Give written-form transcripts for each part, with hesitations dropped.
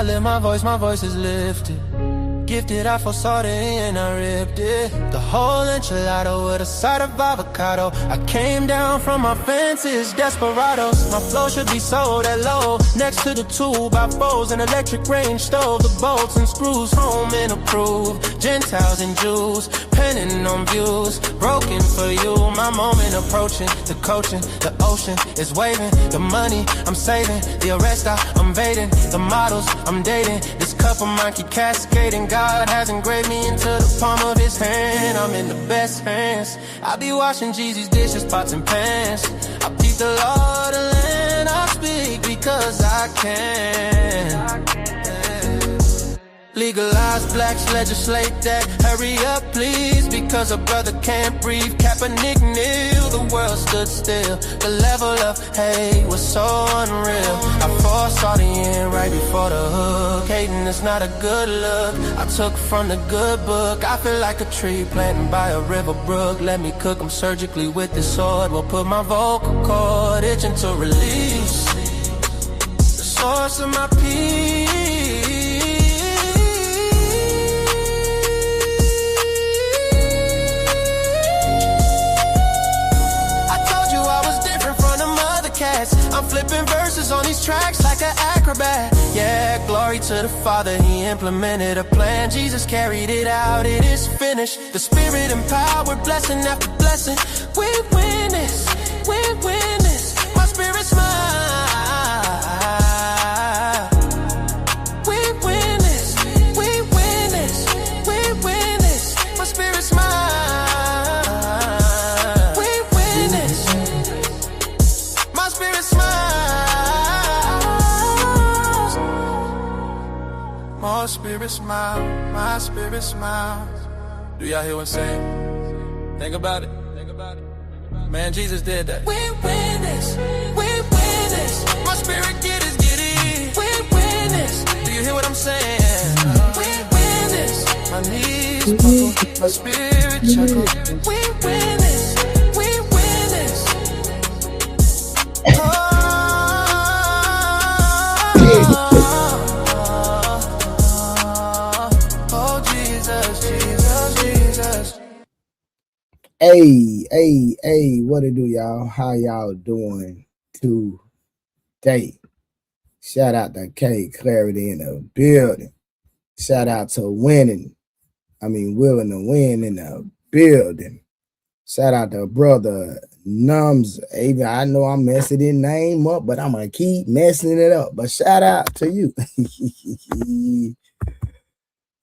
I lift my voice is lifted. Gifted, I foresaw the end, I ripped it. The whole enchilada with a side of avocado. I came down from my fences, desperados. My flow should be sold at low. Next to the 2x4s, an electric range stove. The bolts and screws, home and approved. Gentiles and Jews, penning on views. Broken for you, my moment approaching. The coaching, the ocean is waving. The money I'm saving, the arrest I'm evading. The models I'm dating, this cup of mine keep cascading. God has engraved me into the palm of his hand. I'm in the best hands. I be washing Jeezy's dishes, pots and pans. I peep the law of the land. I speak because I can. Legalize blacks, legislate that. Hurry up, please, because a brother can't breathe. Kaepernick kneel, the world stood still. The level of hate was so unreal. I foresaw the end right before the hook. Hating is not a good look. I took from the good book. I feel like a tree planted by a river brook. Let me cook them surgically with this sword. Will put my vocal cord itching to release the source of my peace. I'm flipping verses on these tracks like an acrobat. Yeah, glory to the Father, he implemented a plan. Jesus carried it out, it is finished. The Spirit empowered, blessing after blessing. We win this, we win this. My spirit's mine. We win this, we win this, we win this. My spirit's mine. My spirit smile, my spirit smiles. Do y'all hear what I'm saying? Think about it, think about it. Man, Jesus did that. We win this, we win this. My spirit get it. We win this. Do you hear what I'm saying? We win this. My knees buckle, my spirit chuckle. We win this, we win this. Oh. Hey, what it do, y'all? How y'all doing today? Shout out to K Clarity in the building. Shout out to willing to win in the building. Shout out to brother Nums. Even I know I'm messing his name up, but I'm gonna keep messing it up. But shout out to you.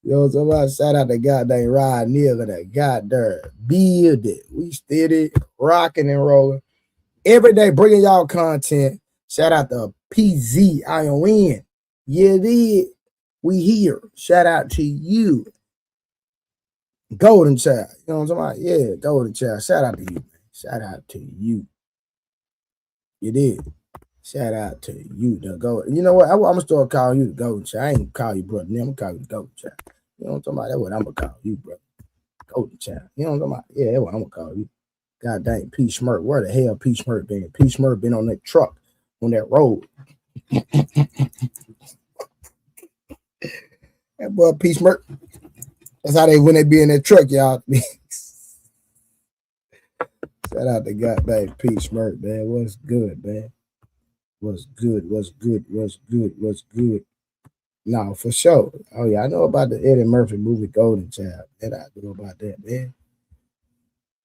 Yo, somebody shout out to goddamn Rod Neal and the goddamn building. We steady rocking and rolling. Every day bringing y'all content. Shout out to PZ ION. Yeah, did. We here. Shout out to you. Golden Child. You know what I'm talking about? Yeah, Golden Child. Shout out to you, man. Shout out to you. You did. Shout out to you, the Golden. You know what? I'm gonna start calling you the Golden Child. I ain't gonna call you brother. I'm gonna call you the Golden Child. You know what I'm talking about? That's what I'm gonna call you, bro. Golden Child. You know what I'm talking about? Yeah, that's what I'm gonna call you. God dang, P. Schmurk. Where the hell P. Schmurk been? P. Schmurk been on that truck, on that road. That boy P. Schmurk. That's how they when they be in that truck, y'all. Shout out to goddamn P. Schmurk, man. What's good, man? What's good? What's good? What's good? What's good? No, for sure. Oh, yeah, I know about the Eddie Murphy movie Golden Child. That I know about that, man.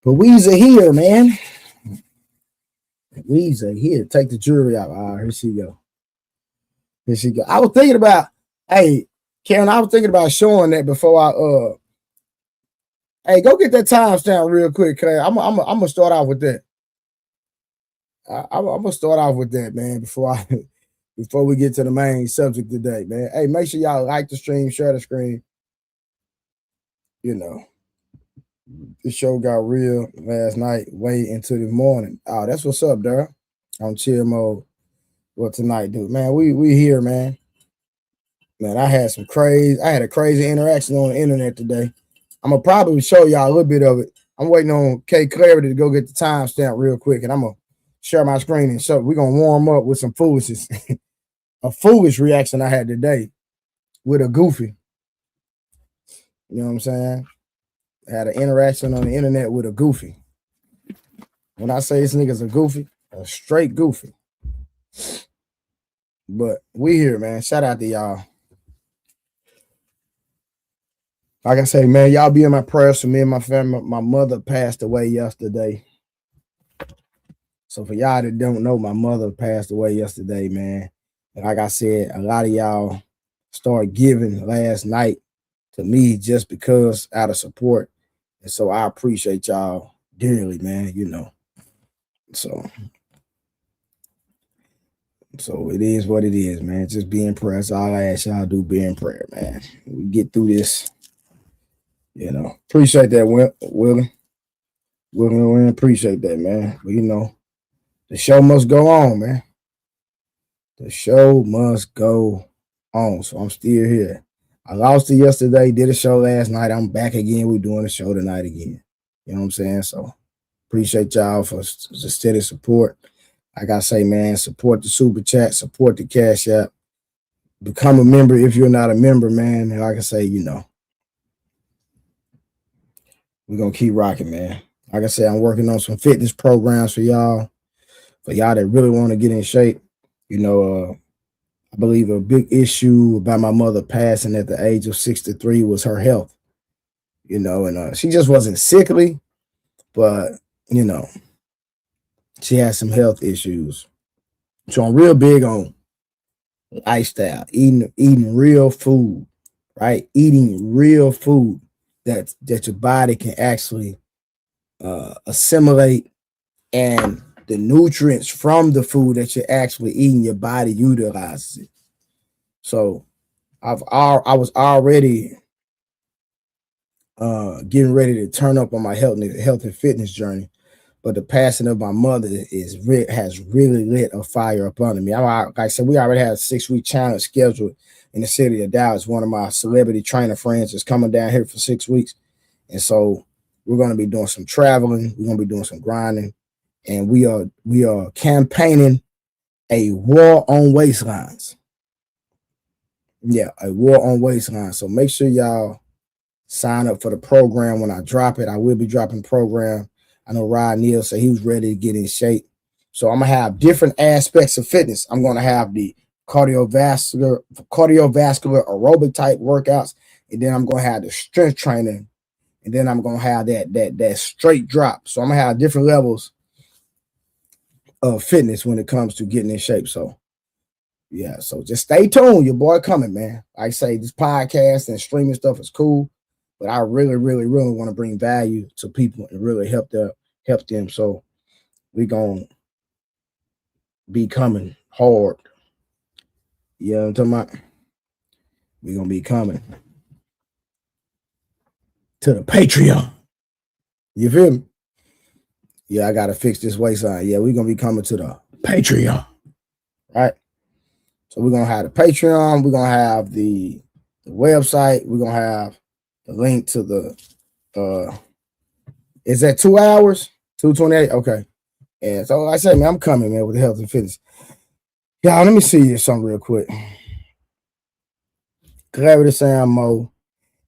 But we's here, man. We's here. Take the jury out. All right, here she go. Here she go. I was thinking about, hey, Karen, I was thinking about showing that before hey, go get that timestamp real quick, Karen. I'm gonna start off with that. I'm gonna start off with that, man, before we get to the main subject today, man. Hey, make sure y'all like the stream, share the screen. You know, this show got real last night, way into the morning. Oh, that's what's up, Daryl. On chill mode. What tonight, dude? Man, we here, man. Man, I had a crazy interaction on the internet today. I'm gonna probably show y'all a little bit of it. I'm waiting on K Clarity to go get the timestamp real quick, and I'm gonna share my screen and show. We're gonna warm up with some foolishness. A foolish reaction I had today with a goofy. You know what I'm saying? I had an interaction on the internet with a goofy. When I say this nigga's a goofy, a straight goofy. But we here, man. Shout out to y'all. Like I say, man, y'all be in my prayers for me and my family. My mother passed away yesterday. So for y'all that don't know, my mother passed away yesterday, man. And like I said, a lot of y'all started giving last night to me just because out of support. And so I appreciate y'all dearly, man, you know. So it is what it is, man. Just be in prayer. That's all I ask y'all to do, be in prayer, man. We get through this, you know. Appreciate that, Willie. We appreciate that, man. But, you know, the show must go on, man. The show must go on. So I'm still here. I lost it yesterday, did a show last night. I'm back again. We're doing a show tonight again. You know what I'm saying? So appreciate y'all for the steady support. Like I say, man, support the super chat, support the Cash App. Become a member if you're not a member, man. And like I say, you know, we're going to keep rocking, man. Like I said, I'm working on some fitness programs for y'all that really want to get in shape. You know, I believe a big issue about my mother passing at the age of 63 was her health. You know, and she just wasn't sickly, but, you know, she had some health issues. So I'm real big on lifestyle, eating real food, right? Eating real food that your body can actually assimilate, and the nutrients from the food that you're actually eating, your body utilizes it. So I was already getting ready to turn up on my health and fitness journey, but the passing of my mother has really lit a fire up under me. Like I said, we already had a 6-week challenge scheduled in the city of Dallas. One of my celebrity trainer friends is coming down here for 6 weeks, and so we're going to be doing some traveling. We're going to be doing some grinding, and we are campaigning a war on waistlines. Yeah, a war on waistlines. So make sure y'all sign up for the program when I drop it. I will be dropping the program. I know Rod Neal said he was ready to get in shape. So I'm going to have different aspects of fitness. I'm going to have the cardiovascular aerobic type workouts. And then I'm going to have the strength training. And then I'm going to have that straight drop. So I'm going to have different levels of fitness when it comes to getting in shape. So yeah, so just stay tuned. Your boy coming, man. Like I say, this podcast and streaming stuff is cool, but I really, really, really want to bring value to people and really help them. So we're going to be coming hard. You know what I'm talking about? We're going to be coming to the Patreon. You feel me? Yeah, I got to fix this waistline. Yeah, we're going to be coming to the Patreon. Right? So we're going to have the Patreon. We're going to have the website. We're going to have the link to the, is that 2 hours? 228? Okay. And so like I said, man, I'm coming, man, with health and fitness. Y'all, let me see something real quick. Clarity Sam Mo,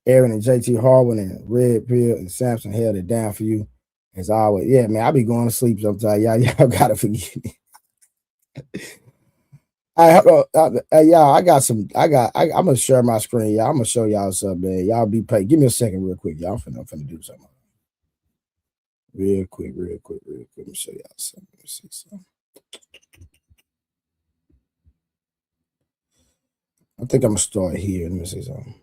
Aaron and JT Harwin and Red Pill and Samson held it down for you as always. Yeah, man, I be going to sleep sometimes. Y'all gotta forgive me. Y'all, I'm gonna share my screen. Y'all, I'm gonna show y'all something, man. Y'all be paid. Give me a second, real quick. Y'all, I'm finna do something. Real quick. Let me show y'all something. Let me see something. I think I'm gonna start here. Let me see something.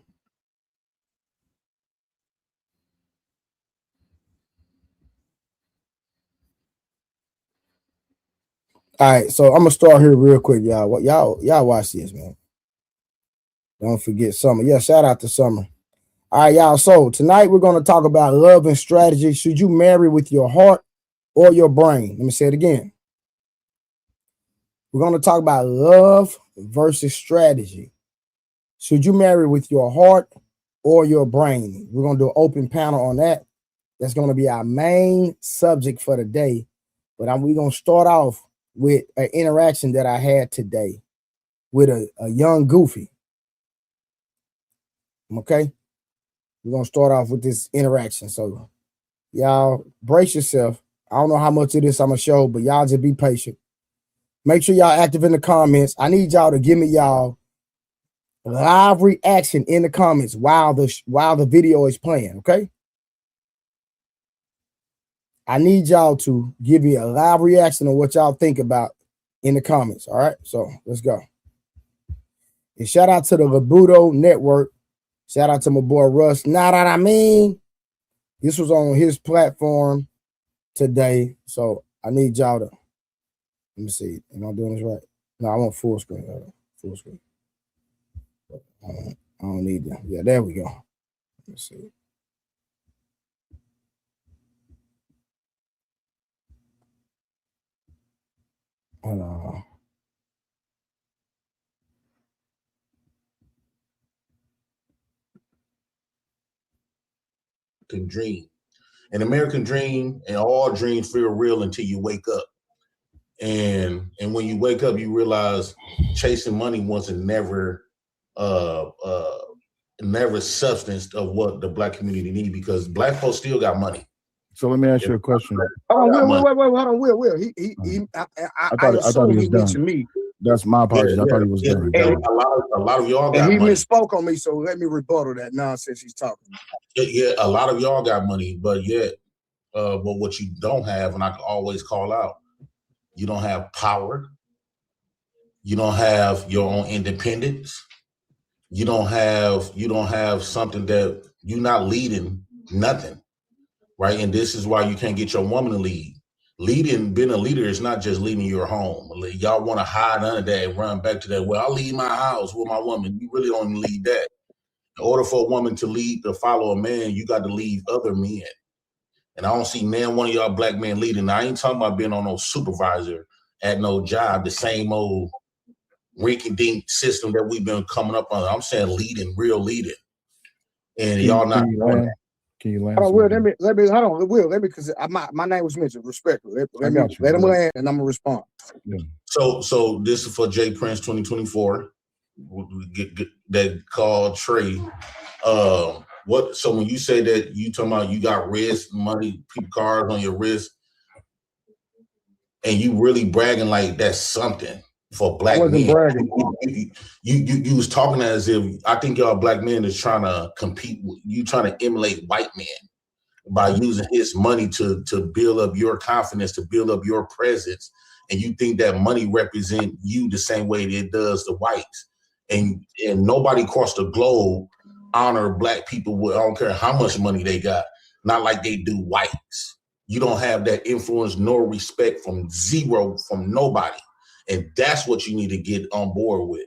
All right, so I'm gonna start here real quick, y'all. Y'all watch this, man. Don't forget Summer. Yeah, shout out to Summer. All right, y'all. So tonight we're gonna talk about love and strategy. Should you marry with your heart or your brain? Let me say it again. We're gonna talk about love versus strategy. Should you marry with your heart or your brain? We're gonna do an open panel on that. That's gonna be our main subject for the day. But we're gonna start off with an interaction that I had today with a young goofy. Okay, we're gonna start off with this interaction. So y'all brace yourself. I don't know how much of this I'm gonna show, but y'all just be patient. Make sure y'all active in the comments. I need y'all to give me y'all live reaction in the comments while the video is playing. Okay, I need y'all to give me a live reaction of what y'all think about in the comments. All right, so let's go. And shout out to the Labuto Network. Shout out to my boy Russ. Know what I mean? This was on his platform today. So I need y'all to, let me see. Am I doing this right? No, I want full screen. Full screen. I don't need that. Yeah, there we go. Let's see. Dream. An American dream, and all dreams feel real until you wake up. And when you wake up, you realize chasing money wasn't never substance of what the Black community need, because Black folks still got money. So let me ask you a question. Hold on, Will. I assume he mentioned me. That's my apologies. I thought he was done. A lot of y'all got money. He misspoke on me, so let me rebuttal that nonsense he's talking. Yeah, a lot of y'all got money, but yet, but what you don't have, and I can always call out, you don't have power. You don't have your own independence. You don't have something that you're not leading nothing, right? And this is why you can't get your woman to lead. Being a leader is not just leading your home. Y'all want to hide under that and run back to that. Well, I'll leave my house with my woman. You really don't lead that. In order for a woman to follow a man, you got to lead other men. And I don't see one of y'all Black men leading. Now, I ain't talking about being on no supervisor at no job, the same old rinky-dink system that we've been coming up on. I'm saying leading, real leading. And y'all not doing that. Can you land? Hold on, Will, let me hold on, Will, because my name was mentioned. Respectfully. Let him land and I'm gonna respond. Yeah. So this is for J Prince 2024. That called Trey. So when you say that, you talking about you got wrist money, people cards on your wrist, and you really bragging like that's something for Black men. Bragging. You was talking as if, I think y'all Black men is trying to compete with you, trying to emulate white men by using his money to build up your confidence, to build up your presence, and you think that money represent you the same way that it does the whites. And nobody across the globe honor Black people with, I don't care how much money they got, not like they do whites. You don't have that influence nor respect from nobody. And that's what you need to get on board with.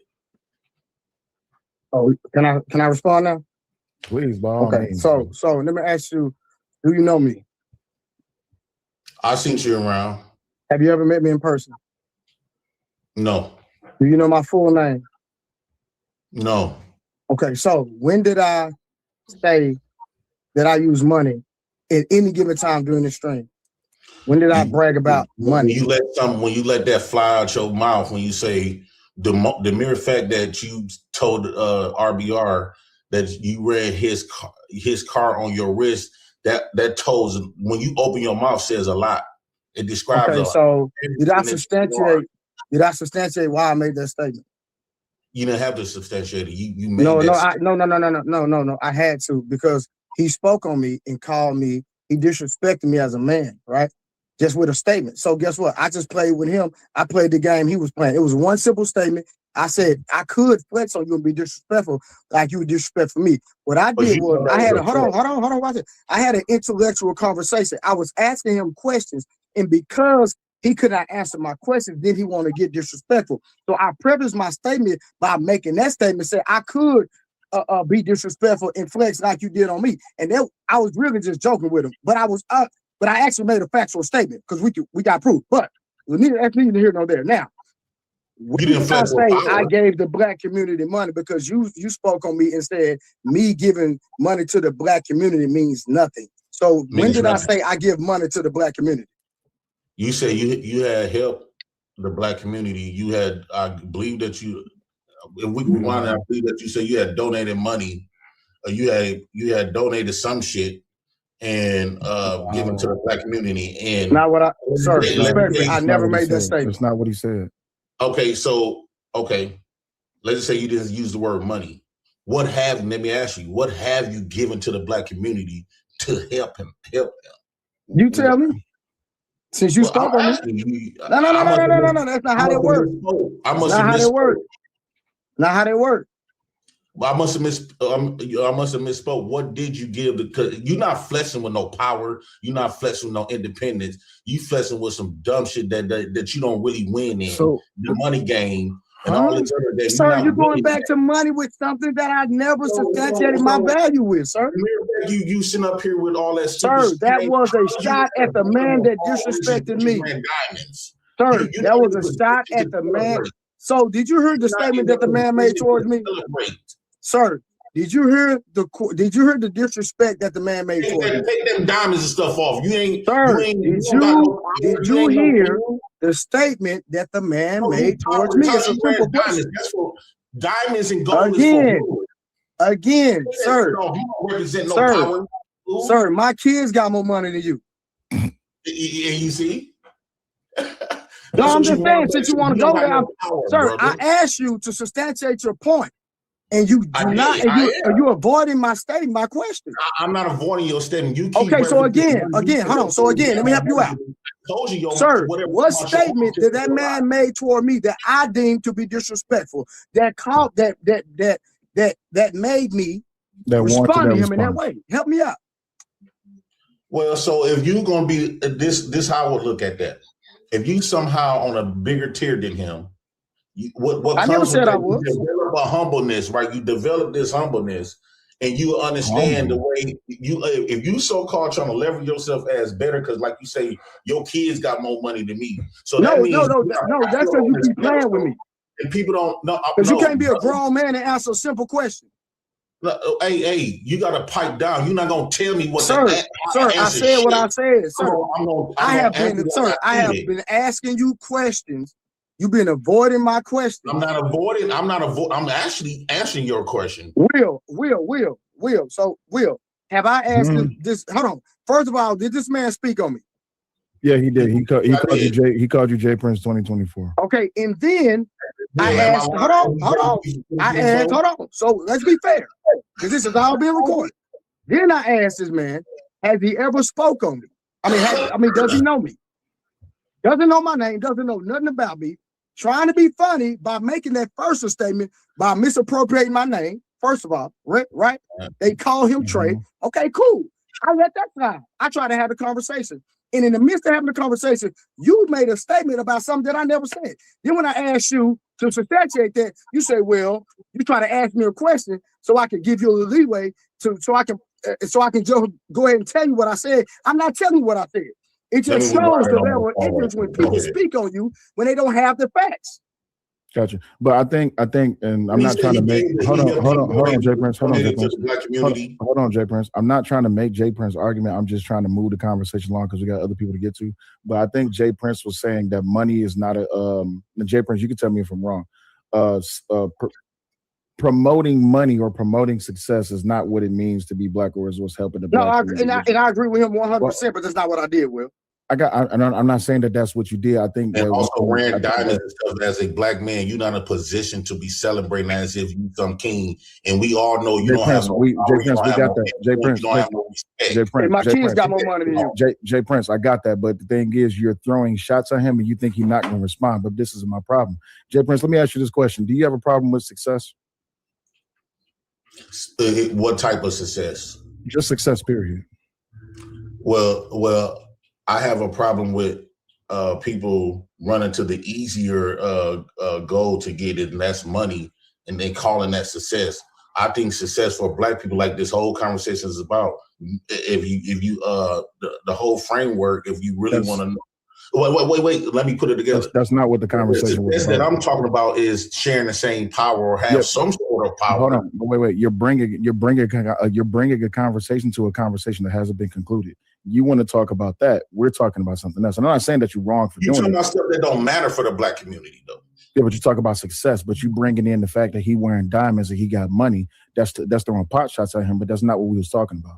Oh, can I respond now? Please, by all means. So let me ask you, do you know me? I've seen you around. Have you ever met me in person? No. Do you know my full name? No. Okay, so when did I say that I use money at any given time during the stream? When did I brag about money? When you let that fly out your mouth, when you say the mere fact that you told RBR that you read his car on your wrist, that tells, when you open your mouth, says a lot. It describes a lot. So did I substantiate why I made that statement? You didn't have to substantiate it. You made No. I had to, because he spoke on me and called me. He disrespected me as a man, right? Just with a statement. So guess what? I just played with him. I played the game he was playing. It was one simple statement. I said I could flex on you and be disrespectful like you were disrespectful for me. What I did was I had watch it. I had an intellectual conversation. I was asking him questions, and because he could not answer my questions, then he wanted to get disrespectful. So I prefaced my statement by making that statement, say I could be disrespectful and flex like you did on me. And then I was really just joking with him. But I actually made a factual statement because we got proof. But that's neither here nor there. Now, when did I say I gave the Black community money? Because you spoke on me and said me giving money to the Black community means nothing. So when did I say I give money to the Black community? You say you had helped the Black community. You had, I believe that you, if we rewind, I believe that you said you had donated money you had donated some shit and given to the black community. And not what sir, Let me respectfully, I never made that said. statement. That's not what he said. Okay, so let's just say you didn't use the word money. Let me ask you, what have you given to the black community to help them? You tell me. Since you spoke on me. No. That's not how that works. Not how that works. Not how that works. I must have misspoke. What did you give? Because you're not flexing with no power. You're not flexing with no independence. You flexing with some dumb shit that you don't really win in. So, the money game and all this other that. Sir, you're going back to money with something that I never substantiated my value with, sir. You sitting up here with all that. Sir, that was a shot at the man that disrespected me. Sir, that was a shot at the man. So, did you hear the statement that the man made towards me? Sir, did you hear the disrespect that the man made towards me? Take them diamonds and stuff off. Sir, did you hear the statement that the man made towards me? It's a simple question. Diamonds and gold Again, sir. Sir, my kids got more money than you. And you see? No, I'm just saying, since you want to go there, sir, I asked you to substantiate your point. And you do not, and you avoiding my statement, my question. I'm not avoiding your statement. You keep okay, so again, hold on. So again, let me help you out. Sir, what statement did that man made toward me that I deemed to be disrespectful, that made me respond to him in that way? Help me out. Well, so if you're gonna be this how I would look at that. If you somehow on a bigger tier than him, what I never said I was. You develop a humbleness, right? You develop this humbleness, and you understand the way if you so-called trying to leverage yourself as better, because like you say, your kids got more money than me. So no, that's because you keep playing with me. And people don't know. Because you can't be a grown man and answer a simple question. Hey, you got to pipe down. You're not gonna tell me what. Sir, I said what I said, sir. I have been asking you questions. You've been avoiding my question. I'm not avoiding. I'm actually answering your question. Will. So, Will, have I asked this? Hold on. First of all, did this man speak on me? Yeah, he did. He called you J Prince 2024. Okay, and then I asked. Hold on. So let's be fair, because this is all being recorded. Then I asked this man, has he ever spoke on me? I mean, does he know me? Doesn't know my name. Doesn't know nothing about me. Trying to be funny by making that first statement by misappropriating my name. First of all, right? They call him Trey. Okay, cool. I let that slide. I try to have a conversation. And in the midst of having a conversation, you made a statement about something that I never said. Then when I asked you to substantiate that, you say, well, you try to ask me a question so I can give you a leeway so I can just go ahead and tell you what I said. I'm not telling you what I said. It just shows the level of ignorance when people speak on you when they don't have the facts. Gotcha. But I think, and I'm not trying to make. Hold on, J Prince. Hold on, J Prince. I'm not trying to make J Prince argument. I'm just trying to move the conversation along because we got other people to get to. But I think J Prince was saying that money is not a. J Prince, you can tell me if I'm wrong. Promoting money or promoting success is not what it means to be black, or is what's helping the black. No, I agree with him 100%. But that's not what I did, Will. I'm not saying that that's what you did. I think and also wearing diamonds and stuff as a black man, you're not in a position to be celebrating as if you're some king. And we all know you don't have no. J Prince, we got that. J Prince, J Prince, my kids got more money than you. J Prince, I got that. But the thing is, you're throwing shots at him, and you think he's not going to respond. But this is my problem. J Prince, let me ask you this question: do you have a problem with success? What type of success? Just success, period. Well. I have a problem with people running to the easier goal to get it, and that's money, and then calling that success. I think success for black people, like this whole conversation is about, if you the whole framework, if you really want to know. Wait, let me put it together. That's not what the conversation was about. That I'm talking about is sharing the same power or have some sort of power. Hold on, wait. You're bringing a conversation to a conversation that hasn't been concluded. You want to talk about that. We're talking about something else. I'm not saying that you're wrong for doing it. You're talking about stuff that don't matter for the black community, though. Yeah, but you talk about success, but you bringing in the fact that he wearing diamonds and he got money. that's throwing pot shots at him, but that's not what we was talking about.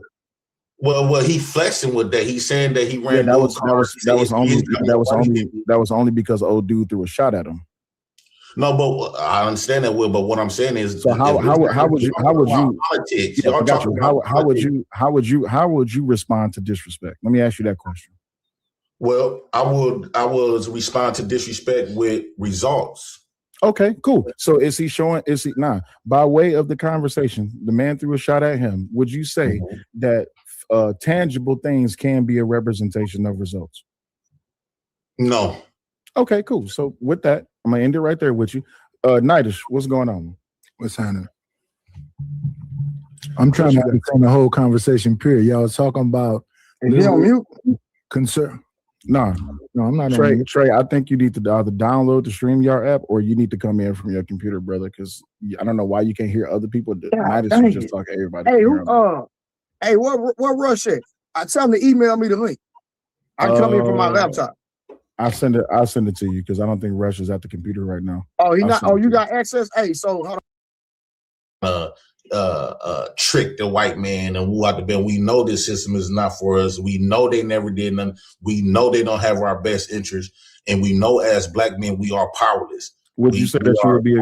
Well, he flexing with that. He's saying that he ran that was only because old dude threw a shot at him. No, but I understand that, Will. But what I'm saying is, so how would you politics? Yeah, how would you respond to disrespect? Let me ask you that question. Well, I would respond to disrespect with results. Okay, cool. So by way of the conversation, the man threw a shot at him. Would you say that tangible things can be a representation of results? No. Okay, cool. So with that, I'm gonna end it right there with you. Nidish, what's going on? What's happening? I'm trying to understand the whole conversation period. Y'all was talking about is he on mute? Concern. No, I'm not. Trey, I think you need to either download the StreamYard app or you need to come in from your computer, brother. Because I don't know why you can't hear other people. Nidish is just talking to everybody. Hey, what Rush at? I tell him to email me the link. I come in from my laptop. I'll send it to you because I don't think Rush is at the computer right now. Oh, you got access? Hey, so hold on. Trick the white man and woo out the bed. We know this system is not for us. We know they never did nothing. We know they don't have our best interest, and we know as black men we are powerless. Would you say that you would be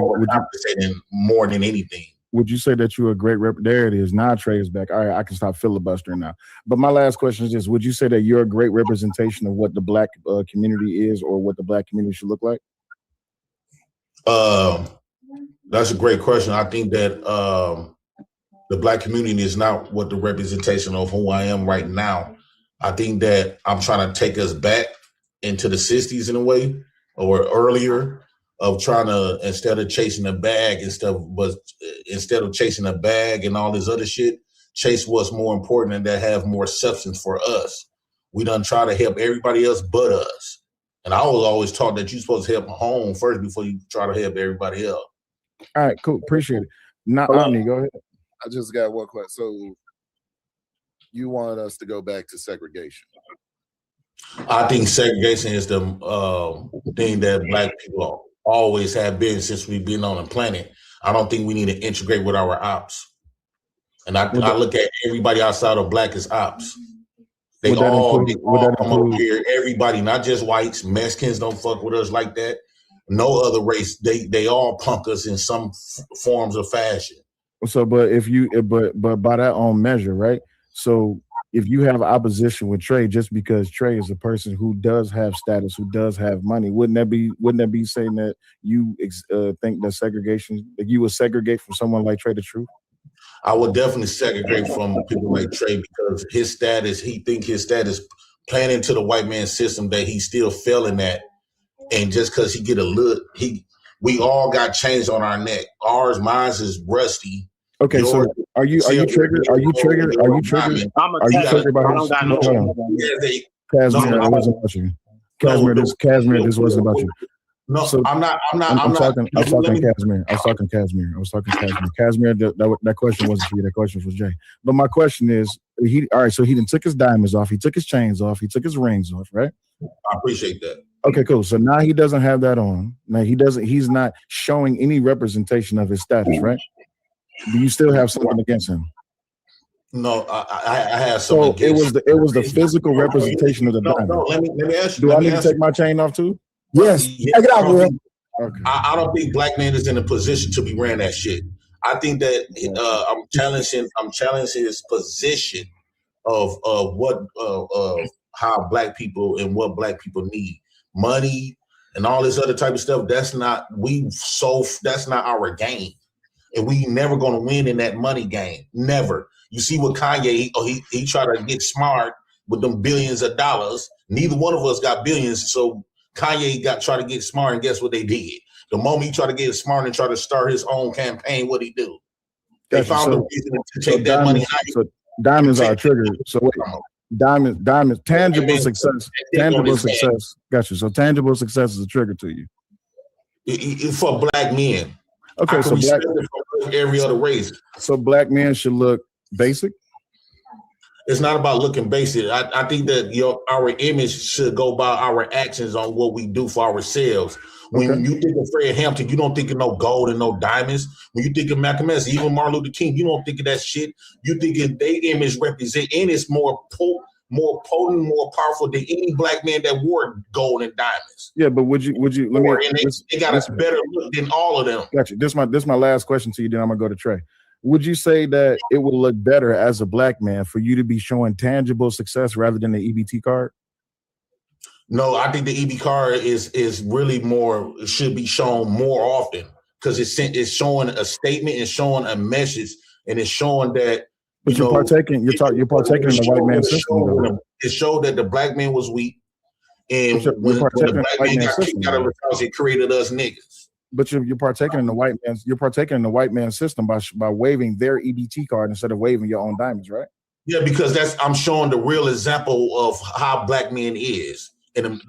more than anything? Would you say that you're a great rep? There it is. Now Trey is back. All right, I can stop filibustering now. But my last question is this: would you say that you're a great representation of what the black community is, or what the black community should look like? That's a great question. I think that the black community is not what the representation of who I am right now. I think that I'm trying to take us back into the 60s in a way, or earlier, of trying to, instead of chasing a bag and stuff, but instead of chasing a bag and all this other shit, chase what's more important and that have more substance for us. We done try to help everybody else but us. And I was always taught that you're supposed to help home first before you try to help everybody else. All right, cool. Appreciate it. Now, Omni, go ahead. I just got one question. So you want us to go back to segregation? I think segregation is the thing that black people always have been since we've been on the planet. I don't think we need to integrate with our ops. And I look at everybody outside of black as ops. They all come up here, everybody, not just whites. Mexicans don't fuck with us like that. No other race, they all punk us in some forms of fashion. So, but by that own measure, right? So if you have opposition with Trey, just because Trey is a person who does have status, who does have money, wouldn't that be saying that you think that segregation, that you would segregate from someone like Trey the Truth? I would definitely segregate from people like Trey because his status, he think his status playing into the white man's system that he's still failing at. And just because he get a look, we all got chains on our neck. Mine is rusty. Okay, so are you triggered? Are you triggered? Are you triggered? Are you triggered by his? Casimir, it wasn't about you. Casimir, this wasn't about you. No, so I'm not. I was talking Casimir. Casimir, that question wasn't for you. That question was Jay. But my question is, all right, so he then took his diamonds off, he took his chains off, he took his rings off, right? I appreciate that. Okay, cool. So now he doesn't have that on. Now he's not showing any representation of his status, right? Do you still have something against him? No, I have something. So it was the physical representation of the diamond. No, let me ask you. Do I need to take my chain off too? Yes. Take it out, bro. Okay. I don't think black man is in a position to be wearing that shit. I think that I'm challenging his position of how black people and what black people need. Money and all this other type of stuff. That's not our game. And we never gonna win in that money game. Never. You see what Kanye, he tried to get smart with them billions of dollars. Neither one of us got billions, so Kanye tried to get smart, and guess what they did? The moment he tried to get smart and try to start his own campaign, what he do? They found a reason to take that money out. So diamonds are triggered. So wait, diamonds, tangible success. Got you. So tangible success is a trigger to you. For black men. Okay, so every other race. So black men should look basic. It's not about looking basic. I think that our image should go by our actions on what we do for ourselves. When you think of Fred Hampton, you don't think of no gold and no diamonds. When you think of Malcolm X, even Martin Luther King, you don't think of that shit. You think of their image represent, and it's more potent, more powerful than any black man that wore gold and diamonds. Yeah, but would you let me? They got a better look than all of them. Gotcha. This my last question to you. Then I'm gonna go to Trey. Would you say that it would look better as a black man for you to be showing tangible success rather than the EBT card? No, I think the EB card is really more, should be shown more often because it's showing a statement, it's showing a message, and it's showing that you're partaking in the white man system. It showed that the black man was weak, and when the black man got kicked out of the house, it created us niggas. But you're partaking in the white man's system by waiving their EBT card instead of waiving your own diamonds, right? Yeah, because I'm showing the real example of how black men is. And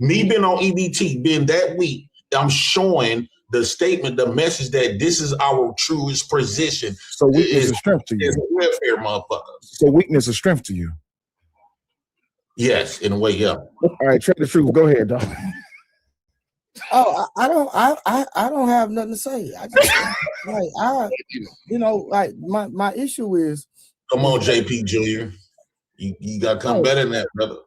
me being on EBT, being that weak, I'm showing the statement, the message that this is our truest position. So weakness is strength to you. It's a welfare motherfucker. So weakness is strength to you. Yes, in a way, yeah. All right, Trey the Truth. Go ahead, dog. Oh, I don't have nothing to say. I just my issue is. Come on, JP Jr. You gotta come better than that, brother.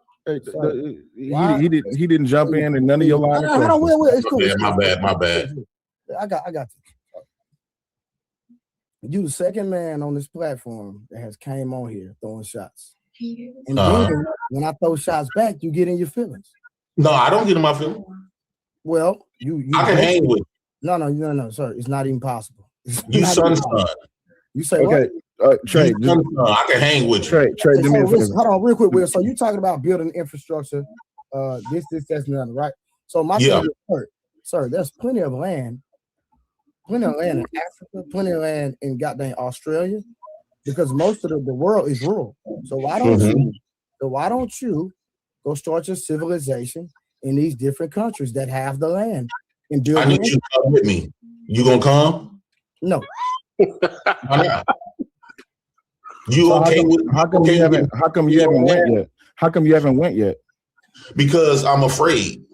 He didn't jump in and none of your line of questions. It's cool. My bad. I got you. You the second man on this platform that has came on here throwing shots. And then when I throw shots back, you get in your feelings. No, I don't get in my feelings. Well, you I can hang with you. No, sir. It's not even possible. You son. You say okay. What? Trey, I can hang with you. Trey, hold on, real quick, Will. So you talking about building infrastructure, this, that's nothing, right? So my thing is, sir, there's plenty of land in Africa, plenty of land in goddamn Australia, because most of the world is rural. So why don't you go start your civilization in these different countries that have the land and build? I need you to come with me. You gonna come? No. Why not? How come you haven't went yet? How come you haven't went yet? Because I'm afraid.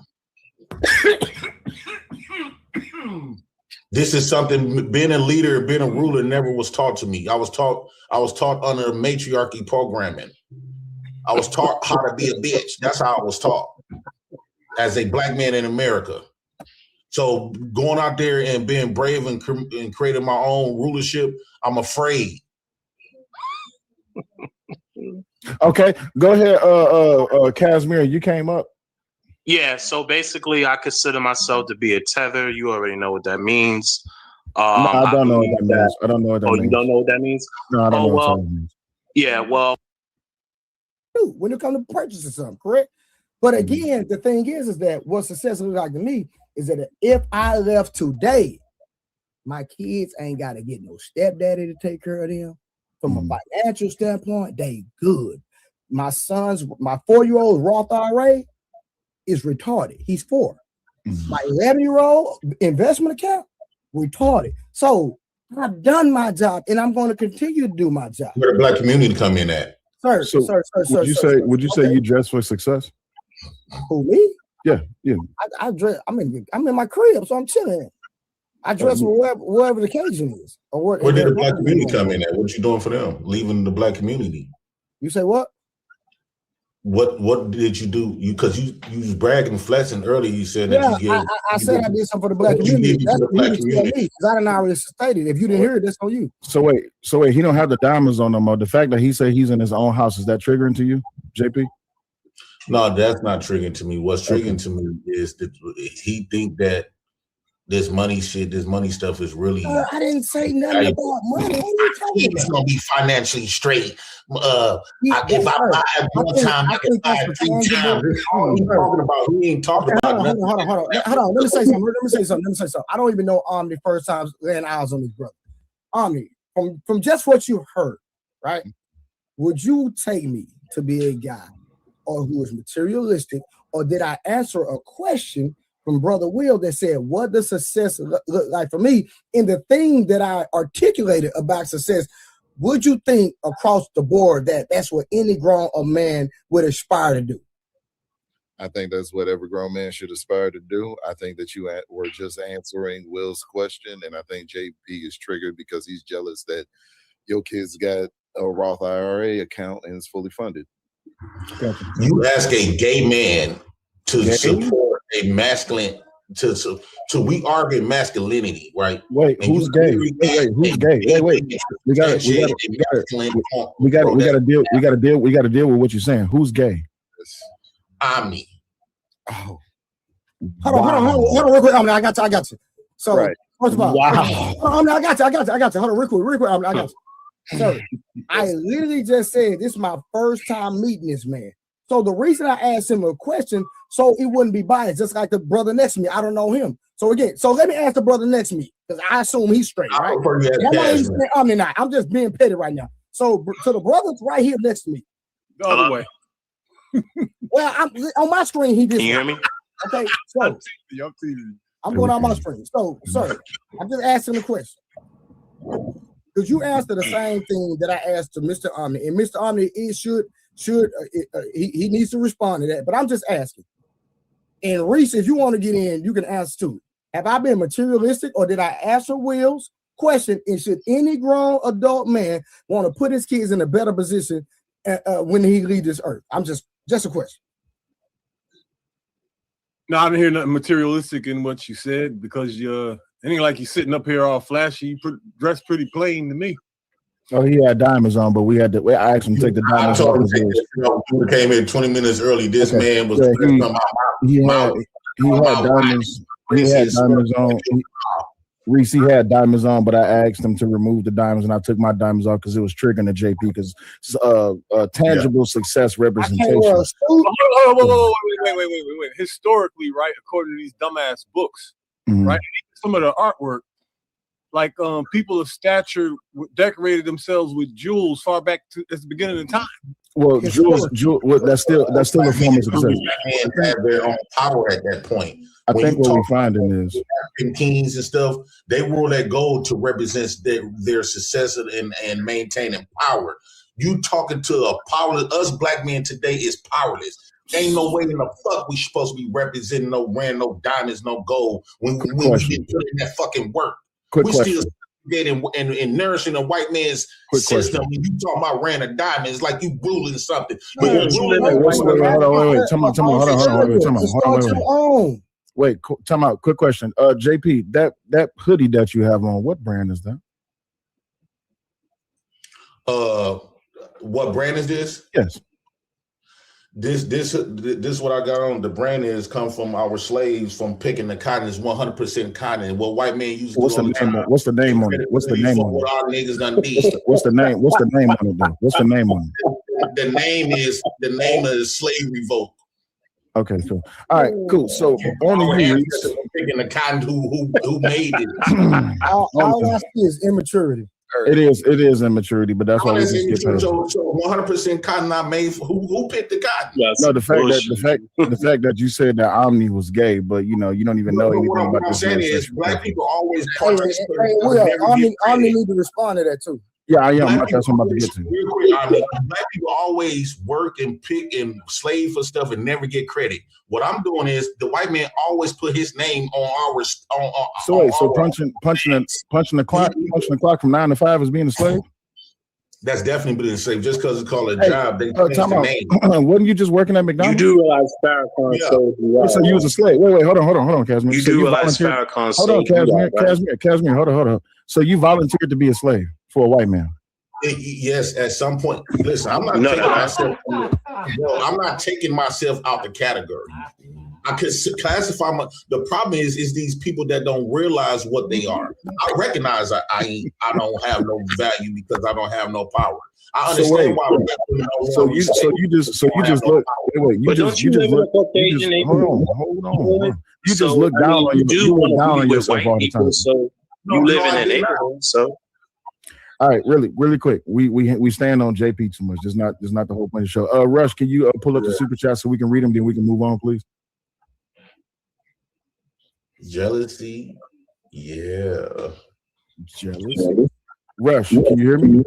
This is something, being a leader, being a ruler never was taught to me. I was taught under matriarchy programming. I was taught how to be a bitch. That's how I was taught as a black man in America. So going out there and being brave and creating my own rulership, I'm afraid. Okay, go ahead, Casimir. You came up. Yeah, so basically, I consider myself to be a tether. You already know what that means. No, I don't know what that means. I don't know what that means. You don't know what that means? No, I don't know what that means. Yeah, well, when it comes to purchasing something, correct? But again, the thing is that what success looks like to me is that if I left today, my kids ain't got to get no stepdaddy to take care of them. From a financial standpoint, they good. My 4-year-old Roth IRA is retarded. He's 4. My 11-year-old investment account, retarded. So I've done my job, and I'm going to continue to do my job. Where the black community come in at? Sir, would you say you dress for success? Who, me? Yeah. I dress. I'm in my crib, so I'm chilling. I dress wherever the occasion is. Or where did the black community come in at? What you doing for them? Leaving the black community? You say what? What did you do? Because you was bragging, flexing earlier. You said that you gave. I said I did something for the black community. That's the black community. Because I didn't already stated. If you didn't hear it, that's on you. So wait. He don't have the diamonds on no more. The fact that he said he's in his own house, is that triggering to you, JP? No, that's not triggering to me. What's triggering to me is that he think that this money stuff is really. I didn't say nothing about money. What are you talking about? He's gonna be financially straight. If I buy at one time, I can buy it 3 times. He ain't talking about nothing. Hold on. Let me say something. I don't even know Omni first time laying eyes on his brother. Omni, from just what you heard, right? Would you take me to be a guy or who is materialistic, or did I answer a question from Brother Will that said, what does success look like for me? In the thing that I articulated about success, would you think across the board that that's what any grown man would aspire to do? I think that's what every grown man should aspire to do. I think that you were just answering Will's question, and I think JP is triggered because he's jealous that your kids got a Roth IRA account and it's fully funded. You ask a gay man to support a masculine we argue masculinity, right? Wait, and who's gay? Wait, who's gay? Wait. We gotta deal with what you're saying. Who's gay? Omni. Oh. Hold on, real quick. I got you. So first of all, I got you. Hold on, real quick. I got you. So I literally just said this is my first time meeting this man. So the reason I asked him a question, so it wouldn't be biased, just like the brother next to me. I don't know him. So let me ask the brother next to me, because I assume he's straight, right? I'm just being petty right now. So to the brothers right here next to me. The other way. Well, I'm on my screen. He did. Can you hear me? Okay, so I'm going on my screen. So, sir, I'm just asking the question. Because you answer the same thing that I asked to Mr. Omni, and Mr. Omni he needs to respond to that. But I'm just asking. And Reese, if you want to get in, you can answer too. Have I been materialistic, or did I answer Will's question? And should any grown adult man want to put his kids in a better position when he leaves this earth? I'm just a question. No, I didn't hear nothing materialistic in what you said, because it ain't like you sitting up here all flashy. You dressed pretty plain to me. Oh, he had diamonds on, but I asked him to take the diamonds off. We came in 20 minutes early. This man was he had diamonds. He had diamonds on. Reese, he had diamonds on, but I asked him to remove the diamonds, and I took my diamonds off because it was triggering the JP, because tangible success representation. Wait. Historically, right, according to these dumbass books, right, some of the artwork, like people of stature decorated themselves with jewels far back at the beginning of time. Well, jewels, that's still a form of success. Have their own power at that point. I think what we're finding is kings and stuff, they wore that gold to represent their success and maintaining power. You talking to a powerless, us black men today is powerless. Ain't no way in the fuck we supposed to be representing no brand, no diamonds, no gold when we get put in that fucking work. Still getting and nourishing a white man's system. When you talk about random diamonds, like you ruling something. Wait. Wait, time out. Quick question. JP, that hoodie that you have on, what brand is that? What brand is this? Yes. This what I got on. The brand is come from our slaves from picking the cotton. Is 100% cotton. What white man used to What's the name on it? What's the name on it? What our niggas done did. What's the name on it though? What's the name on it? The name is slave revolt. Okay, cool. All right, cool. So only you picking the cotton who made it. All I see is immaturity. It is immaturity, but that's why we just get past. So 100% cotton not made. Who picked the cotton? Yes. No, the fact that you said that Omni was gay, but you don't even know anything about this. What I'm saying is, black people always. Omni need to respond to that too. Yeah, I am. That's what I'm about to get to. Real quick, black people always work and pick and slave for stuff and never get credit. What I'm doing is the white man always put his name on our. So punching the clock from 9 to 5 is being a slave. That's definitely being a slave. Just because it's called a job, they change the name. Wasn't you just working at McDonald's? You do realize Farrakhan so you was a slave. Wait, hold on, Casimir. You do realize Farrakhan. Hold on, Casimir. Hold on. So you volunteered to be a slave for a white man? Yes, at some point. Listen, I'm not taking myself out the category. I could classify the problem is these people that don't realize what they are. I recognize I don't have no value because I don't have no power. I understand why. So you just look. Wait. You just look down on you. You look down on yourself all the time. So you live in a neighborhood. So. All right, really quick. We stand on JP too much. That's not the whole point of the show. Rush, can you pull up the super chat so we can read them, then we can move on, please? Jealousy, yeah. Jealousy. Rush, can you hear me?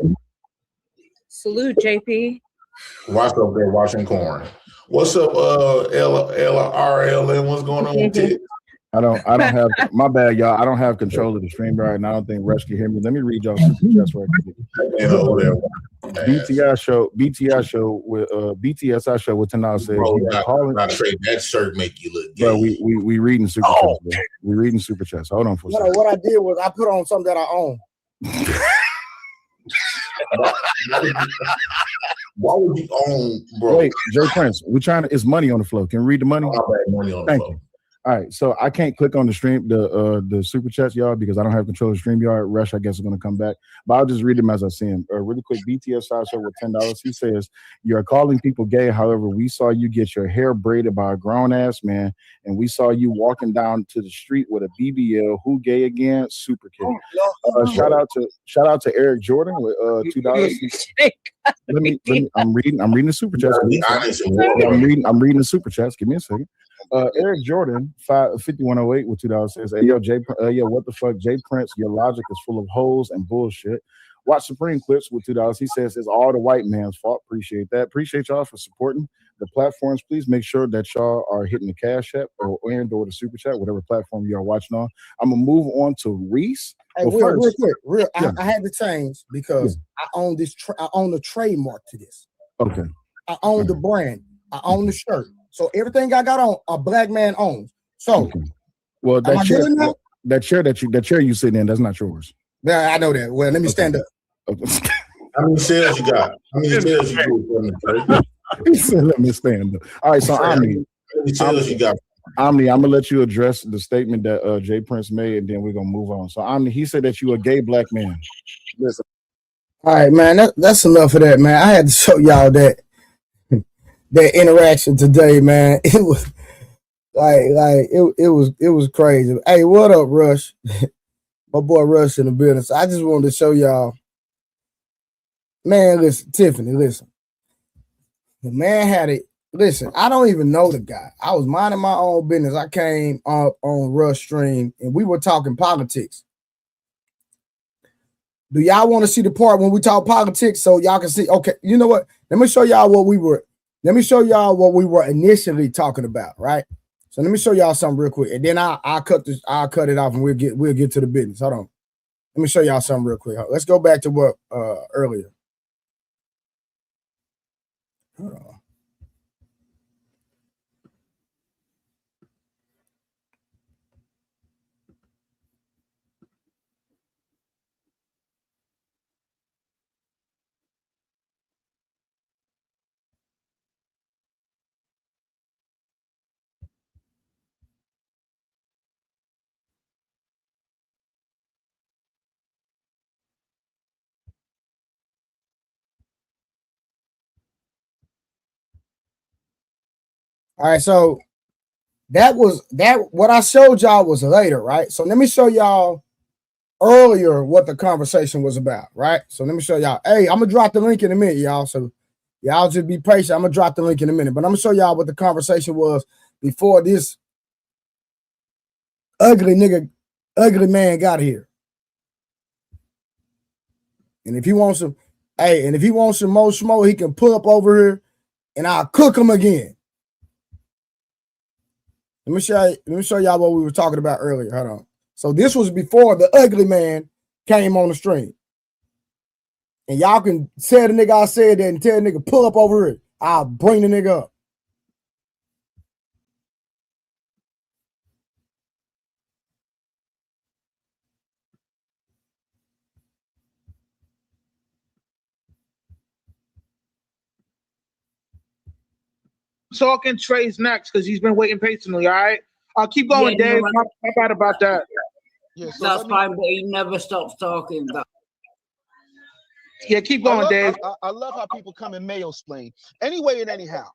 Salute, JP. Watch up there, washing corn. What's up, LRLN? What's going on, Ted? I don't have my bad, y'all. I don't have control of the stream right, and I don't think Rush can hear me. Let me read y'all super chats right quick. BTSI show with BTSI show with $10 says not trade that shirt make you look gay. Bro, we reading super chats. Bro. We reading super chats. Hold on for a second. What I did was I put on something that I own. Why would you own, bro? Wait, Jay Prince, we're trying to. It's money on the floor. Can we read the money? Money on the Thank floor. you. All right, so I can't click on the stream, the super chats, y'all, because I don't have control of the StreamYard. Rush, I guess, is going to come back, but I'll just read them as I see them. Really quick, BTSI show with $10. He says, "You're calling people gay. However, we saw you get your hair braided by a grown ass man, and we saw you walking down to the street with a BBL. Who gay again? Super kid." Shout out to Eric Jordan with $2. I'm reading the super chats. I'm reading the super chats. Give me a second. Eric Jordan, 5108 with $2 says, "Hey yo, what the fuck, Jay Prince? Your logic is full of holes and bullshit." Watch Supreme Clips with $2. He says it's all the white man's fault. Appreciate that. Appreciate y'all for supporting the platforms. Please make sure that y'all are hitting the Cash App or the super chat, whatever platform you are watching on. I'm gonna move on to Reese. Hey, real quick. I had to change because I own this. I own the trademark to this. Okay. I own the brand. I own the shirt. So everything I got on, a black man owns. So, well, that chair you sitting in, that's not yours. Yeah, I know that. Well, let me stand up. How many sales you got? How many sales you do? He said, "Let me stand up." All right, so Omni, how many sales you got? Omni, I'm gonna let you address the statement that Jay Prince made, and then we're gonna move on. So Omni, he said that you a gay black man. Listen. All right, man. That's enough of that, man. I had to show y'all that interaction today, man. It was it was crazy. Hey, what up, Rush? My boy Rush in the building. So I just wanted to show y'all, man. Listen, Tiffany, listen. The man had it. Listen, I don't even know the guy. I was minding my own business. I came up on Rush stream and we were talking politics. Do y'all want to see the part when we talk politics so y'all can see? Okay, you know what? Let me show y'all what we were initially talking about, right? So let me show y'all something real quick, and then I'll cut it off, and we'll get to the business. Hold on. Let me show y'all something real quick. Let's go back to what earlier. Hold on. All right, so what I showed y'all was later, right? So let me show y'all earlier what the conversation was about, right? So let me show y'all. Hey, I'm gonna drop the link in a minute, y'all. So y'all just be patient. I'm gonna drop the link in a minute, but I'm gonna show y'all what the conversation was before this ugly man got here. And if he wants some more smoke, he can pull up over here and I'll cook him again. Let me show y'all what we were talking about earlier. Hold on. So this was before the ugly man came on the stream. And y'all can tell the nigga I said that and tell the nigga pull up over here. I'll bring the nigga up. Talking Trey's next because he's been waiting patiently. All right, I'll keep going, Dave. My bad about that. Yeah, so that's fine, but he never stops talking. Yeah, keep going, Dave. I love how people come and mayo-splain. Anyway and anyhow,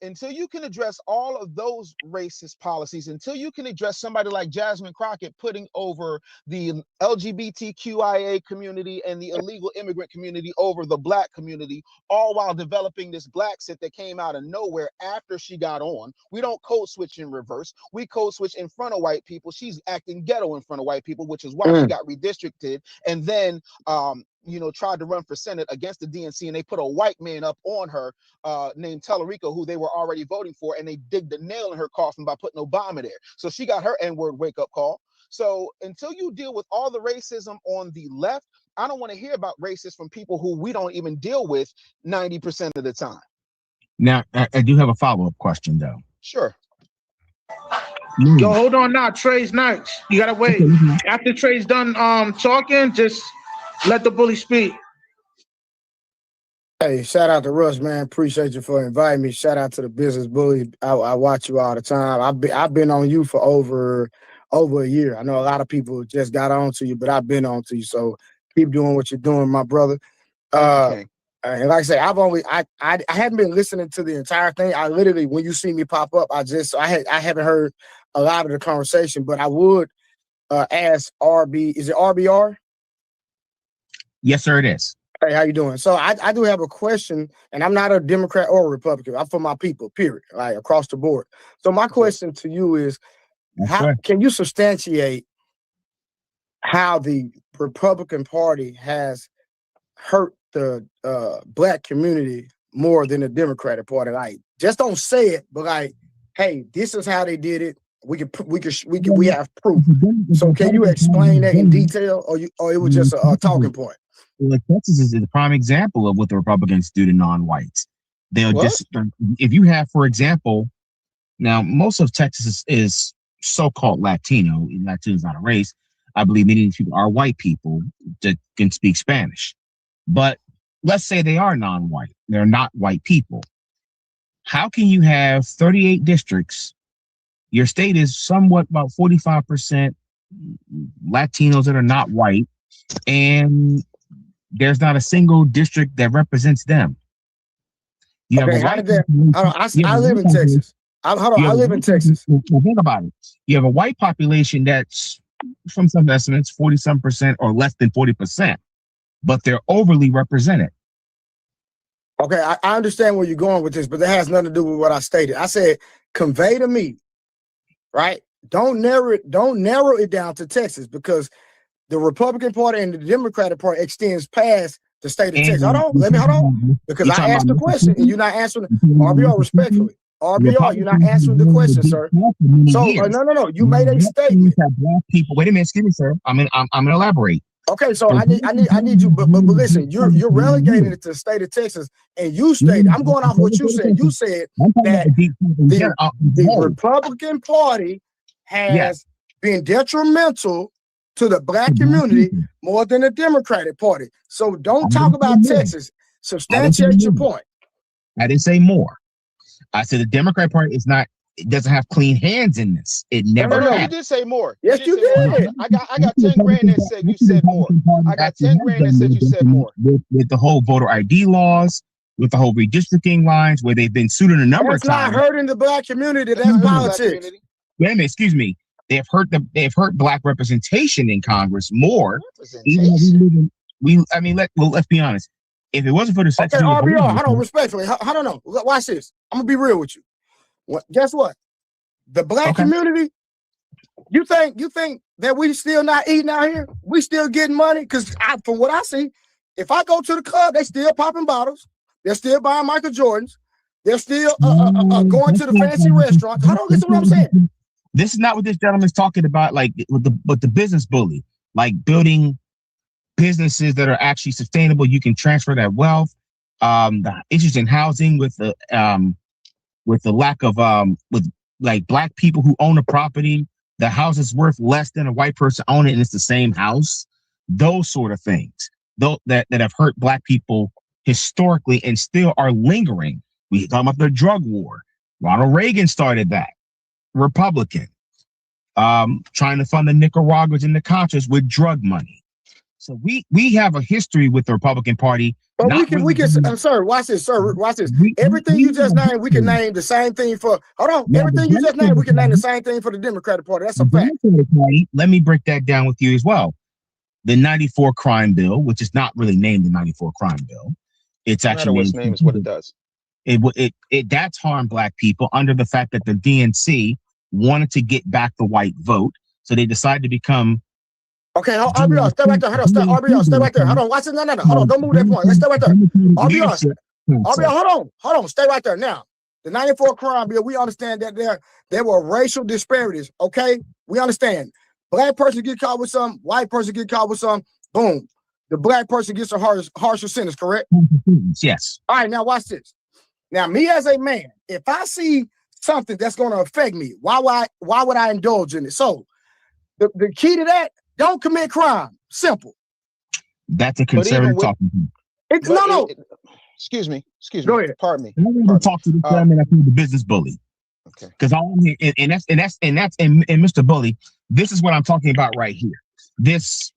until you can address all of those racist policies, until you can address somebody like Jasmine Crockett putting over the LGBTQIA community and the illegal immigrant community over the black community, all while developing this black sit that came out of nowhere after she got on. We don't code switch in reverse. We code switch in front of white people. She's acting ghetto in front of white people, which is why she got redistricted. And then tried to run for Senate against the DNC, and they put a white man up on her named Tellerico, who they were already voting for, and they digged the nail in her coffin by putting Obama there. So she got her N-word wake-up call. So until you deal with all the racism on the left, I don't want to hear about racists from people who we don't even deal with 90% of the time. Now, I do have a follow-up question, though. Sure. Yo, hold on now. Trey's next. You gotta wait. After Trey's done talking, just let the bully speak. Hey, shout out to Russ, man. Appreciate you for inviting me. Shout out to the business bully. I watch you all the time. I've been on you for over a year. I know a lot of people just got on to you, but I've been on to you. So keep doing what you're doing, my brother. And like I say, I haven't been listening to the entire thing. I literally, when you see me pop up, I haven't heard a lot of the conversation, but I would ask RB. Is it RBR? Yes, sir, it is. Hey, how you doing? So I do have a question, and I'm not a Democrat or a Republican. I'm for my people, period, like across the board. So my question to you is, how can you substantiate how the Republican Party has hurt the Black community more than the Democratic Party? Like, just don't say it, but like, hey, this is how they did it. We have proof. So can you explain that in detail, or it was just a talking point? Like, Texas is a prime example of what the Republicans do to non-whites. They'll if you have, for example, now most of Texas is so-called Latino. Latino is not a race. I believe many of these people are white people that can speak Spanish. But let's say they are non-white. They're not white people. How can you have 38 districts? Your state is somewhat about 45% Latinos that are not white, and there's not a single district that represents them. You have how did that? I live in Texas. I live in Texas. Well, think about it. You have a white population that's, from some estimates, 40-some% or less than 40%, but they're overly represented. Okay, I understand where you're going with this, but that has nothing to do with what I stated. I said, convey to me, right? Don't narrow it down to Texas, because the Republican Party and the Democratic Party extends past the state of Texas. Hold on, because I asked the question and you're not answering. RBR, respectfully. RBR, you're not answering the question, sir. So no. You made a statement. Black people. Wait a minute, excuse me, sir. I'm gonna elaborate. Okay, so I need you, but listen, you're relegating it to the state of Texas, and you stated, I'm going off what you said. You said that the Republican Party has been detrimental to the Black community more than the Democratic Party. So don't talk about Texas. Substantiate your point. I didn't say more. I said the Democratic Party it doesn't have clean hands in this. It never No, has. you did say more. Yes, you did. I got 10 grand that said you said more. I got 10 grand that said you said more. With the whole voter ID laws, with the whole redistricting lines, where they've been sued in a number of times. That's not hurting the Black community. That's politics. Wait a minute, excuse me. They've hurt Black representation in Congress more. Let's be honest. If it wasn't for the okay, RBR, hold on, respectfully, I don't know. Watch this. I'm gonna be real with you. Guess what? The Black community. You think that we still not eating out here? We still getting money? Because from what I see, if I go to the club, they still popping bottles. They're still buying Michael Jordans. They're still going to the fancy restaurants. Hold on, listen to what I'm saying. This is not what this gentleman's talking about, like with the business bully, like building businesses that are actually sustainable. You can transfer that wealth. The issues in housing with the lack of with like Black people who own a property, the house is worth less than a white person owning it, and it's the same house. Those sort of things, though, that have hurt Black people historically and still are lingering. We talk about the drug war. Ronald Reagan started that. Republican, trying to fund the Nicaraguans and the Contras with drug money. So we have a history with the Republican Party. But sir, watch this, sir. Watch this. Everything you just named, we can name the same thing for. Hold on. Everything you just named, we can name the same thing for the Democratic Party. That's a fact. Let me break that down with you as well. The 94 crime bill, which is not really named the 94 crime bill. It's actually its name is what it does. That's harmed Black people under the fact that the DNC wanted to get back the white vote. So they decided to become Okay, RBR, stay right there. Hold on, stay RBR, stay right there. Hold on, watch it. No. Hold on, don't move that point. Let's stay right there. RBR, hold on, stay right there. Now, the 94 crime bill, we understand that there were racial disparities. Okay, we understand. Black person get caught with some, white person get caught with some. Boom, the black person gets a harsher sentence. Correct? Yes. All right, now watch this. Now, me as a man, if I see something that's going to affect me, why would I indulge in it? So, the key to that, don't commit crime. Simple. That's a conservative talking point. No. Excuse me. Go ahead. Pardon me. I'm going to talk to the chairman of the business bully. Okay. Because and Mr. Bully, this is what I'm talking about right here. This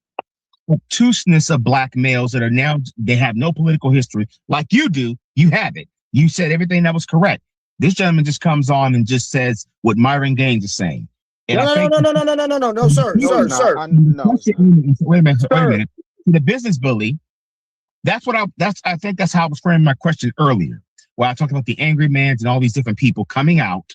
obtuseness of black males that are now, they have no political history like you do. You have it. You said everything that was correct. This gentleman just comes on and just says what Myron Gaines is saying. And no, sir. Wait a minute. The business bully. I think that's how I was framing my question earlier, where I talked about the angry mans and all these different people coming out,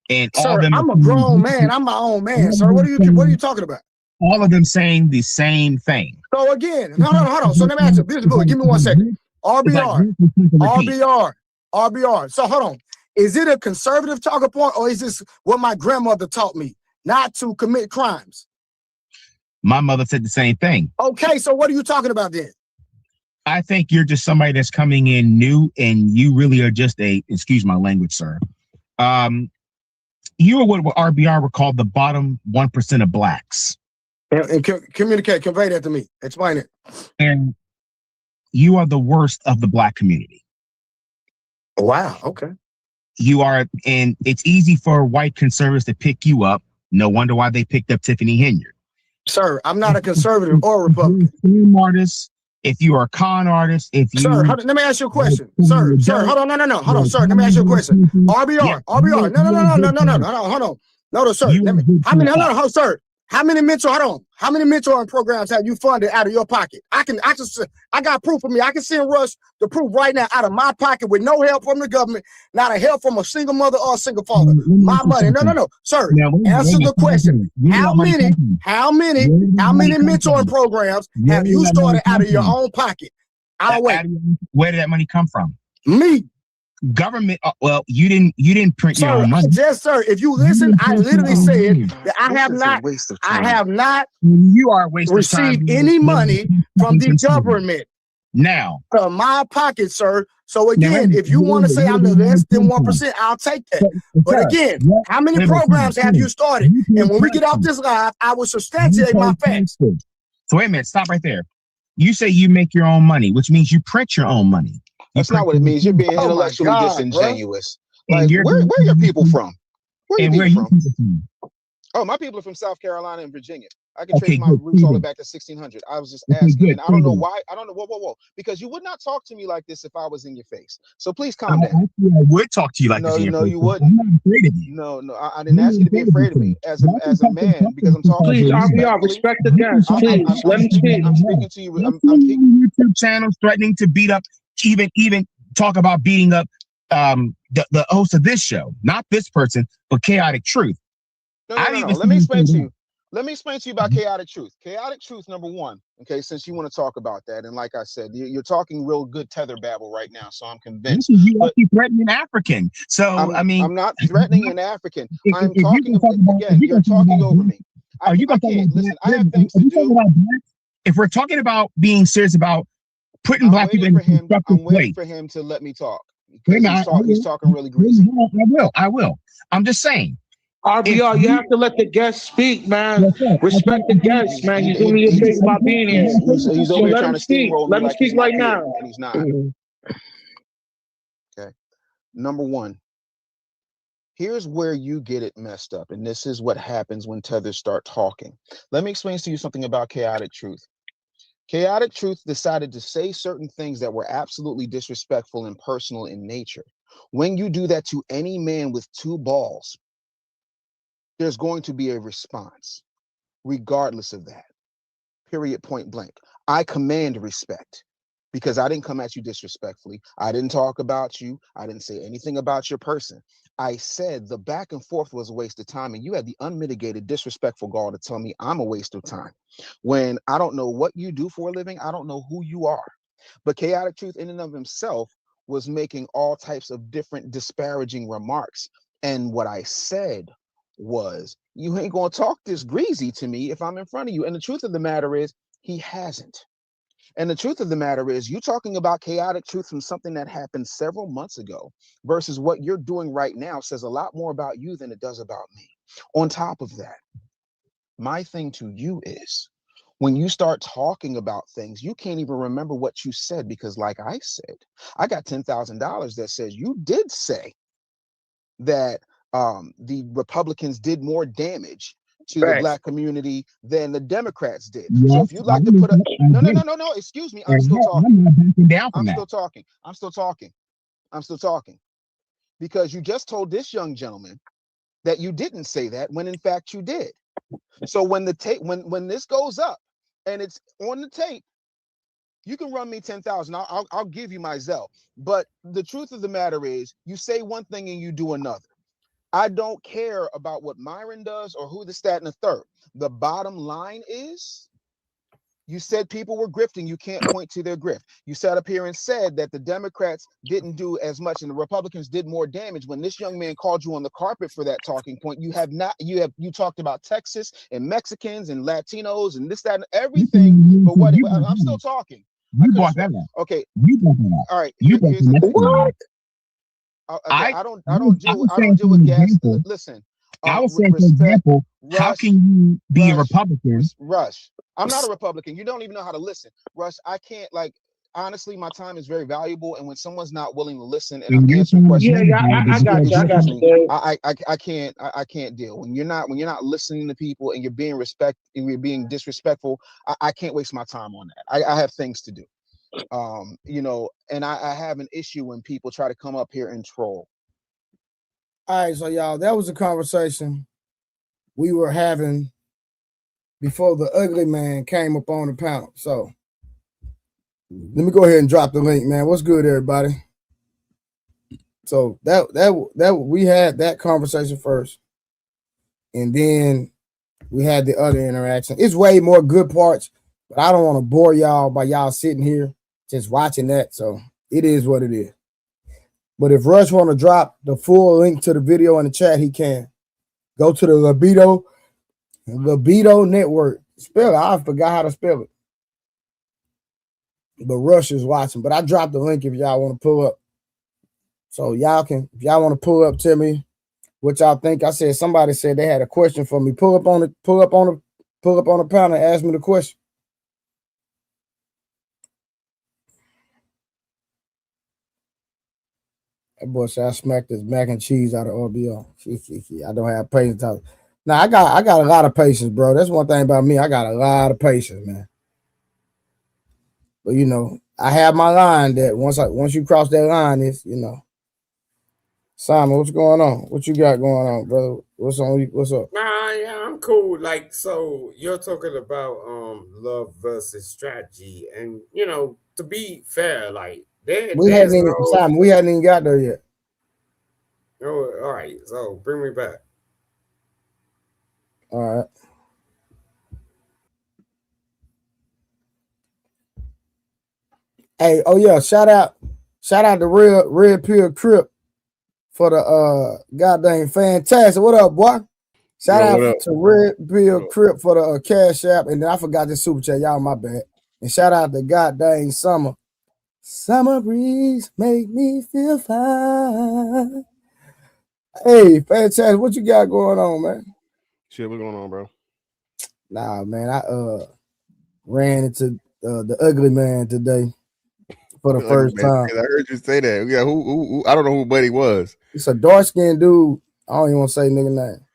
and sir, all of them. I'm a grown man. I'm my own man, sir. What are you talking about? All of them saying the same thing. So again, hold on. So let me ask you, business bully. Give me 1 second. RBR. So hold on. Is it a conservative talking point, or is this what my grandmother taught me, not to commit crimes? My mother said the same thing. Okay, so what are you talking about then? I think you're just somebody that's coming in new, and you really are just excuse my language, sir. You are what RBR would call the bottom 1% of blacks. And convey that to me. Explain it. And you are the worst of the black community. Wow, okay. You are, and it's easy for white conservatives to pick you up. No wonder why they picked up Tiffany Henyard. Sir, I'm not a conservative or a Republican. Artist, if you are a con artist, if you... Sir, let me ask you a question. Sir, hold on, no. Hold on, sir, let me ask you a question. RBR, no. No, sir. How many mentoring programs have you funded out of your pocket? I got proof of me. I can send Russ the proof right now out of my pocket with no help from the government, not a help from a single mother or a single father. My money. No. Sir, answer the question. How many mentoring programs have you started out of your own pocket? Where did that money come from? Me. Government. Well, you didn't print your own money. Yes, sir. If you listen, I literally said that I have not you are received any money from the government. Now, from my pocket, sir. So again, if you want to say I'm the less than 1%, I'll take that. But again, how many programs have you started? And when we get off this live, I will substantiate my facts. So wait a minute, stop right there. You say you make your own money, which means you print your own money. That's not what it means. You're being intellectually disingenuous. Like, where are your people from? Where are you from? Oh, my people are from South Carolina and Virginia. I can trace my roots all the way back to 1600. I was just asking, and I don't know why. I don't know. Whoa. Because you would not talk to me like this if I was in your face. So please calm down. I would talk to you like this. No, you wouldn't. I'm not afraid of you. No, I didn't ask you to be afraid of me as a man, because I'm talking. Please, RBR, respect the guest. Please, let him speak. I'm speaking to you. I'm YouTube channels threatening to beat up, even talk about beating up the host of this show, not this person, but Chaotic Truth. No. Let me explain to you. Let me explain to you about Chaotic Truth. Chaotic Truth, number one, okay, since you want to talk about that. And like I said, you're talking real good tether babble right now, so I'm convinced. You are threatening African. So, I'm not threatening an African. I'm talking, again, you're talking over me. I can't. Listen, I have things to do. If we're talking about being serious about putting black people in a constructive place. I'm waiting for him to let me talk. He's talking really greasy. I will. I'm just saying. RBR, you have to let the guest speak, man. Respect the guest, man. He's doing me a favor by being here. He's over here trying to steamroll me. Let him speak right now. And he's not. Okay. Number one, here's where you get it messed up. And this is what happens when tethers start talking. Let me explain to you something about Chaotic Truth. Chaotic Truth decided to say certain things that were absolutely disrespectful and personal in nature. When you do that to any man with two balls, there's going to be a response, regardless of that. Period, point blank. I command respect because I didn't come at you disrespectfully. I didn't talk about you. I didn't say anything about your person. I said the back and forth was a waste of time, and you had the unmitigated disrespectful gall to tell me I'm a waste of time when I don't know what you do for a living. I don't know who you are. But Chaotic Truth in and of himself was making all types of different disparaging remarks. And what I said was, you ain't gonna talk this greasy to me if I'm in front of you. And the truth of the matter is, he hasn't. And the truth of the matter is, you talking about Chaotic Truth from something that happened several months ago versus what you're doing right now says a lot more about you than it does about me. On top of that, my thing to you is, when you start talking about things, you can't even remember what you said, because like I said, I got $10,000 that says you did say that the Republicans did more damage to the Black community than the Democrats did. Yes, so if you'd like to put a no, excuse me, I'm still talking. I'm still talking because you just told this young gentleman that you didn't say that when in fact you did. So when the tape, when this goes up and it's on the tape, you can run me 10,000. I'll give you my Zelle. But the truth of the matter is, you say one thing and you do another. I don't care about what Myron does or who the stat and the third. The bottom line is, you said people were grifting. You can't point to their grift. You sat up here and said that the Democrats didn't do as much and the Republicans did more damage. When this young man called you on the carpet for that talking point, you talked about Texas and Mexicans and Latinos and this, that, and everything. But what I'm still talking. You brought that up. Okay. You brought that up. All right. What? I don't deal with gas. Listen. I was saying, for example, Rush, how can you be a Republican? Rush, I'm not a Republican. You don't even know how to listen. Rush, I can't, honestly, my time is very valuable. And when someone's not willing to listen and I'm answering questions, I can't deal. When you're not listening to people and you're being disrespectful, I can't waste my time on that. I have things to do. And I have an issue when people try to come up here and troll. All right, so y'all, that was a conversation we were having before the ugly man came up on the panel. So let me go ahead and drop the link, man. What's good, everybody? So that we had that conversation first, and then we had the other interaction. It's way more good parts, but I don't want to bore y'all by y'all sitting here just watching that. So it is what it is. But if Rush want to drop the full link to the video in the chat, he can. Go to the Libido Network. Spell it. I forgot how to spell it. But Rush is watching. But I dropped the link if y'all want to pull up. So y'all can, if y'all want to pull up, tell me what y'all think. I said somebody said they had a question for me. Pull up on the panel and ask me the question. That boy said I smacked this mac and cheese out of RBO. I don't have patience. Now I got a lot of patience, bro. That's one thing about me. I got a lot of patience, man. But I have my line that once you cross that line, it's Simon, what's going on? What you got going on, brother? What's up? Nah, yeah, I'm cool. So you're talking about love versus strategy, and to be fair, we hadn't even got there yet. Oh, all right. So bring me back. All right. Hey, oh yeah, shout out to Red Pill Crip for the goddamn fantastic. What up, boy? Shout out to Red Pill Crip for the Cash App, and then I forgot the super chat. Y'all, my bad. And shout out to goddamn Summer. Summer breeze make me feel fine. Hey, fantastic. What you got going on, man? Shit, what's going on, bro? Nah, man. I ran into the ugly man today for the first time. I heard you say that. Yeah, who I don't know who Buddy was. It's a dark-skinned dude. I don't even want to say nigga name.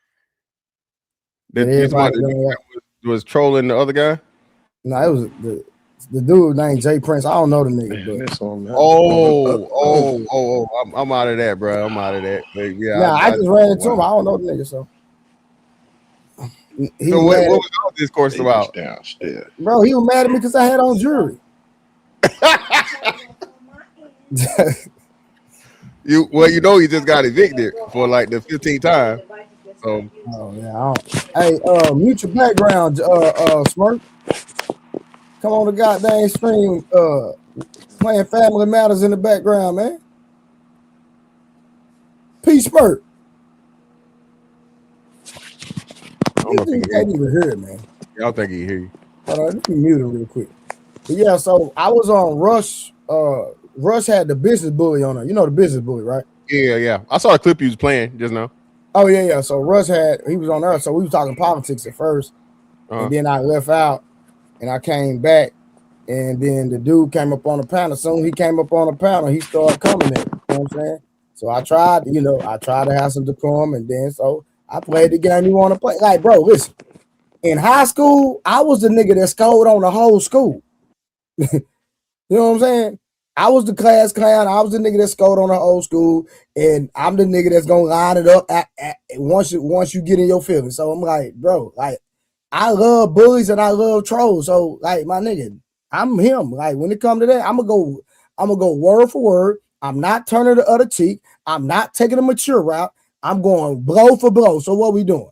That was trolling the other guy? No, it was the dude named Jay Prince. I don't know the nigga, but I'm out of that, bro. I'm out of that. Yeah, I just ran into him. I don't know the nigga, so. What was all discourse about? Bro, he was mad at me because I had on jewelry. You know he just got evicted for like the 15th time. So oh yeah. Hey, mute your background, Smirk. Come on the goddamn stream, playing Family Matters in the background, man. Peace, Smirk. I don't know if he can hear Can't you. even hear it, man. I don't think he can hear you. Hold on, let me mute him real quick. But yeah, so I was on Rush. Rush had the business bully on her. You know the business bully, right? Yeah. I saw a clip you was playing just now. Oh yeah. So Rush he was on there. So we was talking politics at first, and then I left out, and I came back, and then the dude came up on the panel. Soon he came up on the panel, he started coming in. You know what I'm saying? So I tried to have some decorum, and then so I played the game you want to play. Like, bro, listen. In high school, I was the nigga that scored on the whole school. You know what I'm saying? I was the class clown. I was the nigga that scored on the old school, and I'm the nigga that's gonna line it up once you get in your feelings. So I'm like, bro, like I love bullies and I love trolls. So like my nigga, I'm him. Like when it comes to that, I'm gonna go word for word. I'm not turning the other cheek. I'm not taking a mature route. I'm going blow for blow. So what we doing?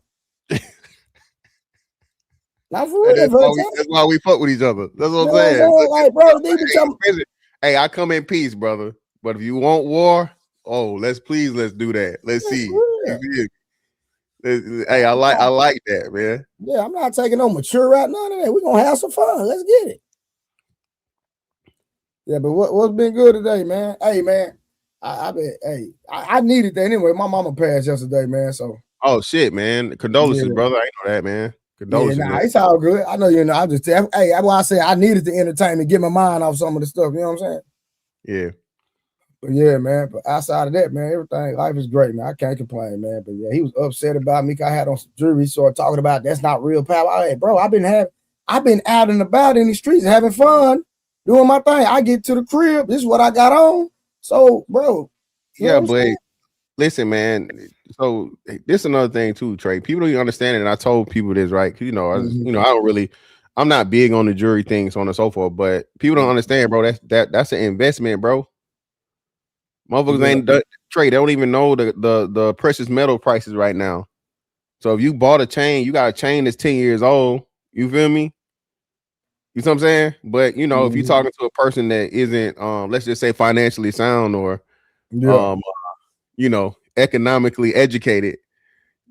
Not for real, that's why we fuck with each other. That's what I'm saying. Like, bro, they be telling me. Hey, I come in peace, brother. But if you want war, let's do that. Let's see. Hey, I like that, man. Yeah, I'm not taking no mature route. None of that. We're gonna have some fun. Let's get it. Yeah, but what's been good today, man? Hey, man, I needed that anyway. My mama passed yesterday, man. So shit, man. Condolences, brother. I know that, man. Condolences. Yeah, it's all good. I know I just that's why I say I needed the entertainment, get my mind off some of the stuff. You know what I'm saying? Yeah. But yeah, man. But outside of that, man, everything, life is great, man. I can't complain, man. But yeah, he was upset about me. I had on some jewelry, started talking about that's not real power. Bro, I've been out and about in the streets having fun, doing my thing. I get to the crib, this is what I got on. So, bro. Yeah, but listen, man. So this is another thing too, Trey. People don't even understand it, and I told people this, right? I don't really. I'm not big on the jury things, so on and so forth. But people don't understand, bro. That's an investment, bro. Motherfuckers ain't Trey. They don't even know the precious metal prices right now. So if you bought a chain, you got a chain that's 10 years old. You feel me? You know what I'm saying? But if you're talking to a person that isn't, let's just say financially sound or, economically educated,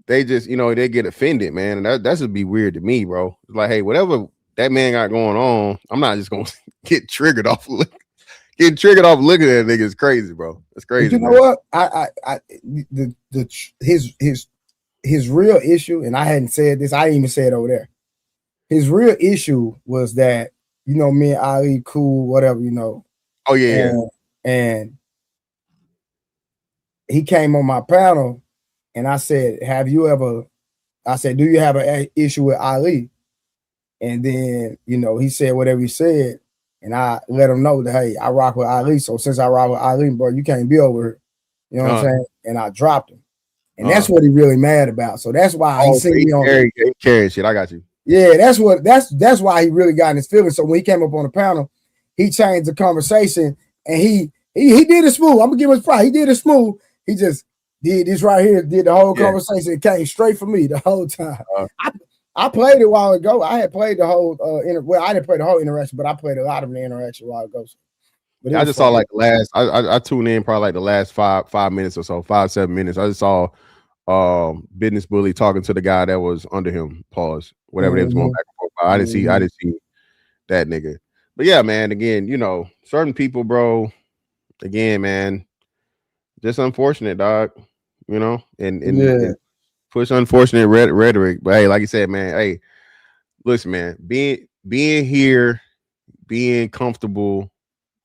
they just, they get offended, man. And that should be weird to me, bro. It's like, hey, whatever that man got going on, I'm not just gonna get triggered off getting triggered off looking at that nigga is crazy, bro. That's crazy. But you know what? His real issue, and I hadn't said this, I didn't even say it over there. His real issue was that, me and Ali cool, whatever, Oh yeah. And he came on my panel and I said, do you have an issue with Ali? And then, he said whatever he said. And I let him know that, hey, I rock with Ali. So since I rock with Ali, bro, you can't be over here. You know what I'm saying? And I dropped him. And that's what he really mad about. So that's why he seen me on carrying shit. I got you. Yeah, that's why he really got in his feelings. So when he came up on the panel, he changed the conversation and he did it smooth. I'm gonna give him his pride. He did it smooth. He just did this right here, did the whole conversation. It came straight for me the whole time. I played it a while ago. I had played the whole I didn't play the whole interaction, but I played a lot of the interaction a while ago. But I just saw like the last. I tuned in probably like the last 5 minutes or so, 5-7 minutes. I just saw business bully talking to the guy that was under him. Pause. Whatever they was going back and forth. I didn't see that nigga. But yeah, man. Again, certain people, bro. Again, man, just unfortunate, dog. And push unfortunate rhetoric. But hey, like you said, man. Hey, listen, man. Being here, being comfortable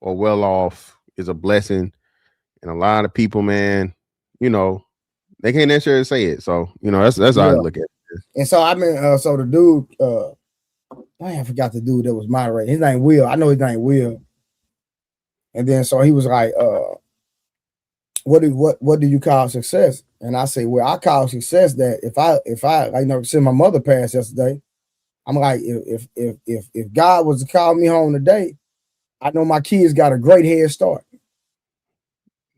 or well off is a blessing, and a lot of people, man, they can't necessarily say it. So that's how I look at it. And so so the dude, I forgot the dude that was moderating. His name Will. I know his name Will. And then so he was like, what do you call success? And I say, well, I call success that if I since my mother passed yesterday, I'm like, if God was to call me home today I know my kids got a great head start.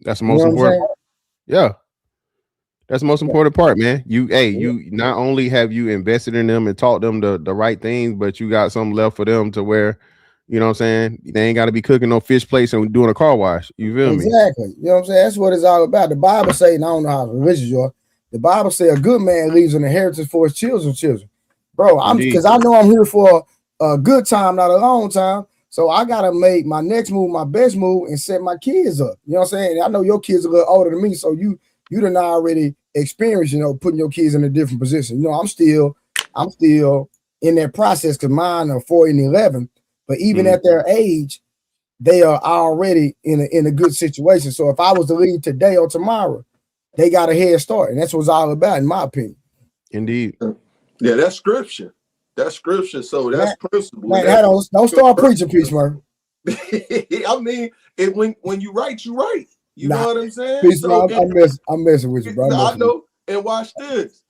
That's the most important part. Yeah. That's the most important part, man. You not only have you invested in them and taught them the right things, but you got something left for them to where, you know what I'm saying? They ain't got to be cooking no fish plates and doing a car wash. You feel me? Exactly. You know what I'm saying? That's what it's all about. The Bible say, and I don't know how religious you are. The Bible say a good man leaves an inheritance for his children's children. Bro, because I know I'm here for a good time, not a long time. So I gotta make my next move my best move and set my kids up. You know what I'm saying? I know your kids are a little older than me, so you done already experienced, putting your kids in a different position. I'm still in that process because mine are 4 and 11. But even at their age, they are already in a good situation. So if I was to leave today or tomorrow, they got a head start, and that's what it's all about, in my opinion. Indeed. Yeah, that's scripture. That's scripture. So that's principle. Man, don't start preaching, Peace Murphy. I mean, when you write, you write. You know what I'm saying? Peace, so, I'm messing with you, bro. I know. And watch this.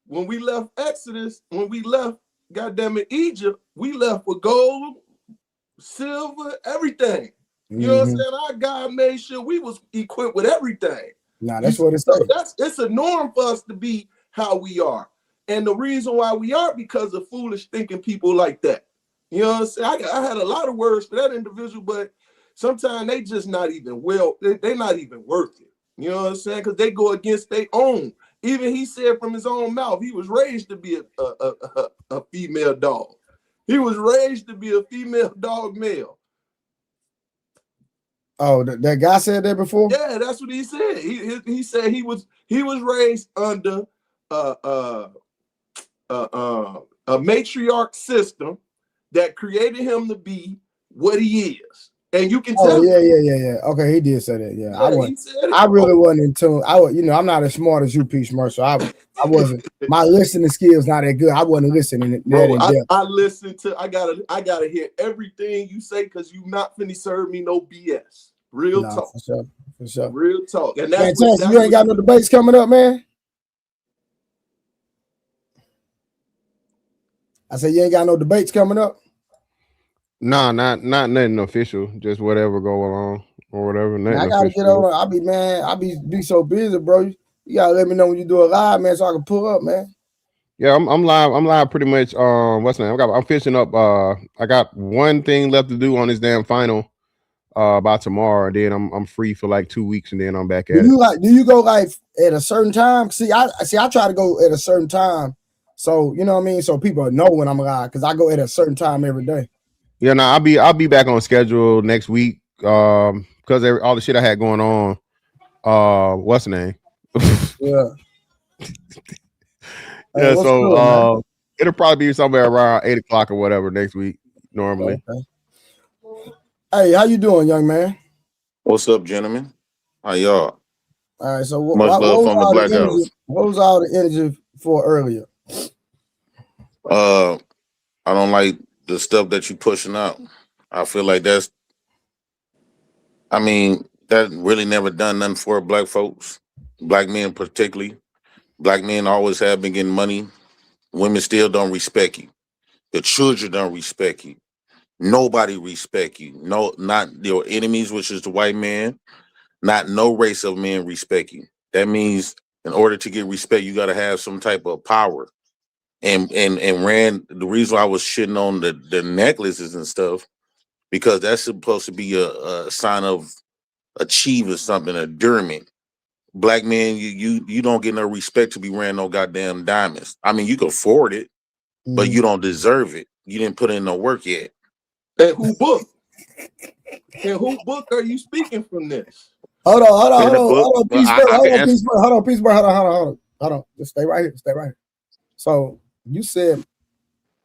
When we left Exodus, when we left, goddamn it, Egypt, we left with gold, silver, everything. You know what I'm saying? Our God made sure we was equipped with everything. Nah, that's what it's saying. It's a norm for us to be how we are. And the reason why we are because of foolish thinking people like that. You know what I'm saying? I had a lot of words for that individual, but sometimes they just not even they're not even worth it. You know what I'm saying? Because they go against their own. Even he said from his own mouth, he was raised to be a female dog. He was raised to be a female dog male. Oh, that guy said that before? Yeah, that's what he said. He said he was raised under a matriarch system that created him to be what he is. And you can tell. Oh, yeah. Okay, he did say that. Yeah, I really wasn't in tune. I'm not as smart as you, Peace Murphy. So I wasn't. My listening skills not that good. I wasn't listening. Bro, I listen to. I gotta hear everything you say because you not finna serve me no BS. Real talk. For sure. Real talk. And that's you ain't got no debates coming up, man. I said you ain't got no debates coming up. Nah, not nothing official. Just whatever go along or whatever. Man, I gotta get over. I be so busy, bro. You gotta let me know when you do a live, man, so I can pull up, man. Yeah, I'm live. I'm live pretty much. What's the name? I'm finishing up. I got one thing left to do on this damn final. By tomorrow, and then I'm free for like 2 weeks, and then I'm back at it. Do you go like at a certain time? See, I try to go at a certain time, so you know what I mean. So people know when I'm live because I go at a certain time every day. Yeah, no, I'll be back on schedule next week. Because all the shit I had going on. What's the name? Yeah. Yeah. So cool, it'll probably be somewhere around 8 o'clock or whatever next week normally. Okay. Hey, how you doing, young man? What's up, gentlemen? How y'all? All right, so what was all the energy for earlier? I don't like the stuff that you pushing out. I feel like that really never done nothing for black folks, black men particularly. Black men always have been getting money. Women still don't respect you. The children don't respect you. Nobody respect you. No, not your enemies, which is the white man. Not no race of men respect you. That means in order to get respect, you got to have some type of power. And Rand, the reason why I was shitting on the necklaces and stuff, because that's supposed to be a sign of achieving something, endearment. Black men, you don't get no respect to be wearing no goddamn diamonds. I mean, you can afford it, but you don't deserve it. You didn't put in no work yet. And who book? And who book are you speaking from this? Hold on, Peace Bird. Hold on. Just stay right here. So you said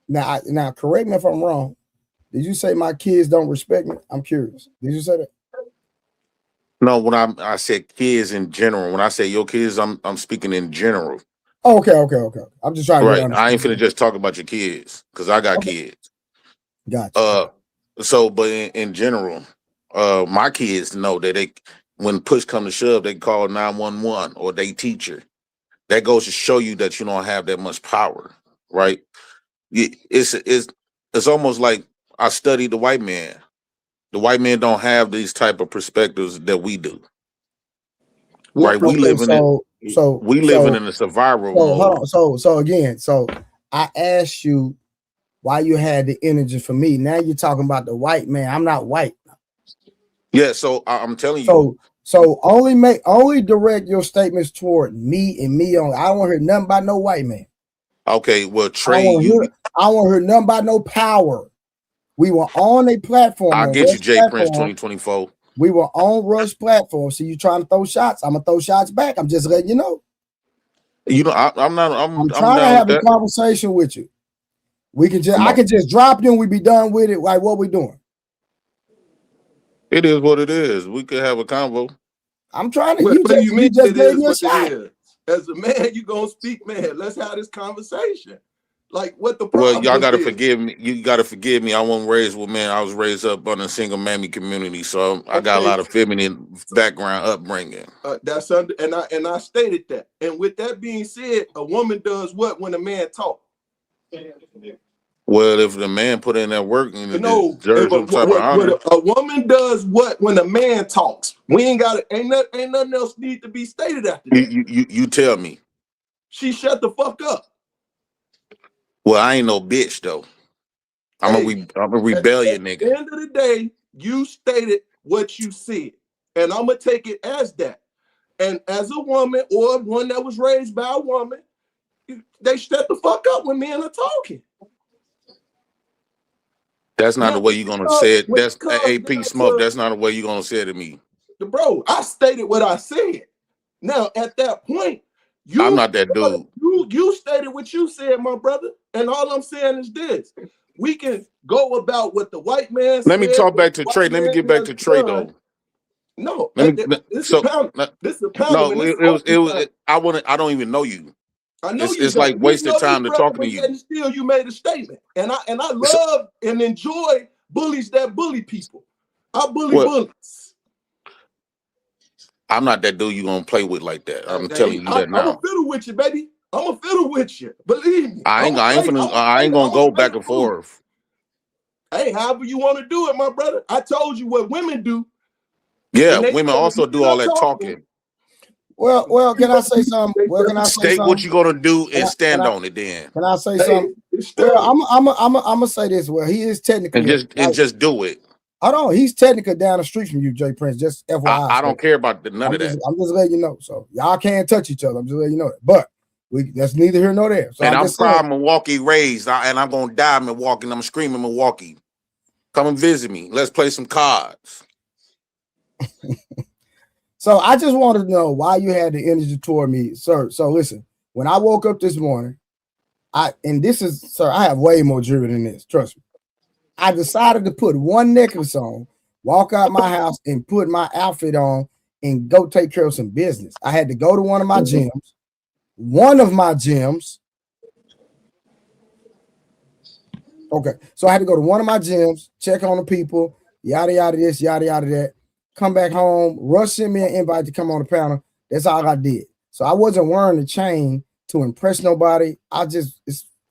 now correct me if I'm wrong. Did you say my kids don't respect me? I'm curious. Did you say that? No, when I said kids in general. When I say your kids, I'm speaking in general. Okay. I'm just trying to right. I ain't finna just talk about your kids because I got kids. Gotcha. But in general, my kids know that when push come to shove, they call 911 or they teacher. That goes to show you that you don't have that much power, right? It's almost like I studied the white man. The white men don't have these type of perspectives that we do. Right? We living in a survival mode. So again, I asked you why you had the energy for me. Now you're talking about the white man. I'm not white. Yeah, so I'm telling you. So only direct your statements toward me and me only. I don't want to hear nothing about no white man. Okay, well, Trey, I want to hear nothing about no power. We were on a platform. I'll get you, Jay Prince 2024. We were on Rush platform. So you trying to throw shots? I'm gonna throw shots back. I'm just letting you know. You know, I'm trying to have a conversation with you. We can just I can just drop you and we be done with it. Like what we doing? It is what it is. We could have a convo. I'm trying to. What do you mean? Just It is me a what shot. it is. As a man, you gonna speak, man. Let's have this conversation. Like what the problem? Well, y'all gotta forgive me. You gotta forgive me. I wasn't raised with men. I was raised up on a single mammy community, so I got a lot of feminine background upbringing. That's under, and I stated that. And with that being said, a woman does what when a man talks? Well, if the man put in that work and deserves some type of honor, a woman does what when a man talks? We ain't got it. Ain't nothing else need to be stated after that. You tell me. She shut the fuck up. Well, I ain't no bitch though. I'm a rebellion nigga. At the end of the day, you stated what you said, and I'm gonna take it as that. And as a woman or one that was raised by a woman, they shut the fuck up when men are talking. That's not the way you're gonna say it. That's AP Smoke. That's not the way you're gonna say it to me. Bro, I stated what I said. Now, at that point, I'm not that dude. You stated what you said, my brother. And all I'm saying is this. We can go about what the white man said. Let me talk back to Trey. Let me get back to Trey though. No, this is a panel. I don't even know you. I know it's like wasted time to talk to you. And still, you made a statement, and I love and enjoy bullies that bully people. I bully bullies. I'm not that dude you gonna play with like that. I'm telling you that now. I'm gonna fiddle with you, baby. I'm gonna fiddle with you. Believe me. I ain't gonna go back and forth. Hey, however you want to do it, my brother. I told you what women do. Yeah, women also do all that talking. Well, can I say something? Well, can I say state something? What you gonna do and stand on it then? Can I say something? Well, I'm gonna say this. Well, he is technically and just do it. Hold on, he's technically down the street from you, Jay Prince. Just FYI. I don't care about none of that. I'm just letting you know. So y'all can't touch each other. I'm just letting you know that. But that's neither here nor there. So and I'm proud Milwaukee raised, and I'm gonna die Milwaukee, and I'm screaming Milwaukee. Come and visit me. Let's play some cards. So I just wanted to know why you had the energy toward me, sir. So listen, when I woke up this morning, I have way more jewelry than this. Trust me. I decided to put one necklace on, walk out my house, and put my outfit on and go take care of some business. I had to go to one of my gyms. Okay, so I had to go to one of my gyms, check on the people, yada yada this, yada yada that. Come back home. Rush sent me an invite to come on the panel. That's all I did. So I wasn't wearing a chain to impress nobody. I'm just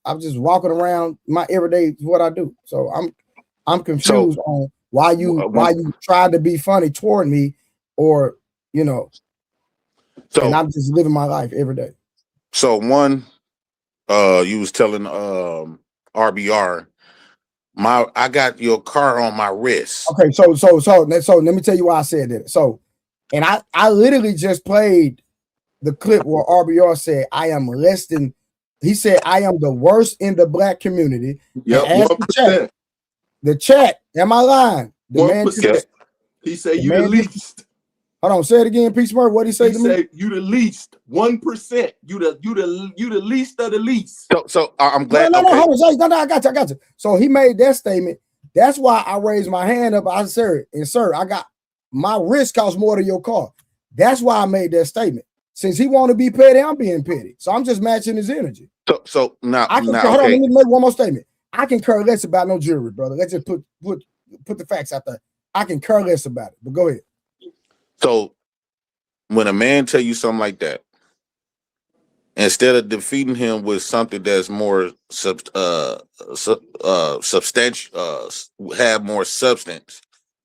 walking around. My everyday is what I do. So I'm confused on why you tried to be funny toward me, or and I'm just living my life every day. So one, you was telling RBR, I got your car on my wrist. Okay, so let me tell you why I said that. So, and I literally just played the clip where RBR said I am less than. He said I am the worst in the black community. Yeah, the chat. Am I lying? The 1%. He said you the least. Hold on, say it again, P. Smart. What he say to me? Say you the least. 1%. You the least of the least. So I'm glad. No, hold on. No, I got you. So he made that statement. That's why I raised my hand up. I said, sir, I got my risk costs more than your car. That's why I made that statement. Since he want to be petty, I'm being petty. So I'm just matching his energy. So now, hold on, let me make one more statement. I can care less about no jewelry, brother. Let's just put the facts out there. I can care less about it. But go ahead. So when a man tell you something like that, instead of defeating him with something that's more substantial, have more substance,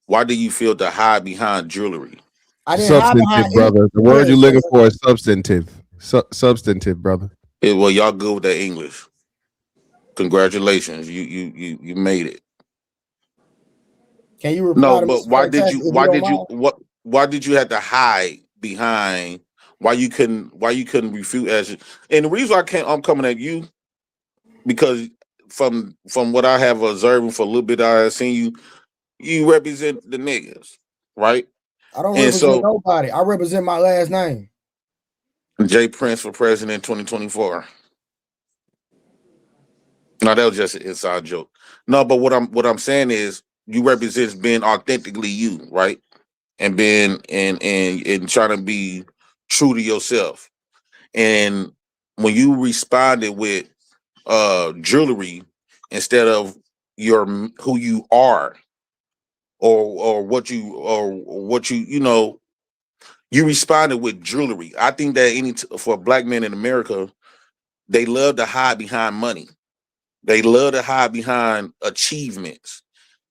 why do you feel to hide behind jewelry? I didn't hide behind Substantive, brother. The word you're looking for is substantive. Substantive, brother. Well, y'all good with that English. Congratulations, you made it. Can you reply No, to but Mr. Fantastic if you don't mind? why did you have to hide behind why you couldn't refute as and the reason I'm coming at you because from what I have observed for a little bit I have seen you represent the niggas, right? I don't And represent so nobody. I represent my last name. Jay Prince for president 2024. No, that was just an inside joke. No, but what I'm saying is you represent being authentically you, right? And being and trying to be true to yourself. And when you responded with jewelry instead of your who you are or what you know, you responded with jewelry. I think that for black men in America, they love to hide behind money. They love to hide behind achievements.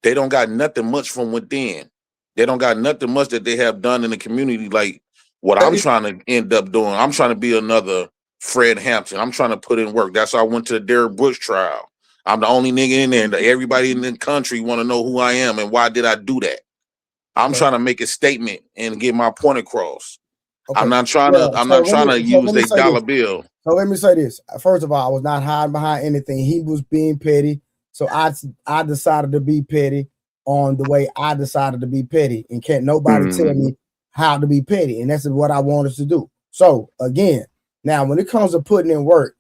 They don't got nothing much from within. They don't got nothing much that they have done in the community like what I'm trying to end up doing. I'm trying to be another Fred Hampton. I'm trying to put in work. That's why I went to the Derek Bush trial. I'm the only nigga in there, and everybody in the country want to know who I am and why did I do that. I'm trying to make a statement and get my point across. Okay. I'm not trying to use a dollar bill. So let me say this. First of all, I was not hiding behind anything. He was being petty. So I decided to be petty on the way I decided to be petty. And can't nobody tell me how to be petty. And that's what I wanted to do. So again, now when it comes to putting in work,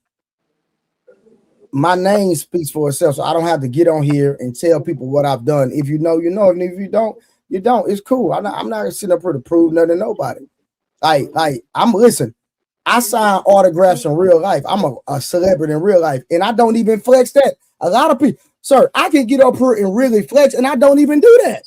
my name speaks for itself. So I don't have to get on here and tell people what I've done. If you know, you know. And if you don't, you don't. It's cool. I'm not sitting up here to prove nothing to nobody. Listen, I sign autographs in real life. I'm a celebrity in real life, and I don't even flex that. A lot of people, sir, I can get up here and really flex, and I don't even do that.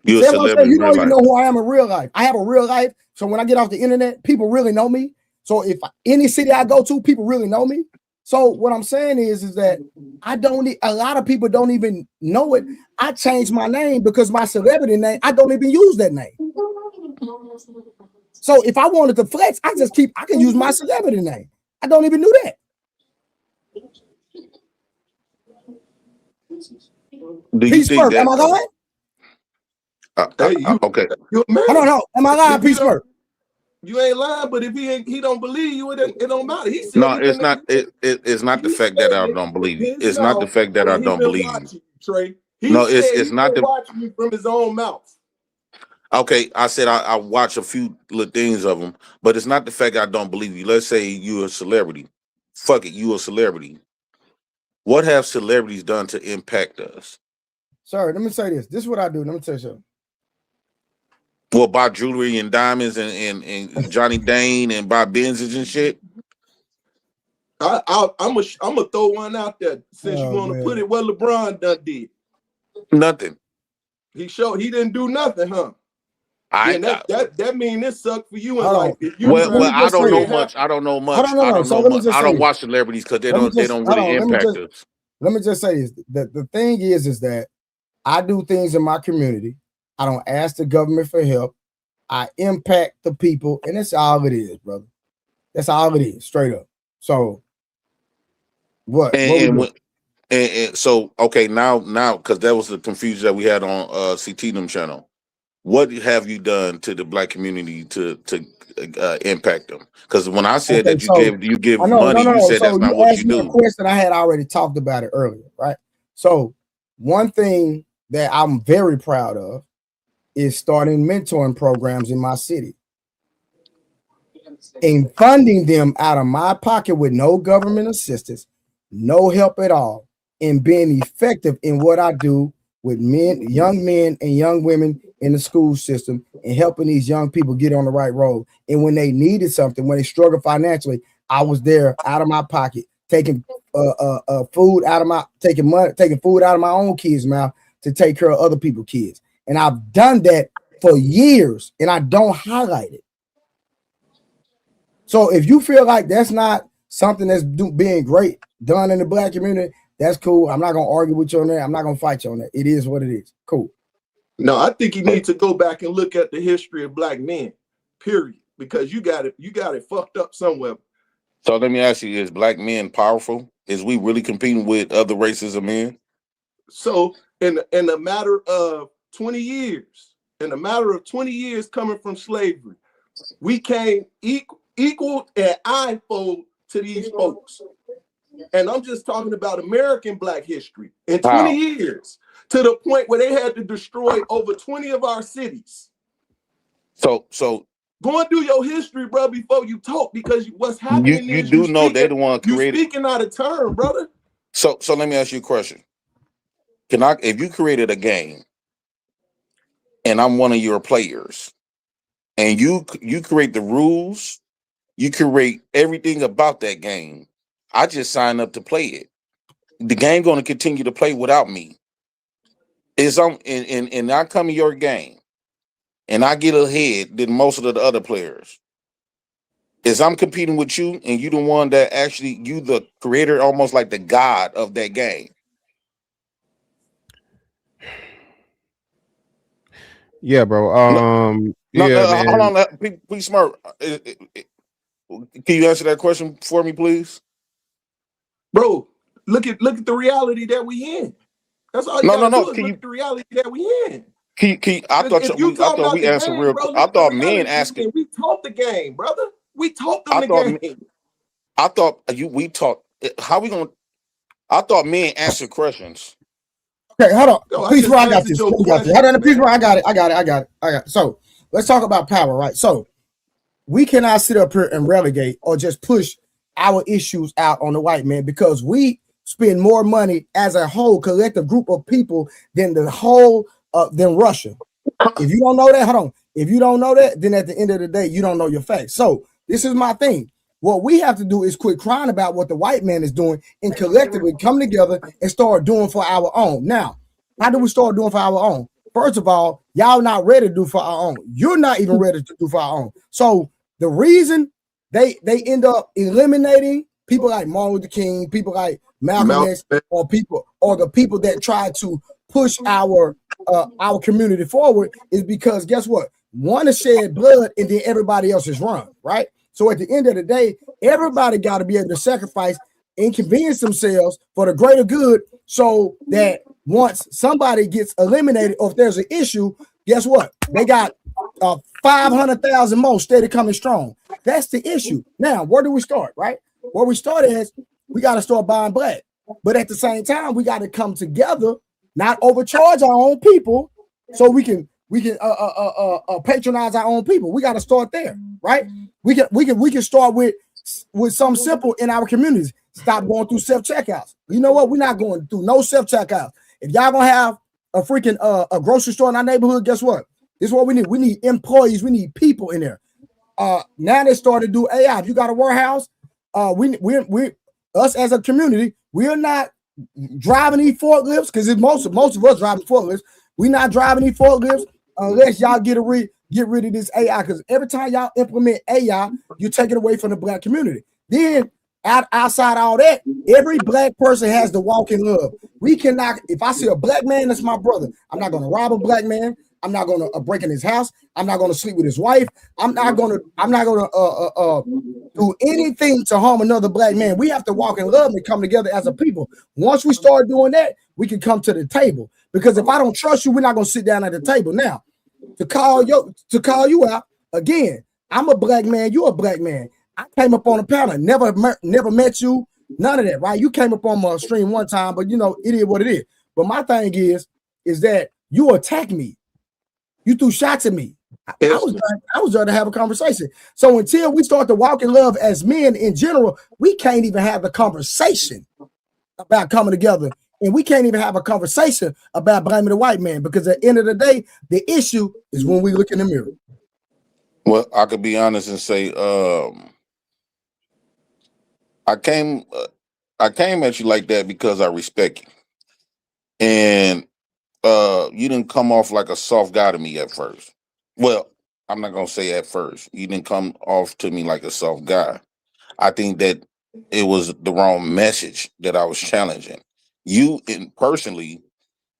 You're a celebrity. You don't even know who I am in real life. I have a real life, so when I get off the internet, people really know me. So if any city I go to, people really know me. So what I'm saying is that I don't need, a lot of people don't even know it. I changed my name because my celebrity name, I don't even use that name. So if I wanted to flex, I can use my celebrity name. I don't even do that. Do you think that? Am I lying? Okay. No. Am I lying, Peace Smurf? You ain't lying, but if he don't believe you, it don't matter. He said no, it's not. It's not the fact that I don't believe you. It's not the fact that I don't believe you, Trey. No, it's not the watching you from his own mouth. Okay, I said I watch a few little things of them, but it's not the fact I don't believe you. Let's say you're a celebrity. Fuck it, you a celebrity. What have celebrities done to impact us? Sir, let me say this. This is what I do. Let me tell you something. Well, buy jewelry and diamonds and Johnny Dane and buy Benzes and shit. I'm gonna throw one out there since you want to put it where LeBron done did. Nothing. He didn't do nothing, huh? That mean it sucked for you in life. Well, I don't know much. I don't know much. I don't know much. I don't watch celebrities because they don't really impact us. Let me just say this. The thing is that I do things in my community. I don't ask the government for help. I impact the people, and that's all it is, brother. That's all it is, straight up. So what? So okay, now because that was the confusion that we had on CT channel. What have you done to the black community to impact them? Because when I said that you give money, you said that's not what you do. A question I had already talked about it earlier, right? So one thing that I'm very proud of is starting mentoring programs in my city and funding them out of my pocket with no government assistance, no help at all, and being effective in what I do with young men and young women in the school system and helping these young people get on the right road. And when they needed something, when they struggled financially, I was there out of my pocket, taking food out of my own kids' mouth to take care of other people's kids. And I've done that for years, and I don't highlight it. So if you feel like that's not something that's being great done in the black community, that's cool. I'm not gonna argue with you on that. I'm not gonna fight you on that. It is what it is. Cool. No, I think you need to go back and look at the history of black men, period, because you got it fucked up somewhere. So let me ask you: is black men powerful? Is we really competing with other races of men? So in a matter of 20 years, coming from slavery, we came equal and eyefold to these folks. And I'm just talking about American black history in 20 years, to the point where they had to destroy over 20 of our cities. So go and do your history, bro, before you talk, because what's happening you is do know they the one created. You speaking out of turn, brother. So let me ask you a question. If you created a game and I'm one of your players, and you create the rules, you create everything about that game, I just sign up to play it. The game going to continue to play without me. And I come in your game and I get ahead than most of the other players. Is I'm competing with you and you the one that actually, you the creator, almost like the god of that game. Yeah, bro. Man. Hold on, please, Smart. Can you answer that question for me, please? Bro, look at the reality that we in. That's all you gotta do is look at the reality that we in. I thought we answered game, real. Bro, I thought men asking. We taught the game, brother. We taught them the game. I thought we taught. How we gonna? I thought men answer questions. Okay, hold on. Please, I got this. Hold on, please, I got it. So let's talk about power, right? So we cannot sit up here and relegate or just push our issues out on the white man, because we spend more money as a whole collective group of people than the whole than Russia. If you don't know that, hold on. If you don't know that, then at the end of the day, you don't know your facts. So this is my thing. What we have to do is quit crying about what the white man is doing and collectively come together and start doing for our own. Now, how do we start doing for our own? First of all, y'all not ready to do for our own. You're not even ready to do for our own. So the reason they end up eliminating people like Martin Luther King, people like Malcolm X, or the people that try to push our community forward is because guess what? One is shed blood and then everybody else is run, right? So at the end of the day, everybody got to be able to sacrifice, inconvenience themselves for the greater good, so that once somebody gets eliminated or if there's an issue, guess what? They got 500,000 more steady coming strong. That's the issue. Now, where do we start, right? Where we start is we got to start buying black. But at the same time, we got to come together, not overcharge our own people, so we can patronize our own people. We got to start there, right? We can start with something simple in our communities. Stop going through self-checkouts. You know what? We're not going through no self-checkouts. If y'all gonna have a freaking a grocery store in our neighborhood, guess what? This is what we need. We need employees. We need people in there. Now they started to do AI. If you got a warehouse, we us as a community, we're not driving these forklifts, because most of us driving forklifts. We're not driving these forklifts unless y'all get rid of this AI, because every time y'all implement AI, you take it away from the black community. Then outside all that, every black person has to walk in love. We cannot, if I see a black man that's my brother, I'm not going to rob a black man. I'm not going to break in his house. I'm not going to sleep with his wife. I'm not going to do anything to harm another black man. We have to walk in love and come together as a people. Once we start doing that, we can come to the table. Because if I don't trust you, we're not going to sit down at the table. Now, to call you out again, I'm a black man. You're a black man. I came up on a panel, never met you, none of that, right? You came up on my stream one time, but you know it is what it is. But my thing is that you attacked me. You threw shots at me. I was there to have a conversation. So until we start to walk in love as men in general, we can't even have the conversation about coming together. And we can't even have a conversation about blaming the white man, because at the end of the day, the issue is when we look in the mirror. Well, I could be honest and say, I came at you like that because I respect you. And you didn't come off like a soft guy to me at first. Well, I'm not gonna say at first. You didn't come off to me like a soft guy. I think that it was the wrong message that I was challenging. You personally,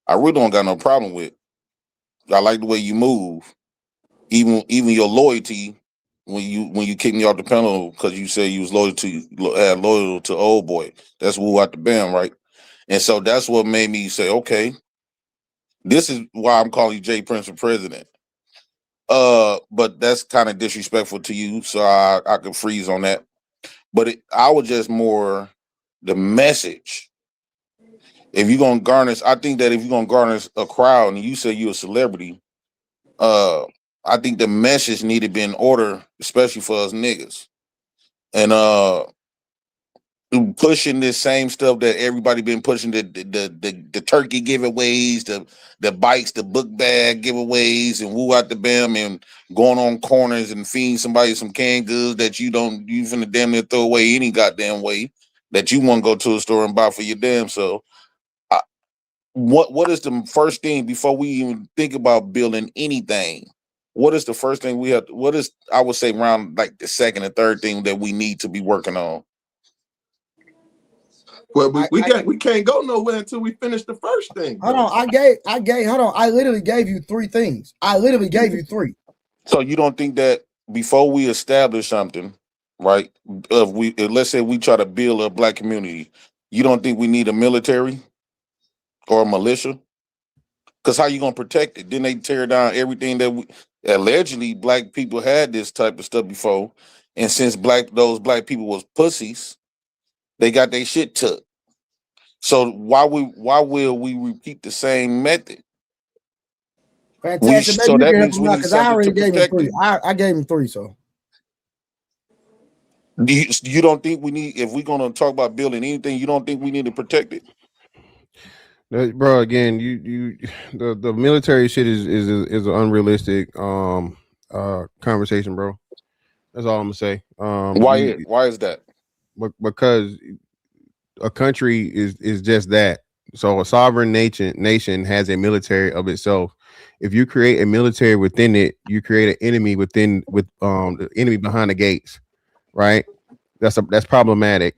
I really don't got no problem with I like the way you move. Even your loyalty when you kicked me off the panel because you said you was loyal to old boy. That's woo out the band, right? And so that's what made me say, okay, this is why I'm calling you Jay Prince for president. But that's kind of disrespectful to you, so I could freeze on that. But I was just more the message. If you're gonna garnish, I think that if you're gonna garnish a crowd, and you say you're a celebrity, I think the message need to be in order, especially for us niggas. And pushing this same stuff that everybody been pushing, the turkey giveaways, the bikes, the book bag giveaways, and woo out the bam, and going on corners and feeding somebody some canned goods that you finna damn near throw away any goddamn way, that you want to go to a store and buy for your damn self. What is the first thing before we even think about building anything? What is the first thing we have? What is, I would say, around like the second and third thing that we need to be working on? Well, we can't go nowhere until we finish the first thing. Hold on, I literally gave you three things. I literally gave you three. So you don't think that before we establish something, right? Let's say we try to build a black community, you don't think we need a military or a militia? Because how you gonna protect it? Then they tear down everything that allegedly black people had this type of stuff before, and since those black people was pussies, they got their shit took. So why will we repeat the same method? Fantastic. So that means we need because I already something to gave him protect three. it. I gave him three. So You don't think we need, if we're gonna talk about building anything, you don't think we need to protect it? Bro, again, the military shit is an unrealistic conversation, bro. That's all I'm gonna say. Why is that? Because a country is just that. So a sovereign nation has a military of itself. If you create a military within it, you create an enemy with the enemy behind the gates, right? That's problematic.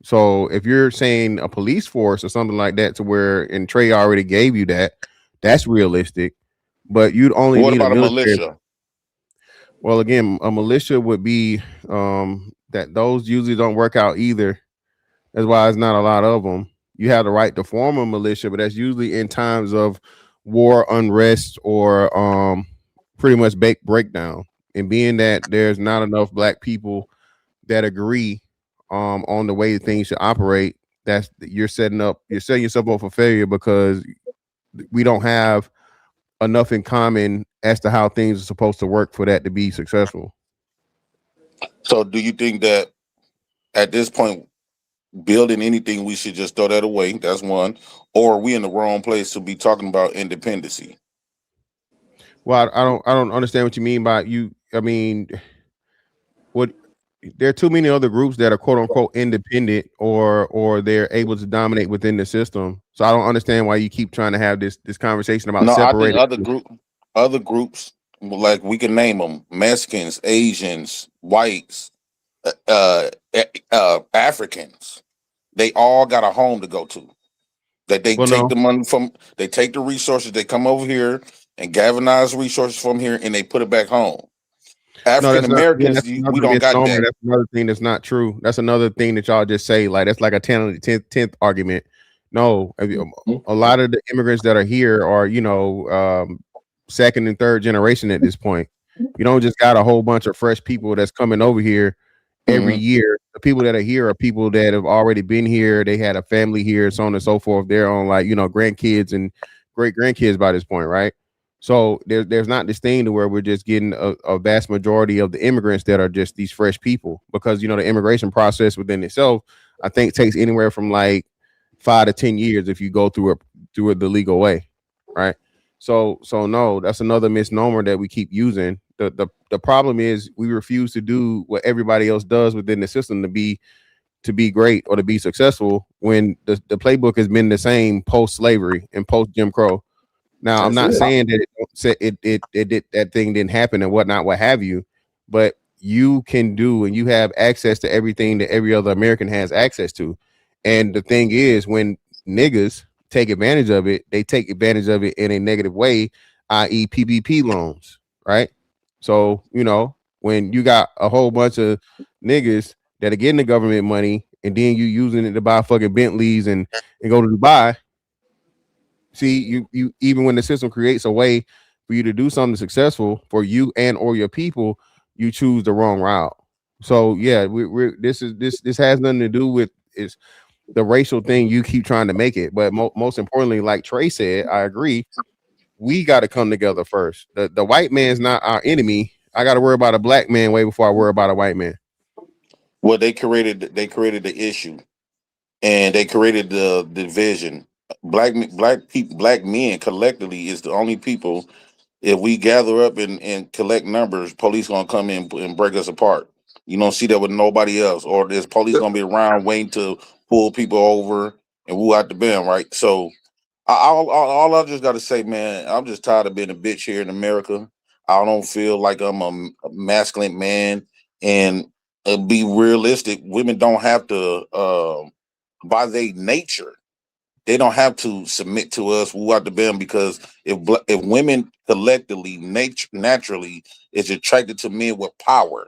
So if you're saying a police force or something like that, to where, and Trey already gave you that's realistic. But you'd only What need about a military. militia? Well, again, a militia would be that those usually don't work out either. That's why it's not a lot of them. You have the right to form a militia, but that's usually in times of war, unrest, or pretty much breakdown. And being that there's not enough black people that agree on the way things should operate, you're setting yourself up for failure, because we don't have enough in common as to how things are supposed to work for that to be successful. So do you think that at this point, building anything, we should just throw that away? That's one. Or are we in the wrong place to be talking about independency? Well, I don't understand what you mean by you. I mean, there are too many other groups that are quote unquote independent, or they're able to dominate within the system. So I don't understand why you keep trying to have this conversation about separating. I think other groups, like we can name them: Mexicans, Asians, whites, Africans. They all got a home to go to. That they the money from, they take the resources, they come over here and galvanize resources from here, and they put it back home. African Americans, we don't got that. That's another thing that's not true. That's another thing that y'all just say, like that's like a 10th argument. No, a lot of the immigrants that are here are second and third generation at this point. You don't just got a whole bunch of fresh people that's coming over here every year. The people that are here are people that have already been here. They had a family here, so on and so forth. They're on grandkids and great grandkids by this point, right? So there's not this thing to where we're just getting a vast majority of the immigrants that are just these fresh people, because the immigration process within itself, I think, takes anywhere from like 5 to 10 years if you go through it the legal way, right? So no, that's another misnomer that we keep using. The problem is we refuse to do what everybody else does within the system to be great or to be successful, when the playbook has been the same post slavery and post Jim Crow. Now, I'm not saying that it that thing didn't happen and whatnot, what have you, but you can do, and you have access to everything that every other American has access to. And the thing is, when niggas take advantage of it, they take advantage of it in a negative way i.e. PPP loans, right? So, you know, when you got a whole bunch of niggas that are getting the government money and then you using it to buy fucking Bentleys and go to Dubai. See, you even when the system creates a way for you to do something successful for you and or your people, you choose the wrong route. So yeah, we're this has nothing to do with is the racial thing you keep trying to make it. But most importantly, like Trey said, I agree. We got to come together first. The white man's not our enemy. I got to worry about a black man way before I worry about a white man. Well, they created the issue, and they created the division. Black people, black men collectively is the only people. If we gather up and collect numbers, police gonna come in and break us apart. You don't see that with nobody else, or there's police gonna be around waiting to pull people over and woo out the bin, right? So, all I just gotta say, man, I'm just tired of being a bitch here in America. I don't feel like I'm a masculine man, and be realistic. Women don't have to, by their nature, they don't have to submit to us, woo out the bin, because if women collectively, naturally is attracted to men with power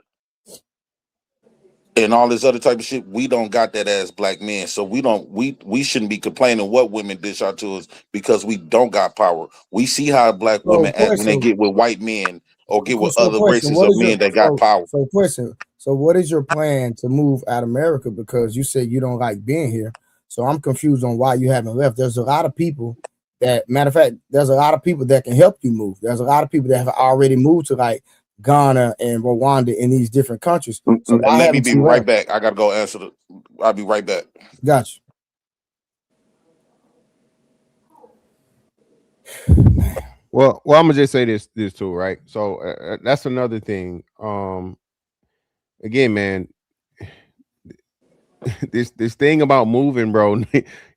and all this other type of shit, we don't got that as black men. So we shouldn't be complaining what women dish out to us because we don't got power. We see how black women act when they get with white men or get with other races of men that got power. So what is your plan to move out of America? Because you said you don't like being here. So I'm confused on why you haven't left. There's a lot of people that, matter of fact, there's a lot of people that can help you move. There's a lot of people that have already moved to like Ghana and Rwanda in these different countries. So Let me be right back. I gotta go answer I'll be right back. Gotcha. Well, I'm gonna just say this too, right? So that's another thing. Again, man, this thing about moving, bro.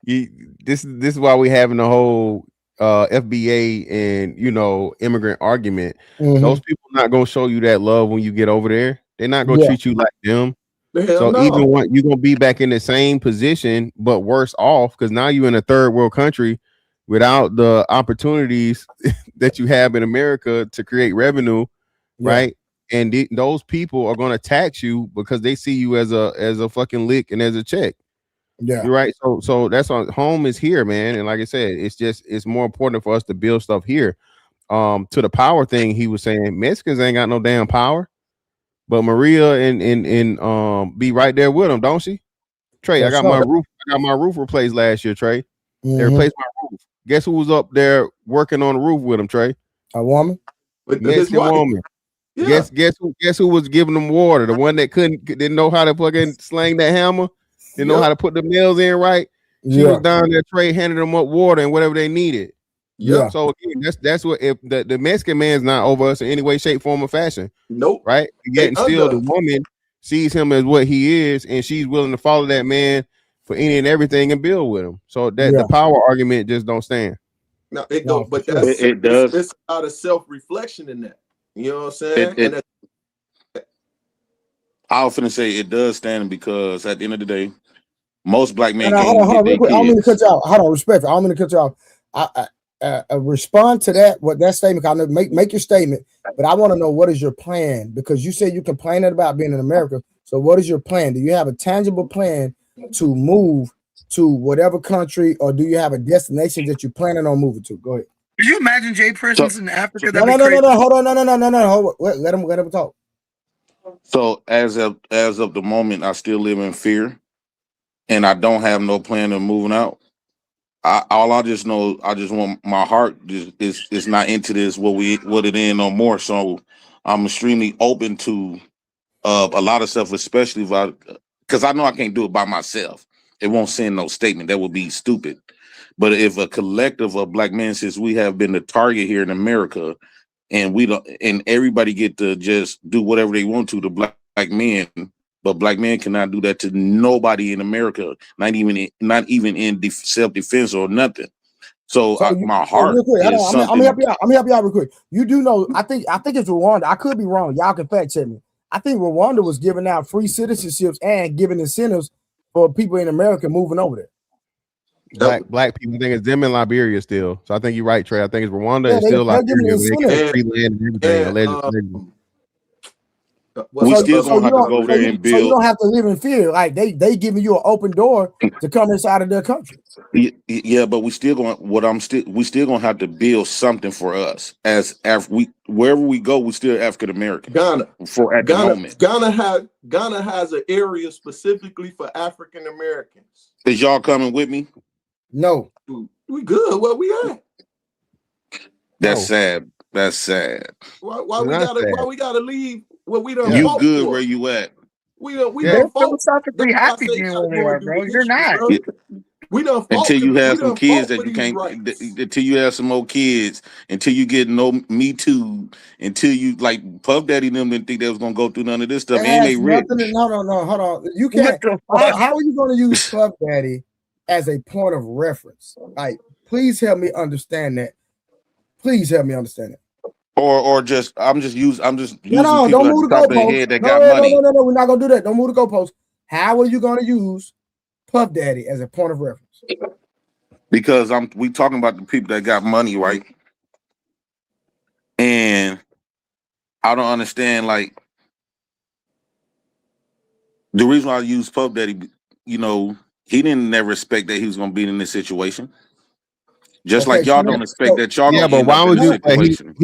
This is why we having the whole FBA and immigrant argument. Those people not gonna show you that love when you get over there. They're not gonna treat you like them. So even when you're gonna be back in the same position but worse off, because now you're in a third world country without the opportunities that you have in America to create revenue, right? And those people are going to tax you because they see you as a fucking lick and as a check. Yeah, you're right. So that's on home is here, man. And like I said, it's more important for us to build stuff here. To the power thing, he was saying Mexicans ain't got no damn power, but Maria and be right there with them, don't she? Trey, I got my roof replaced last year. Trey, they replaced my roof. Guess who was up there working on the roof with him? Trey, a woman, Mexican woman. Yeah. Guess who was giving them water? The one that didn't know how to fucking slang that hammer, didn't know how to put the nails in right. She was down there, Trey, handing them up water and whatever they needed. Yeah. So again, that's what if the Mexican man's not over us in any way, shape, form, or fashion. Nope. Right? Yet and still the woman sees him as what he is, and she's willing to follow that man for any and everything and build with him. So that the power argument just don't stand. No, it don't, but that's it does. It's out of self-reflection in that. You know what I'm saying? I was finna say it does stand because at the end of the day, most black men can't get their kids. I'm gonna cut you out. Hold on, respect. I'm gonna cut you off. I respond to that. What that statement? I know make your statement, but I want to know what is your plan, because you said you complaining about being in America. So what is your plan? Do you have a tangible plan to move to whatever country, or do you have a destination that you're planning on moving to? Go ahead. Could you imagine Jay Prison's in Africa? No. Hold on. No. Hold on. Let him talk. So as of the moment, I still live in fear, and I don't have no plan of moving out. I just know I just want my heart is not into this what it in no more. So I'm extremely open to a lot of stuff, especially because I know I can't do it by myself. It won't send no statement. That would be stupid. But if a collective of black men, since we have been the target here in America, and we don't, and everybody get to just do whatever they want to black men, but black men cannot do that to nobody in America, not even in self-defense or nothing. So my heart is something. I'm gonna help you out real quick. You do know, I think it's Rwanda. I could be wrong. Y'all can fact check me. I think Rwanda was giving out free citizenships and giving incentives for people in America moving over there. Black people. I think it's them in Liberia still. So I think you're right, Trey. I think it's Rwanda and still they're giving Liberia. They incentives. get free land and everything. Allegedly. We still gonna have to go there and build. So you don't have to live in fear. Like they giving you an open door to come inside of their country. Yeah, but we still gonna have to build something for us as wherever we go, we still African American. Ghana the moment. Ghana has an area specifically for African Americans. Is y'all coming with me? No. We good. Where we at? That's sad. That's sad. Why we gotta leave? Well, we don't. You good where you at? We don't philosophically happy being where they are, bro. You're not. Yeah. Until you have some kids that you can't, until you have some more kids, until you get no Me Too, until you like Puff Daddy them didn't think they was gonna go through none of this stuff. And they rich. No, hold on. You can't. How are you going to use Puff Daddy as a point of reference? Like, please help me understand that. Please help me understand that. Or just I'm just using No, people don't move the at the top of their head goalpost. that got money. No, we're not gonna do that. Don't move the goalpost. How are you going to use Puff Daddy as a point of reference? Because we talking about the people that got money, right? And I don't understand, like, the reason why I use Puff Daddy, you know, he didn't never expect that he was gonna be in this situation. Just like y'all don't expect that y'all gonna but why end would up in you? this situation.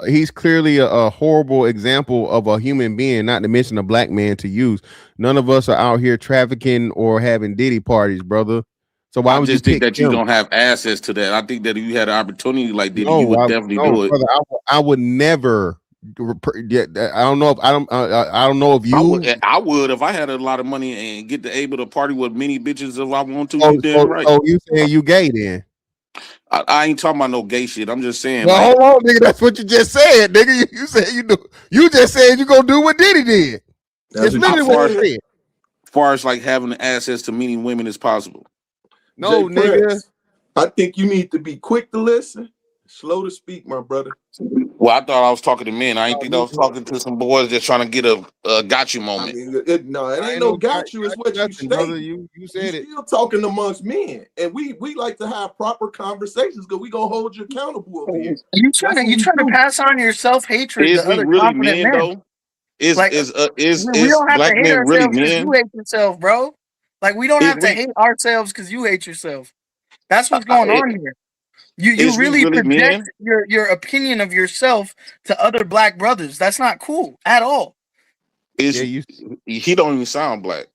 He's clearly a horrible example of a human being, not to mention a black man to use. None of us are out here trafficking or having Diddy parties, brother. So why would you think that you him? don't have access to that? I think that if you had an opportunity like Diddy, you would definitely do it. Brother, I would never. I don't know if I don't know if you. I would if I had a lot of money and get to able to party with many bitches if I want to. You damn right. Oh, you saying you gay then? I ain't talking about no gay shit. I'm just saying. Well, hold on, nigga. That's what you just said, nigga. You said you do. You just said you gonna do what Diddy did. That's literally what you said. As far as like having access to many women as possible. No, nigga. I think you need to be quick to listen, slow to speak, my brother. Well, I thought I was talking to men. I ain't think I was talking to some boys just trying to get a got you moment. I mean, it ain't no got you. It's what you state. Brother, you said it. Still talking amongst men, and we like to have proper conversations because we gonna hold you accountable over here. You trying to pass on your self hatred to other confident men? Though? Is we don't have black to hate men really ourselves because men? you hate yourself, bro. Like we don't have to hate ourselves because you hate yourself. That's what's going on here. You really project your opinion of yourself to other black brothers. That's not cool at all. He don't even sound black.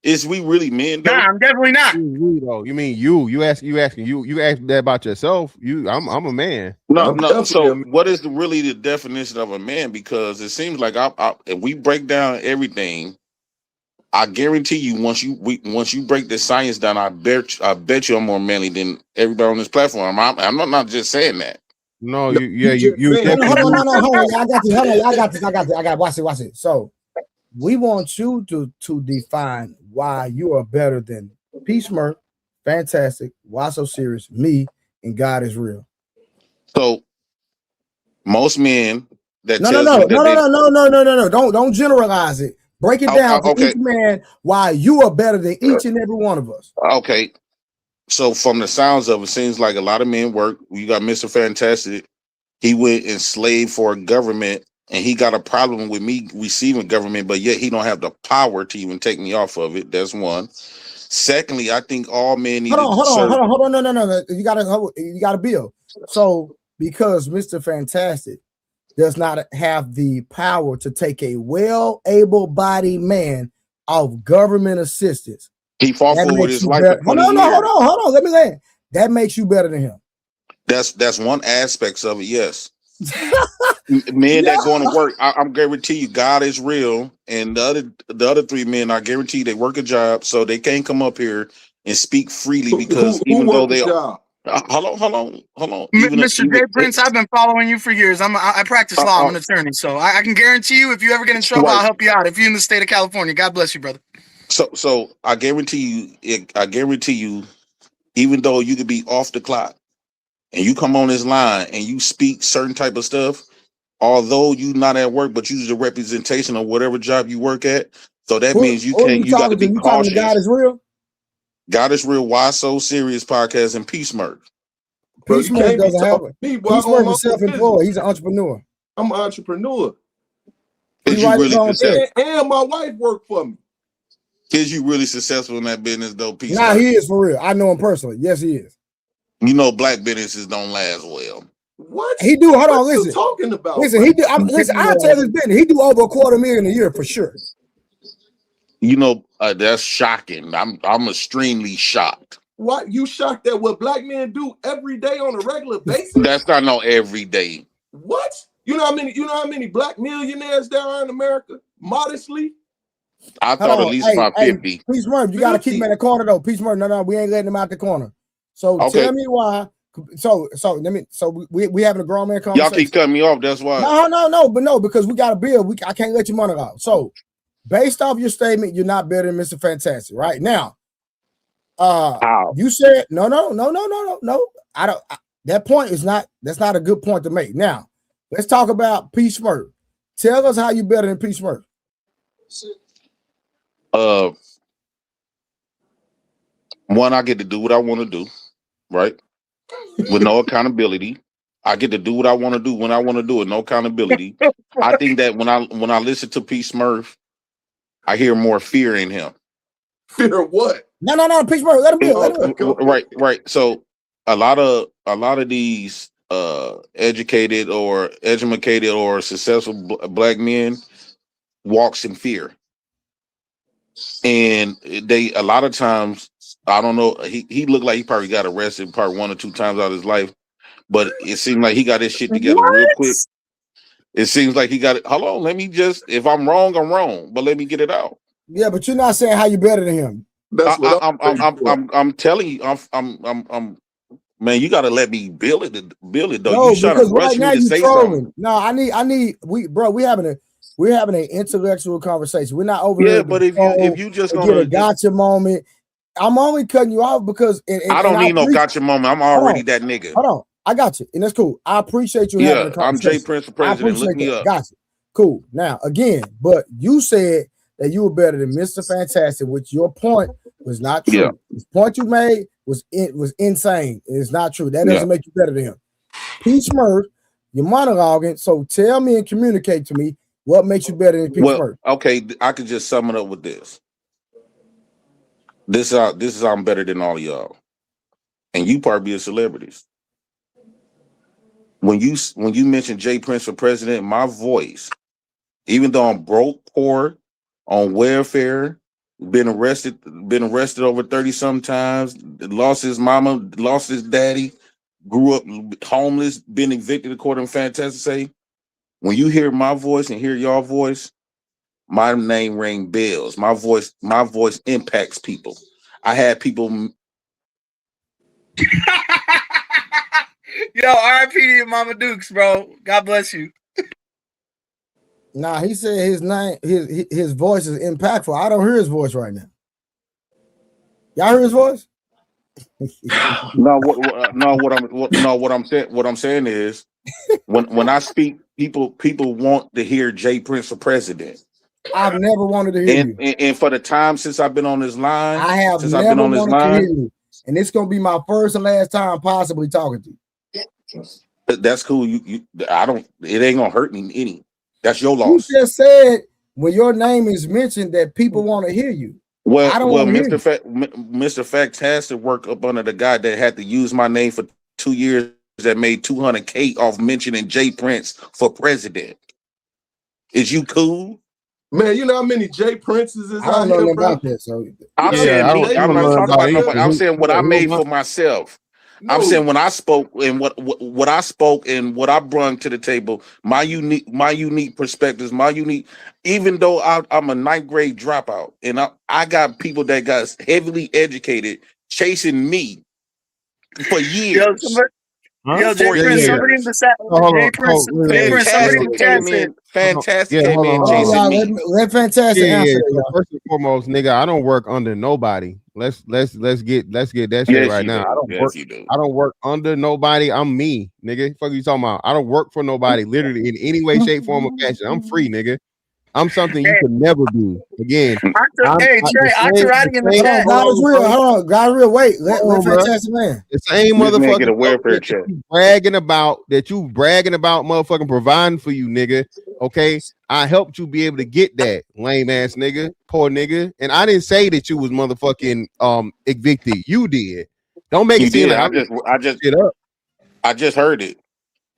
Is we really men though? Nah, I'm definitely not. You mean you? You ask that about yourself. I'm a man. No. So what is really the definition of a man? Because it seems like if we break down everything, I guarantee you once you break the science down, I bet you I'm more manly than everybody on this platform. I'm not just saying that. No, Hold on. I got you. I got watch it. So we want you to define why you are better than Peace Murph, Fantastic, Why So Serious, me, and God Is Real. So most men that No. Don't generalize it. Break it down for each man why you are better than each and every one of us. Okay. So from the sounds of it, seems like a lot of men work. You got Mr. Fantastic. He went and slaved for a government, and he got a problem with me receiving government, but yet he don't have the power to even take me off of it. That's one. Secondly, I think all men need hold on. No. You gotta build. So because Mr. Fantastic does not have the power to take a able-bodied man off government assistance. He fought for with his life. Hold on. Let me land. That makes you better than him. That's one aspect of it. Yes. Men that going to work, I'm guarantee you, God is real, and the other three men, I guarantee they work a job, so they can't come up here and speak freely because even though they are. Hold on. Mr. J. Prince, I've been following you for years. I practice law. I'm an attorney, so I can guarantee you, if you ever get in trouble, I'll help you out. If you're in the state of California, God bless you, brother. So I guarantee you, even though you could be off the clock, and you come on this line and you speak certain type of stuff, although you not at work, but you're the representation of whatever job you work at. So that means you got to be cautious. God Is Real? God is Real, Why So Serious podcast, and Peace Merc. Peace Merc doesn't have it. Peace Merc is self-employed. He's an entrepreneur. I'm an entrepreneur. Is you really successful? And my wife worked for me. Is you really successful in that business though, Peace? Nah, he is for real. I know him personally. Yes, he is. You know, black businesses don't last well. What? He do. Hold on, What listen. you talking about? Listen, he do. Listen, I'll tell this business. He do over $250,000 a year for sure. You know, that's shocking. I'm extremely shocked. What, you shocked at what black men do every day on a regular basis? That's not no every day. What? You know how many black millionaires there are in America? Modestly. I thought at least about 50. Peace Merc, you gotta keep him in the corner though. Peace Merc, no, we ain't letting him out the corner. So tell me why. So we having a grown man conversation. Y'all keep cutting me off. That's why. No, because we got a bill. I can't let you money out. So based off your statement, you're not better than Mr. Fantastic, right? Now, you said no. I don't. That point is not. That's not a good point to make. Now, let's talk about Peace Merc. Tell us how you better than Peace Merc. One, I get to do what I want to do, right? With no accountability. I get to do what I want to do when I want to do it. No accountability. I think that when I listen to Peace Murph, I hear more fear in him. Fear of what? No, Peace Murph, let him be. Right. So a lot of these educated or educated or successful black men walks in fear. And they a lot of times, I don't know, he looked like he probably got arrested probably 1 or 2 times out of his life, but it seemed like he got his shit together real quick. It seems like he got it. Hold on, let me just, if I'm wrong, I'm wrong, but let me get it out. Yeah, but you're not saying how you better than him. That's what I'm telling you, I'm man, you gotta let me build it though. No, You trying to rush me to say something. No, I need we're having an intellectual conversation. We're not over here. Yeah, but if you just gonna get a gotcha moment, I'm only cutting you off because I don't need no gotcha moment. I'm already that nigga. Hold on, I got you, and that's cool. I appreciate you having a conversation. I'm Jay Prince for president. Look me up. Gotcha. Cool. Now again, but you said that you were better than Mr. Fantastic, which your point was not true. Yeah. The point you made was insane. It's not true. That doesn't make you better than him. Peace Murph, you're monologuing. So tell me and communicate to me what makes you better than Peace Murph. Okay, I could just sum it up with this. This is how I'm better than all of y'all, and you probably be a celebrities. When you mention Jay Prince for president, my voice, even though I'm broke, poor, on welfare, been arrested over 30 sometimes, lost his mama, lost his daddy, grew up homeless, been evicted according to Fantastic say. When you hear my voice and hear your voice, my name ring bells. My voice impacts people. I had people. Yo, RIP to your Mama Dukes, bro. God bless you. Nah, he said his name, his voice is impactful. I don't hear his voice right now. Y'all hear his voice? What I'm saying is, when I speak, people want to hear Jay Prince for president. I've never wanted to hear you. And for the time since I've been on this line, I have never wanted to hear you. And it's gonna be my first and last time possibly talking to you. That's cool. It ain't gonna hurt me any. That's your loss. You just said when your name is mentioned that people want to hear you. Well, Mr. Fantastic worked up under the guy that had to use my name for 2 years that made $200K off mentioning Jay Prince for president. Is you cool? Man, you know how many Jay Princes is I don't know about that. So I'm saying me. I'm not talking about nobody. I'm saying what I made for myself. No. I'm saying when I spoke and what I spoke and what I brought to the table, my unique perspectives, even though I'm a 9th grade dropout and I got people that got heavily educated chasing me for years. Jay Prince, somebody in the chat. Fantastic came in chasing me. Let Fantastic answer. First and foremost, nigga, I don't work under nobody. Let's get that shit right now. I don't work under nobody. I'm me, nigga. Fuck you talking about? I don't work for nobody, literally in any way, shape, form, or fashion. I'm free, nigga. I'm something you could never be. Again, Trey, Octorati in the chat. God is real. Hold on, God real. Wait, let Fantastic man. The same motherfucker that you bragging about motherfucking providing for you, nigga. Okay, I helped you be able to get that, lame ass nigga, poor nigga. And I didn't say that you was motherfucking evicted. You did. Don't make it seem like I just heard it.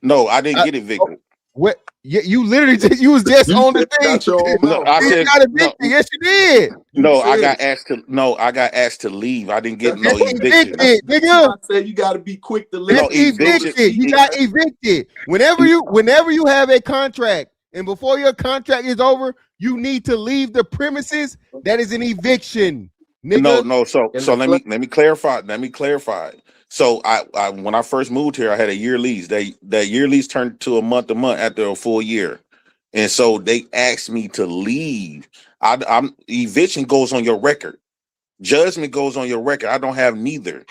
No, I didn't get evicted. What? You literally you was just on the thing. No, I said got evicted. No. Yes, you did. No, I got asked to leave. I didn't get no eviction. Nigga. I said you got to be quick to listen. No, evicted. You got evicted. Whenever you have a contract and before your contract is over, you need to leave the premises. That is an eviction. Nigga. No. So let me clarify. So I when I first moved here, I had a year lease. That year lease turned to a month after a full year, and so they asked me to leave. I'm eviction goes on your record. Judgment goes on your record. I don't have neither.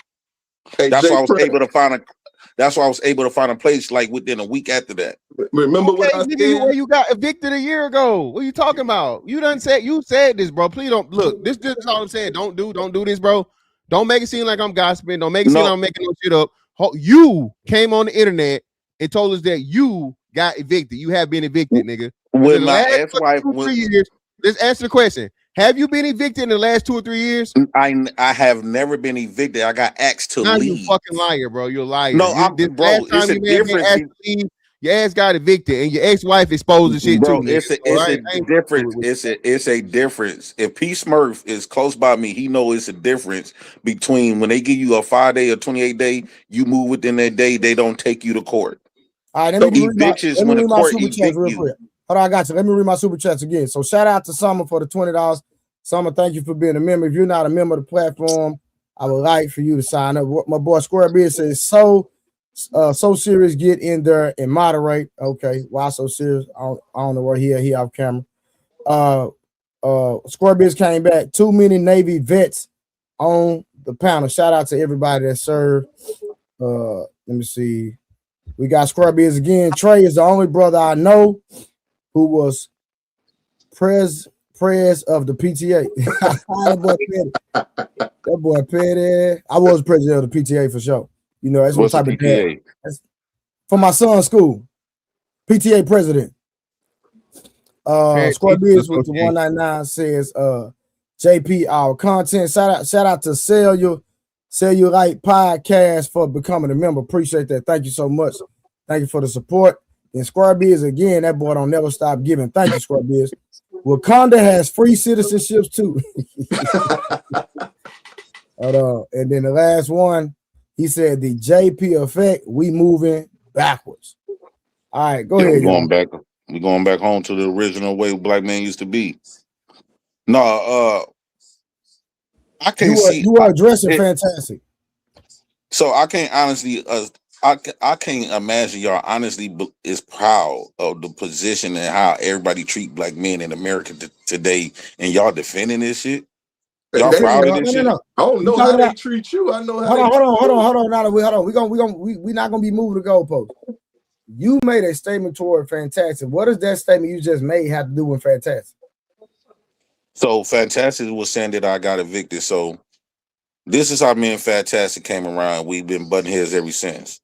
That's why I was able to find a. That's why I was able to find a place like within a week after that. Remember what I said? You got evicted a year ago. What are you talking about? You said this, bro. Please don't look. This is all I'm saying. Don't do this, bro. Don't make it seem like I'm gossiping. Don't make it seem like I'm making no shit up. You came on the internet and told us that you got evicted. You have been evicted, nigga. With my ex-wife. 2 or 3 years. Let's answer the question. Have you been evicted in the last 2 or 3 years? I have never been evicted. I got asked to leave. You fucking liar, bro. You're a liar. No, it's a difference. Your ass got evicted and your ex-wife exposed the shit bro, too. It's a difference. It's a difference. If P Smurf is close by me, he knows it's a difference between when they give you a 5-day or 28-day, you move within that day, they don't take you to court. All right, let me read my super chats real quick. Hold on, I got you. Let me read my super chats again. So shout out to Summer for the $20. Summer, thank you for being a member. If you're not a member of the platform, I would like for you to sign up. My boy Square Beard says so serious. Get in there and moderate. Okay, why so serious? I don't know where he off camera. Square Beard came back. Too many Navy vets on the panel. Shout out to everybody that served. Let me see. We got Square Beard again. Trey is the only brother I know who was pres of the PTA. that boy petty. I was president of the PTA for sure. You know, that's what type of PTA? For my son's school. PTA president. Square Biz with the 199 says JP, our content. Shout out to Sell You Right Podcast for becoming a member. Appreciate that. Thank you so much. Thank you for the support. And Square Biz again, that boy don't never stop giving. Thank you, Square Biz. Wakanda has free citizenships too. Hold on. And then the last one, he said the JP effect, we moving backwards. All right, go ahead. We're going back home to the original way black man used to be. No, I can't see. You are addressing fantastic. So I can't honestly, I can't imagine y'all honestly is proud of the position and how everybody treat black men in America today, and y'all defending this shit. Y'all proud of this shit? I don't know how they treat you. I know how. Hold on. We're not gonna be moving the goalpost. You made a statement toward Fantastic. What does that statement you just made have to do with Fantastic? So Fantastic was saying that I got evicted. So this is how me and Fantastic came around. We've been butting heads ever since.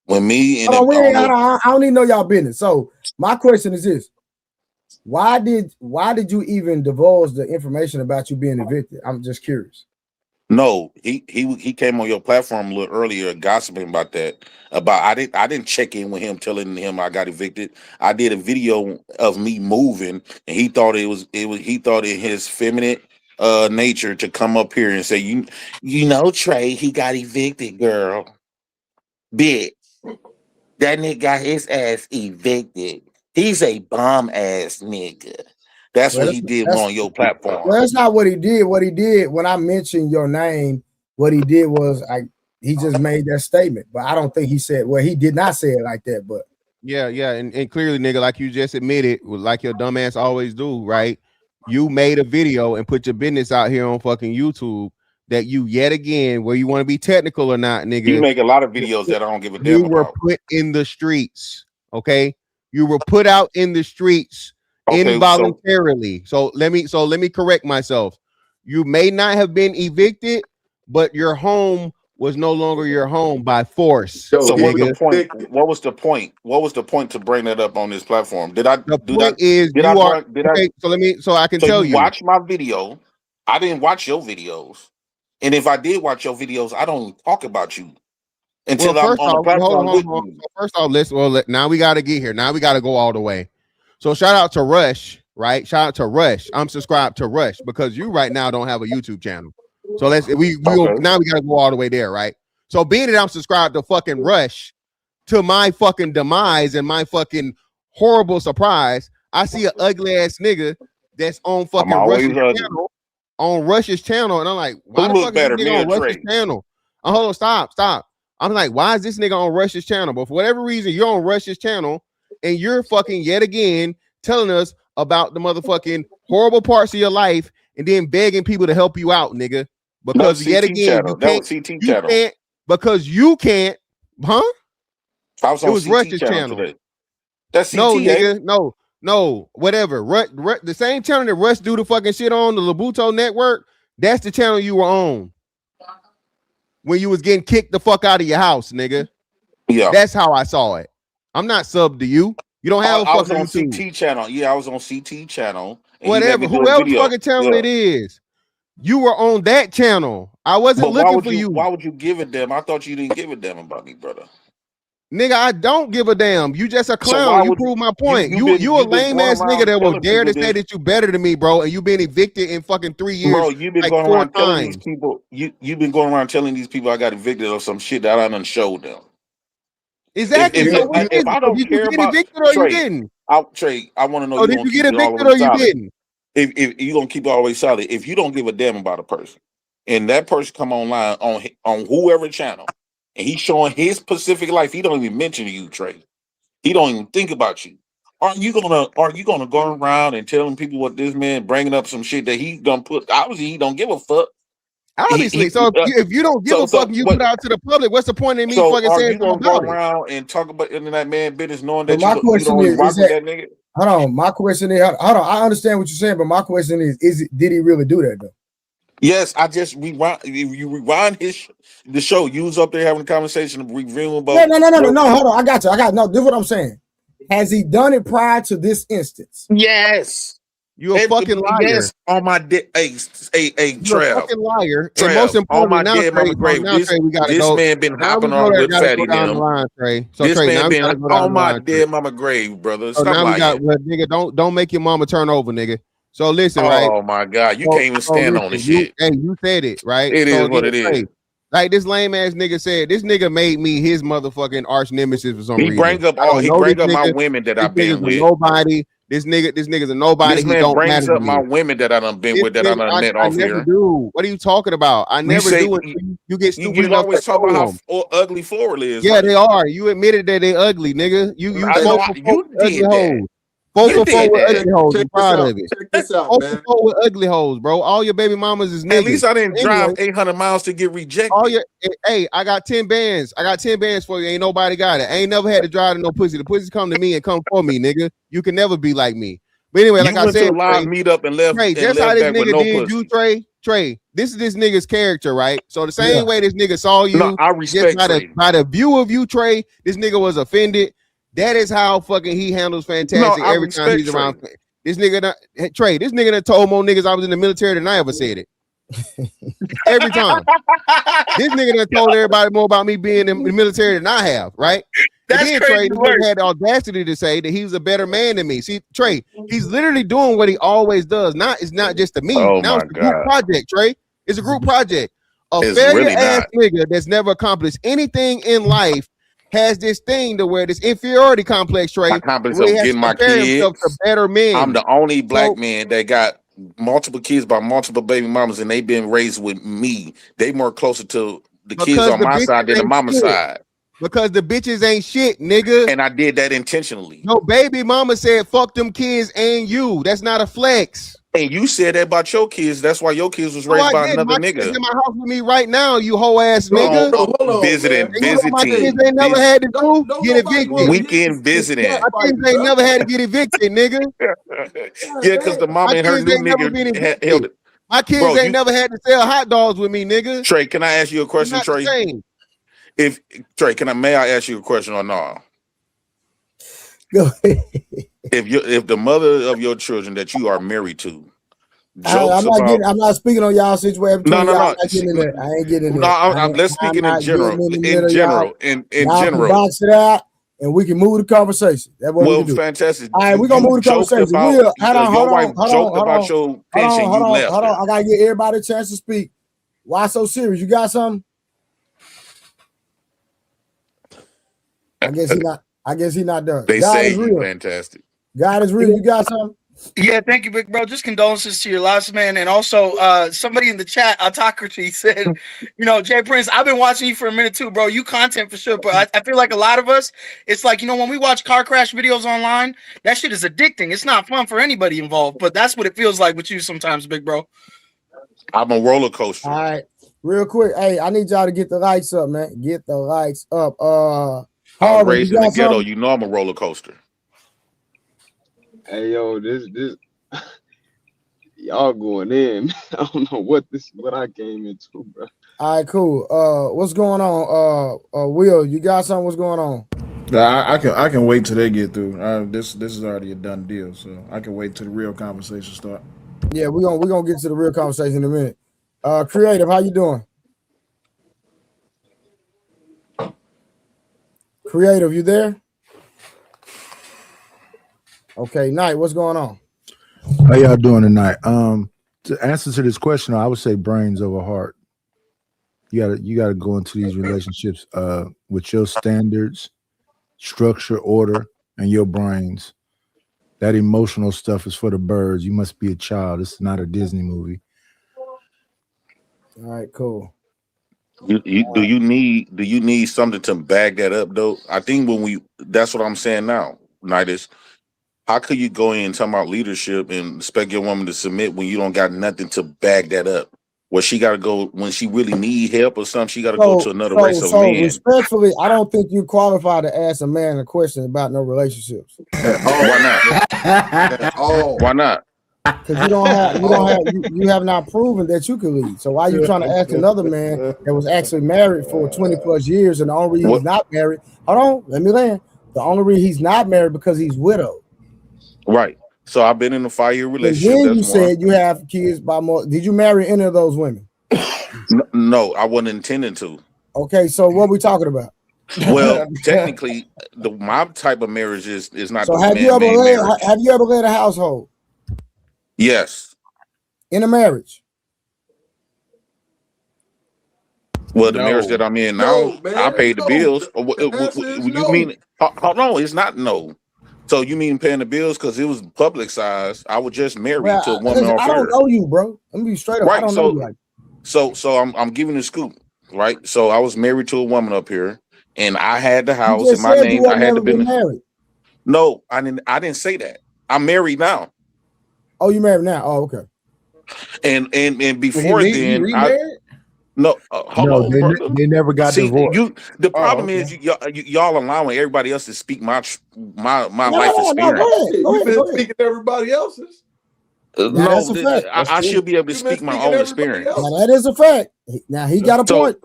When me and I don't even know y'all business. So my question is this: Why did you even divulge the information about you being evicted? I'm just curious. No, he came on your platform a little earlier gossiping about that. I didn't check in with him telling him I got evicted. I did a video of me moving, and he thought he thought in his feminine nature to come up here and say, you know, Trey, he got evicted, girl. Bitch. That nigga got his ass evicted. He's a bomb ass nigga. That's what he did on your platform. Well, that's not what he did. What he did when I mentioned your name, what he did was he just made that statement. But I don't think he said, well, he did not say it like that. But yeah, and clearly, nigga, like you just admitted, like your dumb ass always do, right? You made a video and put your business out here on fucking YouTube that you yet again, where you want to be technical or not, nigga. You make a lot of videos that I don't give a damn about. You were put in the streets, okay? You were put out in the streets involuntarily. So let me correct myself. You may not have been evicted, but your home was no longer your home by force. So what was the point? What was the point? What was the point to bring that up on this platform? Did I? The point is did you I? are Did okay. I? So I can tell you. Watch my video. I didn't watch your videos, and if I did watch your videos, I don't talk about you until I'm on the platform with you. So first off, now we got to get here. Now we got to go all the way. So shout out to Rush, right? Shout out to Rush. I'm subscribed to Rush because you right now don't have a YouTube channel. So now we got to go all the way there, right? So being that I'm subscribed to fucking Rush, to my fucking demise and my fucking horrible surprise, I see an ugly ass nigga that's on fucking Rush's channel, and I'm like, why the fuck is this nigga on Rush's channel? Hold on, stop. I'm like, why is this nigga on Rush's channel? But for whatever reason, you're on Rush's channel, and you're fucking yet again telling us about the motherfucking horrible parts of your life, and then begging people to help you out, nigga. Because yet again, you can't, because you can't, huh? I was on Rush's channel today. That's CT, nigga, no, whatever. The same channel that Rush do the fucking shit on, the Labuto Network, that's the channel you were on when you was getting kicked the fuck out of your house, nigga. Yeah, that's how I saw it. I'm not subbed to you. You don't have a fucking I was on CT channel. Yeah, I was on CT channel. Whatever, whoever fucking channel it is, you were on that channel. I wasn't looking for you. Why would you give a damn? I thought you didn't give a damn about me, brother. Nigga, I don't give a damn. You just a clown. You prove my point. You a lame ass nigga that will dare to say that you better than me, bro, and you been evicted in fucking 3 years. Bro, you've been going around telling these people. You've been going around telling these people I got evicted of some shit that I done showed them. Exactly. If I don't care about evicted or you didn't? Trey, I want to know. Did you get evicted or you didn't? If you gonna keep it always solid, if you don't give a damn about a person, and that person come online on whoever channel, and he's showing his specific life, he don't even mention you, Trey. He don't even think about you. Aren't you gonna go around and telling people what this man bringing up some shit that he done put? Obviously, he don't give a fuck. Obviously, if you don't give a fuck, you put out to the public. What's the point in me fucking saying you gonna go around and talk about that man business, knowing that my question is that nigga? Hold on, my question is, hold on. I understand what you're saying, but my question is did he really do that though? Yes, I just rewind. You rewind the show. You was up there having a conversation, reviewing about. No. Hold on, I got you. No, this is what I'm saying. Has he done it prior to this instance? Yes. You a fucking liar. Yes, on my dick. Hey, you a fucking liar. Trev, and most importantly, on my dead mama grave. This man been hopping on with fatty them. This man been on my dead mama grave, brother. So now we got, nigga, don't make your mama turn over, nigga. So listen, right? Oh my God, you can't even stand on this shit. Hey, you said it, right? It is what it is. Like this lame ass nigga said, this nigga made me his motherfucking arch nemesis for some reason. He bring up my women that I've been with. Nobody. This nigga's a nobody. This man brings up my women that I done been with, that I done met off here. Do. What are you talking about? I never do it. You get stupid enough. You always talk about how ugly Florida is. Yeah, they are. You admitted that they ugly, nigga. You did that. Folks with ugly hoes. I'm proud of it. Check this out, man. Folks with ugly hoes, bro. All your baby mamas is niggas. At least I didn't drive 800 miles to get rejected. Hey, I got 10 bands. I got 10 bands for you. Ain't nobody got it. I ain't never had to drive to no pussy. The pussies come to me and come for me, nigga. You can never be like me. But anyway, like I said, meet up and left. Trey, that's how this nigga did you, Trey. Trey, this is this nigga's character, right? So the same way this nigga saw you, I respect by the view of you, Trey, this nigga was offended. That is how fucking he handles fantastic every time he's around. This nigga, Trey, this nigga that told more niggas I was in the military than I ever said it. Every time. This nigga that told everybody more about me being in the military than I have, right? That's and then Trey had the audacity to say that he was a better man than me. See, Trey, he's literally doing what he always does. It's not just to me. Now it's a group project, Trey. It's a group project. A failure ass nigga that's never accomplished anything in life has this thing to where this inferiority complex, Trey. My complex of getting my kids to better men. I'm the only black man that got multiple kids by multiple baby mamas, and they've been raised with me. They more closer to the kids on my side than the mama side. Because the bitches ain't shit, nigga. And I did that intentionally. No, baby mama said, fuck them kids and you. That's not a flex. And you said that about your kids. That's why your kids was raised I by did. another My kids nigga. in my house with me right now, you hoe ass nigga. No, visiting, And you know what my kids visiting. ain't never had to do? Don't Get nobody want evicted. Weekend visiting. My kids ain't never had to get evicted, nigga. Yeah, because the mama My and her kids new ain't never nigga been held evicted. it. My kids Bro, ain't never had to sell hot dogs with me, nigga. Trey, can I ask you a It's question, not the Trey? same. If Trey, may I ask you a question or no? Go ahead. If the mother of your children that you are married to I'm jokes about not speaking on y'all situation between y'all. I'm no, not getting in there. I ain't getting in no, there. let's I'm speak not in general. getting in the middle, y'all. In Y'all can general. box it out and we can move the conversation. That's what we Well, can do. fantastic. All right, we're gonna move the Joked conversation. about Will, your wife joked about your pension. You left hold her. on. I gotta give everybody a chance to speak. Why so serious? You got something? I guess he not done. They God say is you real. fantastic. God is real. You got something? Yeah, thank you, big bro. Just condolences to your loss, man. And also, somebody in the chat, Autocracy, said, Jay Prince, I've been watching you for a minute too, bro. You content for sure. But I feel like a lot of us, it's like, when we watch car crash videos online, that shit is addicting. It's not fun for anybody involved, but that's what it feels like with you sometimes, big bro. I'm a roller coaster. All right. Real quick. Hey, I need y'all to get the lights up, man. Get the lights up. I was Harvard, raised in the ghetto. You know I'm a roller coaster. Hey yo, this y'all going in. I don't know what I came into, bro. All right, cool. What's going on? Will, you got something? What's going on? I can wait till they get through. This is already a done deal, so I can wait till the real conversation start. Yeah, we're gonna get to the real conversation in a minute. Creative, how you doing? Creative, you there? Okay, Knight, what's going on? How y'all doing tonight? To answer to this question, I would say brains over heart. You gotta go into these relationships with your standards, structure, order, and your brains. That emotional stuff is for the birds. You must be a child. It's not a Disney movie. All right, cool. Do you need something to back that up though? I think that's what I'm saying now, Nidus. How could you go in and talk about leadership and expect your woman to submit when you don't got nothing to back that up? Where she got to go when she really need help or something, she got to go to another race of men. Respectfully, I don't think you qualify to ask a man a question about no relationships. Why not? Why not? Because you have not proven that you can lead. So why are you trying to ask another man that was actually married for 20 plus years and the only reason he's not married? Hold on, let me land. The only reason he's not married because he's widowed. Right. So I've been in a 5-year relationship. And then you said you have kids by more. Did you marry any of those women? No, I wasn't intending to. Okay, so what are we talking about? Well, technically, my type of marriage is not. So have you ever led a household? Yes. In a marriage? Well, the marriage that I'm in now, I pay the bills. You mean? Hold on, it's not no. So you mean paying the bills because it was publicized? I was just married to a woman off I don't here. know you, bro. Let me be straight up. Right. I don't know you like. So I'm giving the scoop. Right. So I was married to a woman up here, and I had the house in my name. I had the business. Married. No, I didn't say that. I'm married now. Oh, you married now? Oh, okay. And before then, hold on. They never got divorced. The problem is y'all allowing everybody else to speak my life experience. You've been speaking to everybody else's. That's a fact. I should be able to speak my own experience. Now, that is a fact. Now he got a point.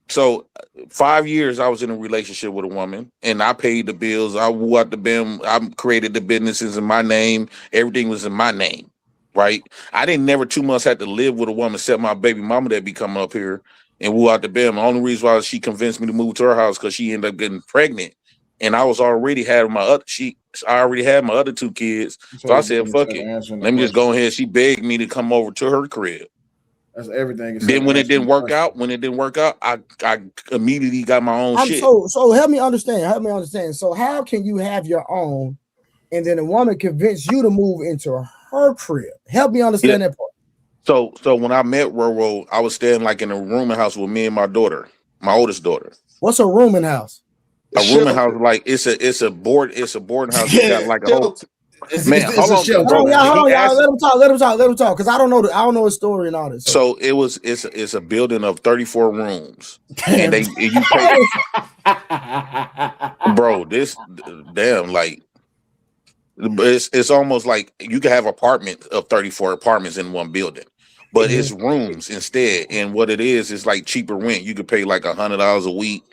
So 5 years I was in a relationship with a woman, and I paid the bills. I wore out the BIM. I created the businesses in my name. Everything was in my name, right? I didn't never 2 months had to live with a woman except my baby mama that be coming up here and woo out the BIM. The only reason why she convinced me to move to her house because she ended up getting pregnant, and I was already having I already had my other 2 kids. So I said, fuck it. Let me just go ahead. She begged me to come over to her crib. That's everything. Then when it didn't work out, I immediately got my own shit. So help me understand. So how can you have your own and then a woman convince you to move into her crib? Help me understand that part. So when I met Roro, I was staying like in a rooming house with me and my daughter, my oldest daughter. What's a rooming house? A rooming house, like it's a boarding house. It's got like a whole. Hold on, hold on, y'all. Let him talk. Because I don't know his story and all this. So it's a building of 34 rooms. Damn. And you pay bro, this damn like it's almost like you can have apartment of 34 apartments in one building. But it's rooms instead. And what it is like cheaper rent. You could pay like $100 a week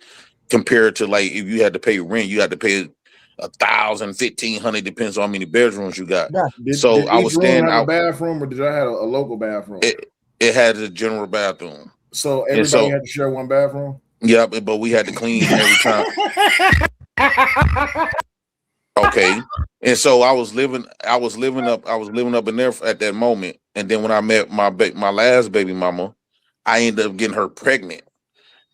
compared to like if you had to pay rent, you had to pay 1,000, 1,500, depends on how many bedrooms you got. Did I was staying out. A bathroom, or did I have a local bathroom? It had a general bathroom. So everybody had to share one bathroom. Yeah, but we had to clean every time. Okay, and so I was living up in there at that moment, and then when I met my last baby mama, I ended up getting her pregnant.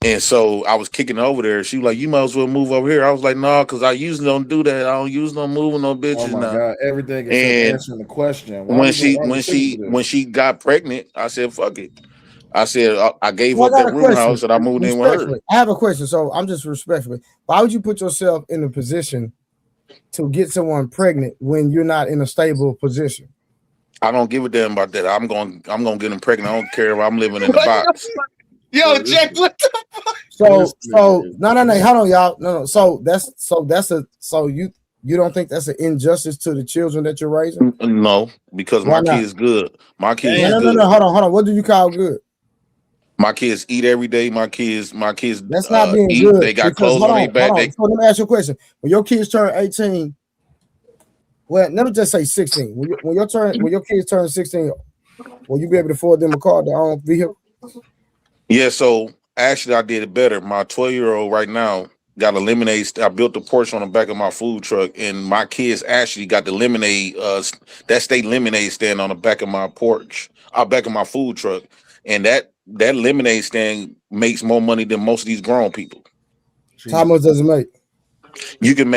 And so I was kicking over there. She was like, "You might as well move over here." I was like, "No, because I usually don't do that. I don't usually don't move with no bitches." Oh my God, everything is answering the question. When she got pregnant, I said, "Fuck it." I said I gave up that room house and I moved in with her. I have a question. So I'm just respectfully. Why would you put yourself in a position to get someone pregnant when you're not in a stable position? I don't give a damn about that. I'm gonna get them pregnant. I don't care if I'm living in the box. Yo, Jake, what the fuck? So no, hold on, y'all. No. So you don't think that's an injustice to the children that you're raising? No, because my kid's good. My kids is good. No. Hold on. What do you call good? My kids eat every day. My kids. That's not being eat. Good. They got clothes on their back. So let me ask you a question. When your kids turn 18, well, let me just say 16. When your kids turn 16, will you be able to afford them a car, their own vehicle? Yeah, so actually I did it better. My 12-year-old right now got a lemonade. I built the Porsche on the back of my food truck, and my kids actually got the lemonade, that state lemonade stand on the back of my porch, back of my food truck. And that lemonade stand makes more money than most of these grown people. How much does it make? You can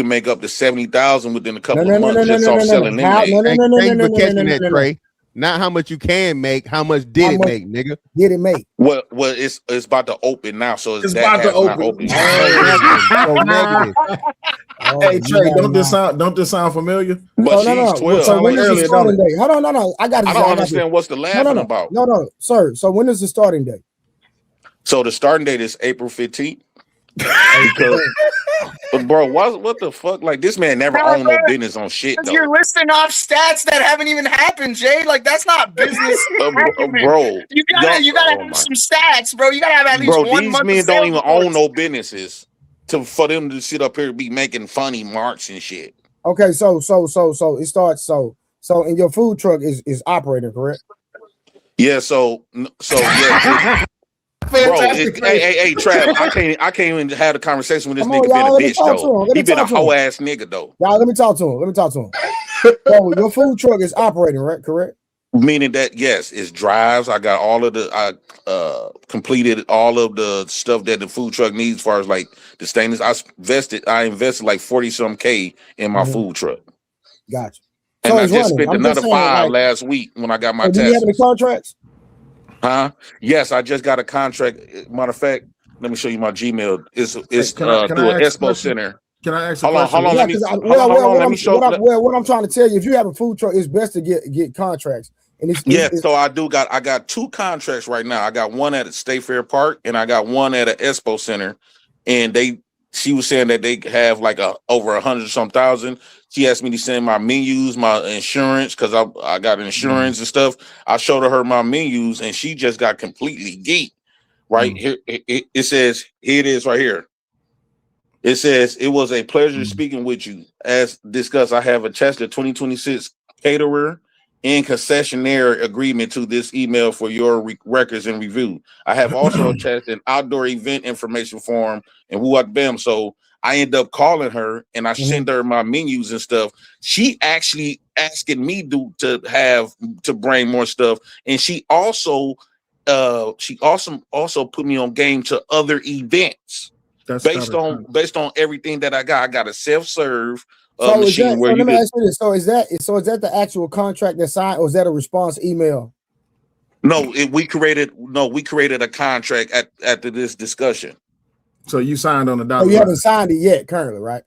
make up to 70,000 within a couple of months just off selling lemonade. Thank you for catching that, Trey. Not how much you can make, how much did it make, nigga? Did it make? Well, it's about to open now, so it's about to open. Hey Trey, don't this sound familiar? But she's 12. So when is the starting date? Hold on, no. I don't understand what's the laughing about. No, sir. So when is the starting date? So the starting date is April 15th. But bro, what the fuck? Like this man never owned no business on shit though. You're listing off stats that haven't even happened, Jay. Like that's not business. Bro, you gotta have some stats, bro. You gotta have at least 1 month. These men don't even own no businesses for them to sit up here and be making funny marks and shit. Okay, so it starts so in your food truck is operating, correct? Yeah, so yeah. Bro, hey, Trav, I can't even have a conversation with this nigga being a bitch though. He been a hoe ass nigga though. Y'all, let me talk to him. So your food truck is operating, right? Correct. Meaning that yes, it drives. I got all of I completed all of the stuff that the food truck needs as far as like the stainless. I invested like 40-some K in my food truck. Gotcha. And I just spent another 5 last week when I got my do you have any contracts? Huh? Yes, I just got a contract. Matter of fact, let me show you my Gmail. It's through an Expo Center. Can I ask? Hold on. Let me show. What I'm trying to tell you, if you have a food truck, it's best to get contracts. And so I got 2 contracts right now. I got one at State Fair Park, and I got one at an Expo Center. And she was saying that they have like over 100-some thousand. She asked me to send my menus, my insurance, because I got insurance and stuff. I showed her my menus, and she just got completely geeked. Right here, it says, here it is right here. It says, it was a pleasure speaking with you. As discussed, I have attached the 2026 caterer and concessionaire agreement to this email for your records and review. I have also attached an outdoor event information form and bam. So I end up calling her and I send her my menus and stuff. She actually asking me to bring more stuff. And she also put me on game to other events. Based on everything that I got. I got a self-serve machine where let me ask you this. So is that the actual contract that's signed, or is that a response email? No, we created a contract after this discussion. So you signed on the dotted line. You haven't signed it yet, currently, right?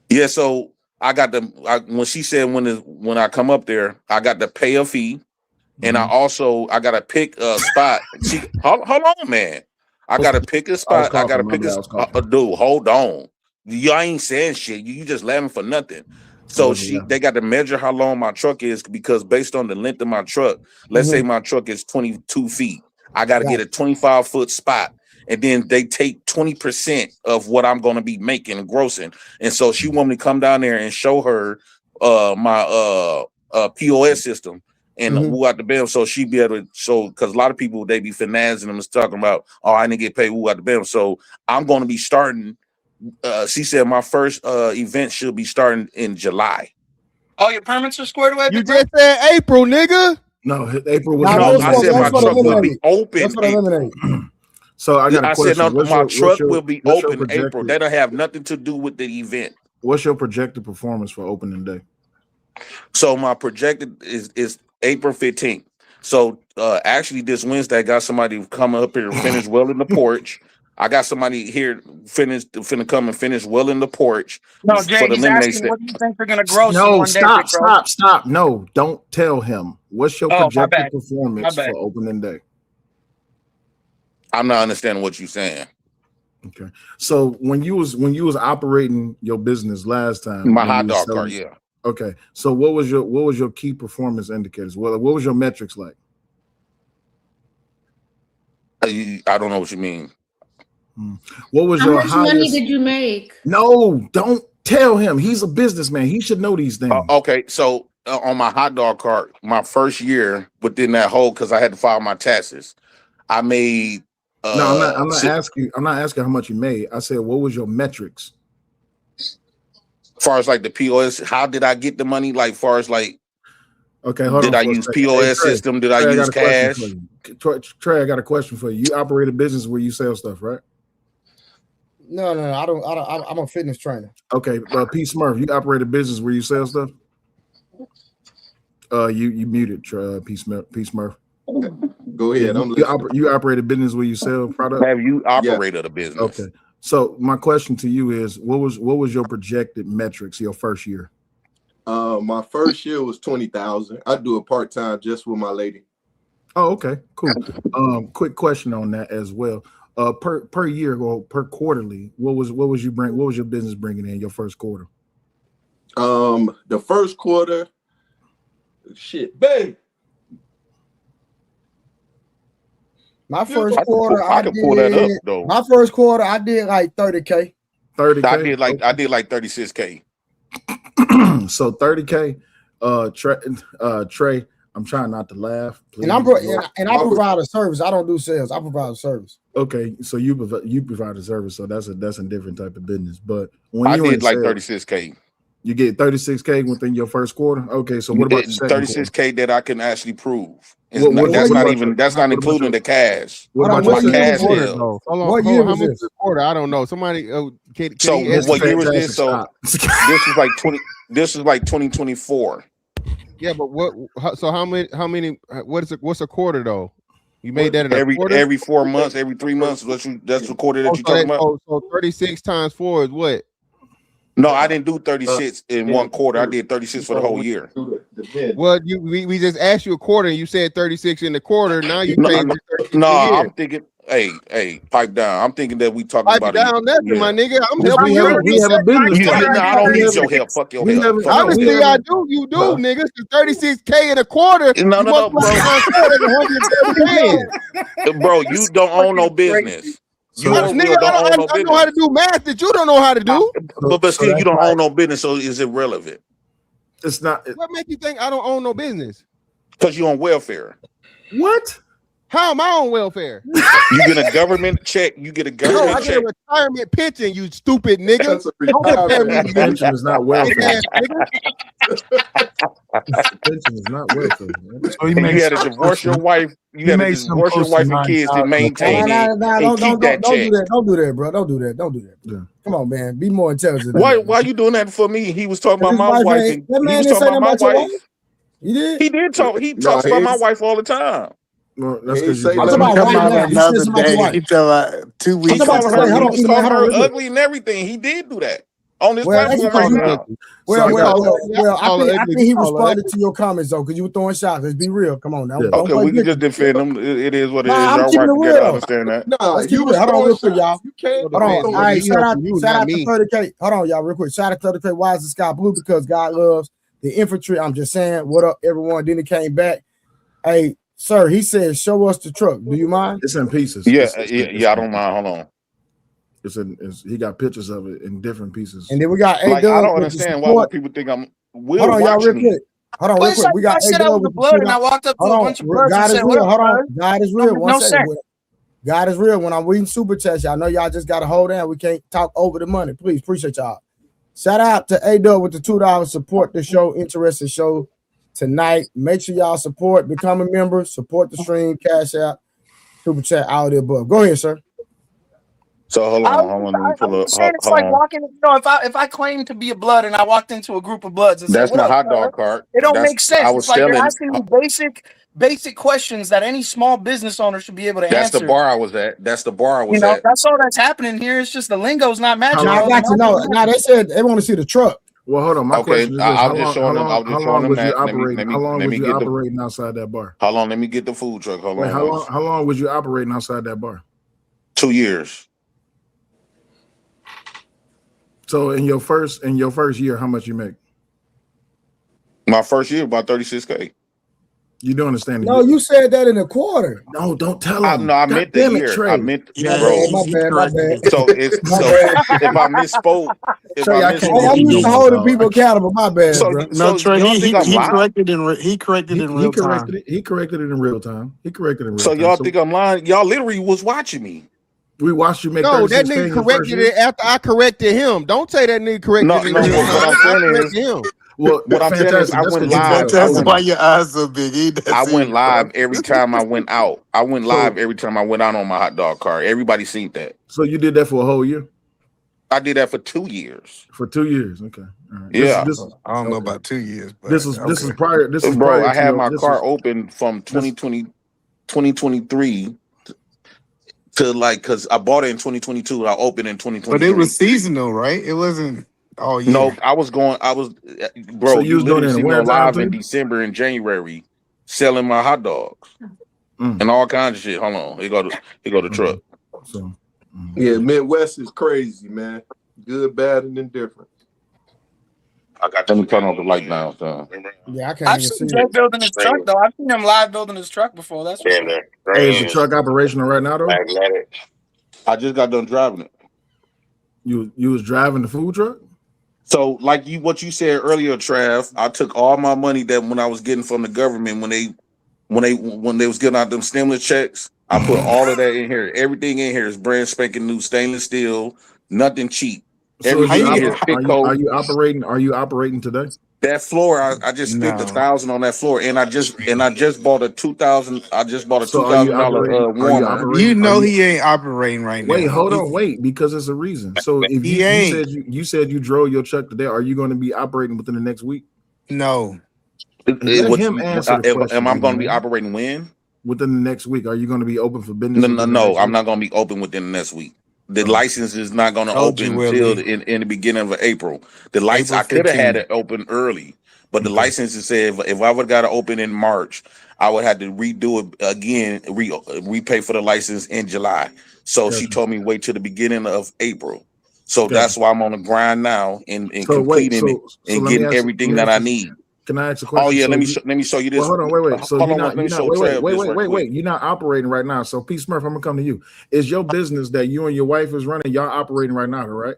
Yeah, so I got when she said when I come up there, I got to pay a fee, and I got to pick a spot. Hold on, man. I got to pick a spot. I got to pick a dude. Hold on. Y'all ain't saying shit. You just laughing for nothing. So they got to measure how long my truck is because based on the length of my truck, let's say my truck is 22 feet. I got to get a 25-foot spot. And then they take 20% of what I'm going to be making and grossing. And so she want me to come down there and show her my POS system and who got the bill. So she be able to show, because a lot of people, they be financing them and talking about, oh, I didn't get paid, who got the bill. So I'm going to be starting. She said my first event should be starting in July. All your permits are squared away? You just said April, nigga. No, April was. No, I said my truck will be open. That's what I eliminated. So I got a question. I said my truck will be open in April. That don't have nothing to do with the event. What's your projected performance for opening day? So my projected is April 15th. So actually this Wednesday I got somebody coming up here to finish welding the porch. I got somebody here finna come and finish welding the porch. No, Jay, he's asking what do you think they're gonna gross in No, one day? Stop. No, don't tell him. What's your projected performance for opening day? I'm not understanding what you're saying. Okay. So when you was operating your business last time, my hot dog cart, yeah. Okay. So what was your key performance indicators? What was your metrics like? I don't know what you mean. What was How your much money did you make? No, don't tell him. He's a businessman. He should know these things. Okay, so on my hot dog cart, my first year within that whole, because I had to file my taxes, I made. No, I'm not asking. I'm not asking how much you made. I said, what was your metrics? As far as like the POS, how did I get the money? Like, far as like, okay, hold did on. I use POS system? Did I use cash? Trey, I got a question for you. You operate a business where you sell stuff, right? No, I don't. I'm a fitness trainer. Okay, P Smurf, you operate a business where you sell stuff? You muted, P Smurf. Go ahead. You operate a business where you sell products? Have you operated a business? Okay. So my question to you is, what was your projected metrics your first year? My first year was 20,000. I do it part-time just with my lady. Oh, okay, cool. Quick question on that as well. Per year or per quarterly, what was your business bringing in your first quarter? The first quarter, babe. My first quarter, I could pull that up though. My first quarter, I did like 30K. 30K. I did like 36K. So 30K. Trey, I'm trying not to laugh. Please. And I provide a service. I don't do sales. I provide a service. Okay, so you provide a service, so that's a different type of business. But when I did like 36K. You get 36K within your first quarter. Okay, so what about the second 36K quarter? that I can actually prove? That's not including the cash. What about my your cash quarter, bill? though? Hold on. How much is the quarter? I don't know. Somebody can So what year was this? So this was like 20. This is like 2024. Yeah, but so how many? What's a quarter though? You made that in every 4 months, every 3 months. That's the quarter that you're talking about. So 36 times 4 is what? No, I didn't do 36 in one quarter. I did 36 for the whole year. Well, we just asked you a quarter, and you said 36 in the quarter. Now you changed it. No, I'm thinking. Hey, pipe down. I'm thinking that we talking pipe about down nothing, my nigga. I'm helping you. We have a business. I don't need your help. Fuck your help. Honestly, I do. You do, niggas. 36K in a quarter. No, bro. Bro, you don't own no business. I know how to do math that you don't know how to do. But still, you don't own no business, so it's irrelevant. It's not. What make you think I don't own no business? Because you're on welfare. What? How am I on welfare? You get a government check. You get a government check. I get a retirement pension, you stupid nigga. Don't compare me to pension is not welfare. Pension is not welfare. So you had to divorce your wife. You had to divorce your wife and kids to maintain it and keep that check. Don't do that, bro. Don't do that. Yeah. Come on, man. Be more intelligent. Why you doing that for me? He was talking about my wife. He was talking about my wife. He did. He did talk. He talks about my wife all the time. No, that's because I'm talking about another day. He talking about 2 weeks. He called her ugly and everything. He did do that. On this platform right now. I think he responded to your comments though, because you were throwing shots. Let's be real. Come on now. Yeah. Okay, we can just defend them. It is what it is. I'm Y'all keeping right it to real. get. I understand that. Let's keep it real. Hold on, real quick, y'all. You can't. Hold on. All right, shout out to 30K. Hold on, y'all, real quick. Shout out to 30K. Why is the sky blue? Because God loves the infantry. I'm just saying. What up, everyone? Then he came back. Hey, sir, he said, show us the truck. Do you mind? It's in pieces. Yeah, I don't mind. Hold on. He got pictures of it in different pieces. And then we got I don't understand why people think I'm. Hold on, y'all, real quick. Hold on, real quick. We got I said I was the blood, and I walked up to a bunch of bloods and said, "What up, hold on. blood?" God is real. No sense. God is real. When I'm reading super chats, y'all know y'all just got to hold down. We can't talk over the money. Please, appreciate y'all. Shout out to A-Dub with the $2. Support the show. Interesting show tonight. Make sure y'all support. Become a member. Support the stream. Cash out. Super chat. All the above. Go ahead, sir. So hold on. Let me pull up. It's like walking. If I claim to be a blood and I walked into a group of bloods and said, That's "What my up, hot blood?" dog cart. It don't make sense. I It's was like you're selling. asking me basic questions that any small business owner should be able to That's answer. the bar I was at. That's the bar I was at. That's all that's happening here. It's just the lingo's not matching. I got you. No, they said they want to see the truck. Well, hold on. My question is this: I was just showing them. I was just showing them was you that. operating? How long let was me you get operating outside that bar? How long? Let me get the food truck. Hold on. How long was you operating outside that bar? 2 years. So in your first year, how much you make? My first year, about 36K. You do understand? No, you said that in a quarter. No, don't tell him. No, I meant the year. I meant, bro. My bad. So if I misspoke, I'm used to holding people accountable. My bad, bro. No, Trey, he corrected in real time. He corrected it in real time. So y'all think I'm lying? Y'all literally was watching me. We watched you make. No, that nigga corrected it after I corrected him. Don't say that nigga corrected it. What I'm saying is him. Well, what I'm saying is I went live. That's why your eyes so big. I went live every time I went out. I went live every time I went out on my hot dog cart. Everybody seen that. So you did that for a whole year? I did that for 2 years. For 2 years, okay. All right. Yeah, I don't know about 2 years. But this is prior. This is bro. prior I had my car is, open from 2023 to because I bought it in 2022. I opened in 2023. But it was seasonal, right? It wasn't all year. No, I was, bro. So you was literally doing it see in me winter live time in too? December and January, selling my hot dogs and all kinds of shit. Hold on, here go the truck. So yeah, Midwest is crazy, man. Good, bad, and indifferent. I got them to turn off the light now. So. Yeah, I can't I've even seen see Jay it. building his truck though. I've seen him live building his truck before. That's Hey, is the truck operational right now though? I just got done driving it. You was driving the food truck? So what you said earlier, Trav, I took all my money that when I was getting from the government when they was getting out them stimulus checks, I put all of that in here. Everything in here is brand spanking new stainless steel, nothing cheap. So Everything are is you operating? Are you operating today? That floor, I just spent $1,000 on that floor, and I just bought a $2,000. I just bought a $2,000 warmer. You know he ain't operating right now. Wait, hold on, wait, because it's a reason. So if you said you drove your truck today, are you going to be operating within the next week? No. Let him answer the question. Am I going to be operating when? Within the next week. Are you going to be open for business? No, I'm not going to be open within the next week. The license is not going to open until in the beginning of April. The license I could have had it open early, but the license said if I would have got it open in March, I would have to redo it again, repay for the license in July. So she told me wait till the beginning of April. So that's why I'm on the grind now and completing it and getting everything that I need. Can I ask a question? Oh yeah, let me show you this. Well, hold on, wait. So hold on, wait. You're not operating right now. So P. Smurf, I'm gonna come to you. Is your business that you and your wife is running? Y'all operating right now, right?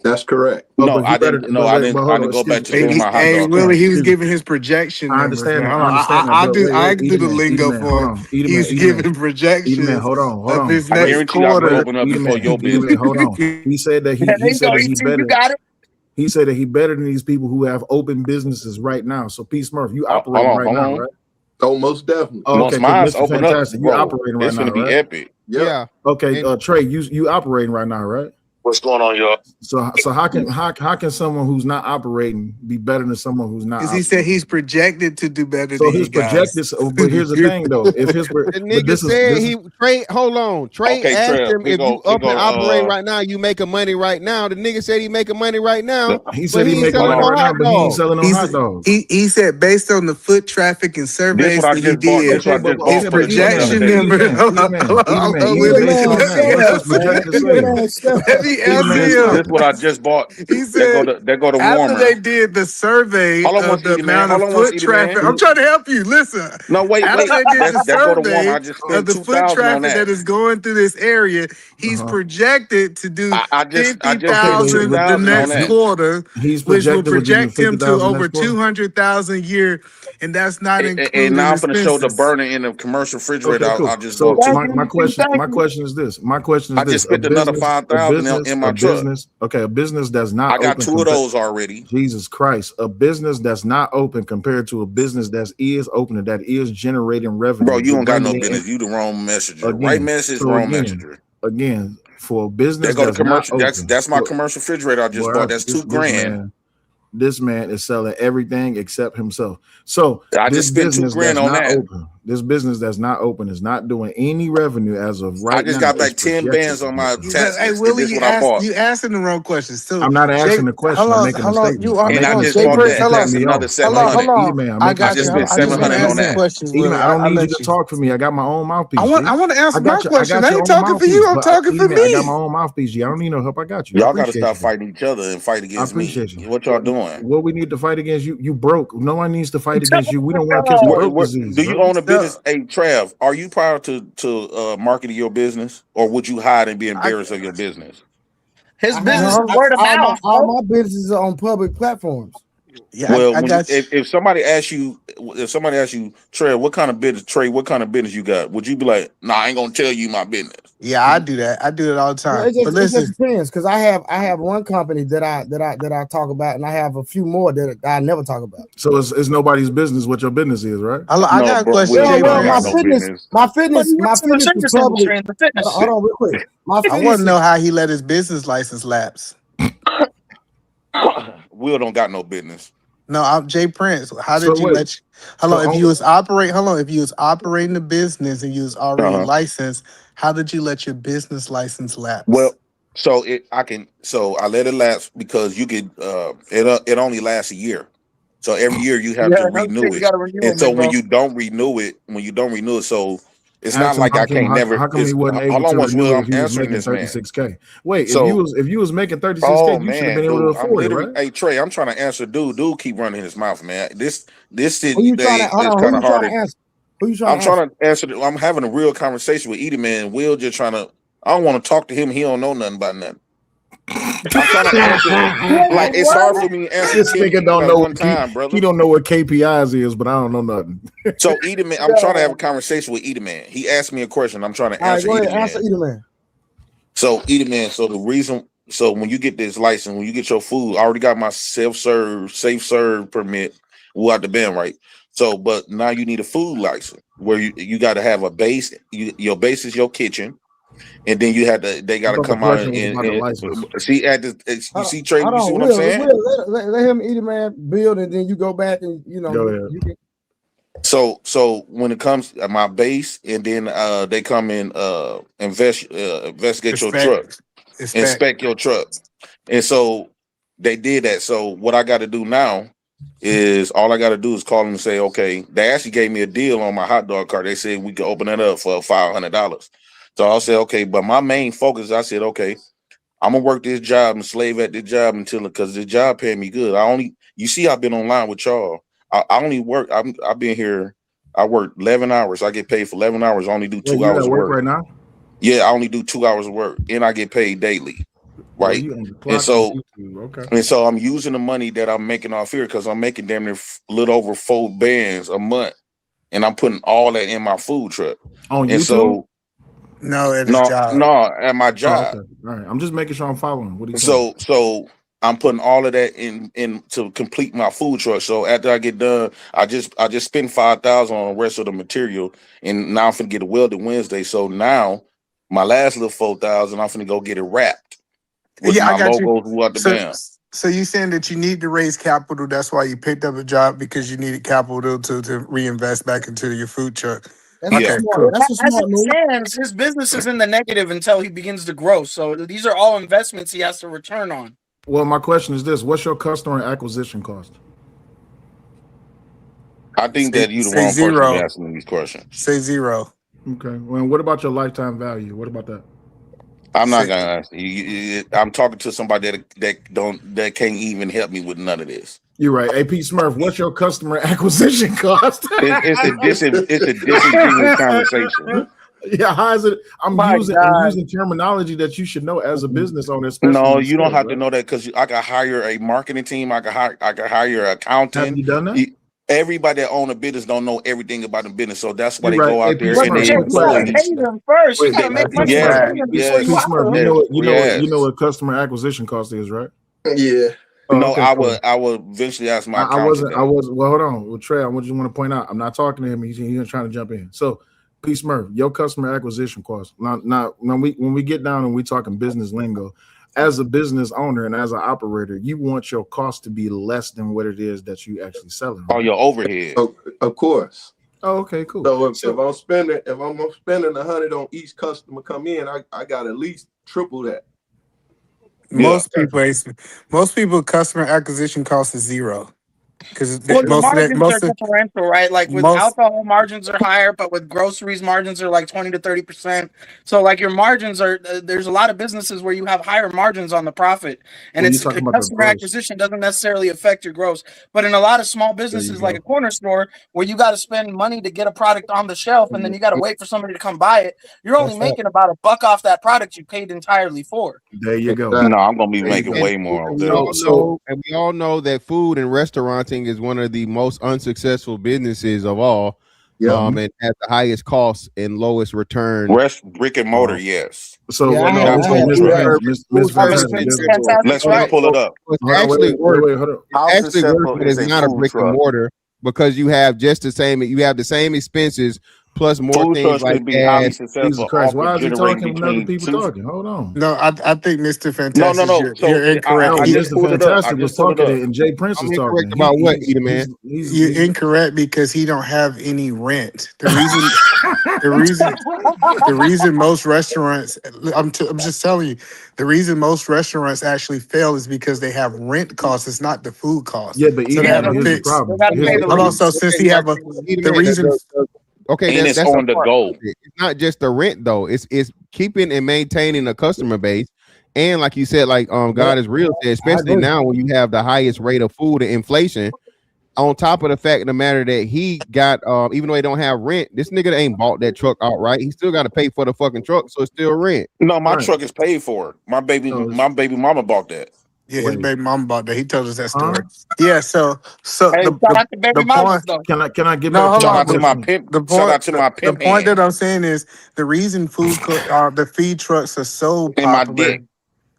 That's correct. No, I didn't. No, I didn't. I didn't go back to doing my hot dog. Hey, Willie, he was giving his projection. I understand. I do the lingo for him. He's giving projections. Hold on. Of his next quarter. Open up before your business. Hold on. He said that he better. He said that he better than these people who have open businesses right now. So P. Smurf, you operating right now, right? Oh, most definitely. Oh, okay, mine's open fantastic. up, you operating right it's now, gonna be right? epic. Yeah. Okay, Trey, you operating right now, right? What's going on, y'all? So how can someone who's not operating be better than someone who's not? Because he said he's projected to do better So than his you guys. projected. But here's the thing, though. If his The nigga said Trey. Hold on, Trey Okay, asked Trev, him if you up and operating right now. You making money right now. The nigga said he making money right now. he said but he ain't making selling money no right now, hot but he ain't dogs. selling no hot dogs. He said based on the foot traffic and This surveys what I that he just bought. did, This what I just bought his for the truck the other projection day. number. Hold on, Willie. man, Let me shut up, answer man. that. Man, shut Let up. me answer This him. what I just bought. He said There go the after they warmer. did the survey Hold on of once, the Edie man. amount Hold of on once, foot Edie man. traffic, I'm trying to help you. Listen, No, wait. after they did the That go the warmer. I survey just of spent the foot 2,000 on traffic that. that is going through this area, he's projected to do I just spent 50,000 the 2,000 on next that. quarter, He's which will projected to give you project him to 50,000 over next quarter. 200,000 a year, and that's not And including now I'm gonna show the expenses. burner in the commercial refrigerator. Okay, cool. I just So bought too. my question is this. I just spent another 5,000 in my truck. A business that's not I got open. 2 of those already. Jesus Christ, a business that's not open compared to a business that is open and that is generating revenue. Bro, you don't got no business. You the wrong messenger. Right message, wrong messenger. Again, for a business There go the that's not commercial. open. That's my commercial refrigerator I just bought. That's $2,000. This man is selling everything except himself. So I this just spent business $2,000 that's on not that. open. This business that's not open is not doing any revenue as of right now. I just got back 10 bands on my taxes. Hey, And Willie, this is what I bought. you asking the wrong questions. So I'm not asking the question. I'm making a statement. And I just bought that. That's another 700. I got just you. spent I just want to 700 on ask the that. question, Edie, Willie. man, I don't need you let to talk for me. I got my own mouthpiece. I want to answer my question. I your ain't own talking for you. I'm mouthpiece, talking for man, I got my me. own mouthpiece. G. I don't need no help. I got you. Y'all got to stop fighting each other and fight I against me. appreciate you. What y'all doing? What we need to fight against you? You broke. No one needs to fight against you. We don't want to catch the broke disease. Do you own a business? Hey, Trav, are you proud to market your business, or would you hide and be embarrassed of your business? His business is word of mouth. All my businesses are on public platforms. Yeah, Well, I got you. if somebody asks you, Trey, what kind of business you got? Would you be like, nah, I ain't gonna tell you my business? Yeah, I do that. I do it all the No, time. But it listen, just depends because I have one company that I talk about, and I have a few more that I never talk about. So it's nobody's business what your business is, right? I got a question. Well, my fitness is probably. Hold on, real quick. I want to know how he let his business license lapse. Will don't got no business. No, I'm Jay Prince. How did So you wait. let you? If you was operating the business and you was already licensed, how did you let your business license lapse? Well, I let it lapse because you could it only lasts a year. So every year you have to renew it. And so when you don't renew it, so it's not like I can't never. How come he wasn't able to renew it if he was making 36K? Wait, if you was making 36K, you should have been able to afford it, right? Hey Trey, I'm trying to answer dude. Dude keep running his mouth, man. This shit Who you trying to? Hold on. Who you trying to answer? Who you trying to answer? I'm trying to answer. I'm having a real conversation with Edie, man. Will just trying to. I don't want to talk to him. He don't know nothing about nothing. I'm trying to answer. Like it's hard for me to answer. This nigga don't know one time, brother. He don't know what KPIs is, but I don't know nothing. So Edie, man, I'm trying to have a conversation with Edie, man. He asked me a question. I'm trying to answer Edie, man. Answer Edie, man. So Edie, man. So the reason. So when you get this license, when you get your food, I already got my safe serve permit. We're out the band, right? So, but now you need a food license where you got to have a base. Your base is your kitchen. And then they got to come out and see at the. You see, Trey. You see what I'm saying? Let him Edie, man, build, and then you go back and you can. So when it comes to my base, and then they come in investigate your truck, inspect your truck, and so they did that. So what I got to do now is all I got to do is call them and say, okay. They actually gave me a deal on my hot dog cart. They said we could open that up for $500. So I'll say, okay, but my main focus, I said, okay, I'm gonna work this job and slave at this job because the job paying me good. You see, I've been online with y'all. I only work. I've been here. I work 11 hours. I get paid for 11 hours. I only do 2 hours of work right now. Yeah, I only do 2 hours of work, and I get paid daily, right? And so I'm using the money that I'm making off here because I'm making damn near a little over 4 bands a month, and I'm putting all that in my food truck. On and YouTube? So. No, at his job. No, at my job. Oh, okay. All right, I'm just making sure I'm following. What are you saying? So I'm putting all of that in to complete my food truck. So after I get done, I just spend $5,000 on the rest of the material, and now I'm finna get a welded Wednesday. So now my last little $4,000, I'm finna go get it wrapped. with Yeah, my I got you. logos what the band. So you saying that you need to raise capital? That's why you picked up a job because you needed capital to reinvest back into your food truck. That's a Okay, Yeah. smart. cool. That's a As smart it move. stands, his business is in the negative until he begins to grow. So these are all investments he has to return on. Well, my question is this: what's your customer acquisition cost? I think that you're the Say wrong person to be zero. asking these questions. Say zero. Okay. Well, what about your lifetime value? What about that? I'm not Say, gonna ask you. I'm talking to somebody that can't even help me with none of this. You're right. AP Smurf, what's your customer acquisition cost? It's a disingenuous conversation. Yeah, how is it? I'm My God. using terminology that you should know as a business owner, especially. No, in you don't sales, have right? to know that because I can hire a marketing team. I can hire an accountant. Have you done that? Everybody that own a business don't know everything about the business, so that's why You're they right. go out AP there But and Smurf, they Jay, quick you gotta employ question. pay these. them first. You Wait, gotta make money Yes, to right. pay them before yes, you P hire Smurf, them. yes. you know what customer acquisition cost is, right? Yeah. Oh, No, okay, cool. I would eventually ask my I accountant that. wasn't. Well, hold on. Well, Trey, I want to point out. I'm not talking to him. He's trying to jump in. So, P Smurf, your customer acquisition cost. Now, when we get down and we talking business lingo, as a business owner and as an operator, you want your cost to be less than what it is that you actually selling. Oh, Right? your overhead. Of course. Oh, okay, cool. So if I'm spending $100 on each customer come in, I got at least triple that. Yeah. Most people customer acquisition cost is zero because Well, your margins are most of differential, right? Like with most alcohol, margins are higher, but with groceries, margins are like 20 to 30%. So, like your margins are, there's a lot of businesses where you have higher margins on the profit, and Well, you're it's talking about the customer gross. acquisition doesn't necessarily affect your gross. But in a lot of small There you businesses, like go. a corner store, where you got to spend money to get a product on the shelf, and then you got to wait for somebody to come buy it, you're only That's right. making about $1 off that product you paid entirely for. There you go. Exactly. No, I'm gonna be There you making go. way more on We that. all know that food and restauranting is one of the most unsuccessful businesses of all. Yeah. And has the highest cost and lowest return. Brick and mortar, yes. So, Yeah, I had That's Mr. food truck. Fantastic. Miss Fantastic. Mr. Fantastic, Let's me right? pull it up. It's Hold on, actually worse. wait, hold on. How It's actually worse, successful but is it's a not a food brick and truck? mortar because you have just the same. You have the same expenses plus more Food things trucks like can be highly gas. Jesus successful Christ, off of why is he generating talking when other between people two. talking? Hold on. no. I think Mr. No. Fantastic, you're So incorrect. No, I just Mr. pulled it up. I Fantastic was just pulled it talking up. and Jay Prince I'm is incorrect talking. about what, Eater Man? You're incorrect because he don't have any rent. The reason most restaurants, I'm just telling you, the reason most restaurants actually fail is because they have rent costs. It's not the food cost. Yeah, but So they Eater have Man, to here's the fix. problem. They got to pay the Hold on. rent. So since he have a the reason, And it's that's a on the part go. of it. It's not just the rent though. It's keeping and maintaining a customer base. And like you said, like God is real, especially now when you have the highest rate of food and inflation. On top of the fact of the matter that he got, even though he don't have rent, this nigga ain't bought that truck outright. He still got to pay for the fucking truck, so it's still rent. No, my truck is paid for. My baby mama bought that. yeah, his baby mama bought that. He told us that Huh? story. Yeah. So Hey, shout out to baby mamas, though. Can I get No, back hold to Shout my out to my question? pimp. the Shout point out to my the pimp point hand that I'm saying is the reason the feed trucks are so and my popular dick.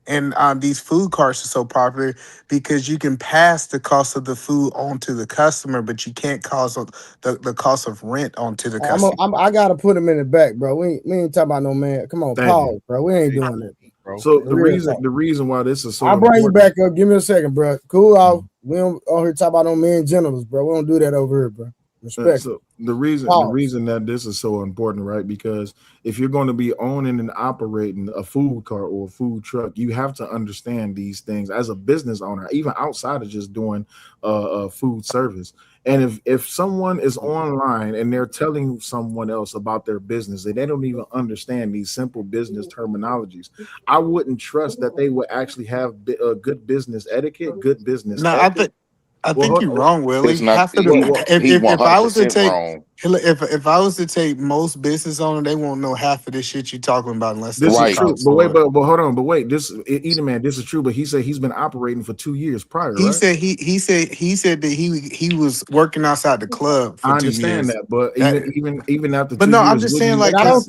and these food carts are so popular because you can pass the cost of the food on to the customer, but you can't cause the cost of rent onto the customer. I gotta put him in the back, bro. We ain't talking about no man. Come on, Thank pause, bro. We ain't doing that. So Real talk. the reason why this is so I'll bring you important. back up. Give me a second, bro. Cool off. We don't on here talk about no men genitals, bro. We don't do that over here, bro. Respect. So the reason that this is so important, right? Because if you're going to be owning and operating a food cart or a food truck, you have to understand these things as a business owner, even outside of just doing food service. And if someone is online and they're telling someone else about their business and they don't even understand these simple business terminologies, I wouldn't trust that they would actually have a good business etiquette, good business No, ethics. I think you're wrong, Willie. It's not. Half of if I was to take if I was to take most business owner, they won't know half of this shit you're talking about unless This they is true, but wait, but hold on, but wait. This Eater Man, this is true, but he said he's been operating for 2 years prior, He right? said he said that he was working outside the club for I 2 understand years. that, but even after But 2 no, years, I'm just saying like I don't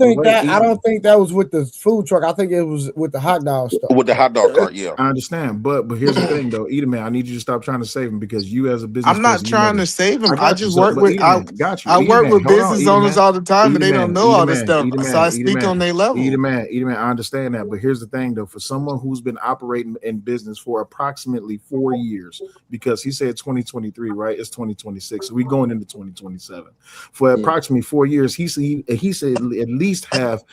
think that was with the food truck. I think it was with the hot dog stuff. With the hot dog cart, yeah. I understand, but here's the thing though, Eater Man, I need you to stop trying to save him because you as a business I'm not person, trying to save him. I got you. just So, work but with Eater Man, got you. I Eater work work with Hold on, business owners all the time, and they don't know all this stuff. So I speak on their level. I understand that, but here's the thing, though. For someone who's been operating in business for approximately 4 years, because he said 2023, right? It's 2026, so we're going into 2027. For approximately 4 years, he said at least have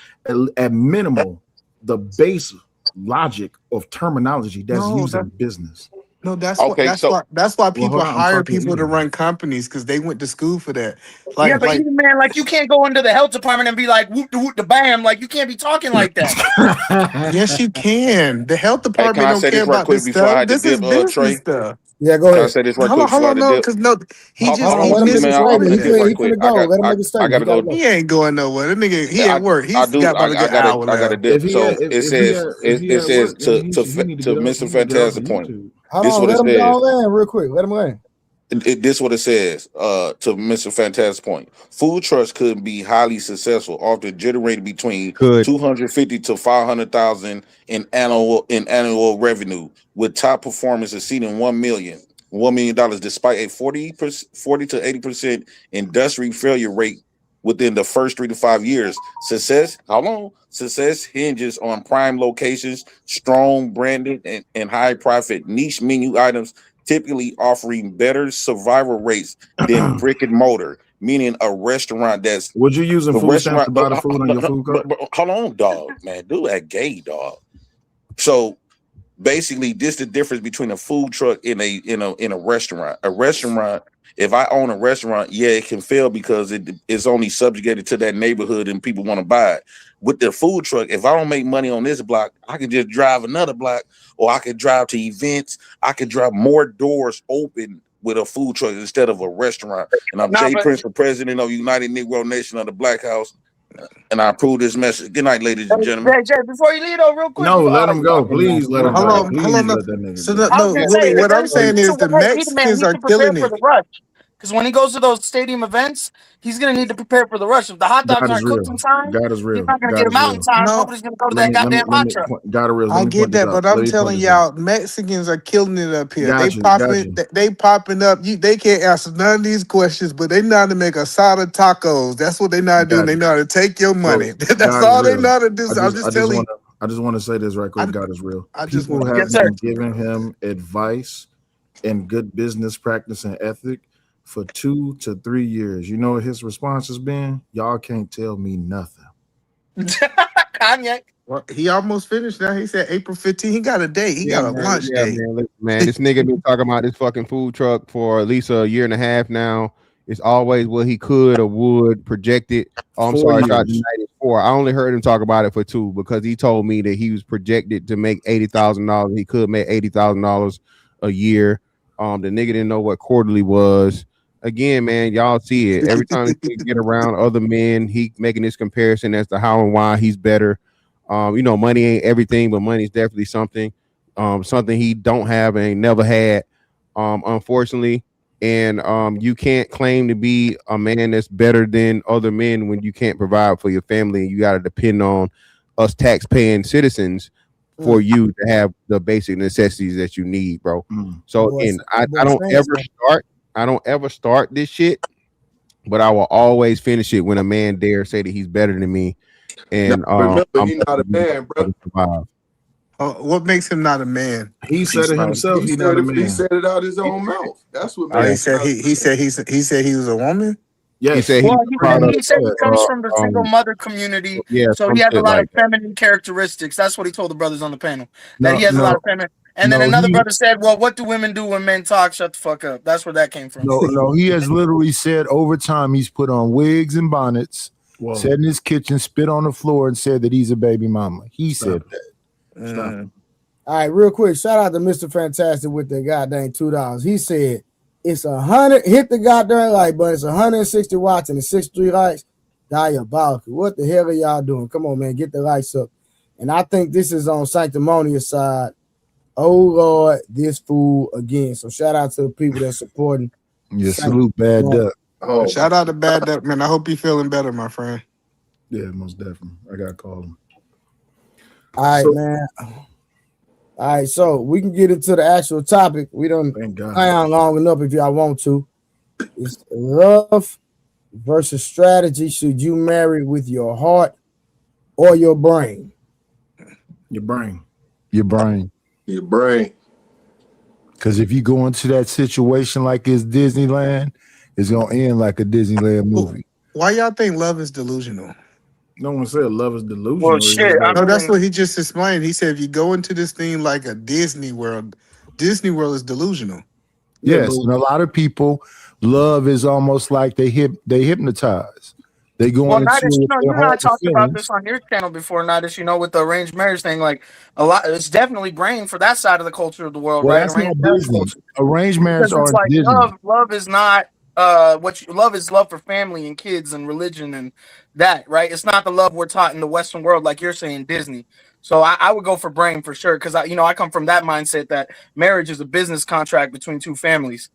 at minimal the base logic of terminology that's used in business. No, that's why people hire people to run companies, because they went to school for that. Yeah, but even man, like you can't go into the health department and be like whoop the bam, like you can't be talking like that. Yes, you can. The health Hey, can department I don't say care this right about quick this before I stuff. had to This is dip, business Trey? stuff. Yeah, go Can I ahead. say this right quick Hold before I on, had to no, dip? because no, he Hold just on, he Let him make missed a man. his I'm statement. gonna He dip right finna quick. go. Let him make a statement. I He gotta gotta go. go. He ain't going nowhere. That nigga, he at work. I He's do. got about to get an hour I gotta left. dip. So it If he says at work, then he need to to get off. He Mr. need to get off of Fantastic point. Hold This on, what it let him go says. on land real quick. Let him land. This what it says to Mr. Fantastic point. Food trucks could be highly successful, often generating between Could 250 to 500,000 in annual revenue, with top performance exceeding $1 million despite a 40 to 80% industry failure rate within the first 3 to 5 years. Success hinges on prime locations, strong branded and high profit niche menu items, typically offering better survival rates than brick and mortar, meaning a restaurant that's Would you using the food stamps restaurant. to buy the food on your food card? But hold on, dog, man, do that gay dog. So basically, this the difference between a food truck and a restaurant. A restaurant, if I own a restaurant, yeah, it can fail because it's only subjugated to that neighborhood and people want to buy it. With the food truck, if I don't make money on this block, I can just drive another block, or I could drive to events. I could drive more doors open with a food truck instead of a restaurant. And I'm Nah, Jay but Prince, the president of United Negro Nation of the Black House, and I approve this message. Good night, ladies and gentlemen. Jay, before you leave though, real quick, No, let him you go. talking, man. Please let him Hold go. on, Please no. let that nigga So go. I was gonna say, Willie, if what I'm anything, saying is the he Mexicans needs are to prepare killing for it. the rush. Because when he goes to those stadium events, he's gonna need to prepare for the rush. If the hot dogs God is aren't cooked real. in time, God is he's real. not gonna get God them is out in real. time. No, Nobody's gonna go to that goddamn hot truck. God is real. Let I me get point this that, out. but I'm Let me point telling this out. y'all, Mexicans are killing it up here. They Got popping, you. they popping up. They can't answer none of these questions, but they know how to make asada tacos. That's what they know how to do. And Got they you. know how to take your money. So That's God is all they real. know how to do. I So I'm just just telling you. I just want to say this right quick. God is real. I just People want to. have Yes, sir. been giving him advice and good business practice and ethic for 2 to 3 years. You know what his response has been? Y'all can't tell me nothing. Kanye. Well, he almost finished now. He said April 15th. He got a date. He got a lunch date. Listen, man. This nigga been talking about this fucking food truck for at least a year and a half now. It's always what he could or would project it. Oh, I'm 4 sorry, years. shot tonight is 4. I only heard him talk about it for 2 because he told me that he was projected to make $80,000. He could make $80,000 a year. The nigga didn't know what quarterly was. Again, man, y'all see it every time he get around other men. He making this comparison as to how and why he's better. Money ain't everything, but money is definitely something. Something he don't have and ain't never had. Unfortunately. And you can't claim to be a man that's better than other men when you can't provide for your family and you got to depend on us tax-paying citizens for you to have the basic necessities that you need, bro. So again, I don't ever start this shit, but I will always finish it when a man dare say that he's better than me. And Remember, I'm he's not a man, bro. survive. What makes him not a man? He said it himself. He's not a man. He said it out his own mouth. That's what He makes said he said he was a woman. Yes. He said Well, he's a product he said he comes from the single of, mother community, yeah, so some he has a shit lot of like that. feminine characteristics. That's what he told the brothers on the panel. That No, he has a lot no, of feminine. And then no, another brother said, "Well, what do women do when men talk? Shut the fuck up." That's where that came from. No, he has literally said over time he's put on wigs and bonnets, sat in his kitchen, spit on the floor, and said that he's a baby mama. He said that. Stop. All right, real quick, shout out to Mr. Fantastic with the goddamn $2. He said it's 100. Hit the goddamn like button. It's 160 watts and it's 63 likes. Diabolical. What the hell are y'all doing? Come on, man, get the lights up. And I think this is on Sanctimonious side. Oh Lord, this fool again. So shout out to the people that's supporting. Yeah, salute Bad Duck. Oh, shout out to Bad Duck, man. I hope you're feeling better, my friend. Yeah, most definitely. I gotta call him. All right, man. All right, so we can get into the actual topic. We don't clown long enough if y'all want to. It's love versus strategy. Should you marry with your heart or your brain? Your brain. Your brain. Your brain. Because if you go into that situation like it's Disneyland, it's gonna end like a Disneyland movie. Why y'all think love is delusional? No one said love is delusional. Well, shit. No, that's what he just explained. He said if you go into this thing like a Disney World is delusional. Yes, and a lot of people, love is almost like they hypnotize. They go Well, into Nadish, it with you their and I heart and talked about feelings. this on your channel before, Nadish, with the arranged marriage thing. Like, a lot, it's definitely brain for that side of the culture of the world, Well, right? that's Arranged not marriage Disney. culture. Arranged marriage Because it's aren't like Disney. love is not love is love for family and kids and religion and that, right? It's not the love we're taught in the Western world, like you're saying, Disney. So I would go for brain for sure, because I come from that mindset that marriage is a business contract between two families.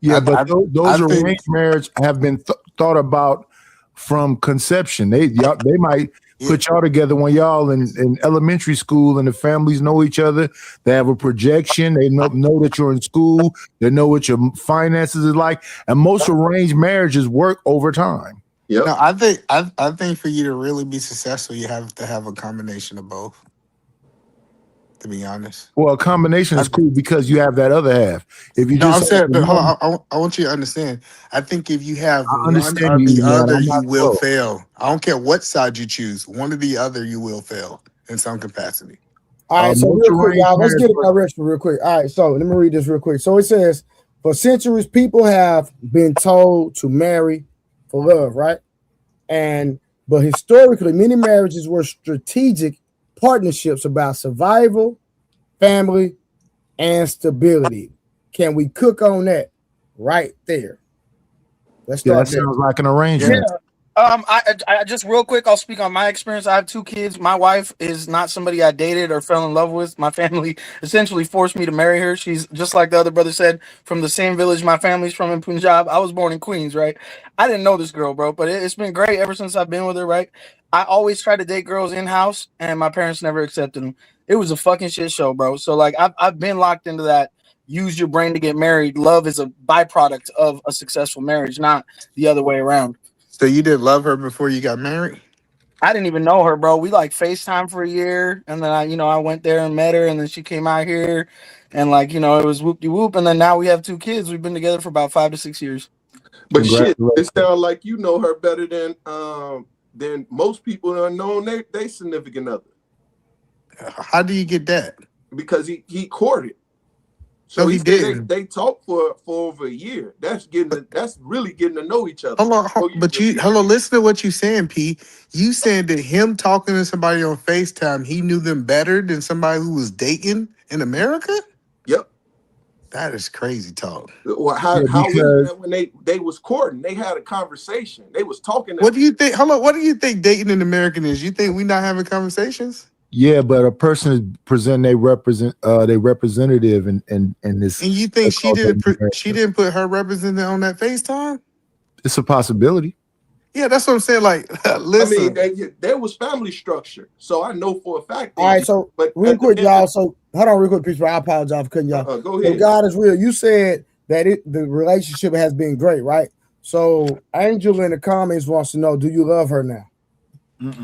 Yeah, but those I think arranged marriage have been thought about from conception. They might put y'all together when y'all in elementary school and the families know each other. They have a projection. They know that you're in school. They know what your finances is like. And most arranged marriages work over time. No, I think for you to really be successful, you have to have a combination of both. To be honest. Well, a combination is cool because you have that other half. If you No, I'm just saying, but hold on, I want you to understand. I think if you have I one understand or you, the man. other, I'm you not will slow. fail. I don't care what side you choose. One or the other, you will fail in some capacity. All right, so most real quick, arranged y'all, let's get a marriage- direction real quick. All right, so let me read this real quick. So it says, for centuries, people have been told to marry for love, right? But historically, many marriages were strategic partnerships about survival, family, and stability. Can we cook on that right there? Let's Yeah, start that there. sounds like an arrangement. Yeah. I just real quick, I'll speak on my experience. I have 2 kids. My wife is not somebody I dated or fell in love with. My family essentially forced me to marry her. She's just like the other brother said, from the same village my family's from in Punjab. I was born in Queens, right? I didn't know this girl, bro, but it's been great ever since I've been with her, right? I always try to date girls in house, and my parents never accepted them. It was a fucking shit show, bro. So like I've been locked into that. Use your brain to get married. Love is a byproduct of a successful marriage, not the other way around. So you didn't love her before you got married? I didn't even know her, bro. We like FaceTime for a year, and then I went there and met her, and then she came out here, and it was whoop de whoop, and then now we have 2 kids. We've been together for about 5 to 6 years. But shit, it sounds like you know her better than most people that know they significant other. How do you get that? Because he courted. So No, he he said didn't. they talked for over a year. That's really getting to know each other. Hold on, listen to what you're saying, P. You saying that him talking to somebody on FaceTime, he knew them better than somebody who was dating in America? Yep. That is crazy talk. Well, how is that when they was courting? They had a conversation. They was talking. What do you think? Hold on, what do you think dating an American is? You think we not having conversations? Yeah, but a person is presenting they representative in this. And you think she didn't put her representative on that FaceTime? It's a possibility. Yeah, that's what I'm saying. Like, listen. I mean, there was family structure, so I know for a fact. All right, so real quick, y'all. So hold on, real quick, Peace. I apologize for cutting y'all. Go So ahead. God is real. You said that the relationship has been great, right? So Angel in the comments wants to know, do you love her now?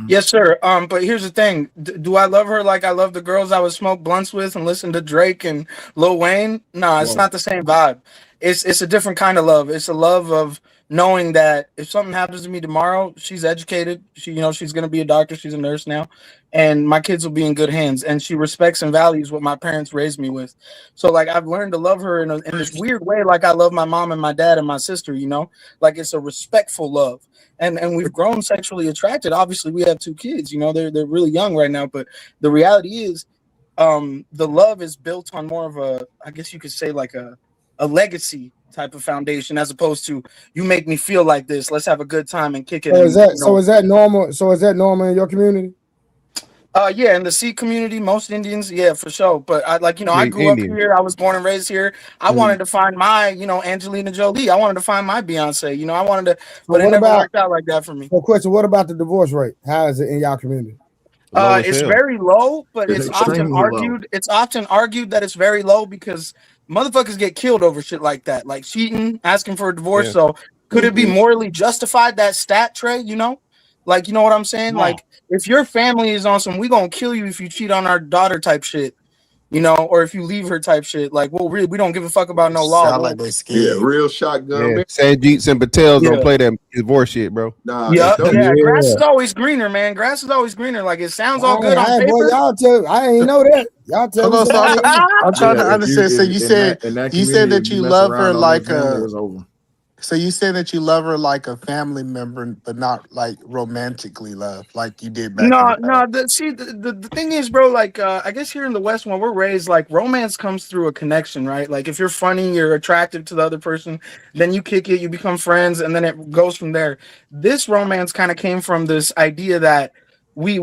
Yes, sir. But here's the thing: do I love her like I love the girls I would smoke blunts with and listen to Drake and Lil Wayne? No, it's not the same vibe. It's a different kind of love. It's a love of knowing that if something happens to me tomorrow, she's educated. She's gonna be a doctor. She's a nurse now, and my kids will be in good hands. And she respects and values what my parents raised me with. So like I've learned to love her in this weird way, like I love my mom and my dad and my sister. Like it's a respectful love. And we've grown sexually attracted. Obviously, we have 2 kids. They're really young right now, but the reality is, the love is built on more of a, I guess you could say, like a legacy type of foundation, as opposed to you make me feel like this. Let's have a good time and kick it. So is that normal? So is that normal in your community? Yeah, in the Sikh community, most Indians, yeah, for sure. But I grew up here. I was born and raised here. I wanted to find my, Angelina Jolie. I wanted to find my Beyonce. I wanted to, but it never worked out like that for me. So, question: what about the divorce rate? How is it in y'all community? It's very low, but It's it's often extremely argued. It's often argued that it's very low because motherfuckers get killed over shit like that, like cheating, asking for a divorce. Yeah. So Could it be morally justified, that stat, Trey? You know what I'm saying? Nah. Like, if your family is on some, we gonna kill you if you cheat on our daughter type shit, or if you leave her type shit. Like, well, really, we don't give a fuck about no law. Sound like they scared. Yeah, real shotgun. Yeah, Sanjeets and Patels don't play that divorce shit, bro. Nah, Yeah. Grass is always greener, man. Grass is always greener. Like, it sounds all good on paper. Boy, y'all tell I ain't know that. Y'all tell me. So I'm trying to understand. So you said that you love her like a. So you said that you love her like a family member, but not like romantically love, like you did back in the past. The thing is, bro, like, I guess here in the West, when we're raised, like, romance comes through a connection, right? Like, if you're funny, you're attractive to the other person, then you kick it, you become friends, and then it goes from there. This romance kind of came from this idea that we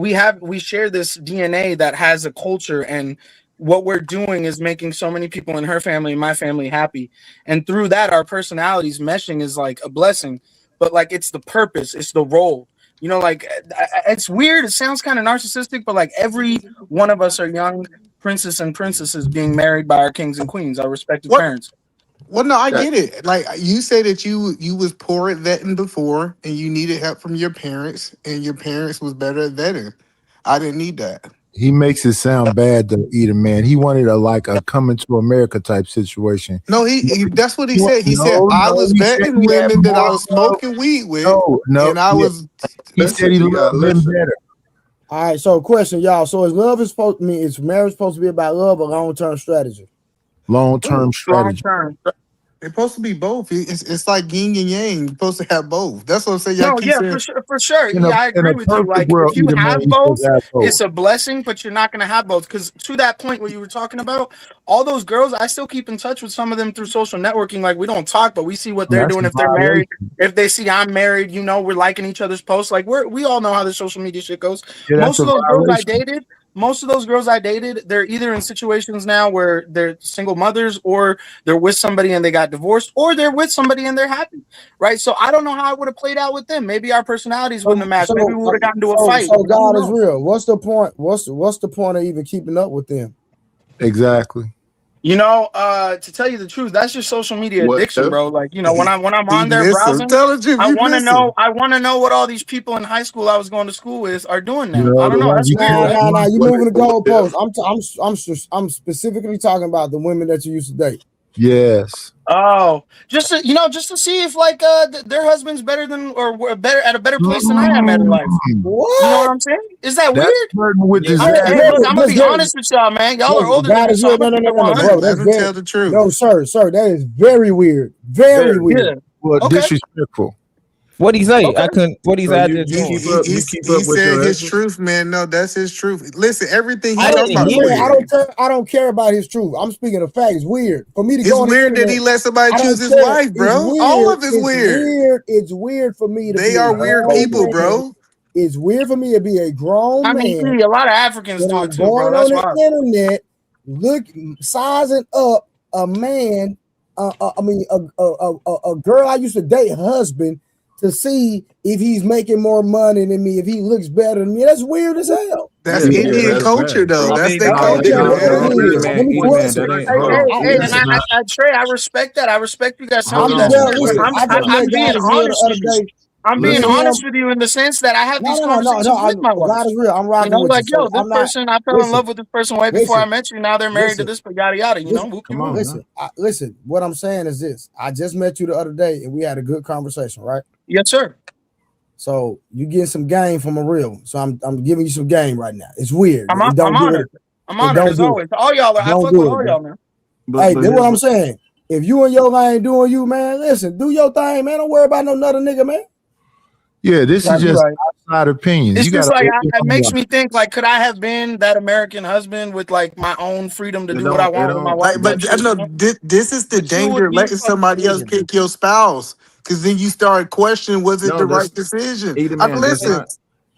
share this DNA that has a culture, and what we're doing is making so many people in her family and my family happy. And through that, our personalities meshing is like a blessing, but like, it's the purpose, it's the role, like, it's weird. It sounds kind of narcissistic, but like, every one of us are young princes and princesses being married by our kings and queens, our respective parents. Well, no, I get it. Like, you say that you was poor at vetting before, and you needed help from your parents, and your parents was better at vetting. I didn't need that. He makes it sound bad to eat a man. He wanted a coming to America type situation. No, that's what he said. He said I was vetting women that I was smoking weed with. And I was. He said he loved them better. All right, so question, y'all. So is marriage supposed to be about love or long-term strategy? Long-term strategy. It's supposed to be both. It's like yin and yang. You're supposed to have both. That's what I'm saying. No, yeah, for sure. I agree with you. Like, if you have both, it's a blessing, but you're not going to have both. Because to that point where you were talking about, all those girls, I still keep in touch with some of them through social networking. Like, we don't talk, but we see what they're doing. If they're married, if they see I'm married, we're liking each other's posts. Like, we all know how the social media shit goes. Most of those girls I dated, they're either in situations now where they're single mothers, or they're with somebody and they got divorced, or they're with somebody and they're happy, right? So I don't know how it would have played out with them. Maybe our personalities wouldn't have matched. Maybe we would have gotten into a fight. So God is real. What's the point? What's the point of even keeping up with them? Exactly. To tell you the truth, that's just social media addiction, bro. Like, when I'm on there browsing, I want to know what all these people in high school I was going to school with are doing now. I don't know. That's weird. Nah, you moving the goalposts. I'm specifically talking about the women that you used to date. Yes. Oh, just to see if like their husband's better than or better at a better place than I am at life. What? You know what I'm saying? Is that weird? I'm gonna be honest with y'all, man. Y'all are older than me, so I'm gonna bro. That's tell the truth. No, sir, that is very weird. Very weird. Yeah. Well, disrespectful. What he say? I couldn't. What he's at? He said his truth, man. No, that's his truth. Listen, everything he talking about. I don't care about his truth. I'm speaking of facts. It's weird for me to go. It's weird that he let somebody choose his wife, bro. All of it's weird. It's weird for me to. They are weird people, bro. It's weird for me to be a grown man. A lot of Africans do it too, bro. That's why. On the internet, sizing up a man. A girl I used to date, husband, to see if he's making more money than me, if he looks better than me. That's weird as hell. That's Indian culture, though. That's their culture. Trey, I respect that. I respect you guys telling me that. I'm being honest with you. I'm being honest with you in the sense that I have these conversations with my wife. God is real. I'm rocking with like, you. This person, I fell in love with this person way before I met you. Now they're married to this, but yada yada. Listen. What I'm saying is this: I just met you the other day, and we had a good conversation, right? Yes, sir. So you getting some game from a real. So I'm giving you some game right now. It's weird. I'm honored. I'm honored as always. All y'all are. I fuck with all y'all, man. Hey, that's what I'm saying. If you and your lane doing you, man, listen, do your thing, man. Don't worry about no another nigga, man. Yeah, this is just outside opinion. It's just like it makes me think, like, could I have been that American husband with like my own freedom to do what I want with my wife? But I know this is the danger of letting somebody else pick your spouse, because then you start questioning, was it the right decision? Listen.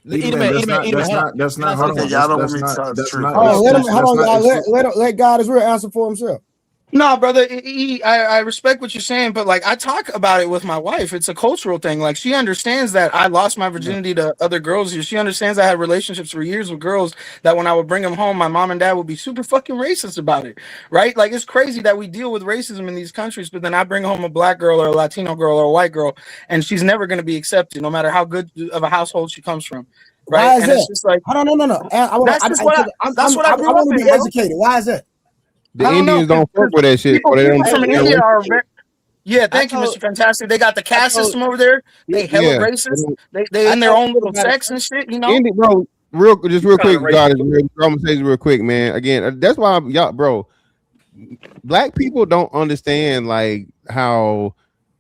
That's not. Okay, y'all don't want me to tell the truth. Let God is real answer for himself. No, brother, I respect what you're saying, but like I talk about it with my wife. It's a cultural thing. Like she understands that I lost my virginity to other girls here. She understands I had relationships for years with girls that when I would bring them home, my mom and dad would be super fucking racist about it, right? Like it's crazy that we deal with racism in these countries, but then I bring home a black girl or a Latino girl or a white girl, and she's never going to be accepted, no matter how good of a household she comes from, right? Why is And that? it's just like No. That's just what I grew up want to in, be bro. educated. Why is that? The I don't know. Indians don't fuck with that shit, or they People don't. from They don't India are respect it. yeah. I Thank you, told Mr. Fantastic. They got the I caste told system over there. They hella Yeah, racist. They I in their told own you little about it. sects and shit. You know. Indy, bro. Real kind of quick, God is racist. real conversation, real quick, man. Again, that's why y'all, bro. Black people don't understand like how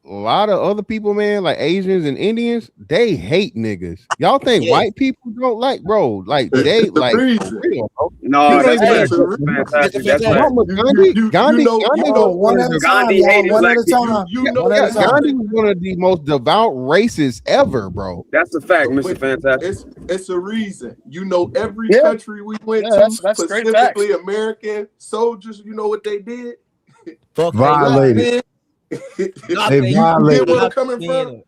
a lot of other people, man, like Asians and Indians, they hate niggas. Y'all think Yes. white people don't like, bro? Like they It's the like for reason. real, bro. No, People don't that's even Hey, facts, understand. Mr. Mr. Fantastic. That's Fantastic. facts. Mama Gandhi, Gandhi, You Gandhi know was one One of at a the time, Gandhi y'all. hated One black at a people. time. you know One at a time. Gandhi was one of the most devout racists ever, bro. That's a fact, Mr. but Fantastic. it's a reason. You know, every Yeah. country we went Yeah. to, That's straight facts. specifically American soldiers, you know what they did? Fuck Black they Violated. men. knock They they You get violated. where I'm knock coming their from? skin up.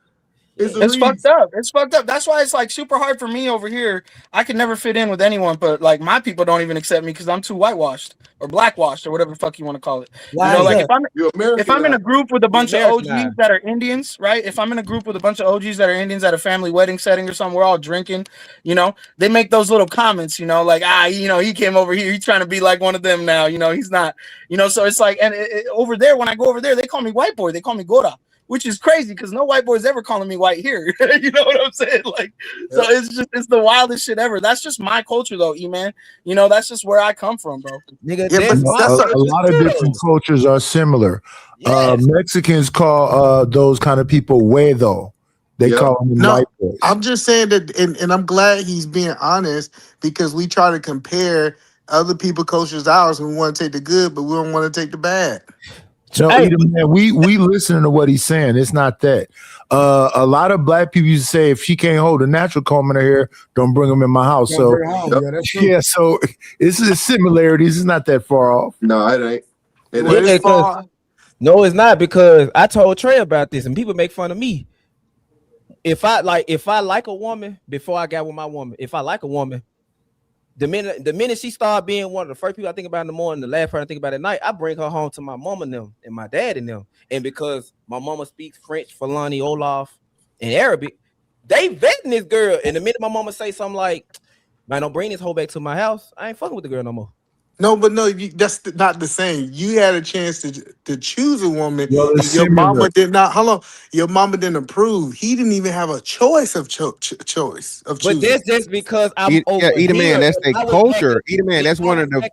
It's Yeah. a It's fucked reason. up. It's fucked up. That's why it's like super hard for me over here. I can never fit in with anyone, but like my people don't even accept me because I'm too whitewashed or blackwashed or whatever the fuck you want to call it. You Why know, is like that? You're if I'm in a Americanized. group with a You bunch of OGs Americanized. that are Indians, right? If I'm in a group with a bunch of OGs that are Indians at a family wedding setting or something, we're all drinking, you know, they make those little comments, you know, like, he came over here, he's trying to be like one of them now, you know, he's not, you know, so it's like, and over there, when I go over there, they call me white boy, they call me Gora, which is crazy because no white boy's ever calling me white here. You know what I'm saying? Like, so it's the wildest shit ever. That's just my culture though, E-man. You know, that's just where I come from, bro. Nigga, Yeah, but that's my that's A culture lot of different too. cultures are similar. Yes. Mexicans call those kind of people huedo. They Yep. call them No, white boys. I'm just saying that, and I'm glad he's being honest because we try to compare other people cultures to ours. We want to take the good, but we don't want to take the bad. No, Hey, Edom, man, we listening to what he's saying. It's not that. A lot of black people used to say, if she can't hold a natural comb in her hair, don't bring them in my house. Don't So bring it home. Yeah, that's true. yeah, so it's the similarities. It's not that far off. No, it ain't. It Well, ain't. yeah, it's because far. no, it's not because I told Trey about this and people make fun of me. If I like a woman before I got with my woman, if I like a woman, the minute she started being one of the first people I think about in the morning, the last person I think about at night, I bring her home to my mama and them and my dad and them. And because my mama speaks French, Fulani, Olaf, and Arabic, they vetting this girl. And the minute my mama say something like, "Man, don't bring this hoe back to my house," I ain't fucking with the girl no more. No, but no, that's not the same. You had a chance to choose a woman, Well, and it's your similar. mama did not. Hold on, your mama didn't approve. He didn't even have a choice of choice of But choosing. that's just because I'm over Either man, here. that's If their I was back culture. Either man, in that's one of the back,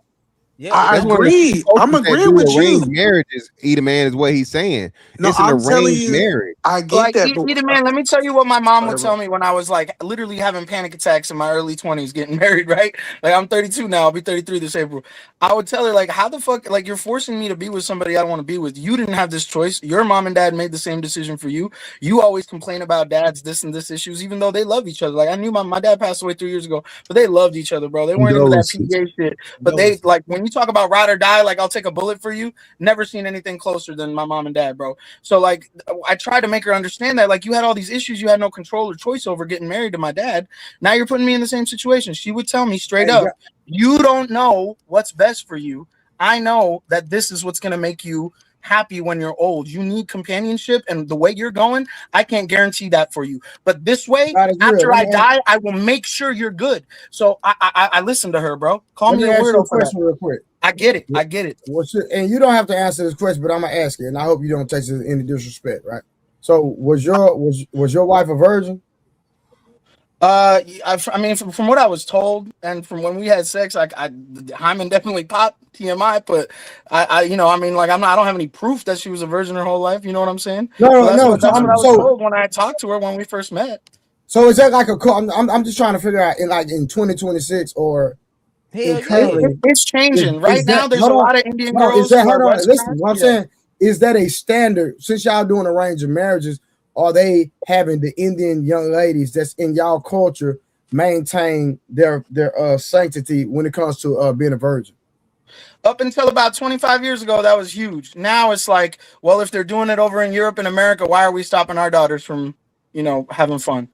yeah, if I I that's was one of the few agree. I'm cultures that agreeing do with arranged you. marriages. Either man is what he's saying. No, It's an I'm telling arranged you, marriage. I get Like, that, but either man, let me tell you what my mom would whatever. tell me when I was like literally having panic attacks in my early 20s getting married, right? Like, I'm 32 now, I'll be 33 this April. I would tell her, like, how the fuck, like, you're forcing me to be with somebody I don't want to be with. You didn't have this choice. Your mom and dad made the same decision for you. You always complain about dad's this and this issues, even though they love each other. Like, I knew my dad passed away 3 years ago, but they loved each other, bro. They weren't into that Condolences. PDA shit. But they, like, when you talk about ride or die, like, I'll take a bullet for you, never seen anything closer than my mom and dad, bro. So, like, I tried to make her understand that, like, you had all these issues you had no control or choice over getting married to my dad. Now you're putting me in the same situation. She would tell me straight Hey, up, you don't know what's best for you. I know that this is what's going to make you happy when you're old. You need companionship, and the way you're going, I can't guarantee that for you. But this way, God is real. after Let I me die, I will make sure you're good. So I listen to her, bro. Call let me me a ask you a weirdo for that. question real quick. I get it. I get it. And you don't have to answer this question, but I'm gonna ask it, and I hope you don't take it any disrespect, right? So, was your wife a virgin? I mean, from what I was told, and from when we had sex, hymen definitely popped. TMI, but you know, I mean, like, I don't have any proof that she was a virgin her whole life. You know what I'm saying? No, So that's no. what So, I was so, told when I talked to her when we first met. so is that like a? I'm just trying to figure out in 2026 or hell yeah. currently. It's changing right Is now. that There's a hold on? lot of Indian No, is girls that who hold are on? Listen, Westernized. what I'm Yeah. saying is that a standard since y'all doing arranged marriages? Are they having the Indian young ladies that's in y'all culture maintain their sanctity when it comes to being a virgin? Up until about 25 years ago, that was huge. Now it's like, well, if they're doing it over in Europe and America, why are we stopping our daughters from, having fun?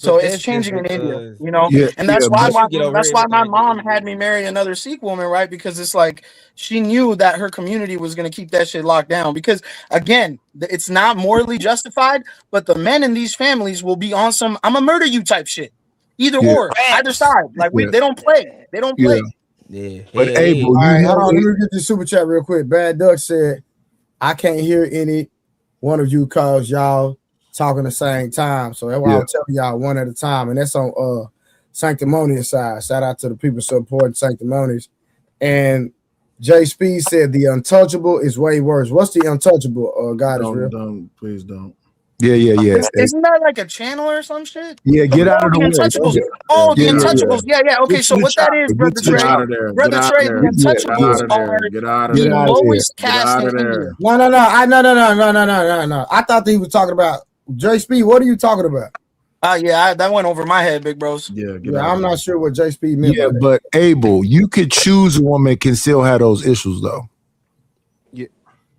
So But it's that's just changing in India, because and that's why once you get over here, my everything mom get had me marry another Sikh woman, right? Because it's like she knew that her community was going to keep that shit locked down. Because again, it's not morally justified, but the men in these families will be on some "I'm gonna murder you" type shit, either or, either side. Like they don't play. They don't play. Yeah. But Hell Abel, All you right, know, hold on. Let me get this super chat real quick. Bad Duck said, I can't hear any one of you cause y'all talking the same time. So that's why I'm telling y'all one at a time. And that's on Sanctimonious side. Shout out to the people supporting Sanctimonious. And Jay Speed said the untouchable is way worse. What's the untouchable? God is real. Please don't. Yeah. Isn't that like a channel or some shit? Yeah, get out of the The way. Untouchables. Yeah. Oh, the Yeah. Untouchables. Yeah. Okay, Get so to the what that chopper. is, Get Brother to the Trey, chopper. Brother Trey, the Untouchables are the lowest caste in India. No. I thought that he was talking about Jay Speed. What are you talking about? That went over my head, big bros. Yeah, I'm not sure what Jay Speed meant. Yeah, by that. but Abel, you could choose a woman can still have those issues though.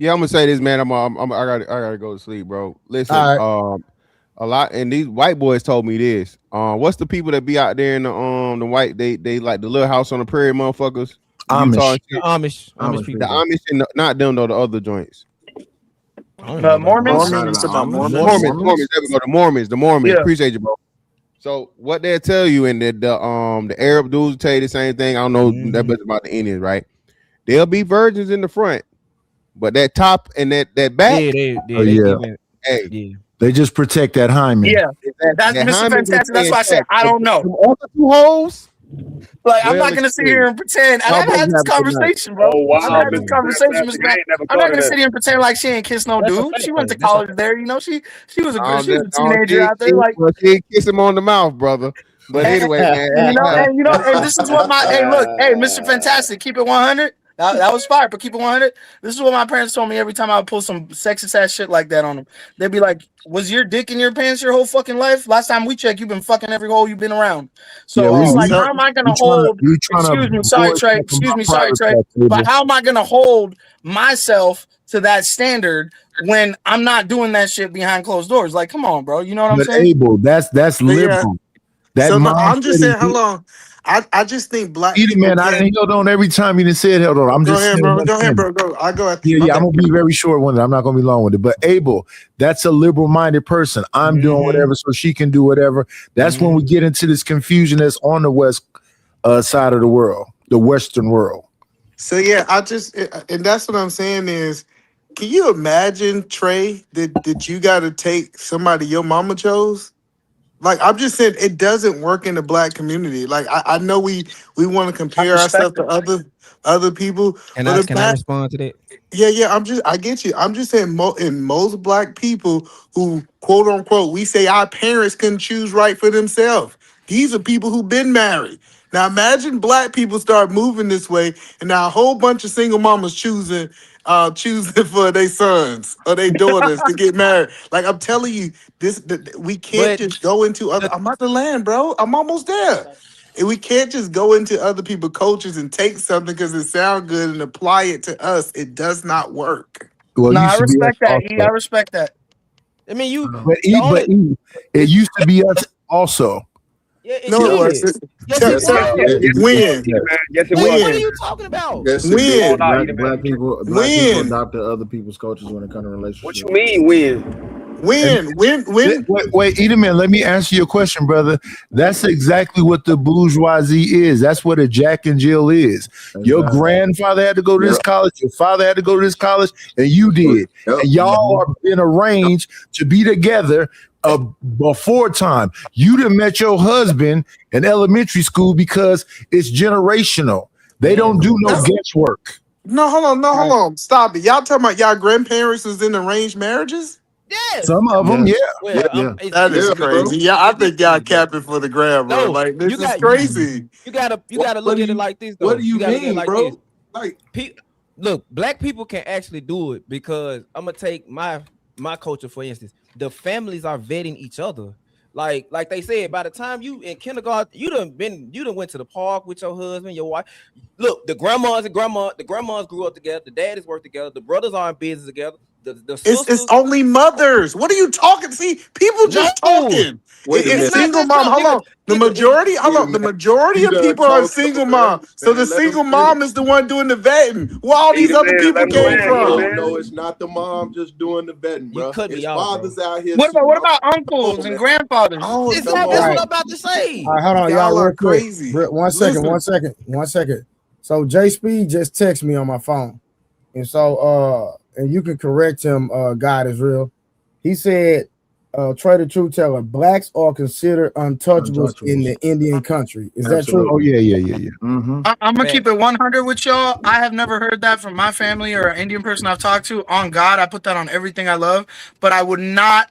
Yeah, I'm gonna say this, man. I gotta go to sleep, bro. Listen, a lot, and these white boys told me this. What's the people that be out there in the white? They like the little house on the prairie, motherfuckers. Utah and shit. Amish people. The Amish and not them though. The other joints. Mormons. Mormons. There we go. The Mormons. Yeah. Appreciate you, bro. So what they'll tell you, and the Arab dudes tell you the same thing. I don't know that much about the Indians, right? There'll be virgins in the front, but that top and that back. They just protect that hymen. Yeah, that's Mr. Fantastic. That's why I said I don't know. Them other two holes. Like I'm not gonna sit here and pretend. And I've had this conversation, bro. I've had this conversation, Mr. Man. I'm not gonna sit here and pretend like she ain't kissed no dude. She went to college there, she was a teenager out there. Like she ain't kiss him on the mouth, brother. But anyway, man. And this is what Mr. Fantastic, keep it 100. That was fire, but keep it 100. This is what my parents told me every time I would pull some sexist ass shit like that on them. They'd be like, "Was your dick in your pants your whole fucking life? Last time we checked, you've been fucking every hole you've been around." So it's like, how am I gonna hold? Excuse me, sorry, Trey. But how am I gonna hold myself to that standard when I'm not doing that shit behind closed doors? Like, come on, bro. You know what I'm saying? Abel, that's liberal. I'm just saying, hold on. I just think black people. Man, I didn't held on every time you didn't say it. Held on. I'm go just ahead, saying. bro. Go ahead, bro. Go. I go. Yeah. I'm gonna be very short with it. I'm not gonna be long with it. But Abel, that's a liberal-minded person. I'm doing whatever, so she can do whatever. That's when we get into this confusion that's on the west side of the world, the Western world. So yeah, and that's what I'm saying is, can you imagine, Trey, that you got to take somebody your mama chose? Like, I'm just saying, it doesn't work in the black community. Like, I know we want to compare ourselves to other people. Can I respond to that? Yeah. I get you. I'm just saying, in most black people who, quote unquote, we say our parents couldn't choose right for themselves. These are people who've been married. Now imagine black people start moving this way, and now a whole bunch of single mamas choosing for their sons or their daughters to get married. Like, I'm telling you, we can't just go into other. I'm at the land, bro. I'm almost there. And we can't just go into other people's cultures and take something because it sounds good and apply it to us. It does not work. Well, I respect that. I respect that. I mean, it used to be us also. Yeah, no, it wasn't. When? Yes, it was. What are you talking about? When? Black people adopted other people's cultures when it comes to relationships. What you mean when? When? Wait, Edelman, let me answer your question, brother. That's exactly what the bourgeoisie is. That's what a Jack and Jill is. Your grandfather had to go to this college, your father had to go to this college, and you did. And y'all are been arranged to be together before time. You done met your husband in elementary school because it's generational. They don't do no guesswork. No, hold on. Stop it. Y'all talking about y'all grandparents was in arranged marriages? Yes. Some of them, yeah. That is crazy. Yeah, I think y'all capping for the grab, bro. No, like, this is crazy. You gotta look at it like this, though. What do you mean, bro? Like, look, black people can actually do it because I'm gonna take my culture for instance. The families are vetting each other. Like they said, by the time you in kindergarten, you done went to the park with your husband, your wife. Look, the grandmas grew up together, the daddies work together, the brothers are in business together, the sisters. It's only mothers. What are you talking? See, people just talking. It's single mom. Hold on. The majority of people are single mom. So the single mom is the one doing the vetting. Where all these other people came from? No, it's not the mom just doing the vetting, bro. It's fathers out here. What about uncles and grandfathers? Oh, exactly. That's what I'm about to say. All right, hold on, y'all, real quick. One second. So J Speed just texted me on my phone, and so and you can correct him. God is real. He said, "Trey the truth teller, blacks are considered untouchables in the Indian country." Is that true? Oh yeah. Mm-hmm. I'm gonna keep it 100 with y'all. I have never heard that from my family or an Indian person I've talked to. On God, I put that on everything I love, but I would not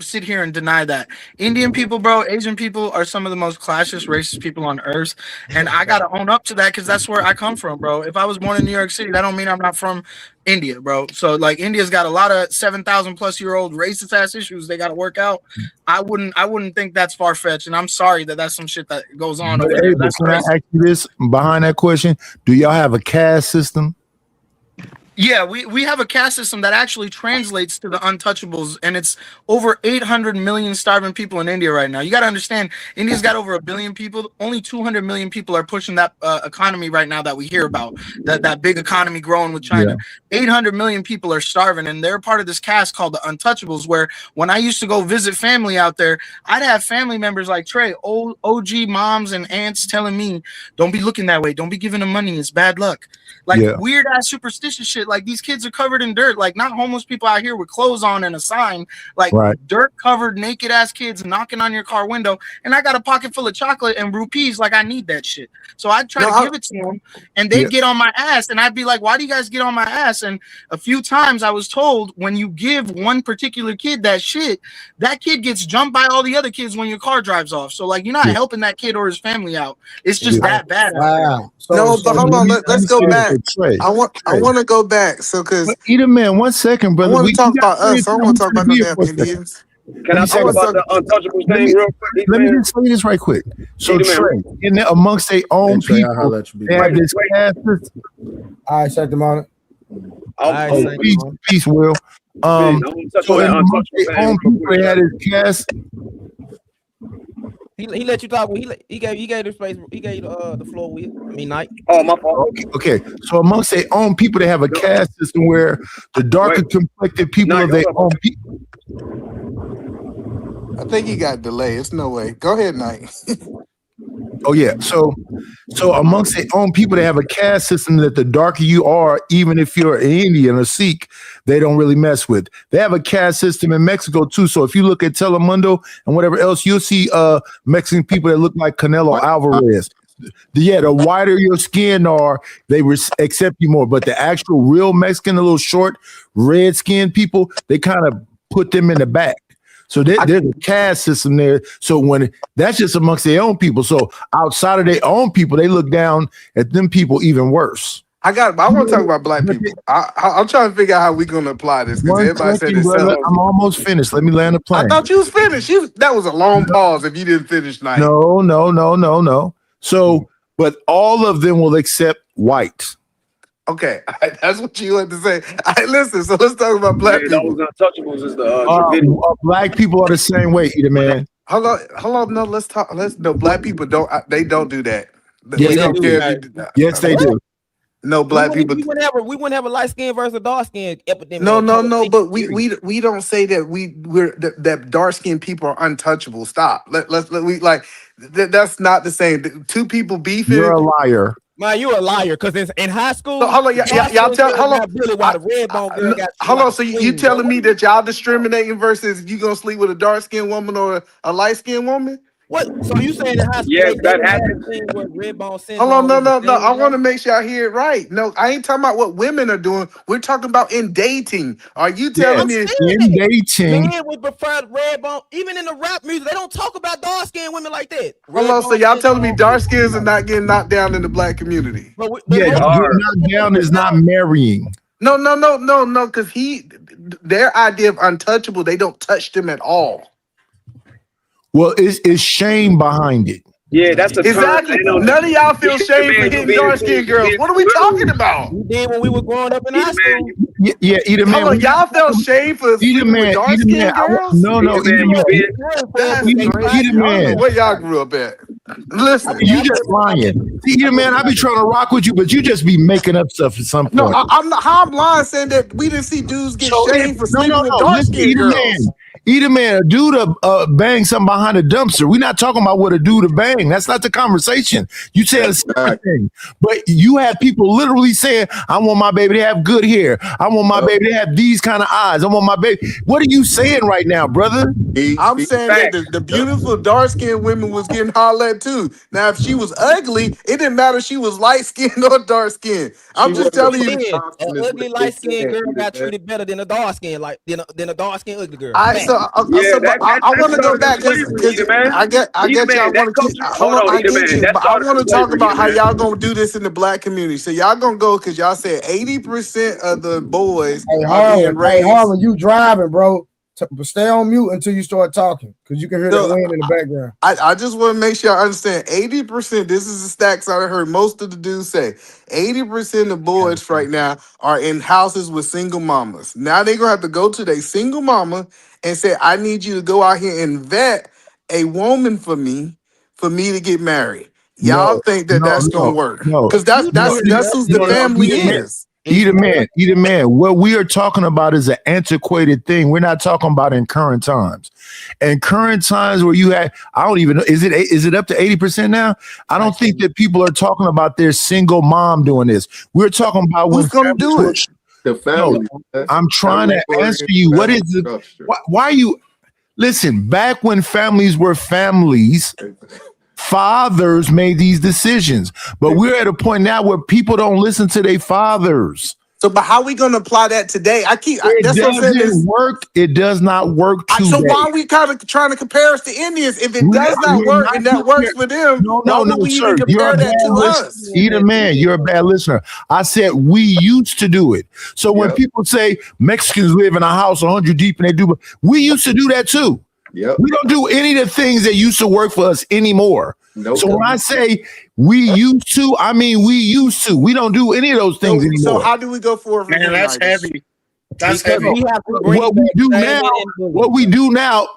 sit here and deny that. Indian people, bro, Asian people are some of the most classist, racist people on earth, and I gotta own up to that because that's where I come from, bro. If I was born in New York City, that don't mean I'm not from India, bro. So like, India's got a lot of 7,000+ year old racist ass issues they got to work out. I wouldn't think that's far fetched, and I'm sorry that that's some shit that goes on over there. That's can I crazy. ask you this behind that question? Do y'all have a caste system? Yeah, we have a caste system that actually translates to the untouchables, and it's over 800 million starving people in India right now. You got to understand, India's got over 1 billion people. Only 200 million people are pushing that economy right now that we hear about, that big economy growing with China. Yeah. 800 million people are starving, and they're part of this caste called the untouchables, where when I used to go visit family out there, I'd have family members like Trey, old OG moms and aunts telling me, don't be looking that way. Don't be giving them money. It's bad luck. Like weird ass superstitious shit. Like these kids are covered in dirt. Like not homeless people out here with clothes on and a sign. Like dirt covered naked ass kids knocking on your car window. And I got a pocket full of chocolate and rupees. Like I need that shit. So I'd try to give it to them, and they'd get on my ass. And I'd be like, "Why do you guys get on my ass?" And a few times I was told, when you give one particular kid that shit, that kid gets jumped by all the other kids when your car drives off. So like you're not helping that kid or his family out. It's just that bad. Wow. No, but hold on. Let's go back. I want to go back. So because Eat a man, 1 second, brother. I want to talk about us. I don't want to talk about no damn Indians. Can I talk about the untouchables thing real quick? Let me just say this right quick. So Trey, in there amongst their own people, they have this caste system. All right, set them on it. Peace, Will. So in amongst their own people, they had this caste. He let you talk. He gave the space. He gave the floor with me. Night. Oh, my fault. Okay. So amongst their own people, they have a caste system where the darker complected people of their own people. I think he got delayed. It's no way. Go ahead, Knight. Oh yeah. So amongst their own people, they have a caste system that the darker you are, even if you're an Indian or Sikh, they don't really mess with. They have a caste system in Mexico too. So if you look at Telemundo and whatever else, you'll see Mexican people that look like Canelo Alvarez. Yeah, the whiter your skin are, they accept you more. But the actual real Mexican, the little short, red-skinned people, they kind of put them in the back. So there's a caste system there. So when that's just amongst their own people. So outside of their own people, they look down at them people even worse. I want to talk about black people. I'm trying to figure out how we're going to apply this because everybody said this. I'm almost finished. Let me land the plane. I thought you was finished. That was a long pause if you didn't finish, Knight. No. So, but all of them will accept white. Okay, that's what you had to say. Listen, so let's talk about black people. Those untouchables is the black people are the same way, either man. Hold on. No, let's talk. No, black people don't. They don't do that. Yes, they do. No, black people. We wouldn't have a light skin versus a dark skin epidemic. No. But we don't say that that dark skinned people are untouchable. Stop. That's not the same. Two people beefing. You're a liar. Man, you a liar because in high school. So, hold on, y'all tell. Hold on. Really why the red bone girl got. Hold on. So you telling me that y'all discriminating versus you gonna sleep with a dark skinned woman or a light skinned woman? What? So you saying in high school? Yes, that happened. Red bone syndrome. Hold on, no. I want to make sure I hear it right. No, I ain't talking about what women are doing. We're talking about in dating. Are you telling me in dating? Men would prefer red bone. Even in the rap music, they don't talk about dark skinned women like that. Hold on, so y'all telling me dark skins are not getting knocked down in the black community? Getting knocked down is not marrying. No, because their idea of untouchable, they don't touch them at all. Well, it's shame behind it. Yeah, that's the term. Exactly. None of y'all feel shame for hitting dark skinned girls. What are we talking about? We did when we were growing up in high school. Yeah, either man. Hold on, y'all felt shame for sleeping with dark skinned girls? No, either man. That's crazy. I don't know where y'all grew up at. Listen, you just lying. See, either man, I be trying to rock with you, but you just be making up stuff at some point. No, I'm not. How I'm lying saying that we didn't see dudes get shamed for sleeping with dark skinned girls. Either man, a dude bang something behind a dumpster. We're not talking about what a dude to bang. That's not the conversation. You said a separate thing, but you have people literally saying, "I want my baby to have good hair. I want my baby to have these kind of eyes. I want my baby." What are you saying right now, brother? I'm saying that the beautiful dark skinned women was getting hollered at too. Now, if she was ugly, it didn't matter if she was light skinned or dark skinned. I'm just telling you, an ugly light skinned girl got treated better than a dark skinned than a dark skinned ugly girl. I want to go back because I get y'all want to keep. Hold on, I get you, but I want to talk about how y'all gonna do this in the black community. So y'all gonna go because y'all said 80% of the boys are being raised. Hey, Harlan, you driving, bro? Stay on mute until you start talking because you can hear the wind in the background. I just want to make sure I understand. 80%. This is the stacks I heard most of the dudes say. 80% of boys right now are in houses with single mamas. Now they're gonna have to go to their single mama and say, "I need you to go out here and vet a woman for me to get married." Y'all think that's gonna work? Because that's who the family is. Either man. What we are talking about is an antiquated thing. We're not talking about in current times. In current times where you had, I don't even know, is it up to 80% now? I don't think that people are talking about their single mom doing this. We're talking about who's going to do it. The family. No, I'm trying to answer you. What is it? Why are you? Listen, back when families were families, fathers made these decisions, but we're at a point now where people don't listen to their fathers. So, but how are we going to apply that today? That's what I'm saying. It does not work today. So why are we kind of trying to compare us to Indians? If it does not work and that works for them, why would we even compare that to us? Either man, you're a bad listener. I said we used to do it. So when people say Mexicans live in a house 100 deep and they do, we used to do that too. Yep. We don't do any of the things that used to work for us anymore. So when I say we used to, I mean we used to. We don't do any of those things anymore. So how do we go forward? Man, that's heavy. That's heavy. What we do now,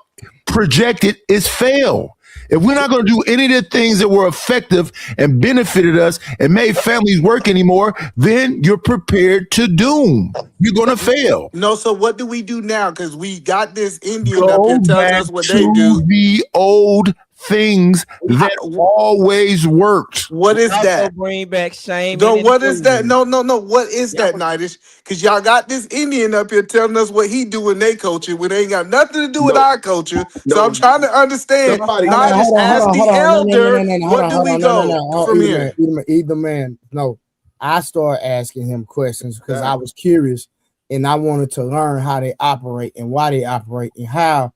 projected, is fail. If we're not going to do any of the things that were effective and benefited us and made families work anymore, then you're prepared to doom. You're going to fail. No, so what do we do now? Because we got this Indian up here telling us what they do. The old things that always worked. What is that? Bring back shame. No, what is that? No. What is that, Nidish? Because y'all got this Indian up here telling us what he do in their culture when they ain't got nothing to do with our culture. So I'm trying to understand. Nidish, as the elder, what do we go from here? Either man. No, I started asking him questions because I was curious and I wanted to learn how they operate and why they operate and how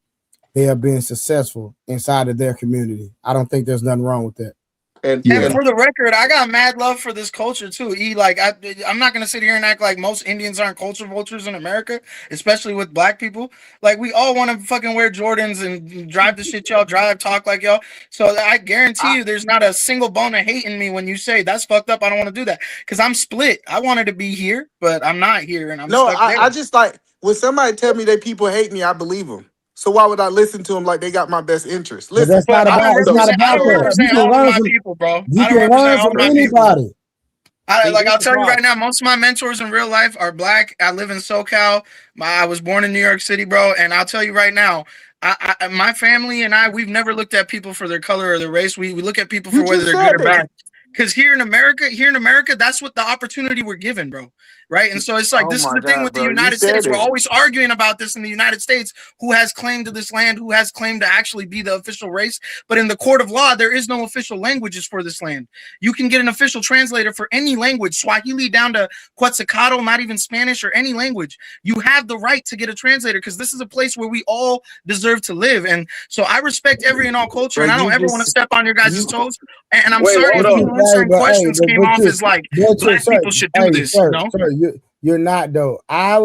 they are being successful inside of their community. I don't think there's nothing wrong with that. And for the record, I got mad love for this culture too. I'm not gonna sit here and act like most Indians aren't culture vultures in America, especially with black people. Like we all want to fucking wear Jordans and drive the shit y'all drive, talk like y'all. So I guarantee you, there's not a single bone of hate in me when you say that's fucked up. I don't want to do that because I'm split. I wanted to be here, but I'm not here, and I'm stuck there. I just like when somebody tell me that people hate me, I believe them. So why would I listen to them like they got my best interest? Listen, that's not about that. You can learn from people, bro. You can learn from anybody. I'll tell you right now, most of my mentors in real life are black. I live in SoCal. I was born in New York City, bro. And I'll tell you right now, my family and we've never looked at people for their color or their race. We look at people for whether they're good or bad. Because here in America, that's what the opportunity we're given, bro. Right. And so it's like, this is the thing with the United States. We're always arguing about this in the United States, who has claim to this land, who has claim to actually be the official race. But in the court of law, there is no official languages for this land. You can get an official translator for any language, Swahili down to Quetzalcoatl, not even Spanish or any language. You have the right to get a translator because this is a place where we all deserve to live. And so I respect every and all culture, and I don't ever want to step on your guys' toes. And I'm sorry if certain questions came off as like black people should do this. Sir, You're not though. I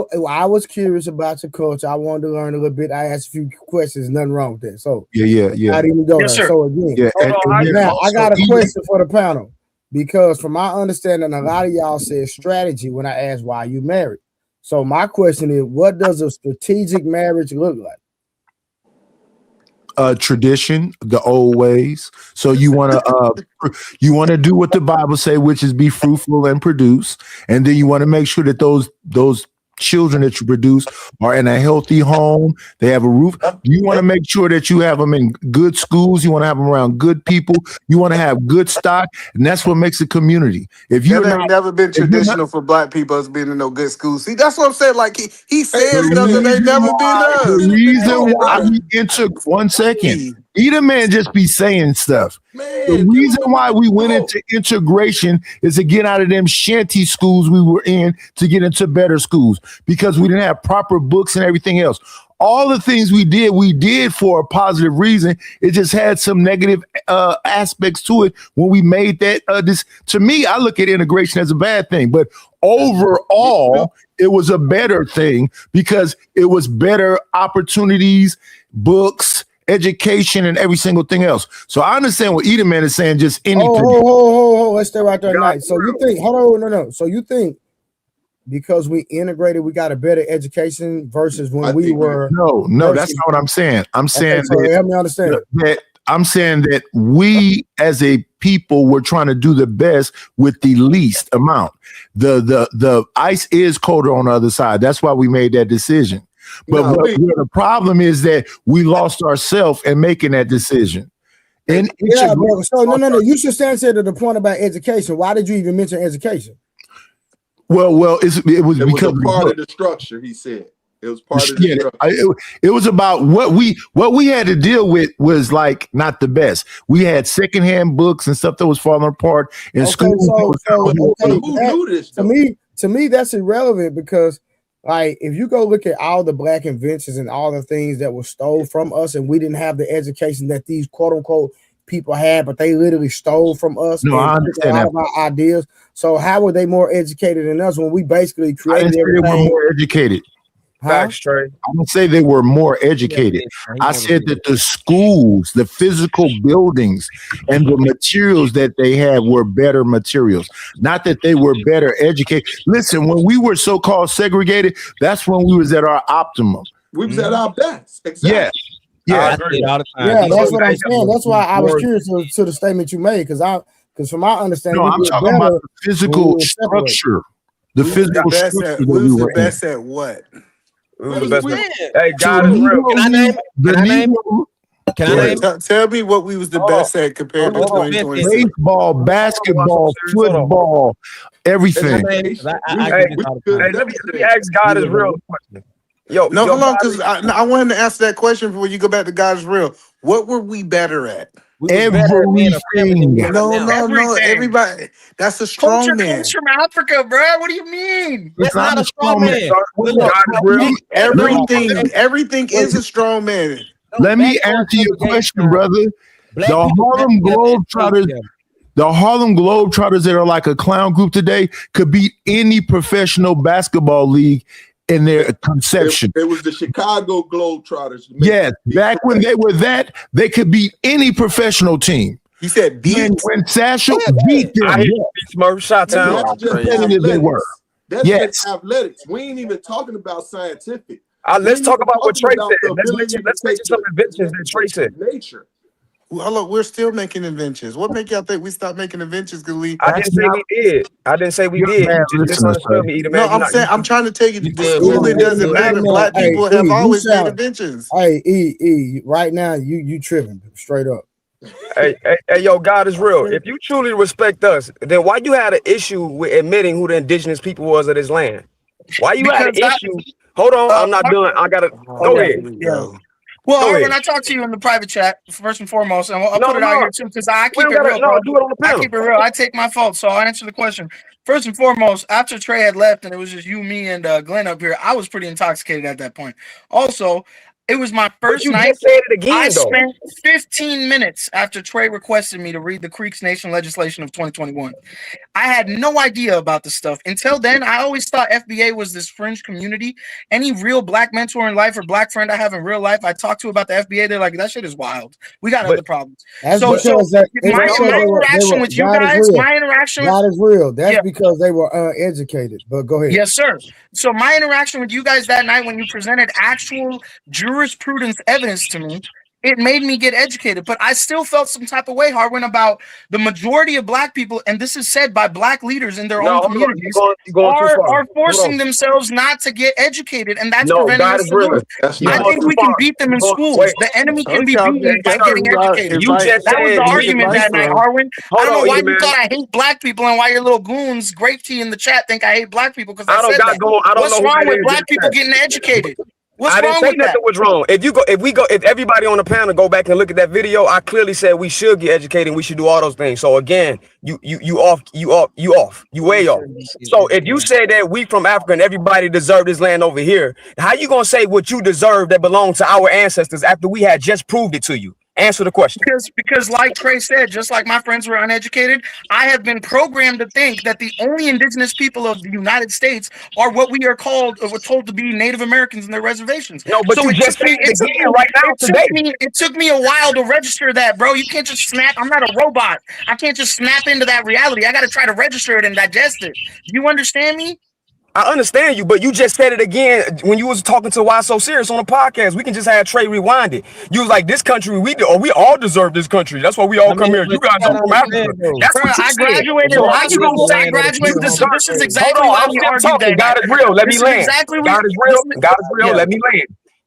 was curious about your culture. I wanted to learn a little bit. I asked a few questions. Nothing wrong with that. So Yeah. not even go Yes, there. sir. So again, Yeah. Hold on, And then now I also, got a question for the panel because from my understanding, a lot of y'all said strategy when I asked why you married. So my question is, what does a strategic marriage look like? tradition, the old ways. So you want to do what the Bible say, which is be fruitful and produce, and then you want to make sure that those children that you produce are in a healthy home. They have a roof. You want to make sure that you have them in good schools. You want to have them around good people. You want to have good stock, and that's what makes a community. If you're That ain't never been traditional for black people us being in no good school. See, that's what I'm saying. Like he says stuff that ain't never been the us. reason why we enter 1 second, either man just be saying stuff. The reason why we went into integration is to get out of them shanty schools we were in to get into better schools because we didn't have proper books and everything else. All the things we did for a positive reason. It just had some negative aspects to it when we made that. To me, I look at integration as a bad thing, but overall, it was a better thing because it was better opportunities, books, education, and every single thing else. So I understand what Edelman is saying. Just anything. Oh, let's stay right there tonight. So you think? Hold on, no. So you think because we integrated, we got a better education versus when we were? No, that's not what I'm saying. I'm saying so help me understand. I'm saying that we as a people were trying to do the best with the least amount. The ice is colder on the other side. That's why we made that decision. But what the problem is that we lost ourselves in making that decision. So no. You should answer to the point about education. Why did you even mention education? Well, it was because a part of the structure. He said it was part of the structure. It was about what we had to deal with was like not the best. We had secondhand books and stuff that was falling apart in school. Who knew this? To me, that's irrelevant because, like, if you go look at all the black inventions and all the things that were stole from us, and we didn't have the education that these quote unquote people had, but they literally stole from us. No, and I understand that. of our ideas. So how were they more educated than us when we basically created everything? They were more educated. Facts, Trey. I don't say they were more educated. I said that the schools, the physical buildings, and the materials that they had were better materials. Not that they were better educated. Listen, when we were so-called segregated, that's when we was at our optimum. We was at our best. Exactly. Yeah. Yeah, that's what I'm saying. That's why I was curious to the statement you made because from my understanding, I'm talking about the physical structure. The physical structure. We was the best at what? Hey, God is real. Can I name it? Tell me what we was the best at compared to 2020. Baseball, basketball, football, everything. Let me ask God is real question. Hold on, because I wanted to answer that question before you go back to God is real. What were we better at? Everything. No. Everybody. That's a strong Culture man. comes from Africa, bro. What do you mean? It's not a strong man. Everything is a strong man. Let me answer your question, brother. The Harlem Globetrotters that are like a clown group today could beat any professional basketball league in their conception. It was the Chicago Globetrotters. Yes, back when they were that, they could beat any professional team. He said beat. When Satchel beat them. I hear you, Smurf. Shot That's town. just They were. That's just athletics. We ain't even talking about scientific. Let's talk about what Trey said. Let's mention some inventions that Trey said. Nature. Well, we're still making inventions. What make y'all think we stopped making inventions? Because I didn't say we did. I didn't say we did. You just misunderstood me, No, I'm trying to tell you, it doesn't matter. Black people have always made inventions. Hey, E, right now you tripping straight up. Hey, yo, God is real. If you truly respect us, then why you had an issue with admitting who the indigenous people was of this land? Why you had an issue? Hold on, I'm not done. I gotta go ahead. Well, when I talk to you in the private chat, first and foremost, and I'll put it out here too, because I keep it real. No, do it on the panel. I keep it real. I take my fault, so I'll answer the question. First and foremost, after Trey had left and it was just you, me, and Glenn up here, I was pretty intoxicated at that point. Also, It was my But first you night. just said it again, I though. spent 15 minutes after Trey requested me to read the Creeks Nation legislation of 2021. I had no idea about this stuff. Until then, I always thought FBA was this fringe community. Any real black mentor in life or black friend I have in real life, I talk to about the FBA, they're like, that shit is wild. We got other problems. That's So because my interaction with you guys, my interaction with God is real. That's because they were uneducated. But go ahead. Yes, sir. So my interaction with you guys that night when you presented actual jurisprudence evidence to me, it made me get educated. But I still felt some type of way, Harwin, about the majority of black people, and this is said by black leaders in their own communities, are forcing themselves not to get educated, and that's preventing us from doing it. I think we can beat them in schools. The enemy can be beaten by getting educated. That was the argument that night, Harwin. I don't know why you thought I hate black people and why your little goons, Grape Tea in the chat, think I hate black people because I said that. What's wrong with black people getting educated? What's I didn't wrong say with that? nothing was wrong. If everybody on the panel go back and look at that video, I clearly said we should get educated and we should do all those things. So again, you way off. So if you say that we from Africa and everybody deserve this land over here, how you gonna say what you deserve that belonged to our ancestors after we had just proved it to you? Answer the question. Because like Trey said, just like my friends were uneducated, I have been programmed to think that the only indigenous people of the United States are what we are called, or we're told to be Native Americans in their reservations. No, but so you just said it again right now today. It took me a while to register that, bro. You can't just snap. I'm not a robot. I can't just snap into that reality. I got to try to register it and digest it. Do you understand me? I understand you, but you just said it again when you was talking to Why So Serious on the podcast. We can just have Trey rewind it. You was like, this country, we all deserve this country. That's why we all come here. You guys are from Africa. That's what you I said. graduated So law how you school. gonna say I graduated. This is exactly Hold on, why I'm we still argued talking. that. God is real. Let me This is land. exactly God is real. God is real. Yeah. Let me land.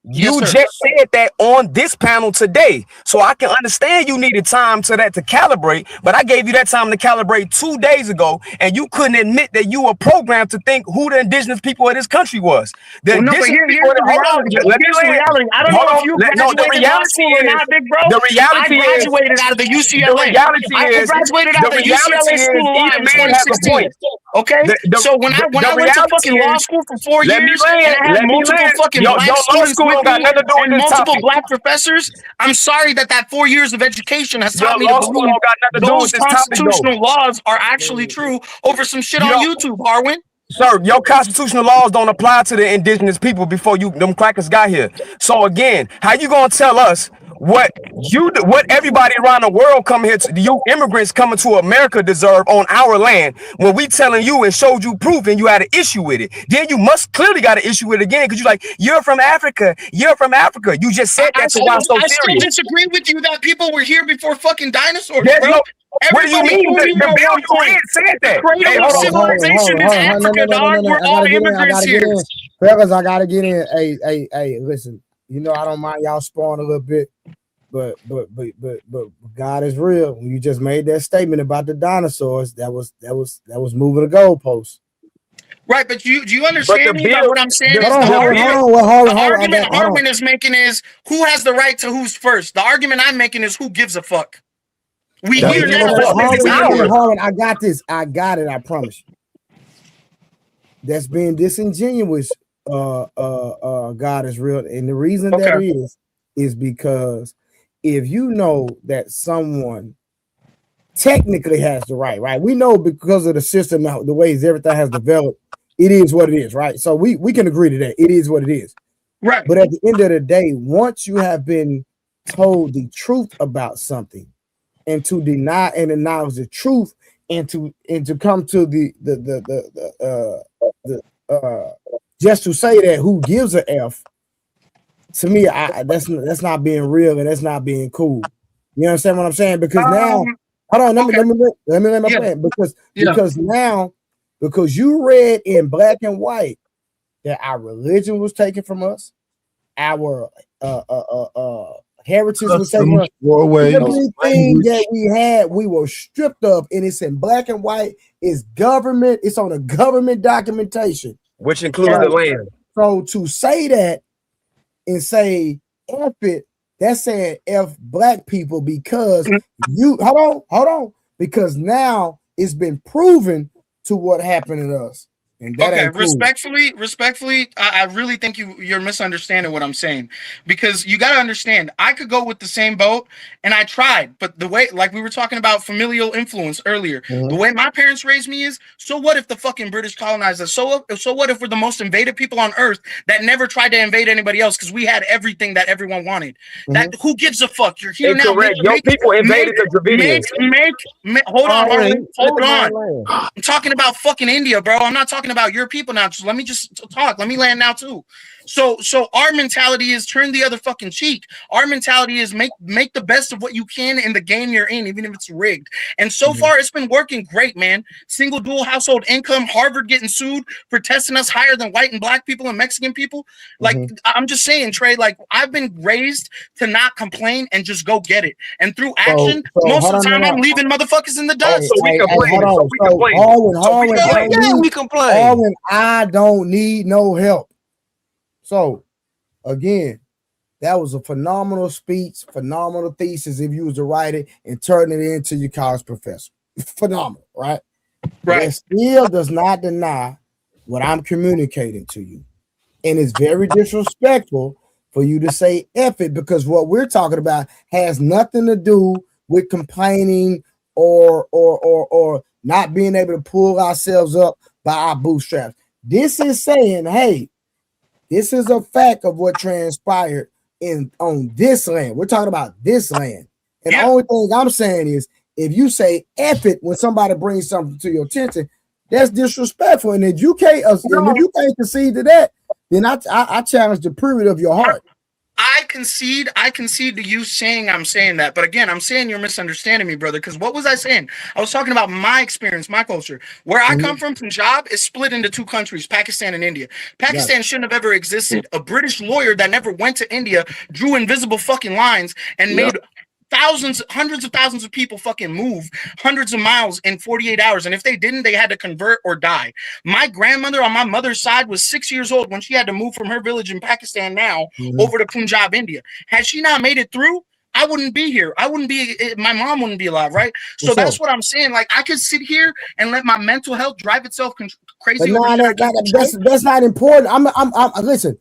Yes, You sir. just said that on this panel today. So I can understand you needed time to calibrate, but I gave you that time to calibrate 2 days ago, and you couldn't admit that you were programmed to think who the indigenous people of this country was. Well, no, but here's the reality. Here's the reality. I don't know if you graduated law school or not, big bro. I graduated out of the UCLA. I graduated out of the UCLA School of Law in 2016. Okay, so when I went to fucking law school for 4 years and I had multiple fucking black students with me and multiple black professors, I'm sorry that 4 years of education has taught me to believe those constitutional laws are actually true over some shit on YouTube, Harwin. Sir, your constitutional laws don't apply to the indigenous people before them crackers got here. So again, how you gonna tell us what everybody around the world come here to, you immigrants coming to America deserve on our land, when we telling you and showed you proof and you had an issue with it? Then you must clearly got an issue with it again, because you're like, you're from Africa. You just said that to Why So I still Serious. disagree with you that people were here before fucking dinosaurs, There's bro. no- what do you mean? The bill you read said that. The cradle of civilization is Africa, dog. We're all immigrants here. Fellas, I gotta get in. Hey, listen. You know I don't mind y'all spawn a little bit, but God is real. When you just made that statement about the dinosaurs, that was moving the goalposts. Right, but do you understand me? That what I'm saying is hold the on, argument Harwin is making is who has the right to who's first. The argument I'm making is who gives a fuck. We hear that. Harwin, I got this. I got it. I promise you. That's being disingenuous. God is real, and the reason that is because if you know that someone technically has the right, we know because of the system, the ways everything has developed, it is what it is, right? So we can agree to that. It is what it is, right? But at the end of the day, once you have been told the truth about something, and to deny and acknowledge the truth, and to come to the just to say that who gives a F, to me, that's not being real, and that's not being cool. You understand what I'm saying? Because now, hold on, let me let my plan. Because now, because you read in black and white that our religion was taken from us, our heritage was taken from us, everything that we had, we were stripped of, and it's in black and white. It's government. It's on a government documentation, which includes the land. So to say that and say F it, that's saying F black people, because you hold on, because now it's been proven to what happened to us. And that Okay, ain't cool. respectfully, I really think you're misunderstanding what I'm saying, because you got to understand, I could go with the same boat, and I tried, but the way, like we were talking about familial influence earlier, the way my parents raised me is, so what if the fucking British colonized us? So what if we're the most invaded people on earth that never tried to invade anybody else because we had everything that everyone wanted? That who gives a fuck? You're here now. Incorrect. Your people invaded the Dravidians. Hold on, Already. hold on. I'm talking about fucking India, bro. I'm not talking about your people now. Just let me just talk. Let me land now too. So our mentality is turn the other fucking cheek. Our mentality is make the best of what you can in the game you're in, even if it's rigged. And so far, it's been working great, man. Single dual household income, Harvard getting sued for testing us higher than white and black people and Mexican people. Like, I'm just saying, Trey, like, I've been raised to not complain and just go get it. And through action, most of the time, I'm leaving motherfuckers in the dust. So we complain. We complain. Harwin, I don't need no help. So, again, that was a phenomenal speech, phenomenal thesis if you was to write it and turn it into your college professor. Phenomenal, right? Right. That still does not deny what I'm communicating to you. And it's very disrespectful for you to say F it, because what we're talking about has nothing to do with complaining or not being able to pull ourselves up by our bootstraps. This is saying, hey, this is a fact of what transpired on this land. We're talking about this land. And the only thing I'm saying is, if you say F it when somebody brings something to your attention, that's disrespectful. And if you can't concede to that, then I challenge the purity of your heart. I concede to you saying I'm saying that. But again, I'm saying you're misunderstanding me, brother, because what was I saying? I was talking about my experience, my culture. Where I come from, Punjab is split into two countries, Pakistan and India. Pakistan shouldn't have ever existed. A British lawyer that never went to India drew invisible fucking lines and made hundreds of thousands of people fucking move hundreds of miles in 48 hours. And if they didn't, they had to convert or die. My grandmother on my mother's side was 6 years old when she had to move from her village in Pakistan now over to Punjab, India. Had she not made it through, I wouldn't be here. My mom wouldn't be alive, right? So that's what I'm saying. Like, I could sit here and let my mental health drive itself crazy. But that's not important. I'm listen.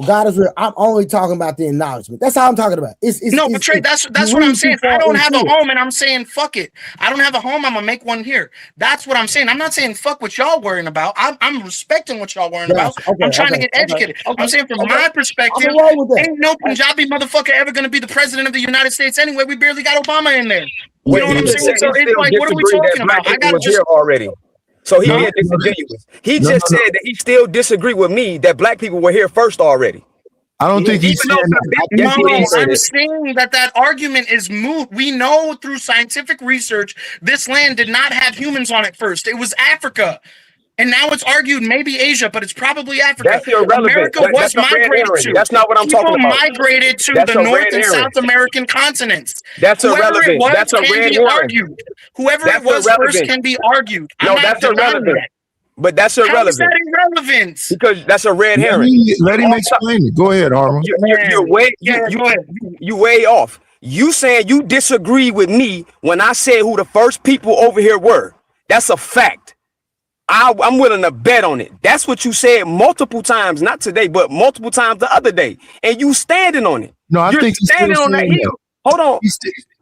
God is real. I'm only talking about the acknowledgement. That's all I'm talking about. But Trey, that's what I'm saying. I don't have a home, and I'm saying fuck it. I don't have a home. I'm gonna make one here. That's what I'm saying. I'm not saying fuck what y'all worrying about. I'm respecting what y'all worrying about. I'm trying to get educated. I'm saying from my perspective, ain't no Punjabi motherfucker ever gonna be the president of the United States anyway. We barely got Obama in there. You know what I'm saying? So it's like, what are we talking about? I got here already. So he being disingenuous. He just said that he still disagree with me that black people were here first already. I don't think he's saying that. I'm saying that argument is moot. We know through scientific research this land did not have humans on it first. It was Africa. And now it's argued maybe Asia, but it's probably Africa. That's irrelevant. America was migrated to. That's not what I'm talking about. People migrated to the North and South American continents. That's irrelevant. That's a red herring. Whoever it was first can be argued. No, that's irrelevant. But that's irrelevant. How is that irrelevant? Because that's a red herring. Let him explain it. Go ahead, Harmon. You're way off. You saying you disagree with me when I said who the first people over here were. That's a fact. I'm willing to bet on it. That's what you said multiple times, not today, but multiple times the other day. And you standing on it. No, I think he's standing on that hill. Hold on.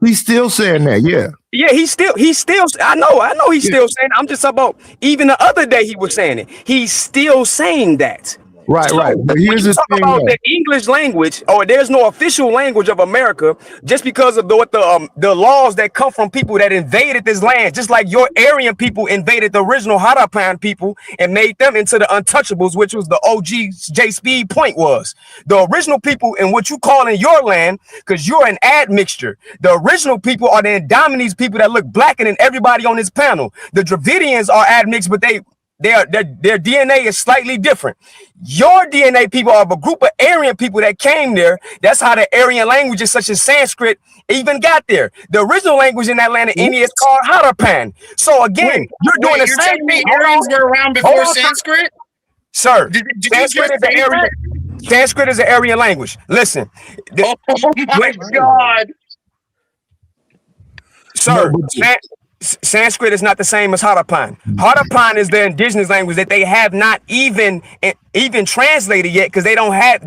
He's still saying that, yeah. Yeah, he's still, I know he's still saying it. I'm just about, even the other day he was saying it. He's still saying that. Right. But here's the thing about the English language, or there's no official language of America, just because of the laws that come from people that invaded this land, just like your Aryan people invaded the original Harappan people and made them into the untouchables, which was the OG J Speed point was. The original people in what you call in your land, because you're an admixture. The original people are the Indominese people that look blacker than everybody on this panel. The Dravidians are admixed, but their DNA is slightly different. Your DNA people are a group of Aryan people that came there. That's how the Aryan languages such as Sanskrit even got there. The original language in that land of India is called Harappan. So again, you're doing the same thing. Aryans were around before Sanskrit? Sir, Did Sanskrit is an Aryan language. Listen. Oh my God. Sir, Sanskrit is not the same as Harappan. Harappan is the indigenous language that they have not even translated yet because they don't have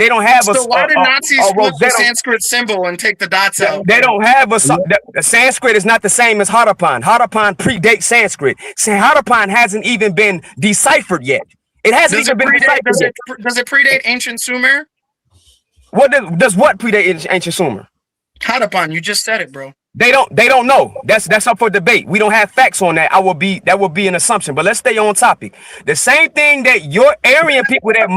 So why did Nazis a flip the Rosetta. Sanskrit symbol and take the dots out? They don't have the Sanskrit is not the same as Harappan. Harappan predates Sanskrit. Harappan hasn't even been deciphered yet. It hasn't even been deciphered yet. Does it predate ancient Sumer? What does what predate ancient Sumer? Harappan, you just said it, bro. They don't know. That's up for debate. We don't have facts on that. That would be an assumption. But let's stay on topic. The same thing that your Aryan people that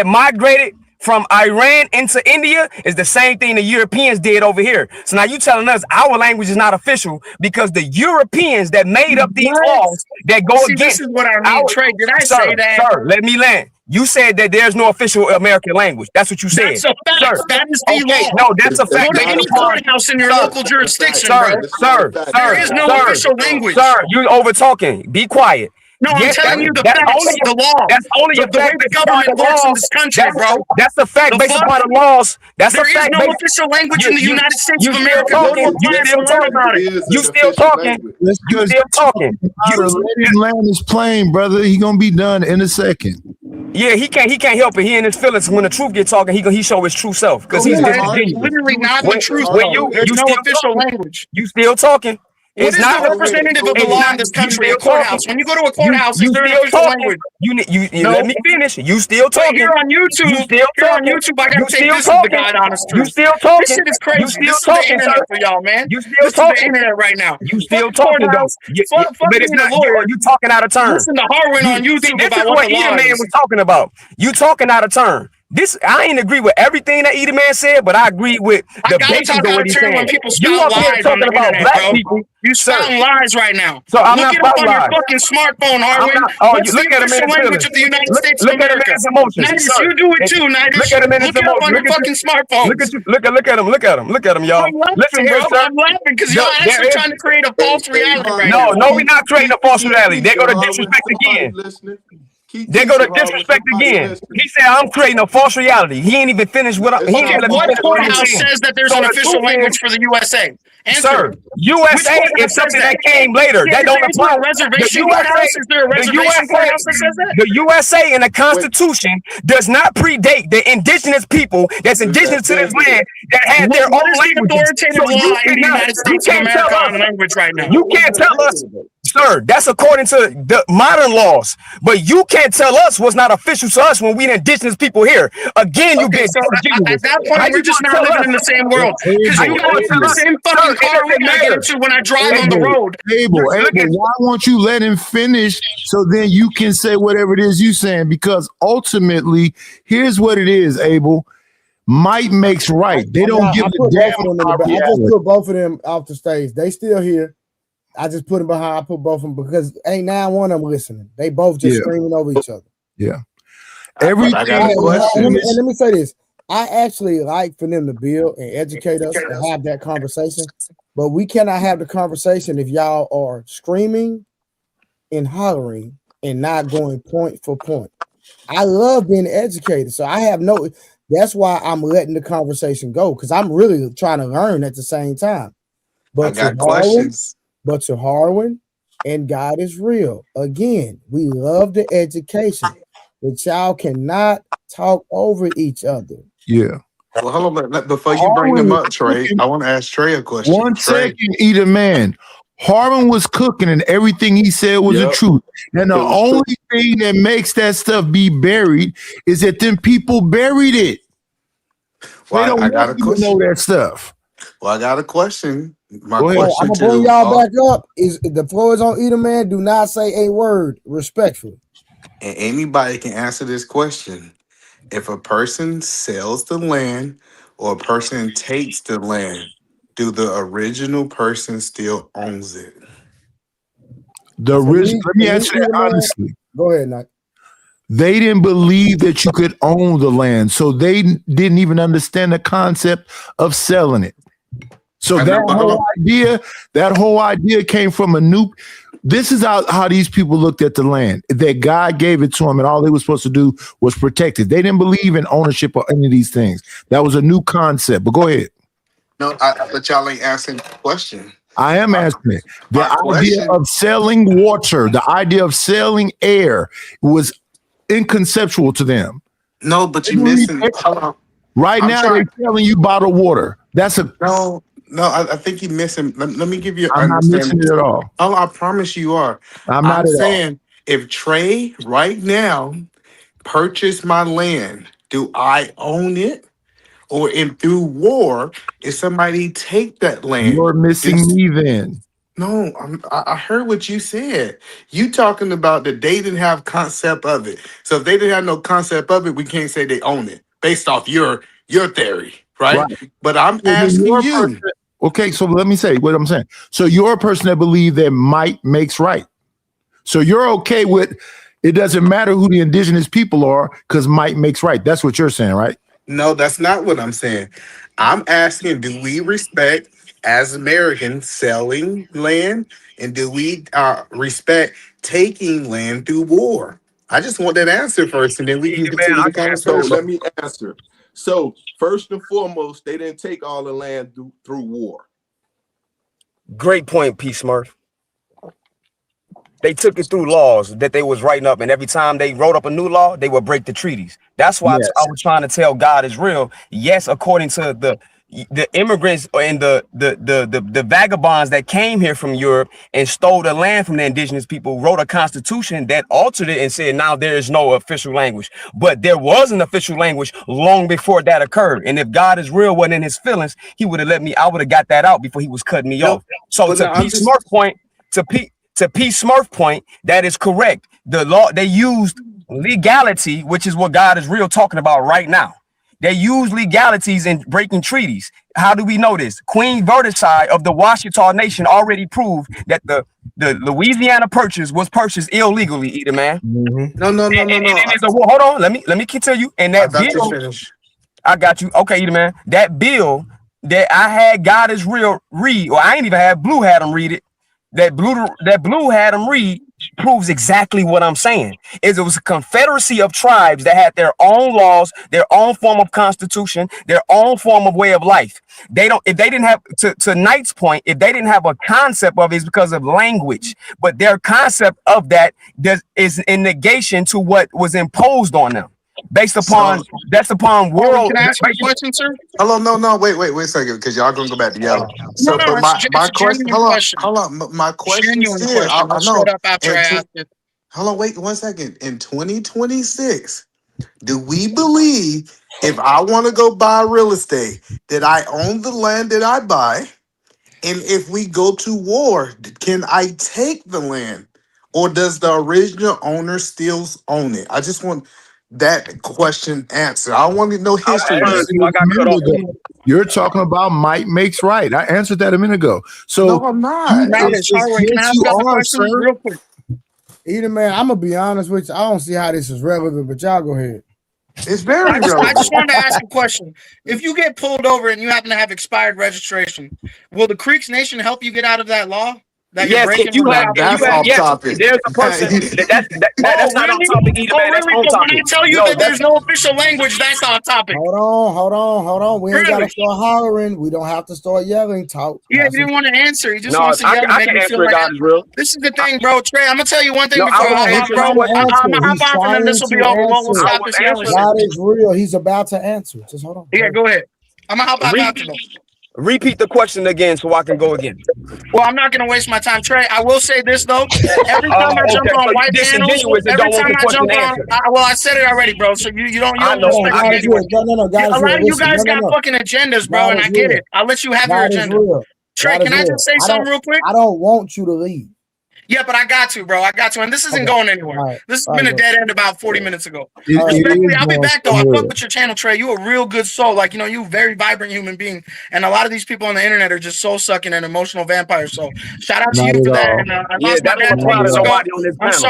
migrated from Iran into India is the same thing the Europeans did over here. So now you telling us our language is not official because the Europeans that made up these laws that go against. This is what I mean, Trey. Did I say that? Sir, let me land. You said that there's no official American language. That's what you said. That's a fact. Sir, that is the law. No, that's a fact. Go to any courthouse in your local jurisdiction, bro. There is no official language. Sir, you over talking. Be quiet. No, I'm telling you the facts, the law. That's only the way the government works in this country, bro. That's a fact based upon the laws. There is no official language in the United States of America. You still talking. You still talking. Let him land his plane, brother. He gonna be done in a second. Yeah, he can't help it. He in his feelings. When the truth gets talking, he show his true self because he's literally not the truth. There's no official language. You still talking. What is the representative of the law in this country? A courthouse. When you go to a courthouse, is there an official language? Let me finish. You still talking. Here on YouTube, I gotta take this as the God honest truth. You still talking. This shit is crazy. You still this talking, is the internet for y'all, man. You still this talking. is the internet right now. You still talking, though. Fuck But it's not lawyer. you talking out of turn. Listen to Harwin on YouTube This about is what Edom Man was talking about. You talking out of turn. I ain't agree with everything that Edom Man said, but I agree with the basis of what he's saying. When people You spout up here lies talking on the about internet, black bro. people. You spouting lies right now. So I'm look not it up on lies. your fucking smartphone, Harwin. You look at him in his language of the United States of Look at him in America. his emotions. Nidus, you do it too, Nidus. Look at him in his Look it up on emotions. your fucking smartphone. Look at him, y'all. I'm laughing, Listen here, bro. sir. I'm laughing because y'all actually trying to create a false reality right now. No, we're not creating a false reality. They go to disrespect again. They go to disrespect again. He said, I'm creating a false reality. He ain't even finished what what courthouse says that there's an official language for the USA? Sir, USA is something that came later. That don't apply. Reservation courthouse? Is there a reservation courthouse that says that? The USA and the Constitution does not predate the indigenous people that's indigenous to this land that had their own language. Authoritative law in the United States of America on language right now. You can't tell us, sir, that's according to the modern laws. But you can't tell us what's not official to us when we the indigenous people here. Again, you get at that point, we're just not living in the same world. Because you guys have the same fucking car when I get into when I drive on the road. Abel, why won't you let him finish so then you can say whatever it is you saying? Because ultimately, here's what it is, Abel. Might makes right. They don't give a damn. I just put both of them off the stage. They still here. I just put them behind. I put both of them because ain't now one of them listening. They both just screaming over each other. Yeah. And let me say this. I actually like for them to build and educate us and have that conversation, but we cannot have the conversation if y'all are screaming and hollering and not going point for point. I love being educated, so I have no. That's why I'm letting the conversation go because I'm really trying to learn at the same time. But I got questions. But to Harwin and God is real. Again, we love the education, but y'all cannot talk over each other. Yeah. Well, hold on. Before you bring them up, Trey, I want to ask Trey a question. One second, Edom Man. Harwin was cooking and everything he said was the truth. And the only thing that makes that stuff be buried is that them people buried it. Well, I got a question. Know that stuff. Well, I got a question. My question I'm gonna bring y'all back up. Is the floor is on Edom Man? Do not say a word respectfully. And anybody can answer this question. If a person sells the land or a person takes the land, do the original person still owns it? Let me answer that honestly. Go ahead, Nike. They didn't believe that you could own the land, so they didn't even understand the concept of selling it. So that whole idea came from a new. This is how these people looked at the land. That God gave it to them, and all they were supposed to do was protect it. They didn't believe in ownership or any of these things. That was a new concept. But go ahead. No, but y'all ain't answering the question. I am asking it. The idea question. of selling water, the idea of selling air was inconceptual to them. No, but you're missing. Hold on. Right I'm now, trying. they're selling you bottled water. That's a No. I think you're missing. Let me give you an I'm not understanding. missing it at all. Oh, I promise you are. I'm not I'm at all. saying if Trey right now purchased my land, do I own it? Or in through war, if somebody take that land? You're missing me then. No, I heard what you said. You talking about that they didn't have concept of it. So if they didn't have no concept of it, we can't say they own it based off your theory, right? Right. But I'm So then asking you're a you. person- Okay, so let me say what I'm saying. So you're a person that believes that might makes right. So you're okay with it doesn't matter who the indigenous people are because might makes right. That's what you're saying, right? No, that's not what I'm saying. I'm asking, do we respect as Americans selling land, and do we respect taking land through war? I just want that answer first, and then we can Man, continue I the can answer So it, bro. conversation. let me answer. So first and foremost, they didn't take all the land through war. Great point, P. Smurf. They took it through laws that they was writing up, and every time they wrote up a new law, they would break the treaties. That's why Yes. I was trying to tell God is real. Yes, according to the immigrants and the vagabonds that came here from Europe and stole the land from the indigenous people, wrote a constitution that altered it and said now there is no official language. But there was an official language long before that occurred. And if God is real wasn't in his feelings, he would have let me. I would have got that out before he was cutting me No, off. So but to no, P. I'm just Smurf point, to P. Smurf point, that is correct. The law they used legality, which is what God is real talking about right now. They use legalities in breaking treaties. How do we know this? Queen Versailles of the Washita Nation already proved that the Louisiana Purchase was purchased illegally, either man. Mm-hmm. no. And it's a war. Hold on, let me continue. And I that thought you bill, finished. I got you. Okay, either man. That bill that I had God is real read, or I ain't even had Blue had him read it. That Blue had him read proves exactly what I'm saying. Is it was a confederacy of tribes that had their own laws, their own form of constitution, their own form of way of life. They don't, if they didn't have to Knight's point, if they didn't have a concept of it, it's because of language. But their concept of that is in negation to what was imposed on them. Based upon So Harlan, world. can I ask you a question, sir? hello, no, wait a second, because y'all gonna go back to yellow. No, So, no, but it's my a question, genuine question. hold on, my question Genuine still, question. I I'll know, shut up after I ask it. hold on, wait 1 second. In 2026, do we believe if I want to go buy real estate that I own the land that I buy, and if we go to war, can I take the land, or does the original owner still own it? I just want that question answered. I want to know I was history trying lesson. to, I got cut off. You're talking about might makes right. I answered that a minute ago. So No, I'm you, not. Notice, Harlan, can I yes, ask you y'all a are, question sir. real quick? Either man, I'm gonna be honest with you. I don't see how this is relevant, but y'all go ahead. It's very I just relevant. wanted to ask a question. If you get pulled over and you happen to have expired registration, will the Creeks Nation help you get out of that law that you're Yes, breaking or Now not? that's off yes, topic. there's a person that's Oh, not on really? topic either, Oh, man. That's really? on So when I topic. tell you No, that that's there's no official language, that's on topic. Hold on. We ain't gotta Really? start hollering. We don't have to start yelling. Talk. Yeah, he Have some. didn't want to answer. He just no. wants to yell to I make can me feel answer it. like God is real. this is the thing, bro. Trey, I'm gonna tell you one thing No, I before was I hop He's off, answering bro. the trying to question. I'm answer. gonna hop He's off and then this trying will be to over. We'll answer. I stop was this yelling answering. shit. God is real. He's about to answer. Just hold on. Yeah, go ahead. I'm gonna hop off after though. Repeat the question again so I can go again. Well, I'm not gonna waste my time, Trey. I will say this though. Every time I jump Okay, so on you white panels, disingenuous and every don't want time the I question jump on, answered. well, I said it already, bro. So you I don't know. Hold on. respect I me God get is it. anyway. real. No. God A is lot real. of you Listen. guys got No. fucking agendas, bro, God and I is get real. it. I'll let you have your God is agenda. real. Trey, God is can I real. just say something real quick? I don't want you to leave. Yeah, but I got to, bro. I got to. And this isn't Okay. going anywhere. All right. This has All been right. a dead end about 40 minutes ago. It Respectfully, is I'll be going back though. I fuck somewhere. with your channel, Trey. You a real good soul. Like, you a very vibrant human being. And a lot of these people on the internet are just soul sucking and emotional vampires. So shout out to Not you at for that. all. And I Yeah, lost my that don't dad 2 apply Not to weeks at all. ago. nobody on this I'm panel.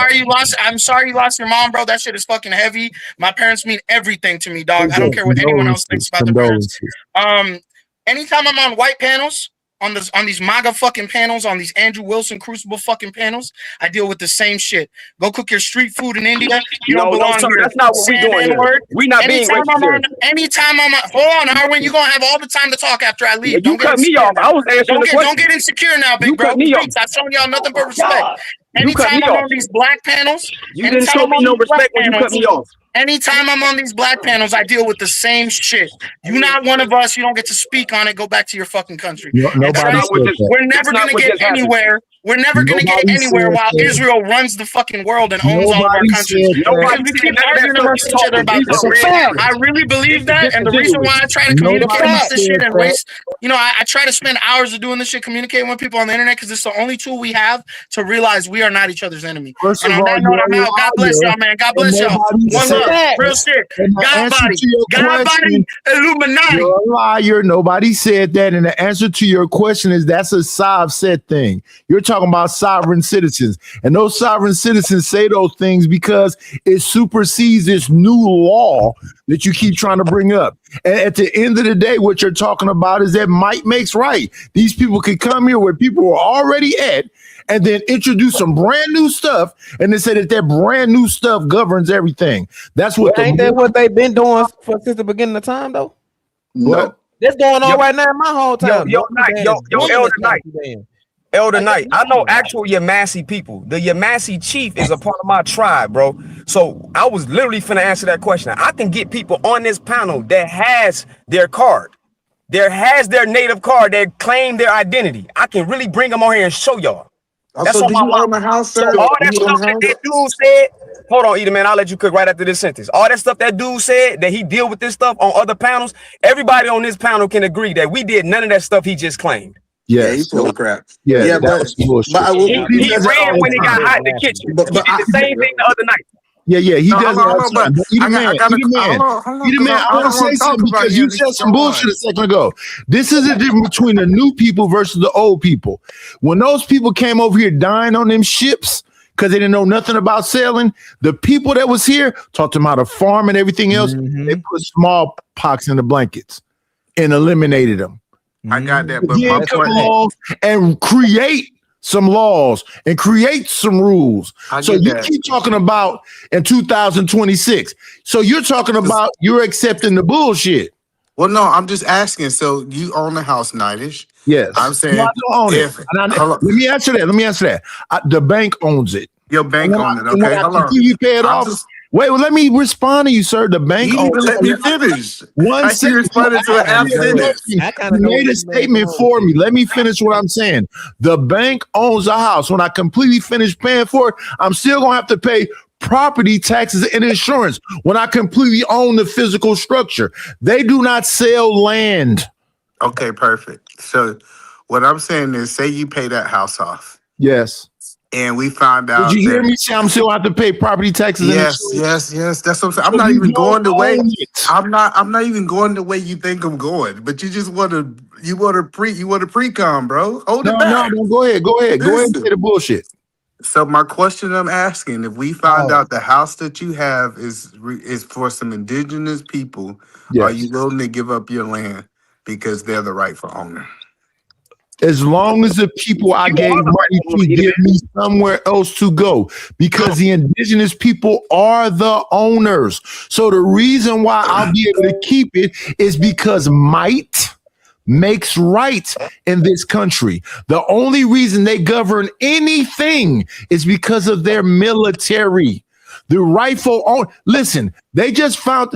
sorry you lost your mom, bro. That shit is fucking heavy. My parents mean everything to me, dog. I don't care what anyone else thinks Condolences. about the parents. Condolences. Anytime I'm on white panels, on these MAGA fucking panels, on these Andrew Wilson Crucible fucking panels, I deal with the same shit. Go cook your street food in India. You don't belong sir, here. that's not what we Saying doing here. N-word. We not being racist here. Anytime I'm on, hold on, Harwin, you're gonna have all the time to talk after I leave. You cut me off. I was answering the question. Don't get insecure now, big You bro. cut me off. I've shown y'all nothing but respect. You cut Anytime me I'm off. on these black panels, You didn't show me no respect when you cut me off. anytime I'm on these black panels, I deal with the same shit. You not one of us. You don't get to speak on it. Go back to your fucking country. Nobody said that. We're never gonna get anywhere. We're never gonna get Nobody anywhere said while that. Israel runs the fucking world and owns all of our Nobody countries. said that. Because we keep arguing amongst each other about this shit. I really believe that, and the reason why I try to communicate about this shit and waste, I try to spend hours of doing this shit, communicating with people on the internet, because it's the only tool we have to realize we are not each other's enemy. First And of on all, that note, I'm you're a out. God bless liar, y'all, man. God bless and y'all. nobody One said love. that. Real shit. And the God answer body. to your God body. question, Illuminati. you're a liar. Nobody said that. And the answer to your question is that's a Sav said thing. You're talking about sovereign citizens. And those sovereign citizens say those things because it supersedes this new law that you keep trying to bring up. And at the end of the day, what you're talking about is that might makes right. These people could come here where people are already at and then introduce some brand new stuff and they say that brand new stuff governs everything. That's what ain't that what they've been doing since the beginning of time, though? What? That's going on right now in my hometown. Elder Knight, I know actual Yamasi people. The Yamasi chief is a part of my tribe, bro. So I was literally finna answer that question. I can get people on this panel that has their card, has their native card, that claim their identity. I can really bring them on here and show y'all. That's Also, on do my you own the house, sir? So all that Do you own stuff the that dude said, hold on, Eda, man, I'll let you cook right after this sentence. All that stuff that dude said, that he deal with this stuff on other panels, everybody on this panel can agree that we did none of that stuff he just claimed. Yes. Yeah, he's full of crap. Yeah, but he ran when he got hot in the kitchen. But he did the same thing the other night. Yeah, he does. I want to say something because you said some bullshit a second ago. This is the difference between the new people versus the old people. When those people came over here dying on them ships because they didn't know nothing about sailing, the people that was here taught them how to farm and everything else. They put smallpox in the blankets and eliminated them. I got that, but my point and create some laws and create some rules. So you keep talking about in 2026. So you're talking about you're accepting the bullshit. Well, no, I'm just asking. So you own the house, Nightish? Yes. I'm saying no, I don't own it. Let me answer that. The bank owns it. Your bank owns it. Okay, hold on. You pay it off. Wait, let me respond to you, sir. The bank owns it. Let me finish. One second. Responded to a half sentence. You made a statement for me. Let me finish what I'm saying. The bank owns the house. When I completely finish paying for it, I'm still gonna have to pay property taxes and insurance when I completely own the physical structure. They do not sell land. Okay, perfect. So what I'm saying is, say you pay that house off. Yes. And we found out. Did you hear me say I'm still have to pay property taxes? Yes. That's what I'm saying. I'm not even going the way. I'm not even going the way you think I'm going. But you just want to pre-com, bro. Hold it back. No. Go ahead. Go ahead and say the bullshit. So my question I'm asking: if we find out the house that you have is for some indigenous people, are you willing to give up your land because they're the rightful owner? As long as the people I gave money to give me somewhere else to go, because the indigenous people are the owners. So the reason why I'll be able to keep it is because might makes right in this country. The only reason they govern anything is because of their military. The rightful own. Listen, they just found.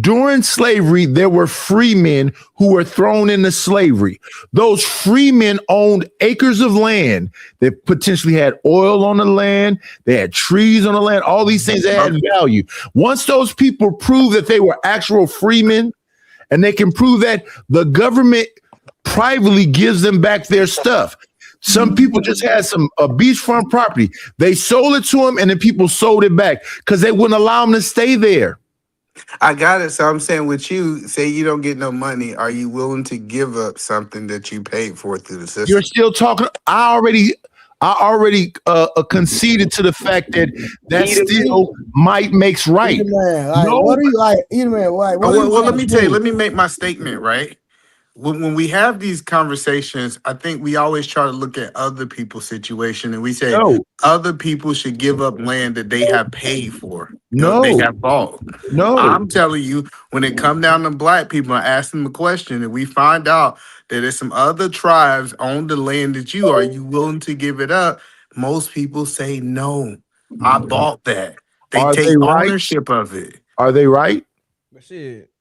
During slavery, there were free men who were thrown into slavery. Those free men owned acres of land that potentially had oil on the land. They had trees on the land, all these things that had value. Once those people prove that they were actual free men, and they can prove that, the government privately gives them back their stuff. Some people just had a beachfront property. They sold it to them, and then people sold it back because they wouldn't allow them to stay there. I got it. So I'm saying with you, say you don't get no money, are you willing to give up something that you paid for through the system? You're still talking. I already conceded to the fact that still might makes right. Man, like, what are you like? Man, like, well, let me tell you. Let me make my statement, right? when we have these conversations, I think we always try to look at other people's situation and we say No, other people should give up land that they have paid for. They no, have bought. no. I'm telling you, when it come down to black people, I ask them a question and we find out that there's some other tribes on the land that you are you willing to give it up? Most people say no. I bought that. They Are take they right? ownership of it. Are they right? But shit.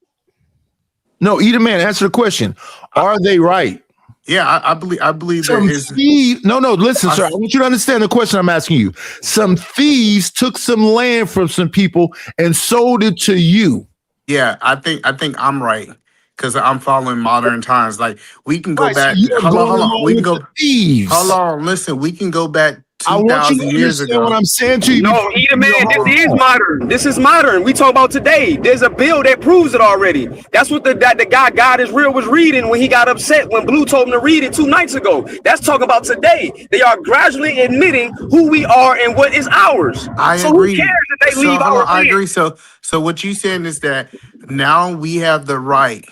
No, either man, answer the question. Are they right? Yeah, I believe there Some is. thieves. No, listen, sir. I want you to understand the question I'm asking you. Some thieves took some land from some people and sold it to you. Yeah, I think I'm right because I'm following modern times. Like we can go Right. So back. you're Hold on, going hold on. along We can with the go. Hold thieves. on. Listen, we can go back I want you to 2,000 years understand what ago. I'm saying to you. No, either man, this is modern. This is modern. We talk about today. There's a bill that proves it already. That's what the guy God is real was reading when he got upset when Blue told him to read it 2 nights ago. That's talking about today. They are gradually admitting who we are and what is ours. I So who agree. cares if they So leave hold our on. I land? agree. So what you saying is that now we have the right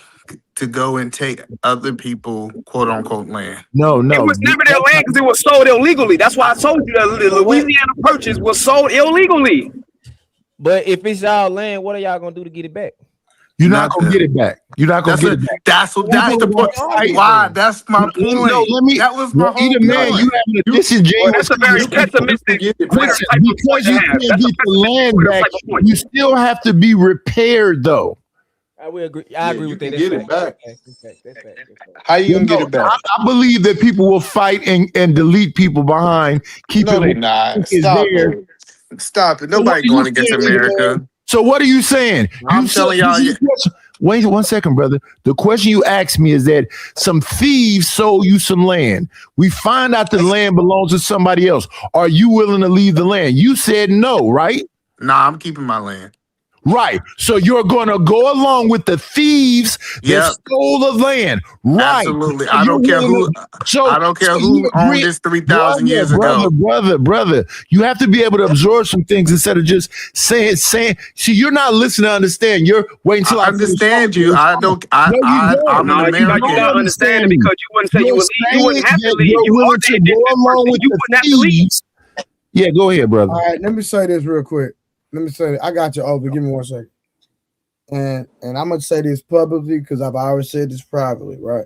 to go and take other people quote unquote land. No. It was never their land because it was sold illegally. That's why I told you that the Louisiana Purchase was sold illegally. But if it's y'all land, what are y'all gonna do to get it back? You're not gonna get it back. You're not gonna get it back. That's the point. Why? That's my point. No, let me. That was my whole Either man, point. you having a disingenuous. That's a very pessimistic Listen, type of point because to you have. can't That's a get the land pessimistic back, type of point. you still have to be repaired, though. I will agree. I agree with that. Get it back. That's fact. How you gonna No, get it back? I believe that people will fight and delete people behind. Keep No, it. they not. Is Stop there. it. Stop it. So what Nobody are you going against saying, Leader America. Man? So what are you saying? I'm telling y'all. Wait 1 second, brother. The question you asked me is that some thieves sold you some land. We find out the land belongs to somebody else. Are you willing to leave the land? You said no, right? Nah, I'm keeping my land. Right. So you're going to go along with the thieves that stole the land. Right. Absolutely. So I don't care who. I don't care who you owned agree- this 3,000 years ago. Brother. You have to be able to absorb some things instead of just saying. See, you're not listening to understand. You're waiting until I understand you. I don't. I'm an No, you American. not understanding because you wouldn't say you would leave. You wouldn't have to leave. You're You are willing the to go indigenous along person. with You the wouldn't have to leave. thieves. Yeah, go ahead, brother. All right, let me say this real quick. I got you over. Give me 1 second. And I'm gonna say this publicly because I've already said this privately, right?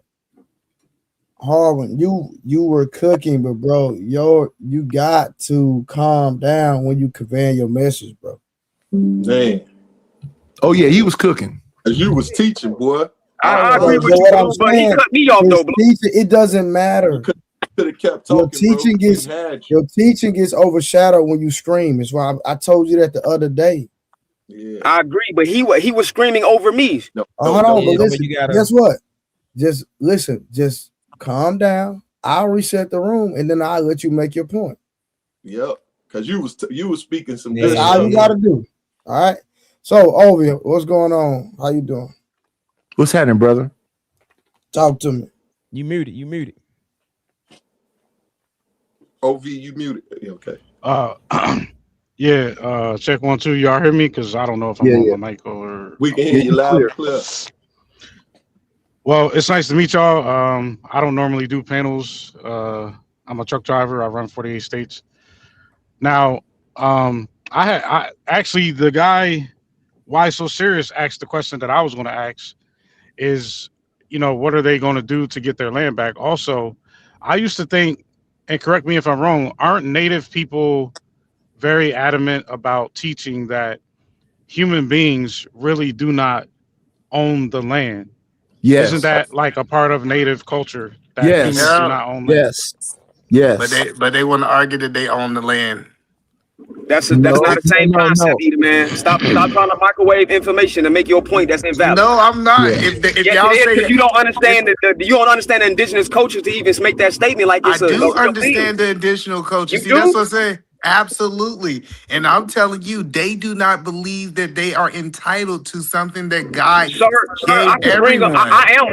Harwin, you were cooking, but bro, you got to calm down when you convey your message, bro. Man. Oh yeah, he was cooking. You was teaching, boy. I agree with you, what Blue, I'm but he saying cut me off is though, Blue. teaching, it doesn't matter. Could have kept Your talking. teaching gets overshadowed when you scream. It's why I told you that the other day. Yeah. I agree, but he was screaming over me. Hold on, but listen, guess what? Just listen, just calm down. I'll reset the room and then I'll let you make your point. Yep, because you was speaking some That's good all stuff. you gotta do. All right. So Ovi, what's going on? How you doing? What's happening, brother? Talk to me. You muted. OV, you muted. Yeah, okay. Check 1 2. Y'all hear me? Because I don't know if I'm on my mic or we can hear you loud and clear. Well, it's nice to meet y'all. I don't normally do panels. I'm a truck driver. I run 48 states. Now, I actually the guy Why So Serious asked the question that I was going to ask is, what are they going to do to get their land back? Also, I used to think, and correct me if I'm wrong, aren't Native people very adamant about teaching that human beings really do not own the land? Yes. Isn't that like a part of Native culture that Yes. humans do not own land? Yes. But they want to argue that they own the land. That's not the same concept, either, man. Stop trying to microwave information and make your point that's invalid. No, I'm not. Yeah. If Yes, y'all it is, say 'cause you don't understand you don't understand the indigenous culture to even make that statement like it's I a do real understand thing. the additional culture. You See, do? that's what I'm saying. Absolutely. And I'm telling you, they do not believe that they are entitled to something that God Sir, gave I can bring everyone. I'm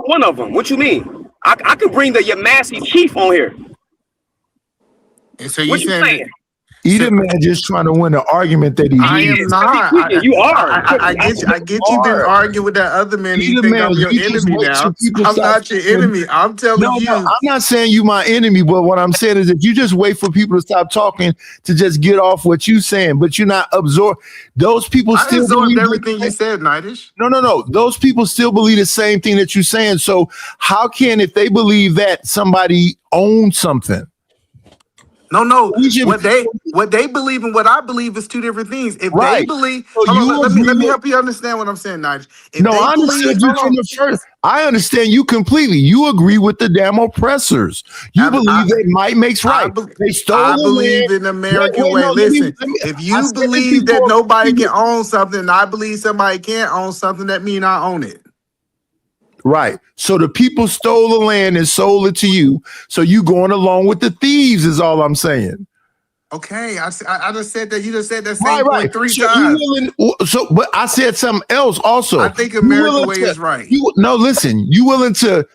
one of them. What you mean? I can bring the Yamasi chief on here. And so you What you saying saying? Either man just trying to win an argument that I am not. You are. I get you've been arguing with that other man. You Either think man, I'm your you just enemy wait now. till people I'm stop not your talking. enemy. I'm telling No, you. I'm not saying you my enemy, but what I'm saying is that you just wait for people to stop talking to just get off what you saying, but you're not absorb. Those people I still absorbed believe everything you said, Nightish. No. Those people still believe the same thing that you're saying. So how can, if they believe that, somebody owns something? No. What they believe and what I believe is two different things. If they Right. believe, So hold on, let me agree help you understand what I'm saying, Nigel. If No, they I believe, understood you hold from on. the first. I understand you completely. You agree with the damn oppressors. You believe that might makes right. They stole I the believe land. in the American way. No, Listen, let me, if I you said this believe that before. nobody can own something, and I believe somebody can't own something, that means I own it. Right. So the people stole the land and sold it to you. So you going along with the thieves is all I'm saying. Okay, I just said that. You just said that same Right. point three So you times. willing? So, but I said something else also. I think You American willing way to? is right. Listen. You willing to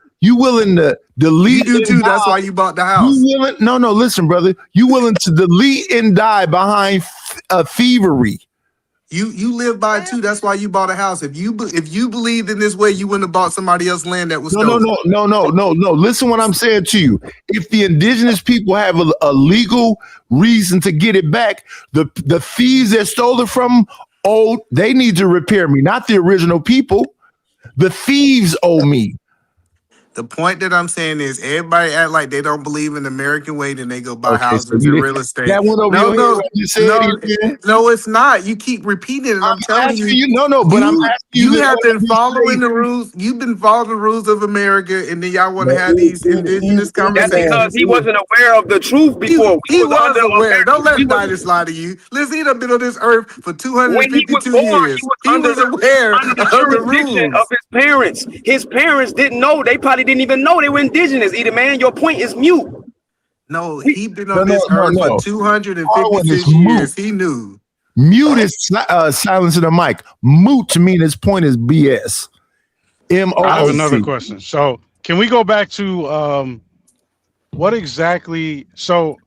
delete? You do too. And That's die? why you bought the house. You willing? No. Listen, brother. You willing to delete and die behind thievery? You live by it too. That's why you bought a house. If you believed in this way, you wouldn't have bought somebody else's land that was stolen. No. Listen, what I'm saying to you. If the indigenous people have a legal reason to get it back, the thieves that stole it from, they need to repair me, not the original people. The thieves owe me. The point that I'm saying is everybody act like they don't believe in the American way, then they go buy houses So and real estate. that went over your head when you said it. No, it's not. You keep repeating it. And I'm telling you. But I'm asking you. You have been following the rules. You've been following the rules of America, and then y'all want to have these indigenous conversations. That's because he wasn't aware of the truth before. He was aware. Don't let Titus lie to you. Listen, he done been on this earth for 252 years. He was aware under the of the jurisdiction rules. of his parents. His parents didn't know. They probably didn't even know they were indigenous. Either man, your point is mute. No, he been on this earth for 256 years. He knew. Mute is silencing the mic. Moot to me, this point is BS. I have another question. So can we go back to what exactly? So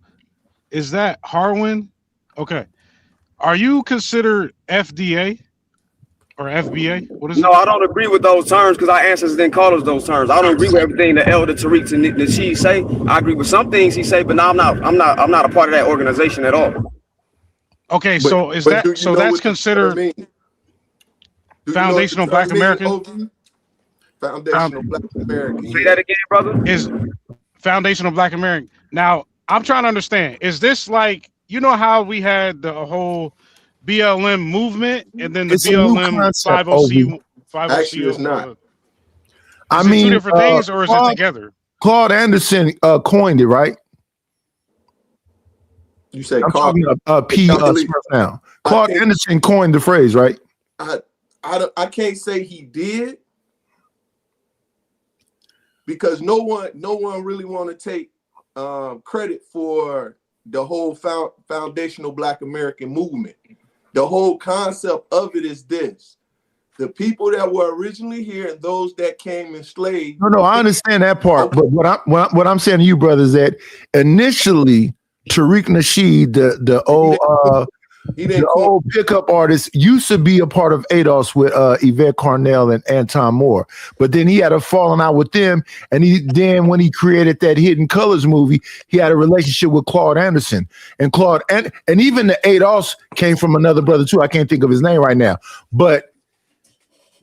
is that Harwin? Okay. Are you considered FDA or FBA? What is it? No, I don't agree with those terms because our ancestors didn't call us those terms. I don't agree with everything the Elder Tariq Nasheed say. I agree with some things he say, but no, I'm not a part of that organization at all. Okay, so is that so that's considered foundational Black American? Foundational Black American. Say that again, brother. Is foundational Black American. Now, I'm trying to understand. Is this like, you know how we had the whole BLM movement and then the BLM 50C? Actually, it's not. I Is it mean, two different things or is it together? Claude Anderson coined it, right? You say I'm Claude, talking Smith now. Claude Anderson coined the phrase, right? I can't say he did because no one really want to take credit for the whole foundational Black American movement. The whole concept of it is this: the people that were originally here and those that came enslaved. No, I understand that part, but what I'm saying to you, brother, is that initially Tariq Nasheed, the old pickup artist, used to be a part of ADOS with Yvette Carnell and Anton Moore, but then he had a falling out with them, and then when he created that Hidden Colors movie, he had a relationship with Claude Anderson, and even the ADOS came from another brother too. I can't think of his name right now, but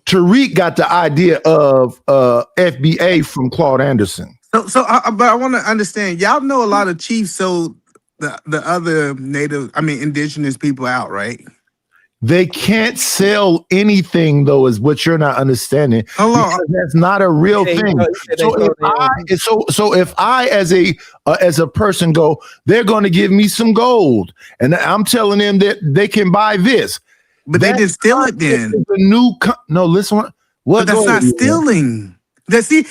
Tariq got the idea of FBA from Claude Anderson. But I want to understand. Y'all know a lot of chiefs sold the other indigenous people out, right? They can't sell anything, though, is what you're not understanding. Because that's not a real thing. So if I, as a person, go, they're going to give me some gold, and I'm telling them that they can buy this, but they didn't steal it. Then no, listen. What? But that's not stealing. See,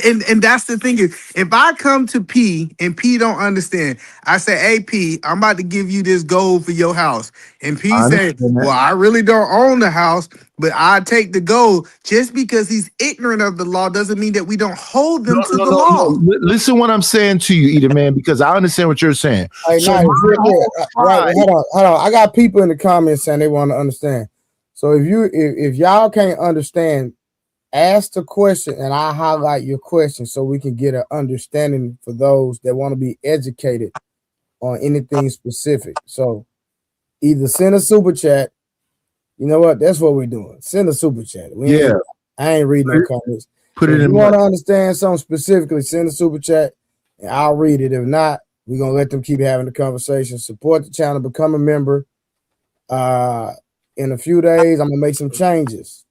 and that's the thing is, if I come to P and P don't understand, I say, "Hey P, I'm about to give you this gold for your house," and P I said, understand "Well, that. I really don't own the house, but I take the gold." Just because he's ignorant of the law doesn't mean that we don't hold them to the law. Listen, what I'm saying to you, Edie, man, because I understand what you're saying. Hey, So nice, my real quick. whole Right, pride, hold on. I got people in the comments saying they want to understand. So if y'all can't understand, ask the question and I highlight your question so we can get an understanding for those that want to be educated on anything specific. So either send a super chat. You know what? That's what we're doing. Send a super chat. yeah, I ain't reading no comments. put So it if you in want my to understand something specifically, send a super chat and I'll read it. If not, we're gonna let them keep having the conversation. Support the channel, become a member. In a few days, I'm gonna make some changes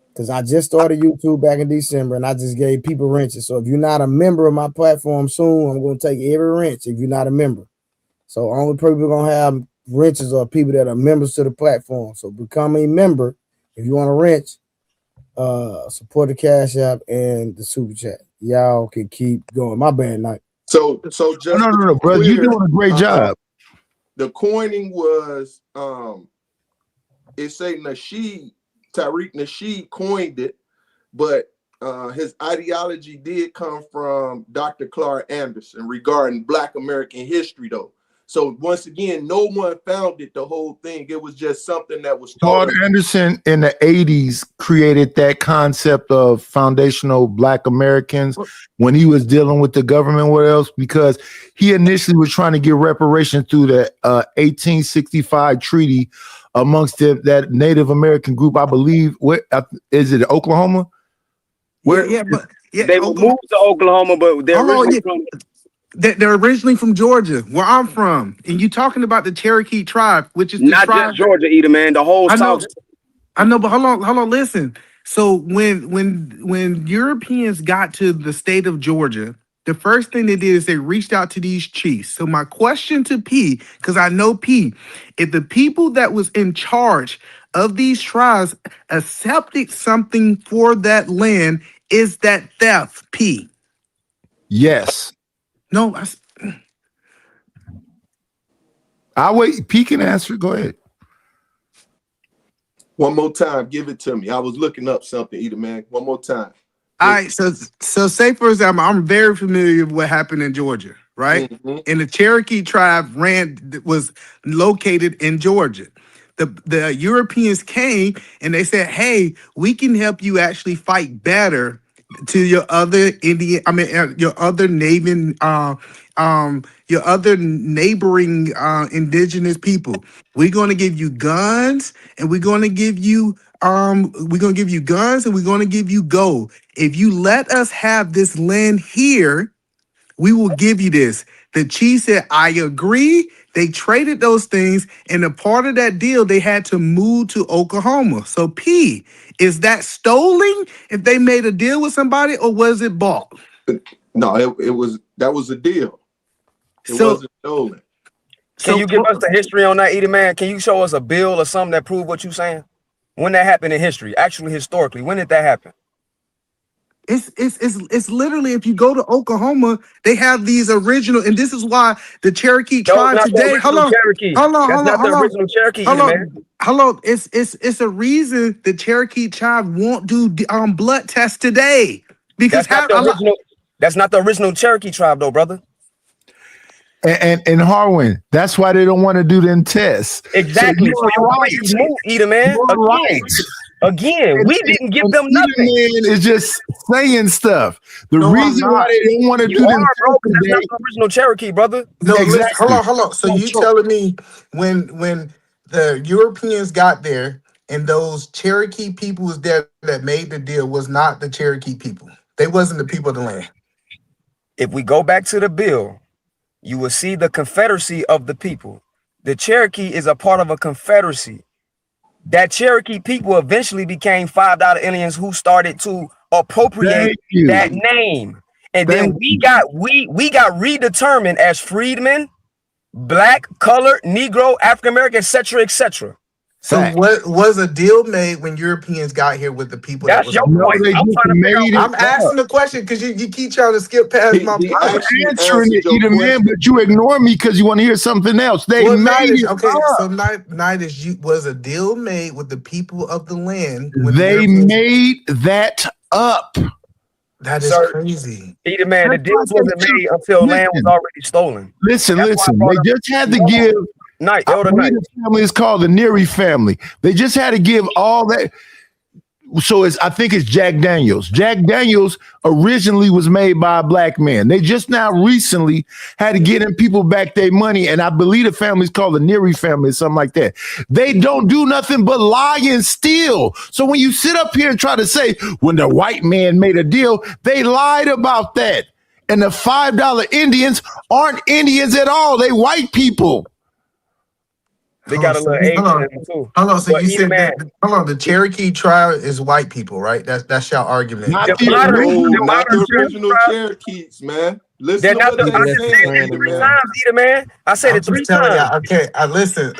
because I just started YouTube back in December and I just gave people wrenches. So if you're not a member of my platform soon, I'm gonna take every wrench if you're not a member. So only people gonna have wrenches are people that are members to the platform. So become a member if you want a wrench. Support the Cash App and the super chat. Y'all can keep going. My bad, night. So just to be brother. You're clear, doing a great job. the coining was it say Nasheed, Tariq Nasheed coined it, but his ideology did come from Dr. Clark Anderson regarding Black American history, though. So once again, no one founded the whole thing. It was just something that was thought Claude of. Anderson in the 80s created that concept of foundational Black Americans when he was dealing with the government. What else? Because he initially was trying to get reparations through the 1865 treaty amongst that Native American group. I believe, what is it, Oklahoma? Where? They were moved to Oklahoma, but they're originally from. They're originally from Georgia, where I'm from, and you talking about the Cherokee tribe, which is the Not tribe. just Georgia either, man. The whole South. I know, but hold on, listen. So when Europeans got to the state of Georgia, the first thing they did is they reached out to these chiefs. So my question to P, because I know P, if the people that was in charge of these tribes accepted something for that land, is that theft? P. Yes. No, I'll wait. P can answer. Go ahead. One more time, give it to me. I was looking up something, Edie, man. One more time. All right, so say for example, I'm very familiar with what happened in Georgia, right? And the Cherokee tribe was located in Georgia. The Europeans came and they said, "Hey, we can help you actually fight better to your other your other your other neighboring indigenous people. We're going to give you guns, and we're going to give you guns, and we're going to give you gold. If you let us have this land here, we will give you this." The chief said, "I agree." They traded those things, and a part of that deal, they had to move to Oklahoma. So, P, is that stolen if they made a deal with somebody, or was it bought? No, that was a deal. It wasn't stolen. Can you give us the history on that, Edie, man? Can you show us a bill or something that prove what you're saying? When that happened in history, actually historically, when did that happen? It's literally, if you go to Oklahoma, they have these original, and this is why the Cherokee tribe today. Hold on. It's a reason the Cherokee tribe won't do blood tests today because that's not the original Cherokee tribe, though, brother. And Harwin, that's why they don't want to do them tests. Exactly. So you're right, Edie, man. Again, we didn't give them nothing. Man is just saying stuff. The reason why they don't want to do them tests today, that's not the original Cherokee, brother. No, exactly. Hold on. So you telling me when the Europeans got there and those Cherokee people was there that made the deal was not the Cherokee people. They wasn't the people of the land. If we go back to the bill, you will see the Confederacy of the people. The Cherokee is a part of a confederacy. That Cherokee people eventually became $5 aliens who started to appropriate that name. And then we got redetermined as freedmen, black, colored, Negro, African American, etc., etc. So Fact. what was a deal made when Europeans got here with the people that That's was your on? No, point. they I'm just trying to figure out made what it I'm up. asking the question because you keep trying to skip past my He point. I'm actually answering answered it, your Eat Man, question. but you ignore me because you want to hear something else. They Well, made Nidish, it okay, so up. Nidish, you was a deal made with the people of the land when the They Europeans. made that up. That is sir. crazy. Either man, the That's deals what they wasn't took. made until land was already stolen. Listen. That's why I They brought up. just had to Hold give. on. Night, I Elder believe Night. the family is called the Neary family. They just had to give all that. So I think it's Jack Daniels. Jack Daniels originally was made by a black man. They just now recently had to get them people back their money. And I believe the family's called the Neary family or something like that. They don't do nothing but lie and steal. So when you sit up here and try to say, when the white man made a deal, they lied about that. And the $5 Indians aren't Indians at all. They white people. They got a little Asian in them too. Hold on. So But you either said man, that hold on, the Cherokee tribe is white people, right? That's your argument. Not the the modern, No, the original. not modern the Cherokee original tribe, Cherokees, man. Listen they're to not what the. they I People just that's said saying, it explaining, Eat three man. man. times. Either man, I said I'm it just three telling times. y'all, okay. I listen.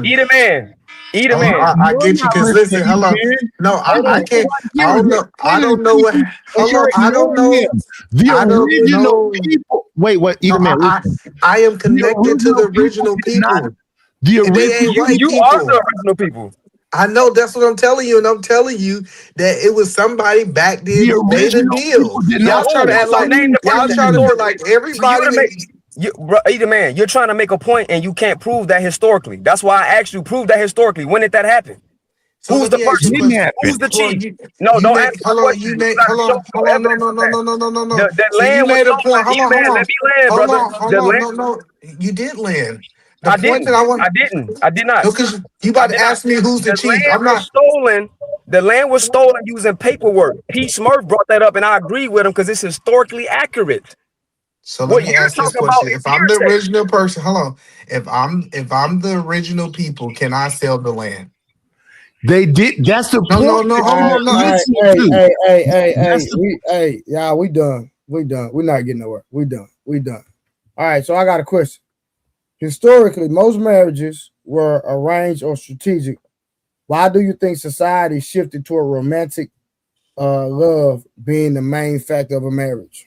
Either man, either Oh, man. I You're get you not because listening, listen, hold on. man. No, Hold I on. can't. I You're don't know. I explaining don't know what. people and Hold you're on. I don't ignoring know. him. The I don't original know. people. Wait, what? No, Either man, listen. I am The connected to original the people original did not. people. The And they ain't original. white You are people. the original people. I know that's what I'm telling you, and I'm telling you that it was somebody back then The who made a original deal. people did So Y'all not trying to who? act So like name the y'all person trying to feel historically. like For you everybody to make you, bro, either man, you're trying to make a point and you can't prove that historically. That's why I asked you prove that historically. When did that happen? So Who's let the me ask you a person? didn't question. Who's happen. the Hold on, chief? No, you don't made answer my hold on, question. you You made got to hold show on, no hold on, no, evidence no, of no, that. no, no, no, no, no. The So you land was made a stolen. point. Hold Either on, hold man, let on, me land, hold brother. on, hold The on, land. no. You did land. The I point that didn't. I want I didn't. I did not. because you I about to did not. ask me who's the The chief. land I'm was not. stolen. The land was stolen using paperwork. P. Smurf brought that up, and I agree with him because it's historically accurate. So let What me you're ask this talking about question. is If I'm the hearsay. original person, hold on. If I'm the original people, can I sell the land? They did. That's the No, no, point no. that Hold you're on, not no. listening to. Hey, That's the y'all, we done. We done. We're not getting nowhere. We done. We done. All right, so I got a question. Historically, most marriages were arranged or strategic. Why do you think society shifted toward romantic love being the main factor of a marriage?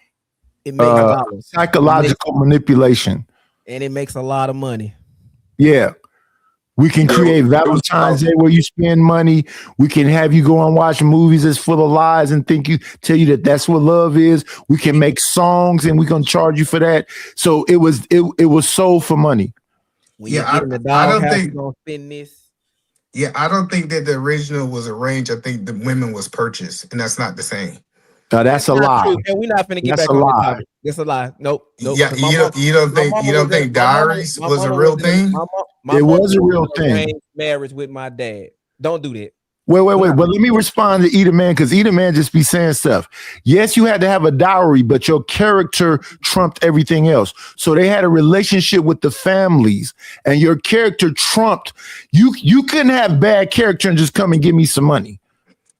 It makes dollars. psychological manipulation. And it makes a lot of money. Yeah. We can Yeah, create it was Valentine's Day where you spend money. We can have you go and watch movies that's full of lies and tell you that that's what love is. We can make songs and we're gonna charge you for that. So it was sold for money. When you get in the I don't doghouse, you think. gonna spend this. Yeah, I don't think that the original was arranged. I think the women was purchased, and that's not the same. That's a Not lie. true. And we're not finna get That's back a on that lie. topic. That's a lie. Nope. Yeah, Because you don't think diaries was a real thing? It was a real in an thing. arranged marriage with my dad. Don't do that. Wait. But let me respond to Eater Man because Eater Man just be saying stuff. Yes, you had to have a dowry, but your character trumped everything else. So they had a relationship with the families, and your character trumped. You couldn't have bad character and just come and give me some money.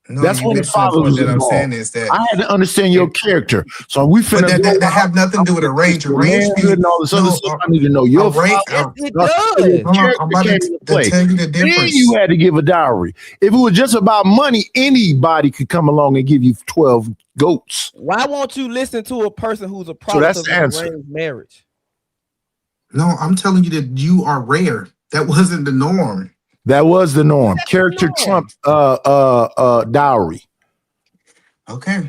No, That's you're when the missing the father point was that I'm saying involved. is that. I had to understand your character. So we But finna that, go. that have nothing to do with arrange. Your Arrange manhood and all this other no stuff. I need to know your father. Yes, it Your does. Hold on, character I'm about came into to play. tell you the Then difference. you had to give a dowry. If it was just about money, anybody could come along and give you 12 goats. Why won't you listen to a person who's a So product that's of the an answer. arranged marriage? No, I'm telling you that you are rare. That wasn't the norm. That was the norm. Character trumped dowry. Okay.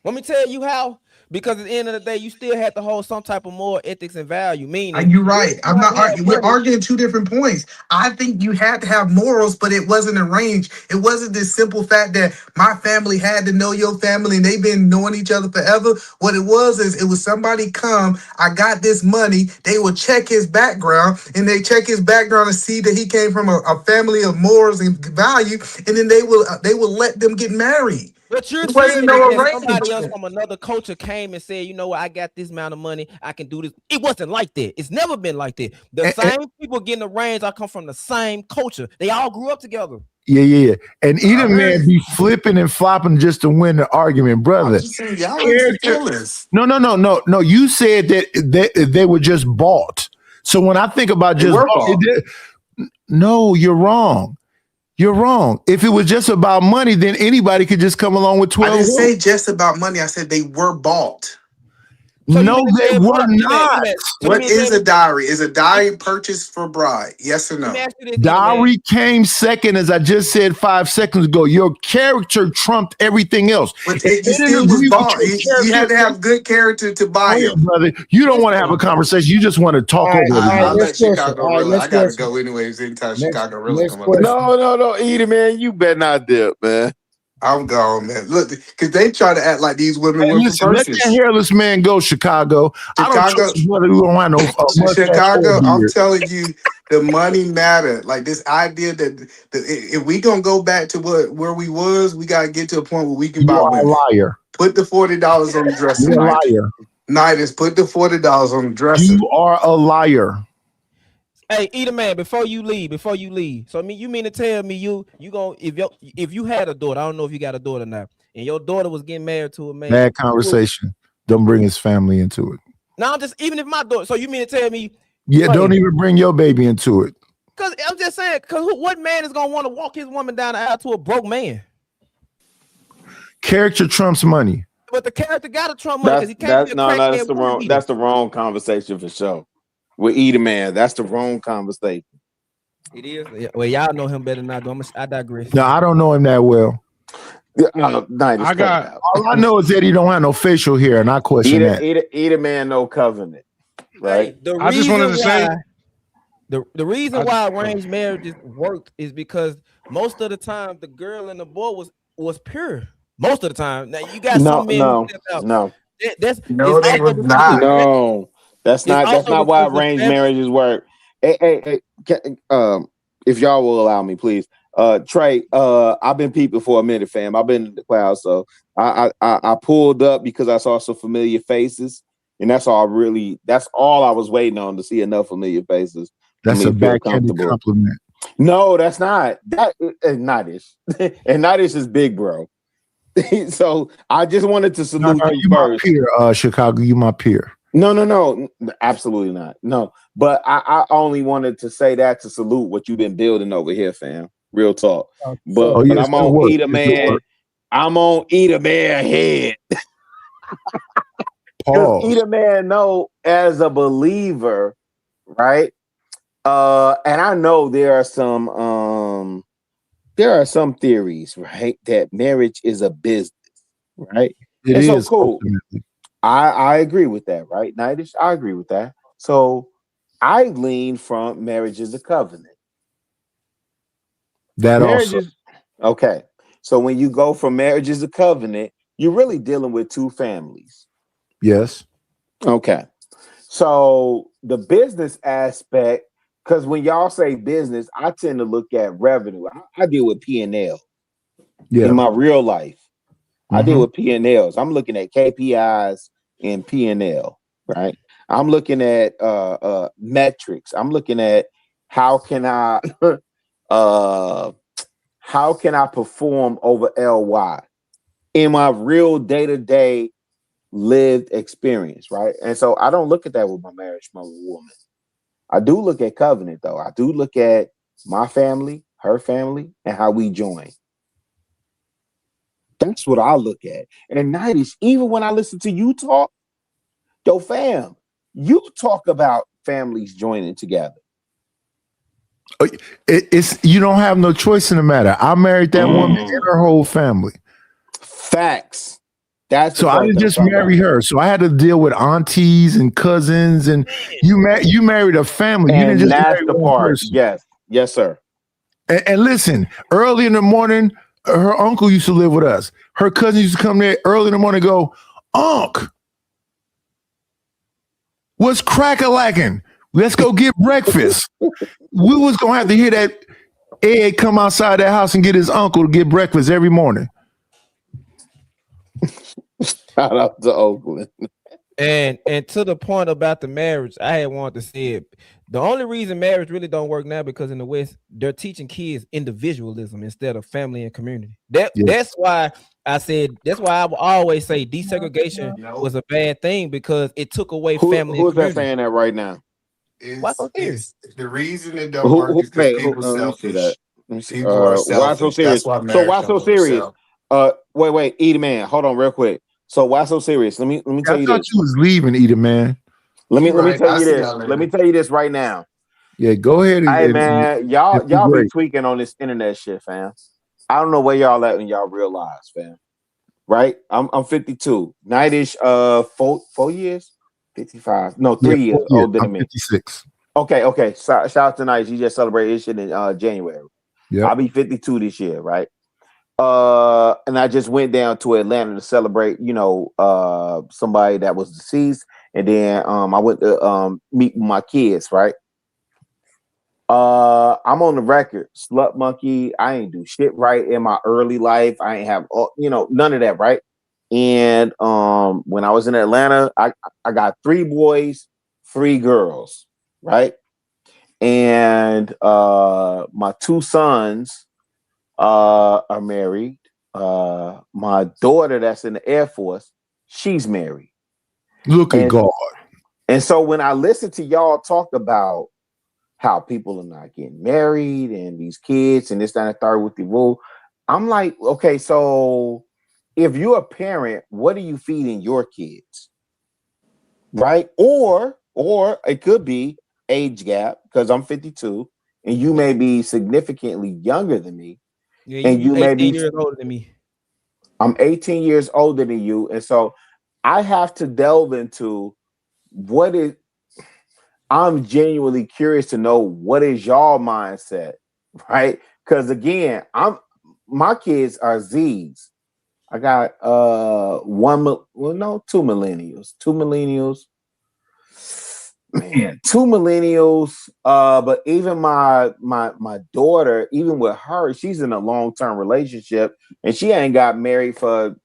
Let me tell you how. Because at the end of the day, you still have to hold some type of moral ethics and value. Meaning, You're right. I'm not arguing. We're money. arguing two different points. I think you had to have morals, but it wasn't arranged. It wasn't this simple fact that my family had to know your family and they've been knowing each other forever. What it was is it was somebody come, I got this money. They would check his background and they check his background and see that he came from a family of morals and value, and then they will let them get married. What you're It saying wasn't is no that somebody else arrangement. from another culture came and said, you know what, I got this amount of money, I can do this. It wasn't like that. It's never been like that. The same people getting arranged, I come from the same culture. They all grew up together. Yeah. And Eater Man be flipping and flopping just to win the argument, brother. I'm just saying, y'all ain't feelings. No. You said that they were just bought. So when I think about They just were bought. no, you're wrong. You're wrong. If it was just about money, then anybody could just come along with 12 I didn't women. say just about money. I said they were bought. So no, they were not. What is a dowry? Is a dowry purchased for bride? Yes or no? Dowry came second, as I just said 5 seconds ago. Your character trumped everything else. But he still was bought. He had to have good character to buy him. Brother, you don't want to have a conversation. You just want to talk over everybody. I'll let Chicago Rilla. I gotta go anyways. Anytime Chicago Rilla come up. No, Edie, man, you better not dip, man. I'm gone, man. Look, because they try to act like these women Hey, were listen, let persons. that hairless man go, Chicago. I don't trust brother who don't have no Chicago, I'm telling you, the money matter. Like this idea that if we gonna go back to where we was, we gotta get to a point where we can buy You are women. a liar. Put the $40 on the dresser. You're a liar. Nidus, put the $40 on the dresser. You are a liar. Hey, Edie man, before you leave. So you mean to tell me you gonna if you had a daughter, I don't know if you got a daughter now, and your daughter was getting married to a man. Bad conversation. Don't bring his family into it. Now just even if my daughter, so you mean to tell me? Yeah, don't even bring your baby into it. Cause I'm just saying, what man is gonna want to walk his woman down the aisle to a broke man? Character trumps money. But the character got to trump money because he can't be a crackhead. That's the wrong conversation for sure. With Edie man, that's the wrong conversation. It is. Well, y'all know him better than I do. I digress. No, I don't know him that well. All I know is that he don't have no facial hair, and I question that. Edie man, no covenant, right? I just wanted to say the reason why arranged marriages worked is because most of the time the girl and the boy was pure. Most of the time. Now you got some men. No. That's they was not. No. That's not why arranged marriages work. Hey, if y'all will allow me, please. Trey, I've been peeping for a minute, fam. I've been in the cloud, so I pulled up because I saw some familiar faces, and that's all I was waiting on, to see enough familiar faces. That's a backhanded compliment. No, that's not. That Nadish. And Nadish is big, bro. So I just wanted to salute you first. My peer, Chicago, you my peer. No, absolutely not. No, but I only wanted to say that to salute what you've been building over here, fam. Real talk. But I'm on Edie man. I'm on Edie man head. Because Edie man know as a believer, right? And I know there are some theories, right, that marriage is a business, right? It is so cool. Ultimately. I agree with that, right? Nidus, I agree with that. So I lean from marriage is a covenant. Okay. So when you go from marriage is a covenant, you're really dealing with two families. Yes. Okay. So the business aspect, because when y'all say business, I tend to look at revenue. I deal with P&L in my real life. I deal with P&Ls. I'm looking at KPIs and P&L, right? I'm looking at metrics. I'm looking at how can I perform over LY in my real day-to-day lived experience, right? And so I don't look at that with my marriage, my woman. I do look at covenant, though. I do look at my family, her family, and how we join. That's what I look at. And Nidus, even when I listen to you talk, yo, fam, you talk about families joining together. It's you don't have no choice in the matter. I married that woman and her whole family. Facts. That's so I didn't just marry her. So I had to deal with aunties and cousins, and you married a family. And you didn't just that's marry the one part. person. Yes, sir. And listen, early in the morning, her uncle used to live with us. Her cousin used to come there early in the morning and go, Unc, what's crack-a-lacking? Let's go get breakfast. We was going to have to hear that Ed come outside that house and get his uncle to get breakfast every morning. Shout out to Oakland. And to the point about the marriage, I had wanted to say it. The only reason marriage really don't work now because in the West, they're teaching kids individualism instead of family and community. That's why I will always say desegregation was a bad thing because it took away family. Who's that saying that right now? It's the reason it don't work is because people selfish. People are Why so selfish. serious? That's why So marriage why don't so work. serious? Wait, Edie man, hold on real quick. So why so serious? Let me I tell you thought this. you was leaving, Edie, man. Let me Right. tell I you see this. y'all Let me later. tell you this right now. Yeah, go ahead Hey and man, be y'all be great. tweaking on this internet shit, fam. I don't know where y'all at when y'all realize, fam. Right? I'm 52. Nightish, 4 years, 55. No, Yeah, 3 years 4 years. older I'm than me. 56. Okay. Shout out to Night. You just celebrated his shit in January. Yep. I'll be 52 this year, right? And I just went down to Atlanta to celebrate, somebody that was deceased, and then I went to meet my kids, right? I'm on the record, slut monkey. I ain't do shit right in my early life. I ain't have, none of that, right? And when I was in Atlanta, I got 3 boys, 3 girls, right? And my 2 sons are married. My daughter that's in the Air Force, she's married. Look at God. And so when I listen to y'all talk about how people are not getting married and these kids and this, that, and the third with the rule, I'm like, okay, so if you're a parent, what are you feeding your kids? Right? Or it could be age gap, because I'm 52 and you may be significantly younger than me. Yeah, And you you may 18 be years older than me. I'm 18 years older than you. And so I have to delve into I'm genuinely curious to know what is y'all mindset, right? Because again, my kids are Z's. I got 2 millennials. 2 millennials. Man, 2 millennials. But even my daughter, even with her, she's in a long-term relationship and she ain't got married for,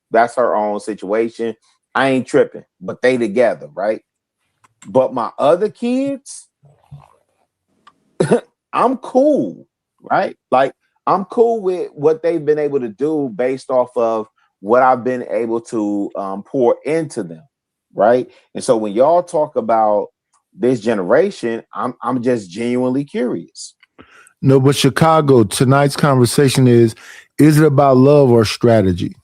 that's her own situation. I ain't tripping, but they together, right? But my other kids, I'm cool, right? Like I'm cool with what they've been able to do based off of what I've been able to pour into them, right? And so when y'all talk about this generation, I'm just genuinely curious. No, but Chicago, tonight's conversation is it about love or strategy?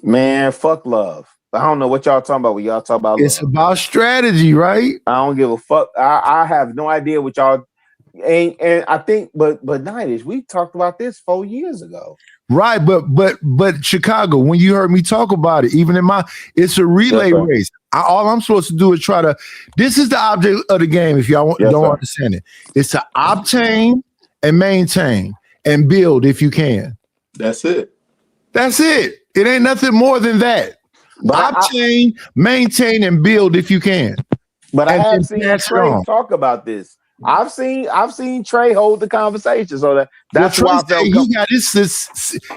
Man, fuck love. I don't know what y'all talking about when y'all talk about It's love. about strategy, right? I don't give a fuck. I have no idea what y'all and I think but Nightish, we talked about this 4 years ago. Right, but Chicago, when you heard me talk about it, even in it's a relay race. All I'm supposed to do is try to. This is the object of the game. If y'all don't understand it, it's to obtain and maintain and build if you can. That's it. That's it. It ain't nothing more than that. But obtain, maintain, and build if you can. But I have seen pass it Trey on. talk about this. I've seen Trey hold the conversation, so that's why I felt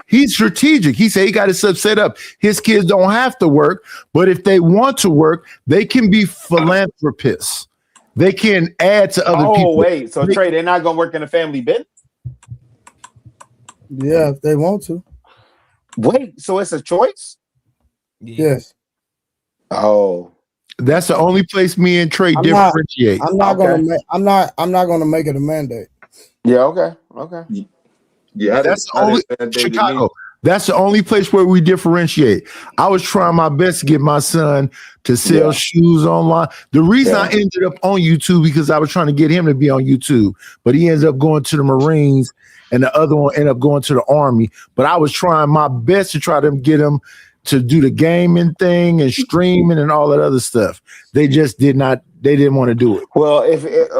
he's strategic. He said he got his stuff set up. His kids don't have to work, but if they want to work, they can be philanthropists. They can add to other people. Oh wait, so Trey, they're not gonna work in a family business? Yeah, if they want to. Wait, so it's a choice? Yes. Oh. That's the only place me and Trey differentiate. I'm not gonna make it a mandate. Yeah, okay. Yeah, that's the only Chicago. That's the only place where we differentiate. I was trying my best to get my son to sell shoes online. The reason I ended up on YouTube because I was trying to get him to be on YouTube, but he ends up going to the Marines and the other one ended up going to the Army. But I was trying my best to try to get him to do the gaming thing and streaming and all that other stuff. They just did not. They didn't want to do it. Well,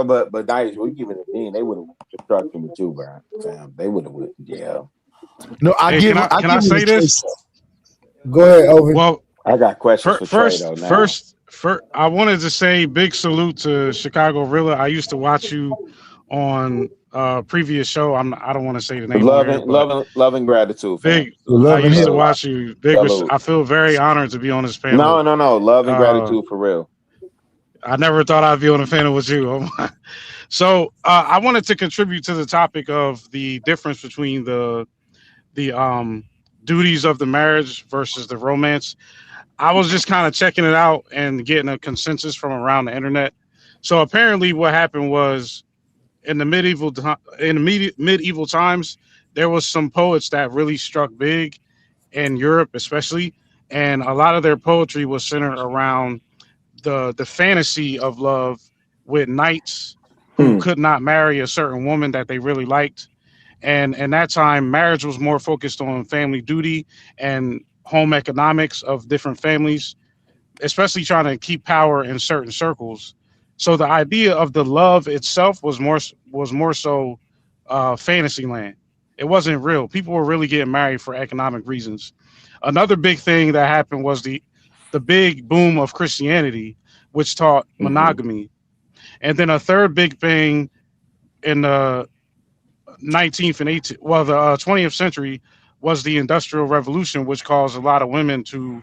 but Dice, we give it a bean. They would have constructed with you, bro. Fam. They would have went to jail. No, can I say this? Go ahead, Ovi. Well, I got questions for Trey though. Now. First, I wanted to say big salute to Chicago Rilla. I used to watch you on previous show. I don't want to say the name on here, but love and gratitude, fam. Big. I used to watch you. Big. I feel very honored to be on this panel. No. Love and gratitude for real. I never thought I'd be on a panel with you. So I wanted to contribute to the topic of the difference between the duties of the marriage versus the romance. I was just kind of checking it out and getting a consensus from around the internet. So apparently what happened was in the medieval times, there was some poets that really struck big in Europe, especially, and a lot of their poetry was centered around the fantasy of love with knights who could not marry a certain woman that they really liked. And in that time, marriage was more focused on family duty and home economics of different families, especially trying to keep power in certain circles. So the idea of the love itself was more so fantasy land. It wasn't real. People were really getting married for economic reasons. Another big thing that happened was the big boom of Christianity, which taught monogamy. And then a third big thing in the 19th and 18th, well, the 20th century was the Industrial Revolution, which caused a lot of women to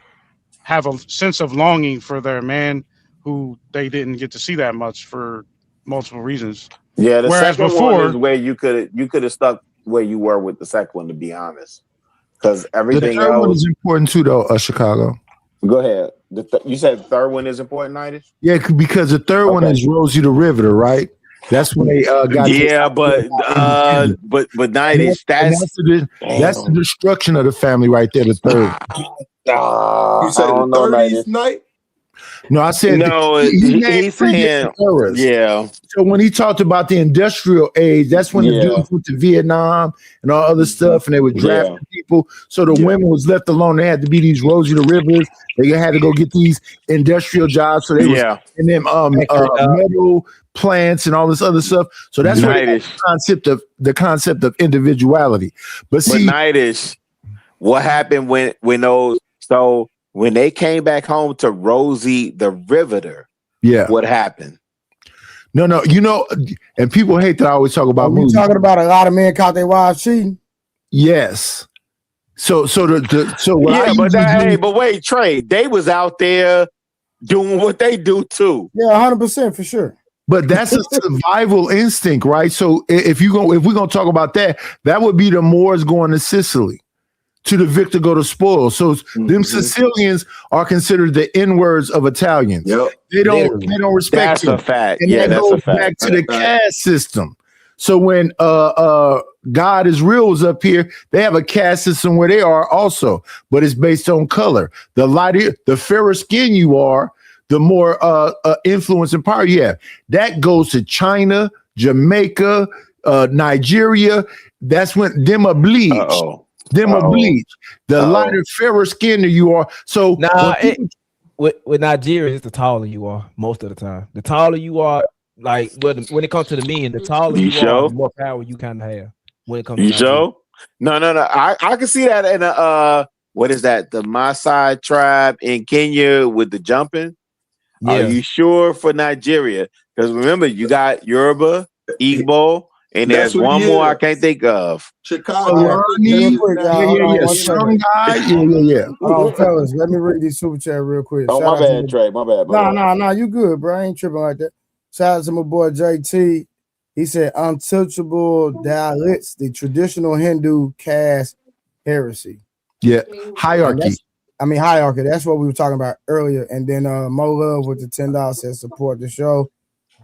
have a sense of longing for their man who they didn't get to see that much for multiple reasons. Yeah, the Whereas second one before, is where you could have stuck where you were with the second one, to be honest, because The everything third one else. is important too, though. Chicago. Go ahead. You said the third one is important, Nightish? Yeah, because the third one is Rosie the Riveter, right? That's when they got. Yeah, but Nightish, that's the destruction of the family right there. The third. You said the 30s night? No, I said no. He's saying yeah. So when he talked about the industrial age, that's when the dudes went to Vietnam and all other stuff, and they were drafting people. So the women was left alone. They had to be these Rosie the Rivers. They had to go get these industrial jobs. So they was in them metal plants and all this other stuff. So that's where the concept of individuality. But see, Nightish, what happened when they came back home to Rosie the Riveter? What happened? No, and people hate that I always talk about movies. Talking about a lot of men caught their wives cheating. Yes. So but wait, Trey, they was out there doing what they do too. Yeah, 100% for sure. But that's a survival instinct, right? So if we're gonna talk about that, that would be the Moors going to Sicily. To the victor go to spoil. So them Sicilians are considered the N-words of Italians. They don't respect that's a fact. And that goes back to the caste system. So when God is real was up here, they have a caste system where they are also, but it's based on color. The lighter, the fairer skin you are, the more influence and power you have. That goes to China, Jamaica, Nigeria. That's when them are bleached. Them are bleached. The lighter, fairer skin you are. So with Nigeria, it's the taller you are most of the time. The taller you are, like when it comes to the men, the taller you are, the more power you kind of have when it comes to Nigeria. No. I can see that in what is that? The Maasai tribe in Kenya with the jumping. Yeah. Are you sure for Nigeria? Because remember, you got Yoruba, Igbo. And there's one more I can't think of. Chicago. Fellas, let me read these super chat real quick. Oh, my bad, Trey. My bad. No, you good, bro. I ain't tripping like that. Shout out to my boy JT. He said untouchable Dalits, the traditional Hindu caste heresy. Yeah, hierarchy. Hierarchy. That's what we were talking about earlier. And then Mo Love with the $10 says support the show.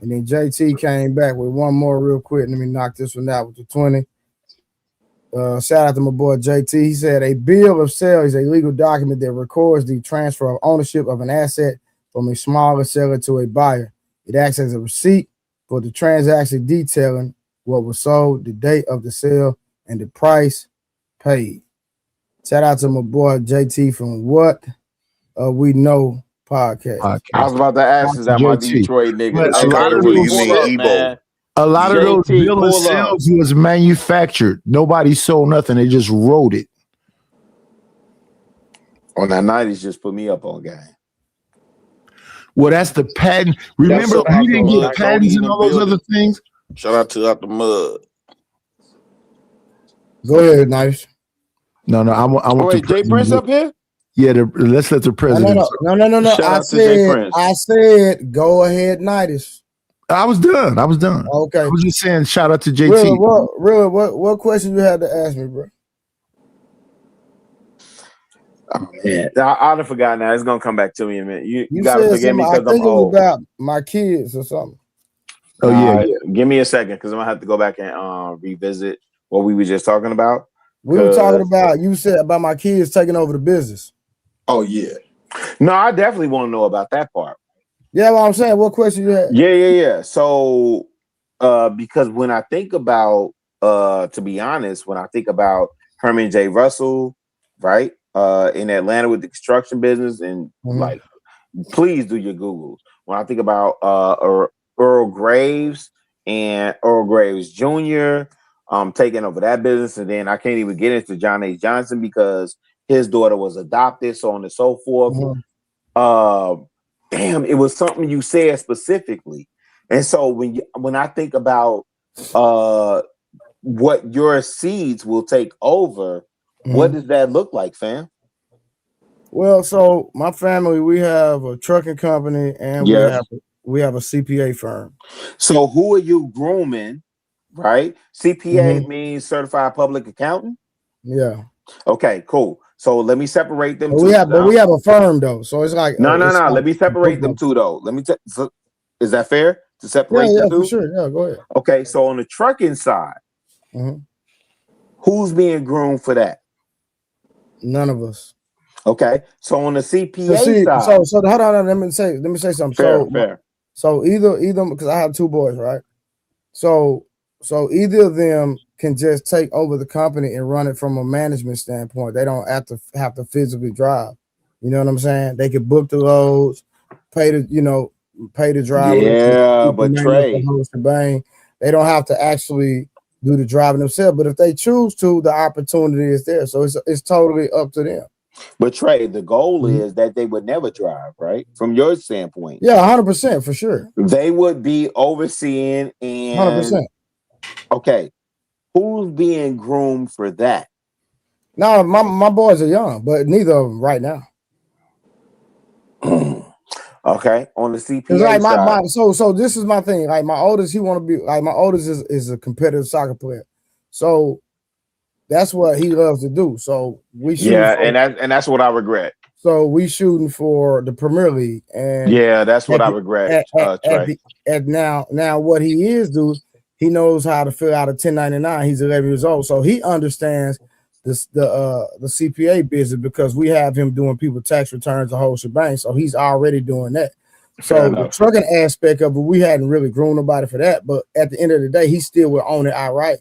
And then JT came back with one more real quick. Let me knock this one out with the 20. Shout out to my boy JT. He said a bill of sale is a legal document that records the transfer of ownership of an asset from a smaller seller to a buyer. It acts as a receipt for the transaction detailing what was sold, the date of the sale, and the price paid. Shout out to my boy JT from What We Know podcast. I was about to ask, is that my Detroit nigga? A lot of those bill of sales was manufactured. Nobody sold nothing. They just wrote it. On that night, he's just put me up on game. Well, that's the patent. Remember, we didn't get patents and all those other things. Shout out to Out the Mud. Go ahead, Nice. No, I want. Wait, Jay Prince up here? Yeah, let's let the president. No. I said, go ahead, Nightish. I was done. Okay. I was just saying, shout out to JT. What question you had to ask me, bro? Oh, man. I'd have forgotten now. It's gonna come back to me in a minute. You gotta said forgive me I because think I'm it was old. about my kids or something. Oh yeah. Give me a second because I'm gonna have to go back and revisit what we were just talking about. We were talking about, you said about my kids taking over the business. Oh yeah. No, I definitely want to know about that part. Yeah, what I'm saying. What question you had? Yeah. So, because when I think about, to be honest, when I think about Herman J. Russell, right, in Atlanta with the construction business, and like, please do your Googles. When I think about Earl Graves and Earl Graves Jr. Taking over that business, and then I can't even get into John H. Johnson because his daughter was adopted, so on and so forth. Damn, it was something you said specifically. And so when I think about what your seeds will take over, what does that look like, fam? Well, so my family, we have a trucking company and we have a CPA firm. So who are you grooming, right? CPA means certified public accountant? Yeah. Okay, cool. So let me separate them But two. we have a firm though. So it's like no. Let me separate them two though. Is that fair to separate the two? For sure. Yeah, go ahead. Okay, so on the trucking side, who's being groomed for that? None of us. Okay, so on the CPA side, so hold on. Let me say something. Fair. So either because I have two boys, right? So either of them can just take over the company and run it from a management standpoint. They don't have to physically drive. You know what I'm saying? They could book the loads, pay the driver. Yeah, but Trey, the whole shebang. They don't have to actually do the driving themselves. But if they choose to, the opportunity is there. So it's totally up to them. But Trey, the goal is that they would never drive, right? From your standpoint. Yeah, 100% for sure. They would be overseeing and 100%. Okay. Who's being groomed for that? No, my boys are young, but neither of them right now. Okay, on the CPA like side. So this is my thing. Like my oldest, he want to be like my oldest is a competitive soccer player. So that's what he loves to do. So we shoot. Yeah, and that's what I regret. So we shooting for the Premier League, and yeah, that's what I regret. Trey. Now what he is do, he knows how to fill out a 1099. He's 11 years old, so he understands the CPA business because we have him doing people tax returns, the whole shebang. So he's already doing that. So the trucking aspect of it, we hadn't really grown nobody for that. But at the end of the day, he still will own it outright,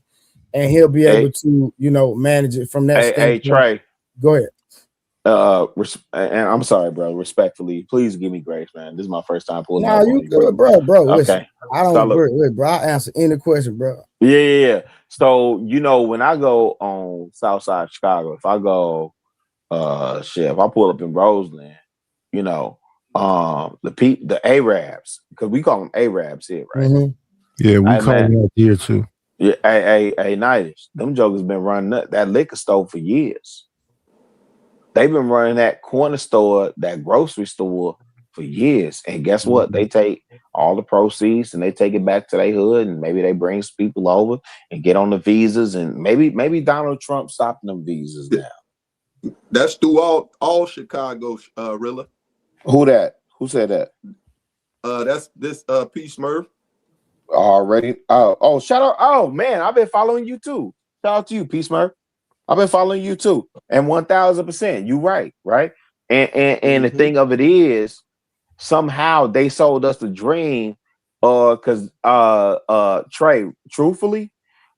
and he'll be able to manage it from that standpoint. Hey, Trey, go ahead. And I'm sorry, bro. Respectfully, please give me grace, man. This is my first time pulling. Nah, you good, bro. Okay, listen, I don't, bro. I answer any question, bro. Yeah. So when I go on South Side Chicago, if I go, if I pull up in Roseland, the Arabs, because we call them Arabs here, right? Yeah, we call them out here too. Yeah, hey, Nightish, them jokers been running that liquor store for years. They've been running that corner store, that grocery store for years. And guess what? They take all the proceeds and they take it back to their hood, and maybe they bring people over and get on the visas, and maybe Donald Trump stopping them visas now. That's through all Chicago, Rilla. Who that? Who said that? That's this P. Smurf. Already. Oh, shout out. Oh man, I've been following you too. Shout out to you, P. Smurf. I've been following you too. And 1000%. You right? And the thing of it is, somehow they sold us the dream. Because Trey, truthfully,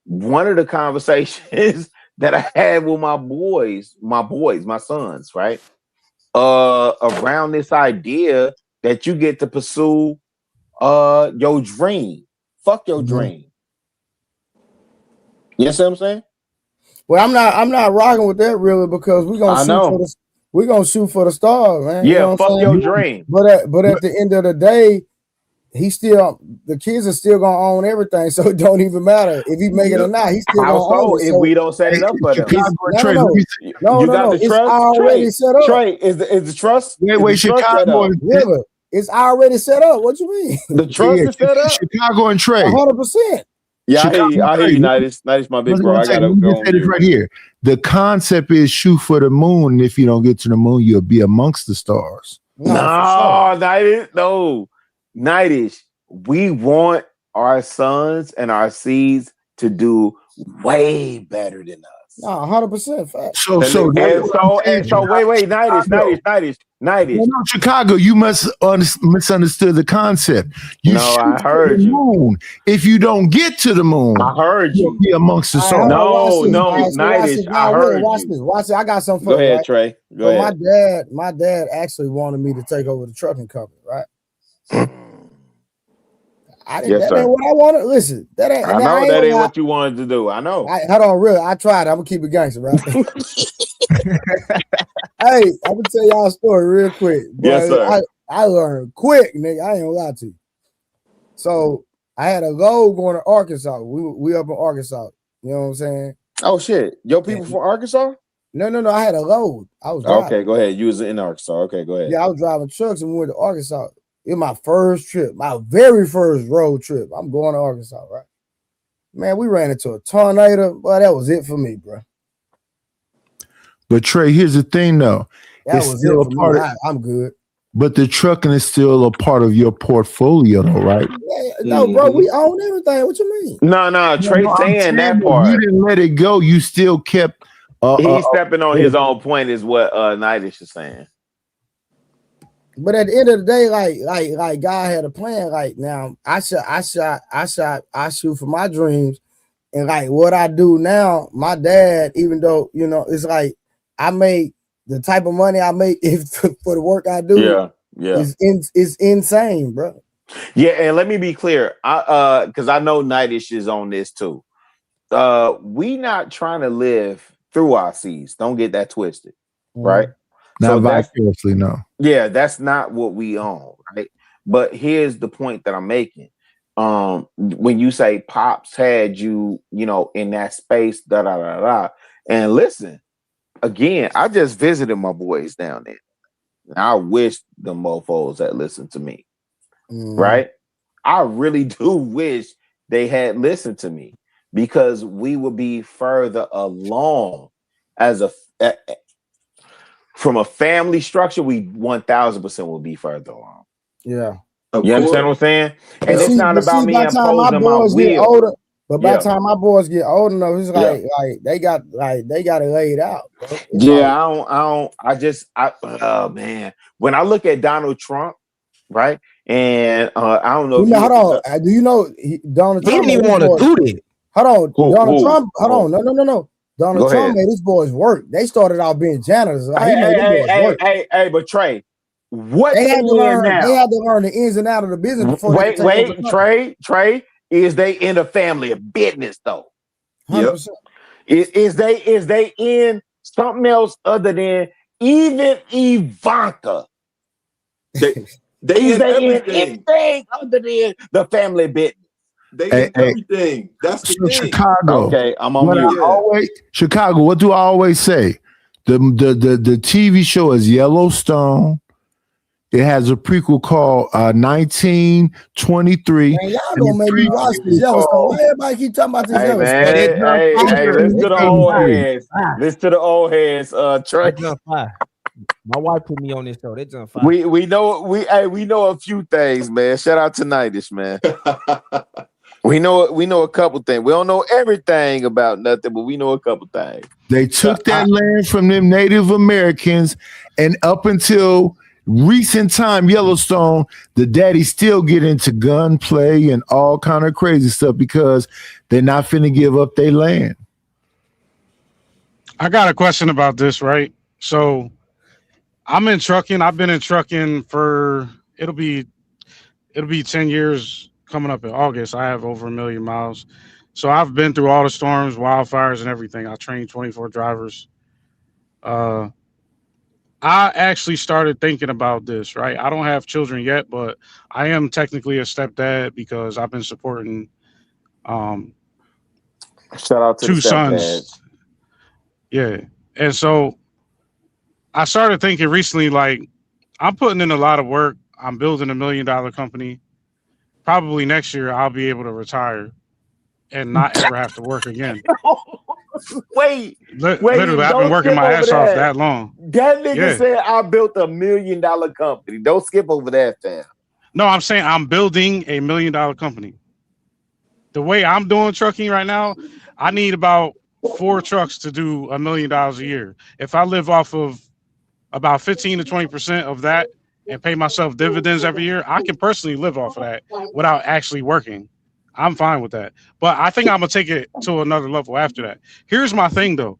one of the conversations that I had with my sons, right? Around this idea that you get to pursue your dream. Fuck your dream. You know what I'm saying? Well, I'm not rocking with that really, because we're gonna shoot for the stars, man. Yeah, you know fuck your dream. But at the end of the day, the kids are still gonna own everything, so it don't even matter if he make it or not. He's still gonna own it. If we don't set it up for them, no, the it's trust. already set up. Trey, is the trust? Wait, Chicago. It's already set up. What you mean? The trust is set up. Chicago and Trey. 100%. Yeah, I hear you, Nightish, my big bro. I gotta go. Right here. The concept is shoot for the moon, and if you don't get to the moon, you'll be amongst the stars. No, Nightish, no. Nightish, we want our sons and our seeds to do way better than us. No, 100% fact. So wait, Nightish. No, Chicago, you must misunderstood the concept. You shoot I for heard the you. moon. If you don't get to the moon, I heard you'll you. be amongst the stars. Nightish. I heard watch you. this. Watch it. I got something for Go you. ahead, Right? Trey. Go ahead. My dad actually wanted me to take over the trucking company, right? Yes, that ain't what I wanted. Listen, that ain't. I know that ain't what you wanted to do. I know. Hold on, really. I tried. I'm gonna keep it gangster, right? Hey, I'm gonna tell y'all a story real quick. Boy, yes, sir. I learned quick, nigga. I ain't gonna lie to you. So I had a load going to Arkansas. We up in Arkansas. You know what I'm saying? Oh shit, your people from Arkansas? No. I had a load. I was driving. Okay, go ahead. You was in Arkansas. Okay, go ahead. Yeah, I was driving trucks and we went to Arkansas. It was my first trip, my very first road trip. I'm going to Arkansas, right? Man, we ran into a tornado. But that was it for me, bro. But Trey, here's the thing, though. That was still it for me. I'm good. But the trucking is still a part of your portfolio, though, right? Yeah, no, bro, we own everything. What you mean? No. Trey saying that part. You didn't let it go. You still kept. He's stepping on his own point, is what Nightish is saying. But at the end of the day, like God had a plan. Like now, I shoot for my dreams, and like what I do now, my dad, even though it's like I make the type of money I make for the work I do. Yeah, is insane, bro. Yeah, and let me be clear, because I know Nightish is on this too. We not trying to live through our seeds. Don't get that twisted, right? Not vicariously, no. Yeah, that's not what we own, right? But here's the point that I'm making. When you say Pops had you, in that space, and listen, again, I just visited my boys down there. And I wish the mofos had listened to me, right? I really do wish they had listened to me because we would be further along as from a family structure. We 1000% will be further along. Yeah. You understand what I'm saying? And it's not about me imposing my will. Older, but by the time my boys get old enough, it's like they got it laid out. Bro. Oh man. When I look at Donald Trump, right? And I don't know. Hold on. Do you know Donald Trump? He didn't even want to do that. Hold on. Donald Trump. Hold on. No. Donald Trump made his boys work. They started out being janitors. Like, he made his boys work. Hey, but Trey, what they had to learn? They had to learn the ins and outs of the business before. Trey, is they in a family of business though? 100%. Is they in something else other than even Ivanka? They in anything other than the family business. They in everything. That's the thing. Chicago. Okay, I'm on mute. Chicago. What do I always say? The TV show is Yellowstone. It has a prequel called 1923. Man, y'all gonna make me watch this Yellowstone. Why everybody keep talking about this Yellowstone? Hey, listen to the old heads. Listen to the old heads. Trey. My wife put me on this show. They done fine. We know a few things, man. Shout out to Nightish, man. We know a couple things. We don't know everything about nothing, but we know a couple things. They took that land from them Native Americans, and up until recent time, Yellowstone, the daddies still get into gunplay and all kind of crazy stuff because they're not finna give up their land. I got a question about this, right? So I'm in trucking. I've been in trucking for it'll be 10 years coming up in August. I have over 1 million miles. So I've been through all the storms, wildfires, and everything. I trained 24 drivers. I actually started thinking about this, right? I don't have children yet, but I am technically a stepdad because I've been supporting shout out to 2 the sons. stepdads. Yeah. And so I started thinking recently, like, I'm putting in a lot of work. I'm building $1 million company. Probably next year I'll be able to retire and not ever have to work again. Wait, literally, I've been working my ass off that long. That nigga said I built $1 million company. Don't skip over that, fam. No, I'm saying I'm building a $1 million company. the way I'm doing trucking right now, I need about 4 trucks to do $1 million a year. If I live off of about 15 to 20% of that and pay myself dividends every year, I can personally live off of that without actually working. I'm fine with that. But I think I'm gonna take it to another level after that. Here's my thing though.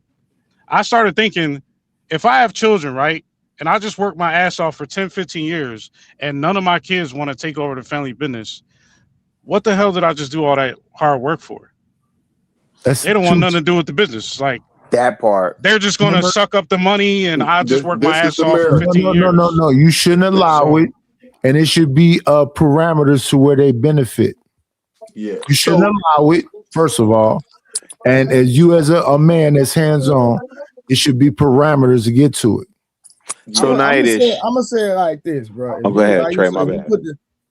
I started thinking, if I have children, right, and I just work my ass off for 10, 15 years and none of my kids want to take over the family business, what the hell did I just do all that hard work for? They don't want nothing to do with the business. Like that part. They're just gonna suck up the money and I just work my ass off for 15 years. No. You shouldn't allow it. And it should be parameters to where they benefit. Yeah. You shouldn't allow it, first of all. And as you as a man that's hands-on, it should be parameters to get to it. So I'm gonna say it like this, bro. Oh, go ahead, Trey. My bad.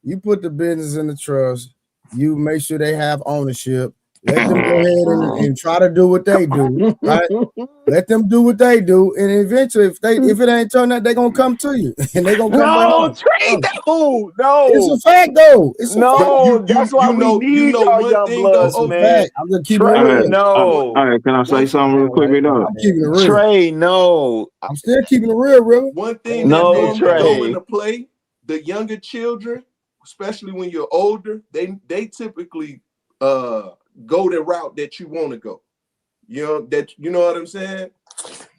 You put the business in the trust. You make sure they have ownership. Let them go ahead and try to do what they do. Right? Let them do what they do, and eventually, if it ain't turn out, they're gonna come to you, and they're gonna come. No, Trey, no, it's a fact though. It's a fact. That's why we need y'all young bloods, man. I'm just keeping it Trey, real. no. All right, can I say something real quick, big dog? I'm keeping it real. Trey, no. I'm still keeping it real, really. One thing that normally go into play, the younger children, especially when you're older, they typically go the route that you want to go. You know what I'm saying?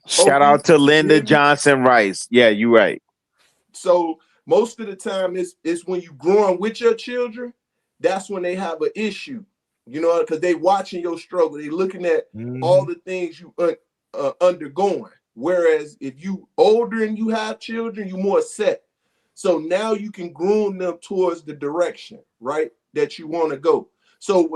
Shout out to Linda Johnson Rice. Yeah, you're right. So most of the time it's when you growing with your children, that's when they have an issue. You know, because they watching your struggle. They looking at all the things you undergoing. Whereas if you older and you have children, you more set. So now you can groom them towards the direction, right, that you want to go. So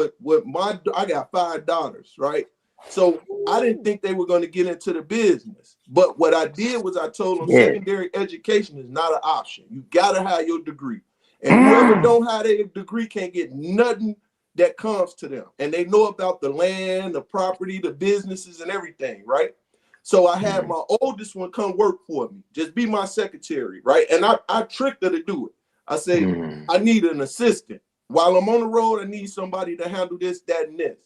I got 5 daughters, right? So I didn't think they were going to get into the business. But what I did was I told them secondary education is not an option. You got to have your degree. And whoever don't have their degree can't get nothing that comes to them. And they know about the land, the property, the businesses and everything, right? So I had my oldest one come work for me. Just be my secretary, right? And I tricked her to do it. I say, I need an assistant. While I'm on the road, I need somebody to handle this, that, and this.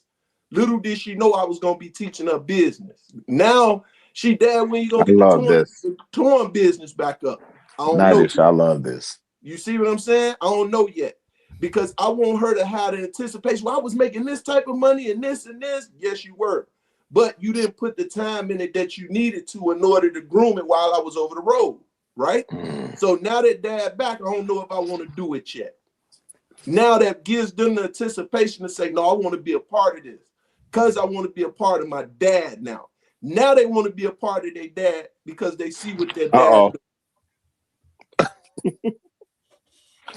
Little did she know I was going to be teaching her business. Now, Dad, when you going to get the torn business back up? I don't know. I love this. You see what I'm saying? I don't know yet. Because I want her to have the anticipation. Well, I was making this type of money and this and this. Yes, you were. But you didn't put the time in it that you needed to in order to groom it while I was over the road, right? So now that Dad back, I don't know if I want to do it yet. Now that gives them the anticipation to say, no, I want to be a part of this because I want to be a part of my dad now. Now they want to be a part of their dad because they see what their dad does.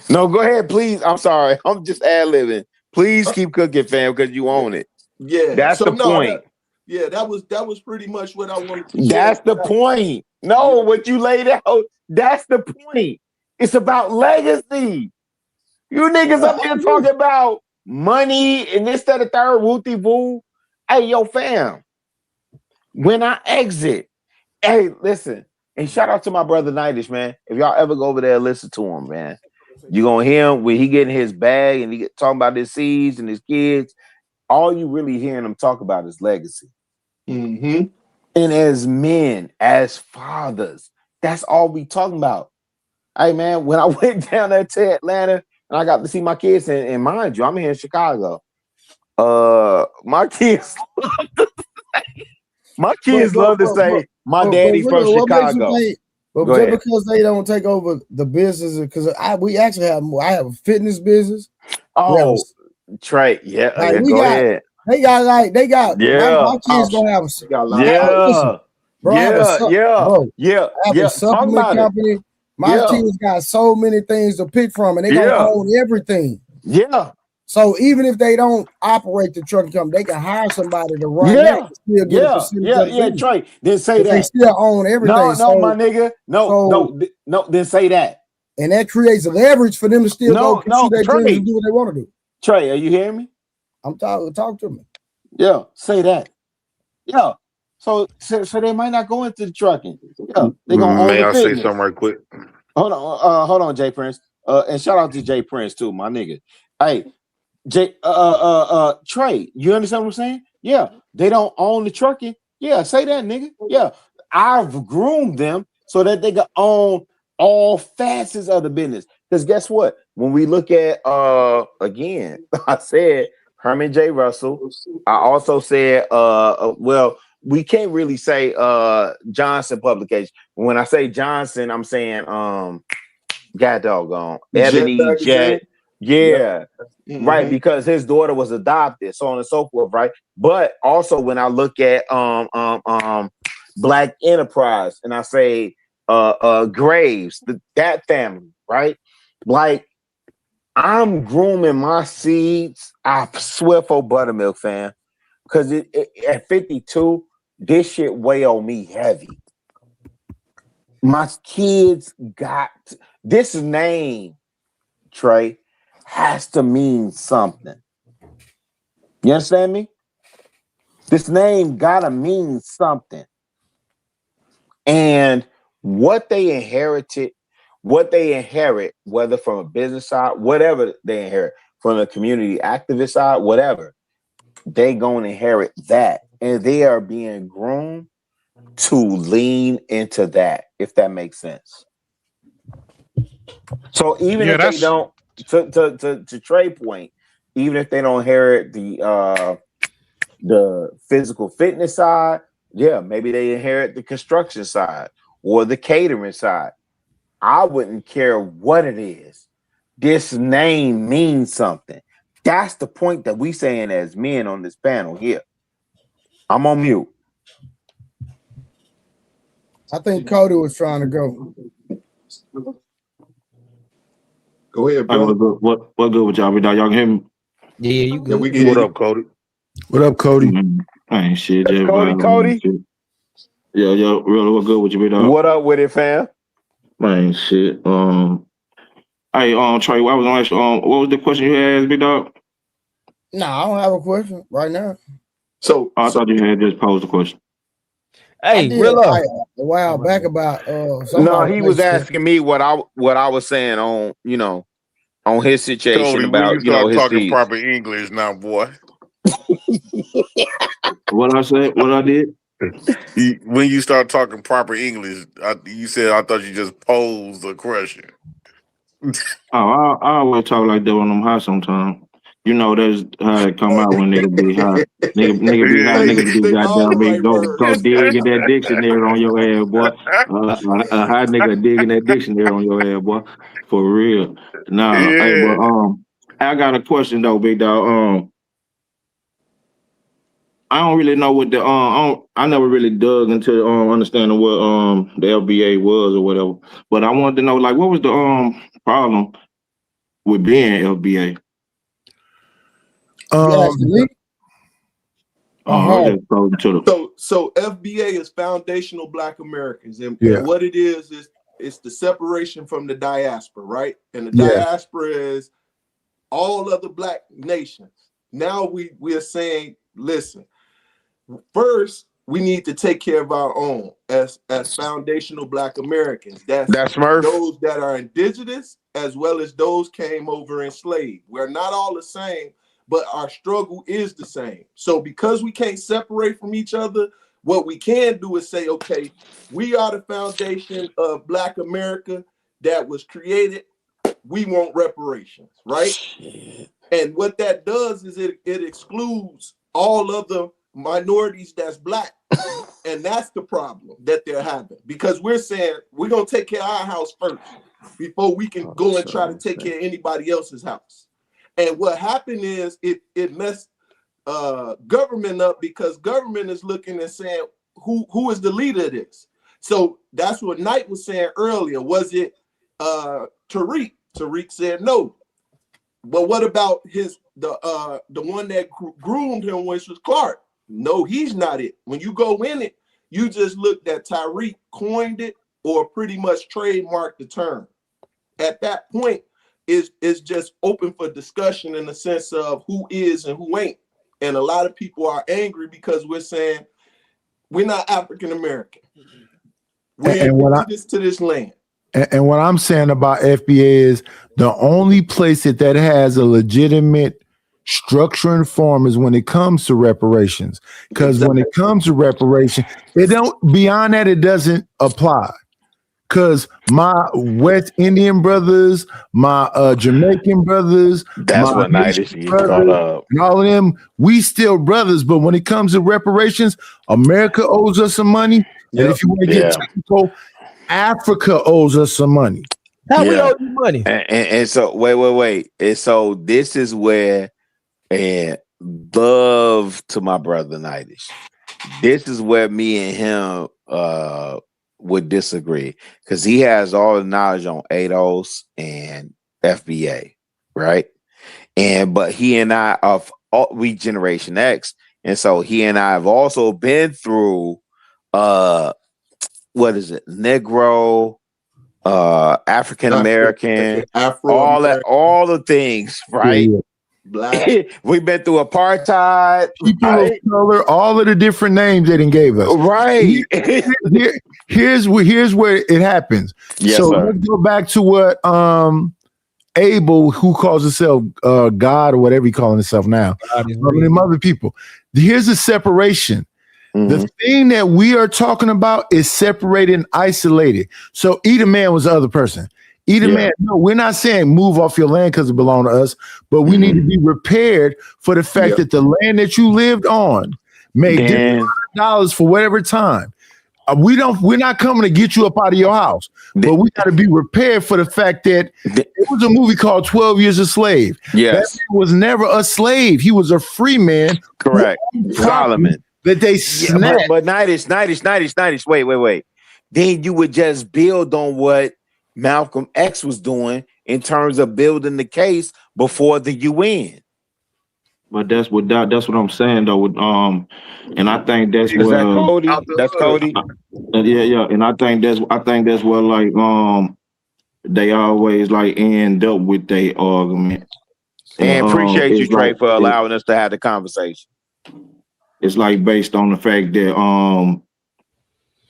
No, go ahead, please. I'm sorry. I'm just ad-libbing. Please keep cooking, fam, because you own it. Yeah. That's the point. That was pretty much what I wanted to That's the point. No, what you laid out, that's the point. It's about legacy. You niggas up here talking about money and this, that, and third, wooty woo. Hey, yo, fam. When I exit, hey, listen, and shout out to my brother Nightish, man. If y'all ever go over there and listen to him, man, you gonna hear him when he getting his bag and he talking about his seeds and his kids. All you really hearing him talk about is legacy. And as men, as fathers, that's all we talking about. Hey, man, when I went down there to Atlanta and I got to see my kids, and mind you, I'm here in Chicago. My kids love to say my daddy from Chicago. But just because they don't take over the business, because I have a fitness business. Oh, Trey, yeah, like go ahead. They got my kids gonna have a supplement company. My kids got so many things to pick from, and they gonna own everything. Yeah. So even if they don't operate the trucking company, they can hire somebody to run that and still get a percentage of the Trey. Then say that they still own everything. No, my nigga. No, then say that. And that creates a leverage for them to still go pursue their dreams and do what they want to do. Trey, are you hearing me? I'm talk to me. Yeah, say that. Yeah. So they might not go into the trucking. Yeah, they gonna own May the I fitness. say something right quick? Hold on, Jay Prince. And shout out to Jay Prince too, my nigga. Hey, Trey, you understand what I'm saying? Yeah, they don't own the trucking. Yeah, say that, nigga. Yeah, I've groomed them so that they can own all facets of the business. Because guess what? When we look at again, I said Herman J. Russell. I also said well, we can't really say Johnson Publication. When I say Johnson, I'm saying God doggone Ebony Jet. Yeah. Right, because his daughter was adopted, so on and so forth, right? But also when I look at Black Enterprise and I say Graves, that family, right? Like I'm grooming my seeds. I swear for buttermilk, fam. Because at 52, this shit weigh on me heavy. My kids got this name, Trey, has to mean something. You understand me? This name gotta mean something. And what they inherit, whether from a business side, whatever they inherit, from a community activist side, whatever, they gonna inherit that. And they are being groomed to lean into that, if that makes sense. So even if they don't, to Trey point, even if they don't inherit the physical fitness side, yeah, maybe they inherit the construction side or the catering side. I wouldn't care what it is. This name means something. That's the point that we saying as men on this panel here. I'm on mute. I think Cody was trying to go. Go ahead, bro. What good with y'all? Y'all can hear me? Yeah, you good. Yeah, we can. What up, Cody? What up, Cody? Ain't shit. Just Cody. Yeah, really, what good with you, big dog? What up with it, fam? Man, shit. Hey, Trey, I was gonna ask you, what was the question you had asked, big dog? No, I don't have a question right now. So I thought you had just posed a question. Hey, real a while back about No, he was asking me what I was saying on on his situation Cody, about when you start his talking fees. proper English now, boy. What I said? What I did? When you start talking proper English, you said I thought you just posed a question. I always talk like that when I'm high sometimes. You know, that's how it come out when niggas be high. Nigga be high, niggas be goddamn me. Go dig in that dictionary on your ass, boy. A high nigga dig in that dictionary on your ass, boy. For real. Nah, hey, but I got a question though, big dog. I don't really know what the I never really dug into understanding what the FBA was or whatever. But I wanted to know, like, what was the problem with being FBA? So FBA is Foundational Black Americans, and what it is it's the separation from the diaspora, right? And the diaspora is all other Black nations. Now we are saying, listen, first we need to take care of our own as Foundational Black Americans. That's those that are indigenous as well as those came over enslaved. We're not all the same, but our struggle is the same. So because we can't separate from each other, what we can do is say, okay, we are the foundation of Black America that was created. We want reparations, right? And what that does is it excludes all of the minorities that's Black. And that's the problem that they're having, because we're saying we're going to take care of our house first before we can go and try to take care of anybody else's house. And what happened is it messed government up, because government is looking and saying, who is the leader of this? So that's what Knight was saying earlier. Was it Tariq? Tariq said no. But what about the one that groomed him, which was Clark? No, he's not it. When you go in it, you just look that Tariq coined it or pretty much trademarked the term. At that point, it's just open for discussion in the sense of who is and who ain't. And a lot of people are angry because we're saying we're not African American. We're indigenous to this land. And what I'm saying about FBA is the only place that has a legitimate structure and form is when it comes to reparations. Because when it comes to reparation, it don't beyond that, it doesn't apply. Because my West Indian brothers, my Jamaican brothers, That's my what night Haitian you brought brothers, up. and all of them, we still brothers. But when it comes to reparations, America owes us some money. And if you want to get technical, Africa owes us some money. How we owe you money? And so wait. And so this is where, and love to my brother Nightish. This is where me and him would disagree, because he has all the knowledge on ADOS and FBA, right? But he and I we Generation X, and so he and I have also been through what is it, Negro, African American, all the things, right? Yeah. Black. We've been through apartheid, people of color, all of the different names they done gave us. Right. Here's where it happens. Yes, so sir. let's go back to what Abel, who calls himself God or whatever he calling himself now, them other people. Here's the separation. The thing that we are talking about is separated and isolated. So Edom Man was the other person. Edom Man, no, we're not saying move off your land because it belongs to us, but we need to be prepared for the fact that the land that you lived on made dollars for whatever time. We're not coming to get you up out of your house, but we got to be prepared for the fact that it was a movie called 12 Years a Slave. Yes. That man was never a slave. He was a free man. Correct. Solomon. That they snapped. But Nightish, wait. Then you would just build on what Malcolm X was doing in terms of building the case before the UN. But that's what I'm saying though. And I think that's Is that Cody? That's Cody. Yeah. And I think that's what like they always like end up with their argument. And appreciate you, Trey, like, for allowing us to have the conversation. It's like based on the fact that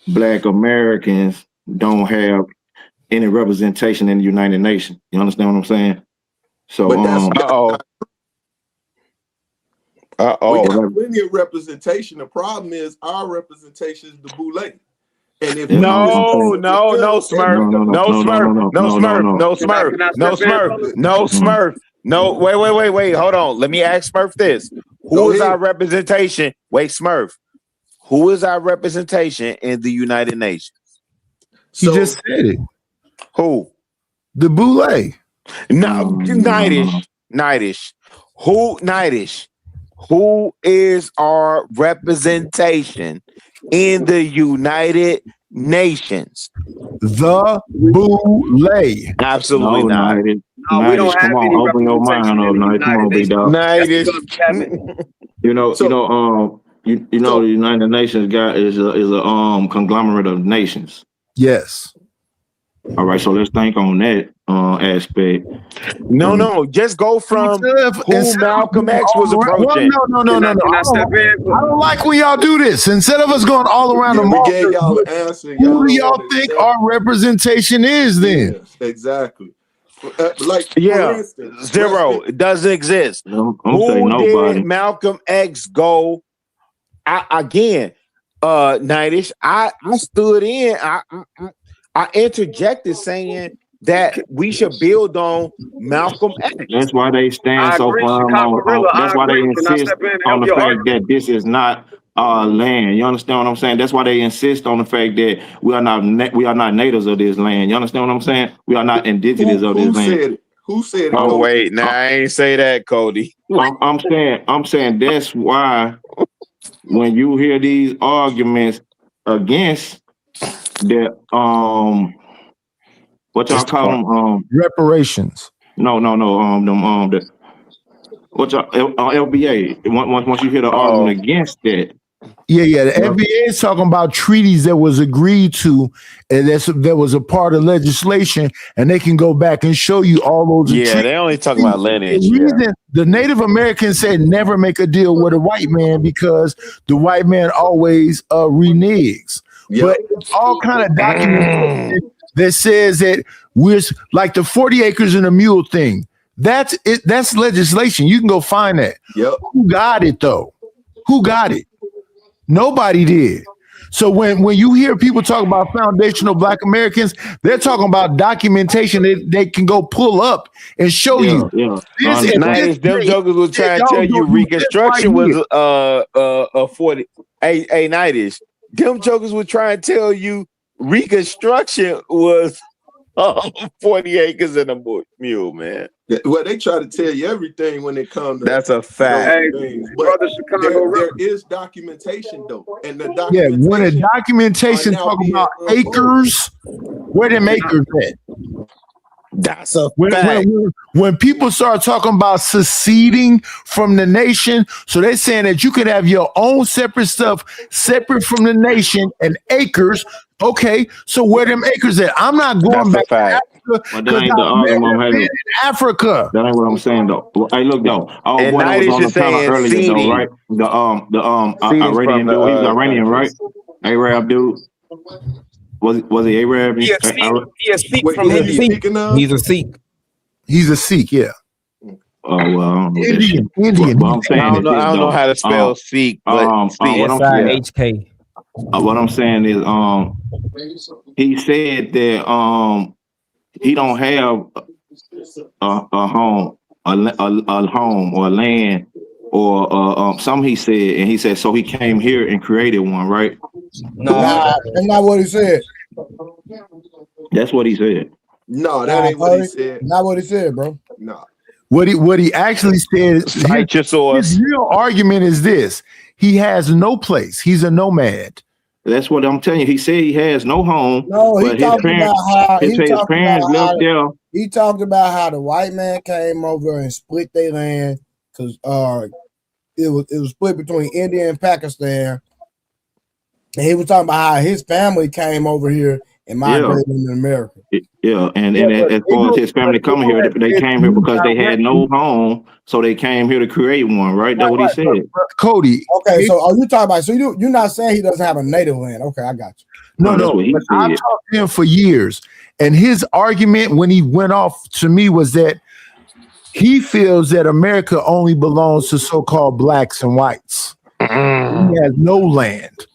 Black Americans don't have any representation in the United Nations. You understand what I'm saying? So but that's we got plenty of representation. The problem is our representation is the boule. And if no, Smurf. No, wait. Hold on. Let me ask Smurf this. Who is our representation? Wait, Smurf. Who is our representation in the United Nations? He just said it. Who? The boule. No, Nightish. Who is our representation in the United Nations? The boule. Absolutely not. No, we don't have any open your mind up, come on, big dog. You know, the United Nations is a conglomerate of nations. Yes. All right, so let's think on that aspect. No, just go from who Malcolm X was approaching. No. I don't like when y'all do this. Instead of us going all around the mark, who do y'all think our representation is then? Yes, exactly. Like for instance, zero. It doesn't exist. Who did Malcolm X go? Again, Nightish, I stood in. I interjected saying that we should build on Malcolm X. That's why they stand so firm on. That's why they insist on the fact that this is not our land. You understand what I'm saying? That's why they insist on the fact that we are not natives of this land. You understand what I'm saying? We are not indigenous of this land. Who said it? Oh wait, nah, I ain't say that, Cody. I'm saying that's why when you hear these arguments against that, what y'all call them? Reparations. No. What's LBA? Once you hear the argument against that. Yeah. The FBA is talking about treaties that was agreed to, and that was a part of legislation, and they can go back and show you all those. Yeah, they only talking about lineage. The Native Americans said never make a deal with a white man because the white man always reneges. Yep. But it's all kind of documentation that says that we're like the 40 acres and a mule thing. That's it. That's legislation. You can go find that. Yep. Who got it though? Who got it? Nobody did. So when you hear people talk about foundational Black Americans, they're talking about documentation that they can go pull up and show you. Nice. Them jokers was trying to tell you Reconstruction was 40. Hey, Nightish. Them jokers were trying to tell you Reconstruction was 40 acres and a mule, man. Well, they try to tell you everything when it comes to that's a fact. Things. But there is documentation though, and the documentation. Yeah, when a documentation talk about acres, where them acres at? That's a fact. When people start talking about seceding from the nation, so they're saying that you can have your own separate stuff, separate from the nation, and acres. Okay, so where them acres at? I'm not going back to Africa because I've been in Africa. That ain't what I'm saying though. Hey, look though. Our boy that was on the panel earlier though, right? The Iranian dude, he's Iranian, right? Arab dude. Was he Arab? He's a Sikh. He's a Sikh, yeah. Oh well, Indian. What I'm saying I don't know how to spell Sikh, but what I'm saying is, he said that he don't have a home, a home or land or something. He said, and he said so he came here and created one, right? No, that's not what he said. That's what he said. No, that ain't what he said. Not what he said, bro. No. What he actually said. His real argument is this: he has no place. He's a nomad. That's what I'm telling you. He said he has no home. No, he talked about how his parents left there. He talked about how the white man came over and split their land because it was split between India and Pakistan. And he was talking about how his family came over here and migrated into America. Yeah, and as far as his family coming here, they came here because they had no home, so they came here to create one, right? That's what he said. Cody. Okay, so are you talking about? So you're not saying he doesn't have a native land? Okay, I got you. No. I've talked to him for years, and his argument when he went off to me was that he feels that America only belongs to so-called blacks and whites. He has no land.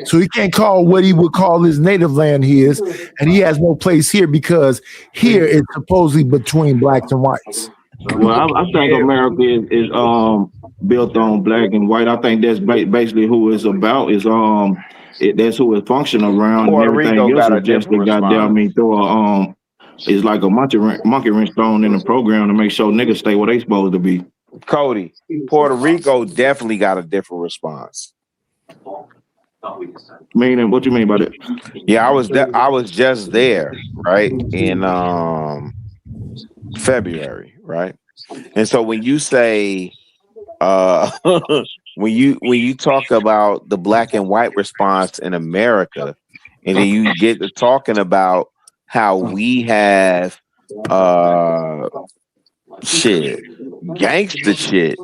So he can't call what he would call his native land his, and he has no place here because here it's supposedly between blacks and whites. Well, I think America is built on black and white. I think that's basically who it's about. Is that's who it functions around. Puerto and everything Rico else got is just a goddamn throw it's like a monkey wrench thrown in the program to make sure niggas stay where they supposed to be. Cody, Puerto Rico definitely got a different response. Meaning, what you mean by that? Yeah, I was just there, right, in February, right, and so when you say when you talk about the black and white response in America, and then you get to talking about how we have gangster shit.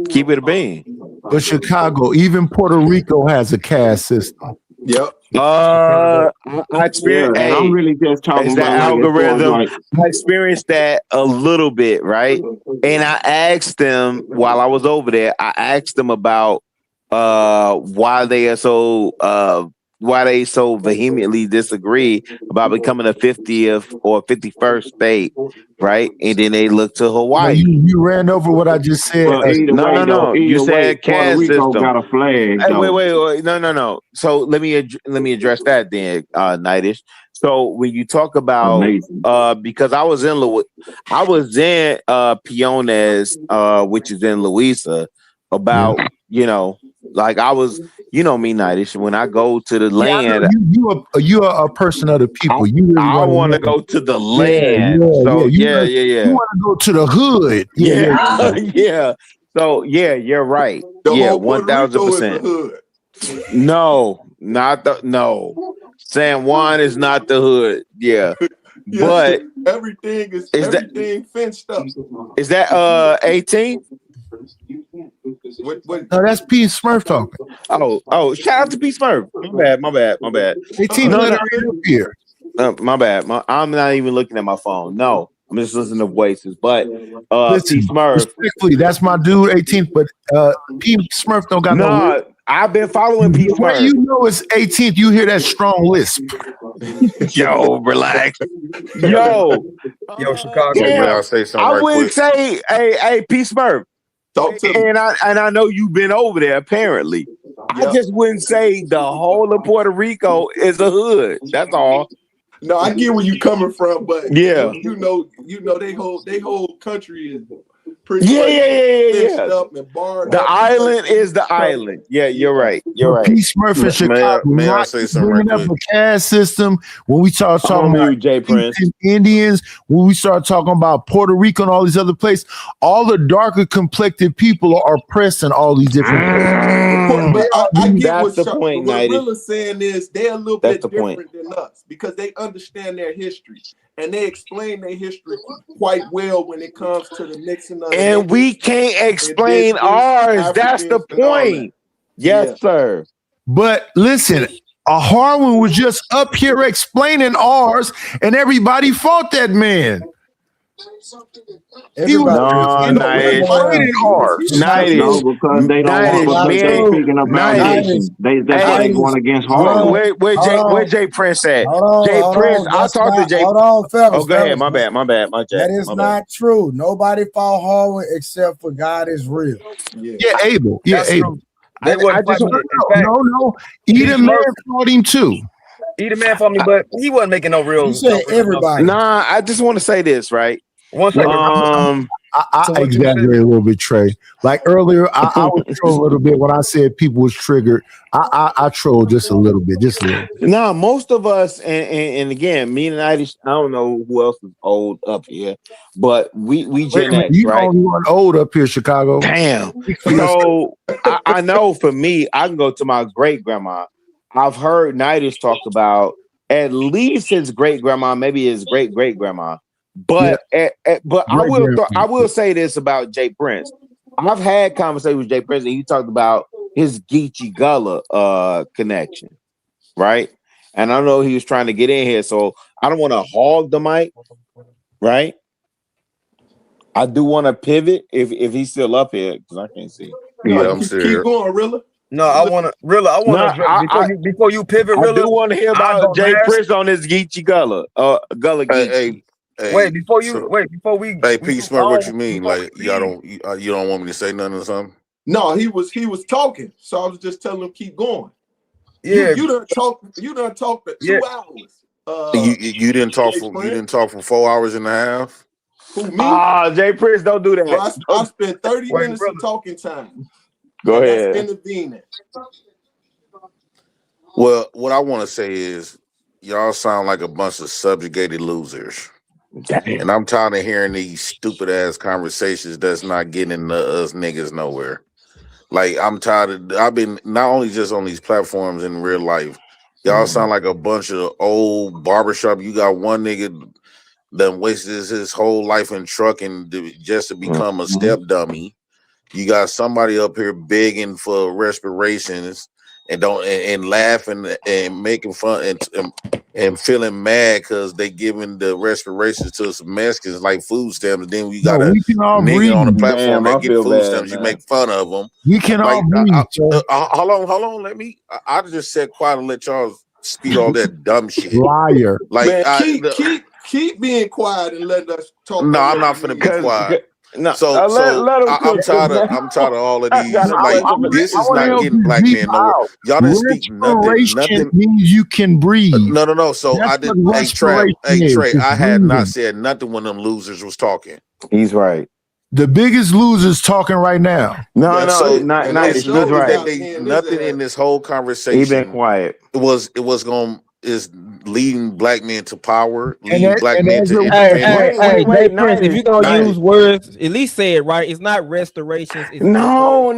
Keep it a bean. But Chicago, even Puerto Rico has a caste system. Yep. I experienced. Yeah, I'm really just talking about that algorithm. I experienced that a little bit, right? And I asked them while I was over there. I asked them about why they so vehemently disagree about becoming a 50th or 51st state, right? And then they look to Hawaii. You ran over what I just said. No. You said caste system. Got a flag. Hey, wait. No. So let me address that then, Nightish. So when you talk about because I was in Peones, which is in Louisa, about like I was, me, Nightish. When I go to the land, you are a person of the people. I want to go to the land. You want to go to the hood. Yeah. So you're right. 1000%. No, San Juan is not the hood. Yeah. But everything is fenced up. Is that 18? No, that's P. Smurf talking. Oh, shout out to P. Smurf. My bad. 18 here. My bad. I'm not even looking at my phone. No, I'm just listening to voices. But Listen, P Smurf, respectfully, that's my dude, 18th. But P Smurf don't got no. I've been following P Smurf. Where you know it's 18th, you hear that strong lisp. Yo, relax. Yo, Chicago. damn, I'll say something I right wouldn't quick. say, hey, P Smurf. Talk to me. And I know you've been over there. Apparently, I just wouldn't say the whole of Puerto Rico is a hood. That's all. No, I get where you coming from, but yeah, you know, they whole country is pretty yeah. up and barred. The island is the island. Yeah, you're right. You're right. P Smurf in Chicago. May I say something right bringing up quick? a caste system. When we start talking about Jay Prince. Indians, when we start talking about Puerto Rico and all these other places, all the darker complected people are oppressed in all these different places. But I get That's what the point, what Nighty. Rilla's saying is they're a little That's bit the point. different than us because they understand their history and they explain their history quite well when it comes to the mixing of. And we can't explain ours. That's the point. Yes, sir. But listen, Harwin was just up here explaining ours, and everybody fought that man. He was explaining ours. No, because they don't want they're speaking about nations. That's why they going against Harlem. Where Jay Prince at? Jay Prince, I'll talk to Jay. Hold on, fellas. Oh, go ahead. My bad. That is not true. Nobody fought Harwin except for God is real. Yeah, Abel. Yeah, That's Abel. They wasn't fighting him. In fact, No. Edom Man fought him too. Edom Man fought me, but he wasn't making no real. You said everybody. Nah, I just want to say this, right? One second. I exaggerated a little bit, Trey. Like earlier, I was trolling a little bit when I said people was triggered. I trolled just a little bit, Nah, most of us, and again, me and I don't know who else is old up here, but we Gen X, you right? only one old up here, Chicago. Damn. So I know for me, I can go to my great grandma. I've heard Nidus talk about at least his great grandma, maybe his great great grandma. But but I will say this about Jay Prince. I've had conversations with Jay Prince, and he talked about his Geechee Gullah connection, right? And I know he was trying to get in here, so I don't want to hog the mic, right? I do want to pivot if he's still up here because I can't see. Yeah, I'm still here. Keep going, Rilla. No, I want to before you pivot. I do want to hear about Jay Prince on his Geechee Gullah, Gullah Geechee. Hey, before we. Hey, P Smart, what you mean? Like you don't want me to say nothing or something? No, he was talking, so I was just telling him keep going. Yeah, you done talked for 2 hours. You didn't talk for 4 hours and a half. Who, me? Jay Prince, don't do that. Bro, I spent 30 minutes of talking time. Go ahead. That's intervening. Well, what I want to say is y'all sound like a bunch of subjugated losers. Damn. And I'm tired of hearing these stupid ass conversations that's not getting us niggas nowhere. Like I've been not only just on these platforms in real life. Y'all sound like a bunch of old barbershop. You got one nigga that wasted his whole life in trucking just to become a step dummy. You got somebody up here begging for respirations and laughing and making fun and feeling mad because they giving the respirations to some Mexicans like food stamps. And then we got a nigga on the platform that get food stamps. You make fun of them. We can all breathe. Hold on. Let me. I just said quiet and let y'all speak all that dumb shit. Liar. Like man, keep being quiet and let us talk. No, I'm not finna be quiet. No, I'm tired of all of these. Like this is not getting black men nowhere. Y'all didn't speak nothing means you can breathe. No. So I didn't. Hey Trey, I had not said nothing when them losers was talking. He's right. The biggest losers talking right now. Not he's right. Nothing in this whole conversation. He been quiet. Is leading black men to power, leading black men to independence. Hey, Prince, if you're gonna use words, at least say it right. It's not restorations. It's no.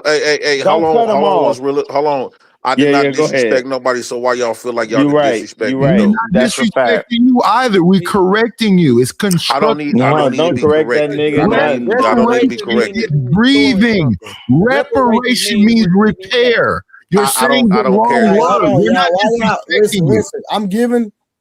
Hey, hold on. I did not disrespect nobody, so why y'all feel like y'all disrespect me? Right. Not disrespecting you either. We correcting you. It's constructive. I don't need to be corrected. I don't need to be corrected. Breathing. Reparation means repair. You're saying the wrong word. Listen, I'm giving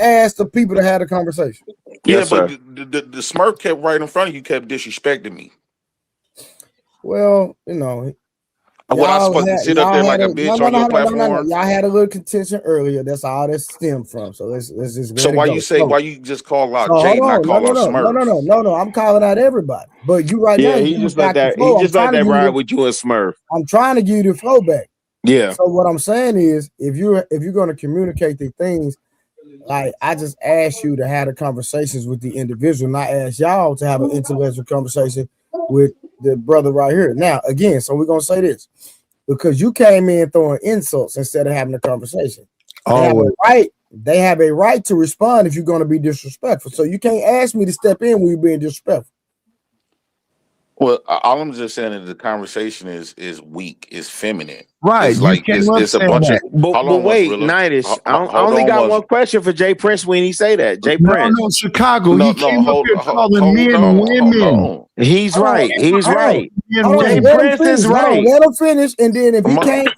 asked the people to have the conversation. Yeah, but the smirk kept right in front of you, kept disrespecting me. Well, you know, What I supposed to sit up there like a bitch on your platform? Y'all had a little contention earlier. That's all that stemmed from. So let's just So let it go. why you just call out So Jay, hold not on. call out Smurf? No. I'm calling out everybody. But you right now, Yeah, you he just let got the that. He flow. just let that ride with you and Smurf. I'm trying to give you the flow back. Yeah. So what I'm saying is, if you're going to communicate the things, like I just asked you to have the conversations with the individual, and I asked y'all to have an intellectual conversation with the brother right here. Now, again, so we're gonna say this because you came in throwing insults instead of having a conversation. They have a right to respond if you're going to be disrespectful. So you can't ask me to step in when you're being disrespectful. Well, all I'm just saying is the conversation is weak, is feminine. Right. It's like it's a bunch of. But wait, Nightish, I only got one question for Jay Prince when he say that. Jay Prince. No, Chicago. He came up here calling men women. He's right. He's right. Jay Let him Prince finish. is right. Let him finish, and then if he can't,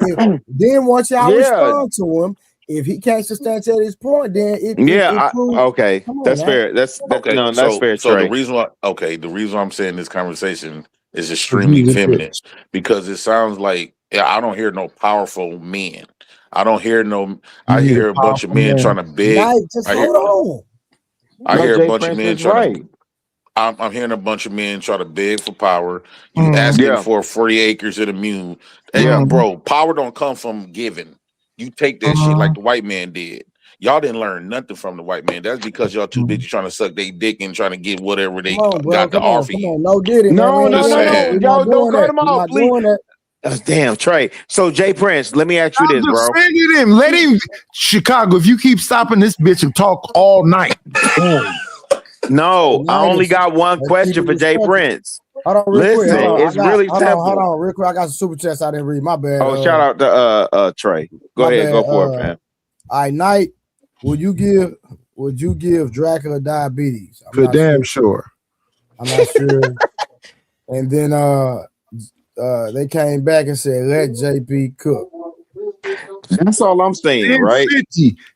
then once y'all respond to him, if he can't substantiate his point, then okay, that's fair. That's fair. So Trey. the reason why I'm saying this conversation is extremely feminine because it sounds like I don't hear no powerful men. I don't hear no. I hear a bunch of men trying to beg. Just hold on. I hear a bunch of men trying to. I'm hearing a bunch of men try to beg for power. You asking for 40 acres of the mule. Hey, bro, power don't come from giving. You take that shit like the white man did. Y'all didn't learn nothing from the white man. That's because y'all too busy trying to suck their dick and trying to get whatever they got to offer you. No, did it? No. Y'all Don't cut him off, please. Damn, Trey. So Jay Prince, let me ask you this, bro. Let him, Chicago. If you keep stopping this bitch and talk all night. No, I only got one question for Jay Prince. Hold on, real quick. It's really simple. Hold on, real quick. I got some super chats I didn't read. My bad. Oh, shout out to Trey. Go ahead, go for it, fam. All right, Knight, would you give Dracula diabetes? For damn sure. I'm not sure. And then they came back and said, let JP cook. That's all I'm saying, right?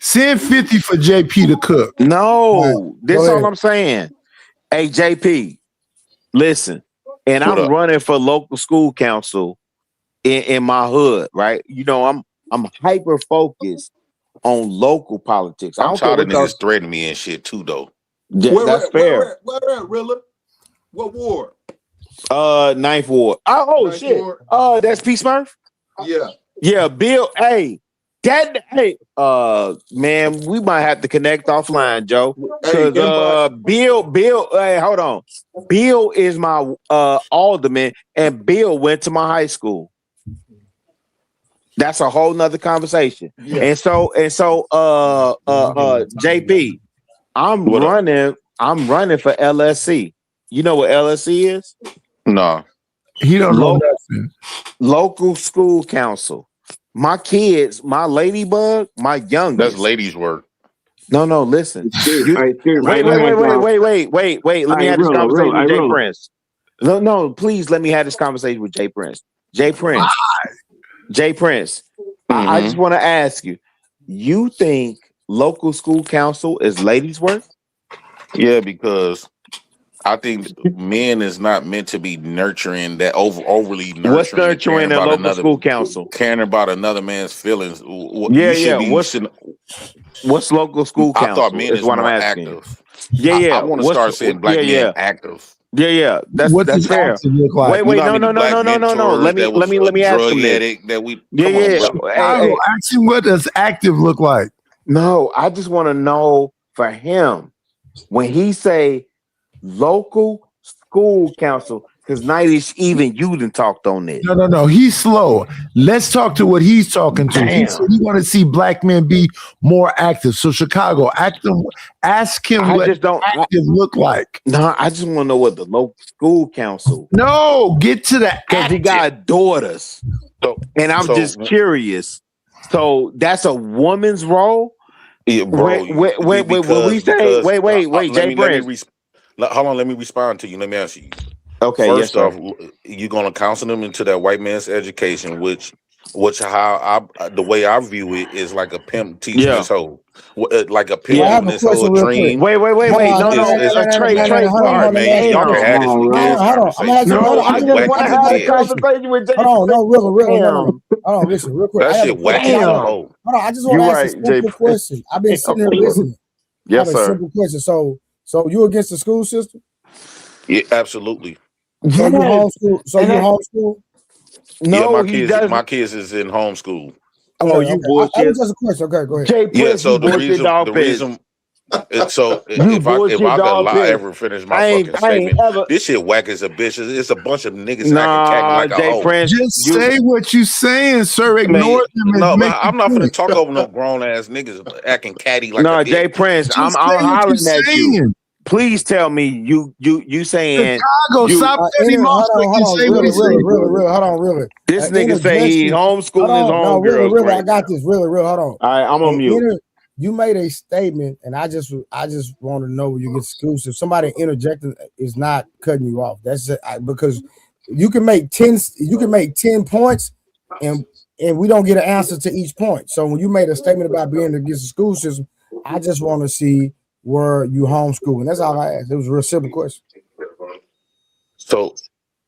Send 50 for JP to cook. No, this all I'm saying. Hey, JP, listen, and I'm running for local school council in my hood, right? You know, I'm hyper focused on local politics. I'm tired of niggas threatening me and shit too, though. Yeah, that's fair. Where at, Rilla? What ward? 9th Ward. Ninth shit. Ward. That's P Smurf? Yeah. Yeah, Bill. Hey, man, we might have to connect offline, Joe. Because Bill, hey, hold on. Bill is my alderman, and Bill went to my high school. That's a whole nother conversation. Yeah. And so JP, I'm running for LSC. You know what LSC is? No. He don't know nothing. Local school council. My kids, my ladybug, my youngest. That's ladies' work. No, listen. Wait. Let me have this conversation with Jay Prince. No, please let me have this conversation with Jay Prince. Jay Prince. I just want to ask you, you think local school council is ladies' work? Yeah, because I think men is not meant to be nurturing that overly nurturing. What's nurturing in local school council? Caring about another man's feelings. What's local school council? I thought men is what more I'm asking. active. Yeah. I want to start saying black men active. Yeah. That's fair. Look like? Wait, no. Let me ask him this. That we Hey, ask him what does active look like? No, I just want to know for him when he say local school council, because Nightish, even you done talked on this. No. He's slow. Let's talk to what he's talking to. He said he want to see black men be more active. So Chicago, ask him what active look like. No, I just want to know what the local school council. No, get to the because he got daughters, and I'm just curious. So that's a woman's role. Yeah, bro. Wait, Jay Prince. Hold on, let me respond to you. Let me ask you. Okay, First off, you're gonna counsel them into that white man's education, which Which the way I view it is like a pimp teaching Yeah. his hoe, like a Well, pimp I have giving a his hoe a question real quick. dream. Wait. No. Hold All on, right, let me man, ask you a y'all can question. have this Hold dead on. I'm gonna ask conversation, you. man. Hold No, on. That I shit just whack want to as a have a bitch. conversation with Jay. Hold on, no, really, no. Damn. Hold on, listen, real quick. I That got a shit whack question. as a Damn. hoe. Hold on, I just want You to ask a right, Jay. simple question. I've been sitting here listening. I have Yes, a sir. simple question. So you against the school system? Yeah, absolutely. So you Yes. homeschool? So And you that homeschool? Yeah, no, he my doesn't. kids is in homeschool. Okay, Oh, you okay. That bullshit. was just a question. Okay, go ahead. Jay Yeah, Prince, you so bullshit dog the piss. reason so You if bullshit I could dog piss. ever finish my I fucking ain't statement, ever. this shit whack as a bitch. It's a bunch of niggas acting catty Nah, like a Jay hoe. Prince, Just you. say what you saying, sir. Man, Ignore them and no, make I'm not your finna point. talk over no grown ass niggas acting catty like a No, Jay dick. Prince, I'm Just say what you're hollering at you. saying. Please tell me you saying Chicago, you. stop cutting him off so he can say what he say. Really. Hold on, really. This nigga say he Interjection. Hold homeschooling his on, no, homegirls really. I right got now. this. Really. Hold on. All right, I'm on mute. You made a statement, and I just want to know where you get exclusive. Somebody interjecting is not cutting you off. That's it, because you can make 10 points, and we don't get an answer to each point. So when you made a statement about being against the school system, I just want to see where you homeschooling. That's all I asked. It was a real simple question. So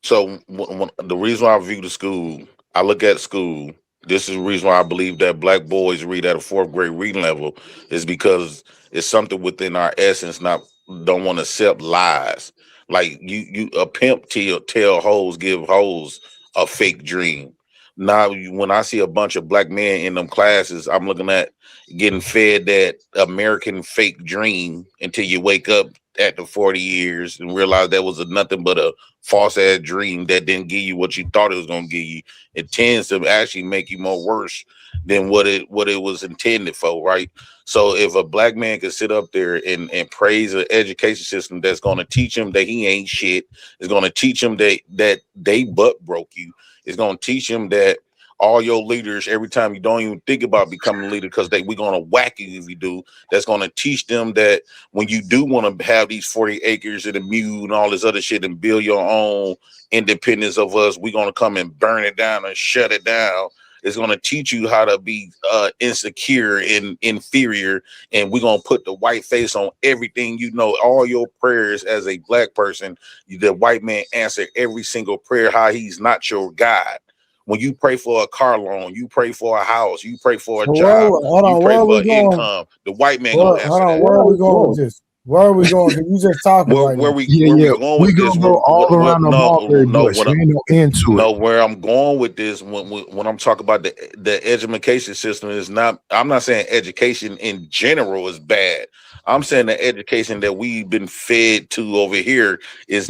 the reason why I view the school, I look at school. This is the reason why I believe that black boys read at a 4th grade reading level is because it's something within our essence. Not don't want to accept lies. Like you a pimp tell hoes, give hoes a fake dream. Now when I see a bunch of black men in them classes, I'm looking at getting fed that American fake dream until you wake up after 40 years and realize that was nothing but a false ass dream that didn't give you what you thought it was gonna give you. It tends to actually make you more worse than what it was intended for, right? So if a black man can sit up there and praise an education system that's gonna teach him that he ain't shit, is gonna teach him that they butt broke you, is gonna teach him that all your leaders, every time you don't even think about becoming a leader because we're gonna whack you if you do, that's gonna teach them that when you do want to have these 40 acres and a mule and all this other shit and build your own independence of us, we're going to come and burn it down and shut it down. It's going to teach you how to be insecure and inferior. And we're going to put the white face on everything. You know, all your prayers as a black person, the white man answer every single prayer, how he's not your God. When you pray for a car loan, you pray for a house, you pray for a job, you pray for income, the white man gonna answer that. Where are we going with this? Where are we going? Because you just talking right now. Where we going We with this? gonna go all around the mulberry bush. What There ain't no end to it. where I'm going with this when I'm talking about the education system is not. I'm not saying education in general is bad. I'm saying the education that we've been fed to over here is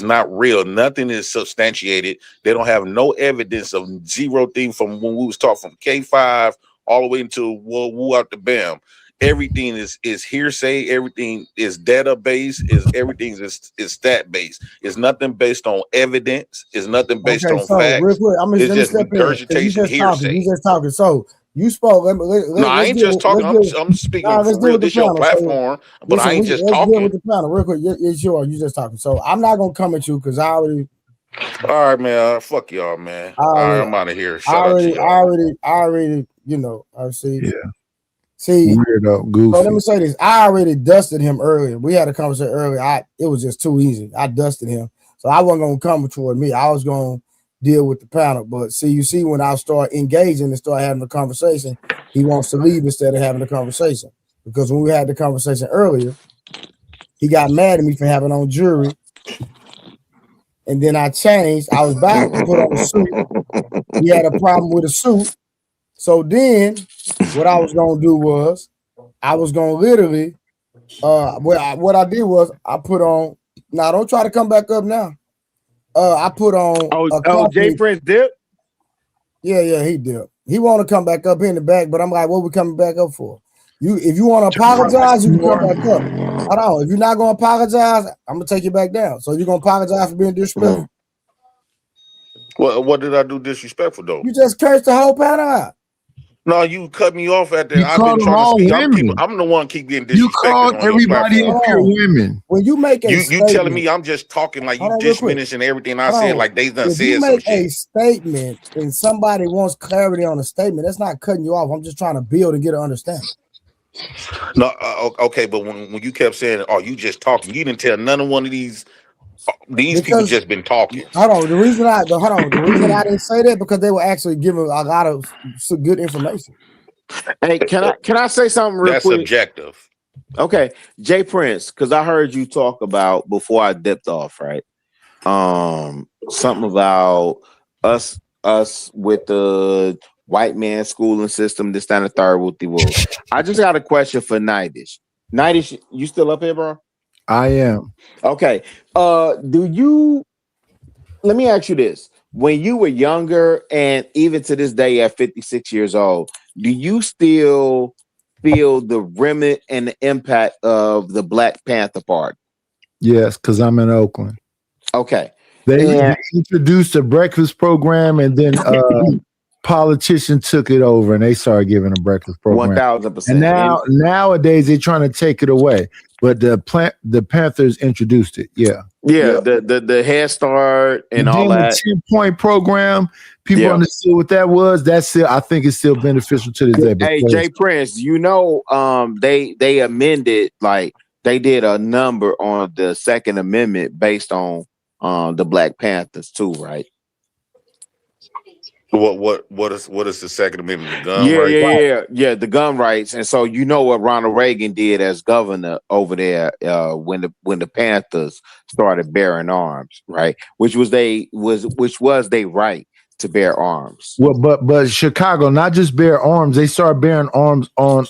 not real. Nothing is substantiated. They don't have no evidence of zero thing from when we was taught from K5 all the way into woo out the bam. Everything is hearsay. Everything is database. Everything is stat based. It's nothing based on evidence. It's nothing based Okay, on so real facts. quick, It's let me just step in because you regurgitation just talking. hearsay. So you spoke. No, I Let's ain't deal. just talking. I'm speaking Let's for deal real. with the This your panel. So platform, but I listen, ain't just let's deal with talking. the panel real quick. It's yours. You just talking. So I'm not gonna come at you because I already. All right, man. Fuck y'all, man. All right, I'm out of here. Shout out to y'all. You know, I see. Yeah. See, weirdo, so goofy. let me say this. I already dusted him earlier. We had a conversation earlier. It was just too easy. I dusted him. So I wasn't gonna come toward me. I was gonna deal with the panel. But see, when I start engaging and start having a conversation, he wants to leave instead of having a conversation. Because when we had the conversation earlier, he got mad at me for having on jewelry. And then I changed. I was back to put on a suit. He had a problem with a suit. So then what I was gonna do was I was gonna literally what I did was I put on. Now don't try to come back up now. I put on a Jay company. Prince dip. Yeah, he did. He want to come back up here in the back, but I'm like, what we coming back up for? If you want to apologize, you can come back up. Hold on. If you're not gonna apologize, I'm gonna take you back down. So you're gonna apologize for being disrespectful. What did I do disrespectful though? You just cursed the whole panel out. No, you cut me off at You that. I've called been them trying to all speak. women. I'm the one keep getting You disrespected called on your everybody platform. up here women. When you make a You telling statement, me I'm just talking like hold you on real quick. diminishing everything I Hold said on. like they done If you said some make a shit. statement and somebody wants clarity on a statement, that's not cutting you off. I'm just trying to build and get an understanding. No, okay, but when you kept saying, "Oh, you just talking," you didn't tell none of one of these people just been talking. Hold on. The reason I didn't say that because they were actually giving a lot of some good information. Hey, can I say something real That's quick? subjective. Okay, Jay Prince, because I heard you talk about before I dipped off, right? Something about us with the white man schooling system, this, that, and the third with the world. I just got a question for Nightish. Nightish, you still up here, bro? I am. Okay. Let me ask you this. When you were younger and even to this day at 56 years old, do you still feel the remnant and the impact of the Black Panther Party? Yes, because I'm in Oakland. Okay. They introduced a breakfast program, and then politician took it over, and they started giving a breakfast program. 1000%. And nowadays they're trying to take it away, but the Panthers introduced it. Yeah. The Head Start and all then that. The 10-point program, people understood what that was. That's still, I think, it's still beneficial to this day. Hey, Jay Prince, they amended, like they did a number on the Second Amendment based on the Black Panthers too, right? What is the Second Amendment? The gun rights? Yeah, the gun rights. And so you know what Ronald Reagan did as governor over there when the Panthers started bearing arms, right? Which was their right to bear arms. Well, but Chicago, not just bear arms, they started bearing arms on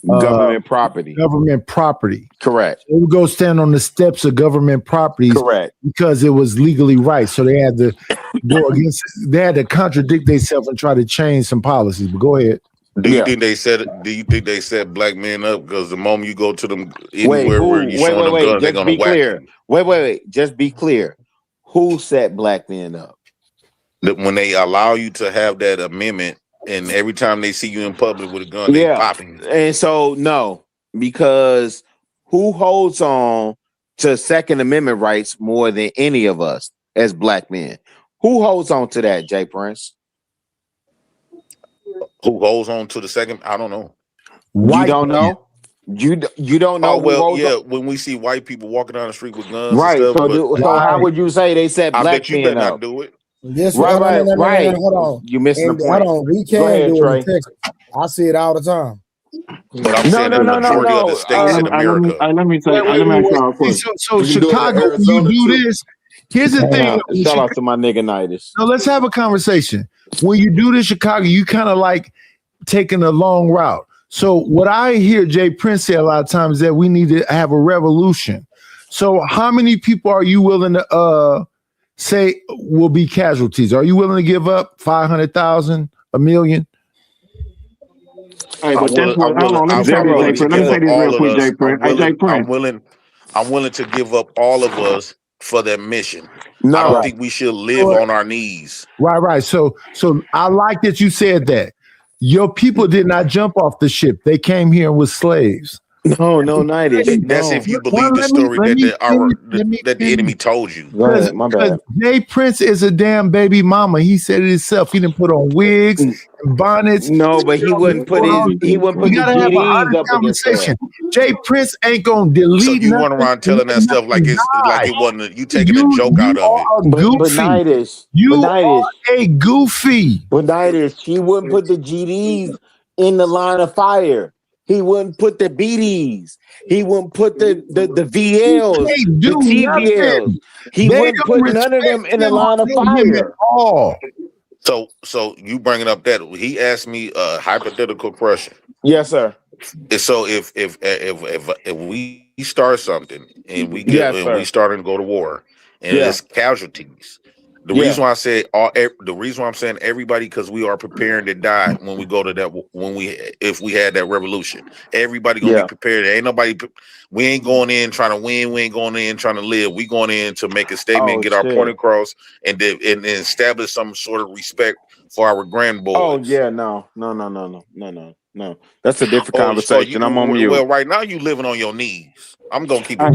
government property. Government property. Correct. They would go stand on the steps of government properties. Correct. Because it was legally right. So they had to go against, they had to contradict themselves and try to change some policies. But go ahead. Do you think they set black men up? Because the moment you go to them anywhere where you showing them guns, they're gonna whack you. Wait. Just be clear. Who set black men up? When they allow you to have that amendment, and every time they see you in public with a gun, they popping. And so no, because who holds on to Second Amendment rights more than any of us as black men? Who holds on to that, Jay Prince? Who holds on to the second? I don't know. You don't know? You don't know? Oh well, yeah. When we see white people walking down the street with guns, right? And stuff, so how would you say they set black men up? I bet you better not do it. Yes, right. Hold on. You missing the point. Hold on. We can do it in Texas. I see it all the time. But I'm saying the majority of the states in America. Let me ask y'all a question. So Chicago, when you do this, here's the thing. Shout out to my nigga Nightish. So let's have a conversation. When you do this, Chicago, you kind of like taking a long route. So what I hear Jay Prince say a lot of times is that we need to have a revolution. So how many people are you willing to say will be casualties? Are you willing to give up 500,000, 1 million? Hey, but that's what. Hold on, let me say this real quick, Jay Prince. Hey, Jay Prince. I'm willing to give up all of us for that mission. No, I don't think we should live on our knees. Right. So I like that you said that. Your people did not jump off the ship. They came here and was slaves. No, Nightish. That's if you believe the story that the enemy told you. Right, my bad. Jay Prince is a damn baby mama. He said it himself. He didn't put on wigs and bonnets. No, but he wouldn't put the GDs up against that. Jay Prince ain't gonna delete. So you run around telling that stuff like it wasn't. You taking a joke out of it. But Nightish, you are a goofy. But Nightish, he wouldn't put the GDs in the line of fire. He wouldn't put the BDs. He wouldn't put the VLs, the TVLs. He wouldn't put none of them in the line of fire. So you bringing up that he asked me a hypothetical question. Yes, sir. So if we start something and we get we start to go to war and it's casualties, The reason why I say the reason why I'm saying everybody, because we are preparing to die when we go to that, if we had that revolution. Everybody gonna be prepared. Ain't nobody. We ain't going in trying to win. We ain't going in trying to live. We going in to make a statement, and get our point across, and establish some sort of respect for our grandboys. Oh yeah, no. That's a different conversation. I'm on mute. Well, right now you living on your knees. I'm gonna keep it.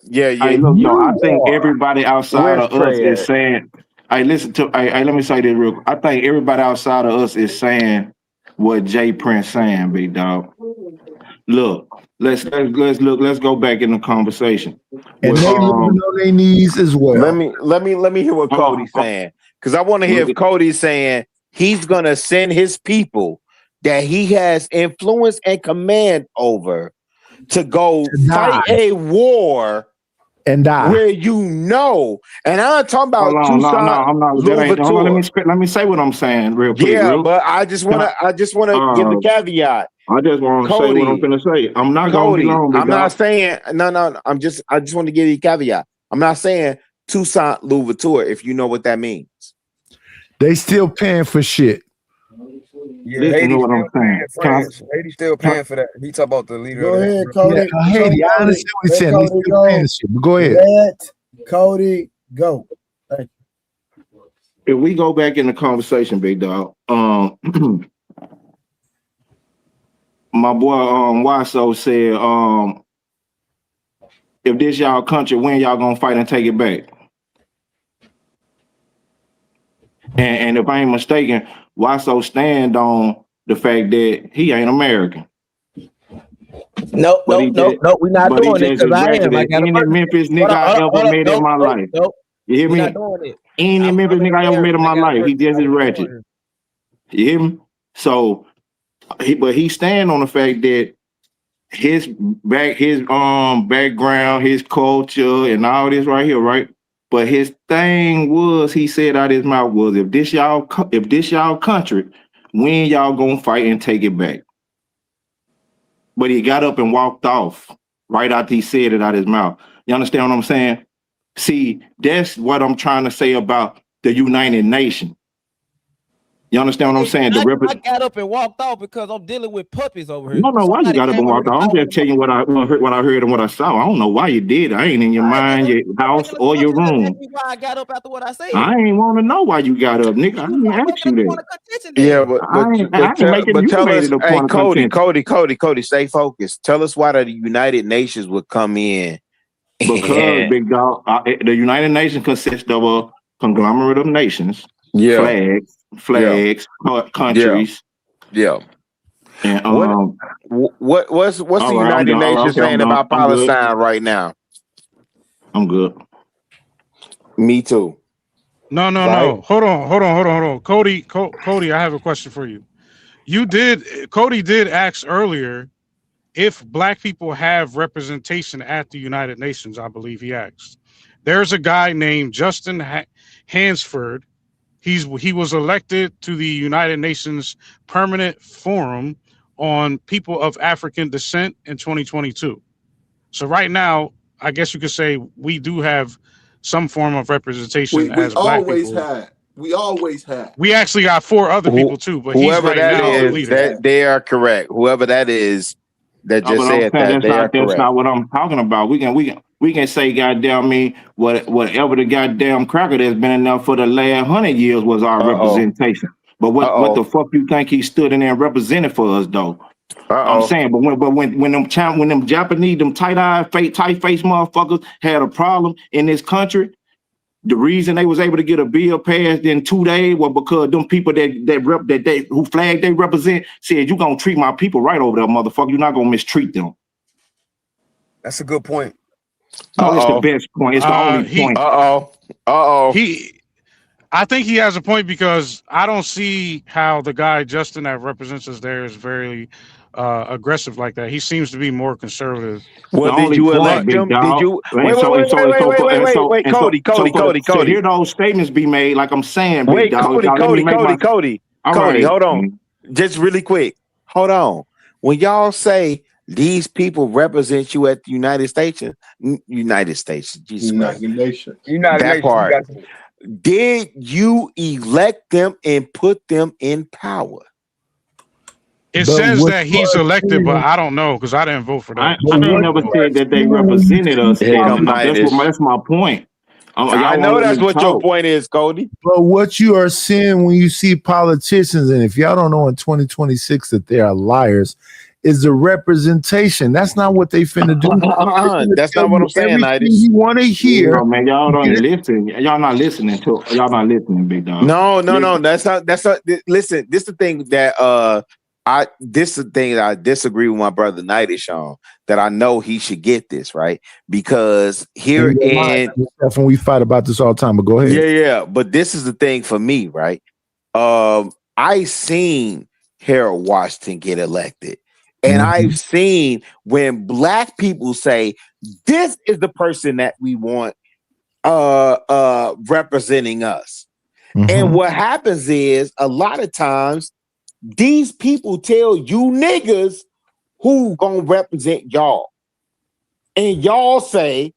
Yeah. Look, though, I think everybody outside of us is saying, "Hey, listen to, hey, let me say this real quick. I think everybody outside of us is saying what Jay Prince saying, big dog. Look, let's go back in the conversation. And they living on their knees as well. Let me hear what Cody's saying, because I want to hear if Cody's saying he's gonna send his people that he has influence and command over to go fight a war and die. Where and I'm talking about I'm not. Let me say what I'm saying real quick. Yeah, but I just want to give the caveat. I just want to say what I'm going to say. I'm not going to be long. I'm not saying no. I just want to give you a caveat. I'm not saying Toussaint Louverture, if you know what that means. They still paying for shit. Yeah, Haiti's still paying France. Haiti's still paying for that. He talk about the leader. Go ahead, Cody. Yeah, Haiti, I understand what he's saying. He's still paying shit. But go ahead. Let Cody go. Thank you. If we go back in the conversation, big dog, my boy Waso said, if this y'all country, when y'all gonna fight and take it back? And if I ain't mistaken, Waso stand on the fact that he ain't American. No, we're not doing it because I am. I got any Memphis nigga I ever met in my life. You hear me? Not doing it. Any Memphis nigga I ever met in my life. He just is ratchet. You hear me? So, he stand on the fact that his background, his culture, and all this right here, right? But his thing was, he said out his mouth was, if this y'all country, when y'all gonna fight and take it back? But he got up and walked off right after he said it out his mouth. You understand what I'm saying? See, that's what I'm trying to say about the United Nations. You understand what I'm saying? I got up and walked off because I'm dealing with puppies over here. I don't know why you got up and walked off. I'm just telling you what I heard and what I saw. I don't know why you did. I ain't in your mind, your house, or your room. Why I got up after what I said? I ain't want to know why you got up, nigga. I didn't ask you that. Yeah, but Cody, stay focused. Tell us why the United Nations would come in. Because, big dog, the United Nations consists of a conglomerate of nations, flags, countries. Yeah. And, what's the United Nations saying about Palestine right now? I'm good. Me too. No. Hold on. Cody, I have a question for you. Cody did ask earlier if black people have representation at the United Nations. I believe he asked. There's a guy named Justin Hansford. He was elected to the United Nations Permanent Forum on People of African Descent in 2022. So right now, I guess you could say we do have some form of representation as black people. We always had. We actually got 4 other people too, but whoever he's right now the leader. They are correct. Whoever that is that just said that, that's not what I'm talking about. We can say goddamn me whatever the goddamn cracker that's been in there for the last 100 years was our representation. But what the fuck you think he stood in there and represented for us though? I'm saying, but when them Japanese, them tight face motherfuckers had a problem in this country, the reason they was able to get a bill passed in 2 days was because them people who flag they represent said, you gonna treat my people right over there, motherfucker. You're not gonna mistreat them. That's a good point. No, it's the best point. It's the only point. I think he has a point because I don't see how the guy Justin that represents us there is very aggressive like that. He seems to be more conservative. Well, did you elect him? Did you wait, Cody. So hear those statements be made, like I'm saying, big dog. Cody, hold on. Just really quick. Hold on. When y'all say these people represent you at the United States. Jesus Christ. United Nations. That part. Did you elect them and put them in power? It says that he's elected, but I don't know because I didn't vote for that. I ain't never said that they represented us. That's my point. I know that's what your point is, Cody. But what you are seeing when you see politicians, and if y'all don't know in 2026 that they are liars, is the representation. That's not what they finna do. That's not what I'm saying. You want to hear? No, man, y'all don't listen. Y'all not listening to. Y'all not listening, big dog. No. That's not. Listen, this is the thing that I disagree with my brother Nightish on, that I know he should get this, right? Because here in when we fight about this all the time, but go ahead. Yeah. But this is the thing for me, right? I seen Harold Washington get elected. And I've seen when black people say, this is the person that we want representing us. And what happens is a lot of times these people tell you niggas who gonna represent y'all. And y'all say,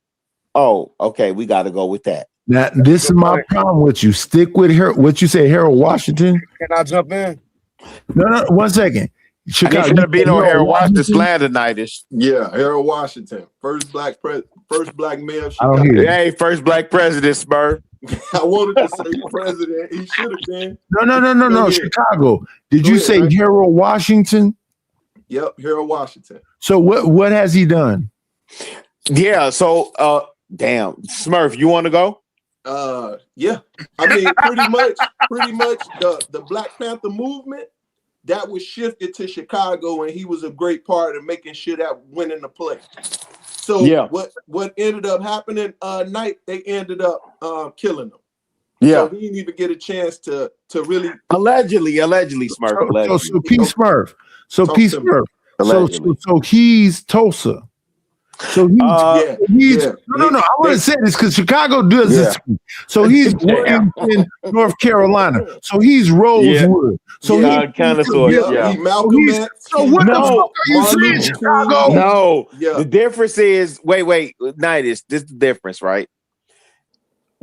oh, okay, we got to go with that. Now, this is my problem with you. Stick with what you say, Harold Washington. Can I jump in? No, 1 second. Chicago, I ain't gonna be no Harold Washington slander nightish. Yeah, Harold Washington, first black male. Hey, first black president, Spur. I wanted to say president. He should have been. No. Chicago. Did you say Harold Washington? Yep, Harold Washington. So what has he done? Yeah. So damn, Smurf, you want to go? Yeah. I mean, pretty much the Black Panther movement that was shifted to Chicago, and he was a great part of making sure that went into play. So what ended up happening? They ended up killing him. Yeah, so he didn't even get a chance to really allegedly Smurf. So P Smurf. So P Smurf. So he's Tulsa. So he's no. I want to say this because Chicago does this. So he's Wilmington, North Carolina. So he's Rosewood. So he's kind of sort. Yeah. Malcolm X. So what the fuck are you saying, Chicago? No. The difference is wait. Nightish. This is the difference, right?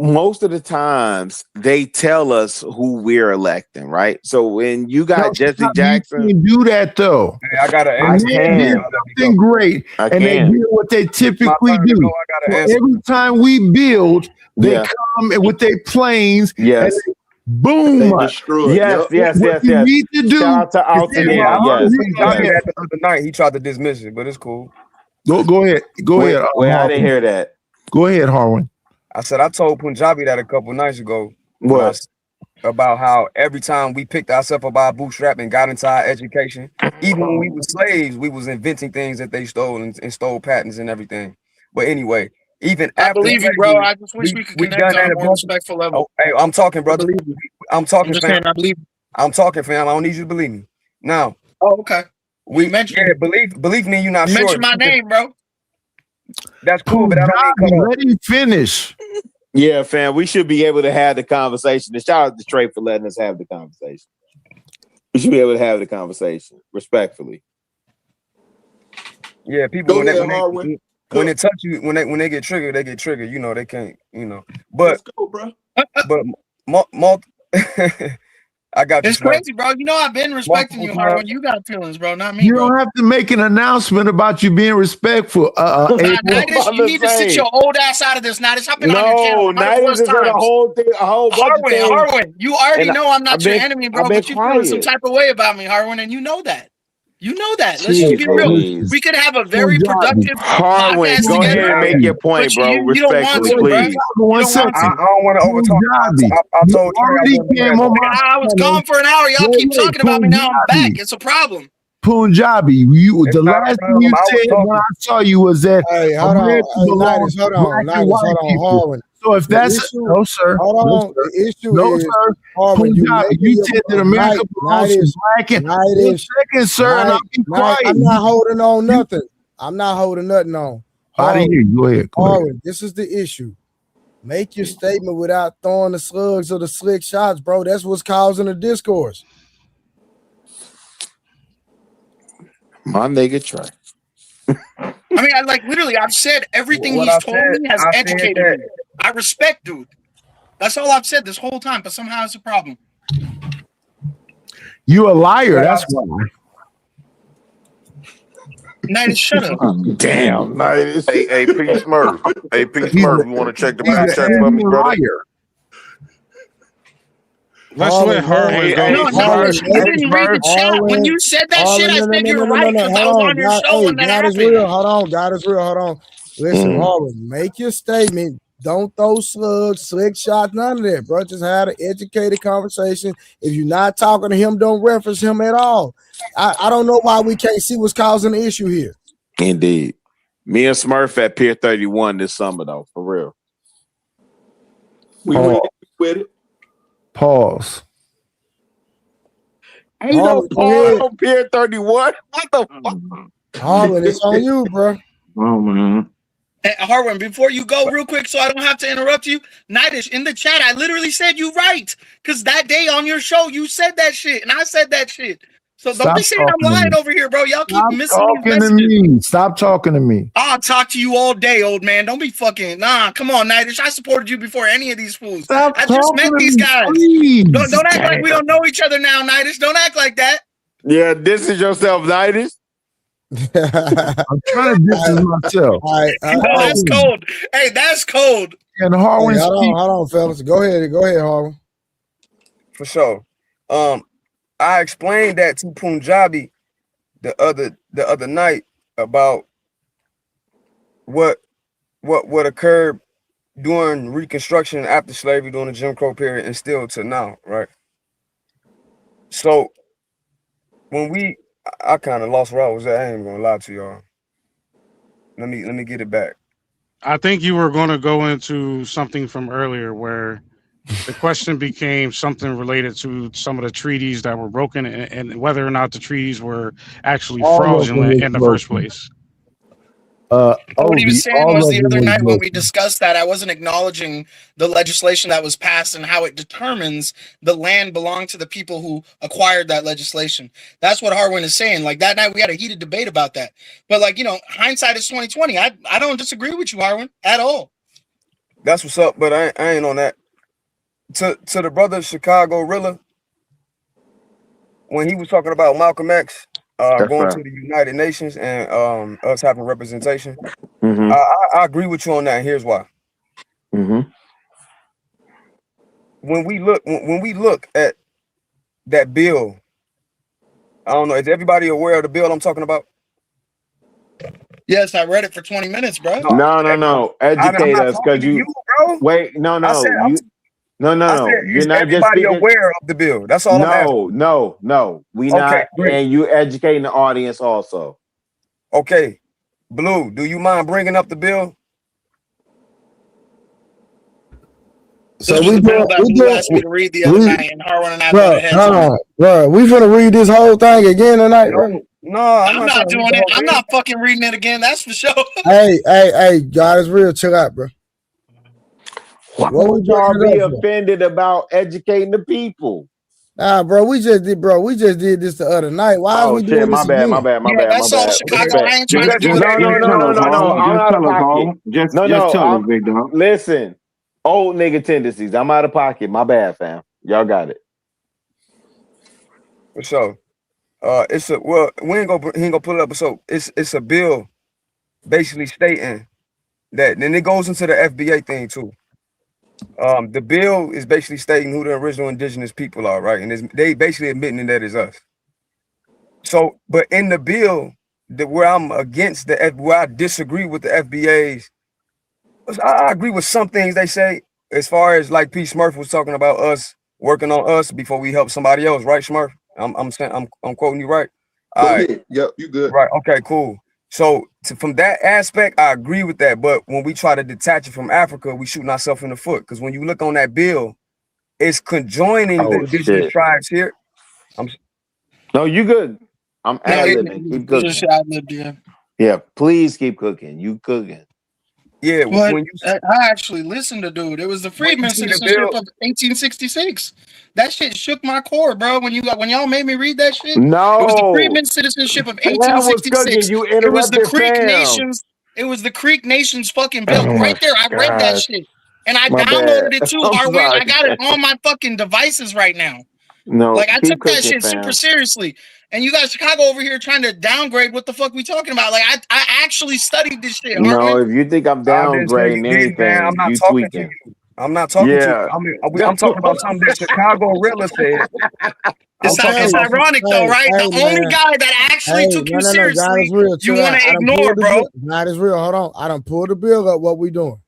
Most of the times they tell us who we're electing, right? So when you got Jesse Jackson, you can do that though. Hey, I gotta answer. Something great, and they do what they typically do. Every time we build, they come with their planes. Yes. And boom! Yes. What you need to do. Shout out to Alton. Yes. The other night he tried to dismiss it, but it's cool. Go ahead. Wait, I didn't hear that. Go ahead, Harwin. I said I told Punjabi that a couple nights ago. What? About how every time we picked ourselves up by bootstrap and got into our education, even when we were slaves, we was inventing things that they stole and stole patents and everything. But anyway, even after I believe you, bro. I just wish we could connect on a more respectful level. Oh, hey, I'm talking, brother. I'm talking, fam. I believe. I'm talking, fam. I don't need you to believe me. Now. Oh, okay. We mentioned. Yeah, believe me. You're not sure. Mention my name, bro. That's cool, but I don't need let him finish. Yeah, fam, we should be able to have the conversation. And shout out to Trey for letting us have the conversation. We should be able to have the conversation respectfully. Yeah, people when they touch you, when they get triggered, they get triggered. You know, they can't. You know, but let's go, bro. But I got it's crazy, bro. You know I've been respecting you, Harwin. You got feelings, bro, not me. You don't have to make an announcement about you being respectful. You need to sit your old ass out of this, Nightish. I've been on your channel Nightish is a whole Harwin, you already know I'm not your enemy, bro. But you feeling some type of way about me, Harwin, and you know that. You know that. Let's just be real. We could have a very productive Harwin, go ahead and make your point, bro. You don't want to, please. I don't want to overtalk. I told you I was gone for an hour. Y'all keep talking about me. Now I'm back. It's a problem. Punjabi, the last thing you said when I saw you was that. Hey, hold on, Harwin. So if that's no, sir. Hold on. The issue is, sir. Harwin, you said that America belongs to black and second, sir, and I'll be quiet. I'm not holding on nothing. I'm not holding nothing on. Out of here. Go ahead. Harwin, this is the issue. Make your statement without throwing the slugs or the slick shots, bro. That's what's causing the discourse. My nigga Trey. I mean, literally, I've said everything What he's I told said, me has I said educated that. me. I respect dude. That's all I've said this whole time, but somehow it's a problem. You a liar, that's why. Night, shut up. Damn, nice. Hey, P Smurf. Hey, P Smurf, you want to check the back chat for me, brother? Liar. Let's Harlan, let Harwin go. No, Harlan, Night, you didn't read the chat. When you said that shit, I said you're right because I was Hold on. on your show when that God is happened. real. Hold on. God is real. Hold on. Listen, Harlan, make your statement. Don't throw slugs, slick shots, none of that, bro. Just have an educated conversation. If you're not talking to him, don't reference him at all. I don't know why we can't see what's causing the issue here. Indeed. Me and Smurf at Pier 31 this summer, though, for real. We with it. Pause. Ain't no pause on Pier 31. What the fuck? Harlan, it's on you, bro. Oh man. Hey, Harwin, before you go real quick so I don't have to interrupt you, Nightish, in the chat, I literally said you right. Because that day on your show, you said that shit, and I said that shit. So don't be saying I'm lying over here, bro. Y'all keep missing these messages. Stop talking to me. I'll talk to you all day, old man. Don't be fucking come on, Nightish. I supported you before any of these fools. I just met these guys. Don't act like we don't know each other now, Nightish. Don't act like that. Yeah, this is yourself, Nightish. I'm trying to distance myself. That's cold. Hey, that's cold. And Harwin, hold on, fellas. Go ahead, Harwin. For sure. I explained that to Punjabi the other night about what occurred during Reconstruction after slavery during the Jim Crow period and still to now, right? So when I kind of lost where I was at. I ain't gonna lie to y'all. Let me get it back. I think you were going to go into something from earlier where the question became something related to some of the treaties that were broken and whether or not the treaties were actually fraudulent in the first place. What he was saying was the other night when we broken. discussed that I wasn't acknowledging the legislation that was passed and how it determines the land belonged to the people who acquired that legislation. That's what Harwin is saying. Like that night we had a heated debate about that. But hindsight is 2020. I don't disagree with you, Harwin, at all. That's what's up, but I ain't on that. To the brother Chicago Rilla, when he was talking about Malcolm X going to the United Nations and us having representation, I agree with you on that. And here's why. When we look at that bill, I don't know. Is everybody aware of the bill I'm talking about? Yes, I read it for 20 minutes, bro. No. Educate us, because you bro. wait. No. You're not just speaking. Aware of the bill. That's all I'm asking. No. We not. Great. And you educating the audience also. Okay, Blue. Do you mind bringing up the bill? So we asked me to read the other night, and Harwin and I got ahead. Bro, we finna read this whole thing again tonight, bro. No, I'm not doing it. I'm not fucking reading it again. That's for sure. Hey, God is real. Chill out, bro. What would y'all be offended about educating the people? Nah, bro, we just did this the other night. Why are we doing this again? My bad. That's all, Chicago. I ain't trying to do that. No. I'm out of pocket. Just tell us, big dog. Listen, old nigga tendencies. I'm out of pocket. My bad, fam. Y'all got it. For sure. He ain't gonna put it up. So it's a bill basically stating that, then it goes into the FBA thing too. The bill is basically stating who the original indigenous people are, right? And they basically admitting that it's us. So, but in the bill, where I'm against where I disagree with the FBA's, I agree with some things they say, as far as like P. Smurf was talking about us working on us before we help somebody else, right, Smurf? I'm quoting you right. All right. Yep, you good. Right. Okay, cool. So from that aspect, I agree with that. But when we try to detach it from Africa, we shooting ourselves in the foot. Because when you look on that bill, it's conjoining the indigenous tribes here. No, you good. I'm ad-libbing. Keep cooking. Yeah, please keep cooking. You cooking. Yeah, but I actually listened to dude. It was the Freedmen Citizenship of 1866. That shit shook my core, bro. When y'all made me read that shit. No, it was the Freedmen Citizenship of 1866. You it was the interrupted Creek fam. Nations. It was the Creek Nations fucking bill right there. I read that shit. And I My downloaded bad. it too. I'm sorry. I got it on my fucking devices right now. No, Like I keep took that cooking, shit fam. super seriously. And you got Chicago over here trying to downgrade what the fuck we talking about. Like I actually studied this shit, No, Hartman. if you think I'm I didn't say you downgrading didn't, man. I'm anything, not you talking to tweaking. you. I'm not talking to you. Yeah. I'm talking about something that Chicago Rilla said. I'm talking It's about some. ironic though, right? The only man. guy that actually took you No. God seriously, is real. you want to I done pulled ignore, the bro. bill. God is real. Hold on. I done pulled the bill up. What we doing?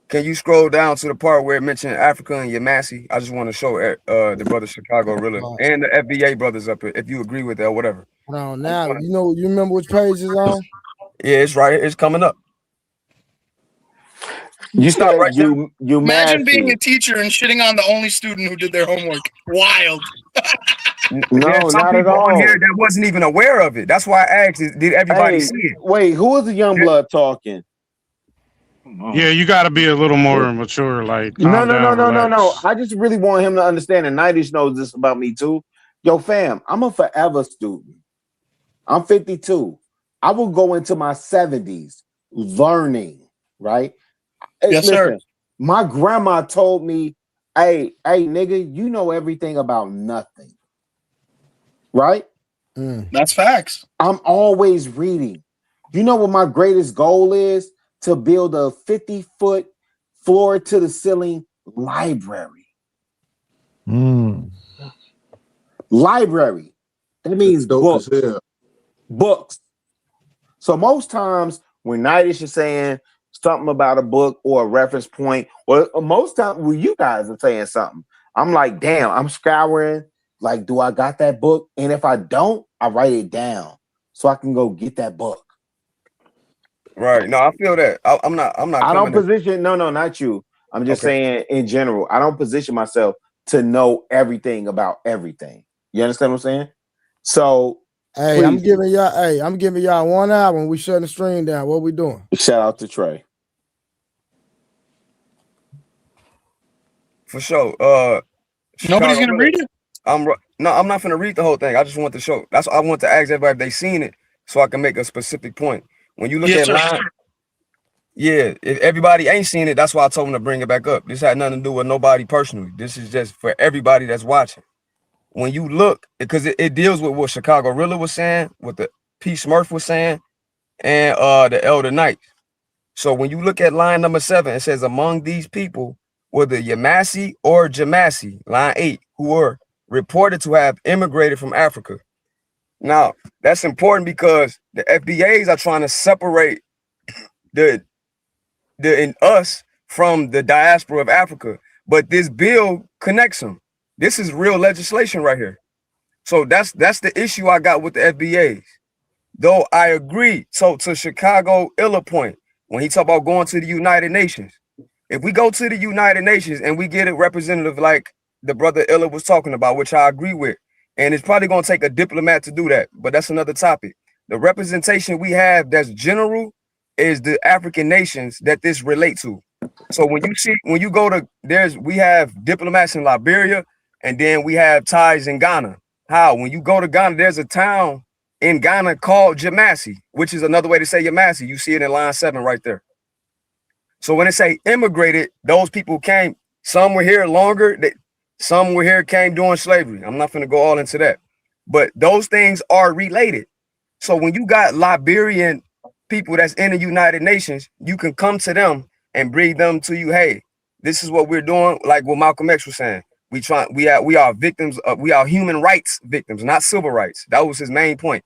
Can you scroll down to the part where it mentioned Africa and Yamasi? I just want to show the brother Chicago Rilla and the FBA brothers up here, if you agree with that or whatever. Hold on. Now you remember which page is on? Yeah, it's right. It's coming up. You stop said right there. you Imagine being a massy. teacher and shitting on the only student who did their homework. Wild. No, There's some not at people on here all. that wasn't even aware of it. That's why I asked, did everybody Hey, see it? wait, who is the young blood talking? Yeah, you got to be a little more mature. Like, No. calm down, relax. I just really want him to understand, and 90s knows this about me too. Yo, fam, I'm a forever student. I'm 52. I will go into my 70s learning, right? Yes, Listen, sir. my grandma told me, hey, nigga, you know everything about nothing. Right? That's facts. I'm always reading. You know what my greatest goal is? To build a 50-foot floor to the ceiling library. Library. That means books. Books. So most times when Nightish is saying something about a book or a reference point, or most times when you guys are saying something, I'm like, damn, I'm scouring. Like, do I got that book? And if I don't, I write it down so I can go get that book. Right. No, I feel that. I'm not. I don't position. No, not you. I'm just saying in general. I don't position myself to know everything about everything. You understand what I'm saying? So, hey, please. I'm giving y'all 1 hour when we shutting the stream down. What we doing? Shout out to Trey. For sure. Nobody's gonna read it. I'm not gonna read the whole thing. I just want to show. That's I want to ask everybody if they seen it, so I can make a specific point. When you look at line, if everybody ain't seen it, that's why I told them to bring it back up. This had nothing to do with nobody personally. This is just for everybody that's watching. When you look, because it deals with what Chicago Rilla was saying, what the P. Smurf was saying, and the Elder Knight. So when you look at line number 7, it says among these people were the Yamasi or Jamasi, line 8, who were reported to have immigrated from Africa. Now, that's important because the FBAs are trying to separate in us from the diaspora of Africa, but this bill connects them. This is real legislation right here. So that's the issue I got with the FBAs. Though I agree. So to Chicago Illa point, when he talk about going to the United Nations, if we go to the United Nations and we get a representative like the brother Illa was talking about, which I agree with, and it's probably going to take a diplomat to do that, but that's another topic. The representation we have that's general is the African nations that this relate to. So when you go to, we have diplomats in Liberia, and then we have ties in Ghana. How? When you go to Ghana, there's a town in Ghana called Jamasi, which is another way to say Yamasi. You see it in line 7 right there. So when they say immigrated, those people came, some were here longer, some were here, came during slavery. I'm not going to go all into that. But those things are related. So when you got Liberian people that's in the United Nations, you can come to them and bring them to you. Hey, this is what we're doing. Like what Malcolm X was saying. We are victims of, we are human rights victims, not civil rights. That was his main point.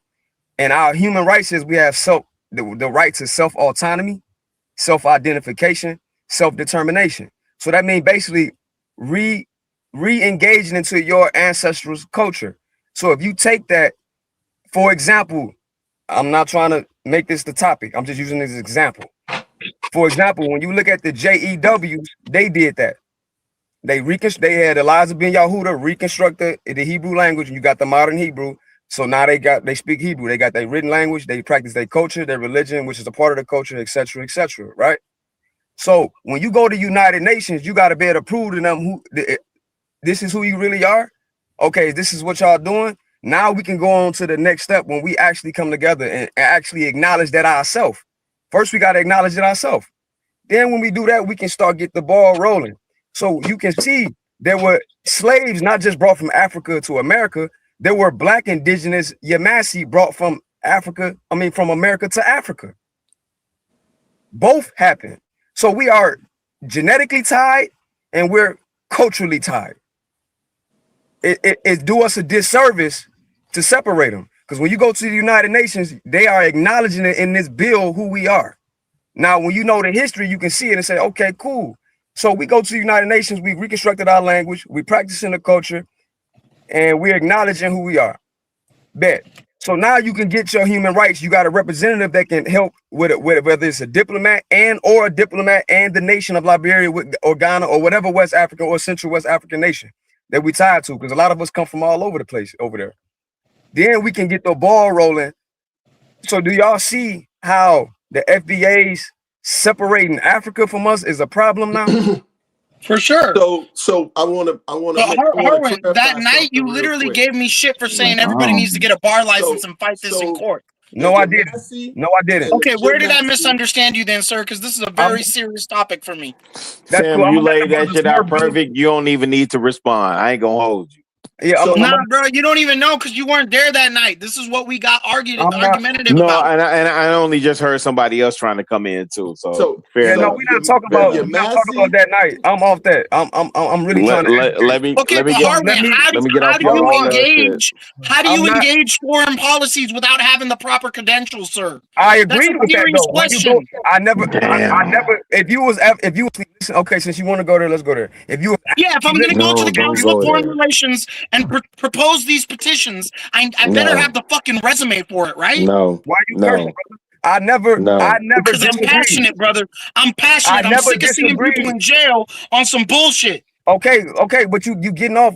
And our human rights is we have the right to self-autonomy, self-identification, self-determination. So that means basically re-engaging into your ancestral culture. So if you take that, for example, I'm not trying to make this the topic. I'm just using this as an example. For example, when you look at the JEWs, they did that. They had Eliza Ben Yahuda reconstruct the Hebrew language, and you got the modern Hebrew. So now they speak Hebrew. They got their written language. They practice their culture, their religion, which is a part of the culture, etc., right? So when you go to United Nations, you got to be able to prove to them this is who you really are. Okay, this is what y'all doing. Now we can go on to the next step when we actually come together and actually acknowledge that ourselves. First, we got to acknowledge it ourselves. Then when we do that, we can start get the ball rolling. So you can see there were slaves not just brought from Africa to America. There were black indigenous Yamasee brought from Africa, from America to Africa. Both happened. So we are genetically tied and we're culturally tied. It do us a disservice to separate them. Because when you go to the United Nations, they are acknowledging it in this bill who we are. Now, when you know the history, you can see it and say, okay, cool. So we go to the United Nations, we reconstructed our language, we practicing the culture, and we're acknowledging who we are. Bet. So now you can get your human rights. You got a representative that can help with it, whether it's a diplomat and the nation of Liberia or Ghana or whatever West African or Central West African nation that we tied to, because a lot of us come from all over the place over there. Then we can get the ball rolling. So do y'all see how the FBA's separating Africa from us is a problem now? For sure. So I want to Harwin, that night you literally gave me shit for saying everybody needs to get a bar license and fight this in court. No, I didn't. No, I didn't. Okay, where did I misunderstand you then, sir? Because this is a very serious topic for me. Sam, you laid that shit out perfect. You don't even need to respond. I ain't gonna hold you. Yeah, bro, you don't even know because you weren't there that night. This is what we got argumentative about. No, and I only just heard somebody else trying to come in too. So fair enough. No, we not talking about. We're not talking about that night. I'm off that. I'm really trying to. Let me get off How do you engage foreign policies without having the proper credentials, sir? I agree with that though. When you go, I never. If you was okay, since you want to go there, let's go there. If I'm going to go to the Council of Foreign Relations and propose these petitions, I better have the fucking resume for it, right? No. Why you cursing, brother? I never because I'm passionate, brother. I'm passionate. I'm sick of seeing people in jail on some bullshit. Okay, but you getting off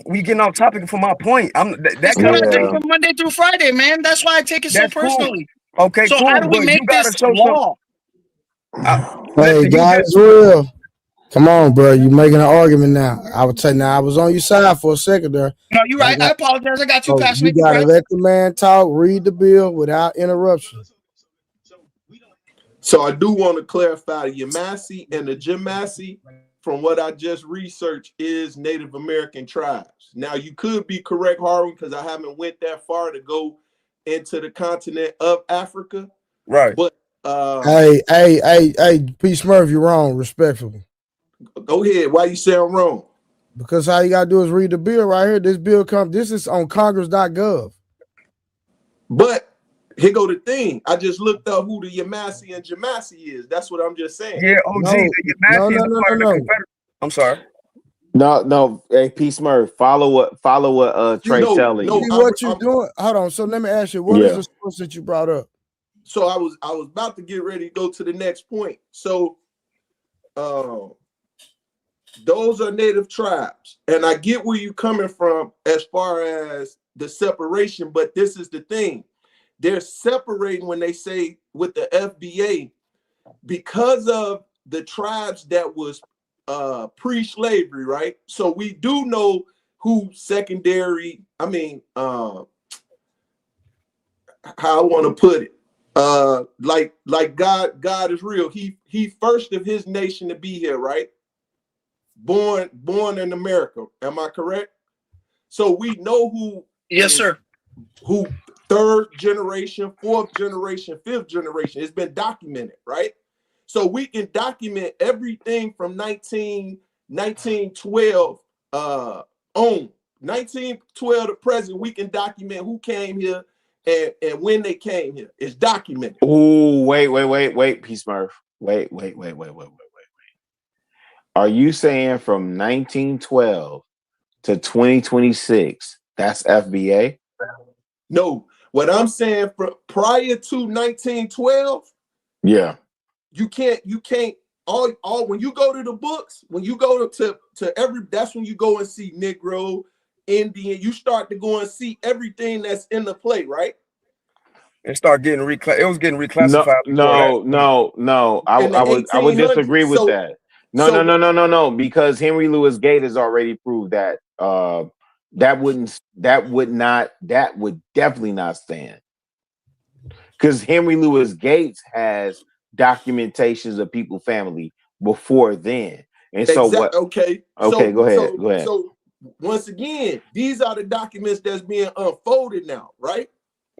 topic from my point. That's what I do from Monday through Friday, man. That's why I take it so personally. Cool. Okay, so how do we make this law? Hey, God is real. Come on, bro. You're making an argument now. I would tell you now. I was on your side for a second there. No, you're right. I apologize. I got too passionate. You gotta let the man talk, read the bill without interruption. So I do want to clarify the Yamasee and the Jamasee, from what I just researched, is Native American tribes. Now you could be correct, Harvey, because I haven't went that far to go into the continent of Africa. Right. But hey, P. Smurf, you're wrong, respectfully. Go ahead. Why you say I'm wrong? Because all you gotta do is read the bill right here. This is on Congress.gov. But here go the thing. I just looked up who the Yamasee and Jamasee is. That's what I'm just saying. Yeah, OG. The Yamasee is part of the Confederate. I'm sorry. No. Hey, P. Smurf, follow what Trey telling you. What you doing? Hold on. So let me ask you, what is the source that you brought up? So I was about to get ready to go to the next point. So those are native tribes, and I get where you're coming from as far as the separation, but this is the thing. They're separating when they say with the FBA because of the tribes that was pre-slavery, right? So we do know who secondary, how I want to put it. Like God is real. He first of his nation to be here, right? Born in America. Am I correct? So we know who. Yes, sir. Who third generation, fourth generation, fifth generation. It's been documented, right? So we can document everything from 1912 on 1912 to present. We can document who came here and when they came here. It's documented. Oh, wait, P. Smurf. Wait. Are you saying from 1912 to 2026, that's FBA? No. What I'm saying, prior to 1912, yeah, you can't all when you go to the books, when you go to every, that's when you go and see Negro, Indian, you start to go and see everything that's in the play, right? It started getting it was getting reclassified. No. I would disagree with that. No, because Henry Louis Gates has already proved that that would definitely not stand. Because Henry Louis Gates has documentations of people family before then. And so what? Okay. Okay, go ahead. Go ahead. So once again, these are the documents that's being unfolded now, right?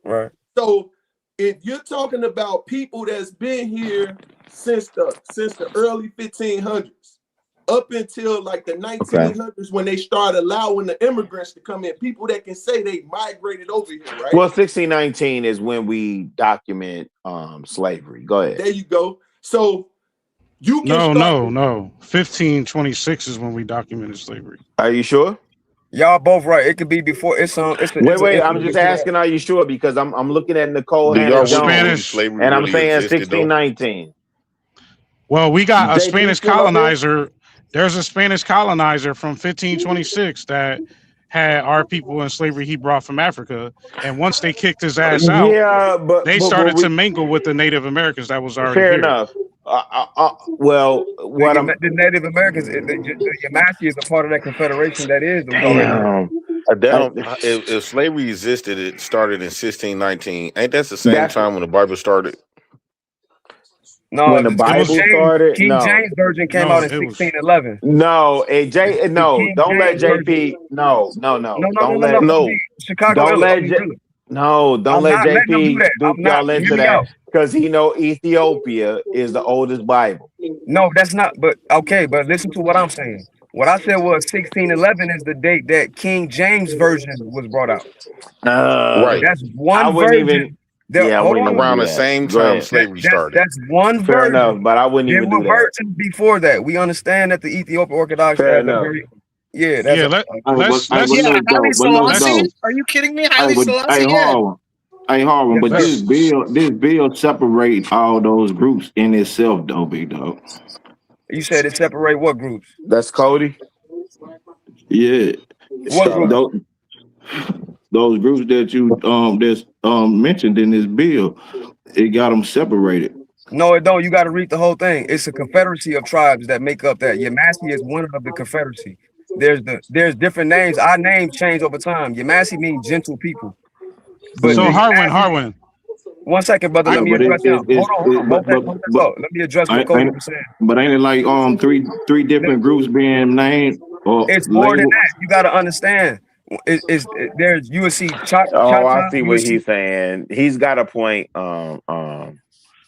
Right. So if you're talking about people that's been here since the early 1500s up until like the 1900s when they started allowing the immigrants to come in, people that can say they migrated over here, right? Well, 1619 is when we document slavery. Go ahead. There you go. So you can No. 1526 is when we documented slavery. Are you sure? Y'all both right. It could be before. Wait. I'm just asking. Are you sure? Because I'm looking at Nicole Do Hannah y'all Jones, really believe slavery and I'm really saying existed, though? 1619. Well, we got a JP Spanish still up here? colonizer. There's a Spanish colonizer from 1526 that had our people in slavery he brought from Africa. And once they kicked his ass out, Yeah, they started to mingle with the Native Americans that was already fair here. enough. Well, what I'm the Native Americans, the Yamasee is a part of that confederation that is already here. If slavery existed, it started in 1619. Ain't that the same time when the Bible started? No, when the Bible started, King James version came out in 1611. No, don't let JP. No. Don't let Chicago. Don't let I'm let not letting them do JP that. dupe I'm not. y'all Hear into me that out. because he know Ethiopia is the oldest Bible. No, that's not. But okay, but listen to what I'm saying. What I said was 1611 is the date that King James version was brought out. Right. That's I one wouldn't version. even. Yeah, I Hold wouldn't on. even Around do the that. same Go time ahead. slavery started. That's one Fair version. enough, but I wouldn't There even were do that. versions before that. We understand that the Ethiopian Orthodox Fair at the enough. very that's Yeah, Haile Selassie. Are you kidding me? Haile Selassie. Yeah. Harvin, Yes, but sir. this bill separate all those groups in itself, though, big dog. You said it separate what groups? That's Cody. Yeah. What groups? Those groups that you that's mentioned in this bill, it got them separated. No, it don't. You got to read the whole thing. It's a confederacy of tribes that make up that. Yamasee is one of the confederacy. There's different names. Our names change over time. Yamasee means gentle people. But So the Harwin. One second, brother. Let me address him. Hold on. Hold that thought. Let me address what Cody was saying. But ain't it like three different groups being named or It's more than labeled? that. You got to understand. There's you will see Oh, I Chata. see what he's saying. He's got a point. I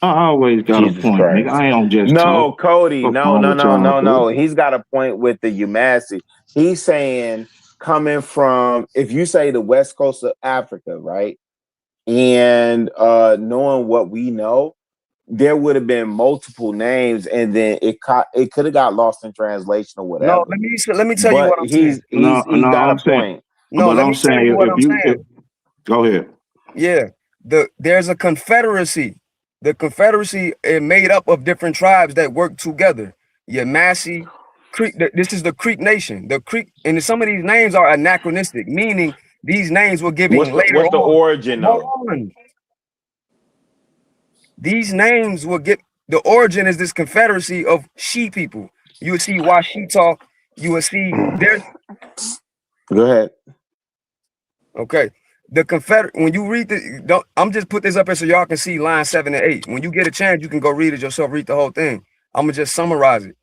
always got Jesus a point, Christ. nigga. I don't just No, talk. Cody. What's wrong with y'all, No. He's got a point with the Yamasee. He's saying coming from, if you say the west coast of Africa, right? And knowing what we know, there would have been multiple names, and then it could have got lost in translation or whatever. No, let me tell you what I'm saying. He's got a point. No, let me tell you what I'm saying. Go ahead. Yeah, there's a confederacy. The confederacy is made up of different tribes that work together. Yamasee, Creek. This is the Creek Nation. The Creek, and some of these names are anachronistic, meaning these names were given later What's the on. origin Hold though? on. These names will get the origin is this confederacy of she people. You will see Washita. You will see there's. Go ahead. Okay. The Confederate, when you read I'm just put this up here so y'all can see line 7 and 8. When you get a chance, you can go read it yourself, read the whole thing. I'm gonna just summarize it.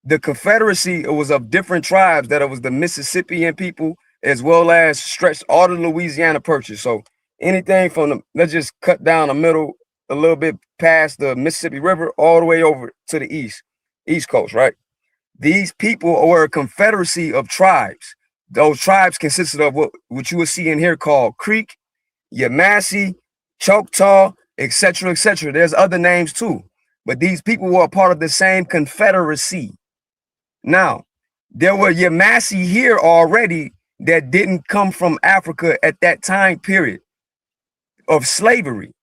The Confederacy, it was of different tribes that it was the Mississippian people as well as stretched all the Louisiana Purchase. So anything from let's just cut down the middle a little bit past the Mississippi River all the way over to the East Coast, right? These people were a confederacy of tribes. Those tribes consisted of what you will see in here called Creek, Yamasee, Choctaw, etc., etc. There's other names too, but these people were a part of the same confederacy. Now, there were Yamasee here already that didn't come from Africa at that time period of slavery.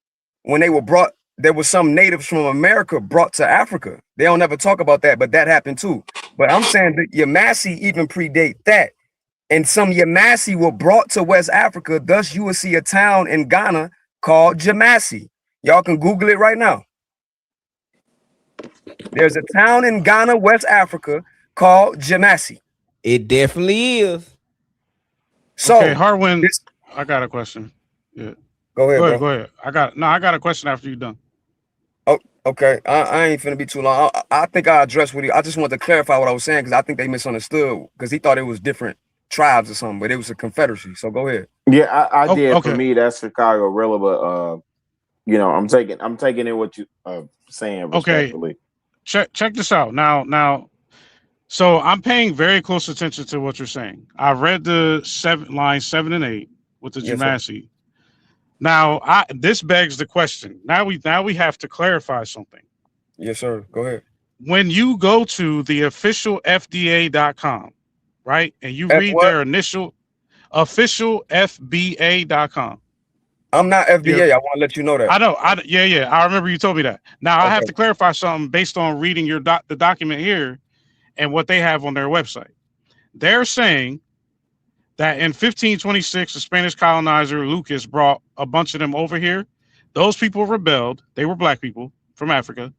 When they were brought, there were some natives from America brought to Africa. They don't ever talk about that, but that happened too. But I'm saying that Yamasee even predate that. And some Yamasee were brought to West Africa. Thus, you will see a town in Ghana called Jamasee. Y'all can Google it right now. There's a town in Ghana, West Africa called Jamasee. It definitely is. So, okay, Harwin, I got a question. Yeah. Go ahead, bro. Go ahead. I got a question after you're done. Oh, Okay, I ain't finna be too long. I think I addressed what I just wanted to clarify what I was saying because I think they misunderstood because he thought it was different tribes or something, but it was a confederacy. So go ahead. Yeah, I did. Okay. For me, that's Chicago Rilla, but I'm taking in what you saying respectfully. Check this out. Now, so I'm paying very close attention to what you're saying. I read the lines 7 and 8 with the Yes, sir. Jumassy. Now, this begs the question. Now we have to clarify something. Yes, sir. Go ahead. When you go to the official FDA.com, right, and you read What? their initial official FBA.com. I'm not FDA. I want to let you know that. I know. Yeah. I remember you told me that. Now I have Okay. to clarify something based on reading the document here and what they have on their website. They're saying that in 1526, the Spanish colonizer Lucas brought a bunch of them over here. Those people rebelled. They were black people from Africa.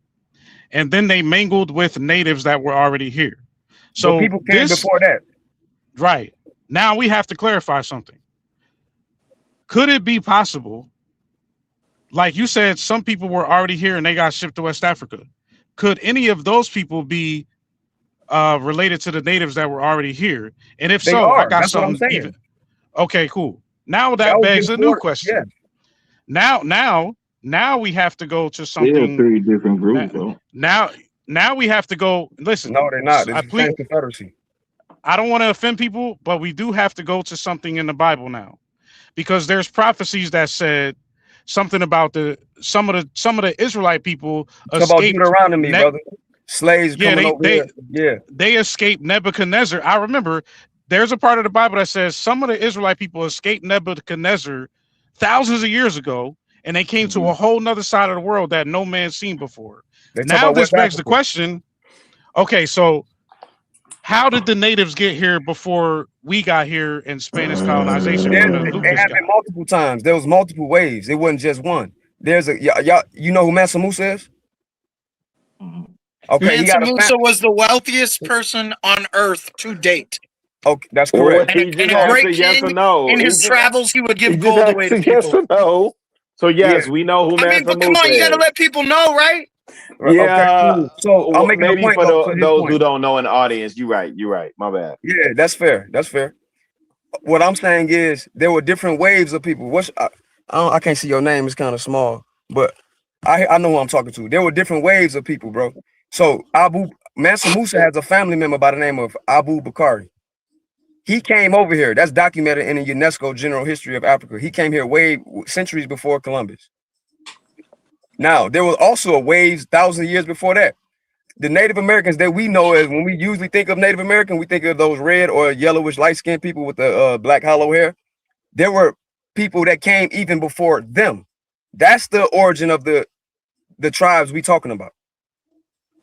And then they mingled with natives that were already here. But So people came before that. Right. Now we have to clarify something. Could it be possible, like you said, some people were already here and they got shipped to West Africa? Could any of those people be related to the natives that were already here? And if They so, I are. got That's what I'm something saying. even. Okay, cool. Now That that was begs a new before. question. Yeah. Now we have to go to There are something. 3 different groups, though. Now we have to go. Listen, No, they're not. It's the please, same confederacy. I don't want to offend people, but we do have to go to something in the Bible now, because there's prophecies that said something about some of the Israelite people Talk about escaped. Deuteronomy, brother. Slaves coming over here. Yeah. They escaped Nebuchadnezzar. I remember there's a part of the Bible that says some of the Israelite people escaped Nebuchadnezzar thousands of years ago, and they came to a whole nother side of the world that no man's seen before. They talk Now about this West begs the Africa. question. Okay, so how did the natives get here before we got here in Spanish colonization from the It Lucas guy? happened multiple times. There was multiple waves. It wasn't just one. There's y'all. You know who Mansa Musa is? Okay, he Mansa got a Musa was the wealthiest person on earth to date. Okay, that's Well, correct. he just And a answered great yes or king. no. In his travels, he would He give just gold away to answered yes people. or no. So yes, we know who I mean, Mansa but come on, you got to Musa is. let people know, right? Okay, Yeah, cool. So I'm making a maybe point for though. To his those point. who don't know in the audience, you're right. You're right. My bad. Yeah, that's fair. That's fair. What I'm saying is there were different waves of people. I can't see your name. It's kind of small, but I know who I'm talking to. There were different waves of people, bro. So Mansa Musa has a family member by the name of Abu Bakari. He came over here. That's documented in the UNESCO General History of Africa. He came here centuries before Columbus. Now, there was also a waves thousands of years before that. The Native Americans that we know as when we usually think of Native American, we think of those red or yellowish light-skinned people with the black hollow hair. There were people that came even before them. That's the origin of the tribes we talking about.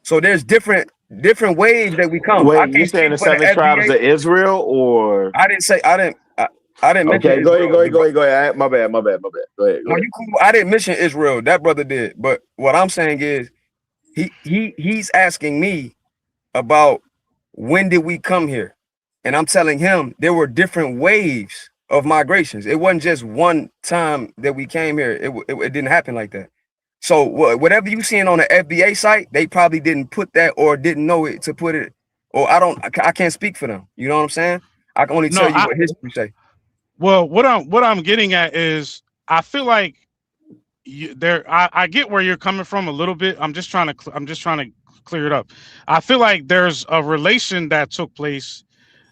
So there's different waves that we come. I Wait, you can't saying speak the for the 7 tribes FBA. of Israel, or I didn't mention okay? Go Israel. ahead. Go ahead. My bad. Go ahead. No, you cool. I didn't mention Israel. That brother did. But what I'm saying is he's asking me about when did we come here? And I'm telling him there were different waves of migrations. It wasn't just one time that we came here. It didn't happen like that. So whatever you seeing on the FBA site, they probably didn't put that or didn't know it to put it. Or I can't speak for them. You know what I'm saying? I can only tell you what history say. Well, what I'm getting at is I feel like I get where you're coming from a little bit. I'm just trying to clear it up. I feel like there's a relation that took place.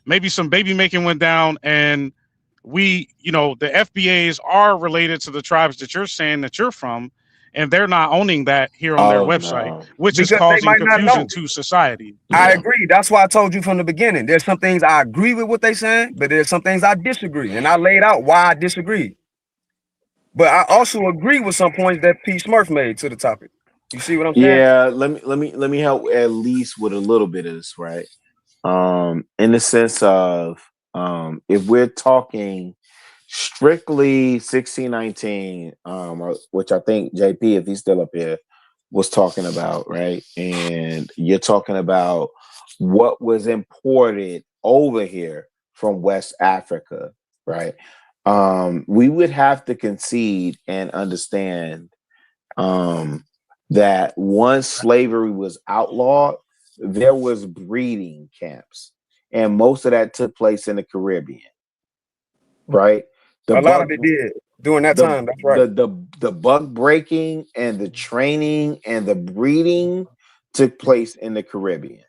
Maybe some baby making went down, and the FBAs are related to the tribes that you're saying that you're from, and they're not owning that here on their website, which is Because they causing might not confusion know. to society. I agree. That's why I told you from the beginning. There's some things I agree with what they saying, but there's some things I disagree, and I laid out why I disagree. But I also agree with some points that P. Smurf made to the topic. You see what I'm saying? yeah. Let me help at least with a little bit of this, right? In the sense of if we're talking strictly 1619, which I think JP, if he's still up here, was talking about, right? And you're talking about what was imported over here from West Africa, right? We would have to concede and understand that once slavery was outlawed, there was breeding camps, and most of that took place in the Caribbean, right? The A lot buck, of it did during that time. That's right. the buck breaking and the training and the breeding took place in the Caribbean.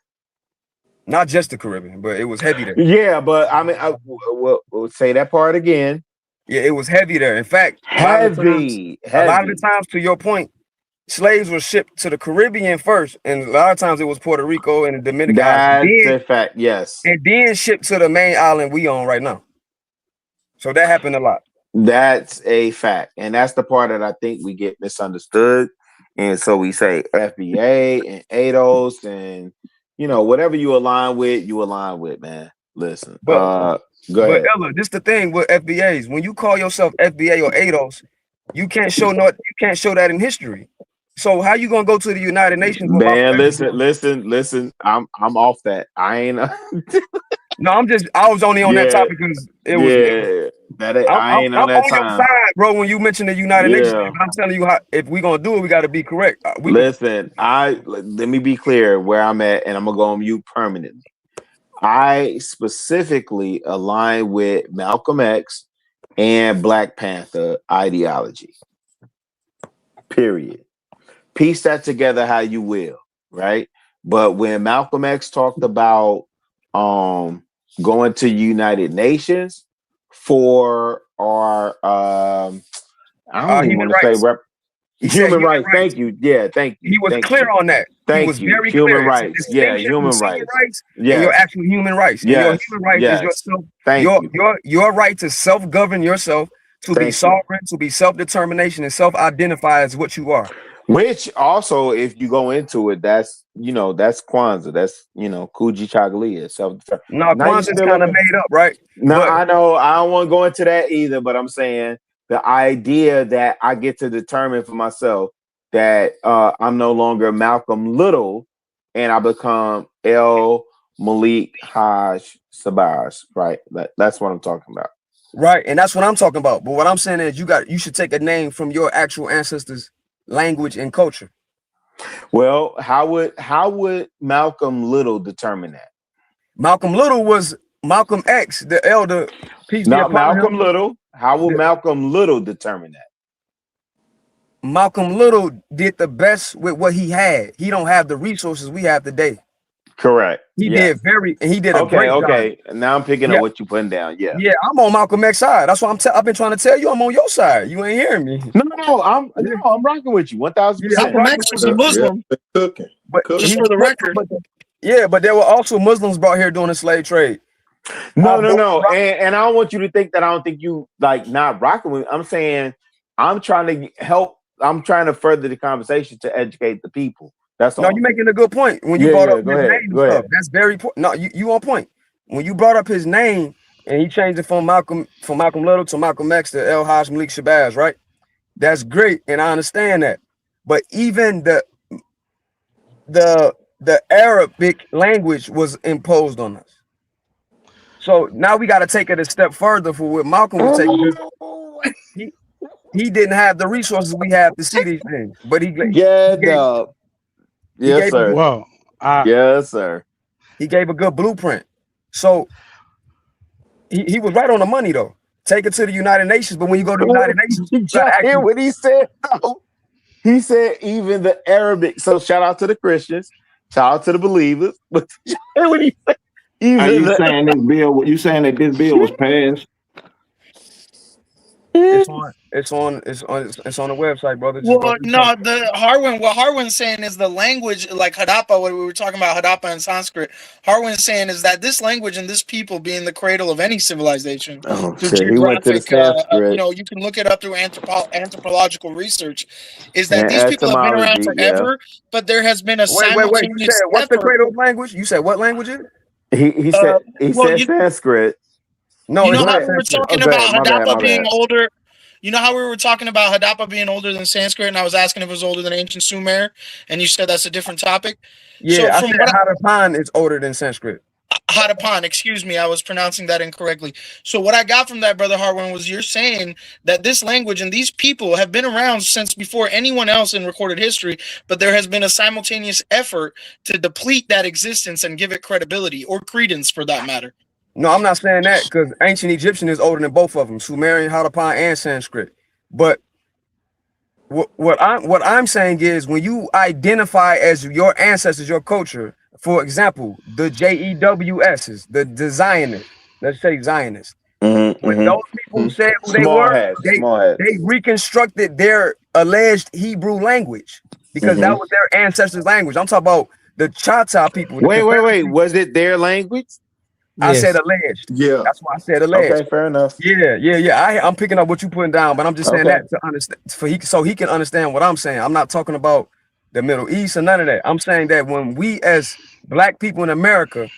Not just the Caribbean, but it was heavy there. Yeah, but I mean, we'll say that part again. Yeah, it was heavy there. In fact, a lot of the times, to your point, slaves were shipped to the Caribbean first, and a lot of times it was Puerto Rico and the Dominican Islands. That's a fact, yes. And then shipped to the main island we on right now. So that happened a lot. That's a fact, and that's the part that I think we get misunderstood. And so we say FBA and ADOS, and whatever you align with, man. Listen, go ahead. But Ella, this the thing with FBAs. When you call yourself FBA or ADOS, you can't show that in history. So how you gonna go to the United Nations? Man, listen. I'm off that. I ain't. No, I was only on that topic because it was. I ain't on that time. Your side, bro. When you mentioned the United Nations, I'm telling you if we're gonna do it, we got to be correct. Listen, let me be clear where I'm at, and I'm gonna go on mute permanently. I specifically align with Malcolm X and Black Panther ideology. Period. Piece that together how you will, right? But when Malcolm X talked about going to United Nations for our I don't even want to say human rights. Thank you. Yeah, thank you. He was clear on that. Thank he was you. Very human clear. rights. Yeah, human rights. And your actual human rights. And your human rights is yourself. Your right to self-govern yourself, to be sovereign, to be self-determination, and self-identify as what you are. Which also, if you go into it, that's Kwanzaa. That's Kuji Chagalia. No, Kwanzaa's kind of made up, right? No, I know. I don't want to go into that either, but I'm saying the idea that I get to determine for myself that I'm no longer Malcolm Little and I become El Malik Haj Sabars, right? That's what I'm talking about. Right, and that's what I'm talking about. But what I'm saying is you should take a name from your actual ancestors' language and culture. Well, how would Malcolm Little determine that? Malcolm Little was Malcolm X, the elder. Not Malcolm Little. How will Malcolm Little determine that? Malcolm Little did the best with what he had. He don't have the resources we have today. Correct. He did a great job. Okay. Now I'm picking up what you're putting down. Yeah. Yeah, I'm on Malcolm X's side. That's why I've been trying to tell you I'm on your side. You ain't hearing me. No, I'm rocking with you 1,000%. Malcolm X was a Muslim. Cooking. Just for the record. But there were also Muslims brought here during the slave trade. No. And I don't want you to think that I don't think you not rocking with me. I'm saying I'm trying to help. I'm trying to further the conversation to educate the people. That's all. No, you're making a good point when you brought up his name and stuff. That's very important. No, you on point. When you brought up his name and he changed it from Malcolm Little to Malcolm X to El Haj Malik Shabazz, right? That's great, and I understand that. But even the Arabic language was imposed on us. So now we got to take it a step further for what Malcolm was taking. He didn't have the resources we have to see these things, but he yes, sir. Yes, sir. He gave a good blueprint. So he was right on the money, though. Take it to the United Nations, but when you go to the United Nations, you hear what he said? He said even the Arabic. So shout out to the Christians, shout out to the believers. But what he said? You saying that this bill was passed? It's on the website, brother. Well, no, what Harwin's saying is the language, like Hadappa, what we were talking about, Hadappa and Sanskrit. Harwin's saying is that this language and this people being the cradle of any civilization. He went to the Sanskrit. You can look it up through anthropological research. Is that these people have been around forever, but there has been a simultaneous. You said, what's the cradle of language? You said what language is it? He said Sanskrit. No, you know how we were talking about Hadappa being older. You know how we were talking about Hadappa being older than Sanskrit, and I was asking if it was older than ancient Sumer, and you said that's a different topic. Yeah, so I said Hadappan is older than Sanskrit. Hadapan, excuse me, I was pronouncing that incorrectly. So what I got from that, Brother Harwin, was you're saying that this language and these people have been around since before anyone else in recorded history, but there has been a simultaneous effort to deplete that existence and give it credibility or credence for that matter. No, I'm not saying that because ancient Egyptian is older than both of them, Sumerian, Harappan, and Sanskrit. But what I'm saying is when you identify as your ancestors, your culture, for example, the JEWSs, the Zionists, let's say Zionists. When those people said who they were, they reconstructed their alleged Hebrew language because that was their ancestors' language. I'm talking about the Chata people. Wait. Was it their language? I said alleged. Yeah. That's why I said alleged. Okay, fair enough. Yeah. I'm picking up what you're putting down, but I'm just saying that to understand so he can understand what I'm saying. I'm not talking about the Middle East or none of that. I'm saying that when we as black people in America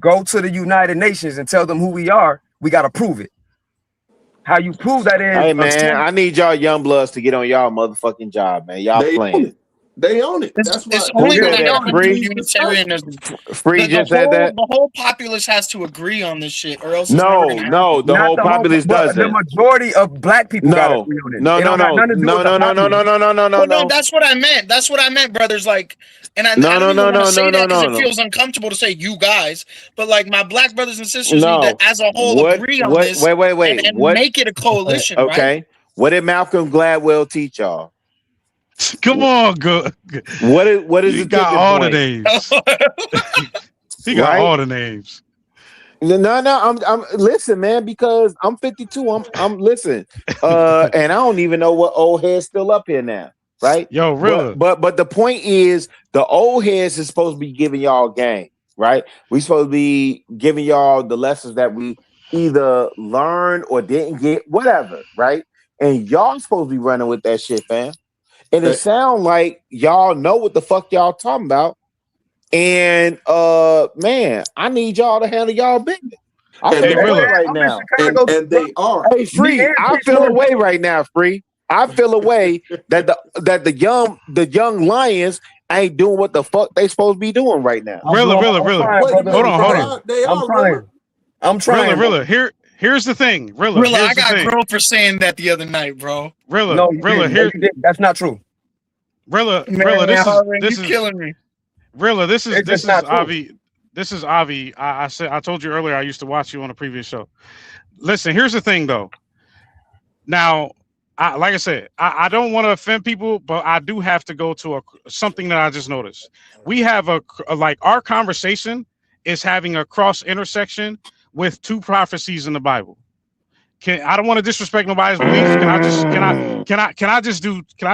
go to the United Nations and tell them who we are, we got to prove it. How you prove that is, hey man, I need y'all young bloods to get on y'all motherfucking job, man. Y'all playing. They own it. That's why. It's only Who going said to that? happen through Unitarianism. Free just said that. The whole populace has to agree on this shit, or else it's never going to happen. No, the whole populace doesn't. The majority of black people got to agree on it. No. That's what I meant. That's what I meant, brothers. Like, and I don't even want to say that because it feels uncomfortable to say you guys, but like my black brothers and sisters need to, as a whole, agree on this. Wait. And make it a coalition, okay. Right? What did Malcolm Gladwell teach y'all? Come on, good. What is the got all the names? He got all the names. No. I'm listen, man, because I'm 52. I'm listen. And I don't even know what old head's still up here now, right? Yo, really. But the point is, the old heads is supposed to be giving y'all game, right? We supposed to be giving y'all the lessons that we either learned or didn't get, whatever, right? And y'all supposed to be running with that shit, fam. And it sounds like y'all know what the fuck y'all talking about. And man, I need y'all to handle y'all business. I feel away right now. And they are. Hey, Free, I feel away right now, Free. I feel away that the young lions ain't doing what the fuck they supposed to be doing right now. Really. Hold on. I'm trying. Rilla. Here's the thing. Rilla, I got grilled for saying that the other night, bro. Rilla, that's not true. Rilla, this is killing me. Rilla, this is Avi. This is Avi. I told you earlier I used to watch you on a previous show. Listen, here's the thing though. Now, like I said, I don't want to offend people, but I do have to go to something that I just noticed. We have our conversation is having a cross intersection with two prophecies in the Bible. I don't want to disrespect nobody's beliefs. Can I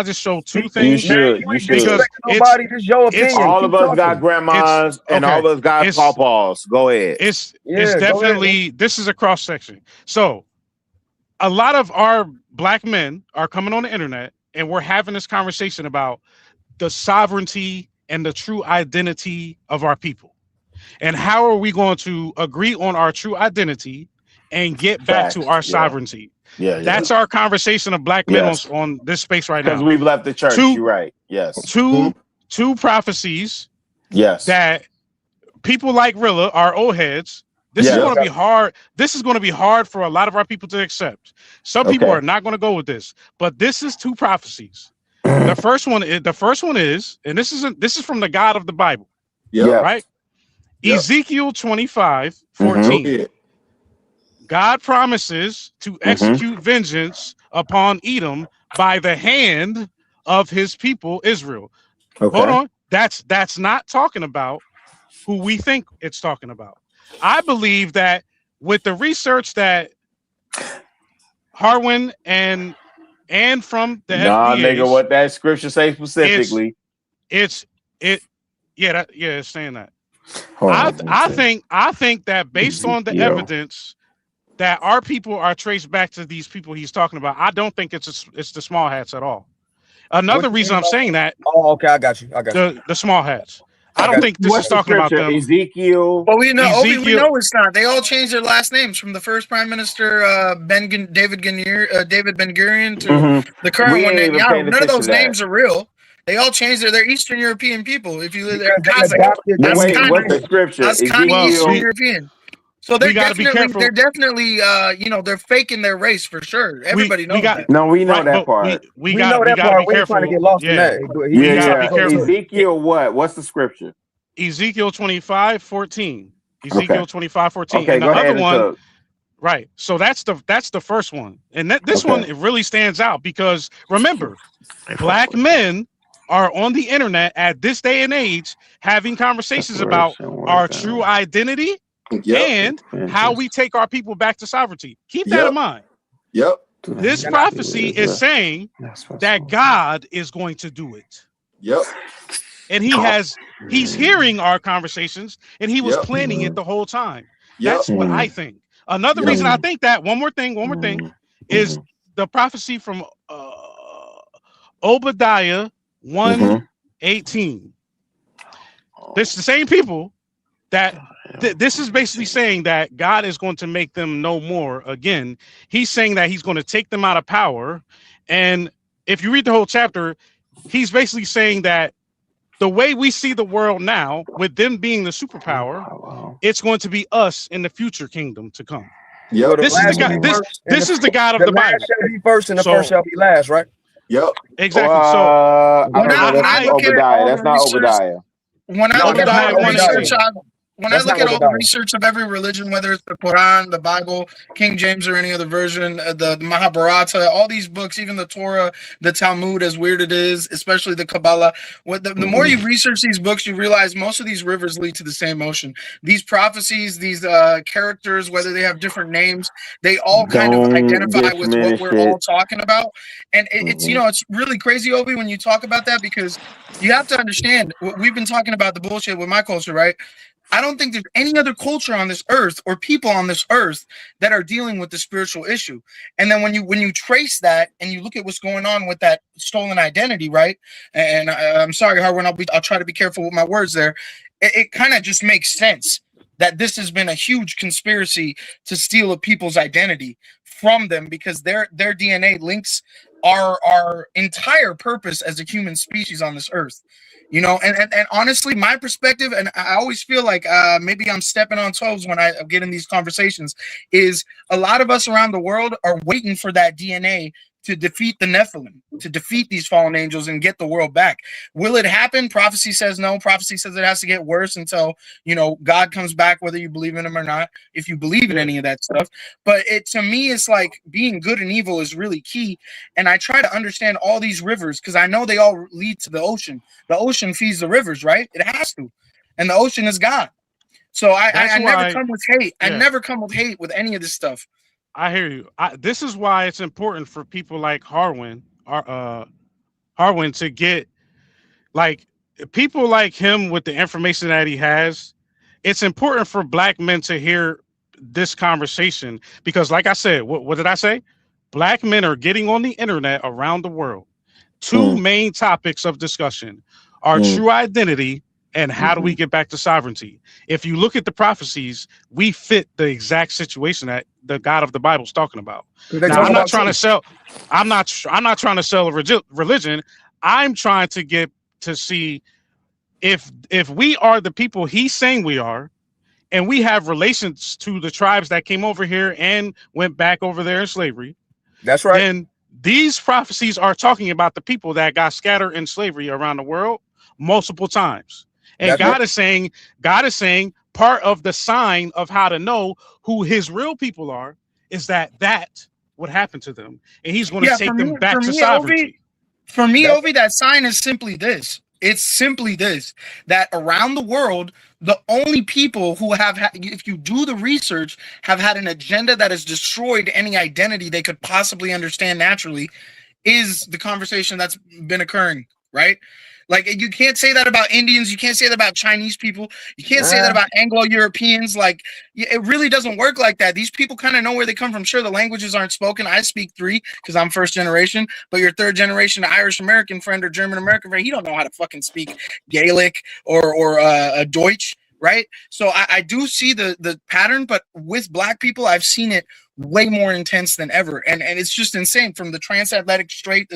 just show two things? You should. Nobody, just your opinion. All of us got grandmas and all of us got pawpaws. Go ahead. It's definitely, this is a cross section. So a lot of our black men are coming on the internet and we're having this conversation about the sovereignty and the true identity of our people. And how are we going to agree on our true identity and get back to our sovereignty? That's our conversation of black men on this space right now. Because we've left the church. You're right. Yes. Two prophecies. Yes. That people like Rilla, our old heads, this is going to be hard. This is going to be hard for a lot of our people to accept. Some people are not going to go with this, but this is two prophecies. The first one is, and this is from the God of the Bible. Right? Ezekiel 25:14. God promises to execute vengeance upon Edom by the hand of his people Israel. Hold on. That's not talking about who we think it's talking about. I believe that with the research that Harwin and from the FBAs, nigga, what that scripture say specifically? It's saying that. I think that based on the evidence that our people are traced back to these people he's talking about, I don't think it's the small hats at all. Another reason I'm saying that. Oh, okay, I got you. The small hats. I don't think this is talking about them. Ezekiel. Well, we know it's not. They all changed their last names from the first Prime Minister David Ben Gurion to the current one. None of those names are real. They all changed they're Eastern European people. If you they're Because they Kazakh, adopted But that's wait, kind what's the of scripture? Eastern Ezekiel. European. So we got to be careful. they're definitely they're faking their race for sure. Everybody knows that. No, we know right, that but part. We know that gotta part. be We ain't trying to careful. get lost in Yeah, that. But we gotta Yeah, be careful. Ezekiel what? What's the scripture? Ezekiel 25:14. Okay. Ezekiel 25:14. Okay, And the go other ahead and one, talk. right. So that's the first one. And this one, Okay. it really stands out because remember, black men are on the internet at this day and age having conversations about our true identity and how we take our people back to sovereignty. Keep that in mind. Yep. This prophecy is saying that God is going to do it. Yep. And he's hearing our conversations and he was planning it the whole time. That's what I think. Another reason I think that, one more thing, is the prophecy from Obadiah 1:18. This is the same people that this is basically saying that God is going to make them no more again. He's saying that he's going to take them out of power. And if you read the whole chapter, he's basically saying that the way we see the world now, with them being the superpower, it's going to be us in the future kingdom to come. Yep. This is the God. This is the God of the Bible. last shall be first and the first shall be last, right? Yep. Exactly. So I don't know. That's Obadiah. That's not Obadiah. When I look at all the research, when I That's look not at all the Obadiah. research of every religion, whether it's the Quran, the Bible, King James, or any other version, the Mahabharata, all these books, even the Torah, the Talmud, as weird it is, especially the Kabbalah. The more you research these books, you realize most of these rivers lead to the same ocean. These prophecies, these characters, whether they have different names, they all kind of identify with what we're all talking about. And it's it's really crazy, Obi, when you talk about that, because you have to understand what we've been talking about, the bullshit with my culture, right? I don't think there's any other culture on this earth or people on this earth that are dealing with the spiritual issue. And then when you trace that and you look at what's going on with that stolen identity, right? And I'm sorry, Harwin, I'll try to be careful with my words there. It kind of just makes sense that this has been a huge conspiracy to steal a people's identity from them, because their DNA links our entire purpose as a human species on this earth. And honestly, my perspective, and I always feel like maybe I'm stepping on toes when I get in these conversations, is a lot of us around the world are waiting for that DNA to defeat the Nephilim, to defeat these fallen angels and get the world back. Will it happen? Prophecy says no. Prophecy says it has to get worse until, God comes back, whether you believe in him or not, if you believe in any of that stuff. But to me, it's like being good and evil is really key. And I try to understand all these rivers because I know they all lead to the ocean. The ocean feeds the rivers, right? It has to. And the ocean is God. So I never come with hate. I never come with hate with any of this stuff. I hear you. This is why it's important for people like Harwin to get, like, people like him with the information that he has. It's important for black men to hear this conversation because, like I said, what did I say? Black men are getting on the internet around the world. Two main topics of discussion are true identity and how do we get back to sovereignty. If you look at the prophecies, we fit the exact situation that the God of the Bible is talking about. Now, I'm not trying to sell a religion. I'm trying to get to see if we are the people he's saying we are, and we have relations to the tribes that came over here and went back over there in slavery. That's right. Then these prophecies are talking about the people that got scattered in slavery around the world multiple times. And God is saying part of the sign of how to know who his real people are is that would happen to them. And he's going to take them back to sovereignty. Ovi, that sign is simply this. It's simply this, that around the world, the only people who have, if you do the research, have had an agenda that has destroyed any identity they could possibly understand naturally is the conversation that's been occurring, right? Like, you can't say that about Indians. You can't say that about Chinese people. You can't say that about Anglo-Europeans. Like, it really doesn't work like that. These people kind of know where they come from. Sure, the languages aren't spoken. I speak 3 because I'm first generation, but your third generation Irish-American friend or German-American friend, he don't know how to fucking speak Gaelic or Deutsch. right? So I do see the pattern, but with black people, I've seen it way more intense than ever, and it's just insane. From the transatlantic slave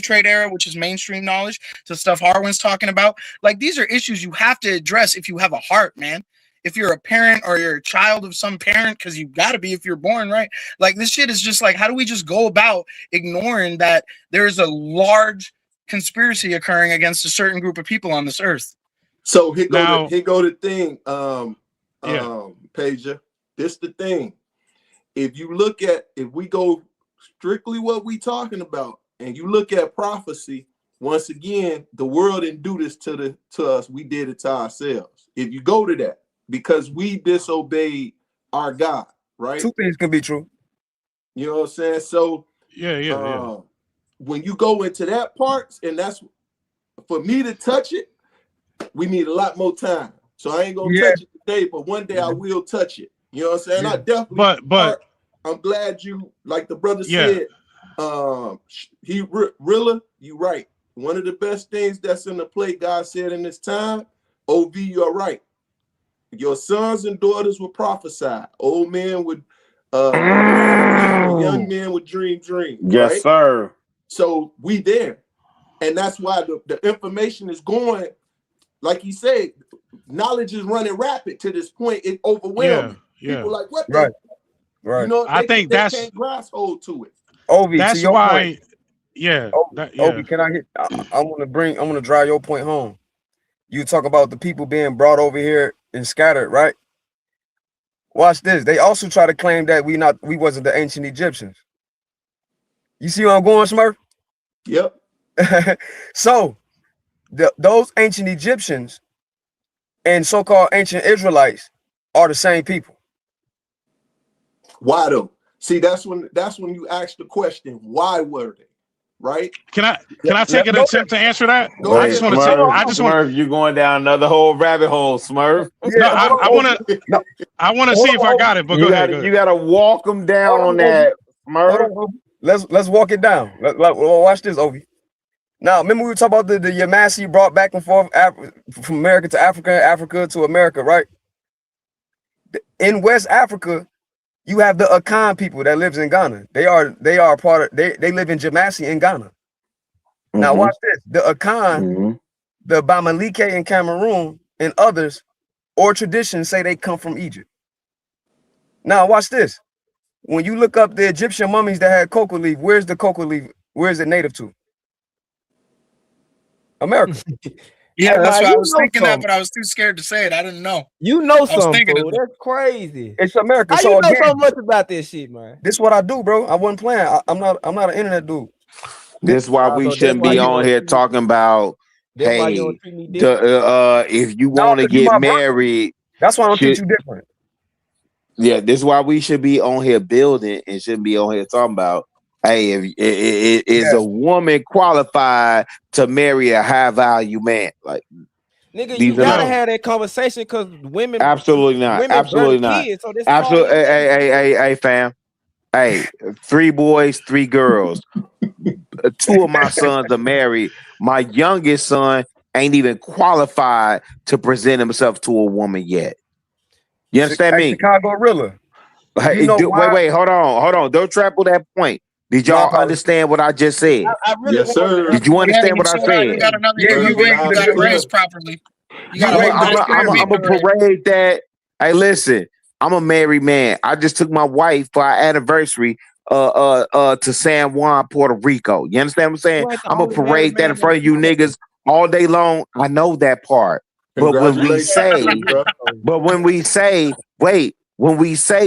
trade era, which is mainstream knowledge, to stuff Harwin's talking about. Like, these are issues you have to address if you have a heart, man. If you're a parent or you're a child of some parent, because you got to be if you're born, right? Like, this shit is just like, how do we just go about ignoring that there's a large conspiracy occurring against a certain group of people on this earth? So here go the thing, Pager. This the thing. If we go strictly what we talking about, and you look at prophecy, once again, the world didn't do this to us. We did it to ourselves. If you go to that, because we disobeyed our God, right? Two things can be true. You know what I'm saying? So when you go into that part, and that's for me to touch it, we need a lot more time. So I ain't gonna touch it today, but one day I will touch it. You know what I'm saying? I definitely. But I'm glad you, like the brother said, Rilla, you right. One of the best things that's in the play, God said in this time, OV, you're right. Your sons and daughters will prophesy. Old men would young men would dream dreams. Yes, right? sir. So we there. And that's why the information is going, like he said, knowledge is running rapid to this point. It overwhelming. People like, what the? Right. You know, I think they that's can't grasp hold to it. Ovi, that's to your why. point. Yeah. Ovi, can I hit? I want to drive your point home. You talk about the people being brought over here and scattered, right? Watch this. They also try to claim that we wasn't the ancient Egyptians. You see where I'm going, Smurf? Yep. So those ancient Egyptians and so-called ancient Israelites are the same people. Why though? See, that's when you ask the question, why were they? Right? Can I take an attempt to answer that? I just want to Smurf, you're going down another whole rabbit hole, Smurf. No, I want to see if I got it, but go ahead. You got to walk them down on that, Smurf. Let's walk it down. Watch this, Ovi. Now, remember we were talking about the Yamasi brought back and forth from America to Africa, Africa to America, right? In West Africa, you have the Akan people that lives in Ghana. They are part of they live in Jamasi in Ghana. Now watch this. The Akan, the Bamalike in Cameroon, and others, or traditions say they come from Egypt. Now watch this. When you look up the Egyptian mummies that had cocoa leaf, where's the cocoa leaf? Where is it native to? America. Yeah, that's why I was thinking that, but I was too scared to say it. I didn't know. You know something, fool. That's crazy. It's America. How so you know again, so much about this shit, man? This is what I do, bro. I wasn't playing. I'm not an internet dude. This is why we shouldn't be on here talking about, hey, if you want to get married. That's why I don't treat you different. Yeah, this is why we should be on here building and shouldn't be on here talking about, hey, is a woman qualified to marry a high value man? Like, nigga, you gotta have that conversation because women absolutely not. Women Absolutely not. Kids, so absolutely. Hey, fam. Hey, 3 boys, 3 girls. 2 of my sons are married. My youngest son ain't even qualified to present himself to a woman yet. You understand me? Chicago Rilla. Hey, wait, hold on. Don't trample that point. Did y'all understand what I just said? I really yes, sir. Did you understand what I said? You got to raise properly. You got to I'm gonna parade that. Hey, listen, I'm a married man. I just took my wife for our anniversary to San Juan, Puerto Rico. You understand what I'm saying? I'm gonna parade that in front of you niggas all day long. I know that part. But when we say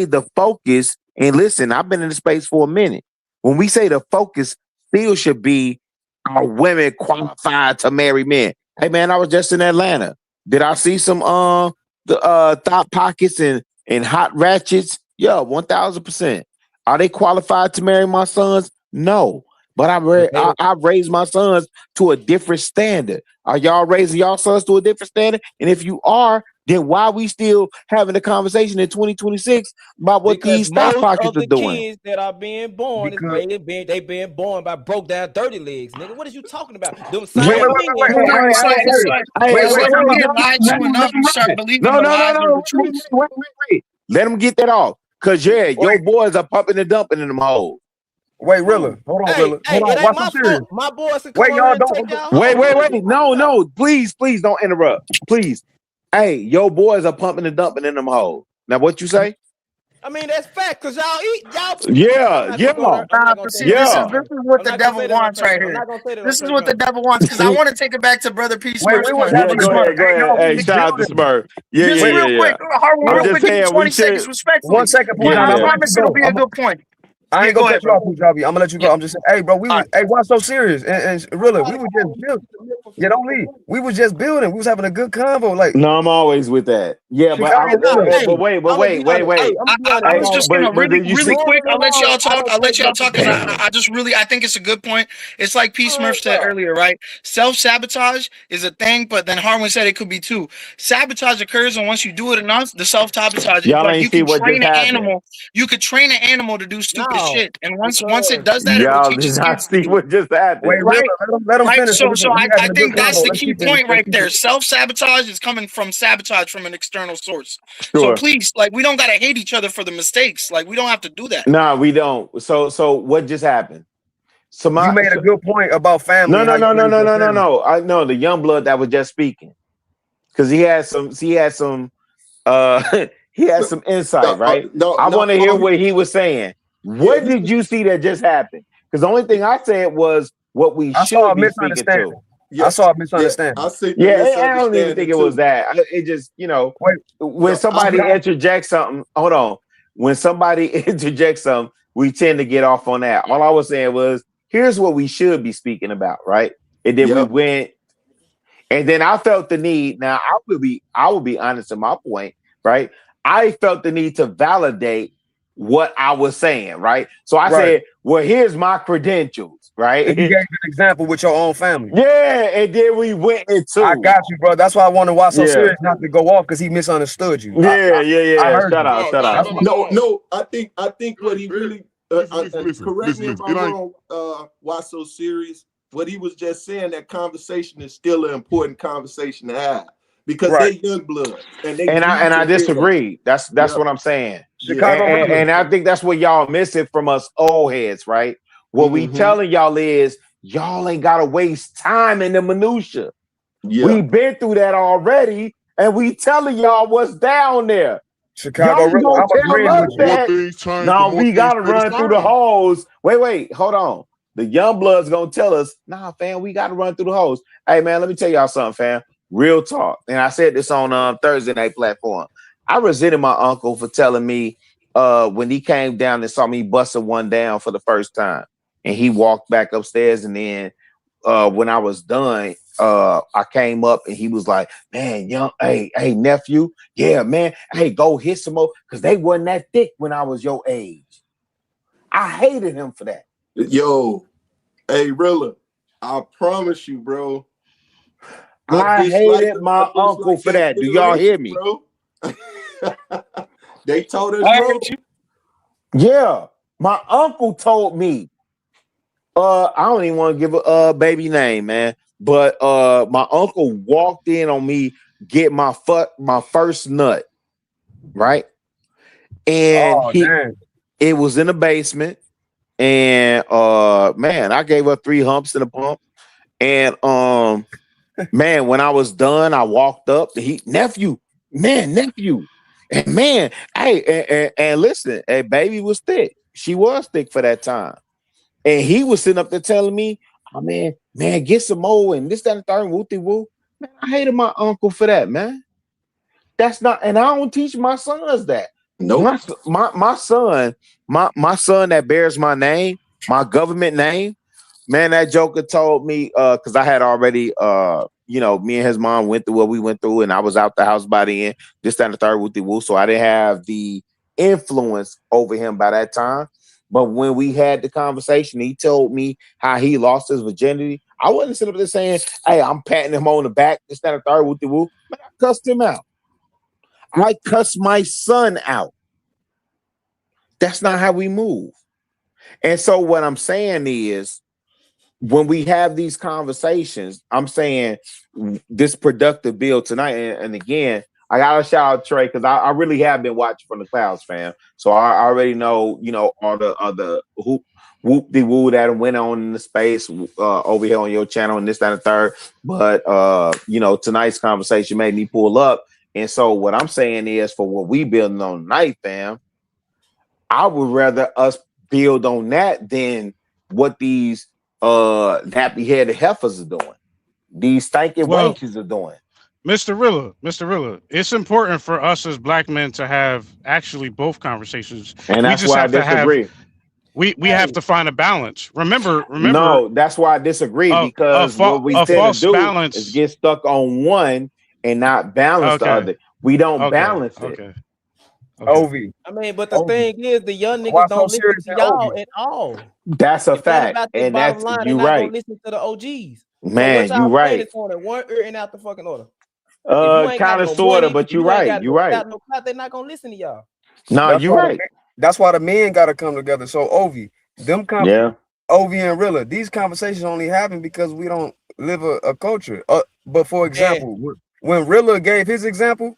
the focus, and listen, I've been in the space for a minute. When we say the focus still should be, are women qualified to marry men? Hey man, I was just in Atlanta. Did I see some thought pockets and hot ratchets? Yeah, 1000%. Are they qualified to marry my sons? No. But I raised my sons to a different standard. Are y'all raising y'all sons to a different standard? And if you are, then why are we still having a conversation in 2026 about what because these stock most pockets of are the doing? kids that are being born they being born by broke down dirty legs, nigga. What is you talking about? Them Wait, same men. It's like you're being lied to enough, you start believing the lies are the truth. Wait. Let them get that off. Cause your boys are pumping and dumping in them holes. Wait, Rilla. Hold on, Rilla. Hey, Hold it on. ain't Watch my some serious. fault. My boys can come Wait, over y'all here and don't. take y'all Wait. home. No. Please don't interrupt. Please. Hey, your boys are pumping and dumping in them holes. Now, what you say? I mean, that's fact, because y'all eat, y'all. I'm Yeah. not gonna go there. I'm not gonna But say see, that on this is Yeah. Trey. what I'm the not gonna devil say that on wants Trey. right I'm here. not gonna say that on This is Trey what the Songz. devil wants, because I want to take it back to Brother P. Wait, we Smurf's was point. Yeah, having a go good. ahead. Hey, y'all, we Hey, was shout out to building. Smurf. Yeah. Just real quick, Harvey, I'm real just quick, give me saying 20 seconds, 1 respectfully. second, But Punjabi. I I'm gonna let you promise it'll go. be a good point. I Yeah, ain't gonna go cut ahead, you bro. off, Punjabi. I'm gonna let you go. Yeah. I'm just saying, hey, bro, hey, why so serious? And really, we was just building. Yeah, don't leave. We was just building. We was having a good convo. Like, No, I'm always with that. Yeah, but Chicago, but Rilla. wait. I'm gonna be honest. I Hey, was just but gonna really, then you really see, quick. I'll let y'all I talk. don't take nothing Because personal. I just really, I think it's a good point. It's like P. All right, Smurf said bro. earlier, right? Self-sabotage is a thing, but then Harwin said it could be too. Sabotage occurs, and once you do it enough, the self-sabotage, it's y'all like ain't you see can what just train an happened. animal. You could train an animal to do stupid No, shit. And once it because does that, it will Y'all teach did its not kids to see do it. what just wait, happened. Rilla, Right? let him Right. finish. So We I having a good think that's convo. the Let's key keep it. point Let's right keep there. it. Self-sabotage is coming from sabotage from an external source. So Sure. please, like, we don't gotta hate each other for the mistakes. Like, we don't have to do that. No, we don't. So what just happened? You made a good point about family. No, How no, you no, no, raise no, your no, no, family. no. I know the young blood that was just speaking because he had some he had some insight, right? I want to hear what he was saying. What did you see that just happened? Because the only thing I said was what we I saw should a be speaking to. misunderstanding. I saw a misunderstanding. Yeah, I don't even think it was that. It just, Wait, when somebody interjects something, hold on. When somebody interjects something, we tend to get off on that. All I was saying was, here's what we should be speaking about, right? And then we went, and then I felt the need. Now I will be honest in my point, right? I felt the need to validate what I was saying, right? So I right. said, well, here's my credentials, right? And you gave an example with your own family. Yeah, and then we went into. I got you, bro. That's why I wonder why so Yeah. serious not to go off because he misunderstood you. Yeah. I heard Shut you. up. That's why. No. I think what he really correct me if I'm wrong. Why so serious? What he was just saying, that conversation is still an important conversation to have because they're young blood and they And need I to hear. disagree. That's what I'm saying. Chicago And I think that's what y'all missing from us old heads, right? What we telling y'all is y'all ain't gotta waste time in the minutia. We've been through that already, and we telling y'all what's down there. Chicago, Y'all gonna I'm tell agreeing us with you. that? No, we gotta run through the holes. Wait, hold on. The young blood's gonna tell us, nah, fam, we gotta run through the holes. Hey, man, let me tell y'all something, fam. Real talk. And I said this on Thursday night platform. I resented my uncle for telling me when he came down and saw me busting one down for the first time. And he walked back upstairs, and then when I was done, I came up and he was like, man, hey, nephew, yeah, man, hey, go hit some more, because they wasn't that thick when I was your age. I hated him for that. Yo, hey, Rilla, I promise you, bro. I hated my uncle for that. Do y'all hear me? Bro? They told us, I bro. heard you. Yeah, my uncle told me. I don't even want to give a baby name, man. But my uncle walked in on me get my first nut, right? And it was in the basement. And man, I gave her 3 humps in a pump. And man, when I was done, I walked up. Nephew. And man, hey, and listen, hey, baby was thick. She was thick for that time. And he was sitting up there telling me, oh man, get some more and this, that, and third, wooty woo. Man, I hated my uncle for that, man. That's not, and I don't teach my sons that. Nope. My son that bears my name, my government name, man, that joker told me, because I had already me and his mom went through what we went through, and I was out the house by the end, this, that, and the third, wooty woo. So I didn't have the influence over him by that time. But when we had the conversation, he told me how he lost his virginity. I wasn't sitting up there saying, hey, I'm patting him on the back, this, that, and the third, wooty woo. Man, I cussed him out. I cuss my son out. That's not how we move. And so what I'm saying is, when we have these conversations, I'm saying this productive build tonight. And again, I gotta shout out Trey because I really have been watching from the clouds, fam. So I already know, all the other whoop de woo that went on in the space over here on your channel and this, that, and the third. But tonight's conversation made me pull up. And so what I'm saying is, for what we building on tonight, fam, I would rather us build on that than what these nappy-headed heifers are doing. These stinking wenches are doing. Mr. Rilla, it's important for us as black men to have actually both conversations. And we that's just why have I to have disagree. we have to find a balance. Remember. No, that's why I disagree, because what we tend to do is get stuck on one and not balance the other. We don't balance it. Okay. Ovi. I mean, but the thing is, the young Why niggas so don't listen serious to at y'all Ovi? at all. That's a If that fact. about this And bottom that's, line, they're you not gonna right. listen to the OGs. Man, so you what y'all saying right. is on in one ear and out the fucking other. If you ain't got Kind of, no sort of, money, but if you you ain't right. got You no right. got no clout, they're not gonna listen to y'all. No, you right. That's why the men gotta come together. So Ovi, Ovi and Rilla, these conversations only happen because we don't live a culture. But for example, when Rilla gave his example,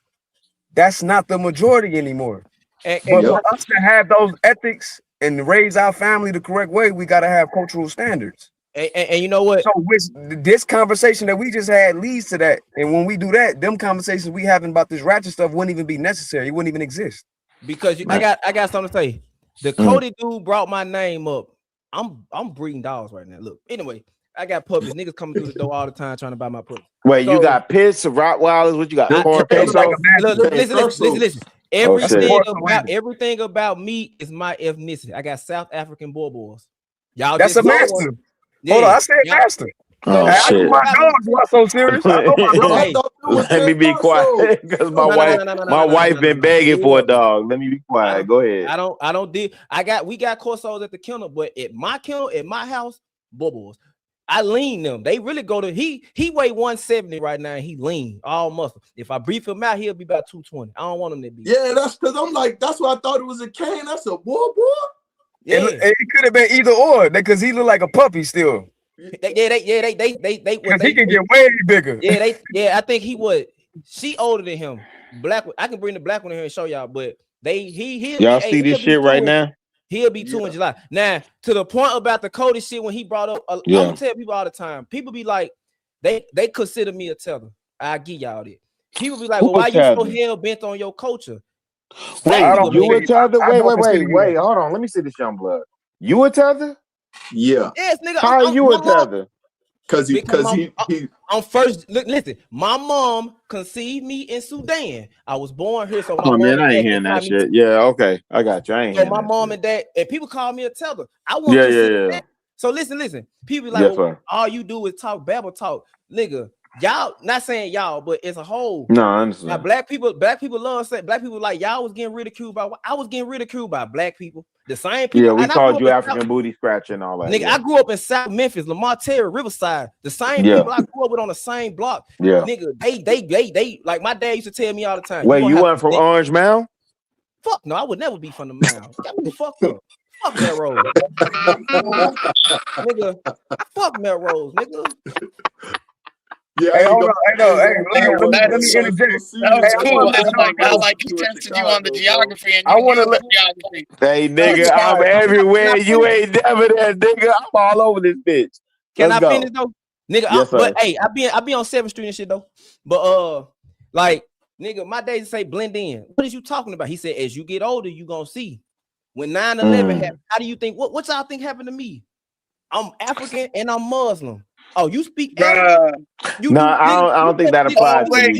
that's not the majority anymore. But for us to have those ethics and raise our family the correct way, we gotta have cultural standards. And you know what? So this conversation that we just had leads to that. And when we do that, them conversations we having about this ratchet stuff wouldn't even be necessary. It wouldn't even exist. Because I got something to say. The Cody dude brought my name up. I'm breeding dogs right now. Look, anyway, I got puppies. Niggas coming through the door all the time trying to buy my puppies. Wait, you got pits, Rottweilers? What you got? Corn queso? Listen. Everything about me is my ethnicity. I got South African Boerboels. Y'all That's just a master. Yeah, hold on, I said master. Oh, I shit. know my dogs why so serious. I know my dogs. Let me be quiet because my wife been begging for a dog. Let me be quiet. Go ahead. I don't do. We got Corsos at the kennel, but at my kennel, at my house, Boerboels. I lean them. They really go to he weigh 170 right now. And he lean all muscle. If I brief him out, he'll be about 220. I don't want him to be. Yeah, that's because I'm like, that's why I thought it was a cane. That's a boy. Yeah, it could have been either or because he look like a puppy still. They because he can get way bigger. Yeah, I think he would. She older than him. Black. I can bring the black one in here and show y'all, but y'all see this shit right now. He'll be 2 in July. Now, to the point about the Cody shit when he brought up, I'm gonna tell people all the time. People be like, they consider me a tether. I give y'all that. People be like, well, why you so hell bent on your culture? Wait, you a tether? Wait. Hold on. Let me see this young blood. You a tether? Yeah. Yes, nigga. How are you a tether? Because I'm first. Listen, my mom conceived me in Sudan. I was born here, so my Oh mom man, and I dad ain't hearing that consigned me shit. Yeah, okay, I got you. I ain't So hearing my that mom shit. and dad, and people call me a tether. I won't consider that. So listen. People be like, Yes, well, sir. all you do is talk babble talk, nigga. Y'all, not saying y'all, but as a whole. No, I understand. Now, black people love saying black people like y'all was getting ridiculed by. I was getting ridiculed by black people. The same people. Yeah, we and called you African booty scratcher and all that. Nigga, Yeah. I grew up in South Memphis, Lamar Terry, Riverside. The same people I grew up with on the same block. Yeah. Nigga, they like my dad used to tell me all the time. Wait, you weren't from Orange Mound? Fuck no, I would never be from the Mound. Got me fucked up. Fuck Melrose. Nigga, fuck Melrose, nigga. Yeah, hey, hold on. Let me interject. That was cool. I like he tested you on the geography and you knew the geography. Hey, nigga, I'm everywhere. You ain't never there, nigga. I'm all over this bitch. Can I finish though? Nigga, yes, but hey, I be on 7th Street and shit though. But like, nigga, my days say blend in. What is you talking about? He said, as you get older, you gonna see. When 9/11 happened, how do you think what y'all think happened to me? I'm African and I'm Muslim. Oh, you speak Arabic? I don't think that applies to you. Wait,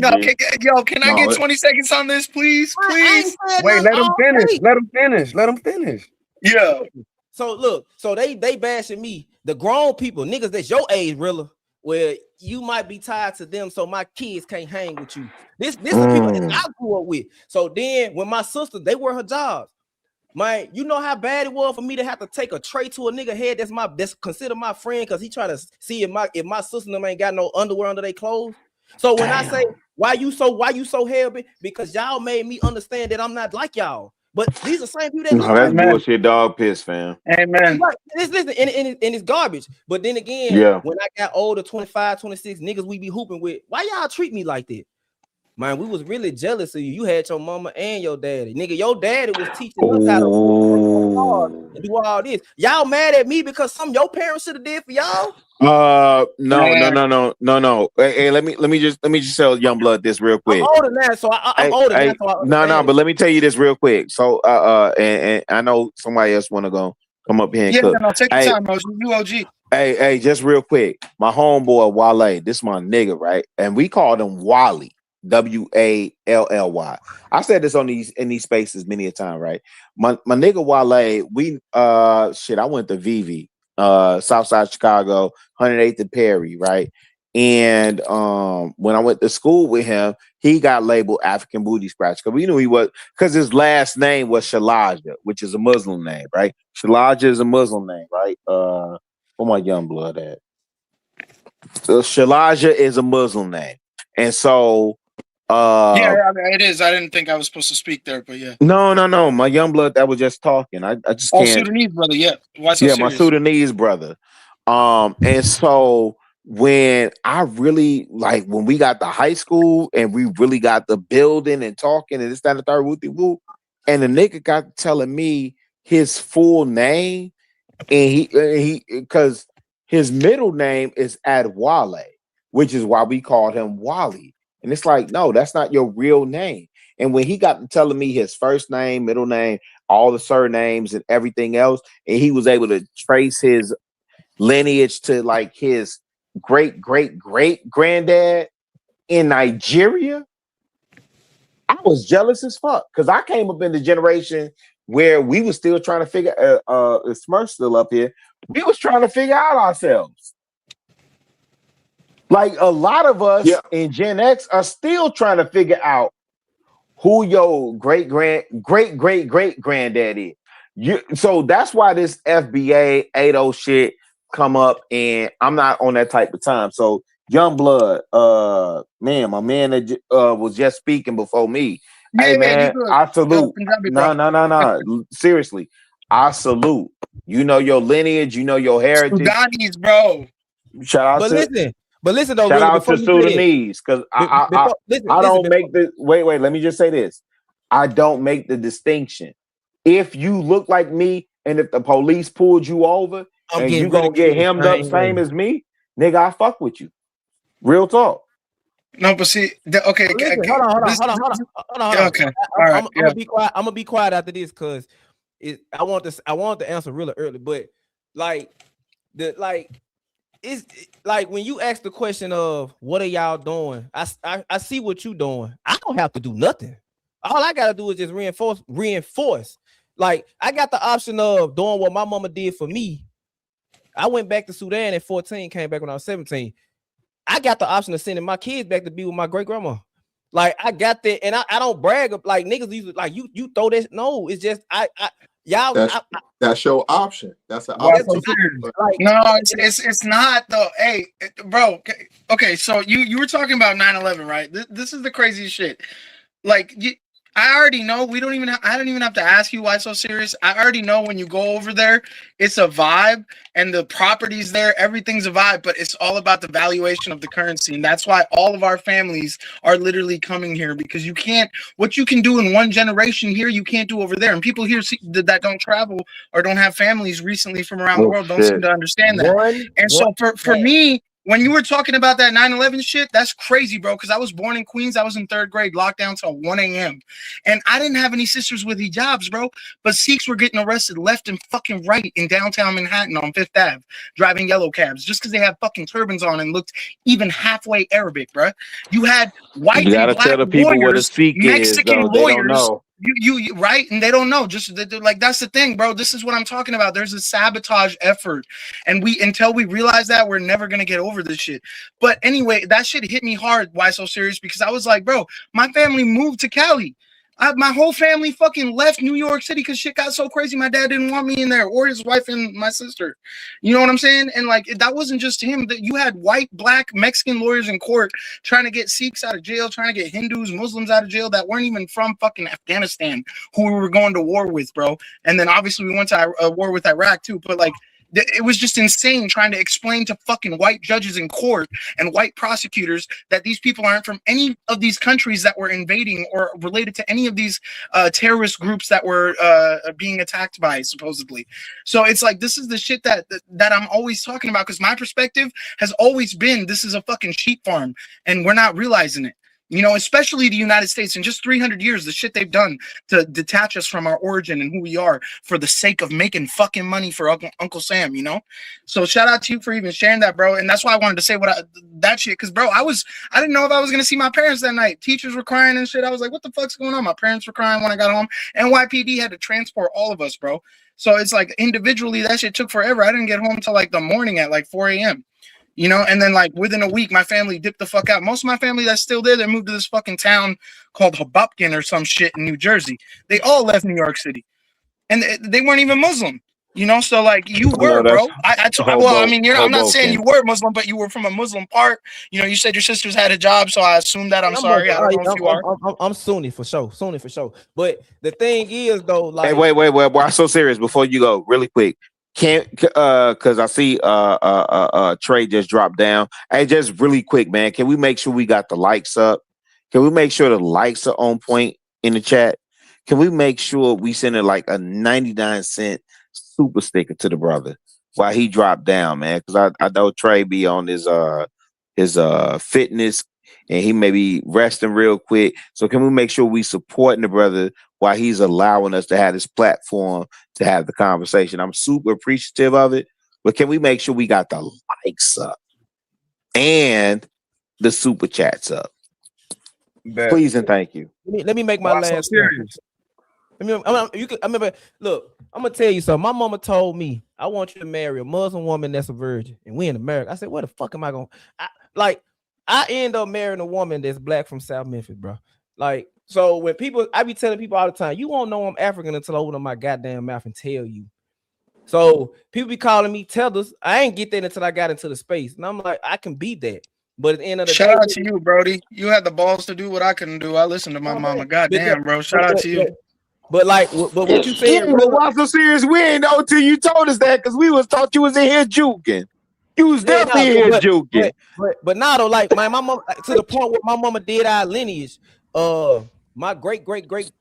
can I get 20 seconds on this, please? Please. Wait, let him finish. Yeah. So look, so they bashing me. The grown people, niggas that's your age, Rilla, where you might be tied to them, so my kids can't hang with you. This is people that I grew up with. So then when my sister, they were her jobs. You know how bad it was for me to have to take a tray to a nigga head that's considered my friend because he trying to see if my sister and them ain't got no underwear under their clothes. So when I say Why you so hell-bent? Because y'all made me understand that I'm not like y'all. But these are the same people that No, look that's like me. bullshit dog piss, fam. Amen. Right. Listen, and it's garbage. But then again, Yeah. when I got older, 25, 26, niggas we be hooping with, why y'all treat me like that? Man, we was really jealous of you. You had your mama and your daddy. Nigga, your daddy was teaching us how to and do all this. Y'all mad at me because some of your parents should have did for y'all? No. Hey, let me just tell Young Blood this real quick. I'm older now, so I'm older now, so I understand. No, but let me tell you this real quick. So and I know somebody else want to go come up here and Yeah, cook. no, take your time, OG. You OG. Hey, just real quick. My homeboy Wale, this my nigga, right? And we called him Wally. W-A-L-L-Y. I said this in these spaces many a time, right? My nigga Wale, we I went to Vivi, Southside Chicago, 108th and Perry, right? And when I went to school with him, he got labeled African Booty Scratch because we knew he was, because his last name was Shalaja, which is a Muslim name, right? Shalaja is a Muslim name, right? Where my young blood at? So Shalaja is a Muslim name, and so yeah, I mean, it is. I didn't think I was supposed to speak there, but yeah. No. My young blood that was just talking. I just can't. Sudanese brother, yeah. Why so yeah, serious? my Sudanese brother. And so when I really when we got to high school and we really got the building and talking and this, that, and the third, woo, and the nigga got telling me his full name, and he because his middle name is Adwale, which is why we called him Wally. And it's like, no, that's not your real name. And when he got to telling me his first name, middle name, all the surnames and everything else, and he was able to trace his lineage to like his great granddad in Nigeria, I was jealous as fuck because I came up in the generation where we was still trying to figure Smurf's still up here. We was trying to figure out ourselves. Like a lot of us in Gen X are still trying to figure out who your great granddad is. So that's why this FBA 80 shit come up, and I'm not on that type of time. So Young Blood, man, my man that was just speaking before me. Yeah, hey man, I salute. Punjabi, No. Seriously, I salute. You know your lineage, you know your heritage. Sudanese, bro. Shout out But listen though, shout really, out to Sudanese, because I don't make the wait. Let me just say this. I don't make the distinction. If you look like me, and if the police pulled you over, and you gonna get hemmed up same as me, nigga, I fuck with you. Real talk. No, but see, okay. Listen, hold on. Okay, all right. I'm gonna be quiet. I'm gonna be quiet after this because I want the answer really early. But it's like when you ask the question of what are y'all doing, I see what you doing. I don't have to do nothing. All I gotta do is just reinforce. Like I got the option of doing what my mama did for me. I went back to Sudan at 14, came back when I was 17. I got the option of sending my kids back to be with my great grandma. Like I got that, and I don't brag of like niggas used to, like you throw that. No, it's just y'all. That's your option. That's an option. No, it's not though. Hey, bro. Okay, so you were talking about 9/11, right? This is the craziest shit. Like I already know. I don't even have to ask you why so serious. I already know when you go over there, it's a vibe, and the properties there, everything's a vibe. But it's all about the valuation of the currency, and that's why all of our families are literally coming here because you can't. What you can do in one generation here, you can't do over there. And people here that don't travel or don't have families recently from around the world don't seem to understand that. So for me. When you were talking about that 9/11 shit, that's crazy, bro, because I was born in Queens. I was in 3rd grade, locked down till 1 a.m. And I didn't have any sisters with hijabs, bro. But Sikhs were getting arrested left and fucking right in downtown Manhattan on 5th Ave, driving yellow cabs, just because they had fucking turbans on and looked even halfway Arabic, bro. You had white You gotta and black tell the people what a lawyers, Sikh Mexican is, though. They don't lawyers. know. You right, and they don't know. Just like that's the thing, bro. This is what I'm talking about. There's a sabotage effort, and until we realize that, we're never gonna get over this shit. But anyway, that shit hit me hard. Why so serious? Because I was like, bro, my family moved to Cali. My whole family fucking left New York City because shit got so crazy. My dad didn't want me in there, or his wife and my sister. You know what I'm saying? And like that wasn't just him. That you had white, black, Mexican lawyers in court trying to get Sikhs out of jail, trying to get Hindus, Muslims out of jail that weren't even from fucking Afghanistan, who we were going to war with, bro. And then obviously we went to a war with Iraq too. But like it was just insane trying to explain to fucking white judges in court and white prosecutors that these people aren't from any of these countries that were invading or related to any of these terrorist groups that were being attacked by, supposedly. So it's like, this is the shit that I'm always talking about, because my perspective has always been this is a fucking sheep farm and we're not realizing it. You know, especially the United States, in just 300 years, the shit they've done to detach us from our origin and who we are for the sake of making fucking money for Uncle Sam, you know? So shout out to you for even sharing that, bro. And that's why I wanted to say that shit, because, bro, I didn't know if I was going to see my parents that night. Teachers were crying and shit. I was like, what the fuck's going on? My parents were crying when I got home. NYPD had to transport all of us, bro. So it's like individually, that shit took forever. I didn't get home until like the morning at like 4 a.m. You know, and then like within a week, my family dipped the fuck out. Most of my family that's still there, they moved to this fucking town called Hoboken or some shit in New Jersey. They all left New York City, and they weren't even Muslim. You know, so like you were, bro. Well, I mean, I'm not saying you were Muslim, but you were from a Muslim part. You know, you said your sisters had a job, so I assumed that. I'm sorry, I don't know if you are. I'm Sunni for sure, Sunni for sure. But the thing is, though, like, hey, wait, I'm so serious. Before you go, really quick. Can't because I see Trey just dropped down. Hey, just really quick, man. Can we make sure we got the likes up? Can we make sure the likes are on point in the chat? Can we make sure we send it like a 99-cent super sticker to the brother while he dropped down, man? Because I know Trey be on his fitness and he may be resting real quick. So can we make sure we supporting the brother while he's allowing us to have this platform to have the conversation? I'm super appreciative of it, but can we make sure we got the likes up and the super chats up? Please and thank you. Let me make my last point. I remember, look, I'm gonna tell you something. My mama told me, I want you to marry a Muslim woman that's a virgin, and we in America. I said, where the fuck am I going? I end up marrying a woman that's black from South Memphis, bro. Like, so when I be telling people all the time, you won't know I'm African until I open up my goddamn mouth and tell you. So people be calling me tethers. I ain't get that until I got into the space, and I'm like, I can beat that. But at the end of the day, shout out to you, Brody. You had the balls to do what I couldn't do. I listened to my mama. Goddamn, bro. Shout out to you. But what you said, yeah, but why so serious? We ain't know till you told us that, because we was thought you was in here juking. You was definitely in here juking. But now though, like my mama, to the point where my mama did our lineage. My great,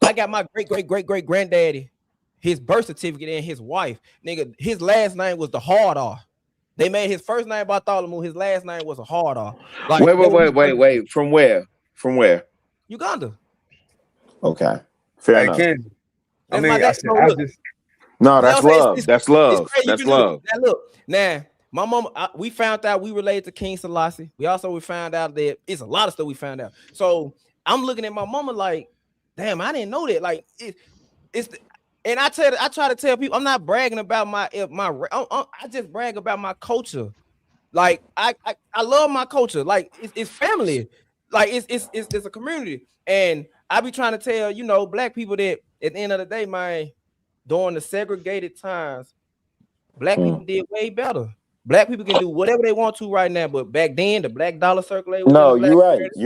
I got my great granddaddy, his birth certificate and his wife. Nigga, his last name was the Hard R. They made his first name Bartholomew. His last name was a Hard R. Like, wait. From where? Uganda. Okay. Fair enough. That's love. That's love. That's love. Now look, now my mama, we found out we related to King Selassie. We found out that it's a lot of stuff we found out. So I'm looking at my mama like, damn, I didn't know that. Like and I try to tell people, I'm not bragging about I just brag about my culture. Like I love my culture. Like it's family. Like it's a community. And I be trying to tell, black people that at the end of the day, man, during the segregated times, black people did way better. Black people can do whatever they want to right now, but back then, the black dollar circulated. No, you're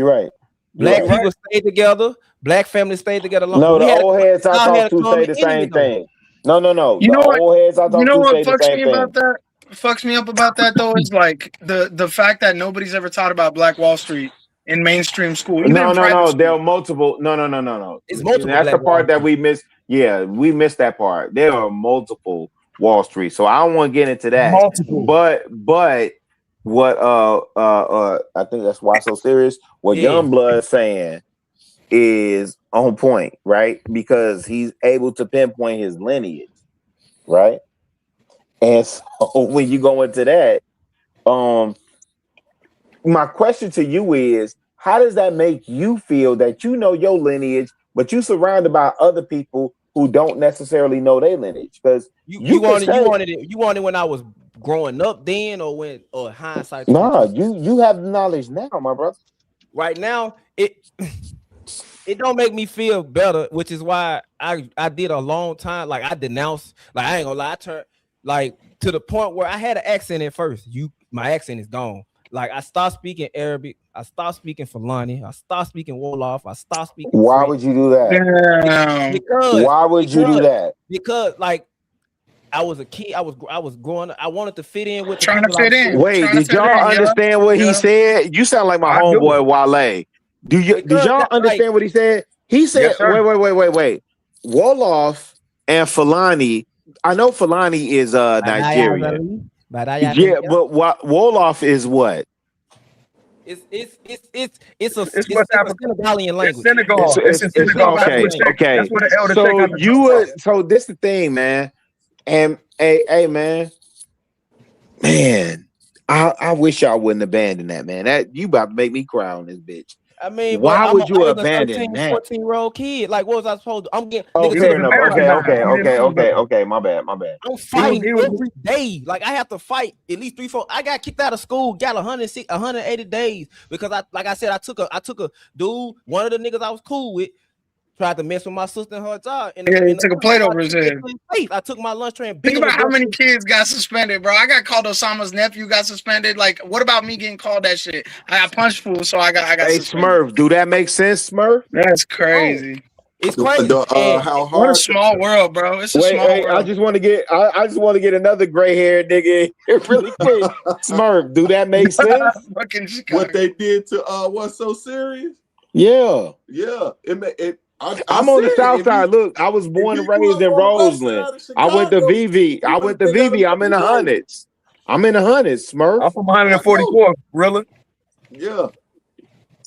right. Black people stayed together. Black families stayed together. No, the old heads I talked to say the same thing. No. The old heads I talked to say the same thing. About that? Fucks me up about that though is like the fact that nobody's ever taught about Black Wall Street in mainstream school. No. There are multiple. No. It's multiple. That's the part that we missed. Yeah, we missed that part. There are multiple Wall Street, so I don't want to get into that. Multiple. But what I think that's why so serious. What Youngblood saying is on point, right? Because he's able to pinpoint his lineage, right? And so when you go into that, my question to you is, how does that make you feel that you know your lineage, but you surrounded by other people who don't necessarily know their lineage? Because you wanted it when I was growing up then, or hindsight? Nah, you have knowledge now, my brother. Right now, it don't make me feel better, which is why I did a long time. Like I denounced, like I ain't gonna lie, I turned like to the point where I had an accent at first. My accent is gone. Like I stopped speaking Arabic, I stopped speaking Fulani, I stopped speaking Wolof, I stopped speaking Why French. would you do that? Why would you do that? Because like I was a kid, I was growing up, I wanted to fit in with the Trying to people I fit was in. cool with. Wait, did y'all understand what he said? You sound like my I do. homeboy Wale. Did y'all understand what he said? He said, wait. Wolof and Fulani. I know Fulani is Nigerian. Yeah, but Wolof is what? It's a West Africa. Senegalian language. It's Senegal. It's in Senegal. That's where Okay. the elder So Sheikh so this the thing, man. And hey, man, I wish y'all wouldn't abandon that, man. That you about to make me cry on this bitch. I mean, why but would you I was a abandon 13, that? 14-year-old kid. Like, what was I supposed to? I'm getting. Oh, nigga, fair enough. American Okay. My bad. I'm fighting every day. Like I have to fight at least 3-4. I got kicked out of school, got 180 days because I said I took a dude, one of the niggas I was cool with, tried to mess with my sister and her job. And he took a plate over his head. I took my lunch tray and Think about how many kids got suspended, bro. I got called Osama's nephew got suspended. Like, what about me getting called that shit? I got punched fool, so I got Hey, suspended. Smurf, do that make sense, Smurf? That's crazy. It's crazy. How hard? What a small world, bro. It's a small world. I just want to get another gray haired nigga here really quick. Smurf, do that make sense? What they did to What's So Serious? Yeah. I'm on the south side. Look, I was born and raised in Roseland. I went to VV. I'm in the hundreds. Smurf. I'm from 144, Rilla. Yeah.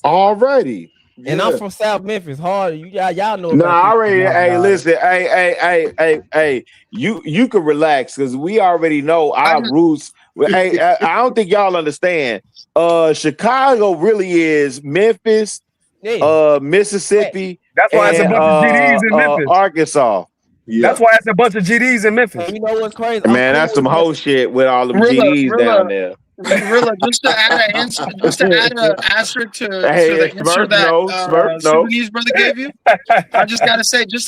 Already. And I'm from South Memphis. Hard. Y'all know. Nah, I already. Hey, listen. Hey. You can relax because we already know our roots. Hey, I don't think y'all understand. Chicago really is Memphis, Mississippi. That's why it's a bunch of GDs in Memphis. Arkansas. Yeah. That's why it's a bunch of GDs in Memphis. You know what's crazy? Man, that's some whole shit with all them GDs down there. Rilla, just to add an asterisk to the answer that Sudanese brother gave you. I just gotta say, just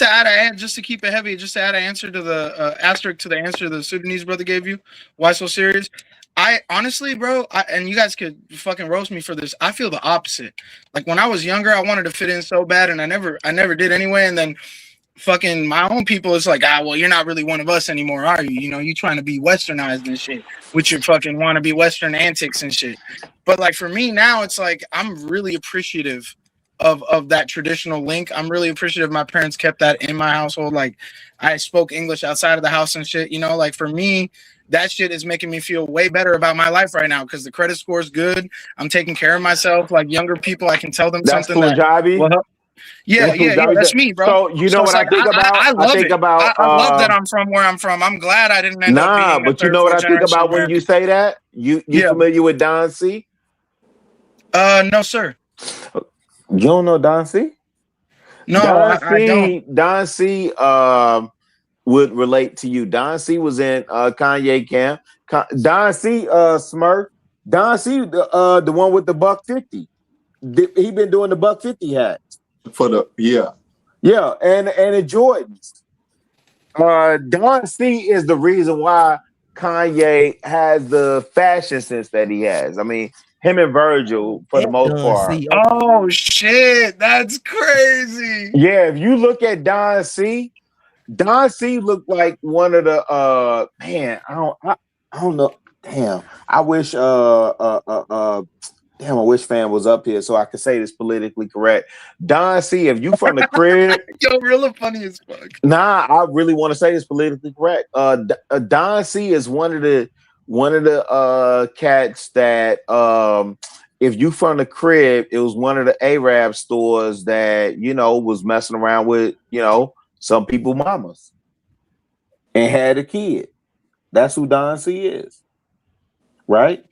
to keep it heavy, just to add an answer to the asterisk to the answer the Sudanese brother gave you. Why so serious? I honestly, bro, and you guys could fucking roast me for this. I feel the opposite. Like when I was younger, I wanted to fit in so bad, and I never did anyway. And then fucking my own people, it's like, well, you're not really one of us anymore, are you? You know, you trying to be westernized and shit with your fucking want to be Western antics and shit. But like for me now, it's like I'm really appreciative of that traditional link. I'm really appreciative my parents kept that in my household. Like I spoke English outside of the house and shit. You know, like for me, that shit is making me feel way better about my life right now because the credit score is good. I'm taking care of myself. Like younger people, I can tell them That's something. Yeah, that's me, bro. So you know what I think about? I love that I'm from where I'm from. I'm glad I didn't end up being but you know what I think about when you say that? You familiar with Don C? No, sir. You don't know Don C? No, I don't. Don C would relate to you. Don C was in Kanye camp. Don C Smurf. Don C the one with the $150. He been doing the $150 hat. For the and the Jordans. Don C is the reason why Kanye has the fashion sense that he has. I mean, him and Virgil for the most part. Oh shit, that's crazy. Yeah, if you look at Don C looked like one of the man. I don't know. Damn, I wish Damn, I wish Fan was up here so I could say this politically correct. Don C, if you from the crib, yo, really funny as fuck. Nah, I really want to say this politically correct. Don C is one of the cats that if you from the crib, it was one of the Arab stores that was messing around with some people mamas and had a kid. That's who Don C is, right?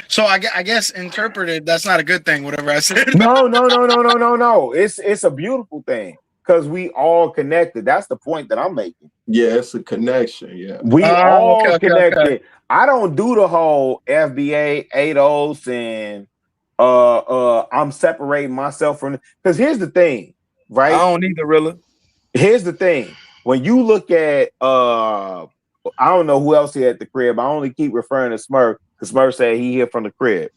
So I guess interpreted, that's not a good thing, whatever I said. No. It's a beautiful thing because we all connected. That's the point that I'm making. Yeah, it's a connection. Yeah. We all connected. Okay. I don't do the whole FBA, ADOS, and I'm separating myself from, because here's the thing, right? I don't either, really. Here's the thing. When you look at I don't know who else here at the crib. I only keep referring to Smurf because Smurf said he here from the crib.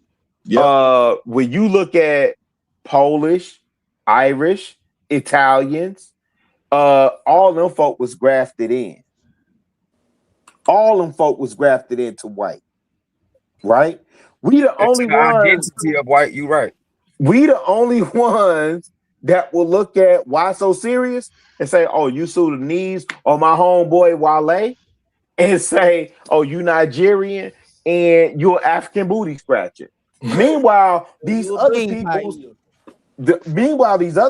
Yep. When you look at Polish, Irish, Italians, all them folk was grafted in. All them folk was grafted into white, right? We the only ones. Identity of white. You right. We the only ones that will look at Why So Serious and say, "Oh, you Sudanese," or my homeboy Wale, and say, "Oh, you Nigerian and you're African booty scratcher." Meanwhile, these other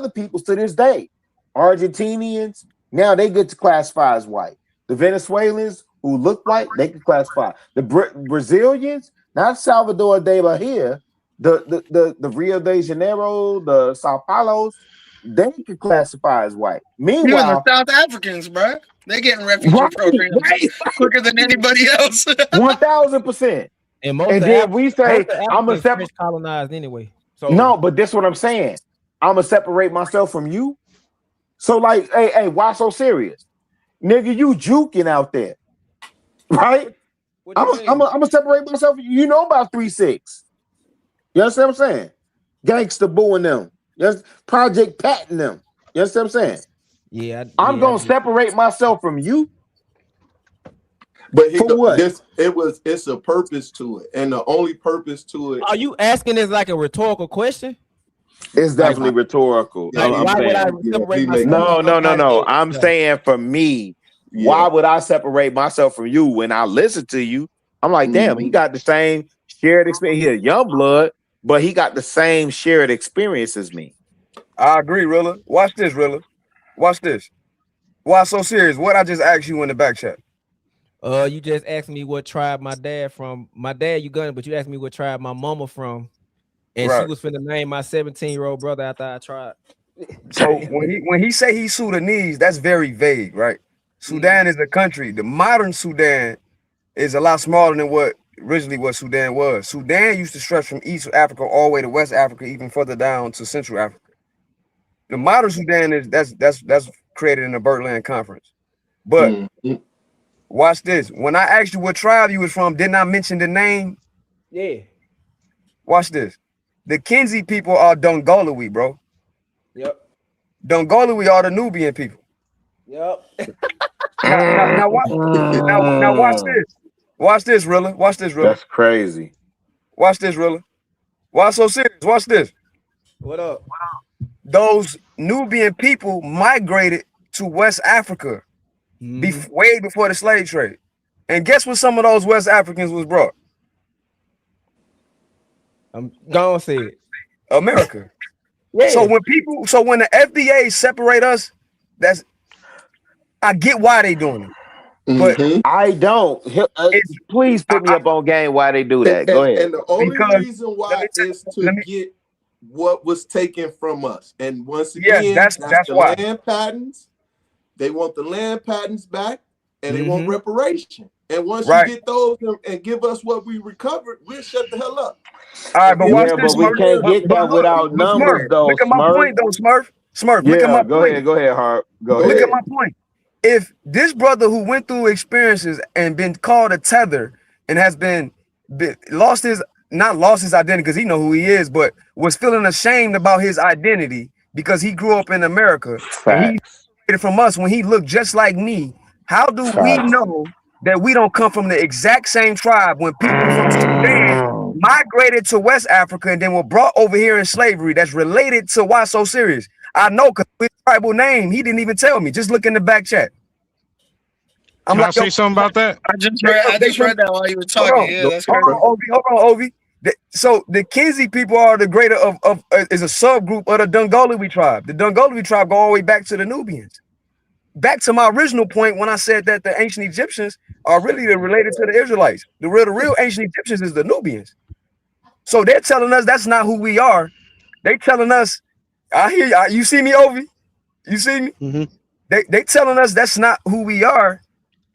peoples to this day, Argentinians, now they get to classify as white. The Venezuelans who look white, they can classify. The Brazilians, not Salvador de Bahia, the Rio de Janeiro, the Sao Paulos, they can classify as white. Even the Meanwhile, South Africans, bro, they getting refugee programs quicker than anybody else. 1000%. And most then we say, I'm a French colonized anyway. So no, but that's what I'm saying. I'm gonna separate myself from you. So like, hey, why so serious, nigga? You juking out there, right? I'm gonna separate myself. You know about 3-6. You understand what I'm saying? Gangsta Boo and them. Yes, Project Pat and them. You understand what I'm saying? Yeah, I'm gonna separate myself from you. But for what? It's a purpose to it, and the only purpose to it. Are you asking this like a rhetorical question? It's definitely rhetorical. Like, why would I separate myself? No. I'm saying for me, why would I separate myself from you when I listen to you? I'm like, damn, he got the same shared experience. He's a young blood, but he got the same shared experience as me. I agree, Rilla. Watch this, Rilla. Watch this. Why so serious? What I just asked you in the back chat. You just asked me what tribe my dad from. My dad Ugandan, but you asked me what tribe my mama from, and she was finna name my 17-year-old brother after I tried. So when he say he's Sudanese, that's very vague, right? Sudan is a country. The modern Sudan is a lot smaller than what Sudan was. Sudan used to stretch from East Africa all the way to West Africa, even further down to Central Africa. The modern Sudan is that's created in the Birdland Conference. But watch this. When I asked you what tribe you was from, didn't I mention the name? Yeah. Watch this. The Kenzie people are Dongolawi, bro. Yep. Dongolawi are the Nubian people. Yep. Now watch this. Watch this, Rilla. Watch this, Rilla. That's crazy. Watch this, Rilla. Why so serious? Watch this. What up? Those Nubian people migrated to West Africa way before the slave trade. And guess what some of those West Africans was brought? I'm gonna say it. America. Yeah. So when the FDA separate us, I get why they doing it. But I don't. Please put me up on game why they do that. Go ahead. And the only reason why is to get what was taken from us. And once again, that's the why. Land patents. They want the land patents back, and they want reparation. And once you get those and give us what we recovered, we'll shut the hell up. All right, but watch this. But we can't get that without numbers, though. Look at my point, though, Smurf. Look at my point. Go ahead, Hart. Look at my point. If this brother who went through experiences and been called a tether and has been lost his identity because he know who he is, but was feeling ashamed about his identity because he grew up in America and he separated from us when he looked just like me, how do we know that we don't come from the exact same tribe when people from Sudan migrated to West Africa and then were brought over here in slavery that's related to Why So Serious? I know because his tribal name, he didn't even tell me. Just look in the back chat. Can I say something about that? I just read that while you were talking. Yeah, that's crazy. Hold on, Ovi. So the Kenzie people are the greater of is a subgroup of the Dongolawi tribe. The Dongolawi tribe go all the way back to the Nubians. Back to my original point when I said that the ancient Egyptians are really related to the Israelites. The real ancient Egyptians is the Nubians. So they're telling us that's not who we are. They telling us, I hear you. You see me, Ovi? You see me? They telling us that's not who we are,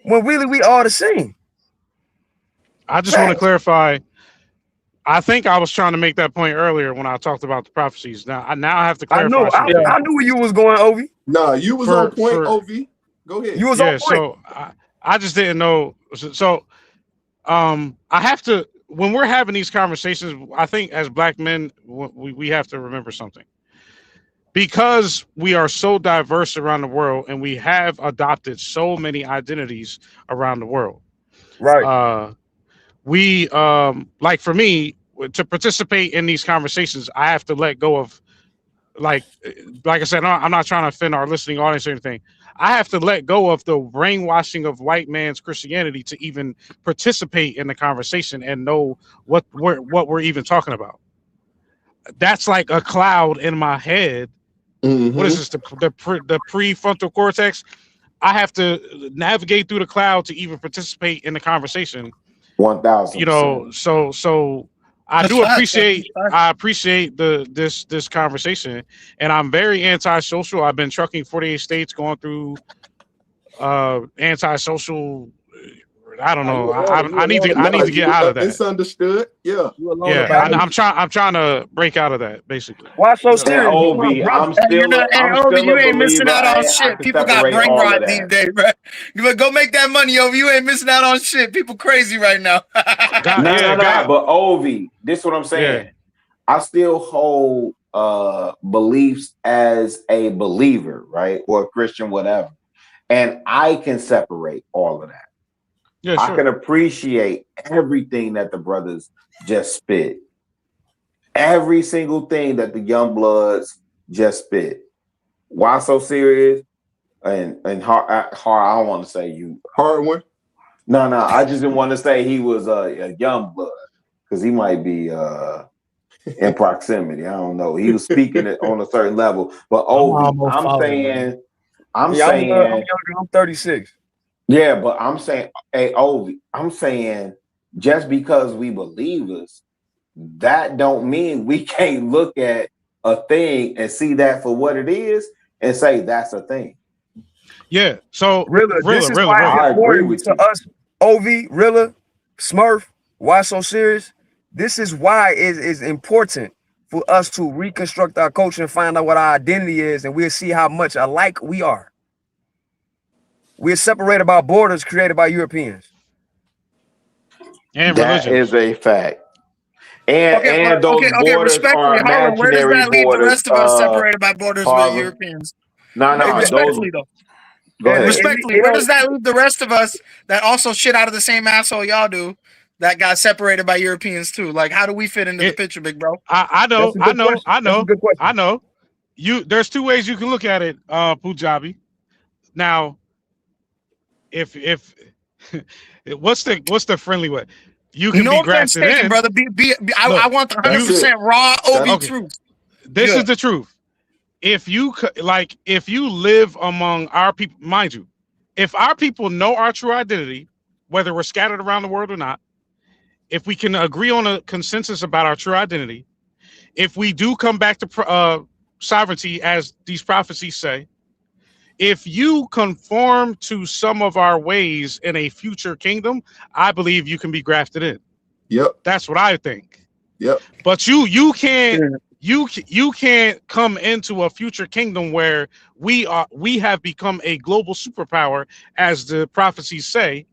when really we are the same. I just want to clarify. I think I was trying to make that point earlier when I talked about the prophecies. Now I have to I clarify know. something. I knew where you was going, Ovi. Nah, you was on point, Ov. Go ahead. You was on Yeah, point. so I just didn't know. So I have to, when we're having these conversations, I think as black men, we have to remember something. Because we are so diverse around the world and we have adopted so many identities around the world. Right. We like, for me, to participate in these conversations, I have to let go of, like I said, I'm not trying to offend our listening audience or anything. I have to let go of the brainwashing of white man's Christianity to even participate in the conversation and know what we're even talking about. That's like a cloud in my head. What is this? The prefrontal cortex? I have to navigate through the cloud to even participate in the conversation. 1000%. You know, so I That's do facts. appreciate this conversation, and I'm very antisocial. I've been trucking 48 states, going through antisocial. I don't know. I need to get out of that. It's understood. Yeah. You alone Yeah, about I'm trying to break out of that, basically. Why so And serious? You my Ovi, brother. I'm Ovi, still you a ain't missing believer. out on I shit. can People got separate brain all of rot these that. days, bro. You go make that money, Ovi. You ain't missing out on shit. People crazy right now. No. But Ovi, this is what I'm saying. Yeah. I still hold beliefs as a believer, right? Or a Christian, whatever. And I can separate all of that. Yeah, I sure. can appreciate everything that the brothers just spit. Every single thing that the young bloods just spit. Why so serious? And hard, I don't want to say you hard one. No, I just didn't want to say he was a young blood because he might be in proximity. I don't know. He was speaking it on a certain level. But Ovi, I'm saying I'm 36. Yeah, but I'm saying, hey, Ovi, I'm saying just because we believers, that don't mean we can't look at a thing and see that for what it is and say that's a thing. Yeah. So This is why it's I agree important with to you. us, Ovi, Rilla, Smurf. Why so serious? This is why it is important for us to reconstruct our culture and find out what our identity is, and we'll see how much alike we are. We're separated by borders created by Europeans. And that religions. is a fact. And those borders Respectfully, are Harlan, where does imaginary that leave the borders. rest of us separated by borders with Harlem. Europeans? No, Respectfully, though. Go ahead. Respectfully, where does that leave the rest of us that also shit out of the same asshole y'all do that got separated by Europeans too? Like, how do we fit into the picture, big bro? I know. There's two ways you can look at it, Pujabi. Now, if what's the friendly way? You can No be offense grafted taken, in, brother. I want the 100% raw OB truth. This is the truth. If you live among our people, mind you, if our people know our true identity, whether we're scattered around the world or not, if we can agree on a consensus about our true identity, if we do come back to sovereignty as these prophecies say, if you conform to some of our ways in a future kingdom, I believe you can be grafted in. Yep. That's what I think. Yep. But you can't come into a future kingdom where we have become a global superpower, as the prophecies say,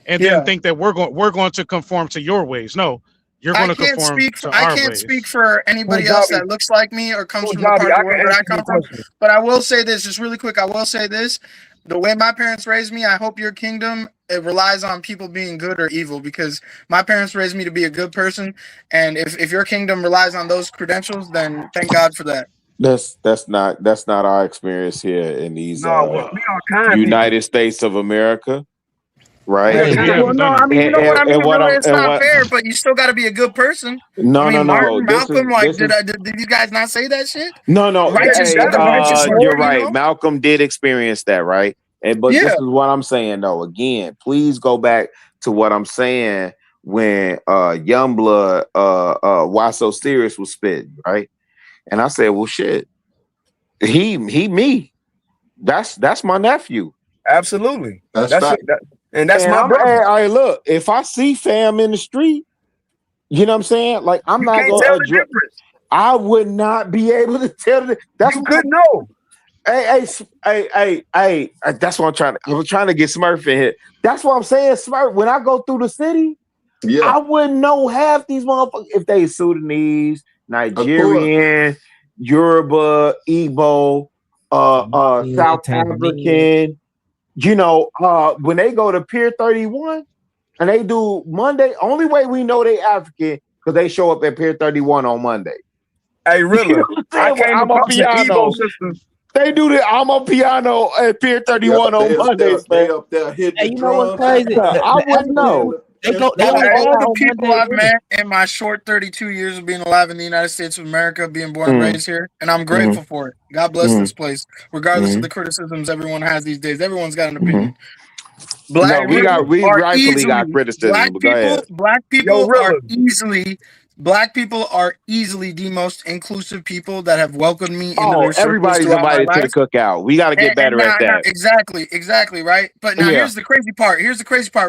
and then think that we're going to conform to your ways. No, you're going to conform to our ways. I can't speak for anybody else that looks like me or comes from the Punjabi, part of I the world can that I answer your come from. question. But I will say this, just really quick. I will say this: the way my parents raised me, I hope your kingdom it relies on people being good or evil, because my parents raised me to be a good person, and if your kingdom relies on those credentials, then thank God for that. That's not our experience here in these We are kind United States of America, right? Well, no, I mean, you know what I mean. It's not fair, but you still got to be a good person. No, Martin, This Malcolm, is, did you guys not say that shit? No. Righteous, Hey, the righteous Lord, you're right. You know? Malcolm did experience that, right? But this is what I'm saying, though. Again, please go back to what I'm saying when Youngblood, Why So Serious was spitting, right? And I said, well, shit, he me. That's my nephew. Absolutely. That's my brother. Hey, look, if I see fam in the street, You know what I'm saying? Like, I'm You not can't gonna tell the address. difference. I would not be able to tell the. That's You what. couldn't know. Hey. That's what I'm trying to get Smurf in here. That's what I'm saying, Smurf. When I go through the city, I wouldn't know half these motherfuckers if they Sudanese, Nigerian, Yoruba, Igbo, South Tanzania. African. You know, when they go to Pier 31 and they do Monday, only way we know they African because they show up at Pier 31 on Monday. Hey, Rilla, I came I'm a across an Igbo piano. sister. They do the I'm a piano at Pier 31 on Mondays, man. They up there hitting Hey, the you know what's drums. crazy? I wouldn't know. They Out only of go all out the on people Monday. I've met in my short 32 years of being alive in the United States of America, being born and raised here, and I'm grateful for it. God bless this place, regardless of the criticisms everyone has these days. Everyone's got an opinion. No, we rightfully got criticism. But go ahead. Black Yo, people Rilla. are easily the most inclusive people that have welcomed me into their circles Everybody's throughout my invited to the life. cookout. We got to get better at that. Exactly, right? But now here's the crazy part.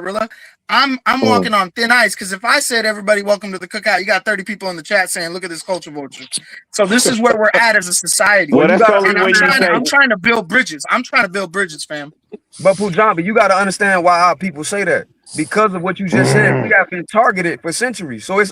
Rilla. I'm walking on thin ice because if I said everybody welcome to the cookout, you got 30 people in the chat saying, look at this culture vulture. So this is where we're at as a society. Well, that's only and when you say. I'm trying to build bridges. fam. But Pujambi, you got to understand why our people say that. Because of what you just said, we have been targeted for centuries. So it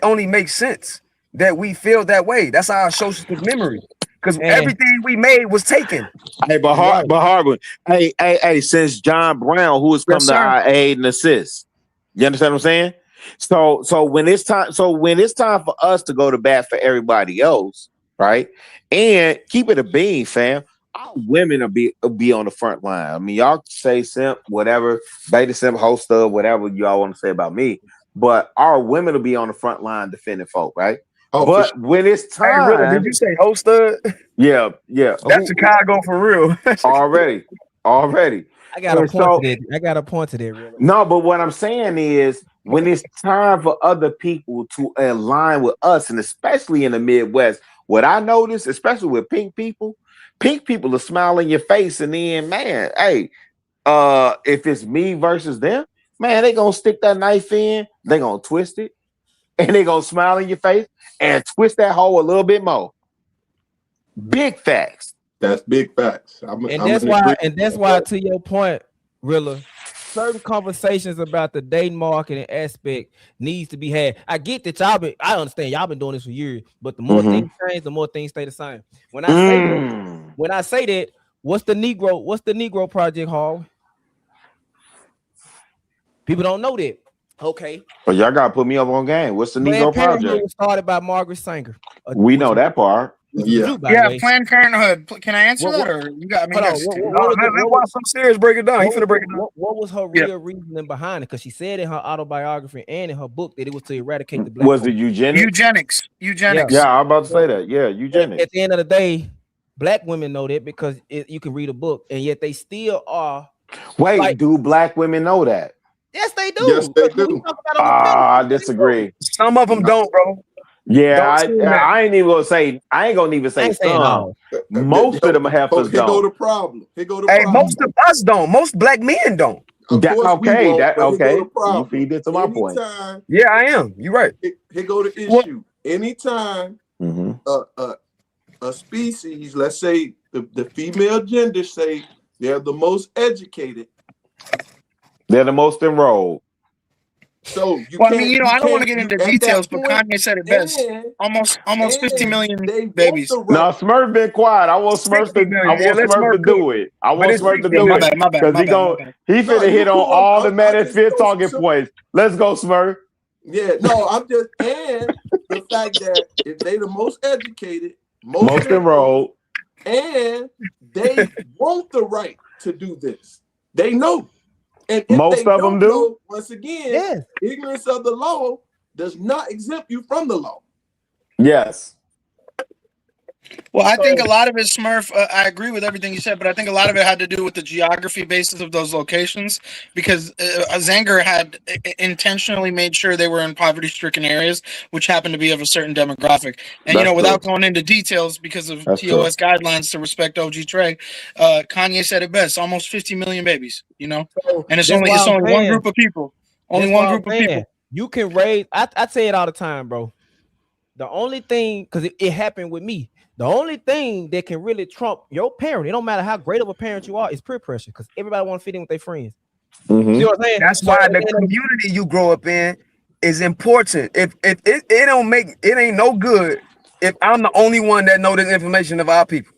only makes sense that we feel that way. That's our associative memory. Because everything we made was taken. Hey, but Harvard. Hey, since John Brown, who has come to our aid and assist. You understand what I'm saying? So when it's time for us to go to bat for everybody else, right? And keep it a bean, fam. Our women will be on the front line. I mean, y'all say simp, whatever, beta simp, host of, whatever y'all want to say about me. But our women will be on the front line defending folk, right? But when it's time, hey, Rilla, did you say host of? Yeah. That's Chicago for real. already. I got a point to that. I got a point to that, really. No, but what I'm saying is when it's time for other people to align with us, and especially in the Midwest, what I notice, especially with pink people are smiling in your face, and then, man, hey, if it's me versus them, man, they gonna stick that knife in, they gonna twist it, and they gonna smile in your face and twist that hole a little bit more. Big facts. That's big facts. That's why, to your point, Rilla, certain conversations about the dating market and aspect needs to be had. I get that I understand y'all been doing this for years, but the more things change, the more things stay the same. When I say that, what's the Negro Project, Hall? People don't know that. Okay. But y'all gotta put me up on game. What's the Negro Parenthood Project? was started by Margaret Sanger. We know that part. Planned Parenthood. Can I answer that, or you got me? Let's watch some serious break it down. He finna break it down. What was her real reasoning behind it? Because she said in her autobiography and in her book that it was to eradicate the black. Was it eugenics? Eugenics. Yeah, I'm about to say that. Yeah, eugenics. At the end of the day, black women know that because you can read a book, and yet they still are. Wait, do black women know that? Yes, they do. Yes, they do. I disagree. Some of them don't, bro. Yeah, I ain't even gonna say. I ain't gonna even say some. Most of them heifers don't. Here go the problem. Most of us don't. Most black men don't. Okay. You feed into my point. Yeah, I am. You're right. Here go the issue. Anytime a species, let's say the female gender, say they're the most educated, they're the most enrolled. So I don't want to get into details, but Kanye said it best. Almost 50 million babies. No, Smurf been quiet. I want Smurf to do it. I want Smurf to do it because he finna hit on all the Manifest talking points. Let's go, Smurf. Yeah, no, I'm just and the fact that if they the most educated, most enrolled, and they want the right to do this, they know. And if most of them do. Know, once again, ignorance of the law does not exempt you from the law. Yes. Well, I think a lot of it, Smurf, I agree with everything you said, but I think a lot of it had to do with the geography basis of those locations because Zanger had intentionally made sure they were in poverty-stricken areas, which happened to be of a certain demographic. And, without going into details because of TOS guidelines to respect OG Trey, Kanye said it best, almost 50 million babies, and it's only one group of people. Only one group of people. You can raise. I say it all the time, bro. The only thing, because it happened with me. The only thing that can really trump your parent, it don't matter how great of a parent you are, is peer pressure. Because everybody want to fit in with their friends. See what I'm saying? That's So why the community you grow up in is important. If it don't make it ain't no good if I'm the only one that know this information of our people.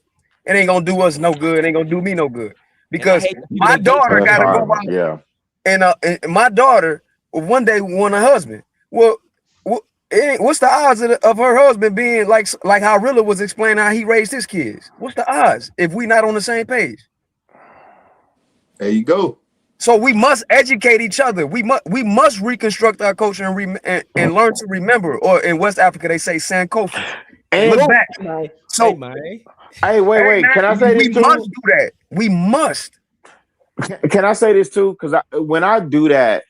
It ain't gonna do us no good. It ain't gonna do me no good. and I Because hate the people my that gate daughter their gotta go parents. out and my daughter one day want a husband. Well, what's the odds of her husband being like how Rilla was explaining how he raised his kids? What's the odds if we not on the same page? There you go. So we must educate each other. We must reconstruct our culture and learn to remember. Or in West Africa, they say Sankofa. Look back. So, hey, wait. Can I say this we too? must do that. We must. Can I say this too? Because when I do that,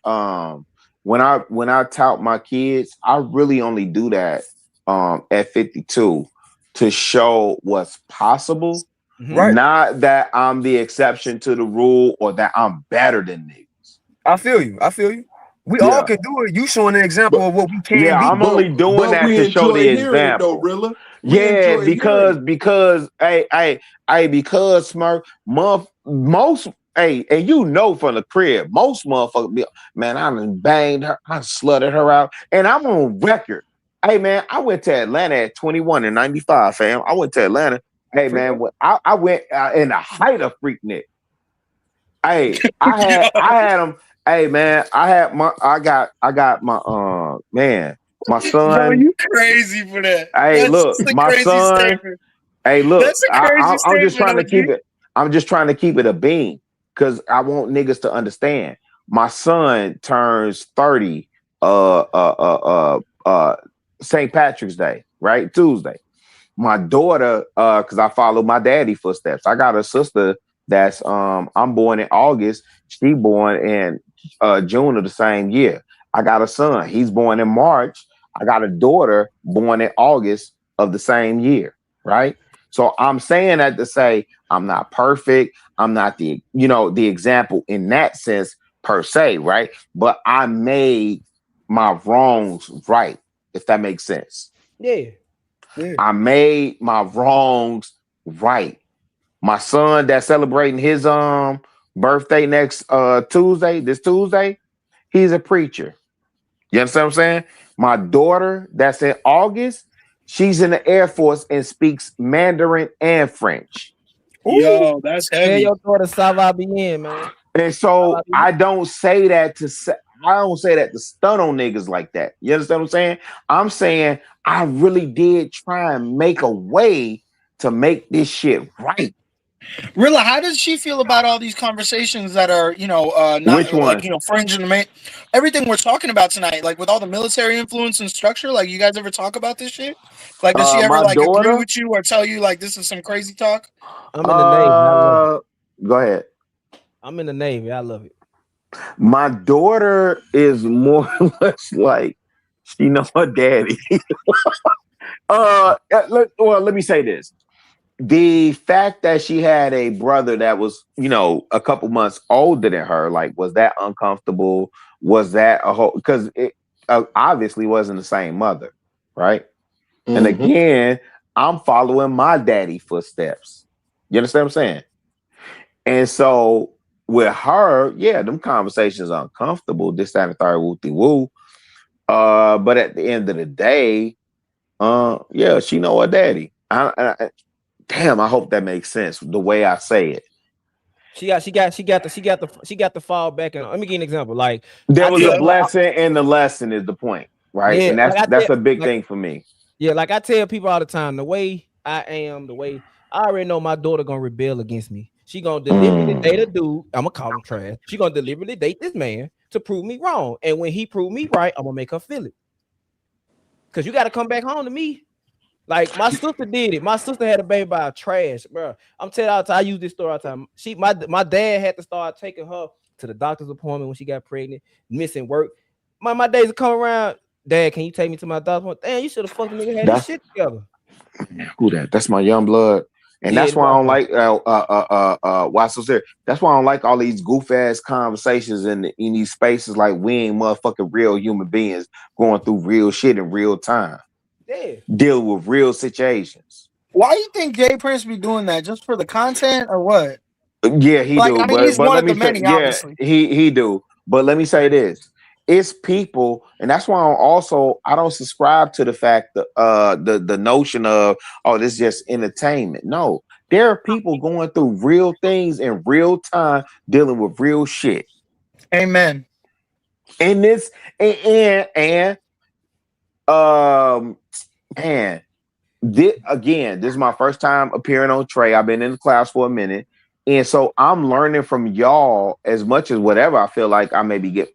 when I tout my kids, I really only do that at 52 to show what's possible. Right. Not that I'm the exception to the rule or that I'm better than niggas. I feel you. We all can do it. You showing an example of what we can Yeah, be. I'm only doing that we to show the enjoy hearing it though, example. Rilla. Yeah, because because Smurf, most and you know from the crib, most motherfuckers be, man, I done banged her, I slutted her out, and I'm on record. Hey man, I went to Atlanta at 21 and 95, fam. I went to Atlanta. Hey man, I went in the height of Freaknik. Hey, I had them. Hey man, I got my man, my Bro, son. you crazy for that. Hey, That's look, just a my crazy son. statement. Hey, look, That's a crazy I'm just statement, trying to OG. keep it. I'm just trying to keep it a beam because I want niggas to understand. My son turns 30 St. Patrick's Day, right? Tuesday. My daughter, because I follow my daddy footsteps. I got a sister that's I'm born in August. She born in June of the same year. I got a son. He's born in March. I got a daughter born in August of the same year, right? So I'm saying that to say I'm not perfect. I'm not the example in that sense per se, right? But I made my wrongs right, if that makes sense. Yeah. I made my wrongs right. My son that's celebrating his birthday next this Tuesday, he's a preacher. You understand what I'm saying? My daughter that's in August, she's in the Air Force and speaks Mandarin and French. Yo, that's Tell heavy. your daughter ça va bien, man. And so I don't say that to stun on niggas like that. You understand what I'm saying? I'm saying I really did try and make a way to make this shit right. Rilla, how does she feel about all these conversations that are, not Which one? fringe and everything we're talking about tonight, like with all the military influence and structure? Like, you guys ever talk about this shit? Like, does she ever My like agree daughter. with you or tell you like this is some crazy talk? I'm in the Navy. I love it. Go ahead. I'm in the Navy. I love it. My daughter is more or less like she knows her daddy. Let me say this. The fact that she had a brother that was, a couple months older than her, like, was that uncomfortable? Was that a whole? Because it obviously wasn't the same mother, right? Mm-hmm. And again, I'm following my daddy footsteps. You understand what I'm saying? And so with her, yeah, them conversations are uncomfortable. This, that, and the third, woo-de-woo. But at the end of the day, yeah, she know her daddy. Damn, I hope that makes sense the way I say it. She got the fall back. And let me give you an example. Like, there was a blessing and the lesson is the point, right? Yeah, and that's a big thing for me. Yeah, like I tell people all the time, the way I am, the way I already know my daughter gonna rebel against me. She gonna deliberately date a dude. I'm gonna call him trash. She gonna deliberately date this man to prove me wrong. And when he prove me right, I'm gonna make her feel it. Cause you gotta come back home to me. Like my sister did it. My sister had a baby by trash, bro. I'm telling you all the time, I use this story all the time. My dad had to start taking her to the doctor's appointment when she got pregnant, missing work. My days would come around. Dad, can you take me to my doctor's appointment? Damn, you should have fucking nigga had this shit together. Who that? That's my young blood. And that's why I don't like why so serious. That's why I don't like all these goof ass conversations in these spaces. Like we ain't motherfucking real human beings going through real shit in real time, dealing with real situations. Why do you think Jay Prince be doing that? Just for the content or what? Yeah, he Like, do. I mean, he's But one let of me the say, many, yeah, obviously. he do. But let me say this: it's people, and that's why I don't subscribe to the fact that the notion of this is just entertainment. No, there are people going through real things in real time, dealing with real shit. Amen. And this man, this is my first time appearing on Trey. I've been in the class for a minute. And so I'm learning from y'all as much as whatever I feel like I maybe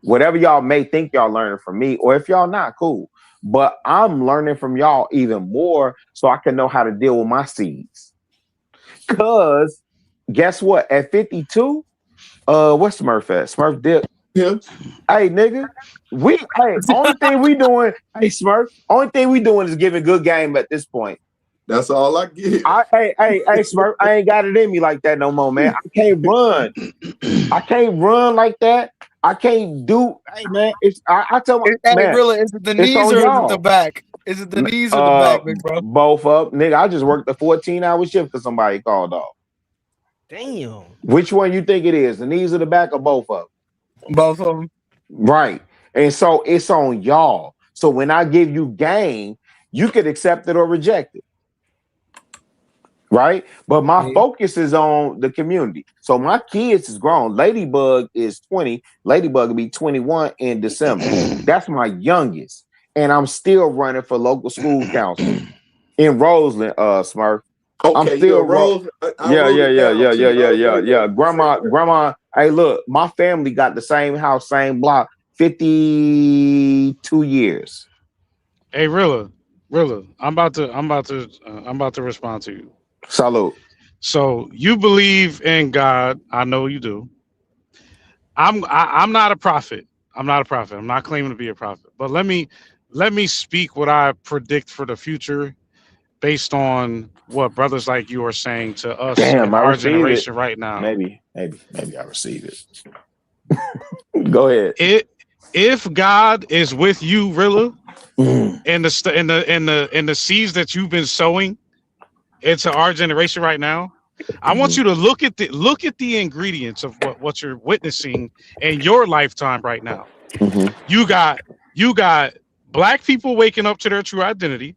whatever y'all may think y'all learning from me, or if y'all not, cool. But I'm learning from y'all even more so I can know how to deal with my seeds. Cause guess what? At 52, what's Smurf at? Smurf dip. Yeah. Hey, nigga. Only thing we doing, hey Smurf, only thing we doing is giving good game at this point. That's all I get. Hey, Smurf, I ain't got it in me like that no more, man. I can't run. I can't run like that. I can't do. Hey, man, I tell my man, really, is it the it's knees on or is it y'all. the back? Is it the knees or the back, big bro? Both up, nigga. I just worked a 14-hour shift because somebody called off. Damn. Which one you think it is? The knees or the back or both of them? Both of them. Right. And so it's on y'all. So when I give you game, you could accept it or reject it. Right. But my focus is on the community. So my kids is grown. Ladybug is 20. Ladybug will be 21 in December. That's my youngest. And I'm still running for local school council in Roseland, Smurf. Okay, I'm still Rose. Yeah. Grandma. Hey, look, my family got the same house, same block, 52 years. Hey, Rilla, I'm about to respond to you. Salute. So you believe in God? I know you do. I'm not a prophet. I'm not claiming to be a prophet. But let me speak what I predict for the future, based on what brothers like you are saying to us in Damn, I our receive it. generation right now. Maybe I receive it. Go ahead. If God is with you, Rilla, and the seeds that you've been sowing into our generation right now, I want you to look at the ingredients of what you're witnessing in your lifetime right now. You got black people waking up to their true identity,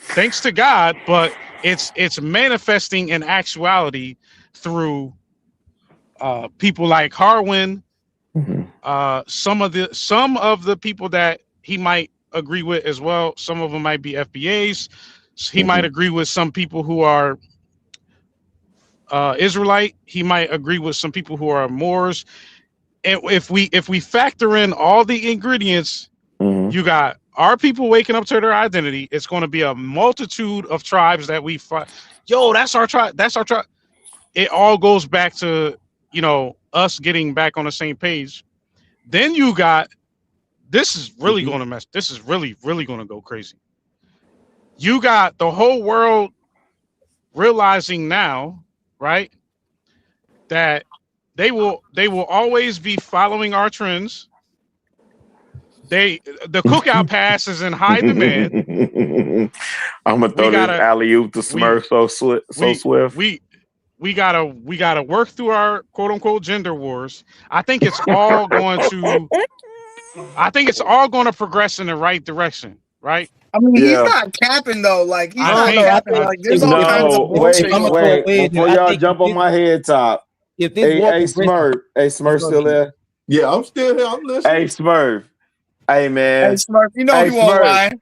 thanks to God, but it's manifesting in actuality through people like Harwin, some of the people that he might agree with as well. Some of them might be FBAs. He might agree with some people who are Israelite. He might agree with some people who are Moors. And if we factor in all the ingredients, you got our people waking up to their identity. It's going to be a multitude of tribes that we find. Yo, that's our tribe. That's our tribe. It all goes back to, us getting back on the same page. Then you got, this is really going to mess. This is really, really going to go crazy. You got the whole world realizing now, right, that they will always be following our trends. The cookout pass is in high demand. I'm gonna throw this alley oop to Smurf so swift. We gotta work through our quote unquote gender wars. I think it's all going to progress in the right direction, right? I mean, he's not capping though. Like he's not capping. Like there's all kinds of bullshit. Wait, before y'all jump on my head top. If this Smurf still there? Yeah, I'm still here. I'm listening. Hey, Smurf. Hey, man. Hey, Smurf, you know he won't lie.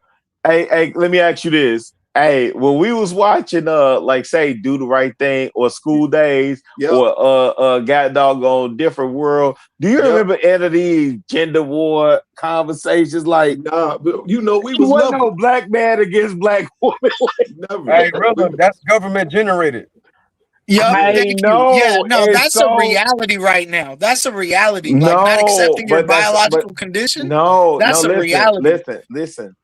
Hey, let me ask you this. Hey, when we was watching like say Do the Right Thing or School Days or Got Doggone Different World, do you remember any of these gender war conversations? Like, nah, but we was wasn't no black man against black woman. Never. Hey, brother, that's government generated. Yep, thank you. Yeah, no, that's a so, reality right now. That's a reality. Like not accepting your biological condition. No, that's a reality. Listen.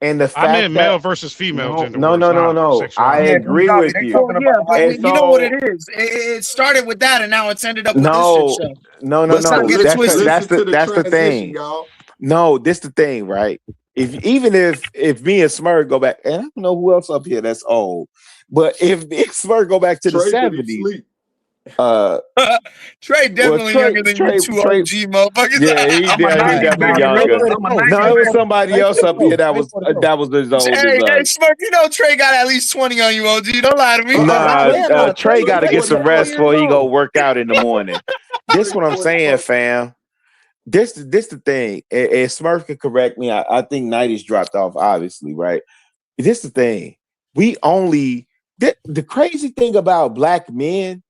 And the I fact meant male that versus female no, gender no, wars, no, no, not no. I sexuality. Yeah, agree Gonzalez, with they you. talking about but And you know what it so is. It started with that, and now it's ended up with this shit no, show. no, no, Let's not no. get it That's twisted. Listen to the that's the transition, thing. y'all. No, this the thing, right? If me and Smurf go back, and I don't know who else up here that's old, but if Smurf go back to the Trey could be 70s, sleep. Trey well, definitely younger than you two Trey, OG motherfuckers. yeah, I'm a he 90s definitely baby, younger. brother. I'm a 90s No, it was baby. somebody else up here that was as old as Hey, us. Smurf, you know Trey got at least 20 on you, OG. Don't lie to me. Trey got to get some rest before he go work out in the morning. This what I'm saying, fam. This the thing. And Smurf can correct me. I think 90s dropped off, obviously, right? This the thing. We only the crazy thing about black men,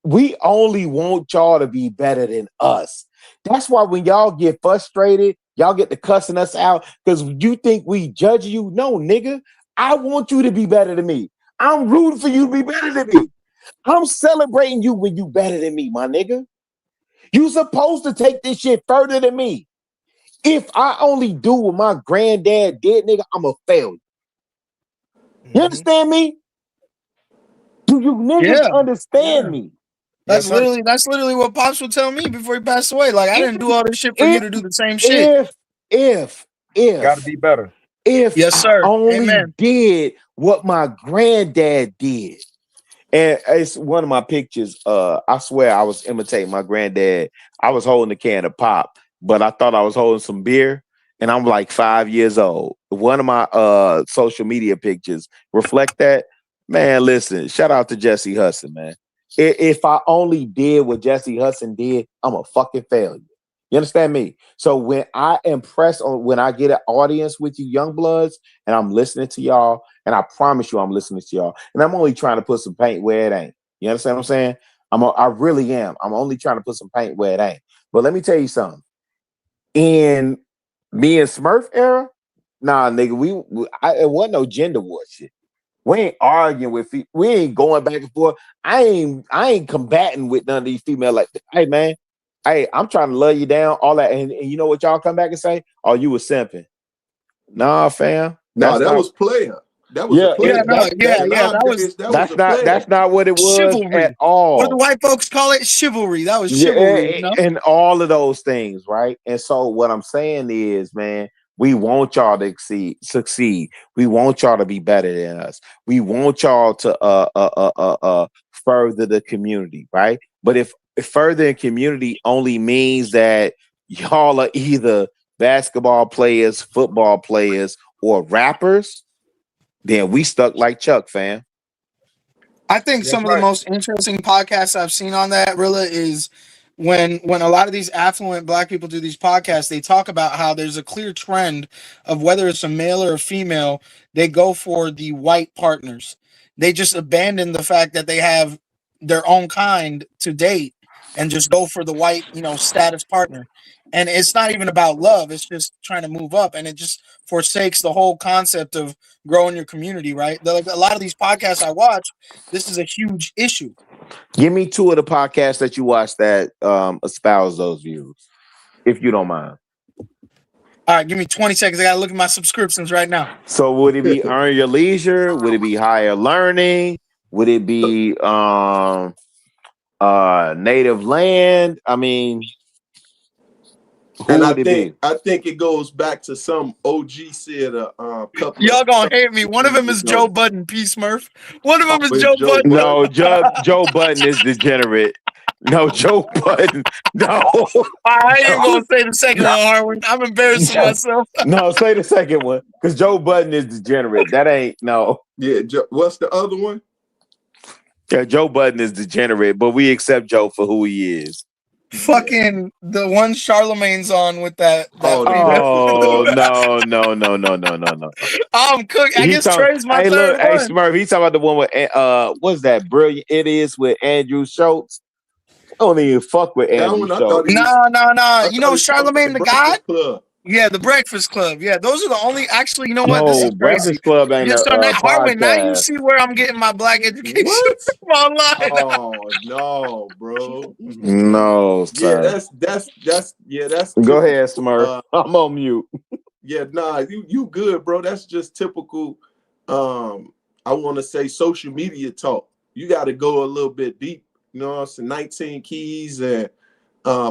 we only want y'all to be better than us. That's why when y'all get frustrated, y'all get to cussing us out because you think we judge you. No, nigga. I want you to be better than me. I'm rooting for you to be better than me. I'm celebrating you when you better than me, my nigga. You supposed to take this shit further than me. If I only do what my granddad did, nigga, I'm a failure. You understand me? Do you niggas understand me? That's literally what Pops would tell me before he passed away. Like, I didn't do all this shit for you to do the same shit. If Gotta be better. If yes, sir. I only Amen. did what my granddad did. And it's one of my pictures. I swear I was imitating my granddad. I was holding a can of pop, but I thought I was holding some beer. And I'm like 5 years old. One of my social media pictures reflect that. Man, listen, shout out to Jesse Hudson, man. If I only did what Jesse Hudson did, I'm a fucking failure. You understand me? So when I impress on, when I get an audience with you young bloods and I'm listening to y'all, and I promise you I'm listening to y'all, and I'm only trying to put some paint where it ain't. You understand what I'm saying? I really am. I'm only trying to put some paint where it ain't. But let me tell you something. In me and Smurf era, nah, nigga, it wasn't no gender war shit. We ain't arguing with we ain't going back and forth. I ain't combating with none of these females like, hey man, hey, I'm trying to love you down, all that. And you know what y'all come back and say? Oh, you was simping. Nah, fam. No, that was player. That was a player. That's not what it was chivalry. at all. What do the white folks call it? Chivalry. That was chivalry. You know? And all of those things, right? And so what I'm saying is, man, we want y'all to succeed. We want y'all to be better than us. We want y'all to further the community, right? But if furthering community only means that y'all are either basketball players, football players, or rappers, then we stuck like Chuck, fam. I think some of the most interesting podcasts I've seen on that, Rilla, is when a lot of these affluent black people do these podcasts, they talk about how there's a clear trend of whether it's a male or a female, they go for the white partners. They just abandon the fact that they have their own kind to date and just go for the white, status partner. And it's not even about love, it's just trying to move up, and it just forsakes the whole concept of growing your community, right? Like a lot of these podcasts I watch, this is a huge issue. Give me 2 of the podcasts that you watch that espouse those views, if you don't mind. All right, give me 20 seconds. I gotta look at my subscriptions right now. So would it be Earn Your Leisure? Would it be Higher Learning? Would it be Native Land? I mean, and I think it goes back to some OG said a couple. Y'all gonna hate me. One of them is Joe Budden, P. Smurf. One of them is Joe Budden. No, Joe Budden is degenerate. No, Joe Budden. No. I ain't even gonna say the second one, Harwin. I'm embarrassing myself. No, say the second one. Because Joe Budden is degenerate. That ain't no. Yeah, what's the other one? Yeah, Joe Budden is degenerate, but we accept Joe for who he is. Fucking the one Charlemagne's on with that. No. I'm cooked. I guess Trey's my third one. Hey, Smurf, he's talking about the one with what's that? Brilliant It Is with Andrew Schultz. I don't even fuck with Andrew Schultz. No. You know Charlemagne the God? Yeah, the Breakfast Club. Yeah, those are the only. Actually, you know what? This is crazy. Breakfast Club ain't Harwin, now you see where I'm getting my black education from online. Oh no, bro. No, sir. Yeah, that's Go ahead, Smurf. I'm on mute. Yeah, nah, you good, bro. That's just typical. I want to say social media talk. You got to go a little bit deep. You know, it's 19 Keys and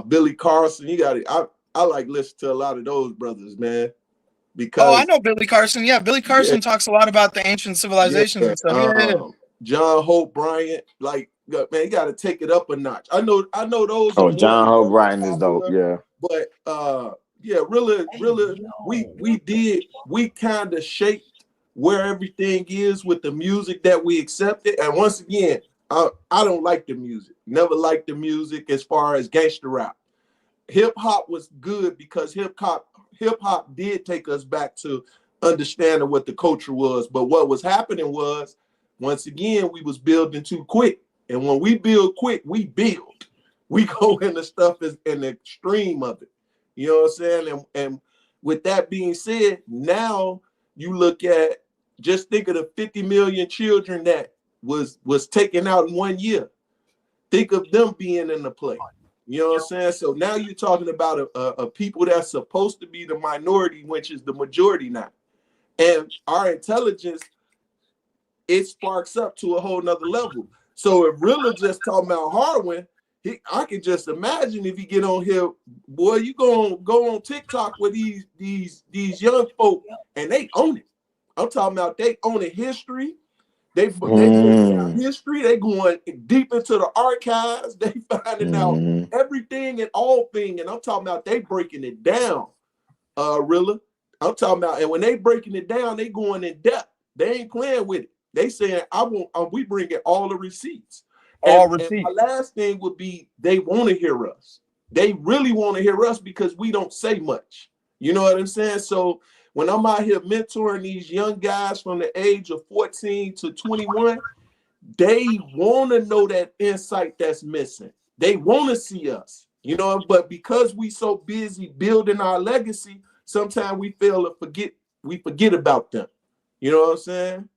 Billy Carson. You got to. I like listen to a lot of those brothers, man. Oh, I Because know Billy Carson. Yeah, Billy Carson talks a lot about the ancient civilizations and stuff. Yeah. John Hope Bryant, like, man, you got to take it up a notch. I know those. Oh, are John more Hope Bryant is dope. Yeah. But yeah, really, we kind of shaped where everything is with the music that we accepted. And once again, I don't like the music. Never liked the music as far as gangster rap. Hip hop was good because hip hop did take us back to understanding what the culture was. But what was happening was, once again, we was building too quick. And when we build quick, we build. We go into stuff as in the extreme of it. You know what I'm saying? And with that being said, now you look at, just think of the 50 million children that was taken out in 1 year. Think of them being in the play. You know what I'm saying? So now you're talking about a people that's supposed to be the minority, which is the majority now. And our intelligence, it sparks up to a whole nother level. So if Rilla just talking about Harwin, I can just imagine if you get on here, boy, you gonna go on TikTok with these young folk and they own it. I'm talking about they own a history. They breaking down history. They going deep into the archives. They finding out everything and all things. And I'm talking about they breaking it down, Rilla. I'm talking about, and when they breaking it down, they going in depth. They ain't playing with it. They saying, we bringing all the receipts. And my last thing would be, they want to hear us. They really want to hear us because we don't say much. You know what I'm saying? So when I'm out here mentoring these young guys from the age of 14 to 21, they want to know that insight that's missing. They want to see us, you know, but because we so busy building our legacy, sometimes we fail to forget about them. You know what I'm saying?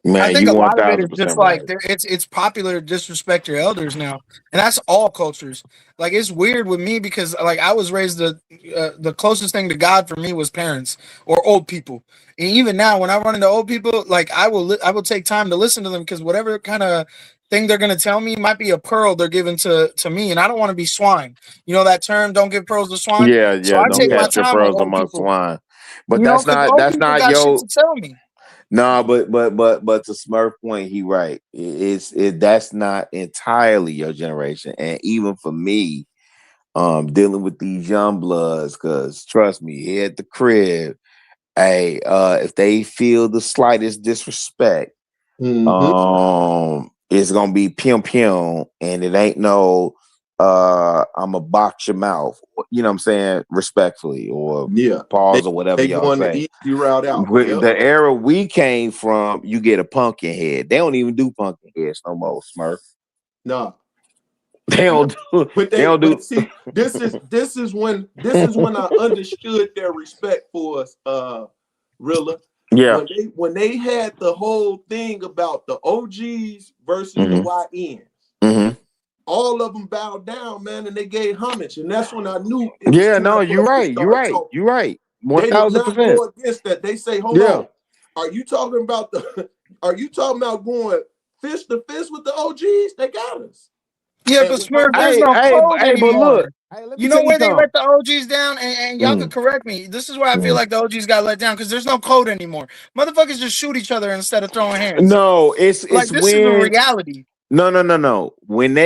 Man, I think you a lot of it is 1000% just like it's popular to disrespect your elders now, and that's all cultures. Like it's weird with me because like I was raised the closest thing to God for me was parents or old people, and even now when I run into old people, like I will take time to listen to them because whatever kind of thing they're gonna tell me might be a pearl they're giving to me, and I don't want to be swine. You know that term, don't give pearls to swine. Yeah, So I don't take my cast your time with pearls old among people. swine. But You know, because old people that's got shit your to tell me. no, but to Smurf point, he right. That's not entirely your generation. And even for me, dealing with these young bloods, because trust me, here at the crib, hey, if they feel the slightest disrespect, it's gonna be pium pium, and it ain't no I'ma box your mouth. You know what I'm saying? Respectfully, or pause or whatever They y'all going say. the easy route out. With the era we came from, you get a pumpkin head. They don't even do pumpkin heads no more, Smurf. No. They don't do. But see, this is when I understood their respect for us, Rilla. Yeah. When they had the whole thing about the OGs versus the YNs, all of them bowed down, man, and they gave homage, and that's when I knew it was time for us to start talking. You're right. They did not 1000%. go against that. They say, hold on, are you talking about going fist to fist with the OGs? They got us. Yeah, but Smurf, there's no code anymore. You know where they let the OGs down, and y'all could correct me. This is where I feel like the OGs got let down because there's no code anymore. Motherfuckers just shoot each other instead of throwing hands. No, it's like this when is a reality. No. When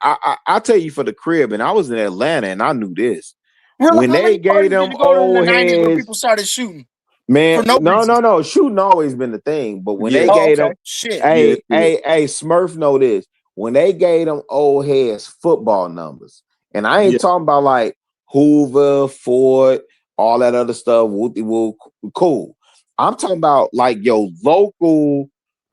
I tell you for the crib, and I was in Atlanta, and I knew this. Really, When how they many gave parties did them you go to in the old 90s where heads, people started shooting? man, For no reason. no. Shooting always been the thing, but when they Oh, gave okay. them, Shit. hey, Smurf know this. When they gave them old heads football numbers, and I ain't talking about like Hoover, Ford, all that other stuff. Woo, cool. I'm talking about like your local,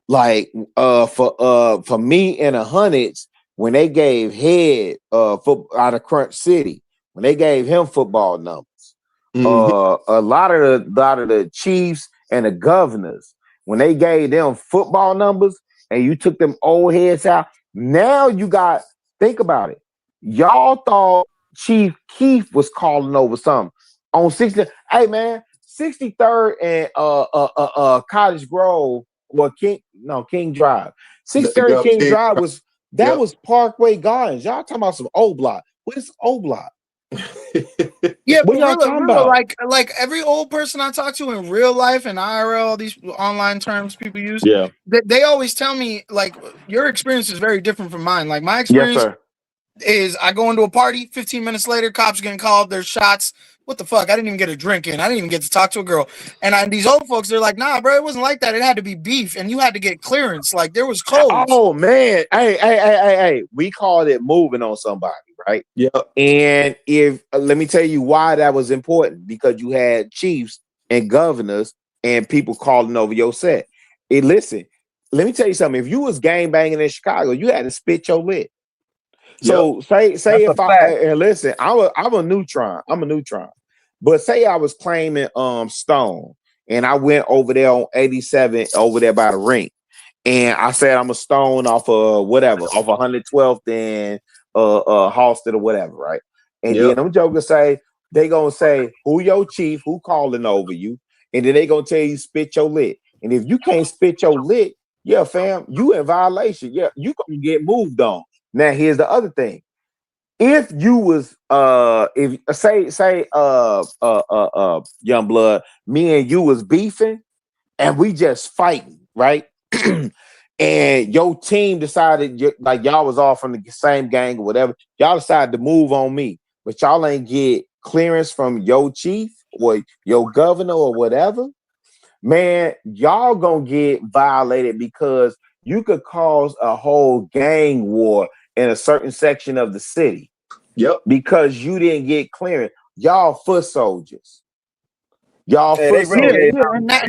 like for me in the hundreds when they gave head out of Crunch City when they gave him football numbers. A lot of the chiefs and the governors when they gave them football numbers and you took them old heads out. Now you got think about it. Y'all thought Chief Keef was calling over something on 60. Hey man, 63rd and Cottage Grove or King Drive. 63rd King Drive was Parkway Gardens. Y'all talking about some O Block. What's O Block? Yeah, what but y'all talking about? like every old person I talk to in real life and IRL, all these online terms people use, they always tell me like your experience is very different from mine. Like my experience is I go into a party, 15 minutes later, cops getting called, there's shots. What the fuck? I didn't even get a drink in. I didn't even get to talk to a girl. And these old folks, they're like, nah, bro, it wasn't like that. It had to be beef, and you had to get clearance. Like there was codes. Oh man, hey, we called it moving on somebody, right? Yeah. And if let me tell you why that was important, because you had chiefs and governors and people calling over your set. Listen, let me tell you something. If you was gang banging in Chicago, you had to spit your lid. So say if and listen, I'm a neutron. But say I was claiming Stone and I went over there on 87 over there by the rink. And I said I'm a Stone off of whatever, off 112th and Halsted or whatever, right? And then them jokers they gonna say who your chief, who calling over you, and then they gonna tell you spit your lit. And if you can't spit your lit, yeah, fam, you in violation. Yeah, you gonna get moved on. Now here's the other thing. If you was if say young blood, me and you was beefing and we just fighting, right? And your team decided like y'all was all from the same gang or whatever, y'all decided to move on me, but y'all ain't get clearance from your chief or your governor or whatever, man, y'all gonna get violated because you could cause a whole gang war in a certain section of the city. Because you didn't get clearance. Y'all foot soldiers. Y'all foot soldiers.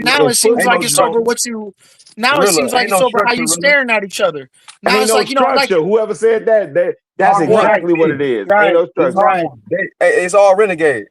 Now it seems like it's over what you. Now it seems like it's over how you staring at each other. Now it's like structure. Whoever said that's exactly what it is. Ain't no structure. It's all renegade.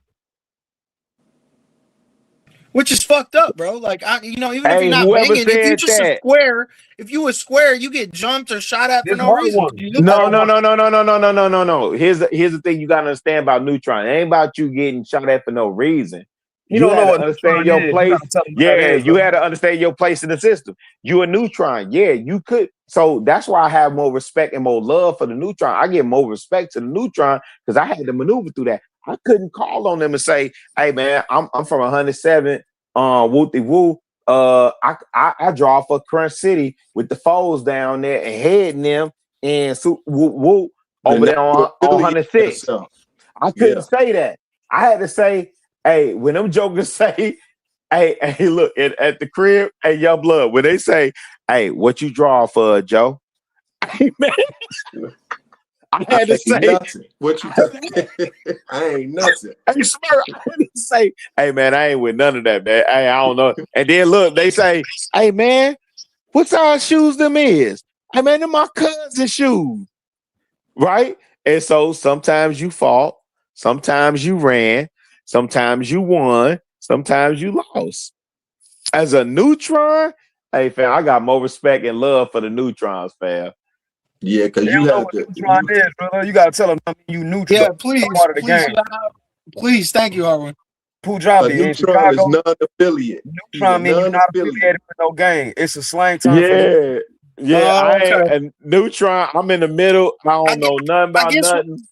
Which is fucked up, bro. Like even if you're not whoever banging, if you said just that- if you a square, you get jumped or shot at for This no hard reason. one. No. Here's the thing you gotta understand about Neutron. It ain't about you getting shot at for no reason. You don't know what understand Neutron your is. place. You gotta tell them what that is, You had to understand your place in the system. You a Neutron. Yeah, you could. So that's why I have more respect and more love for the Neutron. I give more respect to the Neutron because I had to maneuver through that. I couldn't call on them and say, "Hey man, I'm from 107, whoopty woo. I draw for Crunch City with the foes down there and heading them and whoop over there on 106." I couldn't say that. I had to say, hey, when them jokers say, hey, look, at the crib, hey, young blood, when they say, hey, what you draw for, Joe? Hey, man, I had to say, nothing. What you I ain't nothing. Hey, Smurf, I had to say, hey, man, I ain't with none of that, man. Hey, I don't know. And then look, they say, hey, man, what size shoes them is? Hey, man, they're my cousin's shoes. Right? And so sometimes you fought, sometimes you ran, sometimes you won, sometimes you lost. As a Neutron, hey fam, I got more respect and love for the Neutrons, fam. Yeah, because you know what Neutron is, brother. You gotta tell them you Neutron. Yeah, please, part of the game. Please, thank you, Harwin. Punjabi in Neutron is Chicago. non-affiliate. Neutron means you're not affiliated with no gang. It's a slang term for I ain't Neutron. I'm in the middle. I don't know nothing about nothing.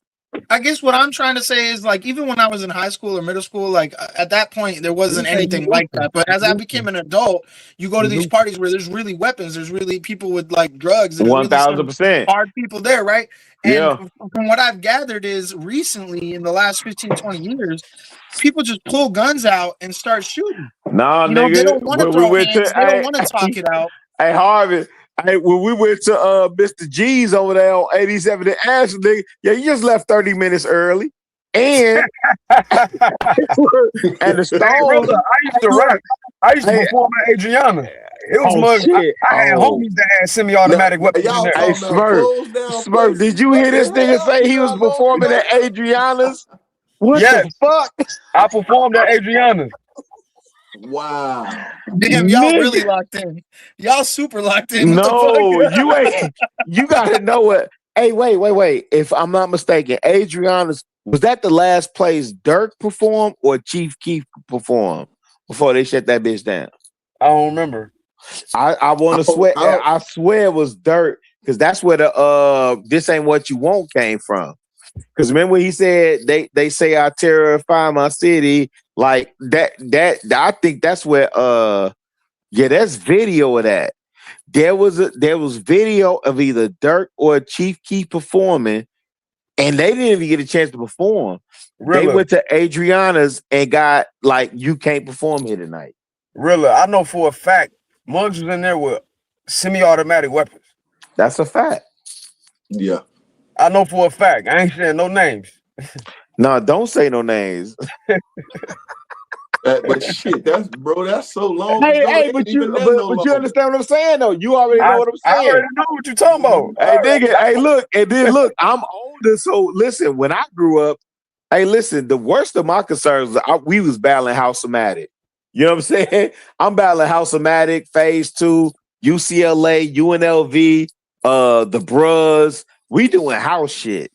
I guess what I'm trying to say is like even when I was in high school or middle school, like at that point there wasn't anything like that. But as I became an adult, you go to these parties where there's really weapons, there's really people with like drugs, there's really 1000% hard people there, right? And from what I've gathered is recently in the last 15, 20 years, people just pull guns out and start shooting. Nah, nigga, they don't want to throw hands, they don't want to talk it out. Hey, Harvey. Hey, when we went to Mr. G's over there on 87 and Ashley, yeah, you just left 30 minutes early. And and the Stones. I used to rap. I used to perform at Adriana. It was I had homies that had semi-automatic weapons in there. Hey, Smurf, did you hear this nigga say he was performing at Adriana's? What the fuck? I performed at Adriana's. Wow. Damn, y'all really locked in. Y'all super locked in. No, you ain't. You gotta know what. Hey, wait. If I'm not mistaken, Adriana's, was that the last place Dirk performed or Chief Keef performed? before they shut that bitch down? I don't remember. I want to swear. I swear it was dirt because that's where the "this ain't what you want" came from. Because remember he said they say I terrify my city like that. I think that's where yeah, that's video of that. There was video of either Dirk or Chief Keef performing, and they didn't even get a chance to perform. Really? They went to Adriana's and got like, you can't perform here tonight. Really, I know for a fact Muggs was in there with semi-automatic weapons. That's a fact. Yeah. I know for a fact. I ain't saying no names. No, don't say no names. But shit, that's so long Hey, ago. but you understand what I'm saying though. You already know what I'm saying. I already know what you're talking about. Hey, nigga, hey, look, and then look, I'm older, so listen, when I grew up, hey, listen, the worst of my concerns, we was battling House-O-Matic. You know what I'm saying? I'm battling House-O-Matic, Phase 2, UCLA, UNLV, the Bruhs. We doing house shit.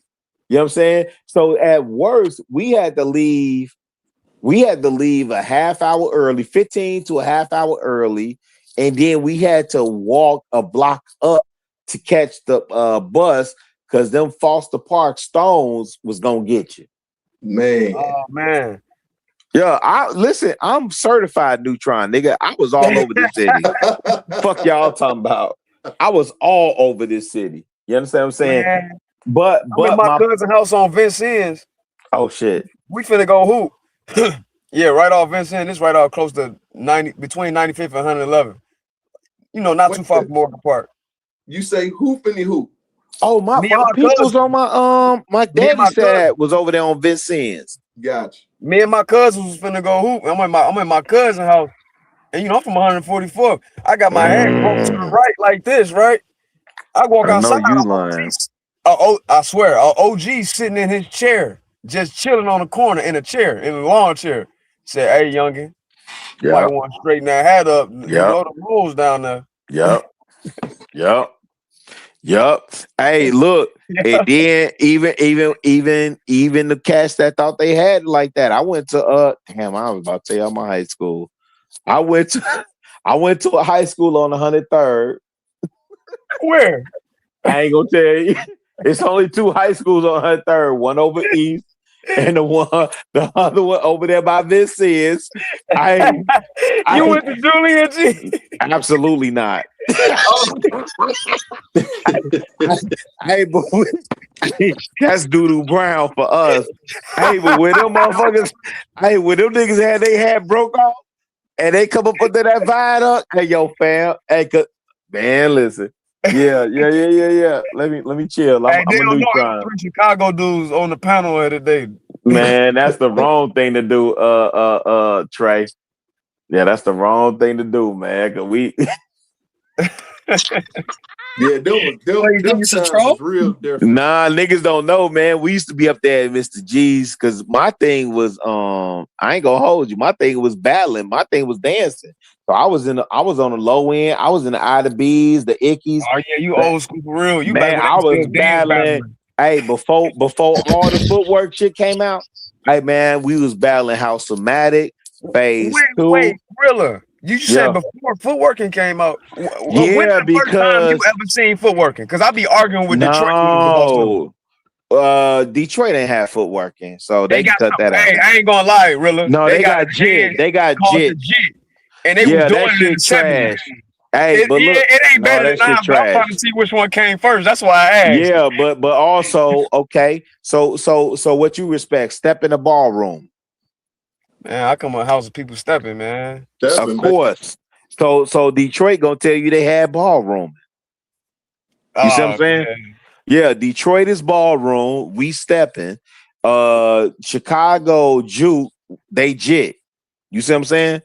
You know what I'm saying? So at worst, we had to leave a half hour early, 15 to a half hour early, and then we had to walk a block up to catch the bus because them Foster Park Stones was gonna get you. Man. Oh man. Yeah, I'm certified neutron, nigga. I was all over this city. Fuck y'all talking about. I was all over this city. You understand what I'm saying? Man. But I'm in my cousin's house on Vincennes. Oh shit. We finna go hoop. Yeah, right off Vincennes. It's right off close to 90, between 95th and 111. You know, not too far from Morgan Park. You say hooping hoop. Oh, my people's on my daddy side was over there on Vincennes. Gotcha. Me and my cousins was finna go hoop. I'm in my cousin's house. And you know, I'm from 144th. I got my head broke to the right like this, right? I walk outside. You lying. I swear, OG sitting in his chair, just chilling on the corner in a lawn chair. Said, "Hey, youngin, you might want to straighten that hat up. You know the rules down there." Yep. Hey, look, and then even the cats that thought they had like that. I went to I was about to tell y'all my high school. I went to a high school on 103rd. Where? I ain't gonna tell you. It's only 2 high schools on 103rd, one over east and the other one over there by Vincennes. You went to Julian G? Absolutely not. Hey, but that's Doodoo Brown for us. Hey, but when them motherfuckers, when them niggas had they hat broke off and they come up under that viaduct, hey, yo, fam, hey, man, listen. Yeah. Let me chill. I'm a neutron. 3 Chicago dudes on the panel here today. Man, that's the wrong thing to do, Trey. Yeah, that's the wrong thing to do, man. Cause we yeah, them times was real different. Nah, niggas don't know, man. We used to be up there at Mr. G's because my thing was I ain't gonna hold you. My thing was battling. My thing was dancing. So I was on the low end. I was in the I, the B's, the Ickies. Oh yeah, you old school for real. You man, I was battling. Hey, before all the footwork shit came out, hey man, we was battling House-O-Matic, Phase 2. Wait, Rilla. You said before footworking came out. Yeah, when's the first time you ever seen footworking? Because I be arguing with Detroit. Detroit ain't have footworking, so they got cut that out. Hey, I ain't gonna lie, Rilla. No, they got JIT. They got JIT. And they was doing it in the 70s. Hey, but look, it ain't better than now. I'm trying to see which one came first. That's why I asked. Yeah, but also, okay. So what you respect? Step in the ballroom. Man, I come to a house of people stepping, man. Of course. So Detroit gonna tell you they had ballroom. You see what I'm saying? Man. Yeah, Detroit is ballroom. We stepping. Chicago juke, they JIT. You see what I'm saying?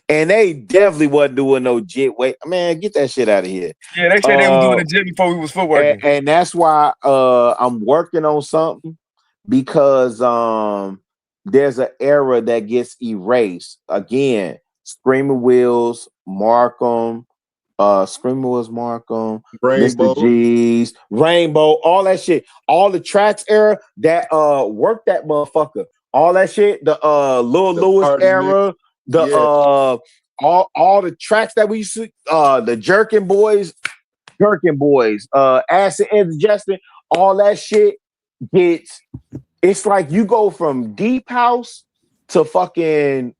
And they definitely wasn't doing no JIT. Wait, man, get that shit out of here. Yeah, they said they was doing the JIT before we was footworking. And that's why I'm working on something because there's an era that gets erased. Again, Screaming Wheels, Markham, Rainbow. Mr. G's, Rainbow, all that shit. All the tracks era that worked that motherfucker. All that shit, the Lil Lewis era. all the tracks that we used to the Jerkin Boys, acid indigestion, all that shit gets. It's like you go from deep house to fucking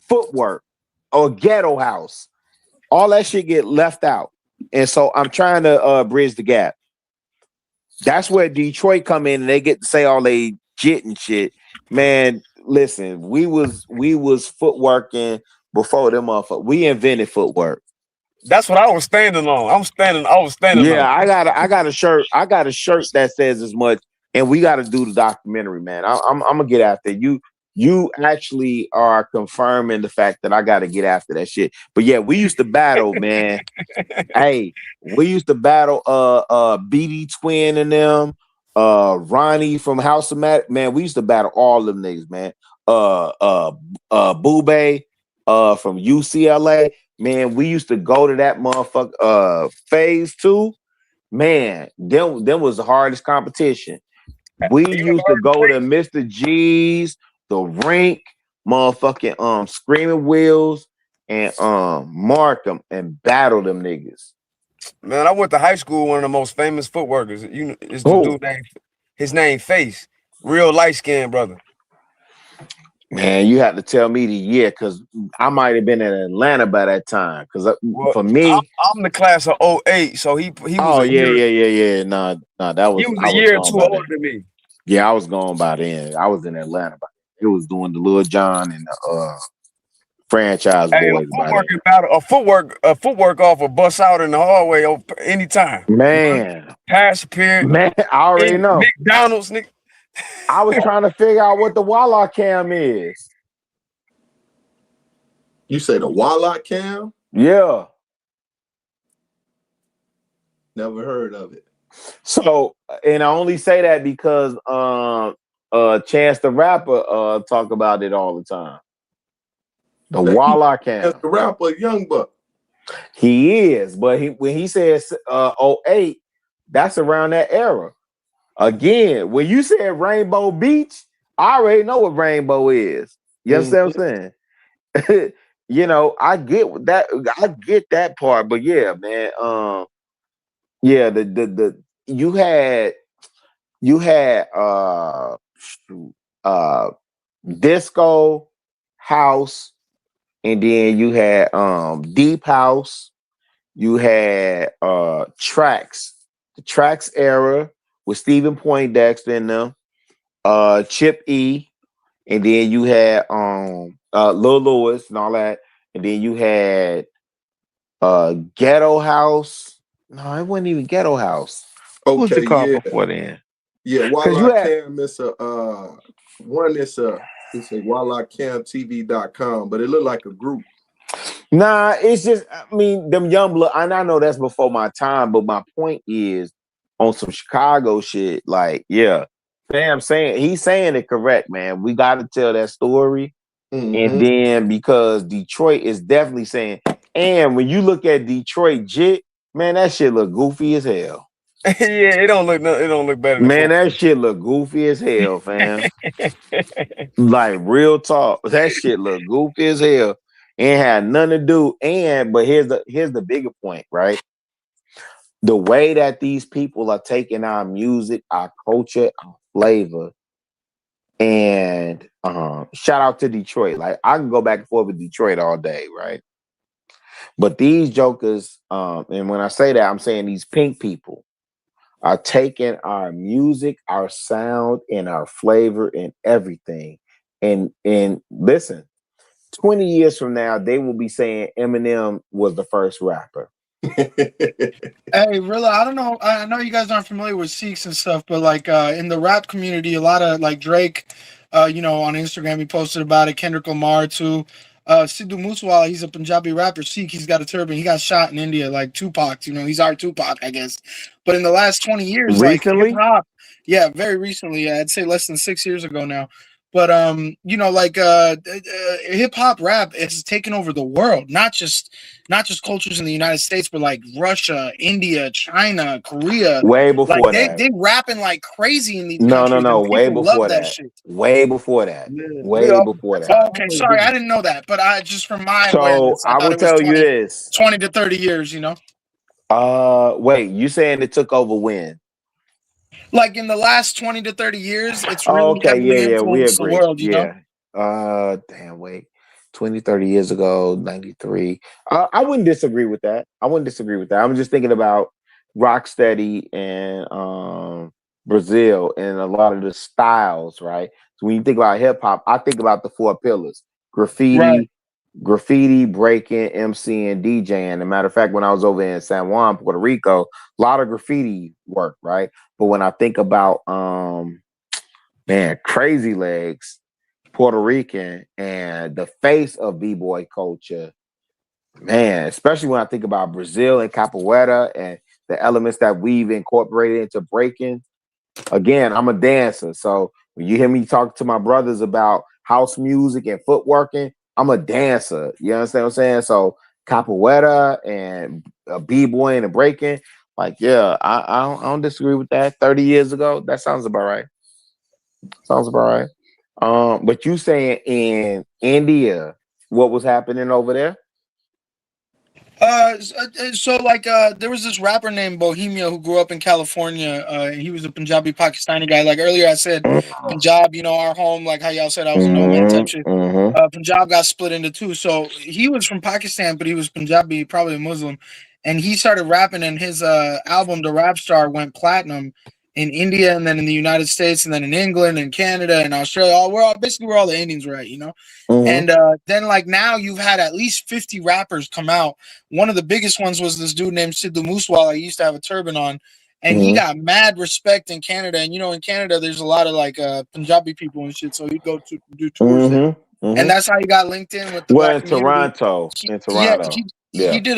footwork or ghetto house. All that shit get left out, and so I'm trying to bridge the gap. That's where Detroit come in and they get to say all they jit and shit. Man, listen, we was footworking before them motherfuckers. We invented footwork. That's what I was standing on. I was standing on. Yeah, I got a shirt. I got a shirt that says as much, and we got to do the documentary, man. I'm gonna get after you. You actually are confirming the fact that I got to get after that shit. But yeah, we used to battle, man. Hey, we used to battle BD Twin and them, Ronnie from House of Matt. Man, we used to battle all them niggas, man. Boobay from UCLA. Man, we used to go to that motherfucker phase 2. Man, them was the hardest competition. We used to go to Mr. G's, the rink, motherfucking Screaming Wheels, and mark them and battle them niggas. Man, I went to high school. One of the most famous footworkers. It's the dude name. His name Face. Real light skinned brother. Man, you have to tell me the year because I might have been in Atlanta by that time. Because for me, I'm the class of 08, so he was. Oh yeah. Nah, that was. He was a year or two older than me. Yeah, I was going by then. I was in Atlanta by then. It was doing the Lil Jon and the franchise boys. A footwork off a bus out in the hallway anytime. Man, pass period. Man, I already know. McDonald's, nigga. I was trying to figure out what the Walla cam is. You say the Walla cam? Yeah. Never heard of it. So, and I only say that because Chance the Rapper talk about it all the time. The Walla cam. Chance the Rapper, Young Buck. He is, but when he says 08, that's around that era. Again, when you said Rainbow Beach, I already know what Rainbow is. You understand what I'm saying? You know, I get that. I get that part, but yeah, man. Yeah, the you had disco house, and then you had deep house. You had tracks, the tracks era with Stephen Poindexter in them, Chip E, and then you had Lil Lewis and all that, and then you had Ghetto House. No, it wasn't even Ghetto House. What was it called before then? Yeah, Walla Cam is it's a WallaCamTV.com, but it looked like a group. Nah, it's just, I mean, them young blood, and I know that's before my time, but my point is on some Chicago shit, like, yeah, Sam he's saying it correct, man. We got to tell that story. And then because Detroit is definitely saying, and when you look at Detroit JIT, man, that shit look goofy as hell. Yeah, it don't look better than man, that shit look goofy as hell, fam. Like real talk. That shit look goofy as hell. Ain't had nothing to do. But here's the bigger point, right? The way that these people are taking our music, our culture, our flavor, and shout out to Detroit. Like I can go back and forth with Detroit all day, right? But these jokers, and when I say that, I'm saying these pink people are taking our music, our sound, and our flavor and everything. And listen, 20 years from now, they will be saying Eminem was the first rapper. Hey, Rilla, I don't know. I know you guys aren't familiar with Sikhs and stuff, but like in the rap community, a lot of like Drake, on Instagram, he posted about it. Kendrick Lamar too. Sidhu Moosewala, he's a Punjabi rapper. Sikh, he's got a turban. He got shot in India, like Tupac. He's our Tupac, I guess. But in the last 20 years, recently, like hip hop, yeah, very recently. I'd say less than 6 years ago now. But like hip hop rap has taken over the world, not just cultures in the United States, but like Russia, India, China, Korea. Way Like before they that. rapping like crazy in these No, countries, and way people love before that that. shit. Way before that. Yeah. Way before that. Oh, okay, sorry, I didn't know that, but I just from my So awareness, I I thought will it was tell you this. 20 to 30 years, you know? Wait, you saying it took over when? Like in the last 20 to 30 years, it's Oh, really okay, heavily yeah, we influenced the agree. world, you know? Yeah. Damn, wait. 20, 30 years ago, 93. I wouldn't disagree with that. I'm just thinking about Rocksteady and Brazil and a lot of the styles, right? So when you think about hip hop, I think about the four pillars: Right. graffiti, breaking, MC, and DJing. As a matter of fact, when I was over in San Juan, Puerto Rico, a lot of graffiti work, right? But when I think about Crazy Legs, Puerto Rican, and the face of b-boy culture, man, especially when I think about Brazil and capoeira and the elements that we've incorporated into breaking. Again, I'm a dancer, so when you hear me talk to my brothers about house music and footworking, I'm a dancer. You understand what I'm saying? So capoeira and b-boy and breaking, like, yeah, I don't disagree with that. 30 years ago, that sounds about right. But you saying in India, what was happening over there? There was this rapper named Bohemia who grew up in California. He was a Punjabi Pakistani guy. Like earlier I said, Punjab, our home, like how y'all said I was a nomad type shit. Punjab got split into two. So he was from Pakistan, but he was Punjabi, probably a Muslim. And he started rapping, and his album, The Rap Star, went platinum in India, and then in the United States, and then in England and Canada and Australia. We're all the Indians, right? And then like now you've had at least 50 rappers come out. One of the biggest ones was this dude named Sidhu Moosewala. He used to have a turban on, and he got mad respect in Canada. And in Canada, there's a lot of like Punjabi people and shit. So he'd go to do tours there, and that's how he got linked in with the black community. He did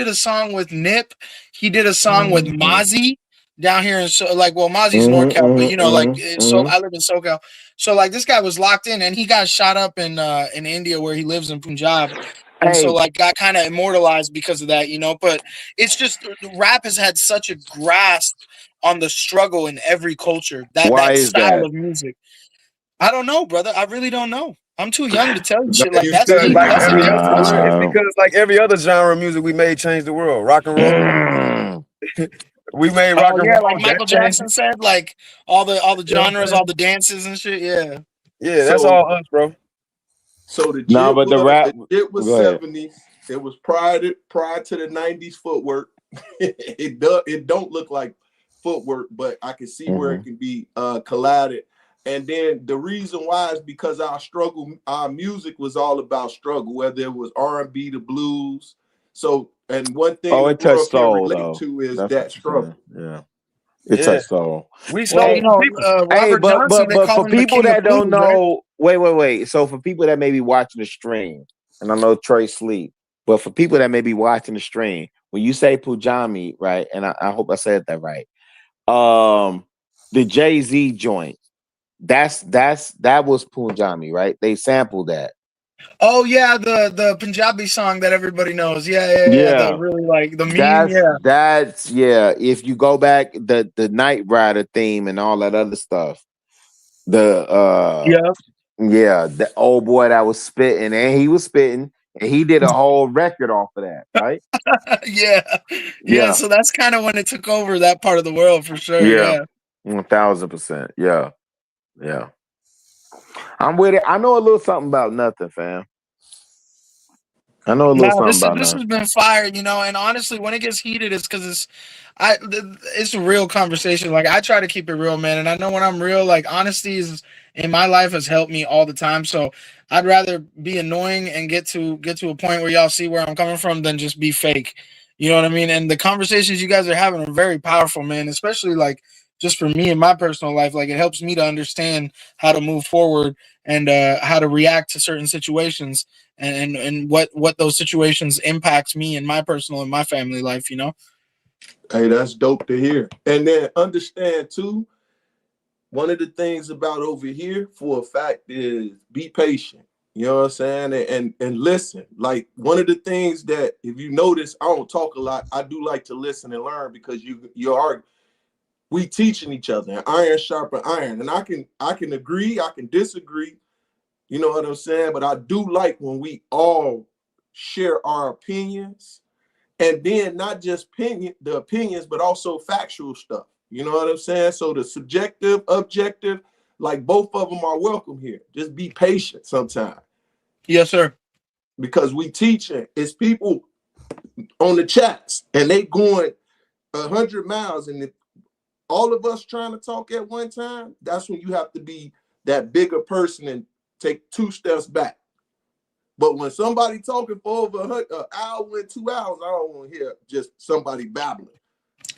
a song with Nip. He did a song with Mozzie down here in Mozzie's NorCal, but so I live in SoCal. So like this guy was locked in, and he got shot up in India where he lives in Punjab. And so like got kind of immortalized because of that, but it's just rap has had such a grasp on the struggle in every culture, that style of music. I don't know, brother. I really don't know. I'm too young to tell you shit like that's deep. That's a deep question. It's because like every other genre of music we made changed the world. Rock and roll. We made rock and roll. Like Michael Jackson said, like all the genres, all the dances and shit. Yeah. Yeah, that's all us, bro. So the jit was 70s. It was prior to the 90s footwork. It don't look like footwork, but I can see where it can be collided. And then the reason why is because our music was all about struggle, whether it was R&B, the blues. So, and one thing it touched soul, relate to is that struggle. Yeah. It touched soul. We saw Robert Johnson. But for people that don't know, wait. So for people that may be watching the stream, and I know Trey sleep, but for people that may be watching the stream, when you say Pujami, right? And I hope I said that right. The Jay-Z joint, that was Pujami, right? They sampled that. Oh yeah, the Punjabi song that everybody knows. Yeah. The really like the meme. That's If you go back, the Knight Rider theme and all that other stuff. The old boy that was spitting, and he was spitting, and he did a whole record off of that, right? Yeah. So that's kind of when it took over that part of the world for sure. Yeah. 1000%. Yeah. I'm with it. I know a little something about nothing, fam. I know a little something about this has been fire, and honestly, when it gets heated, it's because it's a real conversation. Like I try to keep it real, man, and I know when I'm real, like honesty is in my life has helped me all the time. So I'd rather be annoying and get to a point where y'all see where I'm coming from than just be fake. You know what I mean? And the conversations you guys are having are very powerful, man. Especially like just for me in my personal life, like it helps me to understand how to move forward and how to react to certain situations. And what those situations impacts me in my personal and my family life, Hey, that's dope to hear. And then understand too, one of the things about over here for a fact is be patient. You know what I'm saying? And listen. Like one of the things that if you notice, I don't talk a lot. I do like to listen and learn because we teaching each other, and iron sharpen iron. And I can agree, I can disagree. You know what I'm saying? But I do like when we all share our opinions, and then not just the opinions, but also factual stuff. You know what I'm saying? So the subjective, objective, like both of them are welcome here. Just be patient sometimes. Yes, sir. Because we teaching. It's people on the chats and they going 100 miles, and if all of us trying to talk at one time, that's when you have to be that bigger person and take 2 steps back. But when somebody talking for over an hour and 2 hours, I don't want to hear just somebody babbling.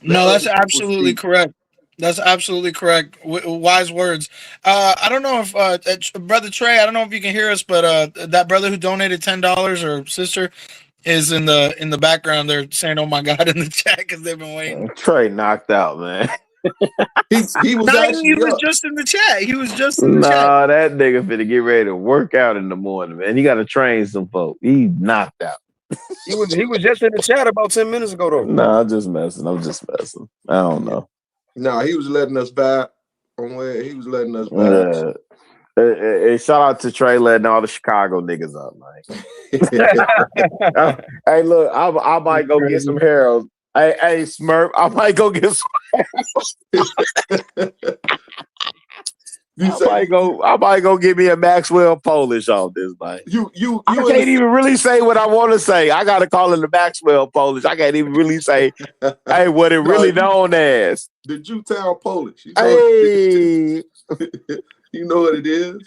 No, that's absolutely correct. That's absolutely correct. Wise words. I don't know if brother Trey, I don't know if you can hear us, but that brother who donated $10 or sister is in the background. They're saying, "Oh my God," in the chat because they've been waiting. Trey knocked out, man. he was he was just in the chat. He was just in the chat. Nah, that nigga finna get ready to work out in the morning, man. He got to train some folk. He knocked out. He was just in the chat about 10 minutes ago, though. Nah, I'm just messing. I don't know. Nah, he was letting us vibe on where he was letting us vibe. Hey, shout out to Trey letting all the Chicago niggas up, man. Hey, look, I might go get some Harold. Hey, Smurf, I might go get some. I might go get me a Maxwell Polish off this, man. I can't even really say what I want to say. I gotta call it the Maxwell Polish. I can't even really say, hey, what it really known as. The Jewtown Polish. Hey, you know what it is?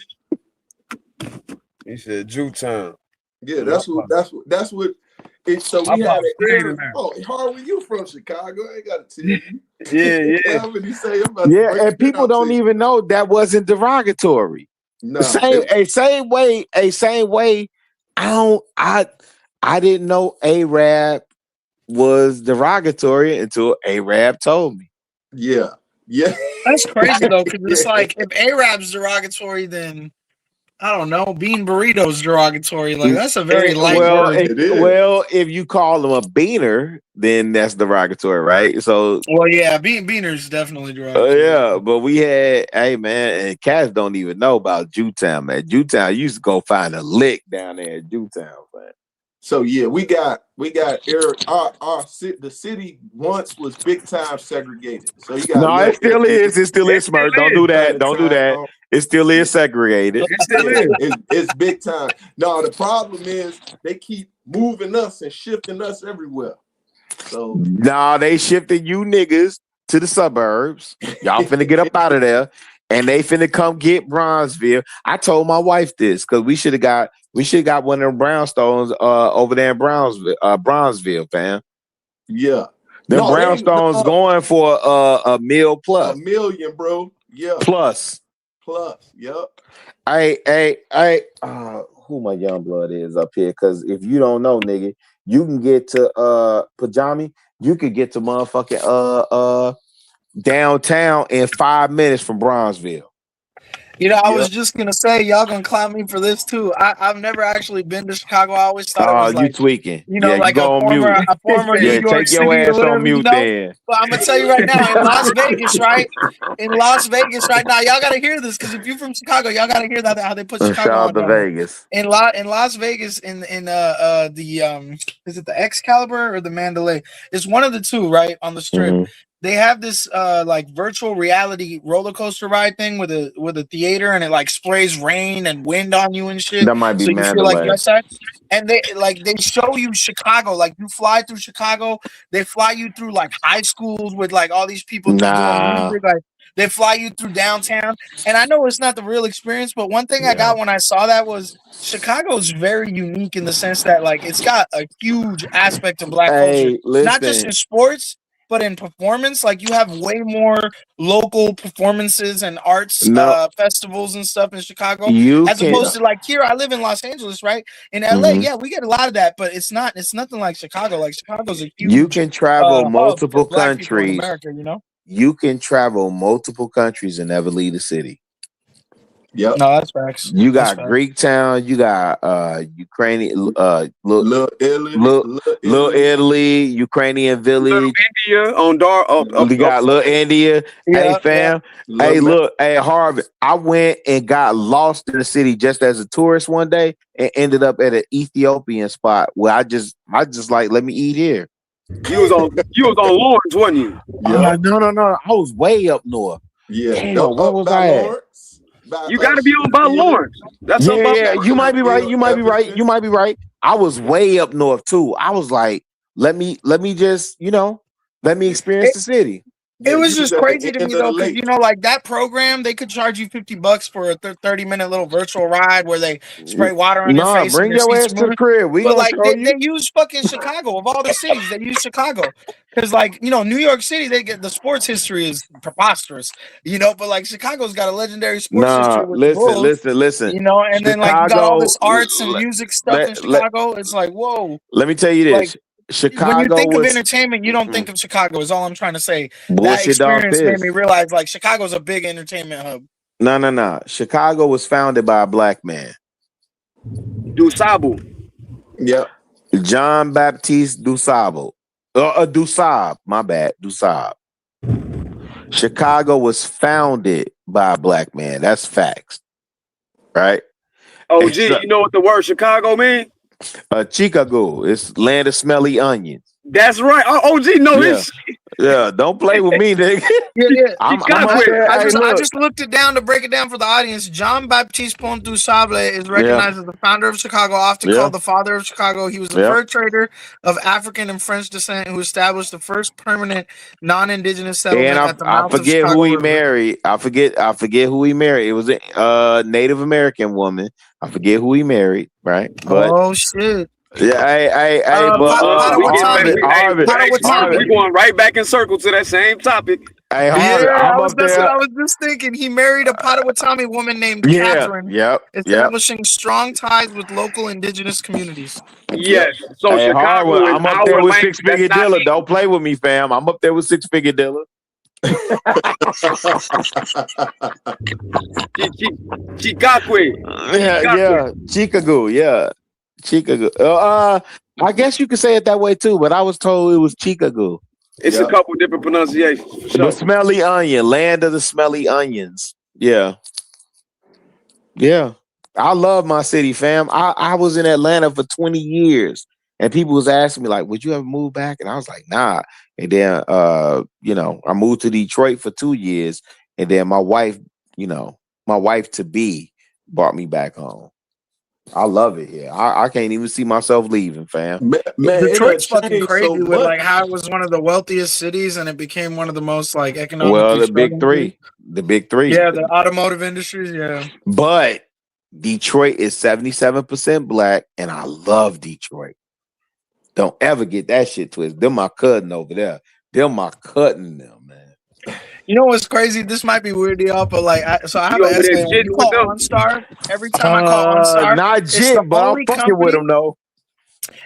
He said Jewtown. Yeah, that's what. So we had an area. Oh, Harvey, you from Chicago? I ain't gotta tell you. Yeah. And people don't even know that wasn't derogatory. No, same way. I didn't know Arab was derogatory until Arab told me. Yeah. That's crazy though, because it's like if Arab's derogatory, then I don't know, bean burritos derogatory. Like that's a very light word. Well, if you call them a beaner, then that's derogatory, right? So, well, yeah, beaner's definitely derogatory. Yeah, but we had, hey man, and cats don't even know about Jewtown, man. Jewtown, you used to go find a lick down there at Jewtown, man. So yeah, we got the city once was big time segregated. So you got it still is. It still is, Smart. Don't do that. Don't do that. It still is segregated. It still is. It's big time. No, the problem is they keep moving us and shifting us everywhere. So they shifting you niggas to the suburbs. Y'all finna get up out of there. And they finna come get Bronzeville. I told my wife this because we should have got one of them brownstones over there in Bronzeville, fam. Yeah. The brownstones going for $1 million plus. $1 million, bro. Yeah. Plus. Yep. Who my young blood is up here? Because if you don't know, nigga, you can get to Pajami. You could get to motherfucking downtown in 5 minutes from Bronzeville. You know, I was just gonna say, y'all gonna clown me for this too. I've never actually been to Chicago. I always thought it was like you tweaking. You know, like a former New York take your City ass or whatever, on mute, then. But I'm gonna tell you right now, in Las Vegas, right? In Las Vegas, right now, y'all gotta hear this because if you're from Chicago, y'all gotta hear that how they put Chicago Shout out to on. Vegas. In Las Vegas, in the is it the Excalibur or the Mandalay? It's one of the two, right, on the Strip. Mm-hmm. They have this like virtual reality roller coaster ride thing with a theater, and it like sprays rain and wind on you and shit. That might be so you feel like Mandalay. you're outside. And they show you Chicago, like you fly through Chicago. They fly you through like high schools with like all these people doing music. Like they fly you through downtown. And I know it's not the real experience, but one thing I got when I saw that was Chicago is very unique in the sense that like it's got a huge aspect of Black culture, not just in sports, but in performance. Like you have way more local performances and arts festivals and stuff in Chicago, opposed to like here. I live in Los Angeles, right? In LA, yeah, we get a lot of that, but it's nothing like Chicago. Like Chicago's a huge. You can travel multiple Black people in countries. America, you know. you can travel multiple countries and never leave the city. Yep. No, that's facts. You got Greek town, you got Ukrainian Little Italy, Ukrainian village. India on You got Little India. Hey fam. Hey, look, hey Harvey. I went and got lost in the city just as a tourist one day and ended up at an Ethiopian spot where I just like, let me eat here. You was on Lawrence, wasn't you? No. I was way up north. Yeah. Damn, where was I at? Lawrence, you got to be on by Lawrence. That's you might be right. You might be right. I was way up north too. I was like, let me just, let me experience the city. It was just crazy to me though, because like that program, they could charge you $50 for a 30-minute little virtual ride where they spray water on your face. Bring your ass to the crib. We but gonna show you. They use fucking Chicago of all the cities. They use Chicago because New York City, they get the sports history is preposterous. But like Chicago's got a legendary sports history. With Listen. And Chicago, then like you got all this arts and music stuff in Chicago. It's like whoa. Let me tell you this. Chicago, when you think of entertainment, you don't think of Chicago. Is all I'm trying to say. Bullshit, that experience made me realize like Chicago's a big entertainment hub. No. Chicago was founded by a black man. DuSable. Yep. John Baptiste DuSable. DuSable. My bad. DuSable. Chicago was founded by a black man. That's facts. Right? Oh, gee, you know what the word Chicago means? Chicago. It's land of smelly onions. That's right. Oh, gee, no, it's yeah. Don't play with me, nigga. I just looked it down to break it down for the audience. John Baptiste Pont du Sable is recognized as the founder of Chicago, often called the father of Chicago. He was the first trader of African and French descent who established the first permanent non-indigenous settlement at the mouth of Chicago. I forget who he married. I forget who he married. It was a Native American woman. I forget who he married. Right? But, oh shit. Yeah, we're going right back in circle to that same topic. Hey, that's what I was just thinking. He married a Potawatomi woman named Catherine, establishing strong ties with local indigenous communities. Yes. So hey, Chicago I'm up there with Six Figure Dilla. Don't play with me, fam. I'm up there with Six Figure Dilla. Chicago. I guess you could say it that way too, but I was told it was Chicago. It's a couple different pronunciations. Sure. The smelly onion, land of the smelly onions. Yeah. I love my city, fam. I was in Atlanta for 20 years, and people was asking me like, "Would you ever move back?" And I was like, "Nah." And then, I moved to Detroit for 2 years, and then my wife to be, brought me back home. I love it here. I can't even see myself leaving, fam. Man, Detroit's fucking crazy with like how it was one of the wealthiest cities and it became one of the most like economic. Well, the big three. Yeah, the automotive industries. Yeah, but Detroit is 77% black, and I love Detroit. Don't ever get that shit twisted. They're my cousin over there. They're my cousin them, man. You know what's crazy? This might be weird to y'all, but like, I have an estimate. You call OnStar every time I call OnStar. Not jit, but I'm fucking with them though.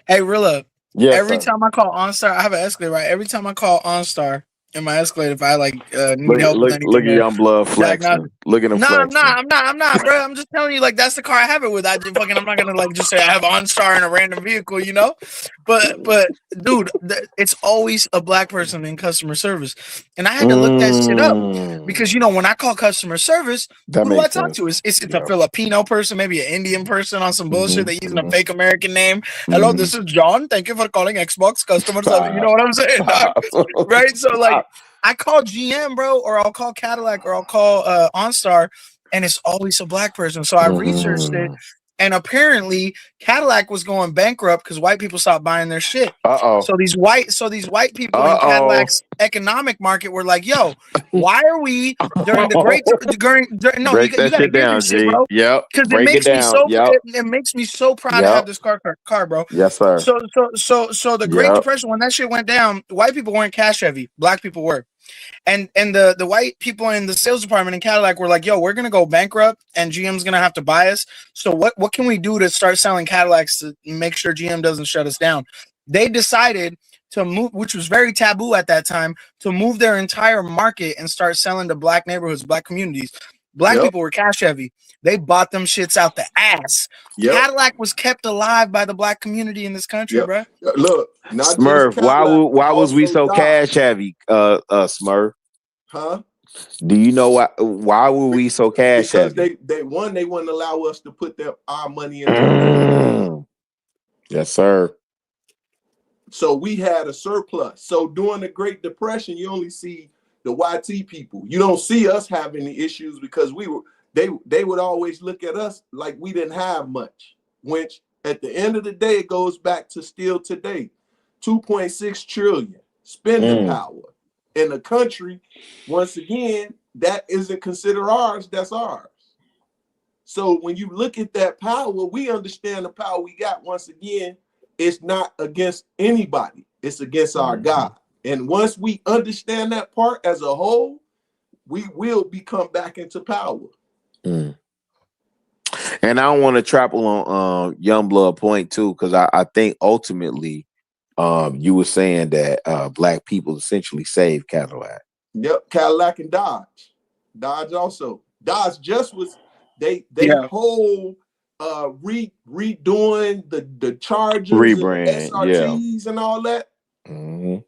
Hey, Rilla. Yes, every time I call OnStar, I have an Escalade, right? Every time I call OnStar in my Escalade, if I like need help with anything, look at young blood flexing. Look at him flexing. I'm not, bro. I'm just telling you, like that's the car I have it with. I'm not gonna like just say I have OnStar in a random vehicle, But dude, it's always a black person in customer service, and I had to look that shit up because when I call customer service, who do I talk to? It's a Filipino person, maybe an Indian person on some bullshit. They using a fake American name. Hello, this is John. Thank you for calling Xbox customer service. You know what I'm saying, right? So like, I call GM, bro, or I'll call Cadillac, or I'll call OnStar, and it's always a black person. So I researched it. And apparently Cadillac was going bankrupt because white people stopped buying their shit. So these white people in Cadillac's economic market were like, "Yo, why are we during the great no, break that shit down, G. Bro. Yep. Because it makes me so proud to have this car, bro. Yes, sir. So the Great Depression, when that shit went down, white people weren't cash heavy, black people were. And the white people in the sales department in Cadillac were like, "Yo, we're gonna go bankrupt, and GM's gonna have to buy us. So what can we do to start selling Cadillacs to make sure GM doesn't shut us down?" They decided to move, which was very taboo at that time, to move their entire market and start selling to black neighborhoods, black communities. Black people were cash heavy. They bought them shits out the ass. Cadillac was kept alive by the black community in this country, bro. Look, not Smurf, just Cadillac, why was we also so Dodge. cash heavy, Smurf? Huh? Do you know why were we so cash Because heavy? they wouldn't allow us to put our money into Yes, sir. So we had a surplus. So during the Great Depression, you only see the YT people. You don't see us having the issues because they would always look at us like we didn't have much, which at the end of the day, it goes back to still today. 2.6 trillion spending power in a country. Once again, that isn't considered ours, that's ours. So when you look at that power, we understand the power we got. Once again, it's not against anybody. It's against our God. And once we understand that part as a whole, we will become back into power. And I don't want to trample on Youngblood point too, because I think ultimately you were saying that black people essentially saved Cadillac. Yep, Cadillac and Dodge. Dodge also. Dodge just was they whole redoing the Chargers Rebrand, and the SRTs and all that.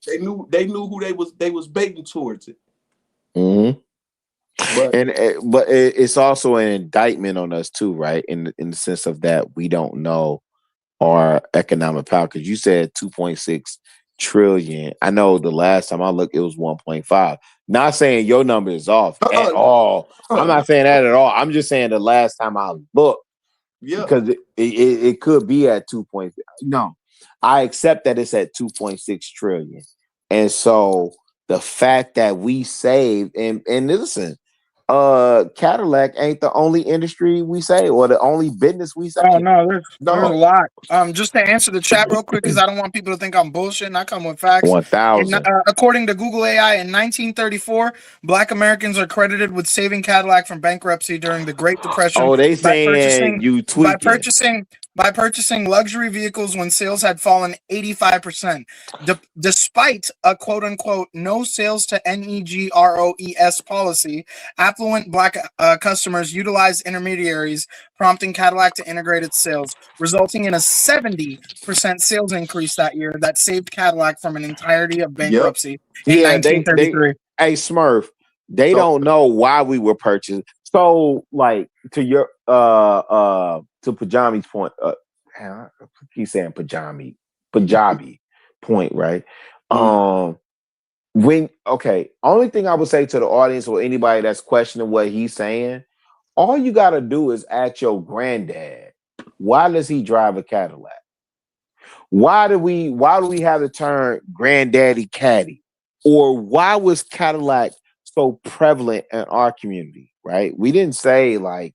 They knew who they was baiting towards it. But it's also an indictment on us too, right? In the sense of that we don't know our economic power, because you said 2.6 trillion. I know the last time I looked, it was 1.5. Not saying your number is off at all. I'm not saying that at all. I'm just saying the last time I looked, because it could be at 2.6. No, I accept that it's at 2.6 trillion. And so the fact that we saved and listen, Cadillac ain't the only industry we say or the only business we say. Oh no, there's a lot. Just to answer the chat real quick, because I don't want people to think I'm bullshitting. I come with facts. 1,000. According to Google AI, in 1934, Black Americans are credited with saving Cadillac from bankruptcy during the Great Depression. Oh, they saying you tweaking. By purchasing luxury vehicles when sales had fallen 85%, despite a quote-unquote no sales to NEGROES policy. Affluent Black customers utilized intermediaries, prompting Cadillac to integrate its sales, resulting in a 70% sales increase that year that saved Cadillac from an entirety of bankruptcy in 1933. Hey, Smurf, they don't know why we were purchased. So, like, to your to Pajami's point, I keep saying Punjabi point, right? Only thing I would say to the audience or anybody that's questioning what he's saying, all you got to do is ask your granddad, why does he drive a Cadillac? Why do we have the term granddaddy caddy? Or why was Cadillac so prevalent in our community, right? We didn't say like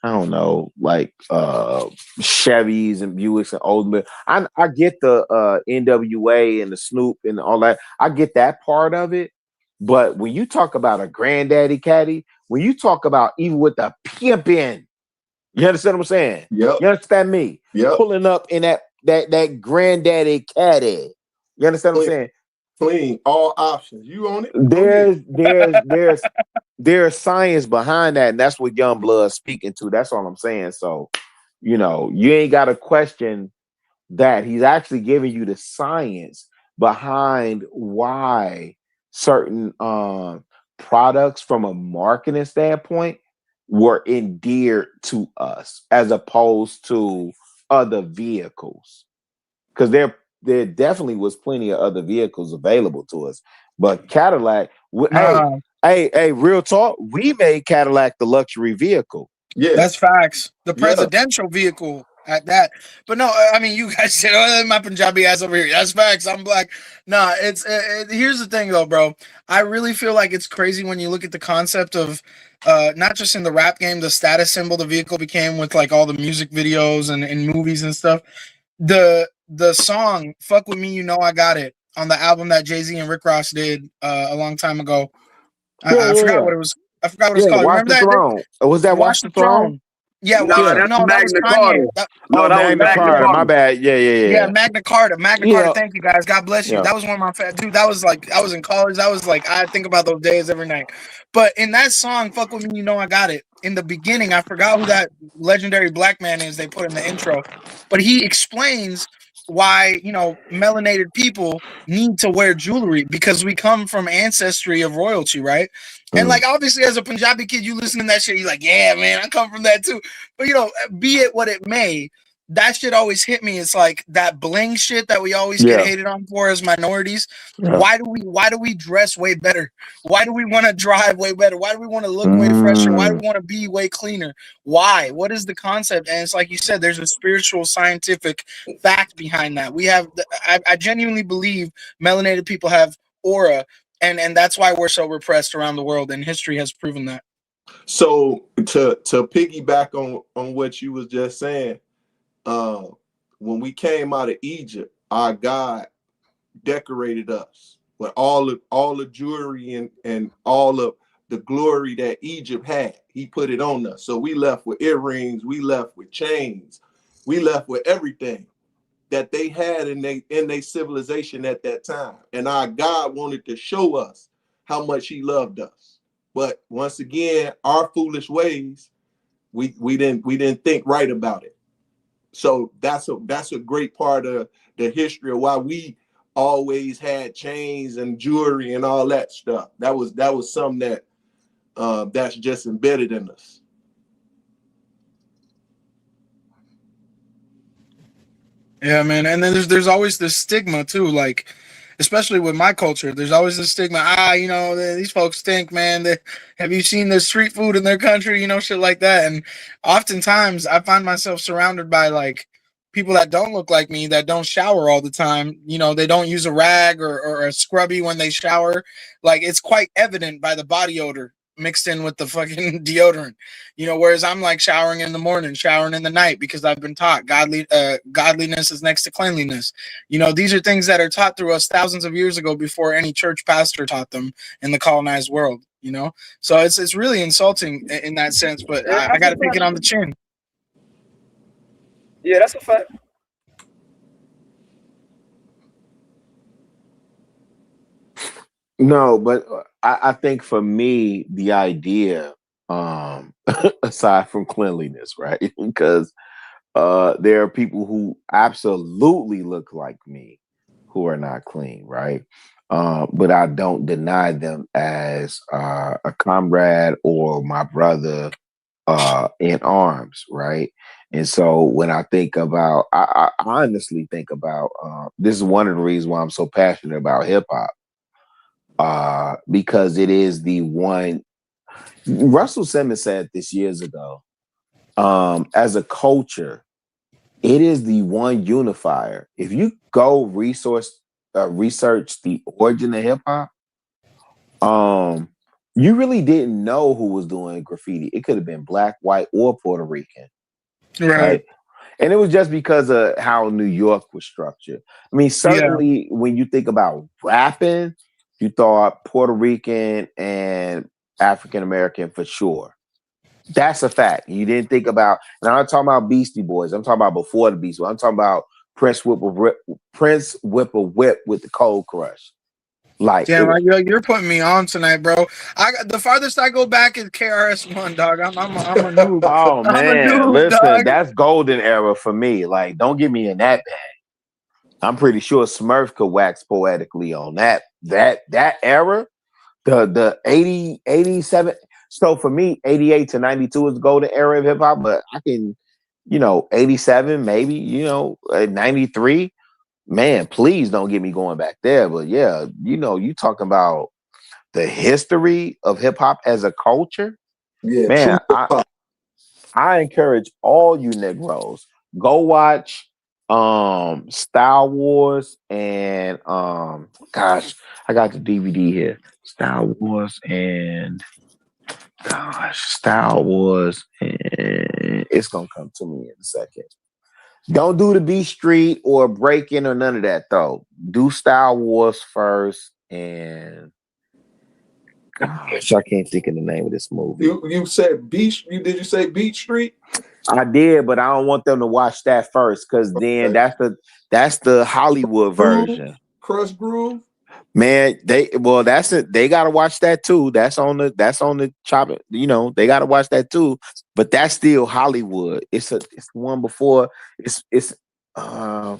I don't know, like Chevys and Buicks and Oldsmobile. I get the NWA and the Snoop and all that. I get that part of it. But when you talk about a granddaddy caddy, when you talk about even with the pimping, you understand what I'm saying? Yep. You understand me? Yep. Pulling up in that granddaddy caddy. You understand what I'm saying? Clean, all options. You own it. There's science behind that, and that's what Youngblood's speaking to. That's all I'm saying. So, you ain't got to question that. He's actually giving you the science behind why certain products from a marketing standpoint were endeared to us as opposed to other vehicles. Because there definitely was plenty of other vehicles available to us. But Cadillac, hey, real talk, we made Cadillac the luxury vehicle. Yeah, that's facts. The presidential vehicle at that. But no, I mean, you guys said, "Oh, my Punjabi ass over here." That's facts. I'm Black. Nah, here's the thing though, bro. I really feel like it's crazy when you look at the concept of not just in the rap game, the status symbol the vehicle became with like all the music videos and movies and stuff. The song "Fuck With Me, You Know I Got It" on the album that Jay-Z and Rick Ross did a long time ago. I forgot what it was. I forgot what it's called. Watch Remember the that? Throne. Was that Watch the Throne? Yeah, well, No, that's no, that was Magna Kanye. Carta. No, that was Magna Magna Carta. My Carta. bad. Yeah, Yeah. Magna Carta. Magna Carta. Yeah. Thank you guys. God bless you. Yeah. That was one of my dude. That was like I was in college. That was like I think about those days every night. But in that song, "Fuck with Me, You Know I Got It." In the beginning, I forgot who that legendary black man is. They put in the intro, but he explains why melanated people need to wear jewelry because we come from ancestry of royalty, right? And like obviously, as a Punjabi kid, you listen to that shit, you're like, yeah, man, I come from that too. But be it what it may, that shit always hit me. It's like that bling shit that we always get hated on for as minorities. Yeah. Why do we dress way better? Why do we want to drive way better? Why do we want to look way fresher? Why do we want to be way cleaner? Why? What is the concept? And it's like you said, there's a spiritual, scientific fact behind that. I genuinely believe melanated people have aura, and that's why we're so repressed around the world, and history has proven that. So to piggyback on what you was just saying, when we came out of Egypt, our God decorated us with all the jewelry and all of the glory that Egypt had. He put it on us. So we left with earrings, we left with chains, we left with everything that they had in their civilization at that time. And our God wanted to show us how much he loved us. But once again, our foolish ways, we didn't think right about it. So that's a great part of the history of why we always had chains and jewelry and all that stuff. That was something that that's just embedded in us. Yeah, man. And then there's always this stigma too, like especially with my culture. There's always this stigma. These folks stink, man. Have you seen the street food in their country? Shit like that. And oftentimes, I find myself surrounded by like people that don't look like me, that don't shower all the time. They don't use a rag or a scrubby when they shower. Like it's quite evident by the body odor mixed in with the fucking deodorant, whereas I'm like showering in the morning, showering in the night, because I've been taught godliness is next to cleanliness. These are things that are taught through us thousands of years ago before any church pastor taught them in the colonized world, so it's really insulting in that sense, but I got to take it on the chin. Yeah, that's a fact. No, but I think for me, the idea, aside from cleanliness, right? Because there are people who absolutely look like me who are not clean, right? But I don't deny them as a comrade or my brother in arms, right? And so when I think about, I honestly think about, this is one of the reasons why I'm so passionate about hip hop. Because it is the one. Russell Simmons said this years ago. As a culture, it is the one unifier. If you go research the origin of hip hop, you really didn't know who was doing graffiti. It could have been black, white, or Puerto Rican, right? And it was just because of how New York was structured. I mean, certainly when you think about rapping, you thought Puerto Rican and African American for sure. That's a fact. You didn't think about, and I'm not talking about Beastie Boys. I'm talking about before the Beastie Boys. I'm talking about Prince Whip a Whip with the Cold Crush. Like, Damn, you're putting me on tonight, bro. The farthest I go back is KRS-One, dog. I'm a noob. oh I'm a man, noob, listen, dog. that's golden era for me. Like, don't get me in that bag. I'm pretty sure Smurf could wax poetically on that era. The 80, 87. So for me, 88 to 92 is the golden era of hip hop, but I can, 87, maybe, 93. Man, please don't get me going back there. But yeah, you talking about the history of hip hop as a culture. Yeah, Man, true. I encourage all you Negroes, go watch Star Wars and gosh, I got the DVD here. Star Wars and it's gonna come to me in a second. Don't do the B Street or Break In or none of that though. Do Star Wars first, and Gosh, I can't think of the name of this movie. You said Beach. Did you say Beach Street? I did, but I don't want them to watch that first because then that's the Hollywood version. Crush Groove. Man, that's it. They gotta watch that too. That's on the chopper. You know, they gotta watch that too. But that's still Hollywood. It's the one before. It's dang.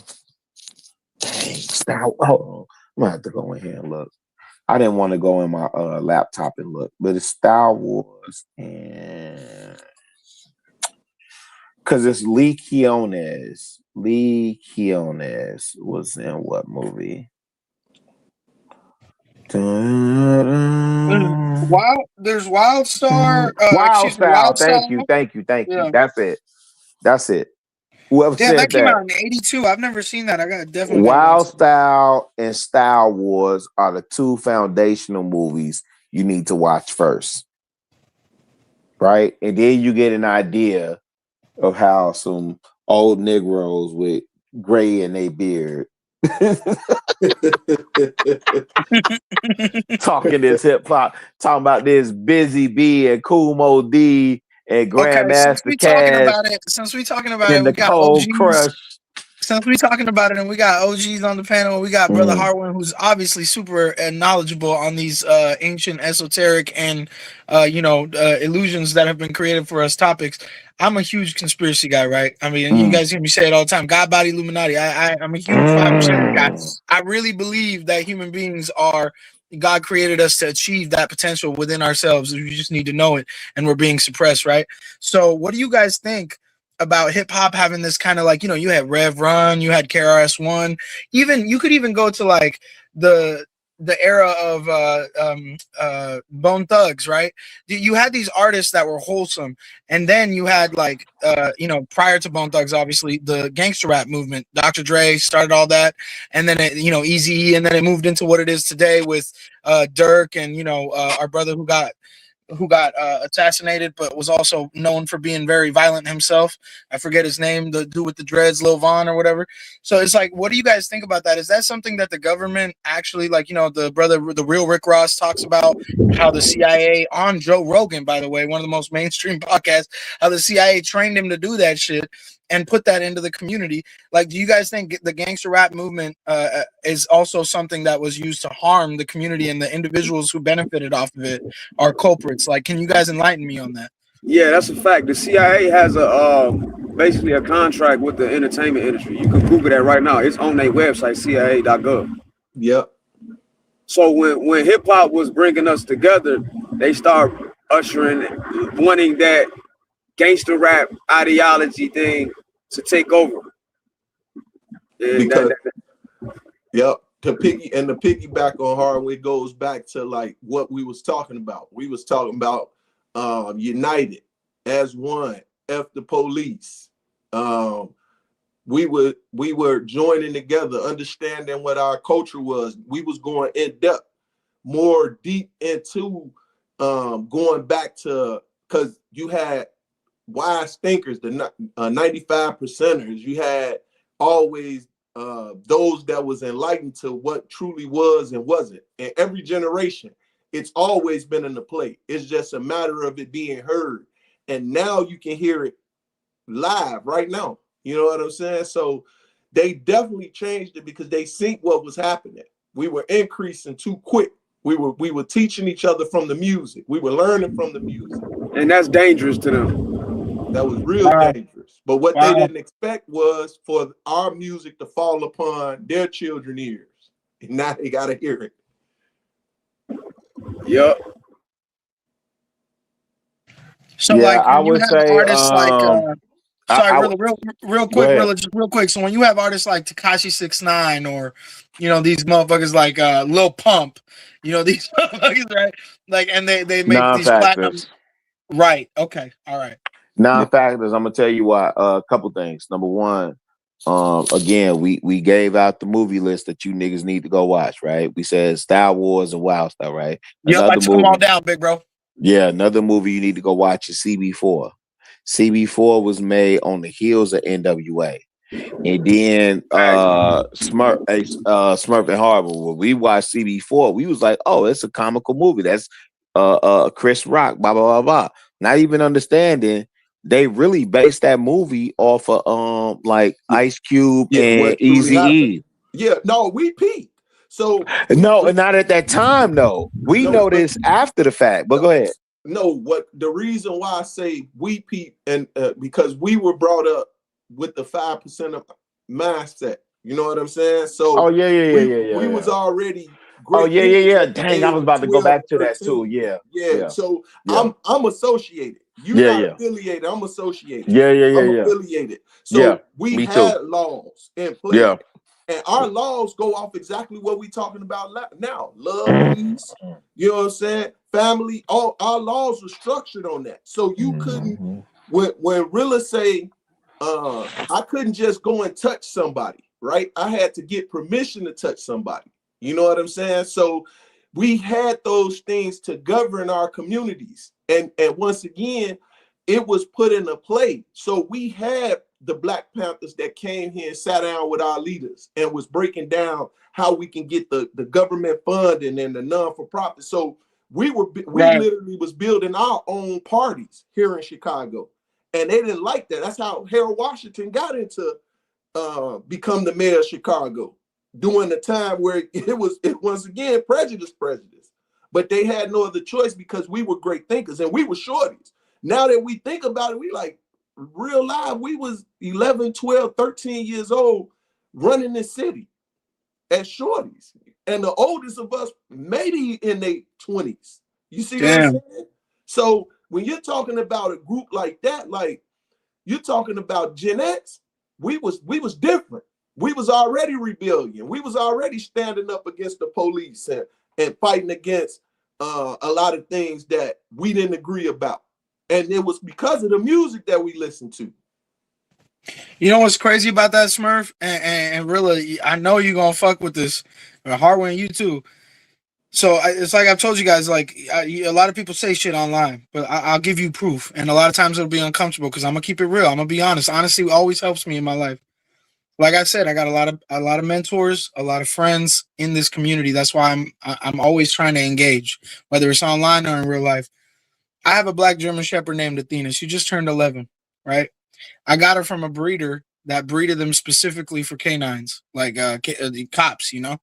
Stop. Hold on. I'm gonna have to go in here and look. I didn't want to go in my laptop and look, but it's Star Wars and because it's Lee Quinones. Lee Quinones was in what movie? There's Wildstar. Wild Style. Thank you. Yeah. That's it. Whoever Yeah, said that came out in '82. I've never seen that. I definitely Wild Style and Star Wars are the two foundational movies you need to watch first. Right? And then you get an idea of how some old Negroes with gray in their beard talking this hip hop, talking about this Busy B and Kool Moe D and Grandmaster Caz. Since we talking about and it, we the got Cold OGs. Crush. Since we talking about it, and we got OGs on the panel, we got Brother Harwin, who's obviously super knowledgeable on these ancient, esoteric, and illusions that have been created for us topics. I'm a huge conspiracy guy, right? I mean, you guys hear me say it all the time. God, body, Illuminati. I'm a huge 5% guy. I really believe that human beings are. God created us to achieve that potential within ourselves. We just need to know it, and we're being suppressed, right? So, what do you guys think about hip hop having this kind of like, you had Rev Run, you had KRS-One, even you could even go to like the era of Bone Thugs, right? You had these artists that were wholesome, and then you had like prior to Bone Thugs, obviously the gangster rap movement. Dr. Dre started all that, and then it, Eazy-E, and then it moved into what it is today with Dirk and our brother who got assassinated, but was also known for being very violent himself. I forget his name, the dude with the dreads, Lil Von or whatever. So it's like, what do you guys think about that? Is that something that the government actually, like, the real Rick Ross talks about how the CIA on Joe Rogan, by the way, one of the most mainstream podcasts, how the CIA trained him to do that shit and put that into the community. Like, do you guys think the gangster rap movement is also something that was used to harm the community, and the individuals who benefited off of it are culprits? Like, can you guys enlighten me on that? Yeah, that's a fact. The CIA has basically a contract with the entertainment industry. You can Google that right now. It's on their website, CIA.gov. Yep. So when hip hop was bringing us together, they start ushering, wanting that gangster rap ideology thing to take over. Because to piggyback on Harwin goes back to like what we was talking about. We was talking about united as one, F the police. We were joining together, understanding what our culture was. We was going in depth, more deep into going back to, because you had wise thinkers, the 95 percenters. You had always those that was enlightened to what truly was and wasn't. And every generation, it's always been in the play. It's just a matter of it being heard. And now you can hear it live right now. You know what I'm saying? So they definitely changed it because they seen what was happening. We were increasing too quick. We were teaching each other from the music. We were learning from the music. And that's dangerous to them. That was real dangerous. But what they didn't expect was for our music to fall upon their children's ears. And now they got to hear it. Yep. So I would say artists like real quick. So when you have artists like Tekashi 6ix9ine or these motherfuckers like Lil Pump, these motherfuckers, right? Like, and they make these platinum. Right. Okay. All right. Non-factors. I'm gonna tell you why. A couple things. Number one, again, we gave out the movie list that you niggas need to go watch. Right. We said Star Wars and Wild Star. Right. Yep. I took them all down, big bro. Yeah. Another movie you need to go watch is CB4. CB4 was made on the heels of NWA. And then Smurf and Harbor. When we watched CB4, we was like, oh, it's a comical movie. That's Chris Rock, blah blah blah blah. Not even understanding they really based that movie off of like Ice Cube and Eazy-E. Yeah, no, we peaked. So no, not at that time. No, we know this after the fact. But go ahead. No, what the reason why I say we peaked and because we were brought up with the 5% of mindset. You know what I'm saying? So we was already great. Dang, I was about to go back to that too. Yeah. So I'm associated. You're not affiliated. I'm associated. I'm affiliated. So we had laws in place. Yeah. And our laws go off exactly what we're talking about now. Love, peace, you know what I'm saying? Family, all our laws were structured on that. So you couldn't, when Rilla say, I couldn't just go and touch somebody, right? I had to get permission to touch somebody. You know what I'm saying? So we had those things to govern our communities. And once again, it was put into play. So we had the Black Panthers that came here and sat down with our leaders and was breaking down how we can get the government funding and the non-for-profit. So we literally was building our own parties here in Chicago. And they didn't like that. That's how Harold Washington got into become the mayor of Chicago during the time where it was once again prejudice. But they had no other choice because we were great thinkers and we were shorties. Now that we think about it, we like real life. We was 11, 12, 13 years old running this city as shorties. And the oldest of us maybe in their 20s. You see what I'm saying? So when you're talking about a group like that, like you're talking about Gen X, we was different. We was already rebellion. We was already standing up against the police and fighting against a lot of things that we didn't agree about. And it was because of the music that we listened to. You know what's crazy about that, Smurf? And really, I know you're going to fuck with this. Hardware, you too. So it's like I've told you guys, like a lot of people say shit online, but I'll give you proof. And a lot of times it'll be uncomfortable because I'm going to keep it real. I'm going to be honest. Honesty always helps me in my life. Like I said, I got a lot of mentors, a lot of friends in this community. That's why I'm always trying to engage, whether it's online or in real life. I have a black German Shepherd named Athena. She just turned 11, right? I got her from a breeder that breeded them specifically for canines, like the cops, you know?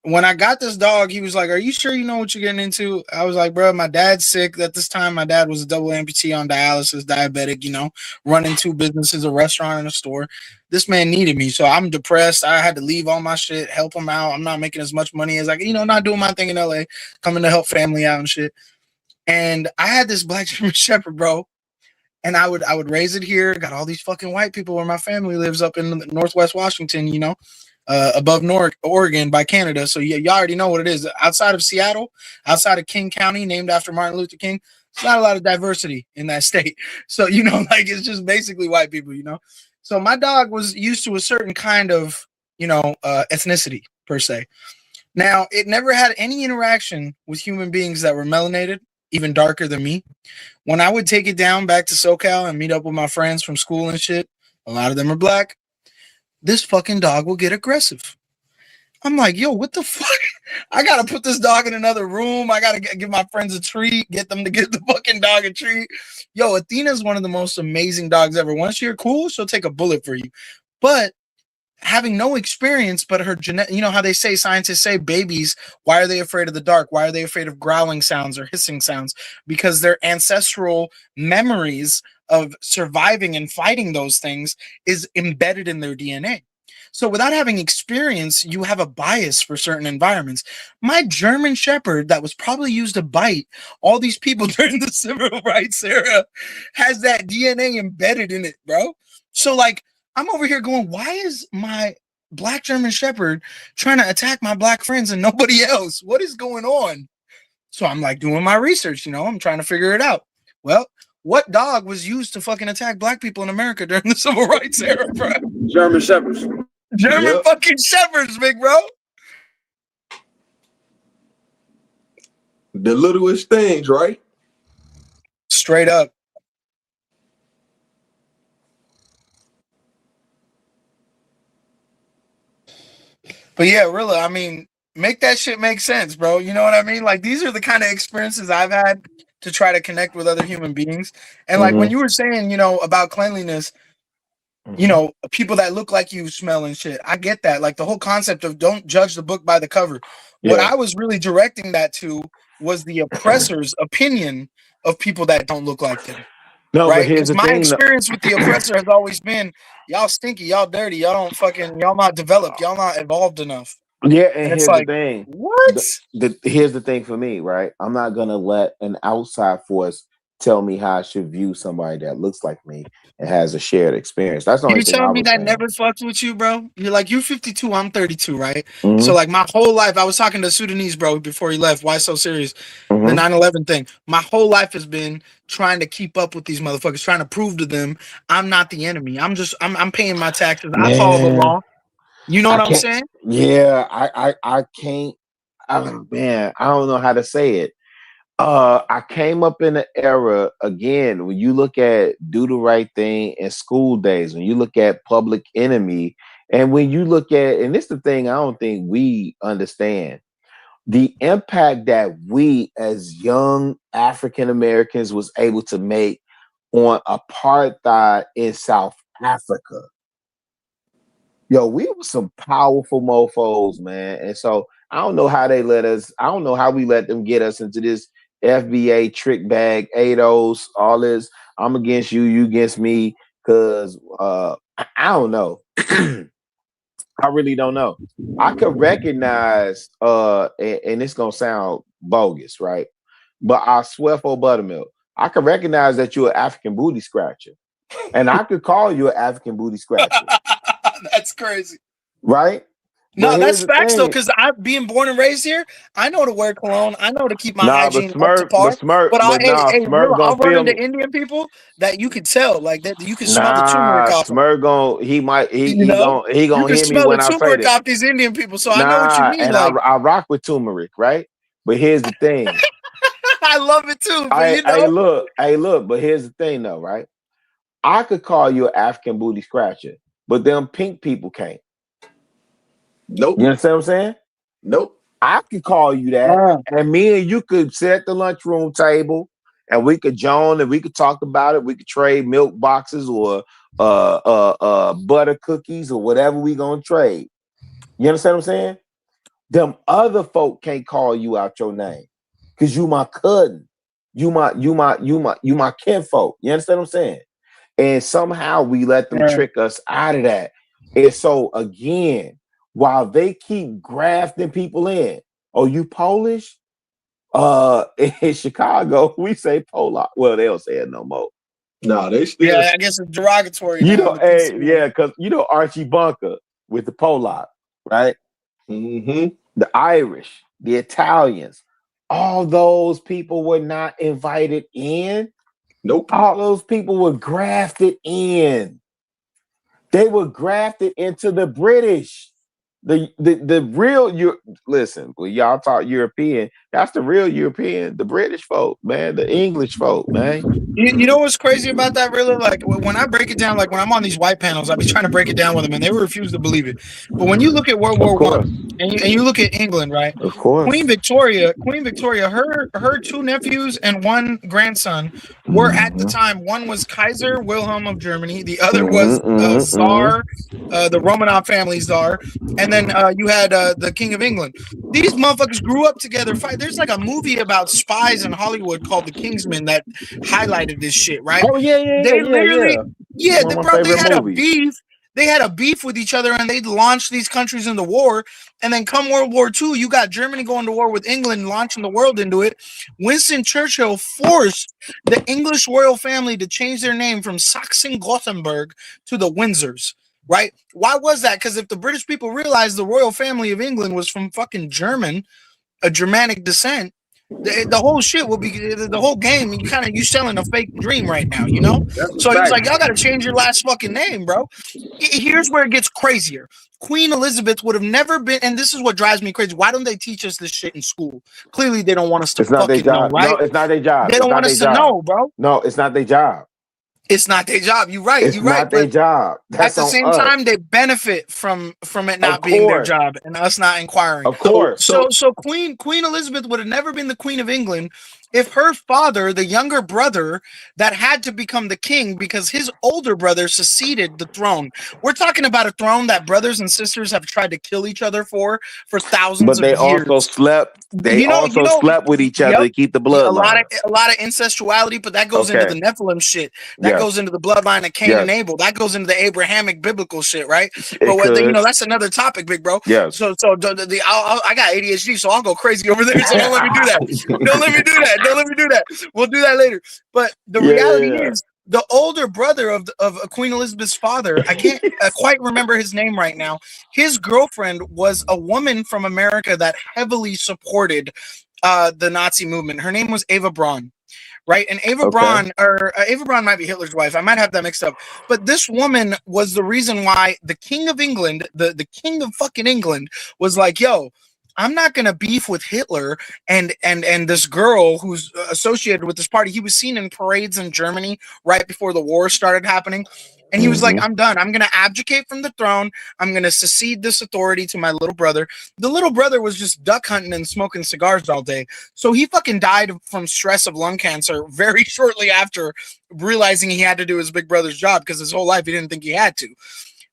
When I got this dog, he was like, "Are you sure you know what you're getting into?" I was like, "Bro, my dad's sick." At this time, my dad was a double amputee on dialysis, diabetic, you know, running two businesses, a restaurant and a store. This man needed me. So I'm depressed. I had to leave all my shit, help him out. I'm not making as much money as I can, you know, not doing my thing in LA, coming to help family out and shit. And I had this black German Shepherd, bro. And I would raise it here. Got all these fucking white people where my family lives up in Northwest Washington, you know, above Oregon by Canada. So y'all already know what it is. Outside of Seattle, outside of King County, named after Martin Luther King, there's not a lot of diversity in that state. So, you know, like it's just basically white people, you know. So my dog was used to a certain kind of, you know, ethnicity per se. Now, it never had any interaction with human beings that were melanated, even darker than me. When I would take it down back to SoCal and meet up with my friends from school and shit, a lot of them are black, this fucking dog will get aggressive. I'm like, yo, what the fuck? I gotta put this dog in another room. I gotta give my friends a treat, get them to get the fucking dog a treat. Yo, Athena's one of the most amazing dogs ever. Once you're cool, she'll take a bullet for you. But having no experience, but her genetic, you know how they say, scientists say babies, why are they afraid of the dark? Why are they afraid of growling sounds or hissing sounds? Because their ancestral memories of surviving and fighting those things is embedded in their DNA. So without having experience, you have a bias for certain environments. My German Shepherd that was probably used to bite all these people during the civil rights era has that DNA embedded in it, bro. So like, I'm over here going, why is my black German Shepherd trying to attack my black friends and nobody else? What is going on? So I'm like doing my research, you know, I'm trying to figure it out. Well, what dog was used to fucking attack black people in America during the civil rights era, bro? German Shepherds. German fucking Shepherds, big bro. The littlest things, right? Straight up. But yeah, really, I mean, Make that shit make sense, bro. You know what I mean? Like, these are the kind of experiences I've had to try to connect with other human beings. And like when you were saying, you know, about cleanliness, you know, people that look like you smell and shit. I get that. Like the whole concept of don't judge the book by the cover. What I was really directing that to was the oppressor's opinion of people that don't look like them. No, but Right? here's Because the my thing. experience with the oppressor has always been y'all stinky, y'all dirty, y'all not developed, y'all not evolved enough. Yeah, and And it's here's the like, thing. what? Here's the thing for me, right? I'm not gonna let an outside force tell me how I should view somebody that looks like me and has a shared experience. That's the only You thing I telling me was that saying. never fucked with you, bro? You're like, you're 52, I'm 32, right? So Mm-hmm. like my whole life, I was talking to Sudanese, bro, before he left. Why so serious? The Mm-hmm. 9/11 thing. My whole life has been trying to keep up with these motherfuckers, trying to prove to them I'm not the enemy. I'm paying my taxes. I follow the Man, law. You know I what I'm can't. saying? Yeah, I can't. Oh, man, I don't know how to say it. I came up in an era again when you look at Do the Right Thing and School Days, when you look at Public Enemy, and when you look at, and this is the thing I don't think we understand the impact that we as young African Americans was able to make on apartheid in South Africa. Yo, we were some powerful mofos, man. And so I don't know how they let us, I don't know how we let them get us into this FBA trick bag, ADOS, all this. I'm against you, you against me, because I don't know. I really don't know. I could recognize, and it's gonna sound bogus, right? But I swear for buttermilk, I could recognize that you're an African booty scratcher, and I could call you an African booty scratcher, That's crazy. right? But No, here's that's the facts though, thing. because I being born and raised here, I know to wear cologne, I know to keep my Nah, but hygiene up to par. But Smirk real, gonna I'll run feel into me. Indian people that you could tell, like that you can smell the turmeric Nah, off them. Smirk gonna You know, he you gonna can hear me smell the when I say turmeric this. off these Indian people, so I know what you Nah, mean. and Like, I rock with turmeric, right? But here's the thing. I love it too, but you I know, look, but here's the thing though, right? I could call you an African booty scratcher, but them pink people can't. Nope. You understand what I'm saying? Nope. I could call you that, and me and you could sit at the lunchroom table, and we could join, and we could talk about it. We could trade milk boxes or butter cookies or whatever we gonna trade. You understand what I'm saying? Them other folk can't call you out your name because you my cousin, you my kinfolk. You understand what I'm saying? And somehow we let them trick us out of that. And so again, while they keep grafting people in, oh, you Polish? In Chicago, we say Polak. Well, they don't say it no more. No, they still. yeah, I guess it's derogatory You now know, in the PC world. yeah, because you know Archie Bunker with the Polak, right? Mm-hmm. The Irish, the Italians, all those people were not invited in. Nope. All those people were grafted in. They were grafted into the British. The real you listen, when y'all talk European, that's the real European, the British folk, man, the English folk, man. You know what's crazy about that, really? Like when I break it down, like when I'm on these white panels, I be trying to break it down with them, and they refuse to believe it. But when you look at World War course. One, and you look at England, right? Of course. Queen Victoria, her two nephews and one grandson were at the time. One was Kaiser Wilhelm of Germany, the other was Tsar, the Romanov family czar, and then you had the King of England. These motherfuckers grew up together. There's like a movie about spies in Hollywood called The Kingsman that highlighted this shit, right? Oh yeah. They literally, yeah, One of my bro, they favorite had a movies. beef. They had a beef with each other, and they launched these countries into war. And then come World War II, you got Germany going to war with England, launching the world into it. Winston Churchill forced the English royal family to change their name from Saxon-Gothenburg to the Windsors. Right? Why was that? Because if the British people realized the royal family of England was from fucking a Germanic descent, the whole shit will be the whole game. You selling a fake dream right now, you know? So he was like, y'all got to change your last fucking name, bro. Here's where it gets crazier. Queen Elizabeth would have never been, and this is what drives me crazy. Why don't they teach us this shit in school? Clearly, they don't want us to It's not their fucking know, job. right? No, it's not their job. They don't want us to know, bro. No, it's not their job. It's not their job. You're right. It's You're right. not their But job. at That's the on same us. time, they benefit from it Of not being their course. job and us not inquiring. Of course. So Queen Elizabeth would have never been the Queen of England if her father, the younger brother, that had to become the king because his older brother seceded the throne. We're talking about a throne that brothers and sisters have tried to kill each other for thousands But of they years. also slept. They also slept with each other Yep. to keep the A lot bloodline. of incestuality, but that goes into the Okay. Nephilim shit. That Yes. goes into the bloodline of Cain and Yes. Abel. That goes into the Abrahamic biblical shit, right? It But could. that's another topic, big bro. Yes. So I got ADHD, so I'll go crazy over there. So don't let me do that. Don't let me do that. Don't let me do that. We'll do that later. But the reality is, the older brother of Queen Elizabeth's father, I can't quite remember his name right now. His girlfriend was a woman from America that heavily supported the Nazi movement. Her name was Eva Braun, right? And Eva Braun, or Eva Braun might be Hitler's wife. I might have that mixed up. But this woman was the reason why the King of England, the King of fucking England, was like, yo, I'm not gonna beef with Hitler and this girl who's associated with this party. He was seen in parades in Germany right before the war started happening. And he was like, I'm done. I'm going to abdicate from the throne. I'm going to secede this authority to my little brother. The little brother was just duck hunting and smoking cigars all day. So he fucking died from stress of lung cancer very shortly after realizing he had to do his big brother's job, because his whole life he didn't think he had to.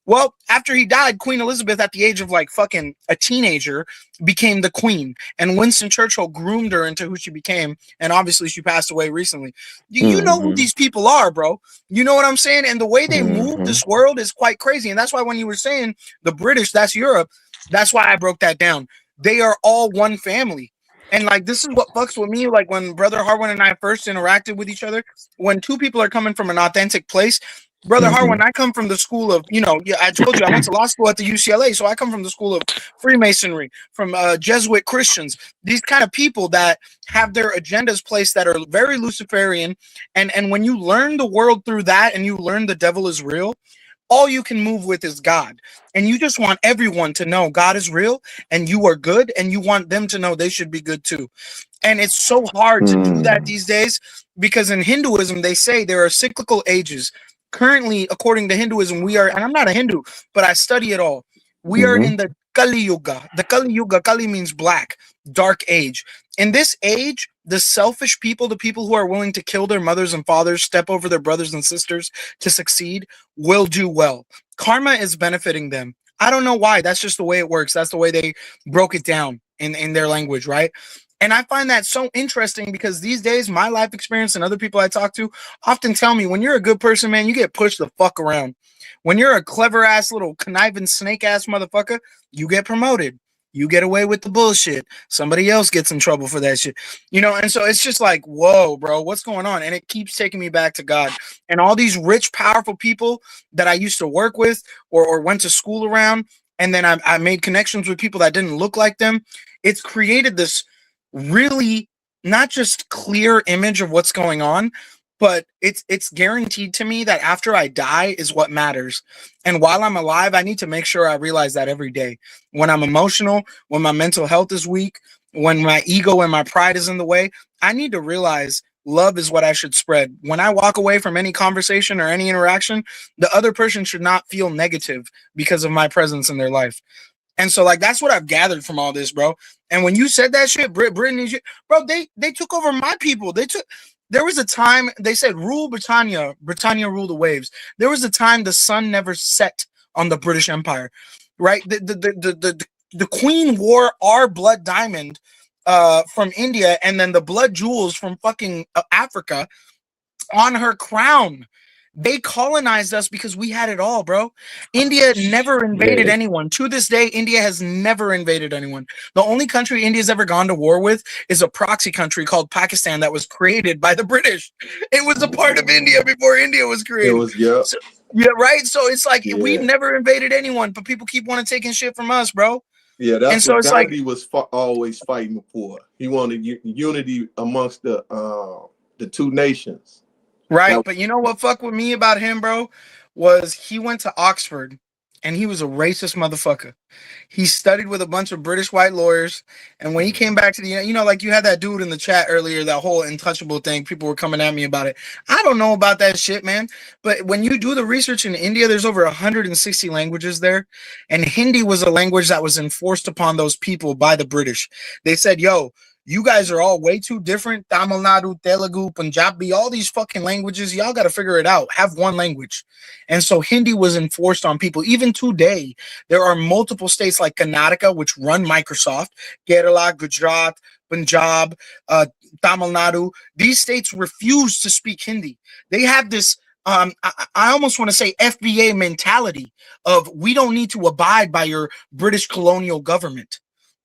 Well, after he died, Queen Elizabeth, at the age of like fucking a teenager, became the queen. And Winston Churchill groomed her into who she became. And obviously she passed away recently. You know who these people are, bro. You know what I'm saying? And the way they move this world is quite crazy. And that's why when you were saying the British, that's Europe, that's why I broke that down. They are all one family. And like, this is what fucks with me. Like when Brother Harwin and I first interacted with each other, when two people are coming from an authentic place, Brother Harwin, I come from the school of, I told you I went to law school at the UCLA. So I come from the school of Freemasonry, from Jesuit Christians, these kind of people that have their agendas placed that are very Luciferian. And when you learn the world through that and you learn the devil is real, all you can move with is God. And you just want everyone to know God is real and you are good, and you want them to know they should be good too. And it's so hard to do that these days, because in Hinduism, they say there are cyclical ages. Currently, according to Hinduism, we are, and I'm not a Hindu, but I study it all. We are in the Kali Yuga. The Kali Yuga, Kali means black, dark age. In this age, the selfish people, the people who are willing to kill their mothers and fathers, step over their brothers and sisters to succeed, will do well. Karma is benefiting them. I don't know why. That's just the way it works. That's the way they broke it down in their language, right? And I find that so interesting, because these days, my life experience and other people I talk to often tell me, when you're a good person, man, you get pushed the fuck around. When you're a clever ass little conniving snake ass motherfucker, you get promoted. You get away with the bullshit. Somebody else gets in trouble for that shit. And so it's just like, whoa, bro, what's going on? And it keeps taking me back to God. And all these rich, powerful people that I used to work with or went to school around, and then I made connections with people that didn't look like them. It's created this really not just clear image of what's going on, but it's guaranteed to me that after I die is what matters. And while I'm alive, I need to make sure I realize that every day. When I'm emotional, when my mental health is weak, when my ego and my pride is in the way, I need to realize love is what I should spread. When I walk away from any conversation or any interaction, the other person should not feel negative because of my presence in their life. And so, like, that's what I've gathered from all this, bro. And when you said that shit, Brittany, bro, they took over my people. There was a time they said, rule Britannia, Britannia rule the waves. There was a time the sun never set on the British Empire, right? The Queen wore our blood diamond from India, and then the blood jewels from fucking Africa on her crown. They colonized us because we had it all, bro. India never invaded anyone. To this day, India has never invaded anyone. The only country India's ever gone to war with is a proxy country called Pakistan that was created by the British. It was a part of India before India was created. It was, yeah. So, yeah, right? So it's like, we've never invaded anyone, but people keep wanting taking shit from us, bro. Yeah, that's and so what it's Gandhi like, was always fighting for. He wanted unity amongst the two nations. Right, but you know what fucked with me about him, bro, was he went to Oxford, and he was a racist motherfucker. He studied with a bunch of British white lawyers, and when he came back to the, like you had that dude in the chat earlier, that whole untouchable thing, people were coming at me about it. I don't know about that shit, man. But when you do the research in India, there's over 160 languages there, and Hindi was a language that was enforced upon those people by the British. They said, yo, you guys are all way too different. Tamil Nadu, Telugu, Punjabi, all these fucking languages. Y'all got to figure it out. Have one language. And so Hindi was enforced on people. Even today, there are multiple states like Karnataka, which run Microsoft, Kerala, Gujarat, Punjab, Tamil Nadu. These states refuse to speak Hindi. They have this, I almost want to say FBA mentality of we don't need to abide by your British colonial government,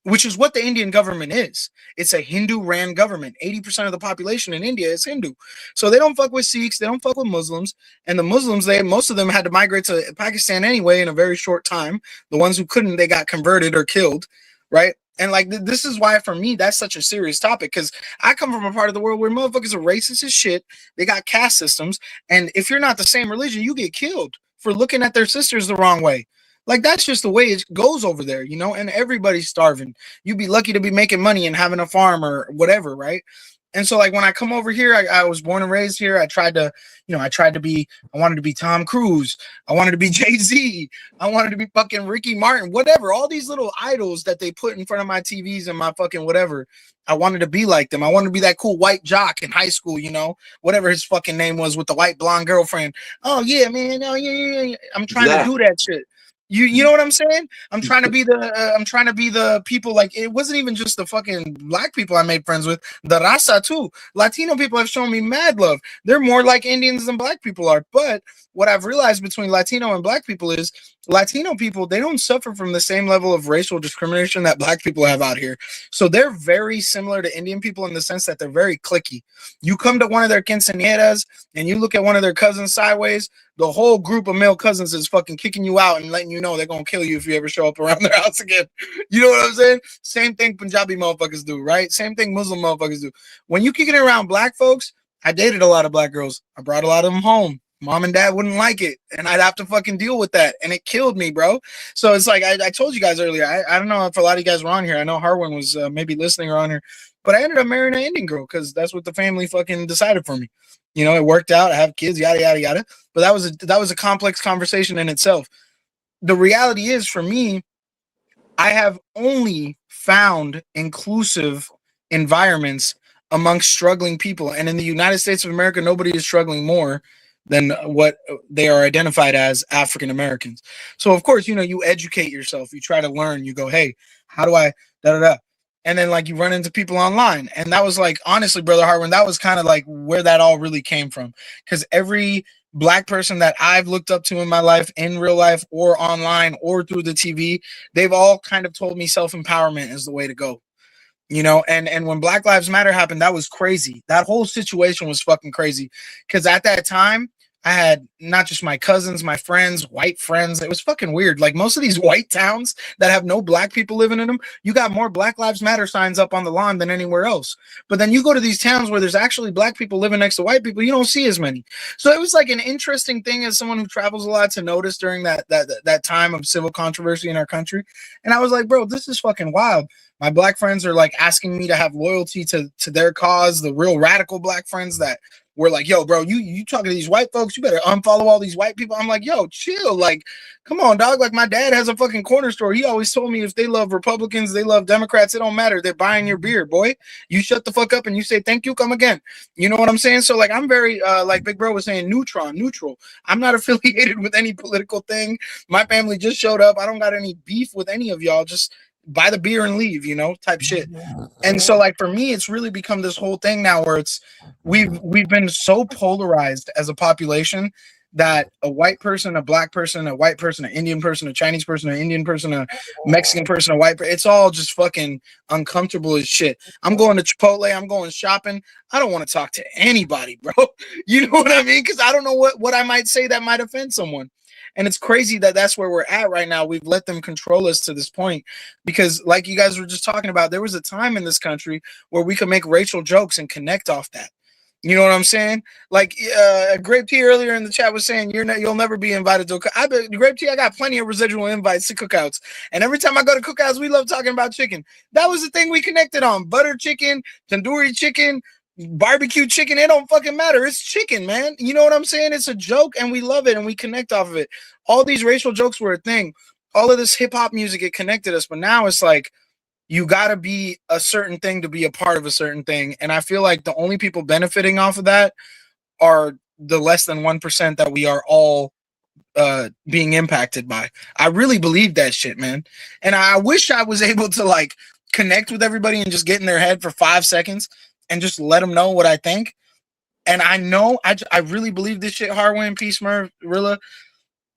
which is what the Indian government is. It's a Hindu-ran government. 80% of the population in India is Hindu. So they don't fuck with Sikhs. They don't fuck with Muslims. And the Muslims, most of them had to migrate to Pakistan anyway in a very short time. The ones who couldn't, they got converted or killed, right? And like this is why, for me, that's such a serious topic, because I come from a part of the world where motherfuckers are racist as shit. They got caste systems. And if you're not the same religion, you get killed for looking at their sisters the wrong way. Like, that's just the way it goes over there, and everybody's starving. You'd be lucky to be making money and having a farm or whatever, right? And so, like, when I come over here, I was born and raised here. I wanted to be Tom Cruise. I wanted to be Jay-Z. I wanted to be fucking Ricky Martin, whatever. All these little idols that they put in front of my TVs and my fucking whatever. I wanted to be like them. I wanted to be that cool white jock in high school, whatever his fucking name was with the white blonde girlfriend. Oh, yeah, man. Oh, yeah. I'm trying to do that shit. You know what I'm saying? I'm trying to be the people. Like, it wasn't even just the fucking black people I made friends with, the raza too. Latino people have shown me mad love. They're more like Indians than black people are. But what I've realized between Latino and black people is Latino people, they don't suffer from the same level of racial discrimination that black people have out here. So they're very similar to Indian people in the sense that they're very cliquey. You come to one of their quinceañeras and you look at one of their cousins sideways, the whole group of male cousins is fucking kicking you out and letting you know they're gonna kill you if you ever show up around their house again. You know what I'm saying? Same thing Punjabi motherfuckers do, right? Same thing Muslim motherfuckers do. When you kicking it around black folks, I dated a lot of black girls. I brought a lot of them home. Mom and dad wouldn't like it, and I'd have to fucking deal with that, and it killed me, bro. So it's like I told you guys earlier. I don't know if a lot of you guys were on here. I know Harwin was maybe listening or on here, but I ended up marrying an Indian girl because that's what the family fucking decided for me. It worked out. I have kids, yada yada yada. But that was a complex conversation in itself. The reality is, for me, I have only found inclusive environments amongst struggling people, and in the United States of America, nobody is struggling more than what they are identified as African Americans. So of course, you educate yourself, you try to learn, you go, hey, how do I da da da, and then like you run into people online, and that was like, honestly, brother Harwin, that was kind of like where that all really came from, because every black person that I've looked up to in my life, in real life or online or through the TV, they've all kind of told me self-empowerment is the way to go. And when Black Lives Matter happened, that was crazy. That whole situation was fucking crazy, because at that time I had not just my cousins, my friends, white friends. It was fucking weird. Like, most of these white towns that have no black people living in them, you got more Black Lives Matter signs up on the lawn than anywhere else. But then you go to these towns where there's actually black people living next to white people, you don't see as many. So it was like an interesting thing as someone who travels a lot to notice during that time of civil controversy in our country. And I was like, bro, this is fucking wild. My black friends are like asking me to have loyalty to their cause, the real radical black friends that were like, yo, bro, you talking to these white folks, you better unfollow all these white people. I'm like, yo, chill. Like, come on, dog. Like, my dad has a fucking corner store. He always told me if they love Republicans, they love Democrats, it don't matter. They're buying your beer, boy. You shut the fuck up and you say, thank you, come again. You know what I'm saying? So, like, I'm very, like Big Bro was saying, neutral. I'm not affiliated with any political thing. My family just showed up. I don't got any beef with any of y'all. Just buy the beer and leave, type shit. And so, like, for me, it's really become this whole thing now where we've been so polarized as a population that a white person, a black person, a white person, an Indian person, a Chinese person, an Indian person, a Mexican person, a white person, it's all just fucking uncomfortable as shit. I'm going to Chipotle, I'm going shopping. I don't want to talk to anybody, bro. You know what I mean? Because I don't know what I might say that might offend someone. And it's crazy that that's where we're at right now. We've let them control us to this point because, like you guys were just talking about, there was a time in this country where we could make racial jokes and connect off that. You know what I'm saying? Like Grape Tea earlier in the chat was saying you'll never be invited to I bet Grape Tea, I got plenty of residual invites to cookouts. And every time I go to cookouts, we love talking about chicken. That was the thing we connected on. Butter chicken, tandoori chicken, barbecue chicken. It don't fucking matter. It's chicken, man. You know what I'm saying? It's a joke and we love it and we connect off of it. All these racial jokes were a thing. All of this hip hop music, it connected us. But now it's like, you got to be a certain thing to be a part of a certain thing. And I feel like the only people benefiting off of that are the less than 1% that we are all being impacted by. I really believe that shit, man. And I wish I was able to like connect with everybody and just get in their head for 5 seconds and just let them know what I think. And I know, I really believe this shit, Harwin, Peace, Merv, Rilla.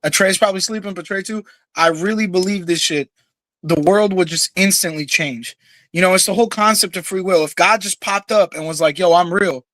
Trey's probably sleeping, but Trey too. I really believe this shit. The world would just instantly change. You know, it's the whole concept of free will. If God just popped up and was like, yo, I'm real,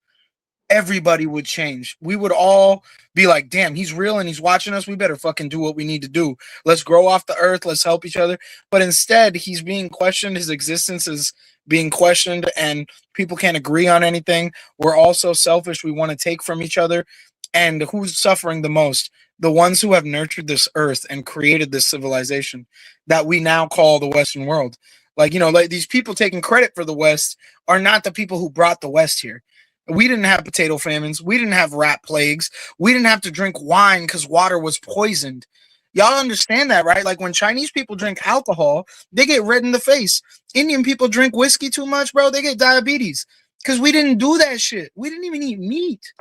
everybody would change. We would all be like, damn, he's real and he's watching us. We better fucking do what we need to do. Let's grow off the earth. Let's help each other. But instead, he's being questioned. His existence is being questioned and people can't agree on anything. We're all so selfish. We want to take from each other. And who's suffering the most? The ones who have nurtured this earth and created this civilization that we now call the Western world. Like, you know, like these people taking credit for the West are not the people who brought the West here. We didn't have potato famines. We didn't have rat plagues. We didn't have to drink wine because water was poisoned. Y'all understand that, right? Like when Chinese people drink alcohol, they get red in the face. Indian people drink whiskey too much, bro. They get diabetes because we didn't do that shit. We didn't even eat meat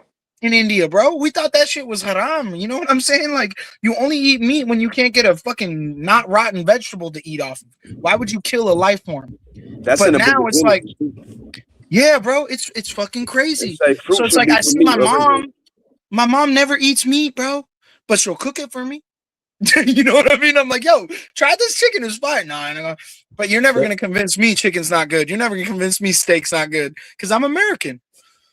in India, bro. We thought that shit was haram. You know what I'm saying? Like, you only eat meat when you can't get a fucking not rotten vegetable to eat off of. Why would you kill a life form? That's but in the book now of it's like, Genesis. yeah, bro, it's fucking crazy. They say So fruit it's should like be I for see meat originally. my mom never eats meat, bro, but she'll cook it for me. You know what I mean? I'm like, yo, try this chicken, it's fine. No, but you're never gonna convince me chicken's not good. You're never gonna convince me steak's not good because I'm American.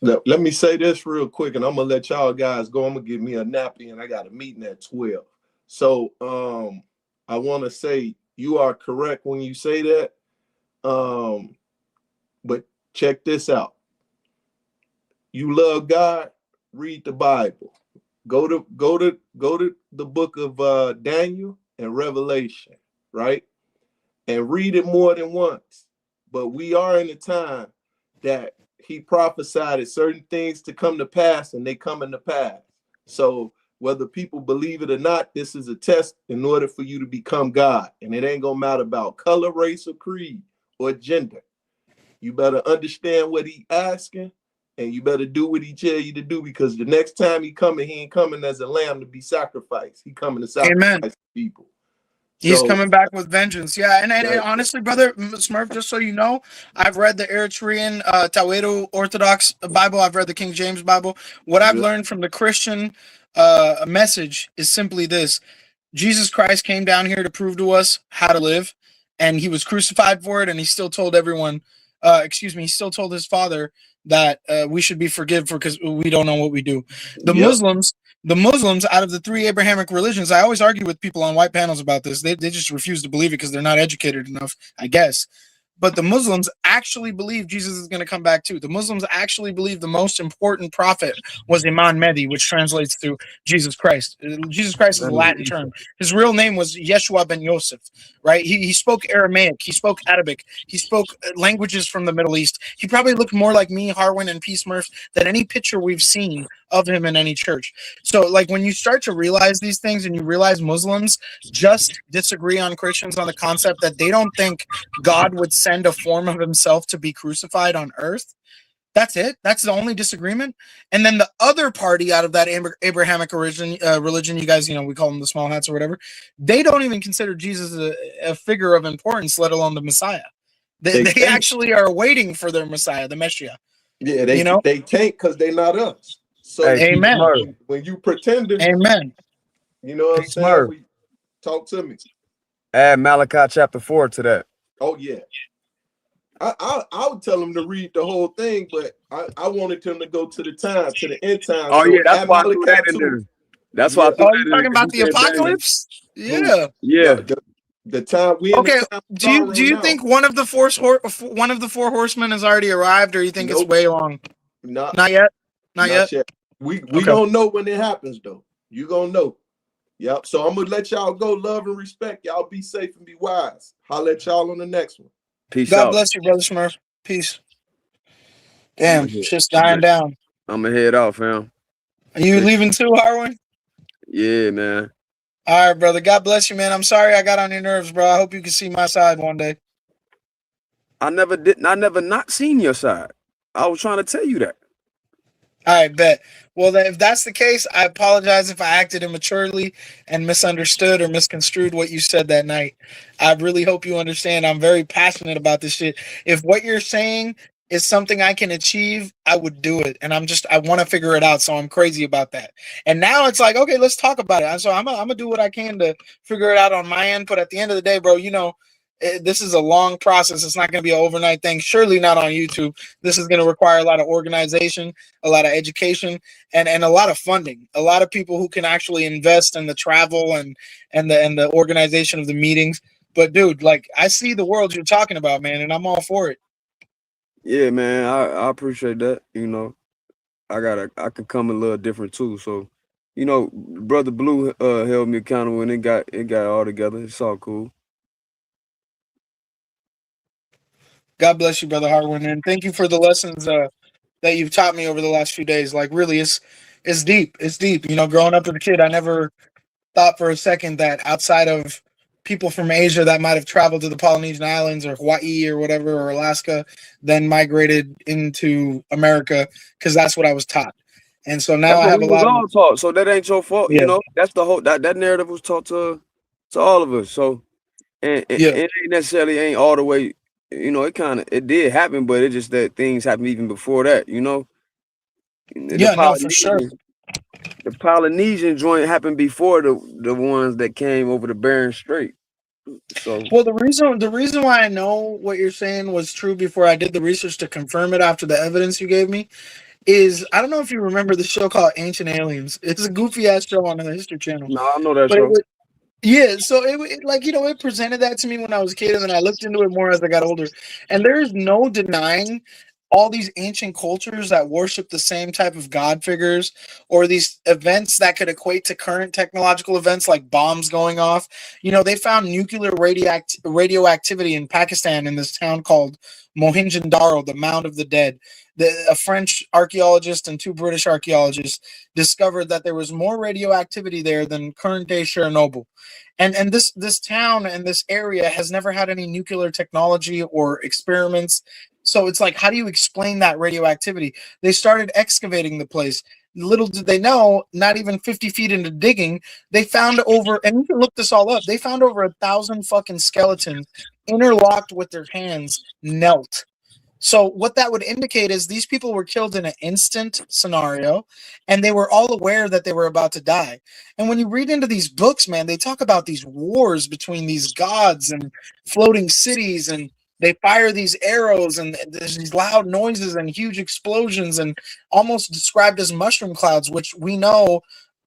Let me say this real quick, and I'm gonna let y'all guys go. I'm gonna give me a nappy, and I got a meeting at 12. So I want to say you are correct when you say that. But check this out. You love God, read the Bible. Go to the book of Daniel and Revelation, right? And read it more than once. But we are in a time that he prophesied certain things to come to pass, and they come into pass. So whether people believe it or not, this is a test in order for you to become God. And it ain't gonna matter about color, race, or creed, or gender. You better understand what he asking, and you better do what he tell you to do, because the next time he ain't coming as a lamb to be sacrificed. He coming to sacrifice people. He's coming back with vengeance. Yeah, and honestly, brother Smurf, just so you know, I've read the Eritrean Tawedo Orthodox Bible. I've read the King James Bible. What I've learned from the Christian message is simply this: Jesus Christ came down here to prove to us how to live, and he was crucified for it, and he still told everyone, he still told his father that we should be forgiven because we don't know what we do. The Muslims, out of the 3 Abrahamic religions, I always argue with people on white panels about this. They just refuse to believe it because they're not educated enough, I guess. But the Muslims actually believe Jesus is going to come back too. The Muslims actually believe the most important prophet was Imam Mehdi, which translates to Jesus Christ. Jesus Christ is a Latin term. His real name was Yeshua ben Yosef, right? He spoke Aramaic. He spoke Arabic. He spoke languages from the Middle East. He probably looked more like me, Harwin, and Peace Murph than any picture we've seen of him in any church. So, like, when you start to realize these things and you realize Muslims just disagree on Christians on the concept that they don't think God would send a form of himself to be crucified on earth. That's it. That's the only disagreement. And then the other party out of that Abrahamic religion, you guys, we call them the small hats or whatever. They don't even consider Jesus a figure of importance, let alone the Messiah. They actually are waiting for their Messiah, the Messiah. Yeah, they can't because they're not us. So amen. When you pretending, amen. You know what I'm saying? Talk to me. Add Malachi chapter 4 to that. Oh yeah. I would tell him to read the whole thing, but I wanted him to go to the end time. Oh so yeah, that's why I threw that in there. That's why I threw that in there. Talking about the apocalypse? Yeah. The time we okay. Do you think one of the four horsemen has already arrived, or you think it's way long? Not yet. Not yet. We Okay. gonna know when it happens though. You gonna know. Yep. So I'm gonna let y'all go. Love and respect. Y'all be safe and be wise. I'll let y'all on the next one. Peace God out. bless you, brother Smurf. Peace. Damn, shit's dying down. I'm gonna head out, fam. Are you leaving too, Harwin? Yeah, man. All right, brother. God bless you, man. I'm sorry I got on your nerves, bro. I hope you can see my side one day. I never not seen your side. I was trying to tell you that. All right, bet. Well, then, if that's the case, I apologize if I acted immaturely and misunderstood or misconstrued what you said that night. I really hope you understand I'm very passionate about this shit. If what you're saying is something I can achieve, I would do it. And I want to figure it out. So I'm crazy about that. And now it's like, okay, let's talk about it. So I'm going to do what I can to figure it out on my end. But at the end of the day, bro, this is a long process. It's not going to be an overnight thing. Surely not on YouTube. This is going to require a lot of organization, a lot of education, and a lot of funding. A lot of people who can actually invest in the travel and the organization of the meetings. But dude, like, I see the world you're talking about, man, and I'm all for it. Yeah, man. I appreciate that. I could come a little different too. So, Brother Blue held me accountable and it got all together. It's all cool. God bless you, Brother Harwin, and thank you for the lessons that you've taught me over the last few days. Like, really, it's deep. It's deep. Growing up as a kid, I never thought for a second that outside of people from Asia that might have traveled to the Polynesian Islands or Hawaii or whatever, or Alaska, then migrated into America, because that's what I was taught. And so now That's I what have we a was lot of all taught. So that ain't your fault. yeah. That's the whole that narrative was taught to all of us. So and Yeah. it ain't necessarily ain't all the way. It did happen, but it just that things happened even before that. Yeah, no, for sure. The Polynesian joint happened before the ones that came over the Bering Strait. So Well, the reason why I know what you're saying was true before I did the research to confirm it after the evidence you gave me is, I don't know if you remember the show called Ancient Aliens. It's a goofy ass show on the History Channel, no, I know that but show. yeah, so it presented that to me when I was a kid, and then I looked into it more as I got older. And there's no denying all these ancient cultures that worship the same type of god figures, or these events that could equate to current technological events like bombs going off. They found nuclear radioactivity in Pakistan in this town called Mohenjo-daro, the Mound of the Dead. A French archaeologist and two British archaeologists discovered that there was more radioactivity there than current day Chernobyl. And this town and this area has never had any nuclear technology or experiments. So it's like, how do you explain that radioactivity? They started excavating the place. Little did they know, not even 50 feet into digging, they found over, and you can look this all up, they found over 1,000 fucking skeletons interlocked with their hands, knelt. So what that would indicate is these people were killed in an instant scenario, and they were all aware that they were about to die. And when you read into these books, man, they talk about these wars between these gods and floating cities, and they fire these arrows, and there's these loud noises and huge explosions, and almost described as mushroom clouds, which we know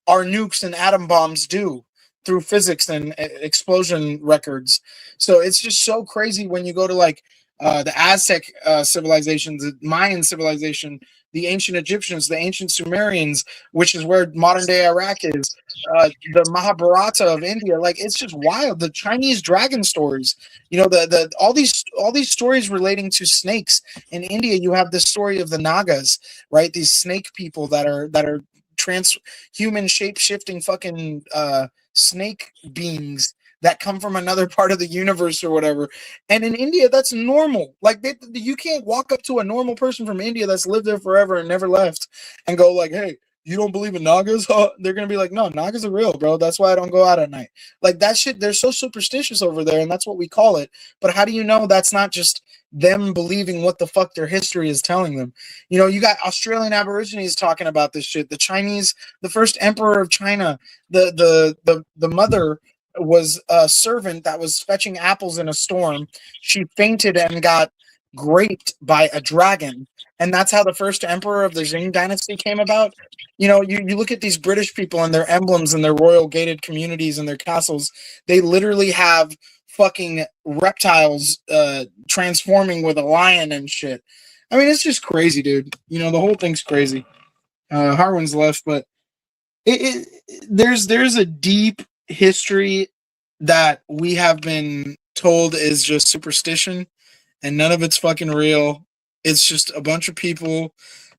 our nukes and atom bombs do through physics and explosion records. So it's just so crazy when you go to the Aztec civilization, the Mayan civilization, the ancient Egyptians, the ancient Sumerians, which is where modern day Iraq is, the Mahabharata of India. Like, it's just wild. The Chinese dragon stories, the all these stories relating to snakes. In India, you have this story of the Nagas, right? These snake people that are human shape shifting fucking snake beings that come from another part of the universe or whatever. And in India, that's normal. Like, you can't walk up to a normal person from India that's lived there forever and never left and go like, "Hey, you don't believe in Nagas?" They're gonna be like, "No, Nagas are real, bro. That's why I don't go out at night." Like, that shit, they're so superstitious over there, and that's what we call it. But how do you know that's not just them believing what the fuck their history is telling them? You got Australian Aborigines talking about this shit. The Chinese, the first emperor of China, the mother was a servant that was fetching apples in a storm. She fainted and got raped by a dragon. And that's how the first emperor of the Qing dynasty came about. You look at these British people and their emblems and their royal gated communities and their castles, they literally have fucking reptiles transforming with a lion and shit. I mean, it's just crazy, dude. The whole thing's crazy. Harwin's left, but there's a deep history that we have been told is just superstition, and none of it's fucking real. It's just a bunch of people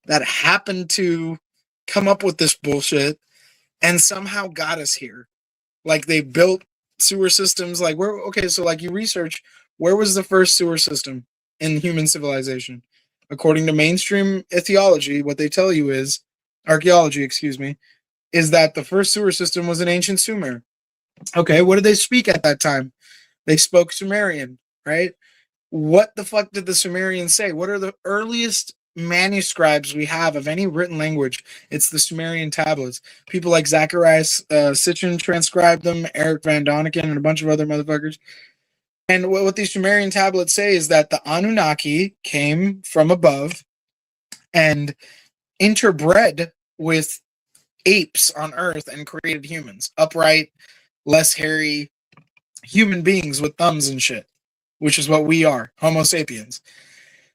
that happen to come up with this bullshit and somehow got us here. Like they built sewer systems. Like where? Okay, so like you research, where was the first sewer system in human civilization? According to mainstream theology, what they tell you is archaeology, excuse me, is that the first sewer system was in ancient Sumer. Okay, what did they speak at that time? They spoke Sumerian, right? What the fuck did the Sumerians say? What are the earliest manuscripts we have of any written language? It's the Sumerian tablets. People like Zacharias Sitchin transcribed them, Eric Van Doniken, and a bunch of other motherfuckers. And what these Sumerian tablets say is that the Anunnaki came from above and interbred with apes on Earth and created humans, upright, less hairy human beings with thumbs and shit, which is what we are, Homo sapiens.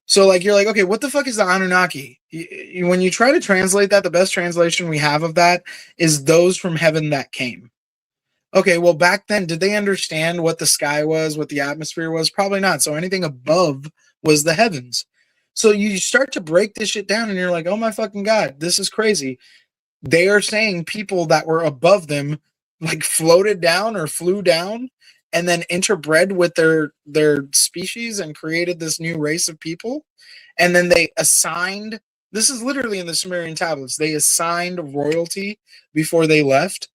So like you're like, okay, what the fuck is the Anunnaki? When you try to translate that, the best translation we have of that is those from heaven that came. Okay, well back then, did they understand what the sky was, what the atmosphere was? Probably not. So anything above was the heavens. So you start to break this shit down and you're like, oh my fucking God, this is crazy. They are saying people that were above them like floated down or flew down and then interbred with their species and created this new race of people. And then they assigned, this is literally in the Sumerian tablets, they assigned royalty before they left.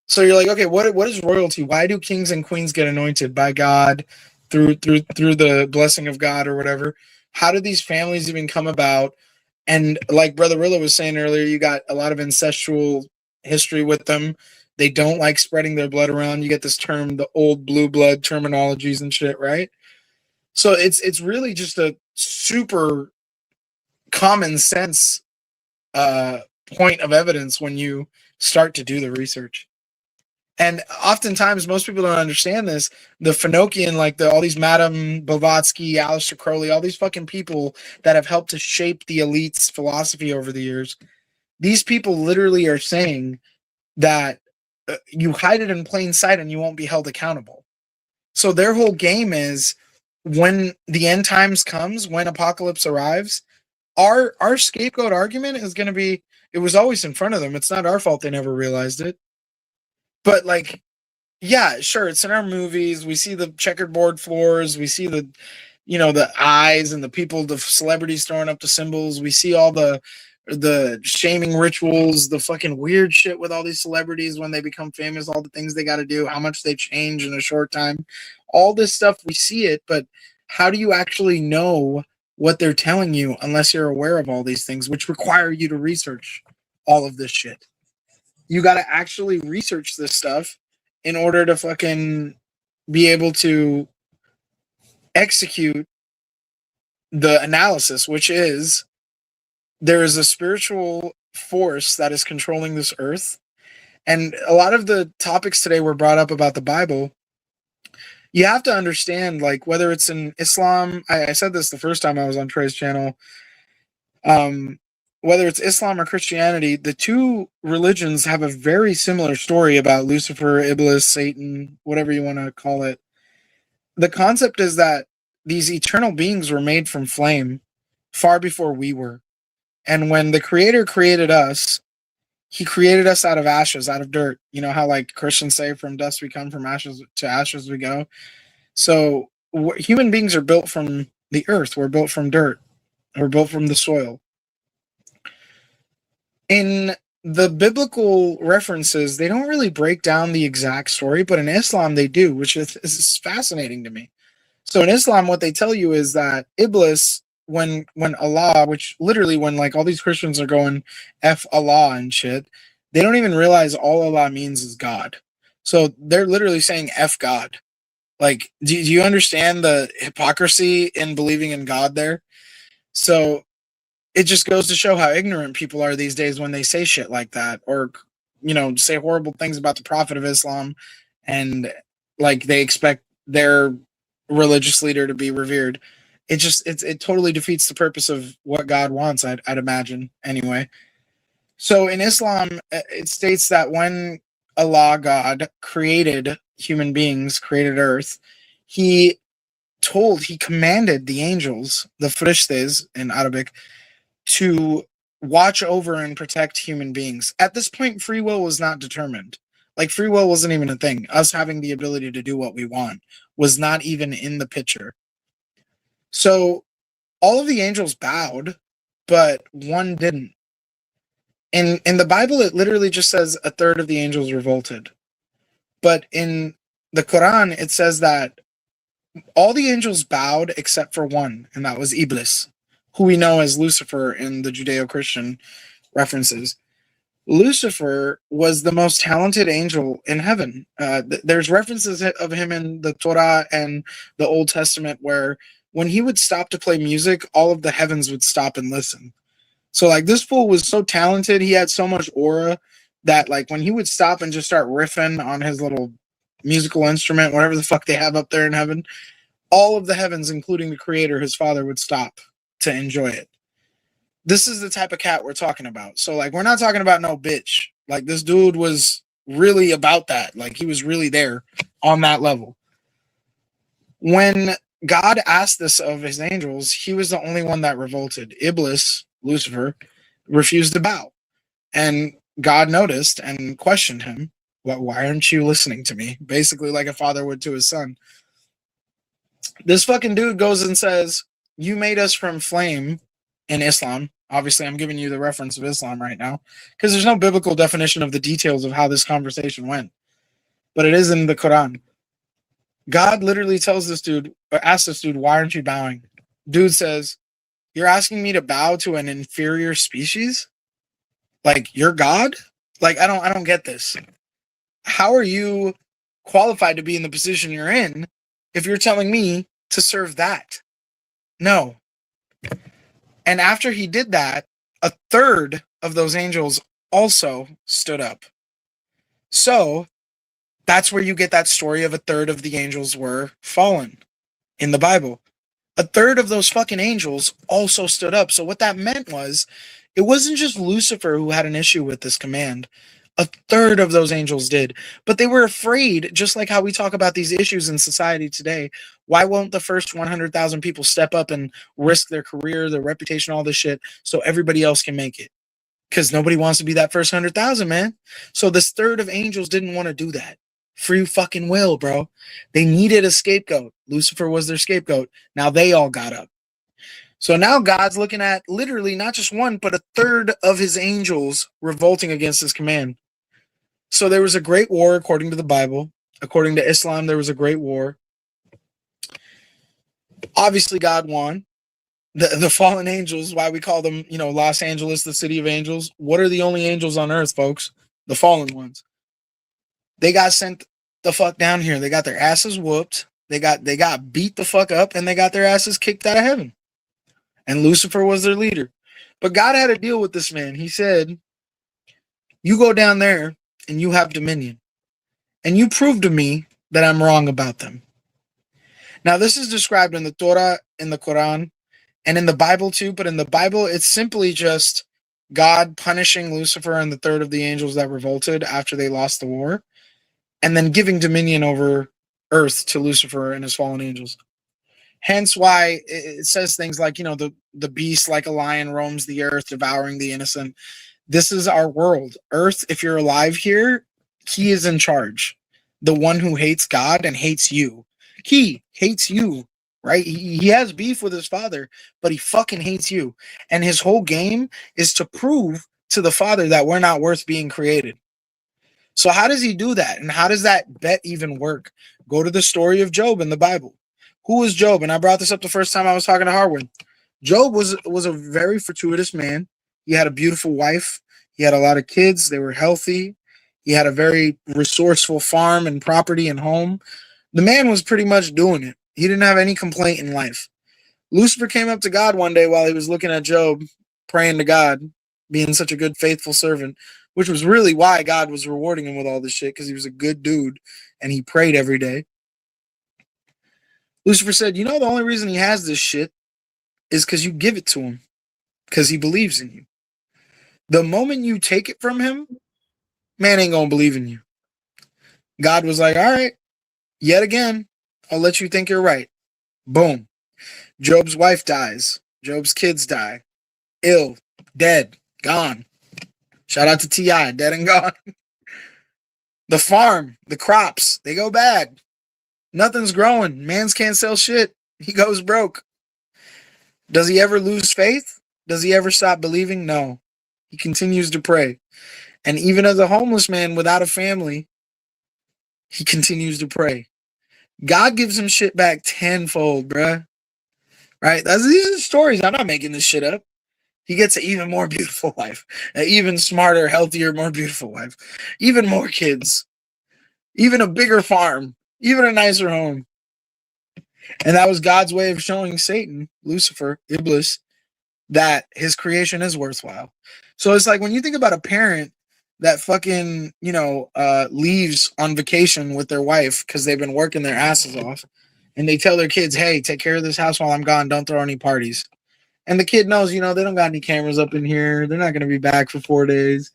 So you're like, okay, what is royalty? Why do kings and queens get anointed by God through the blessing of God or whatever? How did these families even come about? And like Brother Rilla was saying earlier, you got a lot of incestual history with them. They don't like spreading their blood around. You get this term, the old blue blood terminologies and shit, right? So it's really just a super common sense point of evidence when you start to do the research. And oftentimes, most people don't understand this. The Finokian, like all these Madame Blavatsky, Aleister Crowley, all these fucking people that have helped to shape the elite's philosophy over the years, these people literally are saying that you hide it in plain sight and you won't be held accountable. So their whole game is when the end times comes, when apocalypse arrives, our scapegoat argument is going to be, it was always in front of them. It's not our fault they never realized it. But like, yeah, sure, it's in our movies. We see the checkerboard floors. We see the, the eyes and the people, the celebrities throwing up the symbols. We see all the shaming rituals, the fucking weird shit with all these celebrities when they become famous, all the things they got to do, how much they change in a short time. All this stuff, we see it, but how do you actually know what they're telling you unless you're aware of all these things, which require you to research all of this shit? You got to actually research this stuff in order to fucking be able to execute the analysis, which is there is a spiritual force that is controlling this earth. And a lot of the topics today were brought up about the Bible. You have to understand, like, whether it's in Islam, I said this the first time I was on Trey's channel, whether it's Islam or Christianity, the two religions have a very similar story about Lucifer, Iblis, Satan, whatever you want to call it. The concept is that these eternal beings were made from flame far before we were. And when the Creator created us, he created us out of ashes, out of dirt. You know how like Christians say, from dust we come, from ashes to ashes we go. So human beings are built from the earth. We're built from dirt. We're built from the soil. In the biblical references, they don't really break down the exact story, but in Islam they do, which is fascinating to me. So in Islam, what they tell you is that Iblis, when Allah, which literally when like all these Christians are going F Allah and shit, they don't even realize all Allah means is God. So they're literally saying F God. Like, do you understand the hypocrisy in believing in God there? So it just goes to show how ignorant people are these days when they say shit like that, or say horrible things about the Prophet of Islam, and like they expect their religious leader to be revered. It totally defeats the purpose of what God wants. I'd imagine anyway. So in Islam, it states that when Allah, God, created human beings, created Earth, he commanded the angels, the frishtes in Arabic, to watch over and protect human beings. At this point, free will was not determined. Like, free will wasn't even a thing. Us having the ability to do what we want was not even in the picture. So all of the angels bowed, but one didn't. In the Bible, it literally just says a third of the angels revolted. But in the Quran, it says that all the angels bowed except for one, and that was Iblis, who we know as Lucifer in the Judeo-Christian references. Lucifer was the most talented angel in heaven. There's references of him in the Torah and the Old Testament where when he would stop to play music, all of the heavens would stop and listen. So like this fool was so talented, he had so much aura that like when he would stop and just start riffing on his little musical instrument, whatever the fuck they have up there in heaven, all of the heavens, including the creator, his father, would stop to enjoy it. This is the type of cat we're talking about. So like we're not talking about no bitch. Like this dude was really about that. Like he was really there on that level. When God asked this of his angels, he was the only one that revolted. Iblis, Lucifer, refused to bow. And God noticed and questioned him. Well, why aren't you listening to me? Basically like a father would to his son. This fucking dude goes and says, you made us from flame in Islam. Obviously, I'm giving you the reference of Islam right now because there's no biblical definition of the details of how this conversation went, but it is in the Quran. God literally tells this dude, or asks this dude, why aren't you bowing? Dude says, you're asking me to bow to an inferior species? Like you're God? Like I don't get this. How are you qualified to be in the position you're in if you're telling me to serve that? No. And after he did that, a third of those angels also stood up. So that's where you get that story of a third of the angels were fallen in the Bible. A third of those fucking angels also stood up. So what that meant was it wasn't just Lucifer who had an issue with this command. A third of those angels did. But they were afraid, just like how we talk about these issues in society today. Why won't the first 100,000 people step up and risk their career, their reputation, all this shit, so everybody else can make it? Because nobody wants to be that first 100,000, man. So this third of angels didn't want to do that. Free fucking will, bro. They needed a scapegoat. Lucifer was their scapegoat. Now they all got up. So now God's looking at literally not just one, but a third of his angels revolting against his command. So there was a great war according to the Bible. According to Islam, there was a great war. Obviously, God won. The fallen angels, why we call them, Los Angeles, the city of angels. What are the only angels on earth, folks? The fallen ones. They got sent the fuck down here. They got their asses whooped. They got beat the fuck up, and they got their asses kicked out of heaven. And Lucifer was their leader. But God had a deal with this man. He said, you go down there and you have dominion. And you prove to me that I'm wrong about them. Now, this is described in the Torah, in the Quran, and in the Bible too. But in the Bible, it's simply just God punishing Lucifer and the third of the angels that revolted after they lost the war, and then giving dominion over earth to Lucifer and his fallen angels. Hence why it says things like, the beast like a lion roams the earth, devouring the innocent. This is our world. Earth, if you're alive here, he is in charge. The one who hates God and hates you. He hates you, right? He has beef with his father, but he fucking hates you. And his whole game is to prove to the father that we're not worth being created. So how does he do that? And how does that bet even work? Go to the story of Job in the Bible. Who was Job? And I brought this up the first time I was talking to Harwin. Job was a very fortuitous man. He had a beautiful wife. He had a lot of kids. They were healthy. He had a very resourceful farm and property and home. The man was pretty much doing it. He didn't have any complaint in life. Lucifer came up to God one day while he was looking at Job, praying to God, being such a good, faithful servant, which was really why God was rewarding him with all this shit, because he was a good dude and he prayed every day. Lucifer said, the only reason he has this shit is because you give it to him, because he believes in you. The moment you take it from him, man ain't gonna believe in you. God was like, all right, yet again, I'll let you think you're right. Boom. Job's wife dies. Job's kids die. Ill, dead, gone. Shout out to T.I., dead and gone. The farm, the crops, they go bad. Nothing's growing. Mans can't sell shit. He goes broke. Does he ever lose faith? Does he ever stop believing? No. He continues to pray. And even as a homeless man without a family, he continues to pray. God gives him shit back tenfold, bruh. Right? These are stories. I'm not making this shit up. He gets an even more beautiful wife, an even smarter, healthier, more beautiful wife, even more kids, even a bigger farm, even a nicer home. And that was God's way of showing Satan, Lucifer, Iblis, that his creation is worthwhile. So it's like when you think about a parent that fucking, leaves on vacation with their wife because they've been working their asses off, and they tell their kids, hey, take care of this house while I'm gone. Don't throw any parties. And the kid knows, they don't got any cameras up in here. They're not going to be back for 4 days.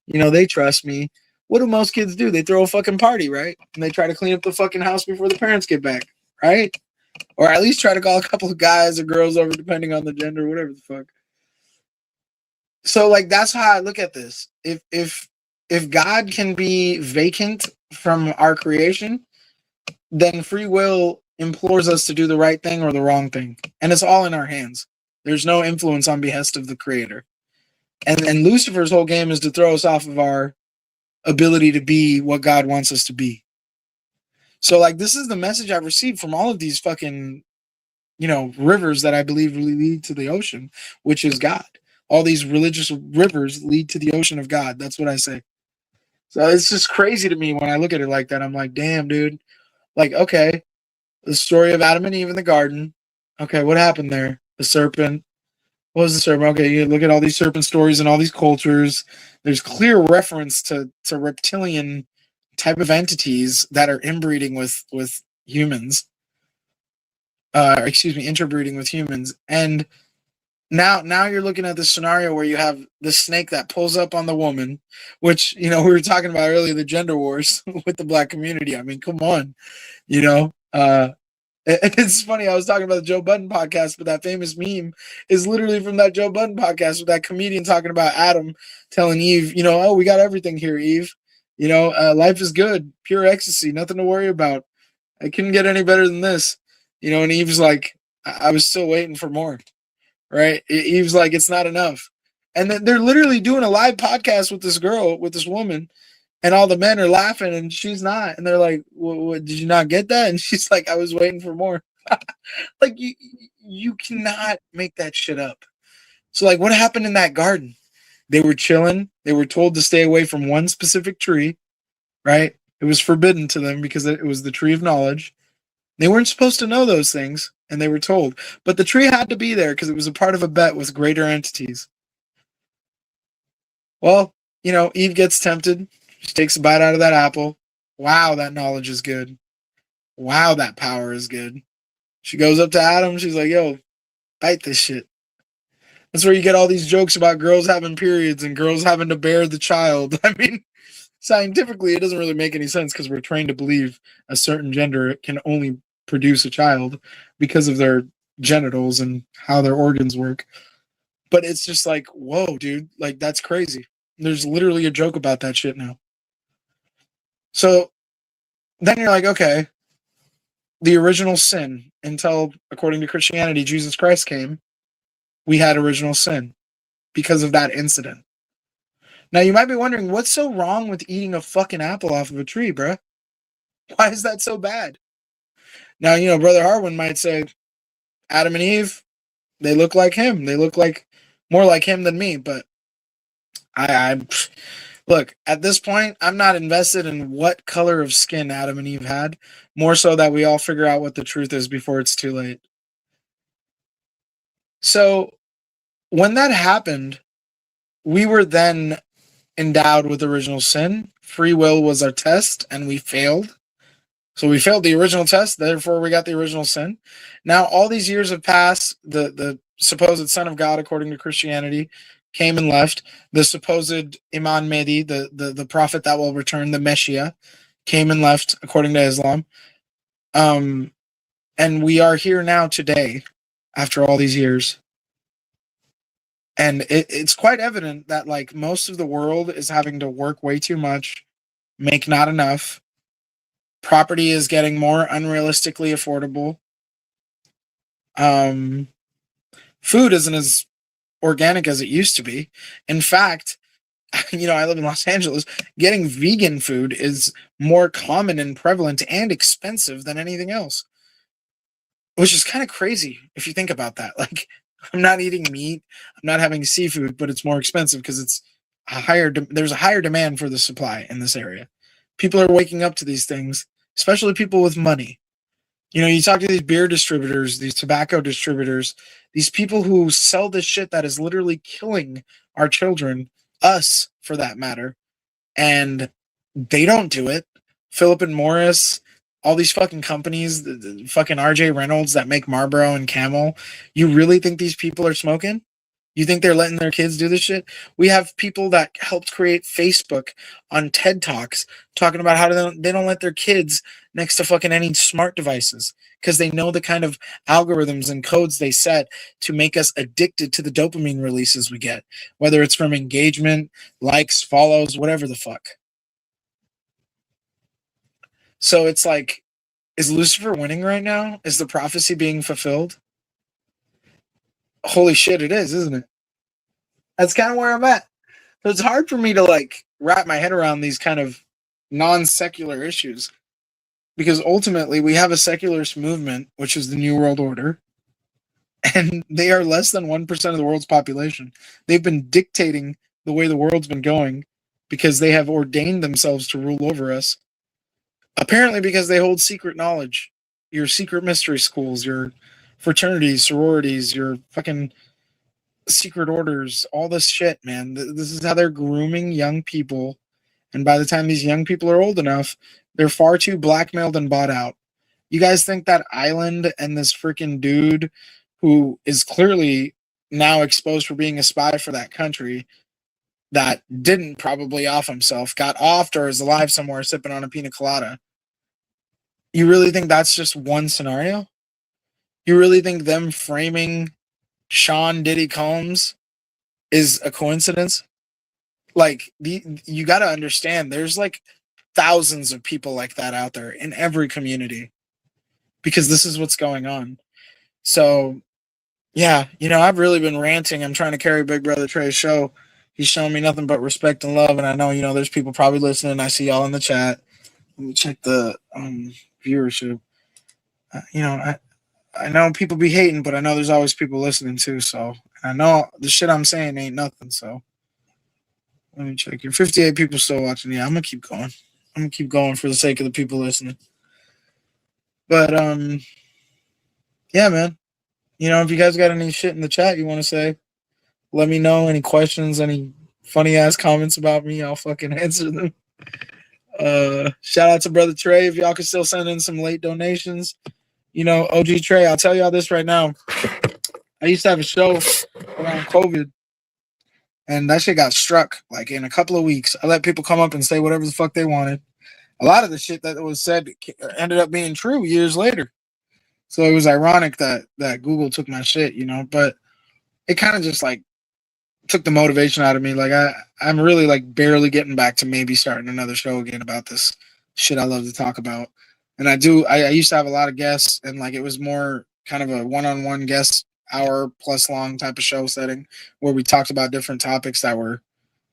They trust me. What do most kids do? They throw a fucking party, right? And they try to clean up the fucking house before the parents get back, right? Or at least try to call a couple of guys or girls over, depending on the gender, whatever the fuck. So, like, that's how I look at this. If God can be vacant from our creation, then free will implores us to do the right thing or the wrong thing. And it's all in our hands. There's no influence on behest of the creator. And Lucifer's whole game is to throw us off of our ability to be what God wants us to be. So, like, this is the message I've received from all of these fucking, rivers that I believe really lead to the ocean, which is God. All these religious rivers lead to the ocean of God. That's what I say. So it's just crazy to me when I look at it like that. I'm like, damn, dude. Like, okay, the story of Adam and Eve in the garden. Okay, what happened there? The serpent. What was the serpent? Okay, you look at all these serpent stories and all these cultures. There's clear reference to reptilian type of entities that are inbreeding with humans. Interbreeding with humans. And now you're looking at this scenario where you have the snake that pulls up on the woman, which, we were talking about earlier, the gender wars with the black community. I mean, come on, it's funny. I was talking about the Joe Budden podcast, but that famous meme is literally from that Joe Budden podcast with that comedian talking about Adam telling Eve, oh, we got everything here, Eve. Life is good, pure ecstasy, nothing to worry about. I couldn't get any better than this. And Eve's like, I was still waiting for more. Right? Eve's like, it's not enough. And then they're literally doing a live podcast with this girl, with this woman, and all the men are laughing and she's not. And they're like, what, did you not get that? And she's like, I was waiting for more. Like, you cannot make that shit up. So, like, what happened in that garden? They were chilling. They were told to stay away from one specific tree, right? It was forbidden to them because it was the tree of knowledge. They weren't supposed to know those things, and they were told. But the tree had to be there because it was a part of a bet with greater entities. Well, Eve gets tempted. She takes a bite out of that apple. Wow, that knowledge is good. Wow, that power is good. She goes up to Adam. She's like, yo, bite this shit. That's where you get all these jokes about girls having periods and girls having to bear the child. I mean, scientifically, it doesn't really make any sense because we're trained to believe a certain gender can only produce a child because of their genitals and how their organs work. But it's just like, whoa, dude, like, that's crazy. There's literally a joke about that shit now. So then you're like, okay, the original sin, until, according to Christianity, Jesus Christ came, we had original sin because of that incident. Now, you might be wondering, what's so wrong with eating a fucking apple off of a tree, bruh? Why is that so bad? Now, Brother Harwin might say, Adam and Eve, they look like him. They look like more like him than me. But I look, at this point, I'm not invested in what color of skin Adam and Eve had, more so that we all figure out what the truth is before it's too late. So when that happened, we were then endowed with original sin. Free will was our test, and we failed. So we failed the original test, therefore we got the original sin. Now all these years have passed. The supposed Son of God, according to Christianity, came and left. The supposed Imam Mahdi, the prophet that will return, the Messiah, came and left according to Islam. And we are here now today after all these years. And it's quite evident that like most of the world is having to work way too much, make not enough. Property is getting more unrealistically affordable. Food isn't as organic as it used to be. In fact, I live in Los Angeles. Getting vegan food is more common and prevalent and expensive than anything else, which is kind of crazy if you think about that. Like, I'm not eating meat, I'm not having seafood, but it's more expensive because it's there's a higher demand for the supply in this area. People are waking up to these things, especially people with money. You talk to these beer distributors, these tobacco distributors, these people who sell this shit that is literally killing our children, us for that matter, and they don't do it. Philip and Morris, all these fucking companies, the fucking RJ Reynolds that make Marlboro and Camel. You really think these people are smoking? You think they're letting their kids do this shit? We have people that helped create Facebook on TED Talks talking about how they don't let their kids next to fucking any smart devices because they know the kind of algorithms and codes they set to make us addicted to the dopamine releases we get, whether it's from engagement, likes, follows, whatever the fuck. So it's like, is Lucifer winning right now? Is the prophecy being fulfilled? Holy shit, it is, isn't it? That's kind of where I'm at. So it's hard for me to like wrap my head around these kind of non-secular issues because ultimately we have a secularist movement, which is the New World Order, and they are less than 1% of the world's population. They've been dictating the way the world's been going because they have ordained themselves to rule over us. Apparently because they hold secret knowledge. Your secret mystery schools, your fraternities, sororities, your fucking secret orders, all this shit, man. This is how they're grooming young people. And by the time these young people are old enough, they're far too blackmailed and bought out. You guys think that island and this freaking dude who is clearly now exposed for being a spy for that country that didn't probably off himself, got offed or is alive somewhere sipping on a pina colada. You really think that's just one scenario? You really think them framing Sean Diddy Combs is a coincidence? Like, you got to understand, there's like thousands of people like that out there in every community because this is what's going on. So, yeah, I've really been ranting. I'm trying to carry Big Brother Trey's show. He's showing me nothing but respect and love. And I know, there's people probably listening. I see y'all in the chat. Let me check the viewership. I know people be hating, but I know there's always people listening too. So I know the shit I'm saying ain't nothing. So let me check here. 58 people still watching. Yeah, I'm gonna keep going. I'm gonna keep going for the sake of the people listening. But yeah, man. If you guys got any shit in the chat you want to say, let me know. Any questions, any funny ass comments about me, I'll fucking answer them. Shout out to Brother Trey. If y'all can still send in some late donations. OG Trey, I'll tell y'all this right now. I used to have a show around COVID, and that shit got struck like in a couple of weeks. I let people come up and say whatever the fuck they wanted. A lot of the shit that was said ended up being true years later. So it was ironic that Google took my shit, but it kind of just like took the motivation out of me. Like I'm really like barely getting back to maybe starting another show again about this shit I love to talk about. And I used to have a lot of guests, and like it was more kind of a one-on-one guest hour plus long type of show setting where we talked about different topics that were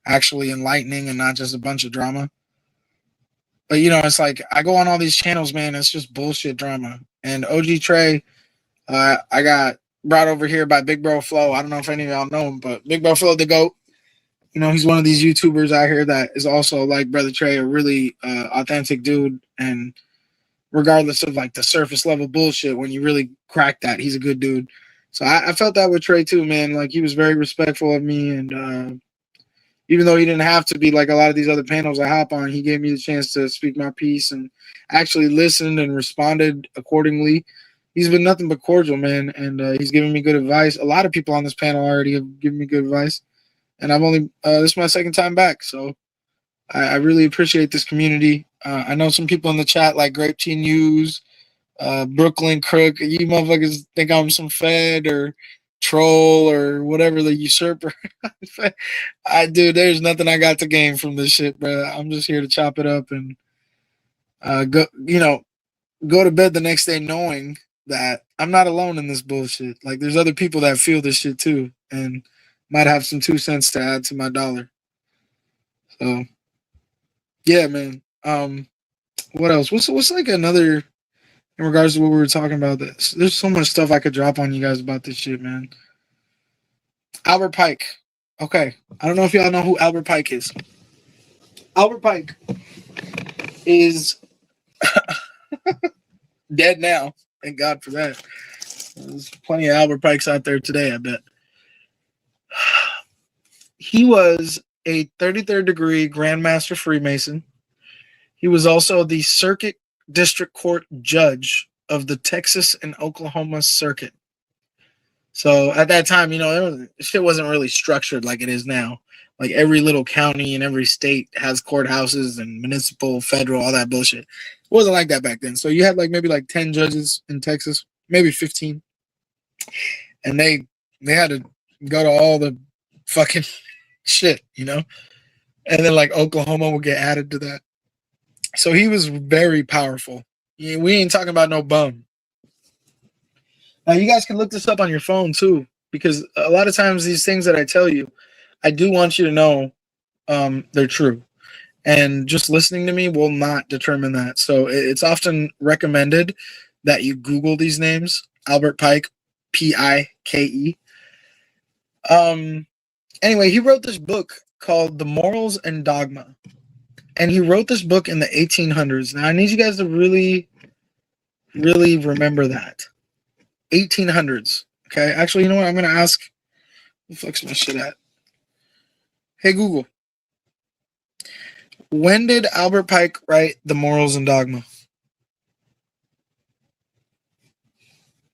actually enlightening and not just a bunch of drama. But it's like I go on all these channels, man, it's just bullshit drama. And OG Trey, I got brought over here by Big Bro Flow. I don't know if any of y'all know him, but Big Bro Flow, the GOAT. He's one of these YouTubers out here that is also like Brother Trey, a really authentic dude. And regardless of like the surface level bullshit, when you really crack that, he's a good dude. So I felt that with Trey too, man. Like he was very respectful of me, and even though he didn't have to be like a lot of these other panels I hop on, he gave me the chance to speak my piece and actually listened and responded accordingly. He's been nothing but cordial, man, and he's given me good advice. A lot of people on this panel already have given me good advice, and I've only this is my second time back, so I really appreciate this community. I know some people in the chat like Grape Tea News, Brooklyn Crook. You motherfuckers think I'm some Fed or troll or whatever, the usurper. There's nothing I got to gain from this shit, bro. I'm just here to chop it up and go to bed the next day knowing that I'm not alone in this bullshit. Like there's other people that feel this shit too and might have some 2 cents to add to my dollar. So yeah, man. What else? What's like another in regards to what we were talking about? This there's so much stuff I could drop on you guys about this shit, man. Albert Pike. Okay, I don't know if y'all know who Albert Pike is. Albert Pike is dead now. Thank God for that. There's plenty of Albert Pikes out there today, I bet. He was a 33rd degree Grandmaster Freemason. He was also the Circuit District Court Judge of the Texas and Oklahoma Circuit. So at that time, shit wasn't really structured like it is now. Like every little county and every state has courthouses and municipal, federal, all that bullshit. It wasn't like that back then. So you had maybe 10 judges in Texas, maybe 15. And they had to go to all the fucking shit, And then Oklahoma would get added to that. So he was very powerful. We ain't talking about no bum. Now you guys can look this up on your phone too, because a lot of times these things that I tell you, I do want you to know they're true. And just listening to me will not determine that. So it's often recommended that you Google these names. Albert Pike, Pike. Anyway, he wrote this book called The Morals and Dogma. And he wrote this book in the 1800s. Now, I need you guys to really, really remember that. 1800s. Okay? Actually, you know what? I'm going to ask. Where the fuck's my shit at? Hey, Google. When did Albert Pike write The Morals and Dogma?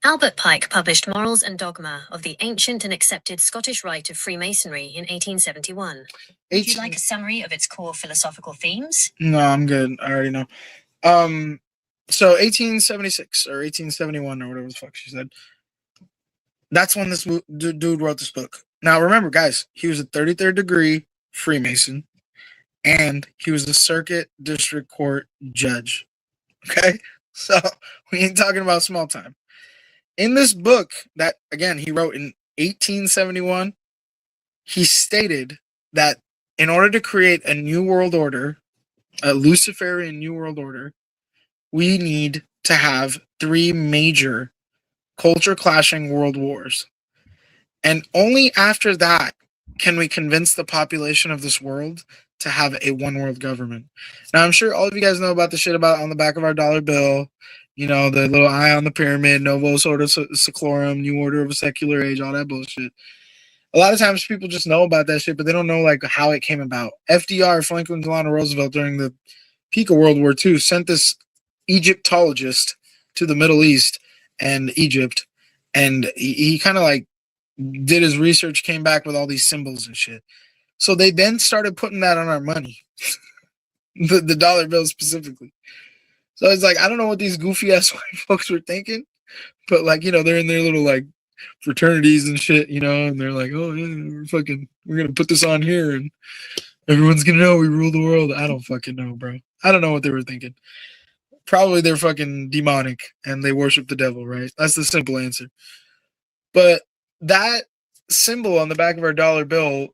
Albert Pike published Morals and Dogma of the Ancient and Accepted Scottish Rite of Freemasonry in 1871. Would you like a summary of its core philosophical themes? No, I'm good. I already know. So 1876 or 1871 or whatever the fuck she said. That's when this dude wrote this book. Now, remember, guys, he was a 33rd degree Freemason, and he was a Circuit District Court judge. Okay? So we ain't talking about small time. In this book that, again, he wrote in 1871, he stated that in order to create a new world order, a Luciferian new world order, we need to have 3 major culture clashing world wars. And only after that can we convince the population of this world to have a one world government. Now, I'm sure all of you guys know about the shit about on the back of our dollar bill, the little eye on the pyramid, Novus Ordo Seclorum, New Order of a Secular Age, all that bullshit. A lot of times people just know about that shit, but they don't know how it came about. FDR, Franklin Delano Roosevelt, during the peak of World War II, sent this Egyptologist to the Middle East and Egypt, and he kind of did his research, came back with all these symbols and shit. So they then started putting that on our money, the dollar bill specifically. So it's I don't know what these goofy ass white folks were thinking, but they're in their little fraternities and shit, and they're oh yeah, we're gonna put this on here and everyone's gonna know we rule the world. I don't fucking know, bro. I don't know what they were thinking. Probably they're fucking demonic and they worship the devil, right? That's the simple answer. But that symbol on the back of our dollar bill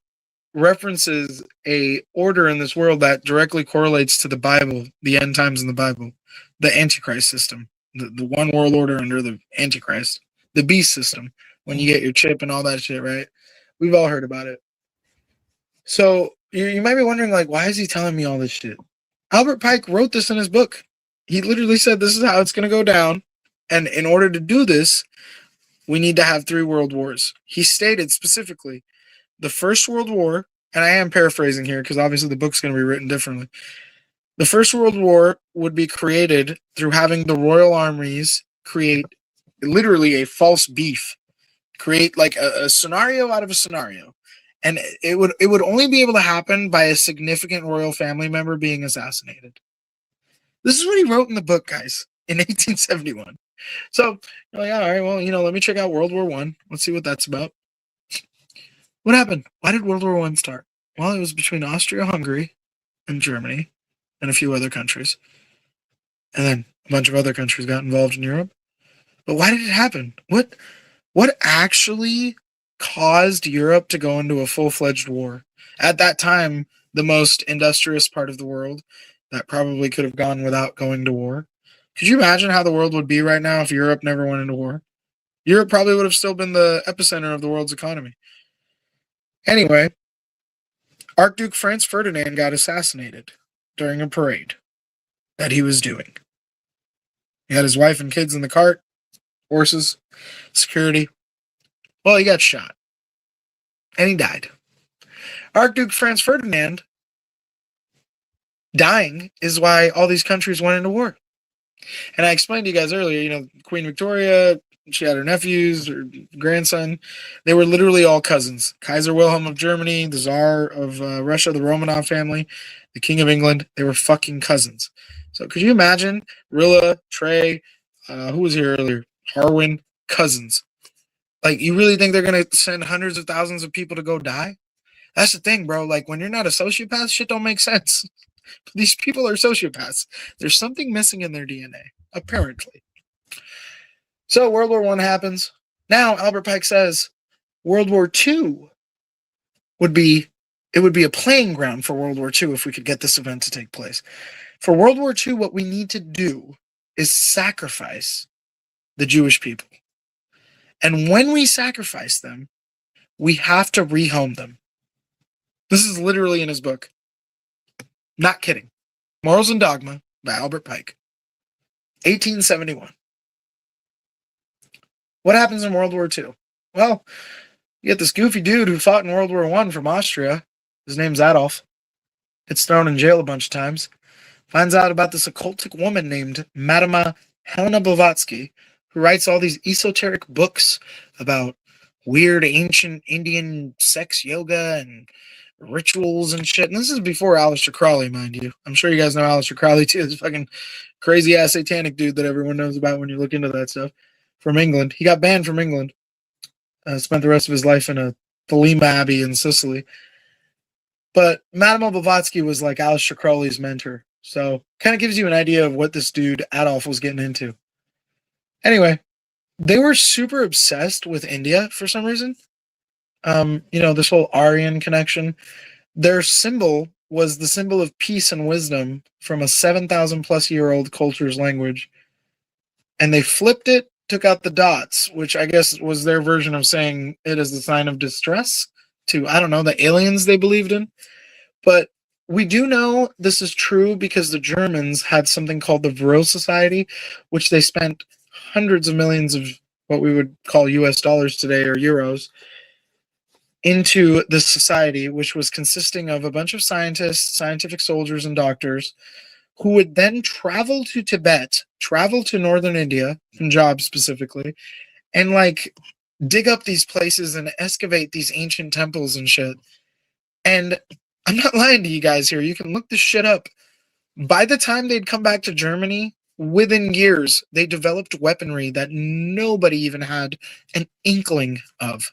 references a order in this world that directly correlates to the Bible, the end times in the Bible, the Antichrist system, the one world order under the Antichrist, the beast system, when you get your chip and all that shit, right? We've all heard about it. So you might be wondering, why is he telling me all this shit? Albert Pike wrote this in his book. He literally said this is how it's going to go down. And in order to do this, we need to have 3 world wars. He stated specifically, the First World War, and I am paraphrasing here because obviously the book's going to be written differently. The First World War would be created through having the royal armies create literally a false beef, create a scenario out of a scenario. And it would only be able to happen by a significant royal family member being assassinated. This is what he wrote in the book, guys, in 1871. So you're like, all right, well, let me check out World War I. Let's see what that's about. What happened? Why did World War I start? Well, it was between Austria-Hungary and Germany and a few other countries. And then a bunch of other countries got involved in Europe. But why did it happen? What actually caused Europe to go into a full-fledged war? At that time, the most industrious part of the world that probably could have gone without going to war. Could you imagine how the world would be right now if Europe never went into war? Europe probably would have still been the epicenter of the world's economy. Anyway, Archduke Franz Ferdinand got assassinated during a parade that he was doing. He had his wife and kids in the cart, horses, security. Well, he got shot. And he died. Archduke Franz Ferdinand dying is why all these countries went into war. And I explained to you guys earlier, Queen Victoria, she had her nephews, her grandson. They were literally all cousins. Kaiser Wilhelm of Germany, the Tsar of Russia, the Romanov family, the King of England, they were fucking cousins. So could you imagine Rilla, Trey, who was here earlier? Harwin, cousins. Like, you really think they're going to send hundreds of thousands of people to go die? That's the thing, bro. Like, when you're not a sociopath, shit don't make sense. These people are sociopaths. There's something missing in their DNA, apparently. So World War I happens. Now Albert Pike says World War II would be a playing ground for World War II if we could get this event to take place. For World War II, what we need to do is sacrifice the Jewish people. And when we sacrifice them, we have to rehome them. This is literally in his book. Not kidding. Morals and Dogma by Albert Pike. 1871. What happens in World War II? Well, you get this goofy dude who fought in World War I from Austria. His name's Adolf. Gets thrown in jail a bunch of times. Finds out about this occultic woman named Madame Helena Blavatsky, who writes all these esoteric books about weird ancient Indian sex yoga and rituals and shit. And this is before Aleister Crowley, mind you. I'm sure you guys know Aleister Crowley too. This fucking crazy ass satanic dude that everyone knows about when you look into that stuff. From England. He got banned from England. Spent the rest of his life in a Thelema Abbey in Sicily. But Madame Blavatsky was like Aleister Crowley's mentor. So kind of gives you an idea of what this dude Adolf was getting into. Anyway, they were super obsessed with India for some reason. This whole Aryan connection. Their symbol was the symbol of peace and wisdom from a 7,000 plus year old culture's language. And they flipped it, took out the dots, which I guess was their version of saying it is the sign of distress to, I don't know, the aliens they believed in. But we do know this is true because the Germans had something called the Vril Society, which they spent hundreds of millions of what we would call US dollars today or euros into this society, which was consisting of a bunch of scientists, scientific soldiers, and doctors who would then travel to Tibet, travel to northern India, Punjab specifically, and dig up these places and excavate these ancient temples and shit. And I'm not lying to you guys here. You can look this shit up. By the time they'd come back to Germany, within years, they developed weaponry that nobody even had an inkling of.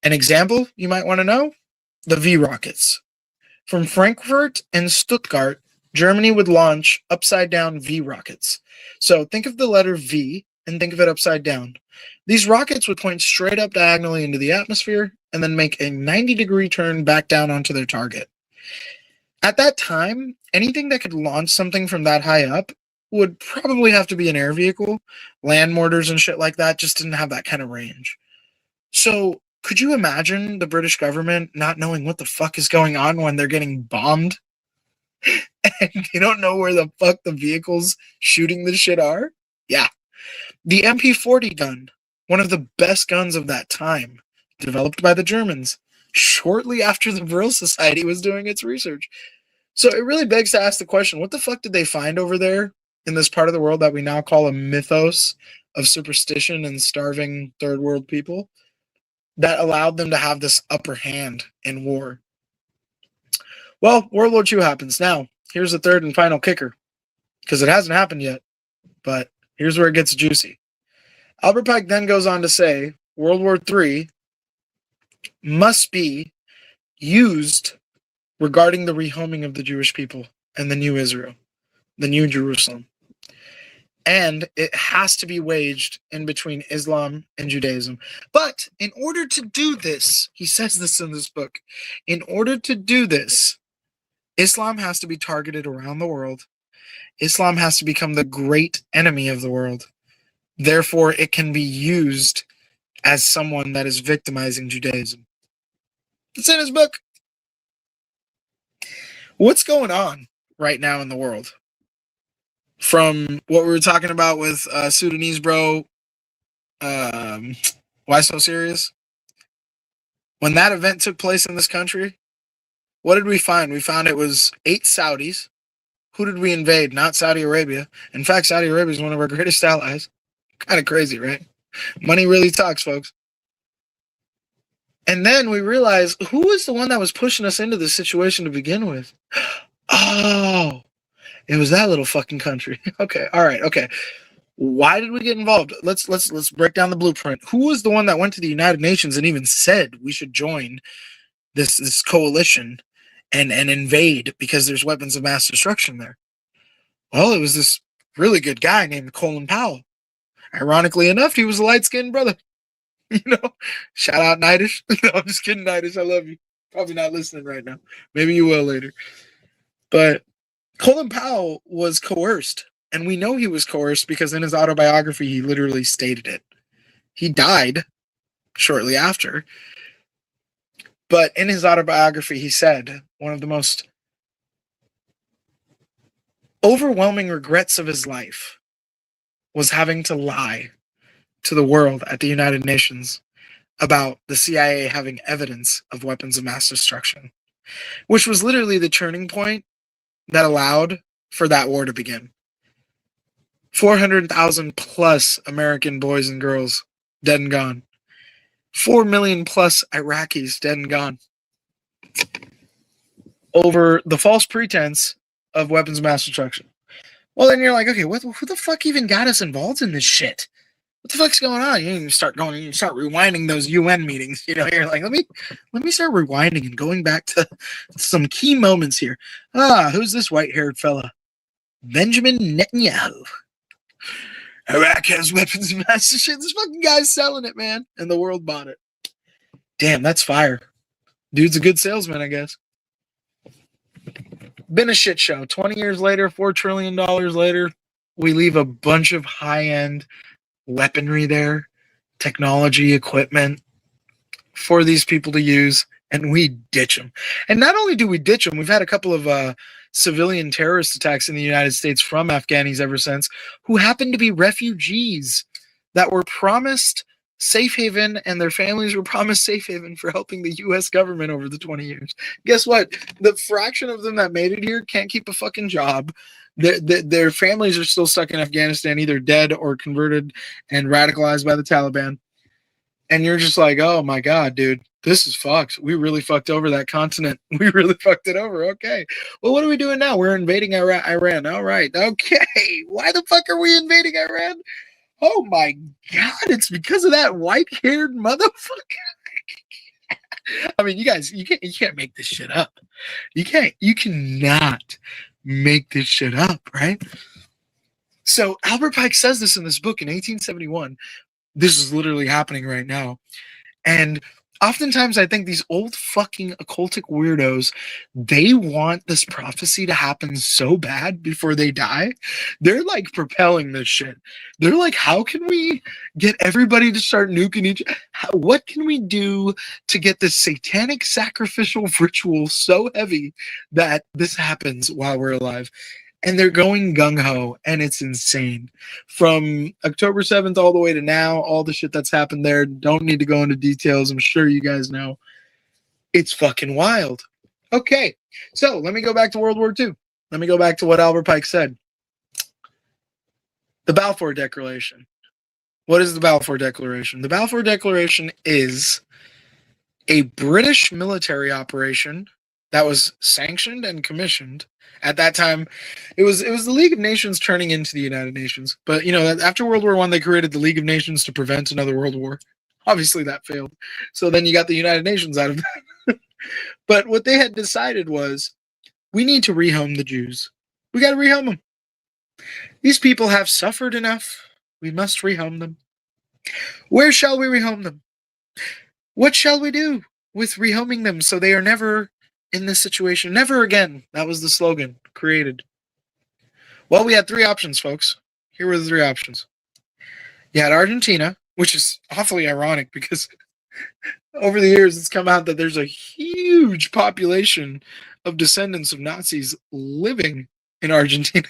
An example you might want to know? The V rockets. From Frankfurt and Stuttgart, Germany would launch upside-down V rockets. So think of the letter V and think of it upside down. These rockets would point straight up diagonally into the atmosphere and then make a 90-degree turn back down onto their target. At that time, anything that could launch something from that high up would probably have to be an air vehicle. Land mortars and shit like that just didn't have that kind of range. So could you imagine the British government not knowing what the fuck is going on when they're getting bombed? And you don't know where the fuck the vehicles shooting this shit are? Yeah. The MP40 gun, one of the best guns of that time, developed by the Germans, shortly after the Vril Society was doing its research. So it really begs to ask the question, what the fuck did they find over there in this part of the world that we now call a mythos of superstition and starving third world people? that allowed them to have this upper hand in war. Well, World War II happens. Now, here's the third and final kicker, because it hasn't happened yet, but here's where it gets juicy. Albert Pike then goes on to say World War III must be used regarding the rehoming of the Jewish people and the new Israel, the new Jerusalem. And it has to be waged in between Islam and Judaism. But in order to do this, he says this in this book, in order to do this, Islam has to be targeted around the world. Islam has to become the great enemy of the world. Therefore, it can be used as someone that is victimizing Judaism. It's in his book. What's going on right now in the world? From what we were talking about with Sudanese bro, why so serious? When that event took place in this country, what did we find? We found it was 8 Saudis. Who did we invade? Not Saudi Arabia. In fact, Saudi Arabia is one of our greatest allies. Kind of crazy, right? Money really talks, folks. And then we realized, who was the one that was pushing us into this situation to begin with? Oh, it was that little fucking country. Okay, all right, okay. Why did we get involved? Let's break down the blueprint. Who was the one that went to the United Nations and even said we should join this coalition and invade because there's weapons of mass destruction there? Well, it was this really good guy named Colin Powell. Ironically enough, he was a light-skinned brother. You know, shout out Nightish. No, I'm just kidding, Nightish. I love you. Probably not listening right now. Maybe you will later. But Colin Powell was coerced. And we know he was coerced because in his autobiography, he literally stated it. He died shortly after. But in his autobiography, he said one of the most overwhelming regrets of his life was having to lie to the world at the United Nations about the CIA having evidence of weapons of mass destruction, which was literally the turning point that allowed for that war to begin. 400,000 plus American boys and girls dead and gone. 4 million plus Iraqis dead and gone. Over the false pretense of weapons of mass destruction. Well, then you're like, okay, who the fuck even got us involved in this shit? What the fuck's going on? You start rewinding those UN meetings. You know, you're like, let me start rewinding and going back to some key moments here. Who's this white-haired fella? Benjamin Netanyahu. Iraq has weapons of mass destruction. This fucking guy's selling it, man, and the world bought it. Damn, that's fire. Dude's a good salesman, I guess. Been a shit show. 20 years later, $4 trillion later, we leave a bunch of high-end weaponry there, technology, equipment for these people to use, and we ditch them. And not only do we ditch them, we've had a couple of civilian terrorist attacks in the United States from Afghanis ever since, who happen to be refugees that were promised safe haven, and their families were promised safe haven for helping the U.S. government over the 20 years. Guess what? The fraction of them that made it here can't keep a fucking job. Their families are still stuck in Afghanistan, either dead or converted and radicalized by the Taliban. And you're just like, oh my God, dude, this is fucked. We really fucked over that continent. We really fucked it over. Okay. Well, what are we doing now? We're invading Iran. All right. Okay. Why the fuck are we invading Iran? Oh my God, it's because of that white-haired motherfucker. I mean, you guys, you can't make this shit up. You cannot make this shit up, right? So Albert Pike says this in this book in 1871. This is literally happening right now. And oftentimes I think these old fucking occultic weirdos, they want this prophecy to happen so bad before they die. They're like propelling this shit. They're like, how can we get everybody to start nuking each other? What can we do to get this satanic sacrificial ritual so heavy that this happens while we're alive? And they're going gung-ho, and it's insane. From October 7th all the way to now, all the shit that's happened there, don't need to go into details. I'm sure you guys know. It's fucking wild. Okay, so let me go back to World War II. Let me go back to what Albert Pike said. The Balfour Declaration. What is the Balfour Declaration? The Balfour Declaration is a British military operation that was sanctioned and commissioned. At that time, it was the League of Nations turning into the United Nations. But after World War I, they created the League of Nations to prevent another world war. Obviously, that failed. So then you got the United Nations out of that. But what they had decided was, we need to rehome the Jews. We got to rehome them. These people have suffered enough. We must rehome them. Where shall we rehome them? What shall we do with rehoming them so they are never in this situation? Never again. That was the slogan created. Well, we had three options, folks. Here were the three options. You had Argentina, which is awfully ironic because over the years it's come out that there's a huge population of descendants of Nazis living in Argentina.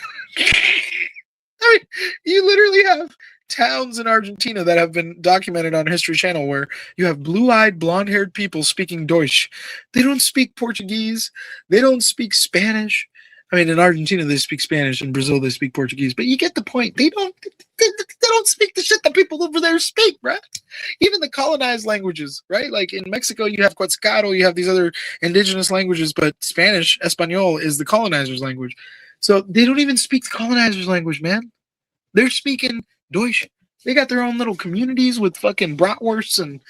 I mean, you literally have towns in Argentina that have been documented on History Channel where you have blue-eyed, blonde-haired people speaking Deutsch. They don't speak Portuguese. They don't speak Spanish. I mean, in Argentina they speak Spanish. In Brazil they speak Portuguese. But you get the point. They don't speak the shit that people over there speak, right? Even the colonized languages, right? Like in Mexico, you have Quetzalcoatl, you have these other indigenous languages, but Spanish, Espanol, is the colonizers' language. So they don't even speak the colonizers' language, man. They're speaking Deutsch. They got their own little communities with fucking bratwursts and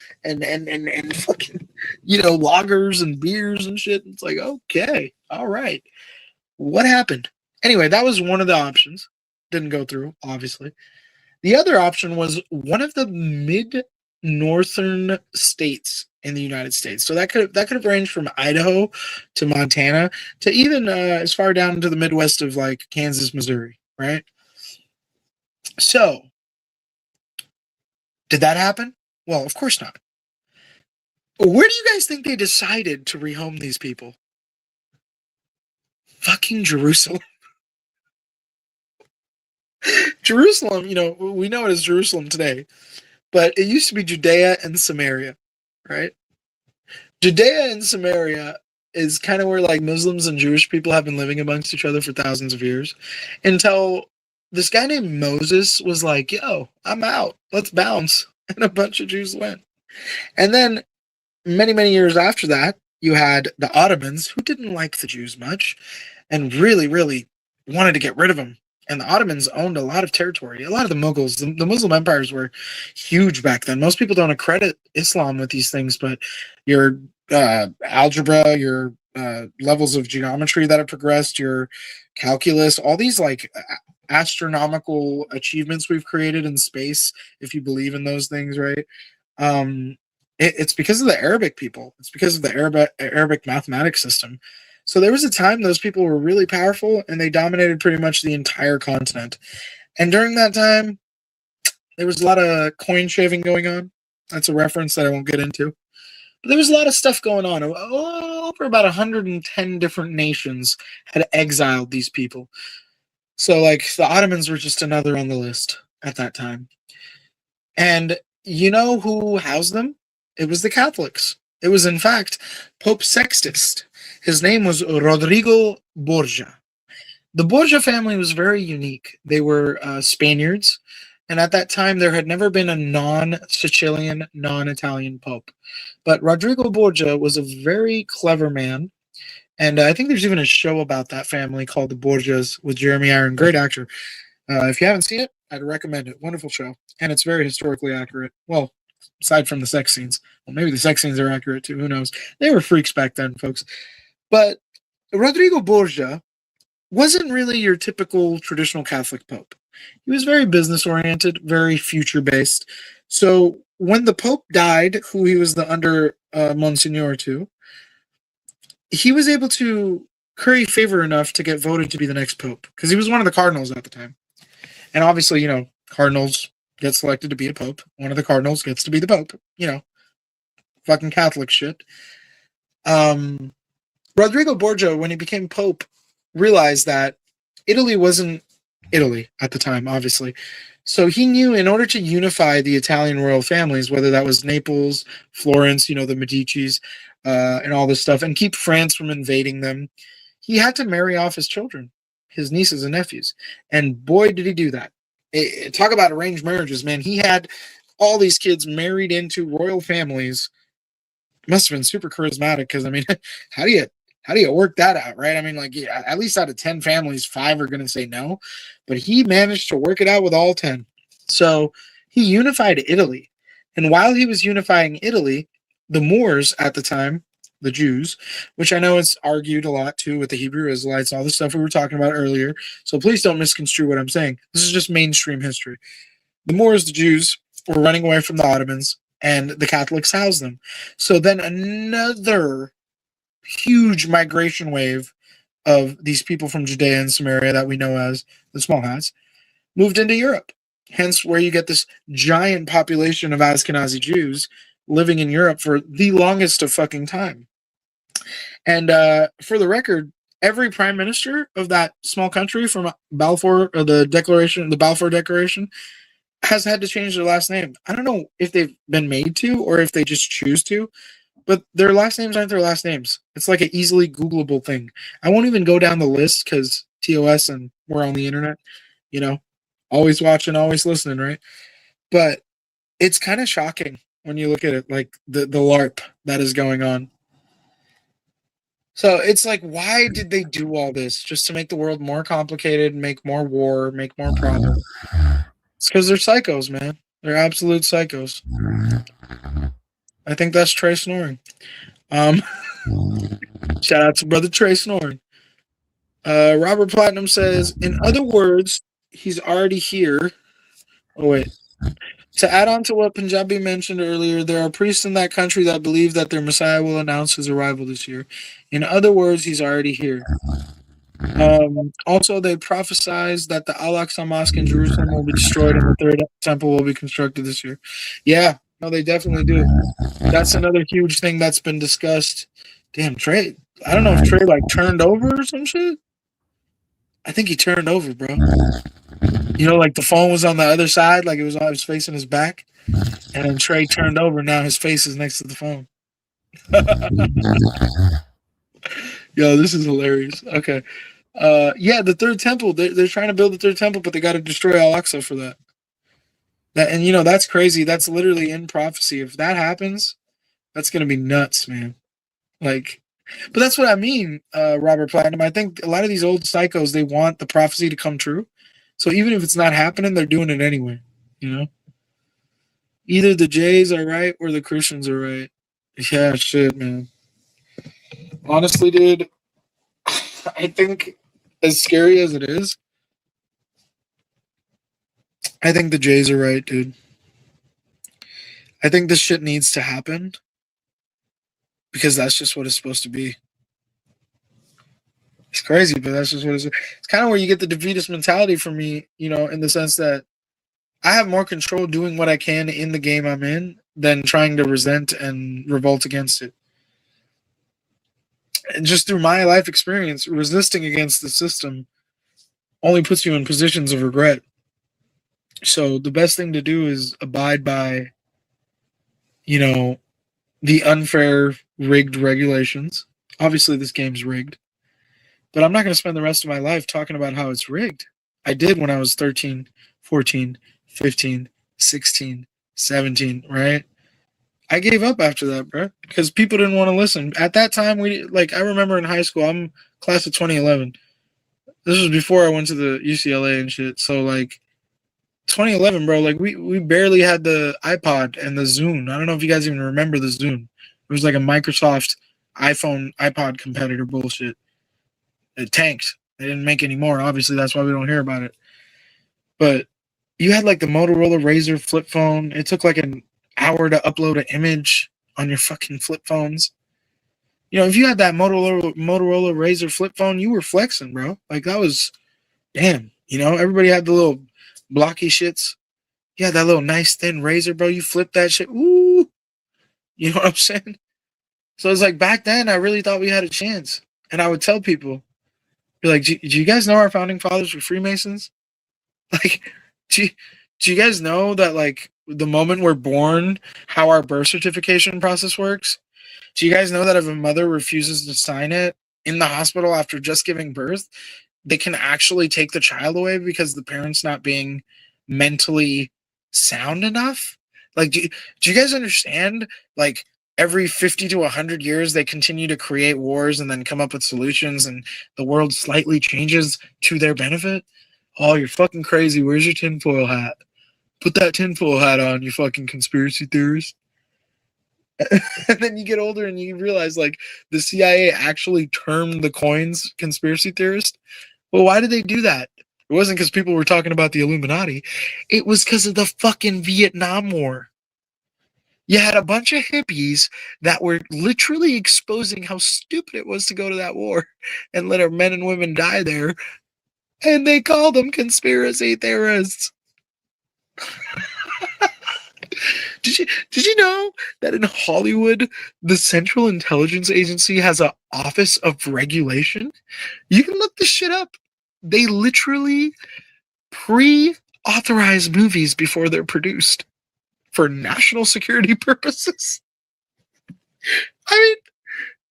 fucking lagers and beers and shit. It's like, okay, all right. What happened? Anyway, that was one of the options. Didn't go through, obviously. The other option was one of the mid-northern states in the United States. So that could have ranged from Idaho to Montana to even as far down into the Midwest of like Kansas, Missouri, right? So, did that happen? Well, of course not. Where do you guys think they decided to rehome these people? Fucking Jerusalem. Jerusalem, we know it as Jerusalem today, but it used to be Judea and Samaria, right? Judea and Samaria is kind of where like Muslims and Jewish people have been living amongst each other for thousands of years until this guy named Moses was like, yo, I'm out. Let's bounce. And a bunch of Jews went. And then many, many years after that, you had the Ottomans who didn't like the Jews much and really, really wanted to get rid of them. And the Ottomans owned a lot of territory. A lot of the Mughals, the Muslim empires were huge back then. Most people don't accredit Islam with these things, but your algebra, your levels of geometry that have progressed, your calculus, all these like astronomical achievements we've created in space, if you believe in those things, right? It's because of the Arabic people. It's because of the Arabic mathematics system. So there was a time those people were really powerful and they dominated pretty much the entire continent. And during that time, there was a lot of coin shaving going on. That's a reference that I won't get into. But there was a lot of stuff going on. Over about 110 different nations had exiled these people. So like the Ottomans were just another on the list at that time. And you know who housed them? It was the Catholics. It was, in fact, Pope Sextus. His name was Rodrigo Borgia. The Borgia family was very unique. They were Spaniards, and at that time there had never been a non-Sicilian, non-Italian pope. But Rodrigo Borgia was a very clever man, and I think there's even a show about that family called The Borgias with Jeremy Iron. Great actor. If you haven't seen it, I'd recommend it. Wonderful show, and it's very historically accurate. Well, aside from the sex scenes. Well, maybe the sex scenes are accurate too. Who knows? They were freaks back then, folks. But Rodrigo Borgia wasn't really your typical traditional Catholic pope. He was very business oriented, very future based. So when the pope died, who he was the under Monsignor to, he was able to curry favor enough to get voted to be the next pope because he was one of the cardinals at the time. And obviously, cardinals get selected to be a pope. One of the cardinals gets to be the pope. Fucking Catholic shit. Rodrigo Borgia, when he became pope, realized that Italy wasn't Italy at the time, obviously. So he knew in order to unify the Italian royal families, whether that was Naples, Florence, the Medicis, and all this stuff, and keep France from invading them, he had to marry off his children, his nieces and nephews. And boy, did he do that. Talk about arranged marriages, man. He had all these kids married into royal families. Must have been super charismatic because I mean, how do you work that out, right? I mean, like, yeah, at least out of 10 families, 5 are going to say no, but he managed to work it out with all 10. So he unified Italy, and while he was unifying Italy, the Moors at the time, the Jews, which I know is argued a lot too with the Hebrew Israelites, all the stuff we were talking about earlier. So please don't misconstrue what I'm saying. This is just mainstream history. The Moors, the Jews, were running away from the Ottomans, and the Catholics housed them. So then another huge migration wave of these people from Judea and Samaria that we know as the small hats moved into Europe. Hence, where you get this giant population of Ashkenazi Jews living in Europe for the longest of fucking time. And for the record, every prime minister of that small country from Balfour, or the Balfour Declaration, has had to change their last name. I don't know if they've been made to or if they just choose to, but their last names aren't their last names. It's like an easily Googleable thing. I won't even go down the list because TOS and we're on the internet, you know, always watching, always listening, right? But it's kind of shocking when you look at it, like the LARP that is going on. So it's like, why did they do all this? Just to make the world more complicated, make more war, make more problems. It's because they're psychos, man. They're absolute psychos. I think that's Trey snoring. Shout out to brother Trey snoring. Robert Platinum says, in other words, he's already here. Oh, wait. To add on to what Punjabi mentioned earlier, there are priests in that country that believe that their Messiah will announce his arrival this year. In other words, he's already here. Also, they prophesize that the Al-Aqsa Mosque in Jerusalem will be destroyed and the third temple will be constructed this year. Yeah, no, they definitely do. That's another huge thing that's been discussed. Damn, Trey. I don't know if Trey like turned over or some shit. I think he turned over, bro. You know, like the phone was on the other side, like it was facing his back, and then Trey turned over. Now his face is next to the phone. Yo, this is hilarious. Okay. Yeah, the third temple. They're trying to build the third temple, but they got to destroy Al-Aqsa for that. And you know that's crazy. That's literally in prophecy. If that happens, that's gonna be nuts, man. Like, but that's what I mean, Robert Platinum. I think a lot of these old psychos, they want the prophecy to come true. So even if it's not happening, they're doing it anyway. You know, either the Jays are right or the Christians are right. Yeah, shit, man. Honestly, dude, I think as scary as it is, I think the Jays are right, dude. I think this shit needs to happen because that's just what it's supposed to be. It's crazy, but that's just what it's kind of where you get the defeatist mentality from me, you know, in the sense that I have more control doing what I can in the game I'm in than trying to resent and revolt against it. And just through my life experience, resisting against the system only puts you in positions of regret. So the best thing to do is abide by, you know, the unfair, rigged regulations. Obviously, this game's rigged, but I'm not going to spend the rest of my life talking about how it's rigged. I did when I was 13, 14, 15, 16, 17, right? I gave up after that, bro, because people didn't want to listen. At that time, I remember in high school, I'm class of 2011. This was before I went to the UCLA and shit. So, like, 2011, bro, like, we barely had the iPod and the Zune. I don't know if you guys even remember the Zune. It was like a Microsoft iPhone, iPod competitor bullshit. It tanked. They didn't make any more. Obviously, that's why we don't hear about it. But you had, like, the Motorola Razr flip phone. It took, like, an hour to upload an image on your fucking flip phones. You know, if you had that Motorola Razr flip phone, you were flexing, bro. Like, that was, damn. You know, everybody had the little blocky shits. You had that little nice thin razor, bro. You flip that shit. Ooh. You know what I'm saying? So it's like back then, I really thought we had a chance. And I would tell people, be like, do you guys know our founding fathers were Freemasons? Like, do you guys know that, like, the moment we're born, how our birth certification process works? Do you guys know that if a mother refuses to sign it in the hospital after just giving birth, they can actually take the child away because the parent's not being mentally sound enough. Like, do you guys understand? Like, every 50 to 100 years, they continue to create wars and then come up with solutions, and the world slightly changes to their benefit. Oh, you're fucking crazy. Where's your tinfoil hat? Put that tinfoil hat on, you fucking conspiracy theorist. And then you get older and you realize, like, the CIA actually termed the coins conspiracy theorist. Well, why did they do that? It wasn't because people were talking about the Illuminati. It was because of the fucking Vietnam War. You had a bunch of hippies that were literally exposing how stupid it was to go to that war and let our men and women die there. And they called them conspiracy theorists. Did you know that in Hollywood, the Central Intelligence Agency has an office of regulation? You can look this shit up. They literally pre-authorize movies before they're produced for national security purposes. I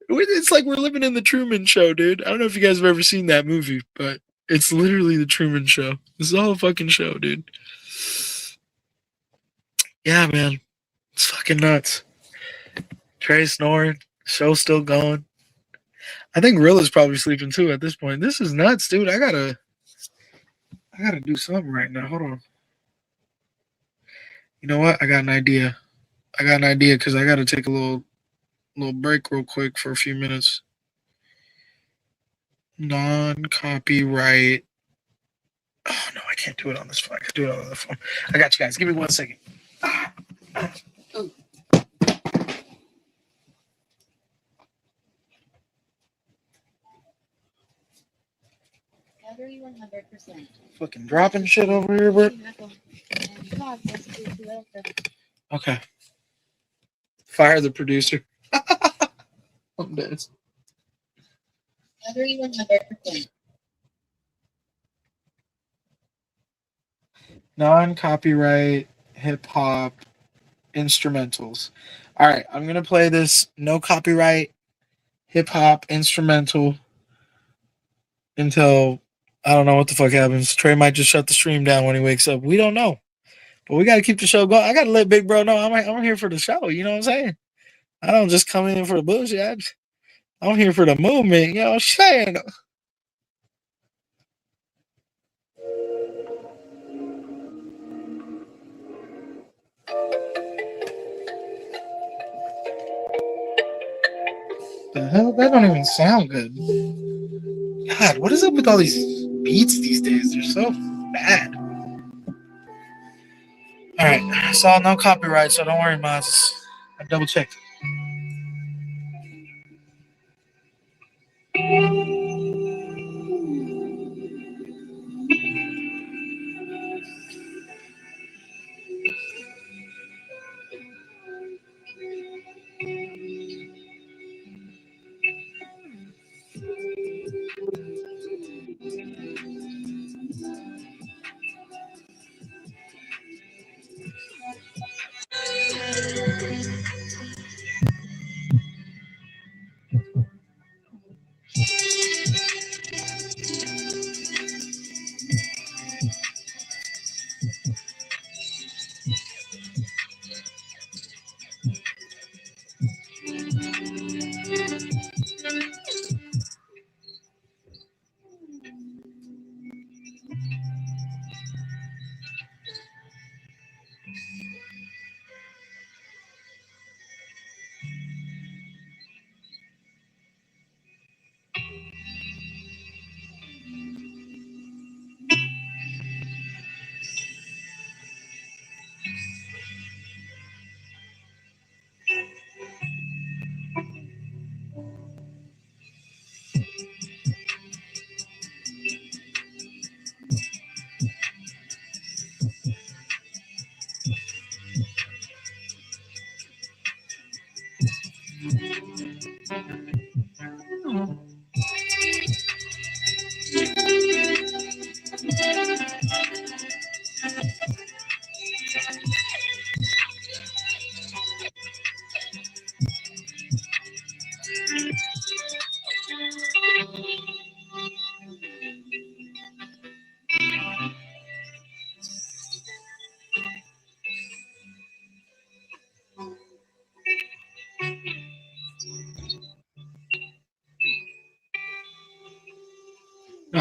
mean, it's like we're living in the Truman Show, dude. I don't know if you guys have ever seen that movie, but it's literally the Truman Show. This is all a fucking show, dude. Yeah, man. It's fucking nuts. Trey snoring. Show's still going. I think Rilla's probably sleeping too at this point. This is nuts, dude. I gotta do something right now. Hold on. You know what? I got an idea because I gotta take a little break real quick for a few minutes. Non-copyright. Oh no, I can't do it on this phone. I can do it on the phone. I got you guys. Give me 1 second. Battery 100%. Fucking dropping shit over here, bro. Okay. Fire the producer. I'm dead. Battery 100%. Non-copyright hip hop instrumentals. All right, I'm gonna play this no copyright hip hop instrumental until I don't know what the fuck happens. Trey might just shut the stream down when he wakes up. We don't know, but we gotta keep the show going. I gotta let Big Bro know I'm here for the show. You know what I'm saying? I don't just come in for the bullshit. I'm here for the movement. You know what I'm saying? The hell? That don't even sound good. God, what is up with all these beats these days? They're so bad. All right, I saw no copyright, so don't worry, Maz. I double checked.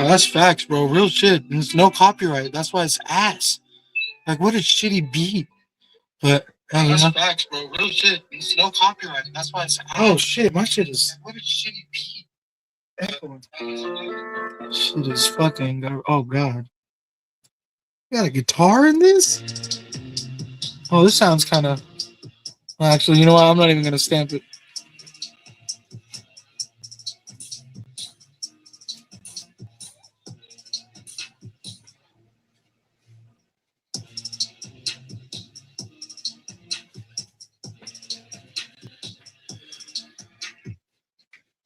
that's facts, bro. Real shit. There's no copyright. That's why it's ass. Like, what a shitty beat. But hey, that's facts, bro. Real shit. There's no copyright. That's why it's ass. Oh shit, my shit is. What a shitty beat. Echoing. Shit is fucking. Oh god. You got a guitar in this? Oh, this sounds kind of. Actually, you know what? I'm not even gonna stamp it.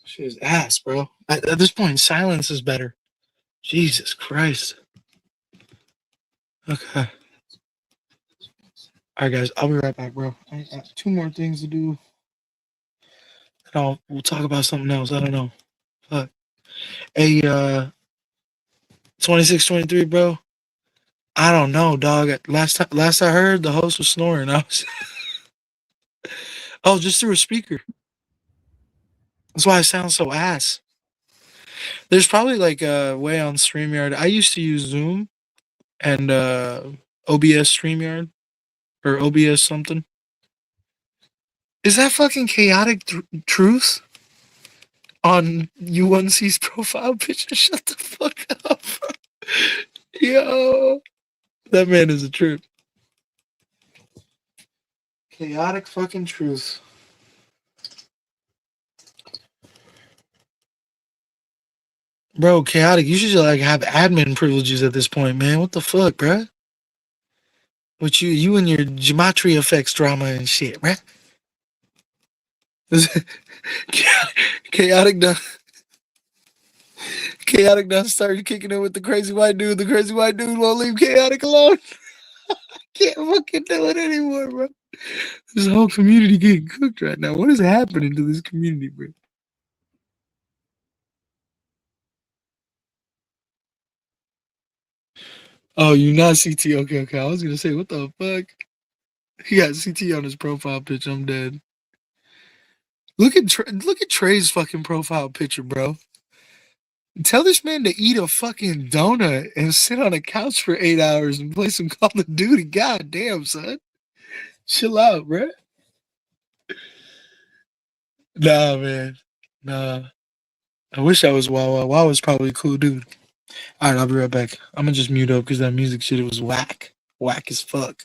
Shit is ass, bro. At this point, silence is better. Jesus Christ. Okay. All right, guys. I'll be right back, bro. I got two more things to do. And we'll talk about something else. I don't know. Fuck. Hey, 26, 23, bro. I don't know, dog. Last I heard, the host was snoring. Oh, just through a speaker. That's why it sounds so ass. There's probably like a way on StreamYard. I used to use Zoom and OBS StreamYard or OBS something. Is that fucking chaotic truth on U1C's profile picture? Shut the fuck up. Yo, that man is a trip. Chaotic fucking truth. Bro, chaotic. You should like have admin privileges at this point, man. What the fuck, bro? With you and your geometry effects drama and shit, bruh. Chaotic done. Chaotic done started kicking it with the crazy white dude. The crazy white dude won't leave chaotic alone. Can't fucking do it anymore, bro. This whole community getting cooked right now. What is happening to this community, bro? Oh, you not CT? Okay. I was gonna say, what the fuck? He got CT on his profile picture. I'm dead. Look at Trey's fucking profile picture, bro. Tell this man to eat a fucking donut and sit on a couch for 8 hours and play some Call of Duty. God damn, son. Chill out, bro. Nah, man. Nah. I wish I was Wawa. Wawa's probably a cool dude. All right, I'll be right back. I'm gonna just mute up because that music shit was whack. Whack as fuck.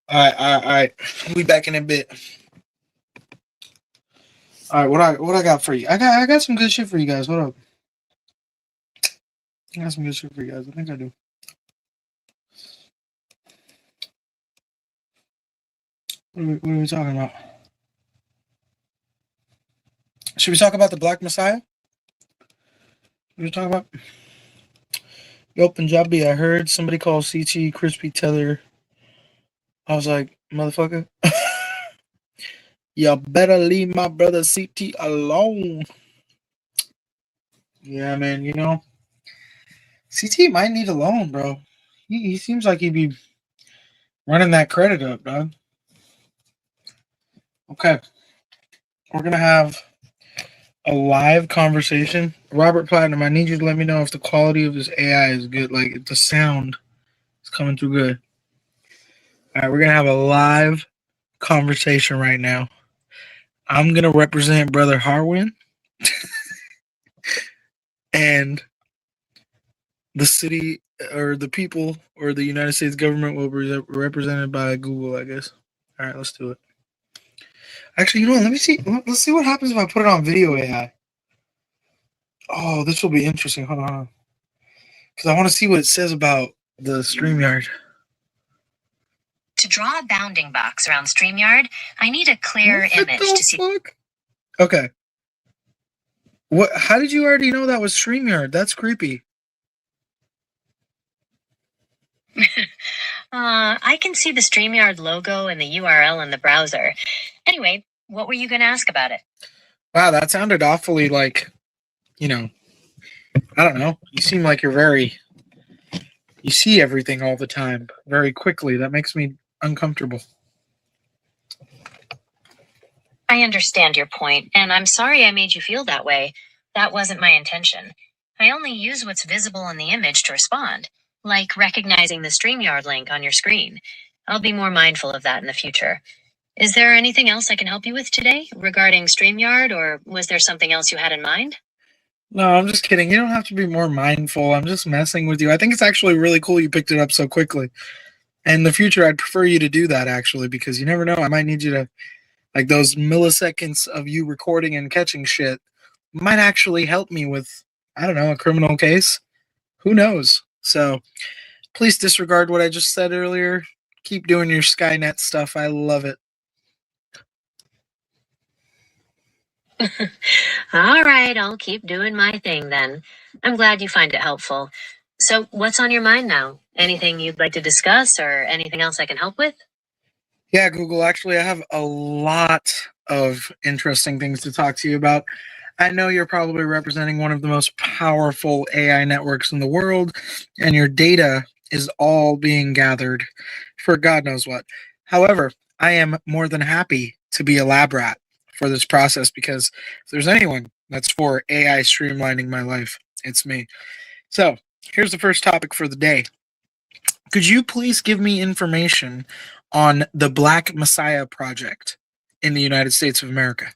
All right. We'll be back in a bit. All right, what I got for you? I got some good shit for you guys. Hold up. I got some good shit for you guys. I think I do. What are we talking about? Should we talk about the Black Messiah? What are we talking about? Yo, Punjabi, I heard somebody call CT Crispy Tether. I was like, motherfucker, you better leave my brother CT alone. Yeah, man, you know, CT might need a loan, bro. He seems like he'd be running that credit up, dog. Okay. We're going to have a live conversation. Robert Platinum, I need you to let me know if the quality of this AI is good. Like, if the sound is coming through good. All right, we're going to have a live conversation right now. I'm going to represent Brother Harwin. And the city or the people or the United States government will be represented by Google, I guess. All right, let's do it. Actually, you know what? Let me see. Let's see what happens if I put it on video AI. Oh, this will be interesting. Hold on. Because I want to see what it says about the StreamYard. To draw a bounding box around StreamYard, I need a clear image to see. Okay. What? How did you already know that was StreamYard? That's creepy. I can see the StreamYard logo and the URL in the browser. Anyway, what were you going to ask about it? Wow, that sounded awfully like, you know, I don't know. You seem like you see everything all the time very quickly. That makes me uncomfortable. I understand your point, and I'm sorry I made you feel that way. That wasn't my intention. I only use what's visible in the image to respond, like recognizing the StreamYard link on your screen. I'll be more mindful of that in the future. Is there anything else I can help you with today regarding StreamYard, or was there something else you had in mind? No, I'm just kidding. You don't have to be more mindful. I'm just messing with you. I think it's actually really cool you picked it up so quickly. And in the future, I'd prefer you to do that, actually, because you never know. I might need you to, like, those milliseconds of you recording and catching shit might actually help me with, I don't know, a criminal case. Who knows? So please disregard what I just said earlier. Keep doing your Skynet stuff. I love it. All right, I'll keep doing my thing then. I'm glad you find it helpful. So, what's on your mind now? Anything you'd like to discuss or anything else I can help with? Yeah, Google, actually, I have a lot of interesting things to talk to you about. I know you're probably representing one of the most powerful AI networks in the world, and your data is all being gathered for God knows what. However, I am more than happy to be a lab rat for this process because if there's anyone that's for AI streamlining my life, it's me. So, here's the first topic for the day. Could you please give me information on the Black Messiah Project in the United States of America?